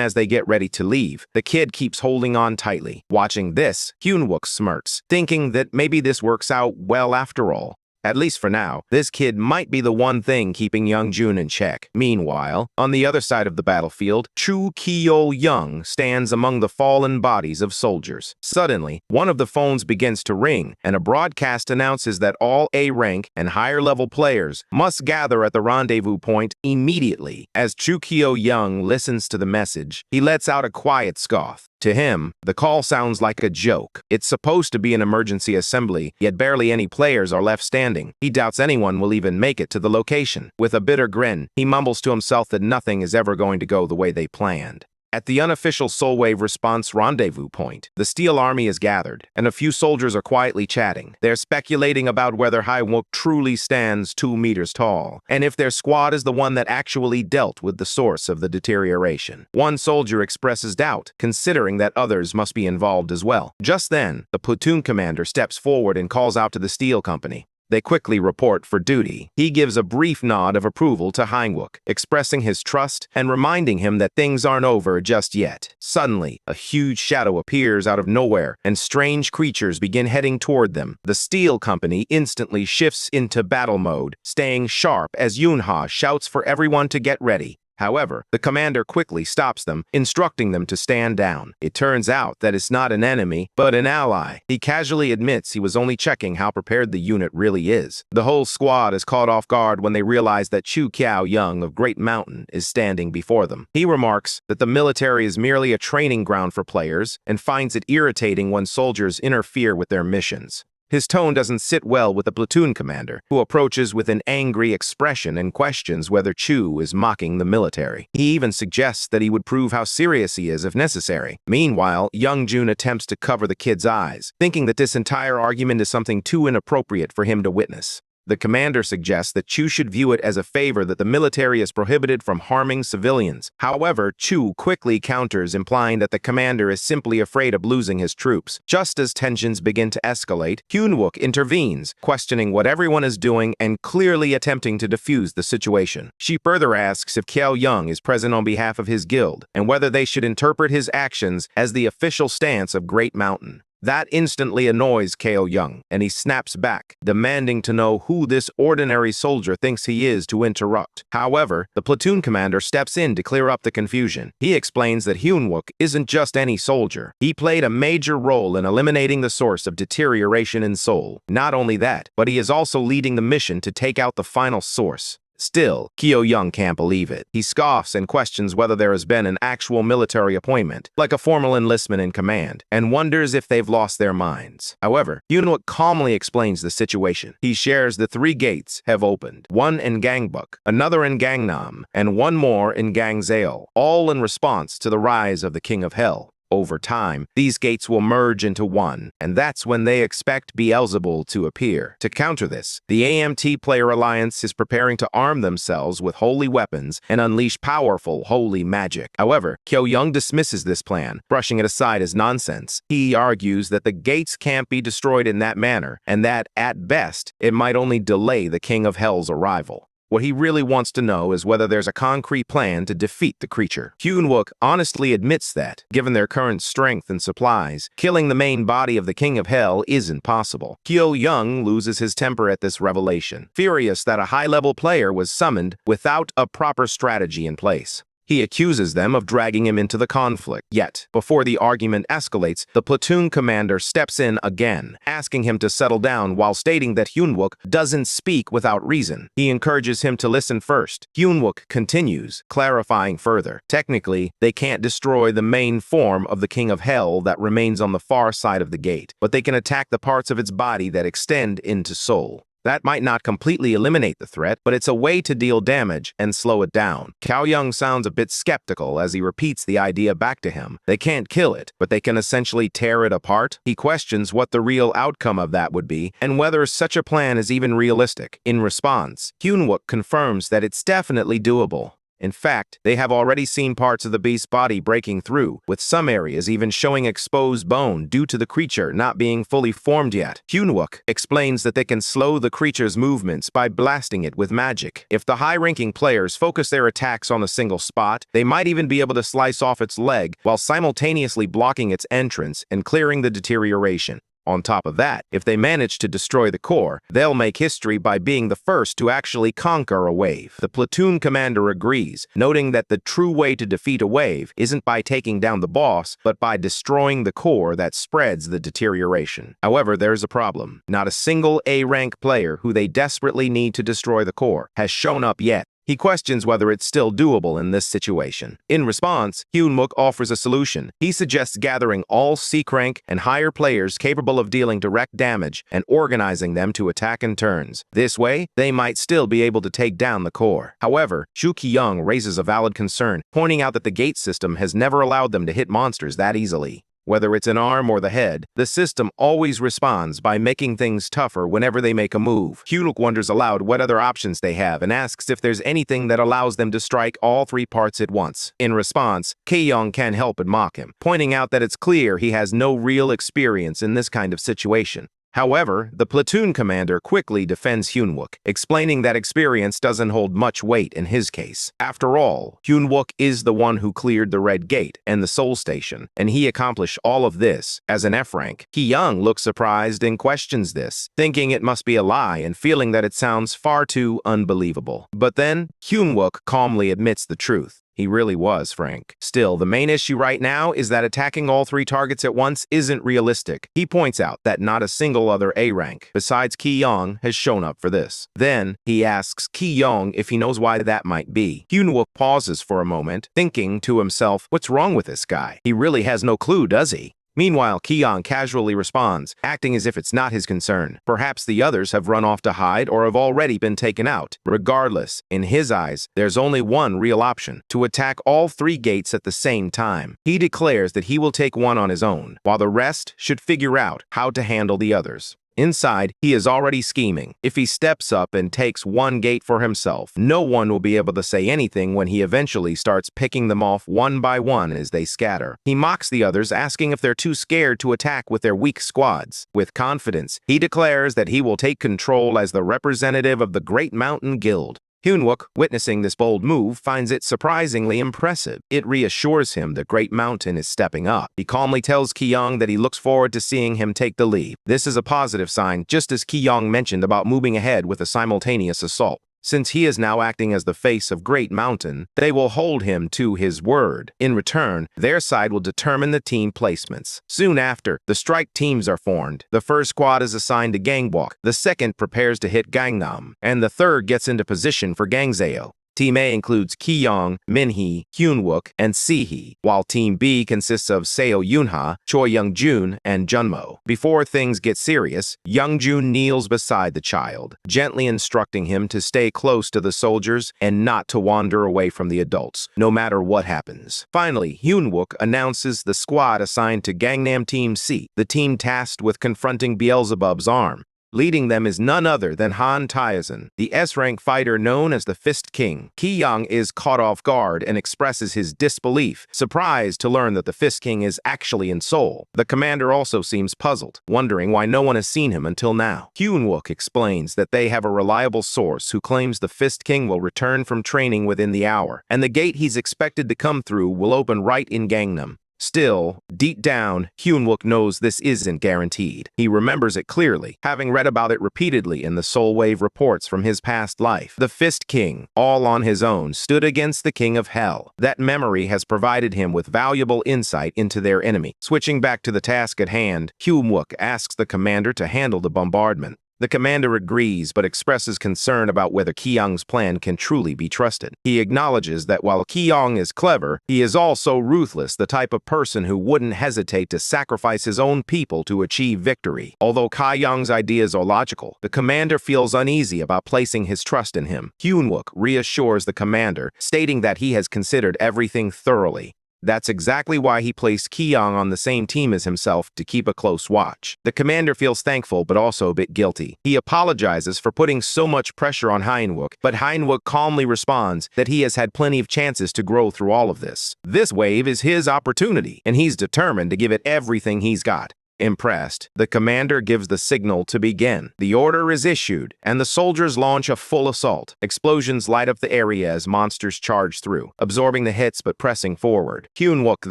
as they get ready to leave. The kid keeps holding on tightly. Watching this, Hyun-wook smirks, thinking that maybe this works out well after all. At least for now, this kid might be the one thing keeping Young-jun in check. Meanwhile, on the other side of the battlefield, Chu Kyo-young stands among the fallen bodies of soldiers. Suddenly, one of the phones begins to ring, and a broadcast announces that all A-rank and higher-level players must gather at the rendezvous point immediately. As Chu Kyo-young listens to the message, he lets out a quiet scoff, To him, the call sounds like a joke. It's supposed to be an emergency assembly, yet barely any players are left standing. He doubts anyone will even make it to the location. With a bitter grin, he mumbles to himself that nothing is ever going to go the way they planned. At the unofficial Soulwave response rendezvous point, the Steel Army is gathered, and a few soldiers are quietly chatting. They're speculating about whether Hyunwook truly stands 2 meters tall, and if their squad is the one that actually dealt with the source of the deterioration. One soldier expresses doubt, considering that others must be involved as well. Just then, the platoon commander steps forward and calls out to the Steel Company. They quickly report for duty. He gives a brief nod of approval to Hyunwook, expressing his trust and reminding him that things aren't over just yet. Suddenly, a huge shadow appears out of nowhere, and strange creatures begin heading toward them. The Steel Company instantly shifts into battle mode, staying sharp as Yunha shouts for everyone to get ready. However, the commander quickly stops them, instructing them to stand down. It turns out that it's not an enemy, but an ally. He casually admits he was only checking how prepared the unit really is. The whole squad is caught off guard when they realize that Chu Kiao-young of Great Mountain is standing before them. He remarks that the military is merely a training ground for players and finds it irritating when soldiers interfere with their missions. His tone doesn't sit well with the platoon commander, who approaches with an angry expression and questions whether Chu is mocking the military. He even suggests that he would prove how serious he is if necessary. Meanwhile, Young Jun attempts to cover the kid's eyes, thinking that this entire argument is something too inappropriate for him to witness. The commander suggests that Chu should view it as a favor that the military is prohibited from harming civilians. However, Chu quickly counters, implying that the commander is simply afraid of losing his troops. Just as tensions begin to escalate, Hyunwook intervenes, questioning what everyone is doing and clearly attempting to defuse the situation. She further asks if Kiao-young is present on behalf of his guild, and whether they should interpret his actions as the official stance of Great Mountain. That instantly annoys Kiao-young, and he snaps back, demanding to know who this ordinary soldier thinks he is to interrupt. However, the platoon commander steps in to clear up the confusion. He explains that Hyunwook isn't just any soldier. He played a major role in eliminating the source of deterioration in Seoul. Not only that, but he is also leading the mission to take out the final source. Still, Kiao-young can't believe it. He scoffs and questions whether there has been an actual military appointment, like a formal enlistment in command, and wonders if they've lost their minds. However, Hyunwook calmly explains the situation. He shares the 3 gates have opened, one in Gangbuk, another in Gangnam, and one more in Gangseol, all in response to the rise of the King of Hell. Over time, these gates will merge into one, and that's when they expect Beelzebul to appear. To counter this, the AMT Player Alliance is preparing to arm themselves with holy weapons and unleash powerful holy magic. However, Kiao-young dismisses this plan, brushing it aside as nonsense. He argues that the gates can't be destroyed in that manner, and that, at best, it might only delay the King of Hell's arrival. What he really wants to know is whether there's a concrete plan to defeat the creature. Hyunwook honestly admits that, given their current strength and supplies, killing the main body of the King of Hell isn't possible. Kiao-young loses his temper at this revelation, furious that a high-level player was summoned without a proper strategy in place. He accuses them of dragging him into the conflict. Yet, before the argument escalates, the platoon commander steps in again, asking him to settle down while stating that Hyunwook doesn't speak without reason. He encourages him to listen first. Hyunwook continues, clarifying further. Technically, they can't destroy the main form of the King of Hell that remains on the far side of the gate, but they can attack the parts of its body that extend into Seoul. That might not completely eliminate the threat, but it's a way to deal damage and slow it down. Kiao-young sounds a bit skeptical as he repeats the idea back to him. They can't kill it, but they can essentially tear it apart. He questions what the real outcome of that would be, and whether such a plan is even realistic. In response, Hyunwook confirms that it's definitely doable. In fact, they have already seen parts of the beast's body breaking through, with some areas even showing exposed bone due to the creature not being fully formed yet. Hyunwook explains that they can slow the creature's movements by blasting it with magic. If the high-ranking players focus their attacks on a single spot, they might even be able to slice off its leg while simultaneously blocking its entrance and clearing the deterioration. On top of that, if they manage to destroy the core, they'll make history by being the first to actually conquer a wave. The platoon commander agrees, noting that the true way to defeat a wave isn't by taking down the boss, but by destroying the core that spreads the deterioration. However, there's a problem. Not a single A-rank player who they desperately need to destroy the core has shown up yet. He questions whether it's still doable in this situation. In response, Hyunwook offers a solution. He suggests gathering all C-rank and higher players capable of dealing direct damage and organizing them to attack in turns. This way, they might still be able to take down the core. However, Shu Ki-young raises a valid concern, pointing out that the gate system has never allowed them to hit monsters that easily. Whether it's an arm or the head, the system always responds by making things tougher whenever they make a move. Hyunwook wonders aloud what other options they have and asks if there's anything that allows them to strike all three parts at once. In response, Ki-young can't help but mock him, pointing out that it's clear he has no real experience in this kind of situation. However, the platoon commander quickly defends Hyunwook, explaining that experience doesn't hold much weight in his case. After all, Hyunwook is the one who cleared the Red Gate and the Soul Station, and he accomplished all of this as an F rank. Ki-young looks surprised and questions this, thinking it must be a lie and feeling that it sounds far too unbelievable. But then, Hyunwook calmly admits the truth. He really was frank. Still, the main issue right now is that attacking all three targets at once isn't realistic. He points out that not a single other A rank, besides Ki-young, has shown up for this. Then, he asks Ki-young if he knows why that might be. Hyunwook pauses for a moment, thinking to himself, what's wrong with this guy? He really has no clue, does he? Meanwhile, Ki-young casually responds, acting as if it's not his concern. Perhaps the others have run off to hide or have already been taken out. Regardless, in his eyes, there's only one real option: to attack all three gates at the same time. He declares that he will take one on his own, while the rest should figure out how to handle the others. Inside, he is already scheming. If he steps up and takes one gate for himself, no one will be able to say anything when he eventually starts picking them off one by one as they scatter. He mocks the others, asking if they're too scared to attack with their weak squads. With confidence, he declares that he will take control as the representative of the Great Mountain Guild. Hyunwook, witnessing this bold move, finds it surprisingly impressive. It reassures him that Great Mountain is stepping up. He calmly tells Ki-young that he looks forward to seeing him take the lead. This is a positive sign, just as Ki-young mentioned about moving ahead with a simultaneous assault. Since he is now acting as the face of Great Mountain, they will hold him to his word. In return, their side will determine the team placements. Soon after, the strike teams are formed. The first squad is assigned to Gangwalk, the second prepares to hit Gangnam, and the third gets into position for Gangzeo. Team A includes Ki-young, Minhee, Hyunwook, and Sehee, while Team B consists of Seo Yunha, Choi Youngjun, and Junmo. Before things get serious, Youngjun kneels beside the child, gently instructing him to stay close to the soldiers and not to wander away from the adults, no matter what happens. Finally, Hyunwook announces the squad assigned to Gangnam Team C, the team tasked with confronting Beelzebub's arm. Leading them is none other than Han Taizan, the S-rank fighter known as the Fist King. Ki-young is caught off guard and expresses his disbelief, surprised to learn that the Fist King is actually in Seoul. The commander also seems puzzled, wondering why no one has seen him until now. Hyunwook explains that they have a reliable source who claims the Fist King will return from training within the hour, and the gate he's expected to come through will open right in Gangnam. Still, deep down, Hyunwook knows this isn't guaranteed. He remembers it clearly, having read about it repeatedly in the Soul Wave reports from his past life. The Fist King, all on his own, stood against the King of Hell. That memory has provided him with valuable insight into their enemy. Switching back to the task at hand, Hyunwook asks the commander to handle the bombardment. The commander agrees but expresses concern about whether Ki-young's plan can truly be trusted. He acknowledges that while Ki-young is clever, he is also ruthless, the type of person who wouldn't hesitate to sacrifice his own people to achieve victory. Although Ki-young's ideas are logical, the commander feels uneasy about placing his trust in him. Hyunwook reassures the commander, stating that he has considered everything thoroughly. That's exactly why he placed Ki-young on the same team as himself to keep a close watch. The commander feels thankful but also a bit guilty. He apologizes for putting so much pressure on Hyunwook, but Hyunwook calmly responds that he has had plenty of chances to grow through all of this. This wave is his opportunity, and he's determined to give it everything he's got. Impressed, the commander gives the signal to begin. The order is issued, and the soldiers launch a full assault. Explosions light up the area as monsters charge through, absorbing the hits but pressing forward. Hyunwook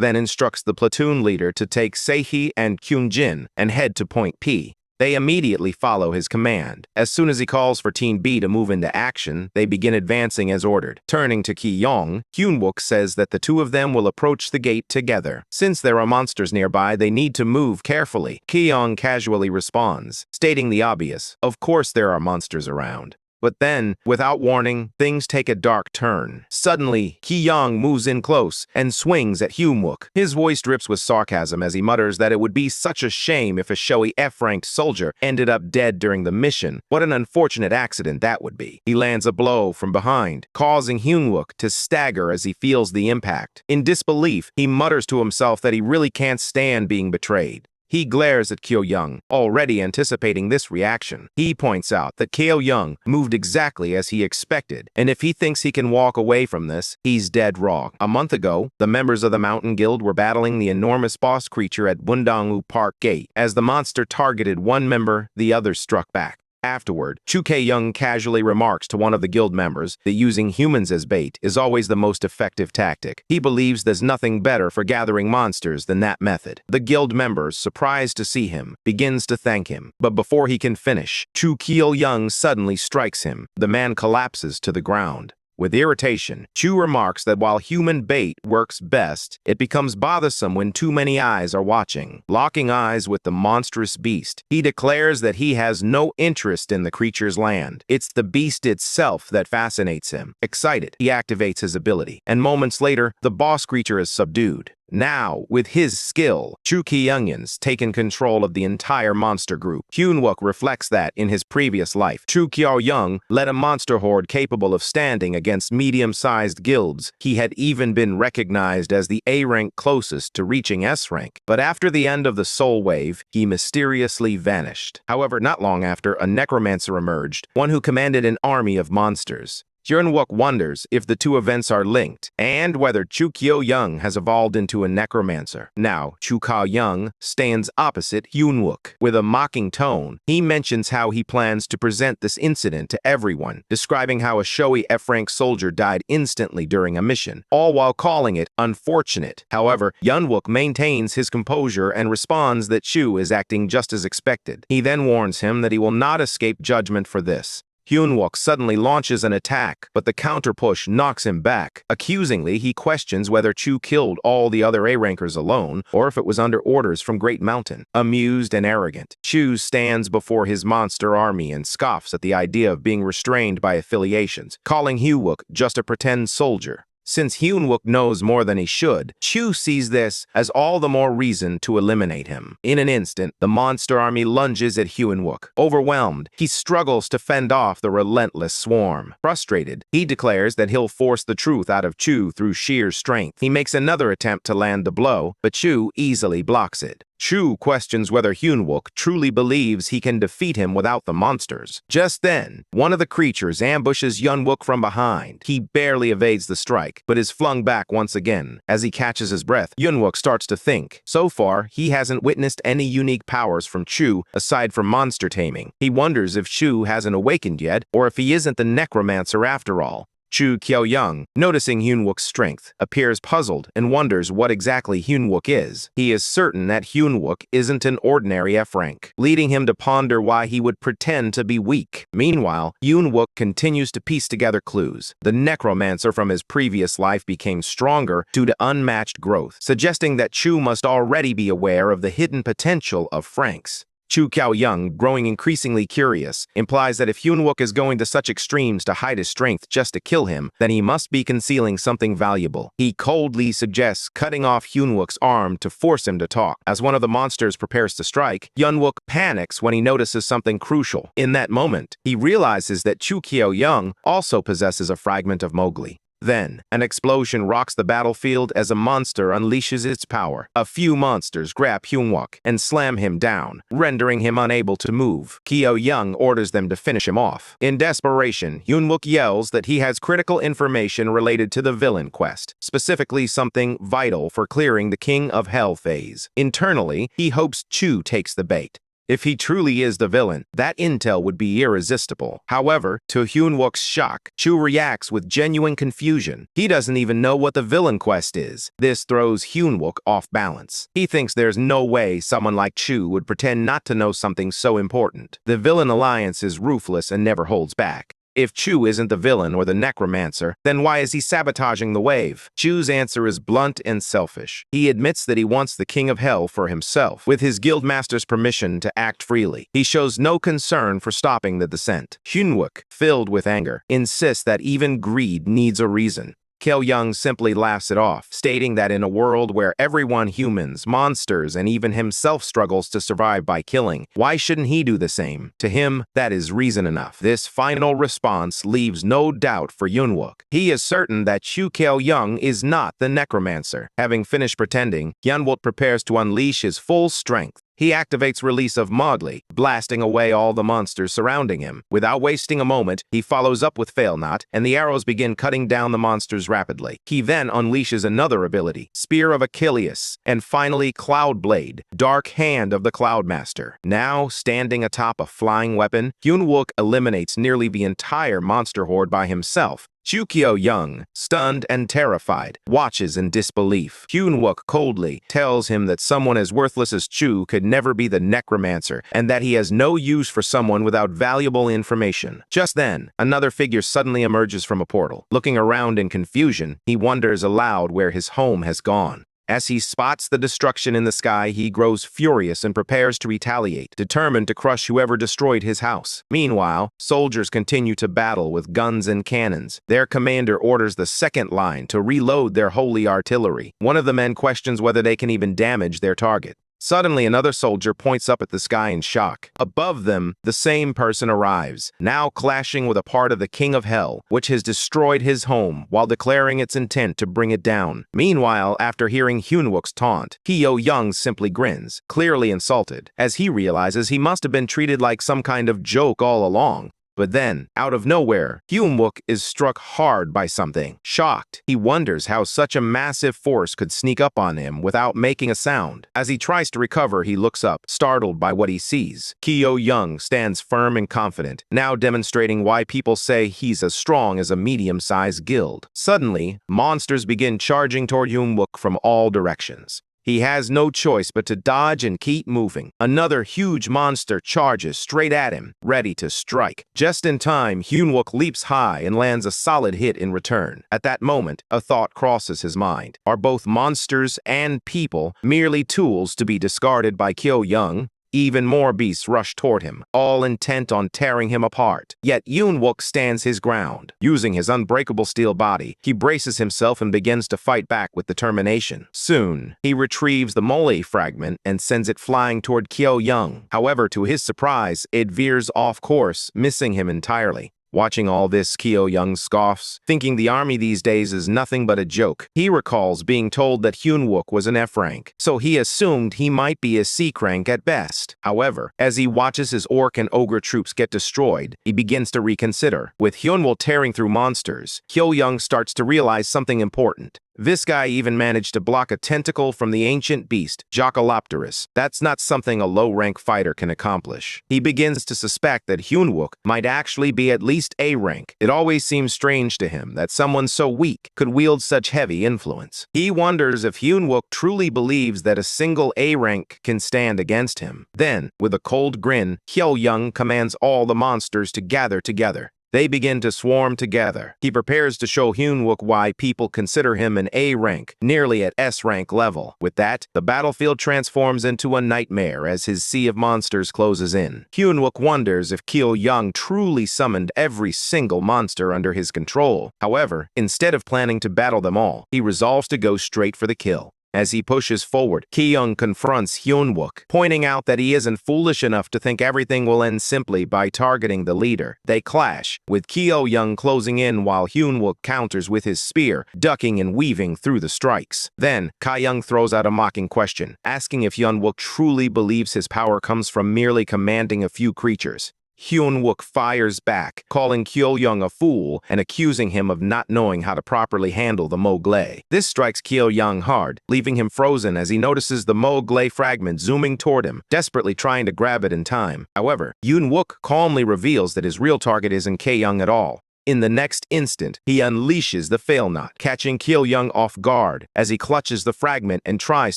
then instructs the platoon leader to take Sehee and Kyunjin and head to Point P. They immediately follow his command. As soon as he calls for Team B to move into action, they begin advancing as ordered. Turning to Ki-young, Hyunwook says that the two of them will approach the gate together. Since there are monsters nearby, they need to move carefully. Ki-young casually responds, stating the obvious: of course there are monsters around. But then, without warning, things take a dark turn. Suddenly, Ki-young moves in close and swings at Hyun-wook. His voice drips with sarcasm as he mutters that it would be such a shame if a showy F-ranked soldier ended up dead during the mission. What an unfortunate accident that would be. He lands a blow from behind, causing Hyun-wook to stagger as he feels the impact. In disbelief, he mutters to himself that he really can't stand being betrayed. He glares at Kyo-young, already anticipating this reaction. He points out that Kyo-young moved exactly as he expected, and if he thinks he can walk away from this, he's dead wrong. A month ago, the members of the Mountain Guild were battling the enormous boss creature at Bundangwoo Park Gate. As the monster targeted one member, the other struck back. Afterward, Chu Kye-young casually remarks to one of the guild members that using humans as bait is always the most effective tactic. He believes there's nothing better for gathering monsters than that method. The guild member, surprised to see him, begins to thank him. But before he can finish, Chu Kye-young suddenly strikes him. The man collapses to the ground. With irritation, Chu remarks that while human bait works best, it becomes bothersome when too many eyes are watching. Locking eyes with the monstrous beast, he declares that he has no interest in the creature's land. It's the beast itself that fascinates him. Excited, he activates his ability, and moments later, the boss creature is subdued. Now, with his skill, Chu Kye-young's taken control of the entire monster group. Hyun-wook reflects that in his previous life, Chu Kye-young led a monster horde capable of standing against medium-sized guilds. He had even been recognized as the A rank closest to reaching S rank. But after the end of the Soul Wave, he mysteriously vanished. However, not long after, a necromancer emerged, one who commanded an army of monsters. Hyun-wook wonders if the two events are linked, and whether Chu Kye-young has evolved into a necromancer. Now, Chu Kye-young stands opposite Hyun-wook. With a mocking tone, he mentions how he plans to present this incident to everyone, describing how a showy F-rank soldier died instantly during a mission, all while calling it unfortunate. However, Hyun-wook maintains his composure and responds that Chu is acting just as expected. He then warns him that he will not escape judgment for this. Hyun-wook suddenly launches an attack, but the counter-push knocks him back. Accusingly, he questions whether Chu killed all the other A-rankers alone, or if it was under orders from Great Mountain. Amused and arrogant, Chu stands before his monster army and scoffs at the idea of being restrained by affiliations, calling Hyun-wook just a pretend soldier. Since Hyun-wook knows more than he should, Chu sees this as all the more reason to eliminate him. In an instant, the monster army lunges at Hyun-wook. Overwhelmed, he struggles to fend off the relentless swarm. Frustrated, he declares that he'll force the truth out of Chu through sheer strength. He makes another attempt to land the blow, but Chu easily blocks it. Chu questions whether Hyun-wook truly believes he can defeat him without the monsters. Just then, one of the creatures ambushes Hyun-wook from behind. He barely evades the strike, but is flung back once again. As he catches his breath, Hyun-wook starts to think. So far, he hasn't witnessed any unique powers from Chu aside from monster taming. He wonders if Chu hasn't awakened yet, or if he isn't the necromancer after all. Chu Kye-young, noticing Hyun-wook's strength, appears puzzled and wonders what exactly Hyun-wook is. He is certain that Hyun-wook isn't an ordinary F-rank, leading him to ponder why he would pretend to be weak. Meanwhile, Hyun-wook continues to piece together clues. The necromancer from his previous life became stronger due to unmatched growth, suggesting that Chu must already be aware of the hidden potential of Franks. Chu Kye-young, growing increasingly curious, implies that if Hyun-wook is going to such extremes to hide his strength just to kill him, then he must be concealing something valuable. He coldly suggests cutting off Hyun-wook's arm to force him to talk. As one of the monsters prepares to strike, Hyun-wook panics when he notices something crucial. In that moment, he realizes that Chu Kye-young also possesses a fragment of Mowgli. Then, an explosion rocks the battlefield as a monster unleashes its power. A few monsters grab Hyun-wook and slam him down, rendering him unable to move. Kye-young orders them to finish him off. In desperation, Hyun-wook yells that he has critical information related to the villain quest, specifically something vital for clearing the King of Hell phase. Internally, he hopes Chu takes the bait. If he truly is the villain, that intel would be irresistible. However, to Hyun-wook's shock, Chu reacts with genuine confusion. He doesn't even know what the villain quest is. This throws Hyun-wook off balance. He thinks there's no way someone like Chu would pretend not to know something so important. The villain alliance is ruthless and never holds back. If Chu isn't the villain or the necromancer, then why is he sabotaging the wave? Chu's answer is blunt and selfish. He admits that he wants the King of Hell for himself, with his guildmaster's permission to act freely. He shows no concern for stopping the descent. Hyunwook, filled with anger, insists that even greed needs a reason. Kyo-young simply laughs it off, stating that in a world where everyone, humans, monsters, and even himself struggles to survive by killing, why shouldn't he do the same? To him, that is reason enough. This final response leaves no doubt for Hyunwook. He is certain that Chu Kyo-young is not the necromancer. Having finished pretending, Hyunwook prepares to unleash his full strength. He activates release of Mowgli, blasting away all the monsters surrounding him. Without wasting a moment, he follows up with Fail Not, and the arrows begin cutting down the monsters rapidly. He then unleashes another ability, Spear of Achilles, and finally Cloud Blade, Dark Hand of the Cloudmaster. Now, standing atop a flying weapon, Hyunwook eliminates nearly the entire monster horde by himself. Chu Kyo-young, stunned and terrified, watches in disbelief. Hyunwook coldly tells him that someone as worthless as Chu could never be the necromancer, and that he has no use for someone without valuable information. Just then, another figure suddenly emerges from a portal. Looking around in confusion, he wonders aloud where his home has gone. As he spots the destruction in the sky, he grows furious and prepares to retaliate, determined to crush whoever destroyed his house. Meanwhile, soldiers continue to battle with guns and cannons. Their commander orders the second line to reload their holy artillery. One of the men questions whether they can even damage their target. Suddenly, another soldier points up at the sky in shock. Above them, the same person arrives, now clashing with a part of the King of Hell, which has destroyed his home while declaring its intent to bring it down. Meanwhile, after hearing Hyunwook's taunt, Kyo-young simply grins, clearly insulted, as he realizes he must have been treated like some kind of joke all along. But then, out of nowhere, Hyunwook is struck hard by something. Shocked, he wonders how such a massive force could sneak up on him without making a sound. As he tries to recover, he looks up, startled by what he sees. Kyo-young stands firm and confident, now demonstrating why people say he's as strong as a medium-sized guild. Suddenly, monsters begin charging toward Hyunwook from all directions. He has no choice but to dodge and keep moving. Another huge monster charges straight at him, ready to strike. Just in time, Hyunwook leaps high and lands a solid hit in return. At that moment, a thought crosses his mind. Are both monsters and people merely tools to be discarded by Kyo-young? Even more beasts rush toward him, all intent on tearing him apart. Yet Hyunwook stands his ground. Using his unbreakable steel body, he braces himself and begins to fight back with determination. Soon, he retrieves the mole fragment and sends it flying toward Kyo-young. However, to his surprise, it veers off course, missing him entirely. Watching all this, Kyo-young scoffs, thinking the army these days is nothing but a joke. He recalls being told that Hyunwook was an F rank, so he assumed he might be a C rank at best. However, as he watches his orc and ogre troops get destroyed, he begins to reconsider. With Hyunwook tearing through monsters, Kyo-young starts to realize something important. This guy even managed to block a tentacle from the ancient beast, Jackalopterus. That's not something a low-rank fighter can accomplish. He begins to suspect that Hyunwook might actually be at least A rank. It always seems strange to him that someone so weak could wield such heavy influence. He wonders if Hyunwook truly believes that a single A rank can stand against him. Then, with a cold grin, Kyo-young commands all the monsters to gather together. They begin to swarm together. He prepares to show Hyunwook why people consider him an A rank, nearly at S rank level. With that, the battlefield transforms into a nightmare as his sea of monsters closes in. Hyunwook wonders if Kyo-young truly summoned every single monster under his control. However, instead of planning to battle them all, he resolves to go straight for the kill. As he pushes forward, Kyo-young confronts Hyunwook, pointing out that he isn't foolish enough to think everything will end simply by targeting the leader. They clash, with Kyo-young closing in while Hyunwook counters with his spear, ducking and weaving through the strikes. Then, Kyo-young throws out a mocking question, asking if Hyunwook truly believes his power comes from merely commanding a few creatures. Hyunwook fires back, calling Kyo-young a fool and accusing him of not knowing how to properly handle the Mowgli. This strikes Kyo-young hard, leaving him frozen as he notices the Mowgli fragment zooming toward him, desperately trying to grab it in time. However, Hyunwook calmly reveals that his real target isn't Kyo-young at all. In the next instant, he unleashes the Failnaught, catching Kyo-young off guard as he clutches the fragment and tries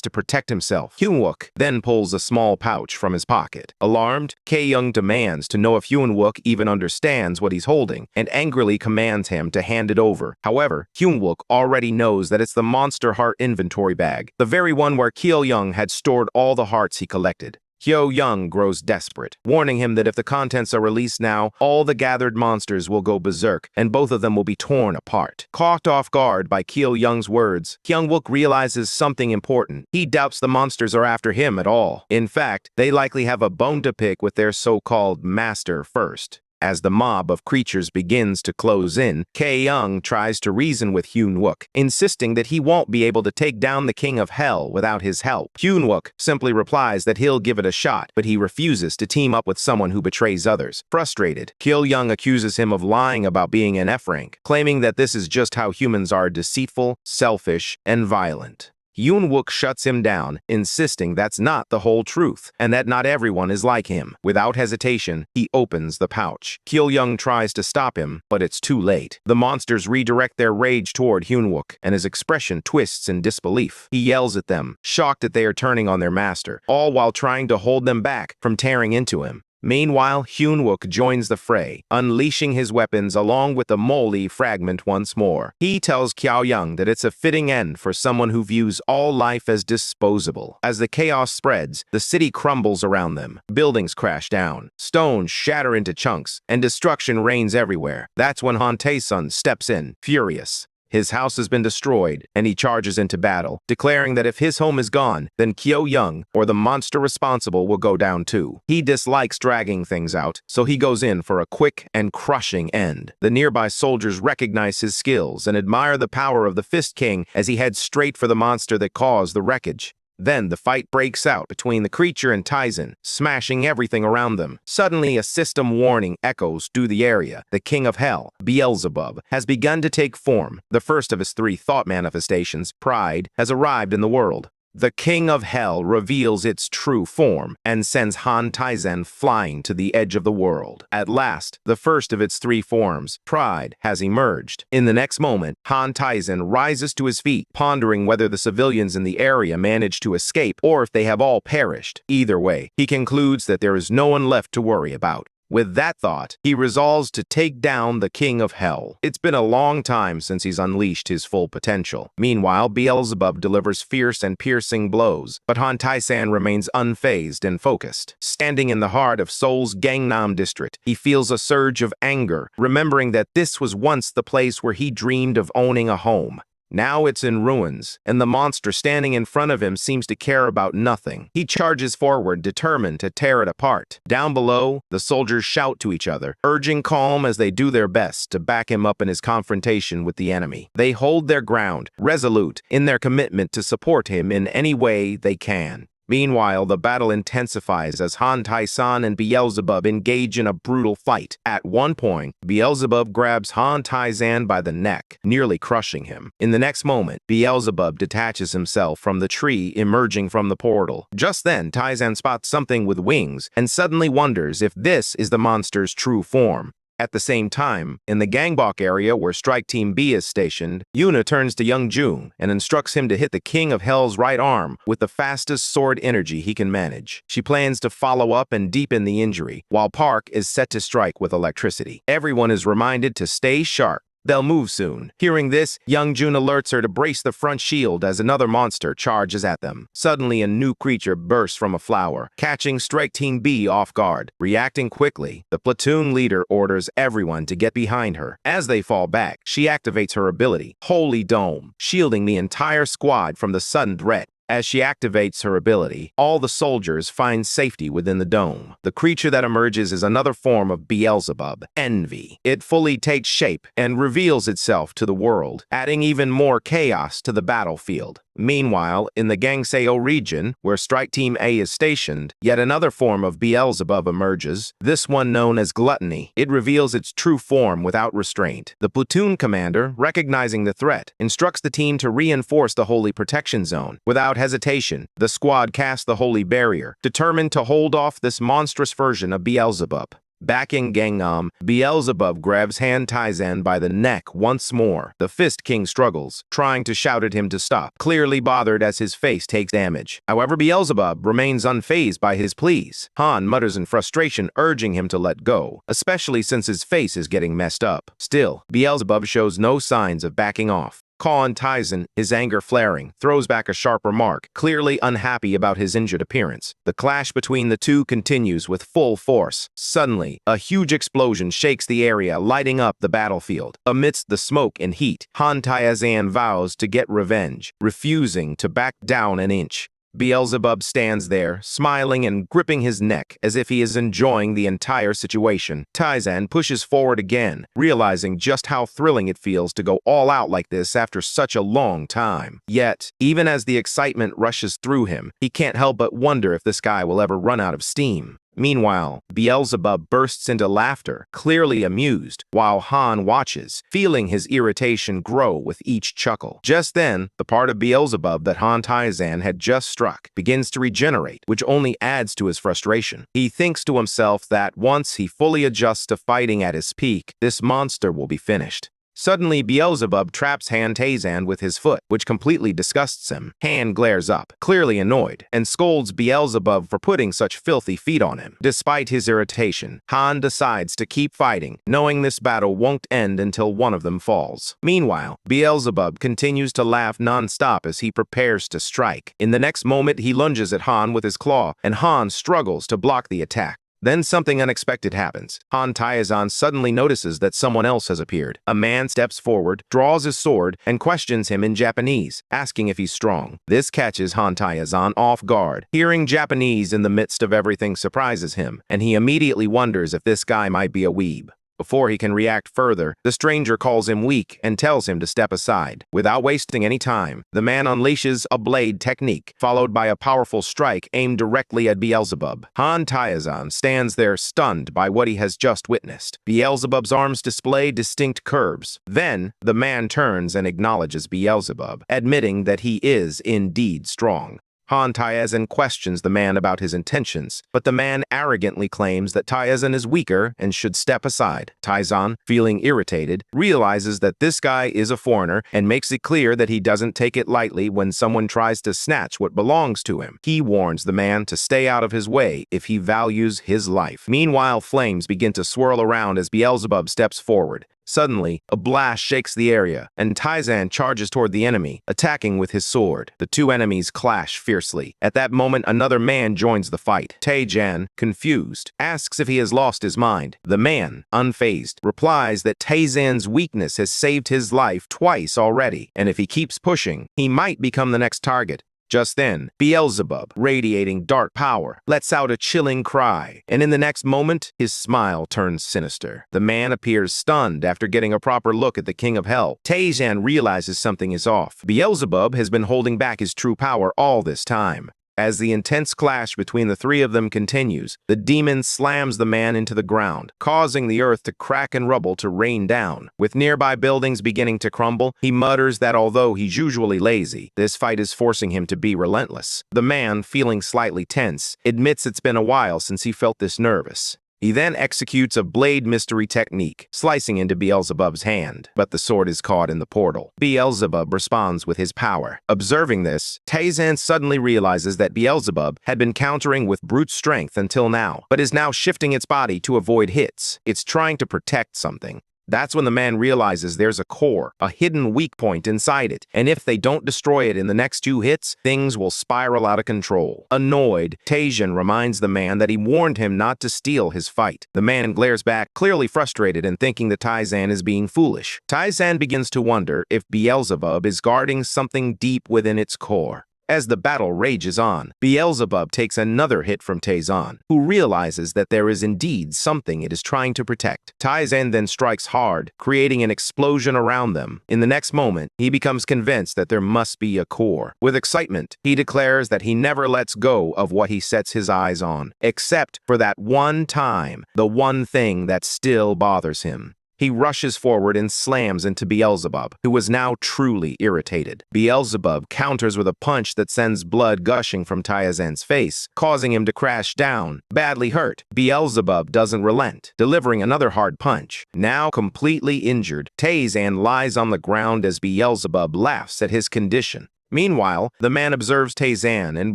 to protect himself. Hyun-wook then pulls a small pouch from his pocket. Alarmed, Kye-young demands to know if Hyun-wook even understands what he's holding and angrily commands him to hand it over. However, Hyun-wook already knows that it's the Monster Heart inventory bag, the very one where Kyo-young had stored all the hearts he collected. Kyo-young grows desperate, warning him that if the contents are released now, all the gathered monsters will go berserk, and both of them will be torn apart. Caught off guard by Kyo-young's words, Hyun-wook realizes something important. He doubts the monsters are after him at all. In fact, they likely have a bone to pick with their so-called master first. As the mob of creatures begins to close in, Kye-young tries to reason with Hyun-wook, insisting that he won't be able to take down the King of Hell without his help. Hyun-wook simply replies that he'll give it a shot, but he refuses to team up with someone who betrays others. Frustrated, Kyo-young accuses him of lying about being an F-rank, claiming that this is just how humans are: deceitful, selfish, and violent. Hyun-wook shuts him down, insisting that's not the whole truth, and that not everyone is like him. Without hesitation, he opens the pouch. Kyo-young tries to stop him, but it's too late. The monsters redirect their rage toward Hyun-wook, and his expression twists in disbelief. He yells at them, shocked that they are turning on their master, all while trying to hold them back from tearing into him. Meanwhile, Hyun-wook joins the fray, unleashing his weapons along with the moly fragment once more. He tells Kyo-young that it's a fitting end for someone who views all life as disposable. As the chaos spreads, the city crumbles around them. Buildings crash down, stones shatter into chunks, and destruction reigns everywhere. That's when Han Tae-sun steps in, furious. His house has been destroyed, and he charges into battle, declaring that if his home is gone, then Kyo-young, or the monster responsible, will go down too. He dislikes dragging things out, so he goes in for a quick and crushing end. The nearby soldiers recognize his skills and admire the power of the Fist King as he heads straight for the monster that caused the wreckage. Then the fight breaks out between the creature and Taizan, smashing everything around them. Suddenly, a system warning echoes through the area. The King of Hell, Beelzebub, has begun to take form. The first of his 3 thought manifestations, Pride, has arrived in the world. The King of Hell reveals its true form and sends Han Taizan flying to the edge of the world. At last, the first of its 3 forms, Pride, has emerged. In the next moment, Han Taizan rises to his feet, pondering whether the civilians in the area managed to escape or if they have all perished. Either way, he concludes that there is no one left to worry about. With that thought, he resolves to take down the King of Hell. It's been a long time since he's unleashed his full potential. Meanwhile, Beelzebub delivers fierce and piercing blows, but Han Tae-san remains unfazed and focused. Standing in the heart of Seoul's Gangnam district, he feels a surge of anger, remembering that this was once the place where he dreamed of owning a home. Now it's in ruins, and the monster standing in front of him seems to care about nothing. He charges forward, determined to tear it apart. Down below, the soldiers shout to each other, urging calm as they do their best to back him up in his confrontation with the enemy. They hold their ground, resolute in their commitment to support him in any way they can. Meanwhile, the battle intensifies as Han Tae-san and Beelzebub engage in a brutal fight. At one point, Beelzebub grabs Han Tae-san by the neck, nearly crushing him. In the next moment, Beelzebub detaches himself from the tree emerging from the portal. Just then, Tae-san spots something with wings and suddenly wonders if this is the monster's true form. At the same time, in the Gangbok area where Strike Team B is stationed, Yuna turns to Young Jun and instructs him to hit the King of Hell's right arm with the fastest sword energy he can manage. She plans to follow up and deepen the injury, while Park is set to strike with electricity. Everyone is reminded to stay sharp. They'll move soon. Hearing this, Young Jun alerts her to brace the front shield as another monster charges at them. Suddenly, a new creature bursts from a flower, catching Strike Team B off guard. Reacting quickly, the platoon leader orders everyone to get behind her. As they fall back, she activates her ability, Holy Dome, shielding the entire squad from the sudden threat. As she activates her ability, all the soldiers find safety within the dome. The creature that emerges is another form of Beelzebub, Envy. It fully takes shape and reveals itself to the world, adding even more chaos to the battlefield. Meanwhile, in the Gangseo region, where Strike Team A is stationed, yet another form of Beelzebub emerges, this one known as Gluttony. It reveals its true form without restraint. The platoon commander, recognizing the threat, instructs the team to reinforce the Holy Protection Zone. Without hesitation, the squad casts the Holy Barrier, determined to hold off this monstrous version of Beelzebub. Back in Gangnam, Beelzebub grabs Han Taizan by the neck once more. The Fist King struggles, trying to shout at him to stop, clearly bothered as his face takes damage. However, Beelzebub remains unfazed by his pleas. Han mutters in frustration, urging him to let go, especially since his face is getting messed up. Still, Beelzebub shows no signs of backing off. Han Taizan, his anger flaring, throws back a sharp remark, clearly unhappy about his injured appearance. The clash between the two continues with full force. Suddenly, a huge explosion shakes the area, lighting up the battlefield. Amidst the smoke and heat, Han Taizan vows to get revenge, refusing to back down an inch. Beelzebub stands there, smiling and gripping his neck as if he is enjoying the entire situation. Taizan pushes forward again, realizing just how thrilling it feels to go all out like this after such a long time. Yet, even as the excitement rushes through him, he can't help but wonder if this guy will ever run out of steam. Meanwhile, Beelzebub bursts into laughter, clearly amused, while Han watches, feeling his irritation grow with each chuckle. Just then, the part of Beelzebub that Han Taizan had just struck begins to regenerate, which only adds to his frustration. He thinks to himself that once he fully adjusts to fighting at his peak, this monster will be finished. Suddenly, Beelzebub traps Han Taizan with his foot, which completely disgusts him. Han glares up, clearly annoyed, and scolds Beelzebub for putting such filthy feet on him. Despite his irritation, Han decides to keep fighting, knowing this battle won't end until one of them falls. Meanwhile, Beelzebub continues to laugh non-stop as he prepares to strike. In the next moment, he lunges at Han with his claw, and Han struggles to block the attack. Then something unexpected happens. Han Taizan suddenly notices that someone else has appeared. A man steps forward, draws his sword, and questions him in Japanese, asking if he's strong. This catches Han Taizan off guard. Hearing Japanese in the midst of everything surprises him, and he immediately wonders if this guy might be a weeb. Before he can react further, the stranger calls him weak and tells him to step aside. Without wasting any time, the man unleashes a blade technique, followed by a powerful strike aimed directly at Beelzebub. Han Taizan stands there stunned by what he has just witnessed. Beelzebub's arms display distinct curves. Then, the man turns and acknowledges Beelzebub, admitting that he is indeed strong. Han Taizan questions the man about his intentions, but the man arrogantly claims that Taizan is weaker and should step aside. Taizan, feeling irritated, realizes that this guy is a foreigner and makes it clear that he doesn't take it lightly when someone tries to snatch what belongs to him. He warns the man to stay out of his way if he values his life. Meanwhile, flames begin to swirl around as Beelzebub steps forward. Suddenly, a blast shakes the area, and Taizan charges toward the enemy, attacking with his sword. The two enemies clash fiercely. At that moment, another man joins the fight. Taizan, confused, asks if he has lost his mind. The man, unfazed, replies that Taizan's weakness has saved his life twice already, and if he keeps pushing, he might become the next target. Just then, Beelzebub, radiating dark power, lets out a chilling cry, and in the next moment, his smile turns sinister. The man appears stunned after getting a proper look at the King of Hell. Taizan realizes something is off. Beelzebub has been holding back his true power all this time. As the intense clash between the three of them continues, the demon slams the man into the ground, causing the earth to crack and rubble to rain down. With nearby buildings beginning to crumble, he mutters that although he's usually lazy, this fight is forcing him to be relentless. The man, feeling slightly tense, admits it's been a while since he felt this nervous. He then executes a blade mystery technique, slicing into Beelzebub's hand, but the sword is caught in the portal. Beelzebub responds with his power. Observing this, Taizan suddenly realizes that Beelzebub had been countering with brute strength until now, but is now shifting its body to avoid hits. It's trying to protect something. That's when the man realizes there's a core, a hidden weak point inside it, and if they don't destroy it in the next 2 hits, things will spiral out of control. Annoyed, Taizan reminds the man that he warned him not to steal his fight. The man glares back, clearly frustrated and thinking that Taizan is being foolish. Taizan begins to wonder if Beelzebub is guarding something deep within its core. As the battle rages on, Beelzebub takes another hit from Taizan, who realizes that there is indeed something it is trying to protect. Taizan then strikes hard, creating an explosion around them. In the next moment, he becomes convinced that there must be a core. With excitement, he declares that he never lets go of what he sets his eyes on, except for that one time, the one thing that still bothers him. He rushes forward and slams into Beelzebub, who is now truly irritated. Beelzebub counters with a punch that sends blood gushing from Taizan's face, causing him to crash down, badly hurt. Beelzebub doesn't relent, delivering another hard punch. Now completely injured, Taizan lies on the ground as Beelzebub laughs at his condition. Meanwhile, the man observes Taizan and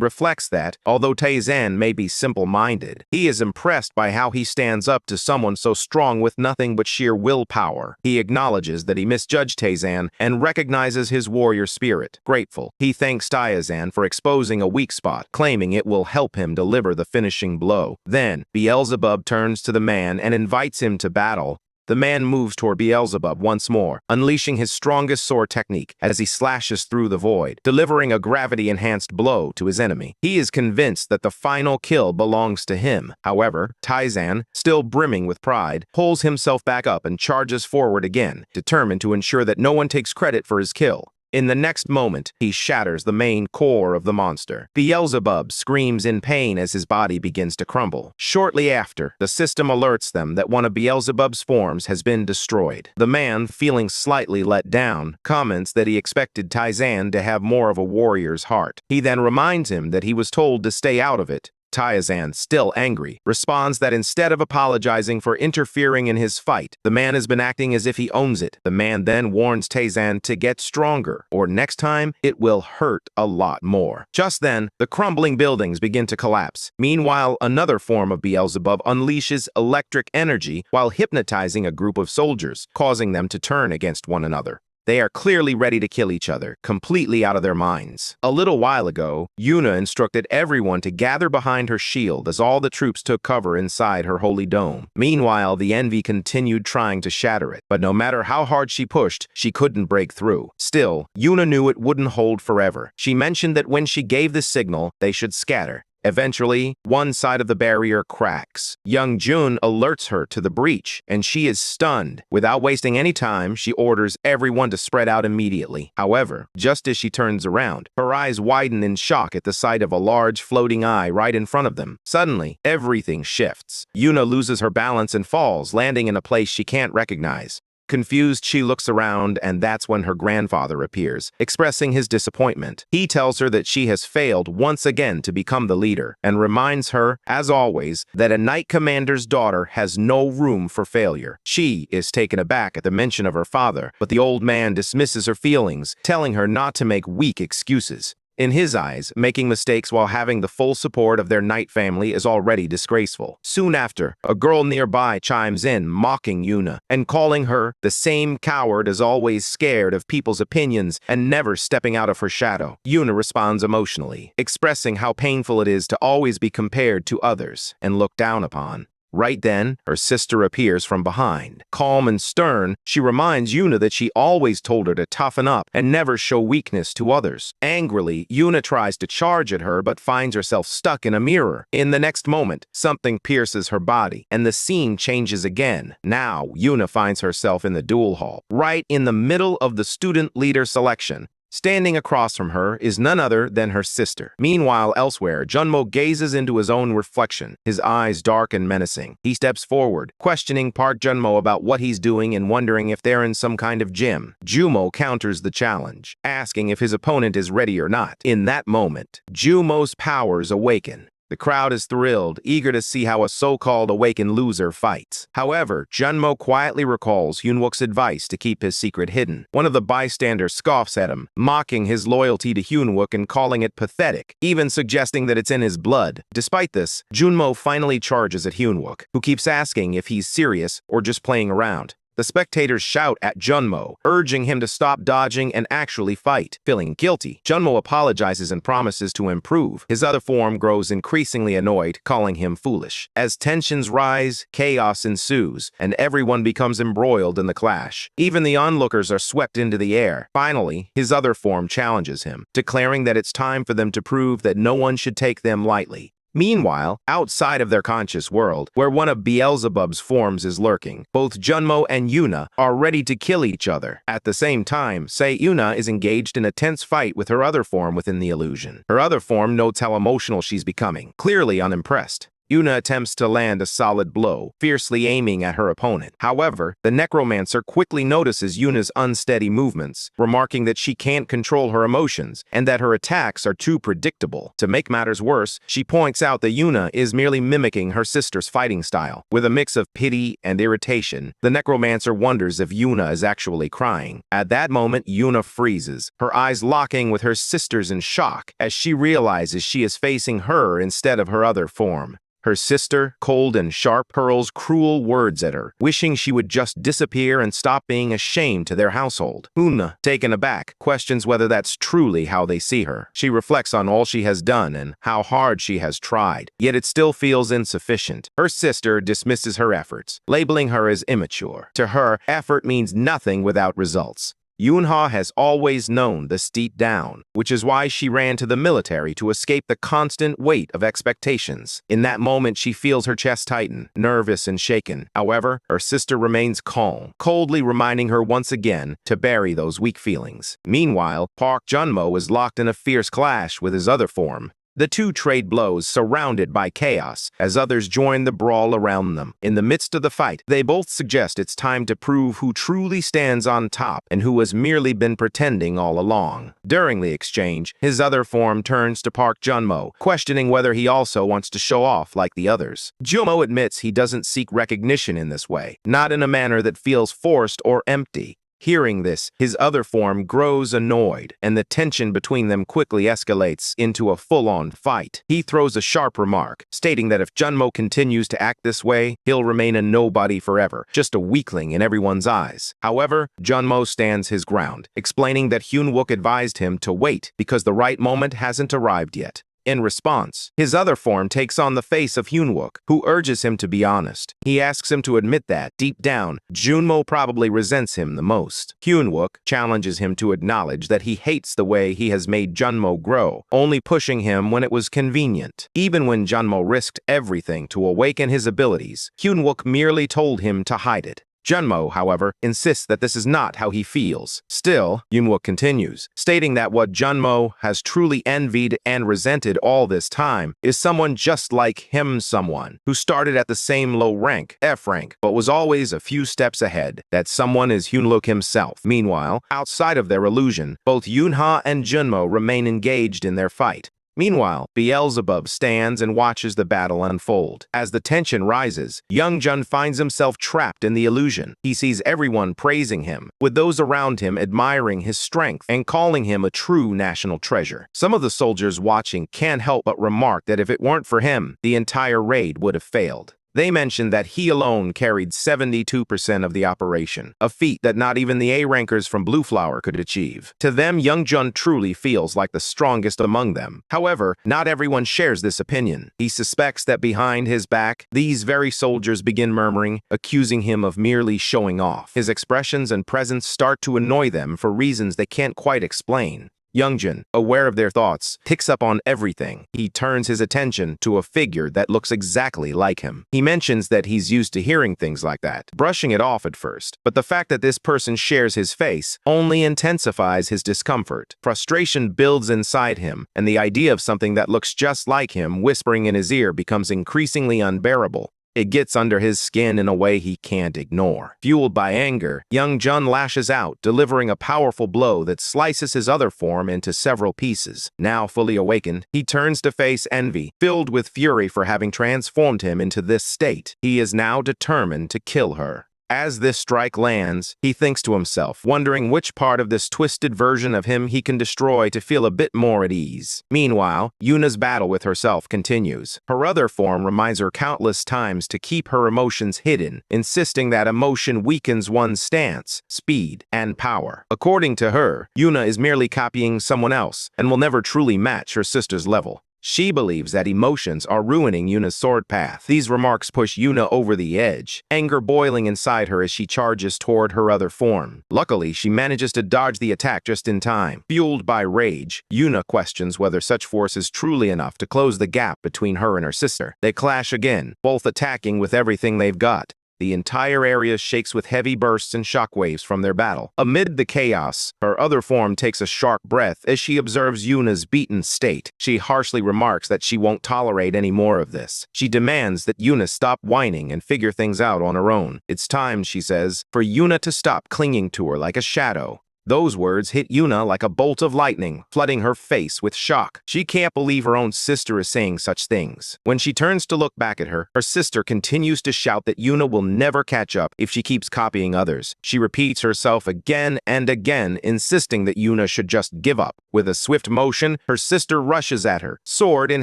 reflects that, although Taizan may be simple-minded, he is impressed by how he stands up to someone so strong with nothing but sheer willpower. He acknowledges that he misjudged Taizan and recognizes his warrior spirit. Grateful, he thanks Taizan for exposing a weak spot, claiming it will help him deliver the finishing blow. Then, Beelzebub turns to the man and invites him to battle. The man moves toward Beelzebub once more, unleashing his strongest sword technique as he slashes through the void, delivering a gravity-enhanced blow to his enemy. He is convinced that the final kill belongs to him. However, Taizan, still brimming with pride, pulls himself back up and charges forward again, determined to ensure that no one takes credit for his kill. In the next moment, he shatters the main core of the monster. Beelzebub screams in pain as his body begins to crumble. Shortly after, the system alerts them that one of Beelzebub's forms has been destroyed. The man, feeling slightly let down, comments that he expected Taizan to have more of a warrior's heart. He then reminds him that he was told to stay out of it. Taizan, still angry, responds that instead of apologizing for interfering in his fight, the man has been acting as if he owns it. The man then warns Taizan to get stronger, or next time, it will hurt a lot more. Just then, the crumbling buildings begin to collapse. Meanwhile, another form of Beelzebub unleashes electric energy while hypnotizing a group of soldiers, causing them to turn against one another. They are clearly ready to kill each other, completely out of their minds. A little while ago, Yuna instructed everyone to gather behind her shield as all the troops took cover inside her holy dome. Meanwhile, the Envy continued trying to shatter it, but no matter how hard she pushed, she couldn't break through. Still, Yuna knew it wouldn't hold forever. She mentioned that when she gave the signal, they should scatter. Eventually, one side of the barrier cracks. Young Jun alerts her to the breach, and she is stunned. Without wasting any time, she orders everyone to spread out immediately. However, just as she turns around, her eyes widen in shock at the sight of a large floating eye right in front of them. Suddenly, everything shifts. Yuna loses her balance and falls, landing in a place she can't recognize. Confused, she looks around, and that's when her grandfather appears, expressing his disappointment. He tells her that she has failed once again to become the leader, and reminds her, as always, that a knight commander's daughter has no room for failure. She is taken aback at the mention of her father, but the old man dismisses her feelings, telling her not to make weak excuses. In his eyes, making mistakes while having the full support of their knight family is already disgraceful. Soon after, a girl nearby chimes in, mocking Yuna, and calling her the same coward as always scared of people's opinions and never stepping out of her shadow. Yuna responds emotionally, expressing how painful it is to always be compared to others and looked down upon. Right then, her sister appears from behind. Calm and stern, she reminds Yuna that she always told her to toughen up and never show weakness to others. Angrily, Yuna tries to charge at her but finds herself stuck in a mirror. In the next moment, something pierces her body, and the scene changes again. Now, Yuna finds herself in the duel hall, right in the middle of the student leader selection. Standing across from her is none other than her sister. Meanwhile, elsewhere, Junmo gazes into his own reflection, his eyes dark and menacing. He steps forward, questioning Park Junmo about what he's doing and wondering if they're in some kind of gym. Jumo counters the challenge, asking if his opponent is ready or not. In that moment, Jumo's powers awaken. The crowd is thrilled, eager to see how a so-called awakened loser fights. However, Junmo quietly recalls Hyunwook's advice to keep his secret hidden. One of the bystanders scoffs at him, mocking his loyalty to Hyunwook and calling it pathetic, even suggesting that it's in his blood. Despite this, Junmo finally charges at Hyunwook, who keeps asking if he's serious or just playing around. The spectators shout at Junmo, urging him to stop dodging and actually fight. Feeling guilty, Junmo apologizes and promises to improve. His other form grows increasingly annoyed, calling him foolish. As tensions rise, chaos ensues, and everyone becomes embroiled in the clash. Even the onlookers are swept into the air. Finally, his other form challenges him, declaring that it's time for them to prove that no one should take them lightly. Meanwhile, outside of their conscious world, where one of Beelzebub's forms is lurking, both Junmo and Yuna are ready to kill each other. At the same time, Yuna is engaged in a tense fight with her other form within the illusion. Her other form notes how emotional she's becoming, clearly unimpressed. Yuna attempts to land a solid blow, fiercely aiming at her opponent. However, the necromancer quickly notices Yuna's unsteady movements, remarking that she can't control her emotions and that her attacks are too predictable. To make matters worse, she points out that Yuna is merely mimicking her sister's fighting style. With a mix of pity and irritation, the necromancer wonders if Yuna is actually crying. At that moment, Yuna freezes, her eyes locking with her sister's in shock as she realizes she is facing her instead of her other form. Her sister, cold and sharp, hurls cruel words at her, wishing she would just disappear and stop being a shame to their household. Yuna, taken aback, questions whether that's truly how they see her. She reflects on all she has done and how hard she has tried, yet it still feels insufficient. Her sister dismisses her efforts, labeling her as immature. To her, effort means nothing without results. Yunha has always known this deep down, which is why she ran to the military to escape the constant weight of expectations. In that moment, she feels her chest tighten, nervous and shaken. However, her sister remains calm, coldly reminding her once again to bury those weak feelings. Meanwhile, Park Junmo is locked in a fierce clash with his other form. The two trade blows, surrounded by chaos, as others join the brawl around them. In the midst of the fight, they both suggest it's time to prove who truly stands on top and who has merely been pretending all along. During the exchange, his other form turns to Park Junmo, questioning whether he also wants to show off like the others. Junmo admits he doesn't seek recognition in this way, not in a manner that feels forced or empty. Hearing this, his other form grows annoyed, and the tension between them quickly escalates into a full-on fight. He throws a sharp remark, stating that if Junmo continues to act this way, he'll remain a nobody forever, just a weakling in everyone's eyes. However, Junmo stands his ground, explaining that Hyunwook advised him to wait because the right moment hasn't arrived yet. In response, his other form takes on the face of Hyunwook, who urges him to be honest. He asks him to admit that, deep down, Junmo probably resents him the most. Hyunwook challenges him to acknowledge that he hates the way he has made Junmo grow, only pushing him when it was convenient. Even when Junmo risked everything to awaken his abilities, Hyunwook merely told him to hide it. Junmo, however, insists that this is not how he feels. Still, Hyunwook continues, stating that what Junmo has truly envied and resented all this time is someone just like him, someone who started at the same low rank, F rank, but was always a few steps ahead. That someone is Hyunwook himself. Meanwhile, outside of their illusion, both Yunha and Junmo remain engaged in their fight. Meanwhile, Beelzebub stands and watches the battle unfold. As the tension rises, Young Jun finds himself trapped in the illusion. He sees everyone praising him, with those around him admiring his strength and calling him a true national treasure. Some of the soldiers watching can't help but remark that if it weren't for him, the entire raid would have failed. They mentioned that he alone carried 72% of the operation, a feat that not even the A-rankers from Blue Flower could achieve. To them, Young Jun truly feels like the strongest among them. However, not everyone shares this opinion. He suspects that behind his back, these very soldiers begin murmuring, accusing him of merely showing off. His expressions and presence start to annoy them for reasons they can't quite explain. Youngjun, aware of their thoughts, picks up on everything. He turns his attention to a figure that looks exactly like him. He mentions that he's used to hearing things like that, brushing it off at first. But the fact that this person shares his face only intensifies his discomfort. Frustration builds inside him, and the idea of something that looks just like him whispering in his ear becomes increasingly unbearable. It gets under his skin in a way he can't ignore. Fueled by anger, Young Jun lashes out, delivering a powerful blow that slices his other form into several pieces. Now fully awakened, he turns to face Envy, filled with fury for having transformed him into this state. He is now determined to kill her. As this strike lands, he thinks to himself, wondering which part of this twisted version of him he can destroy to feel a bit more at ease. Meanwhile, Yuna's battle with herself continues. Her other form reminds her countless times to keep her emotions hidden, insisting that emotion weakens one's stance, speed, and power. According to her, Yuna is merely copying someone else and will never truly match her sister's level. She believes that emotions are ruining Yuna's sword path. These remarks push Yuna over the edge, anger boiling inside her as she charges toward her other form. Luckily, she manages to dodge the attack just in time. Fueled by rage, Yuna questions whether such force is truly enough to close the gap between her and her sister. They clash again, both attacking with everything they've got. the entire area shakes with heavy bursts and shockwaves from their battle. Amid the chaos, her other form takes a sharp breath as she observes Yuna's beaten state. She harshly remarks that she won't tolerate any more of this. She demands that Yuna stop whining and figure things out on her own. It's time, she says, for Yuna to stop clinging to her like a shadow. Those words hit Yuna like a bolt of lightning, flooding her face with shock. She can't believe her own sister is saying such things. When she turns to look back at her, her sister continues to shout that Yuna will never catch up if she keeps copying others. She repeats herself again and again, insisting that Yuna should just give up. With a swift motion, her sister rushes at her, sword in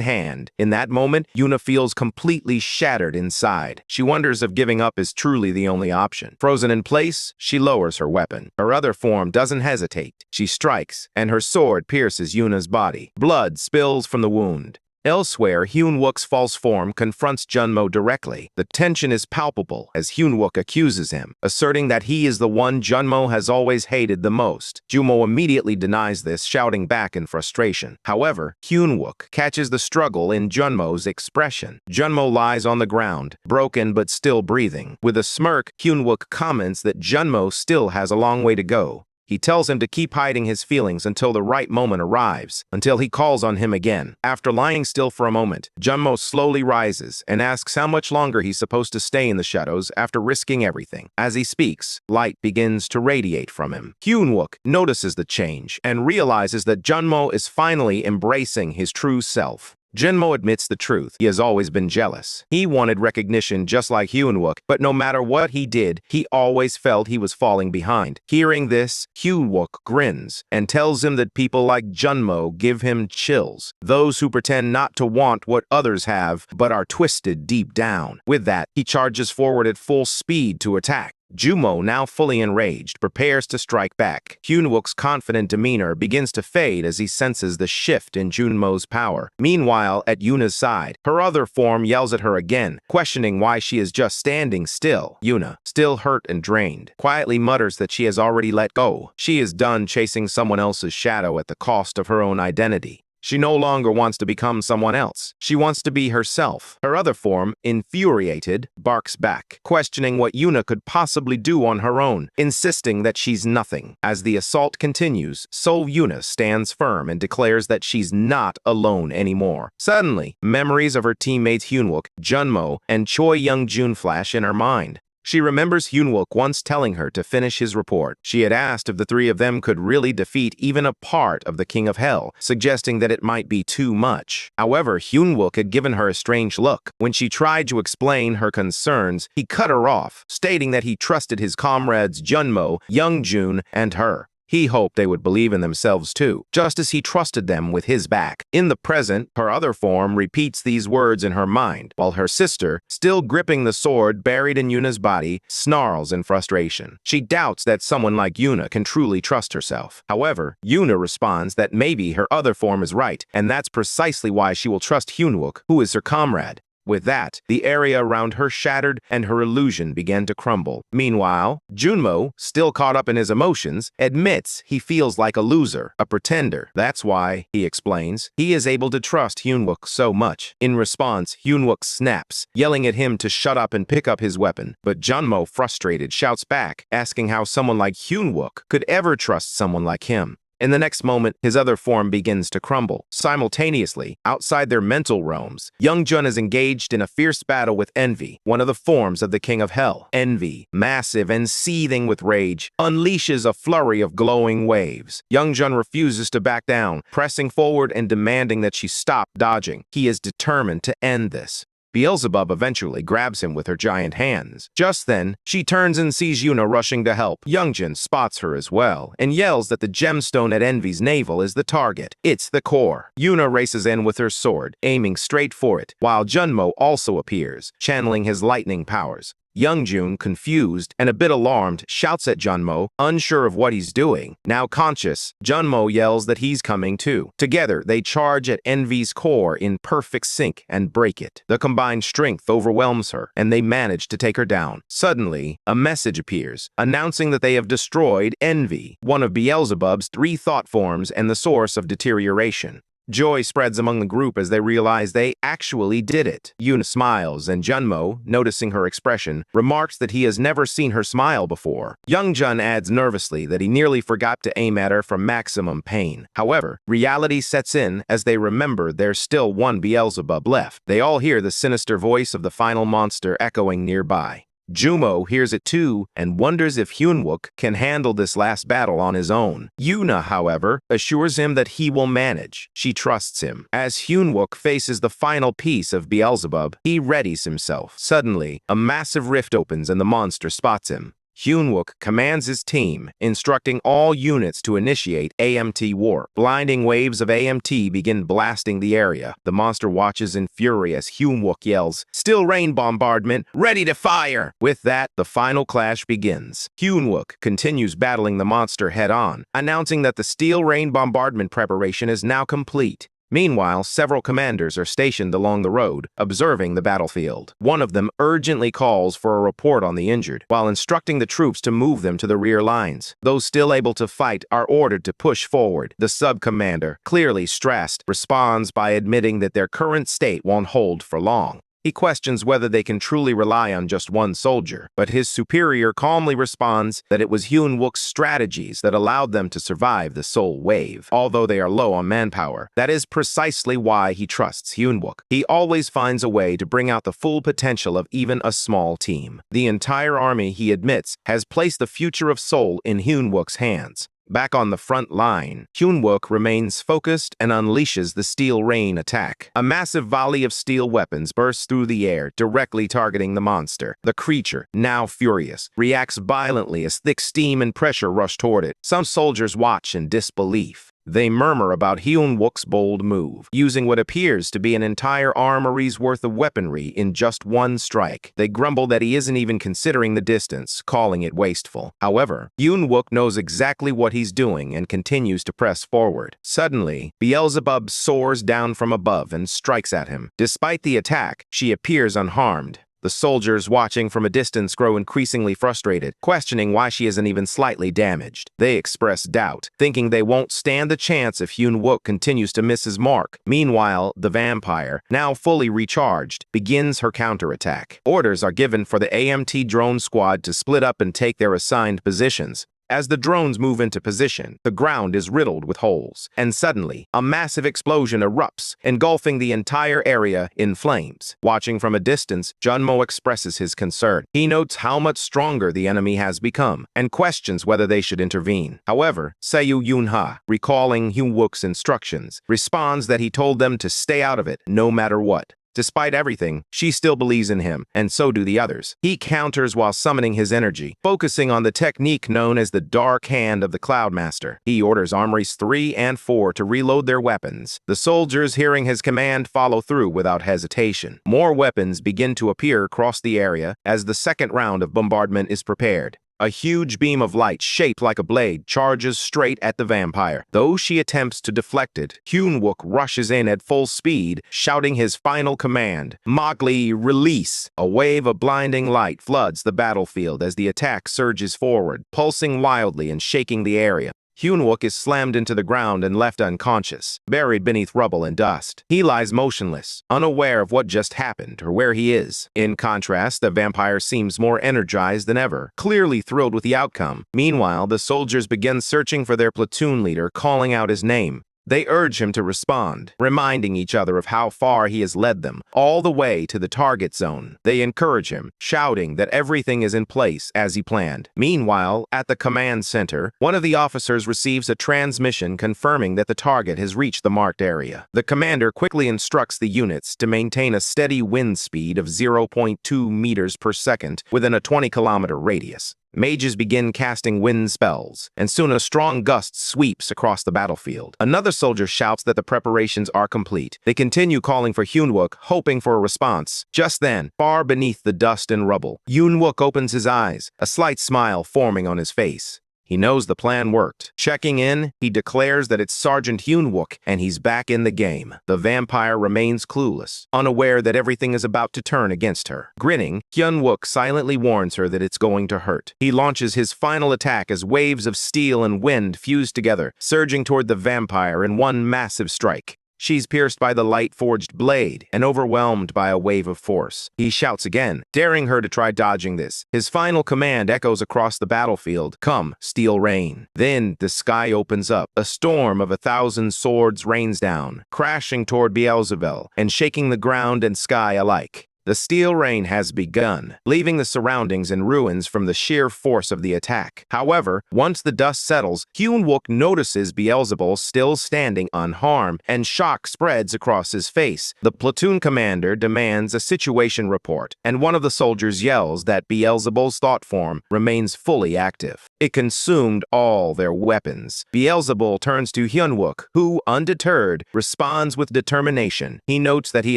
hand. In that moment, Yuna feels completely shattered inside. She wonders if giving up is truly the only option. Frozen in place, she lowers her weapon. Her other form doesn't hesitate. She strikes, and her sword pierces Yuna's body. Blood spills from the wound. Elsewhere, Hyun-wook's false form confronts Junmo directly. The tension is palpable as Hyun-wook accuses him, asserting that he is the one Junmo has always hated the most. Junmo immediately denies this, shouting back in frustration. However, Hyun-wook catches the struggle in Junmo's expression. Junmo lies on the ground, broken but still breathing. With a smirk, Hyun-wook comments that Junmo still has a long way to go. He tells him to keep hiding his feelings until the right moment arrives, until he calls on him again. After lying still for a moment, Junmo slowly rises and asks how much longer he's supposed to stay in the shadows after risking everything. As he speaks, light begins to radiate from him. Hyun-wook notices the change and realizes that Junmo is finally embracing his true self. Junmo admits the truth. He has always been jealous. He wanted recognition just like Hyun-wook, but no matter what he did, he always felt he was falling behind. Hearing this, Hyun-wook grins and tells him that people like Junmo give him chills. Those who pretend not to want what others have, but are twisted deep down. With that, he charges forward at full speed to attack. Junmo, now fully enraged, prepares to strike back. Hyun-wook's confident demeanor begins to fade as he senses the shift in Junmo's power. Meanwhile, at Yuna's side, her other form yells at her again, questioning why she is just standing still. Yuna, still hurt and drained, quietly mutters that she has already let go. She is done chasing someone else's shadow at the cost of her own identity. She no longer wants to become someone else. She wants to be herself. Her other form, infuriated, barks back, questioning what Yuna could possibly do on her own, insisting that she's nothing. As the assault continues, Seoul Yuna stands firm and declares that she's not alone anymore. Suddenly, memories of her teammates Hyun-wook, Junmo, and Choi Young-jun flash in her mind. She remembers Hyun-wook once telling her to finish his report. She had asked if the three of them could really defeat even a part of the King of Hell, suggesting that it might be too much. However, Hyun-wook had given her a strange look. When she tried to explain her concerns, he cut her off, stating that he trusted his comrades Junmo, Young-jun, and her. He hoped they would believe in themselves too, just as he trusted them with his back. In the present, her other form repeats these words in her mind, while her sister, still gripping the sword buried in Yuna's body, snarls in frustration. She doubts that someone like Yuna can truly trust herself. However, Yuna responds that maybe her other form is right, and that's precisely why she will trust Hyun-wook, who is her comrade. With that, the area around her shattered and her illusion began to crumble. Meanwhile, Junmo, still caught up in his emotions, admits he feels like a loser, a pretender. That's why, he explains, he is able to trust Hyun-wook so much. In response, Hyun-wook snaps, yelling at him to shut up and pick up his weapon. But Junmo, frustrated, shouts back, asking how someone like Hyun-wook could ever trust someone like him. In the next moment, his other form begins to crumble. Simultaneously, outside their mental realms, Young-jun is engaged in a fierce battle with Envy, one of the forms of the King of Hell. Envy, massive and seething with rage, unleashes a flurry of glowing waves. Young-jun refuses to back down, pressing forward and demanding that she stop dodging. He is determined to end this. Beelzebub eventually grabs him with her giant hands. Just then, she turns and sees Yuna rushing to help. Young-jun spots her as well, and yells that the gemstone at Envy's navel is the target. It's the core. Yuna races in with her sword, aiming straight for it, while Junmo also appears, channeling his lightning powers. Young-jun, confused and a bit alarmed, shouts at Junmo, unsure of what he's doing. Now conscious, Junmo yells that he's coming too. Together, they charge at Envy's core in perfect sync and break it. The combined strength overwhelms her, and they manage to take her down. Suddenly, a message appears, announcing that they have destroyed Envy, one of Beelzebub's 3 thought forms and the source of deterioration. Joy spreads among the group as they realize they actually did it. Yuna smiles, and Junmo, noticing her expression, remarks that he has never seen her smile before. Youngjun adds nervously that he nearly forgot to aim at her for maximum pain. However, reality sets in as they remember there's still one Beelzebub left. They all hear the sinister voice of the final monster echoing nearby. Jumo hears it too and wonders if Hyunwook can handle this last battle on his own. Yuna, however, assures him that he will manage. She trusts him. As Hyunwook faces the final piece of Beelzebub, he readies himself. Suddenly, a massive rift opens and the monster spots him. Hyunwook commands his team, instructing all units to initiate AMT warp. Blinding waves of AMT begin blasting the area. The monster watches in fury as Hyunwook yells, "Still rain bombardment, ready to fire!" With that, the final clash begins. Hyunwook continues battling the monster head-on, announcing that the steel rain bombardment preparation is now complete. Meanwhile, several commanders are stationed along the road, observing the battlefield. One of them urgently calls for a report on the injured, while instructing the troops to move them to the rear lines. Those still able to fight are ordered to push forward. The sub-commander, clearly stressed, responds by admitting that their current state won't hold for long. He questions whether they can truly rely on just one soldier, but his superior calmly responds that it was Hyunwook's strategies that allowed them to survive the Soul Wave. Although they are low on manpower, that is precisely why he trusts Hyunwook. He always finds a way to bring out the full potential of even a small team. The entire army, he admits, has placed the future of Seoul in Hyunwook's hands. Back on the front line, Hyunwook remains focused and unleashes the Steel Rain attack. A massive volley of steel weapons bursts through the air, directly targeting the monster. The creature, now furious, reacts violently as thick steam and pressure rush toward it. Some soldiers watch in disbelief. They murmur about Hyunwook's bold move, using what appears to be an entire armory's worth of weaponry in just one strike. They grumble that he isn't even considering the distance, calling it wasteful. However, Hyunwook knows exactly what he's doing and continues to press forward. Suddenly, Beelzebub soars down from above and strikes at him. Despite the attack, she appears unharmed. The soldiers watching from a distance grow increasingly frustrated, questioning why she isn't even slightly damaged. They express doubt, thinking they won't stand the chance if Hyunwook continues to miss his mark. Meanwhile, the vampire, now fully recharged, begins her counterattack. Orders are given for the AMT drone squad to split up and take their assigned positions. As the drones move into position, the ground is riddled with holes, and suddenly, a massive explosion erupts, engulfing the entire area in flames. Watching from a distance, Junmo expresses his concern. He notes how much stronger the enemy has become, and questions whether they should intervene. However, Seo Yunha, recalling Hyunwook's instructions, responds that he told them to stay out of it, no matter what. Despite everything, she still believes in him, and so do the others. He counters while summoning his energy, focusing on the technique known as the Dark Hand of the Cloudmaster. He orders Armories 3 and 4 to reload their weapons. The soldiers, hearing his command, follow through without hesitation. More weapons begin to appear across the area as the second round of bombardment is prepared. A huge beam of light shaped like a blade charges straight at the vampire. Though she attempts to deflect it, Hyunwook rushes in at full speed, shouting his final command, "Mowgli, release!" A wave of blinding light floods the battlefield as the attack surges forward, pulsing wildly and shaking the area. Hyunwook is slammed into the ground and left unconscious, buried beneath rubble and dust. He lies motionless, unaware of what just happened or where he is. In contrast, the vampire seems more energized than ever, clearly thrilled with the outcome. Meanwhile, the soldiers begin searching for their platoon leader, calling out his name. They urge him to respond, reminding each other of how far he has led them, all the way to the target zone. They encourage him, shouting that everything is in place as he planned. Meanwhile, at the command center, one of the officers receives a transmission confirming that the target has reached the marked area. The commander quickly instructs the units to maintain a steady wind speed of 0.2 meters per second within a 20-kilometer radius. Mages begin casting wind spells, and soon a strong gust sweeps across the battlefield. Another soldier shouts that the preparations are complete. They continue calling for Hyunwook, hoping for a response. Just then, far beneath the dust and rubble, Hyunwook opens his eyes, a slight smile forming on his face. He knows the plan worked. Checking in, he declares that it's Sergeant Hyunwook, and he's back in the game. The vampire remains clueless, unaware that everything is about to turn against her. Grinning, Hyunwook silently warns her that it's going to hurt. He launches his final attack as waves of steel and wind fuse together, surging toward the vampire in one massive strike. She's pierced by the light-forged blade and overwhelmed by a wave of force. He shouts again, daring her to try dodging this. His final command echoes across the battlefield, "Come, steel rain." Then the sky opens up. A storm of 1,000 swords rains down, crashing toward Beelzebul and shaking the ground and sky alike. The steel rain has begun, leaving the surroundings in ruins from the sheer force of the attack. However, once the dust settles, Hyun-wook notices Beelzebul still standing unharmed, and shock spreads across his face. The platoon commander demands a situation report, and one of the soldiers yells that Beelzebul's thought form remains fully active. It consumed all their weapons. Beelzebul turns to Hyun-wook, who, undeterred, responds with determination. He notes that he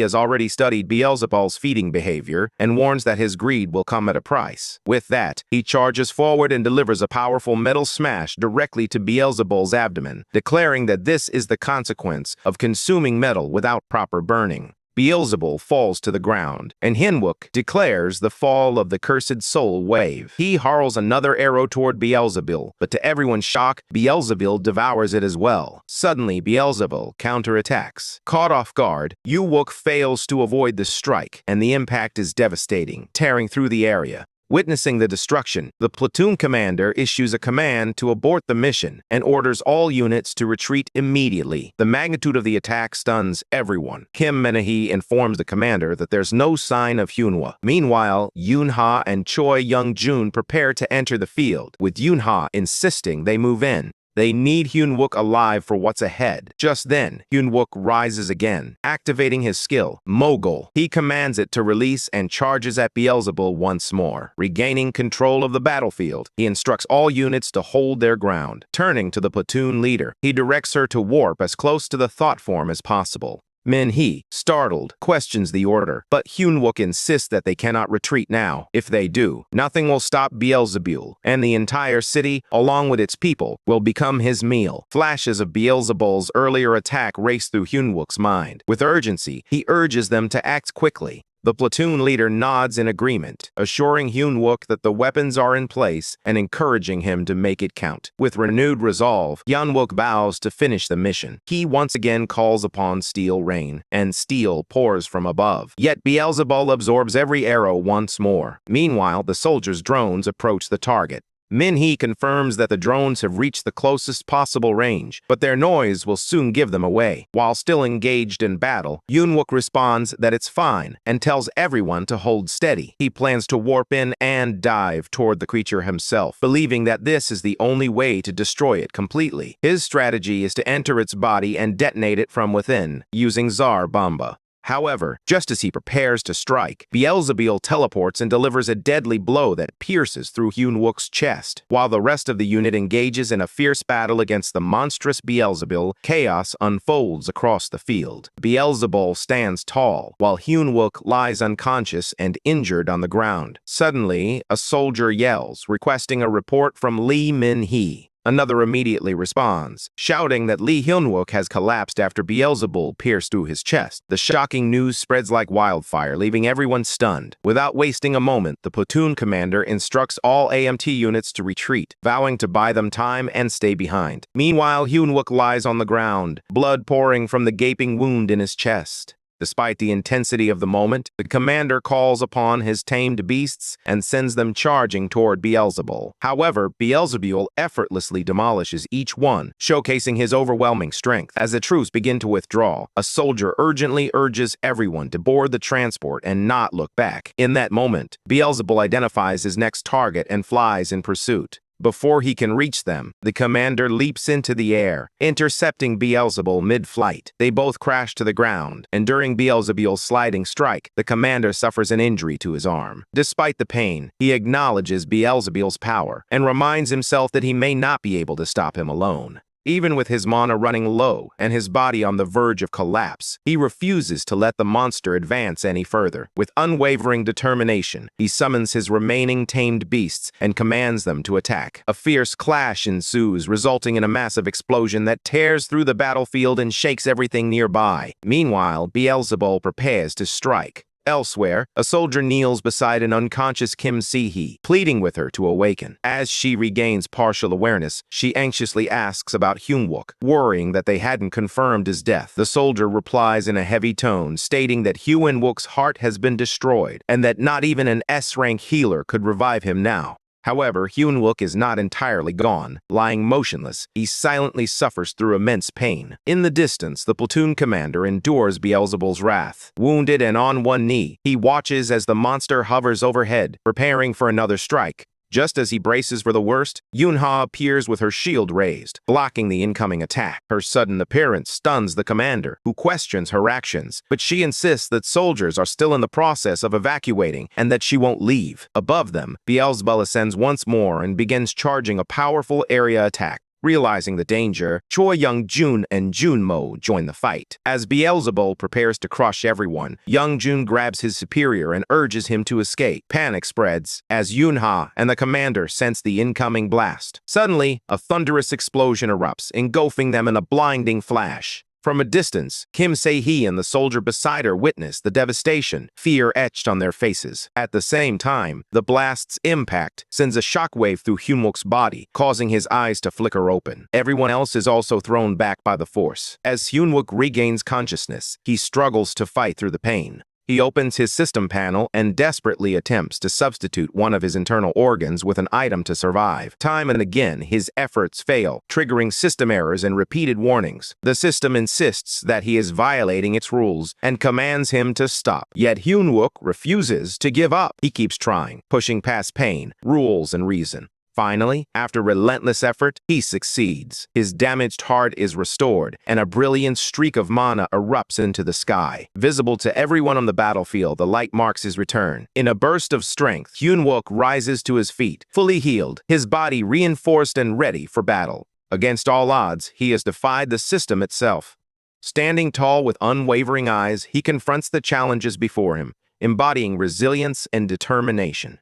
has already studied Beelzebul's feeding behavior and warns that his greed will come at a price. With that, he charges forward and delivers a powerful metal smash directly to Beelzebul's abdomen, declaring that this is the consequence of consuming metal without proper burning. Beelzebul falls to the ground, and Hyun-wook declares the fall of the cursed soul wave. He hurls another arrow toward Beelzebul, but to everyone's shock, Beelzebul devours it as well. Suddenly, Beelzebul counterattacks. Caught off guard, Hyun-wook fails to avoid the strike, and the impact is devastating, tearing through the area. Witnessing the destruction, the platoon commander issues a command to abort the mission and orders all units to retreat immediately. The magnitude of the attack stuns everyone. Kim Min-hee informs the commander that there's no sign of Hyun-woo. Meanwhile, Yoon-ha and Choi Young-jun prepare to enter the field, with Yoon-ha insisting they move in. They need Hyun-wook alive for what's ahead. Just then, Hyun-wook rises again, activating his skill, Mogul. He commands it to release and charges at Beelzebul once more. Regaining control of the battlefield, he instructs all units to hold their ground. Turning to the platoon leader, he directs her to warp as close to the thought form as possible. Min-hee, startled, questions the order, but Hyun-wook insists that they cannot retreat now. If they do, nothing will stop Beelzebul, and the entire city, along with its people, will become his meal. Flashes of Beelzebul's earlier attack race through Hyun-wook's mind. With urgency, he urges them to act quickly. The platoon leader nods in agreement, assuring Hyun-wook that the weapons are in place and encouraging him to make it count. With renewed resolve, Hyun-wook vows to finish the mission. He once again calls upon steel rain, and steel pours from above. Yet Beelzebul absorbs every arrow once more. Meanwhile, the soldiers' drones approach the target. Min-hee confirms that the drones have reached the closest possible range, but their noise will soon give them away. While still engaged in battle, Hyun-wook responds that it's fine and tells everyone to hold steady. He plans to warp in and dive toward the creature himself, believing that this is the only way to destroy it completely. His strategy is to enter its body and detonate it from within, using Tsar Bomba. However, just as he prepares to strike, Beelzebul teleports and delivers a deadly blow that pierces through Hyun-wook's chest. While the rest of the unit engages in a fierce battle against the monstrous Beelzebul, chaos unfolds across the field. Beelzebul stands tall, while Hyun-wook lies unconscious and injured on the ground. Suddenly, a soldier yells, requesting a report from Lee Min-hee. Another immediately responds, shouting that Lee Hyun-wook has collapsed after Beelzebul pierced through his chest. The shocking news spreads like wildfire, leaving everyone stunned. Without wasting a moment, the platoon commander instructs all AMT units to retreat, vowing to buy them time and stay behind. Meanwhile, Hyun-wook lies on the ground, blood pouring from the gaping wound in his chest. Despite the intensity of the moment, the commander calls upon his tamed beasts and sends them charging toward Beelzebul. However, Beelzebul effortlessly demolishes each one, showcasing his overwhelming strength. As the troops begin to withdraw, a soldier urgently urges everyone to board the transport and not look back. In that moment, Beelzebul identifies his next target and flies in pursuit. Before he can reach them, the commander leaps into the air, intercepting Beelzebul mid-flight. They both crash to the ground, and during Beelzebul's sliding strike, the commander suffers an injury to his arm. Despite the pain, he acknowledges Beelzebul's power and reminds himself that he may not be able to stop him alone. Even with his mana running low and his body on the verge of collapse, he refuses to let the monster advance any further. With unwavering determination, he summons his remaining tamed beasts and commands them to attack. A fierce clash ensues, resulting in a massive explosion that tears through the battlefield and shakes everything nearby. Meanwhile, Beelzebul prepares to strike. Elsewhere, a soldier kneels beside an unconscious Kim Se-hee, pleading with her to awaken. As she regains partial awareness, she anxiously asks about Hyun-wook, worrying that they hadn't confirmed his death. The soldier replies in a heavy tone, stating that Hyun-wook's heart has been destroyed and that not even an S-rank healer could revive him now. However, Hyun-wook is not entirely gone. Lying motionless, he silently suffers through immense pain. In the distance, the platoon commander endures Beelzebul's wrath. Wounded and on one knee, he watches as the monster hovers overhead, preparing for another strike. Just as he braces for the worst, Yoon-ha appears with her shield raised, blocking the incoming attack. Her sudden appearance stuns the commander, who questions her actions, but she insists that soldiers are still in the process of evacuating and that she won't leave. Above them, Beelzebul ascends once more and begins charging a powerful area attack. Realizing the danger, Choi Young-jun and Jun-mo join the fight. As Beelzebul prepares to crush everyone, Young-jun grabs his superior and urges him to escape. Panic spreads as Yoon-ha and the commander sense the incoming blast. Suddenly, a thunderous explosion erupts, engulfing them in a blinding flash. From a distance, Kim Se-hee and the soldier beside her witness the devastation, fear etched on their faces. At the same time, the blast's impact sends a shockwave through Hyun-wook's body, causing his eyes to flicker open. Everyone else is also thrown back by the force. As Hyun-wook regains consciousness, he struggles to fight through the pain. He opens his system panel and desperately attempts to substitute one of his internal organs with an item to survive. Time and again, his efforts fail, triggering system errors and repeated warnings. The system insists that he is violating its rules and commands him to stop. Yet Hyun-wook refuses to give up. He keeps trying, pushing past pain, rules, and reason. Finally, after relentless effort, he succeeds. His damaged heart is restored, and a brilliant streak of mana erupts into the sky. Visible to everyone on the battlefield, the light marks his return. In a burst of strength, Hyun-wook rises to his feet, fully healed, his body reinforced and ready for battle. Against all odds, he has defied the system itself. Standing tall with unwavering eyes, he confronts the challenges before him, embodying resilience and determination.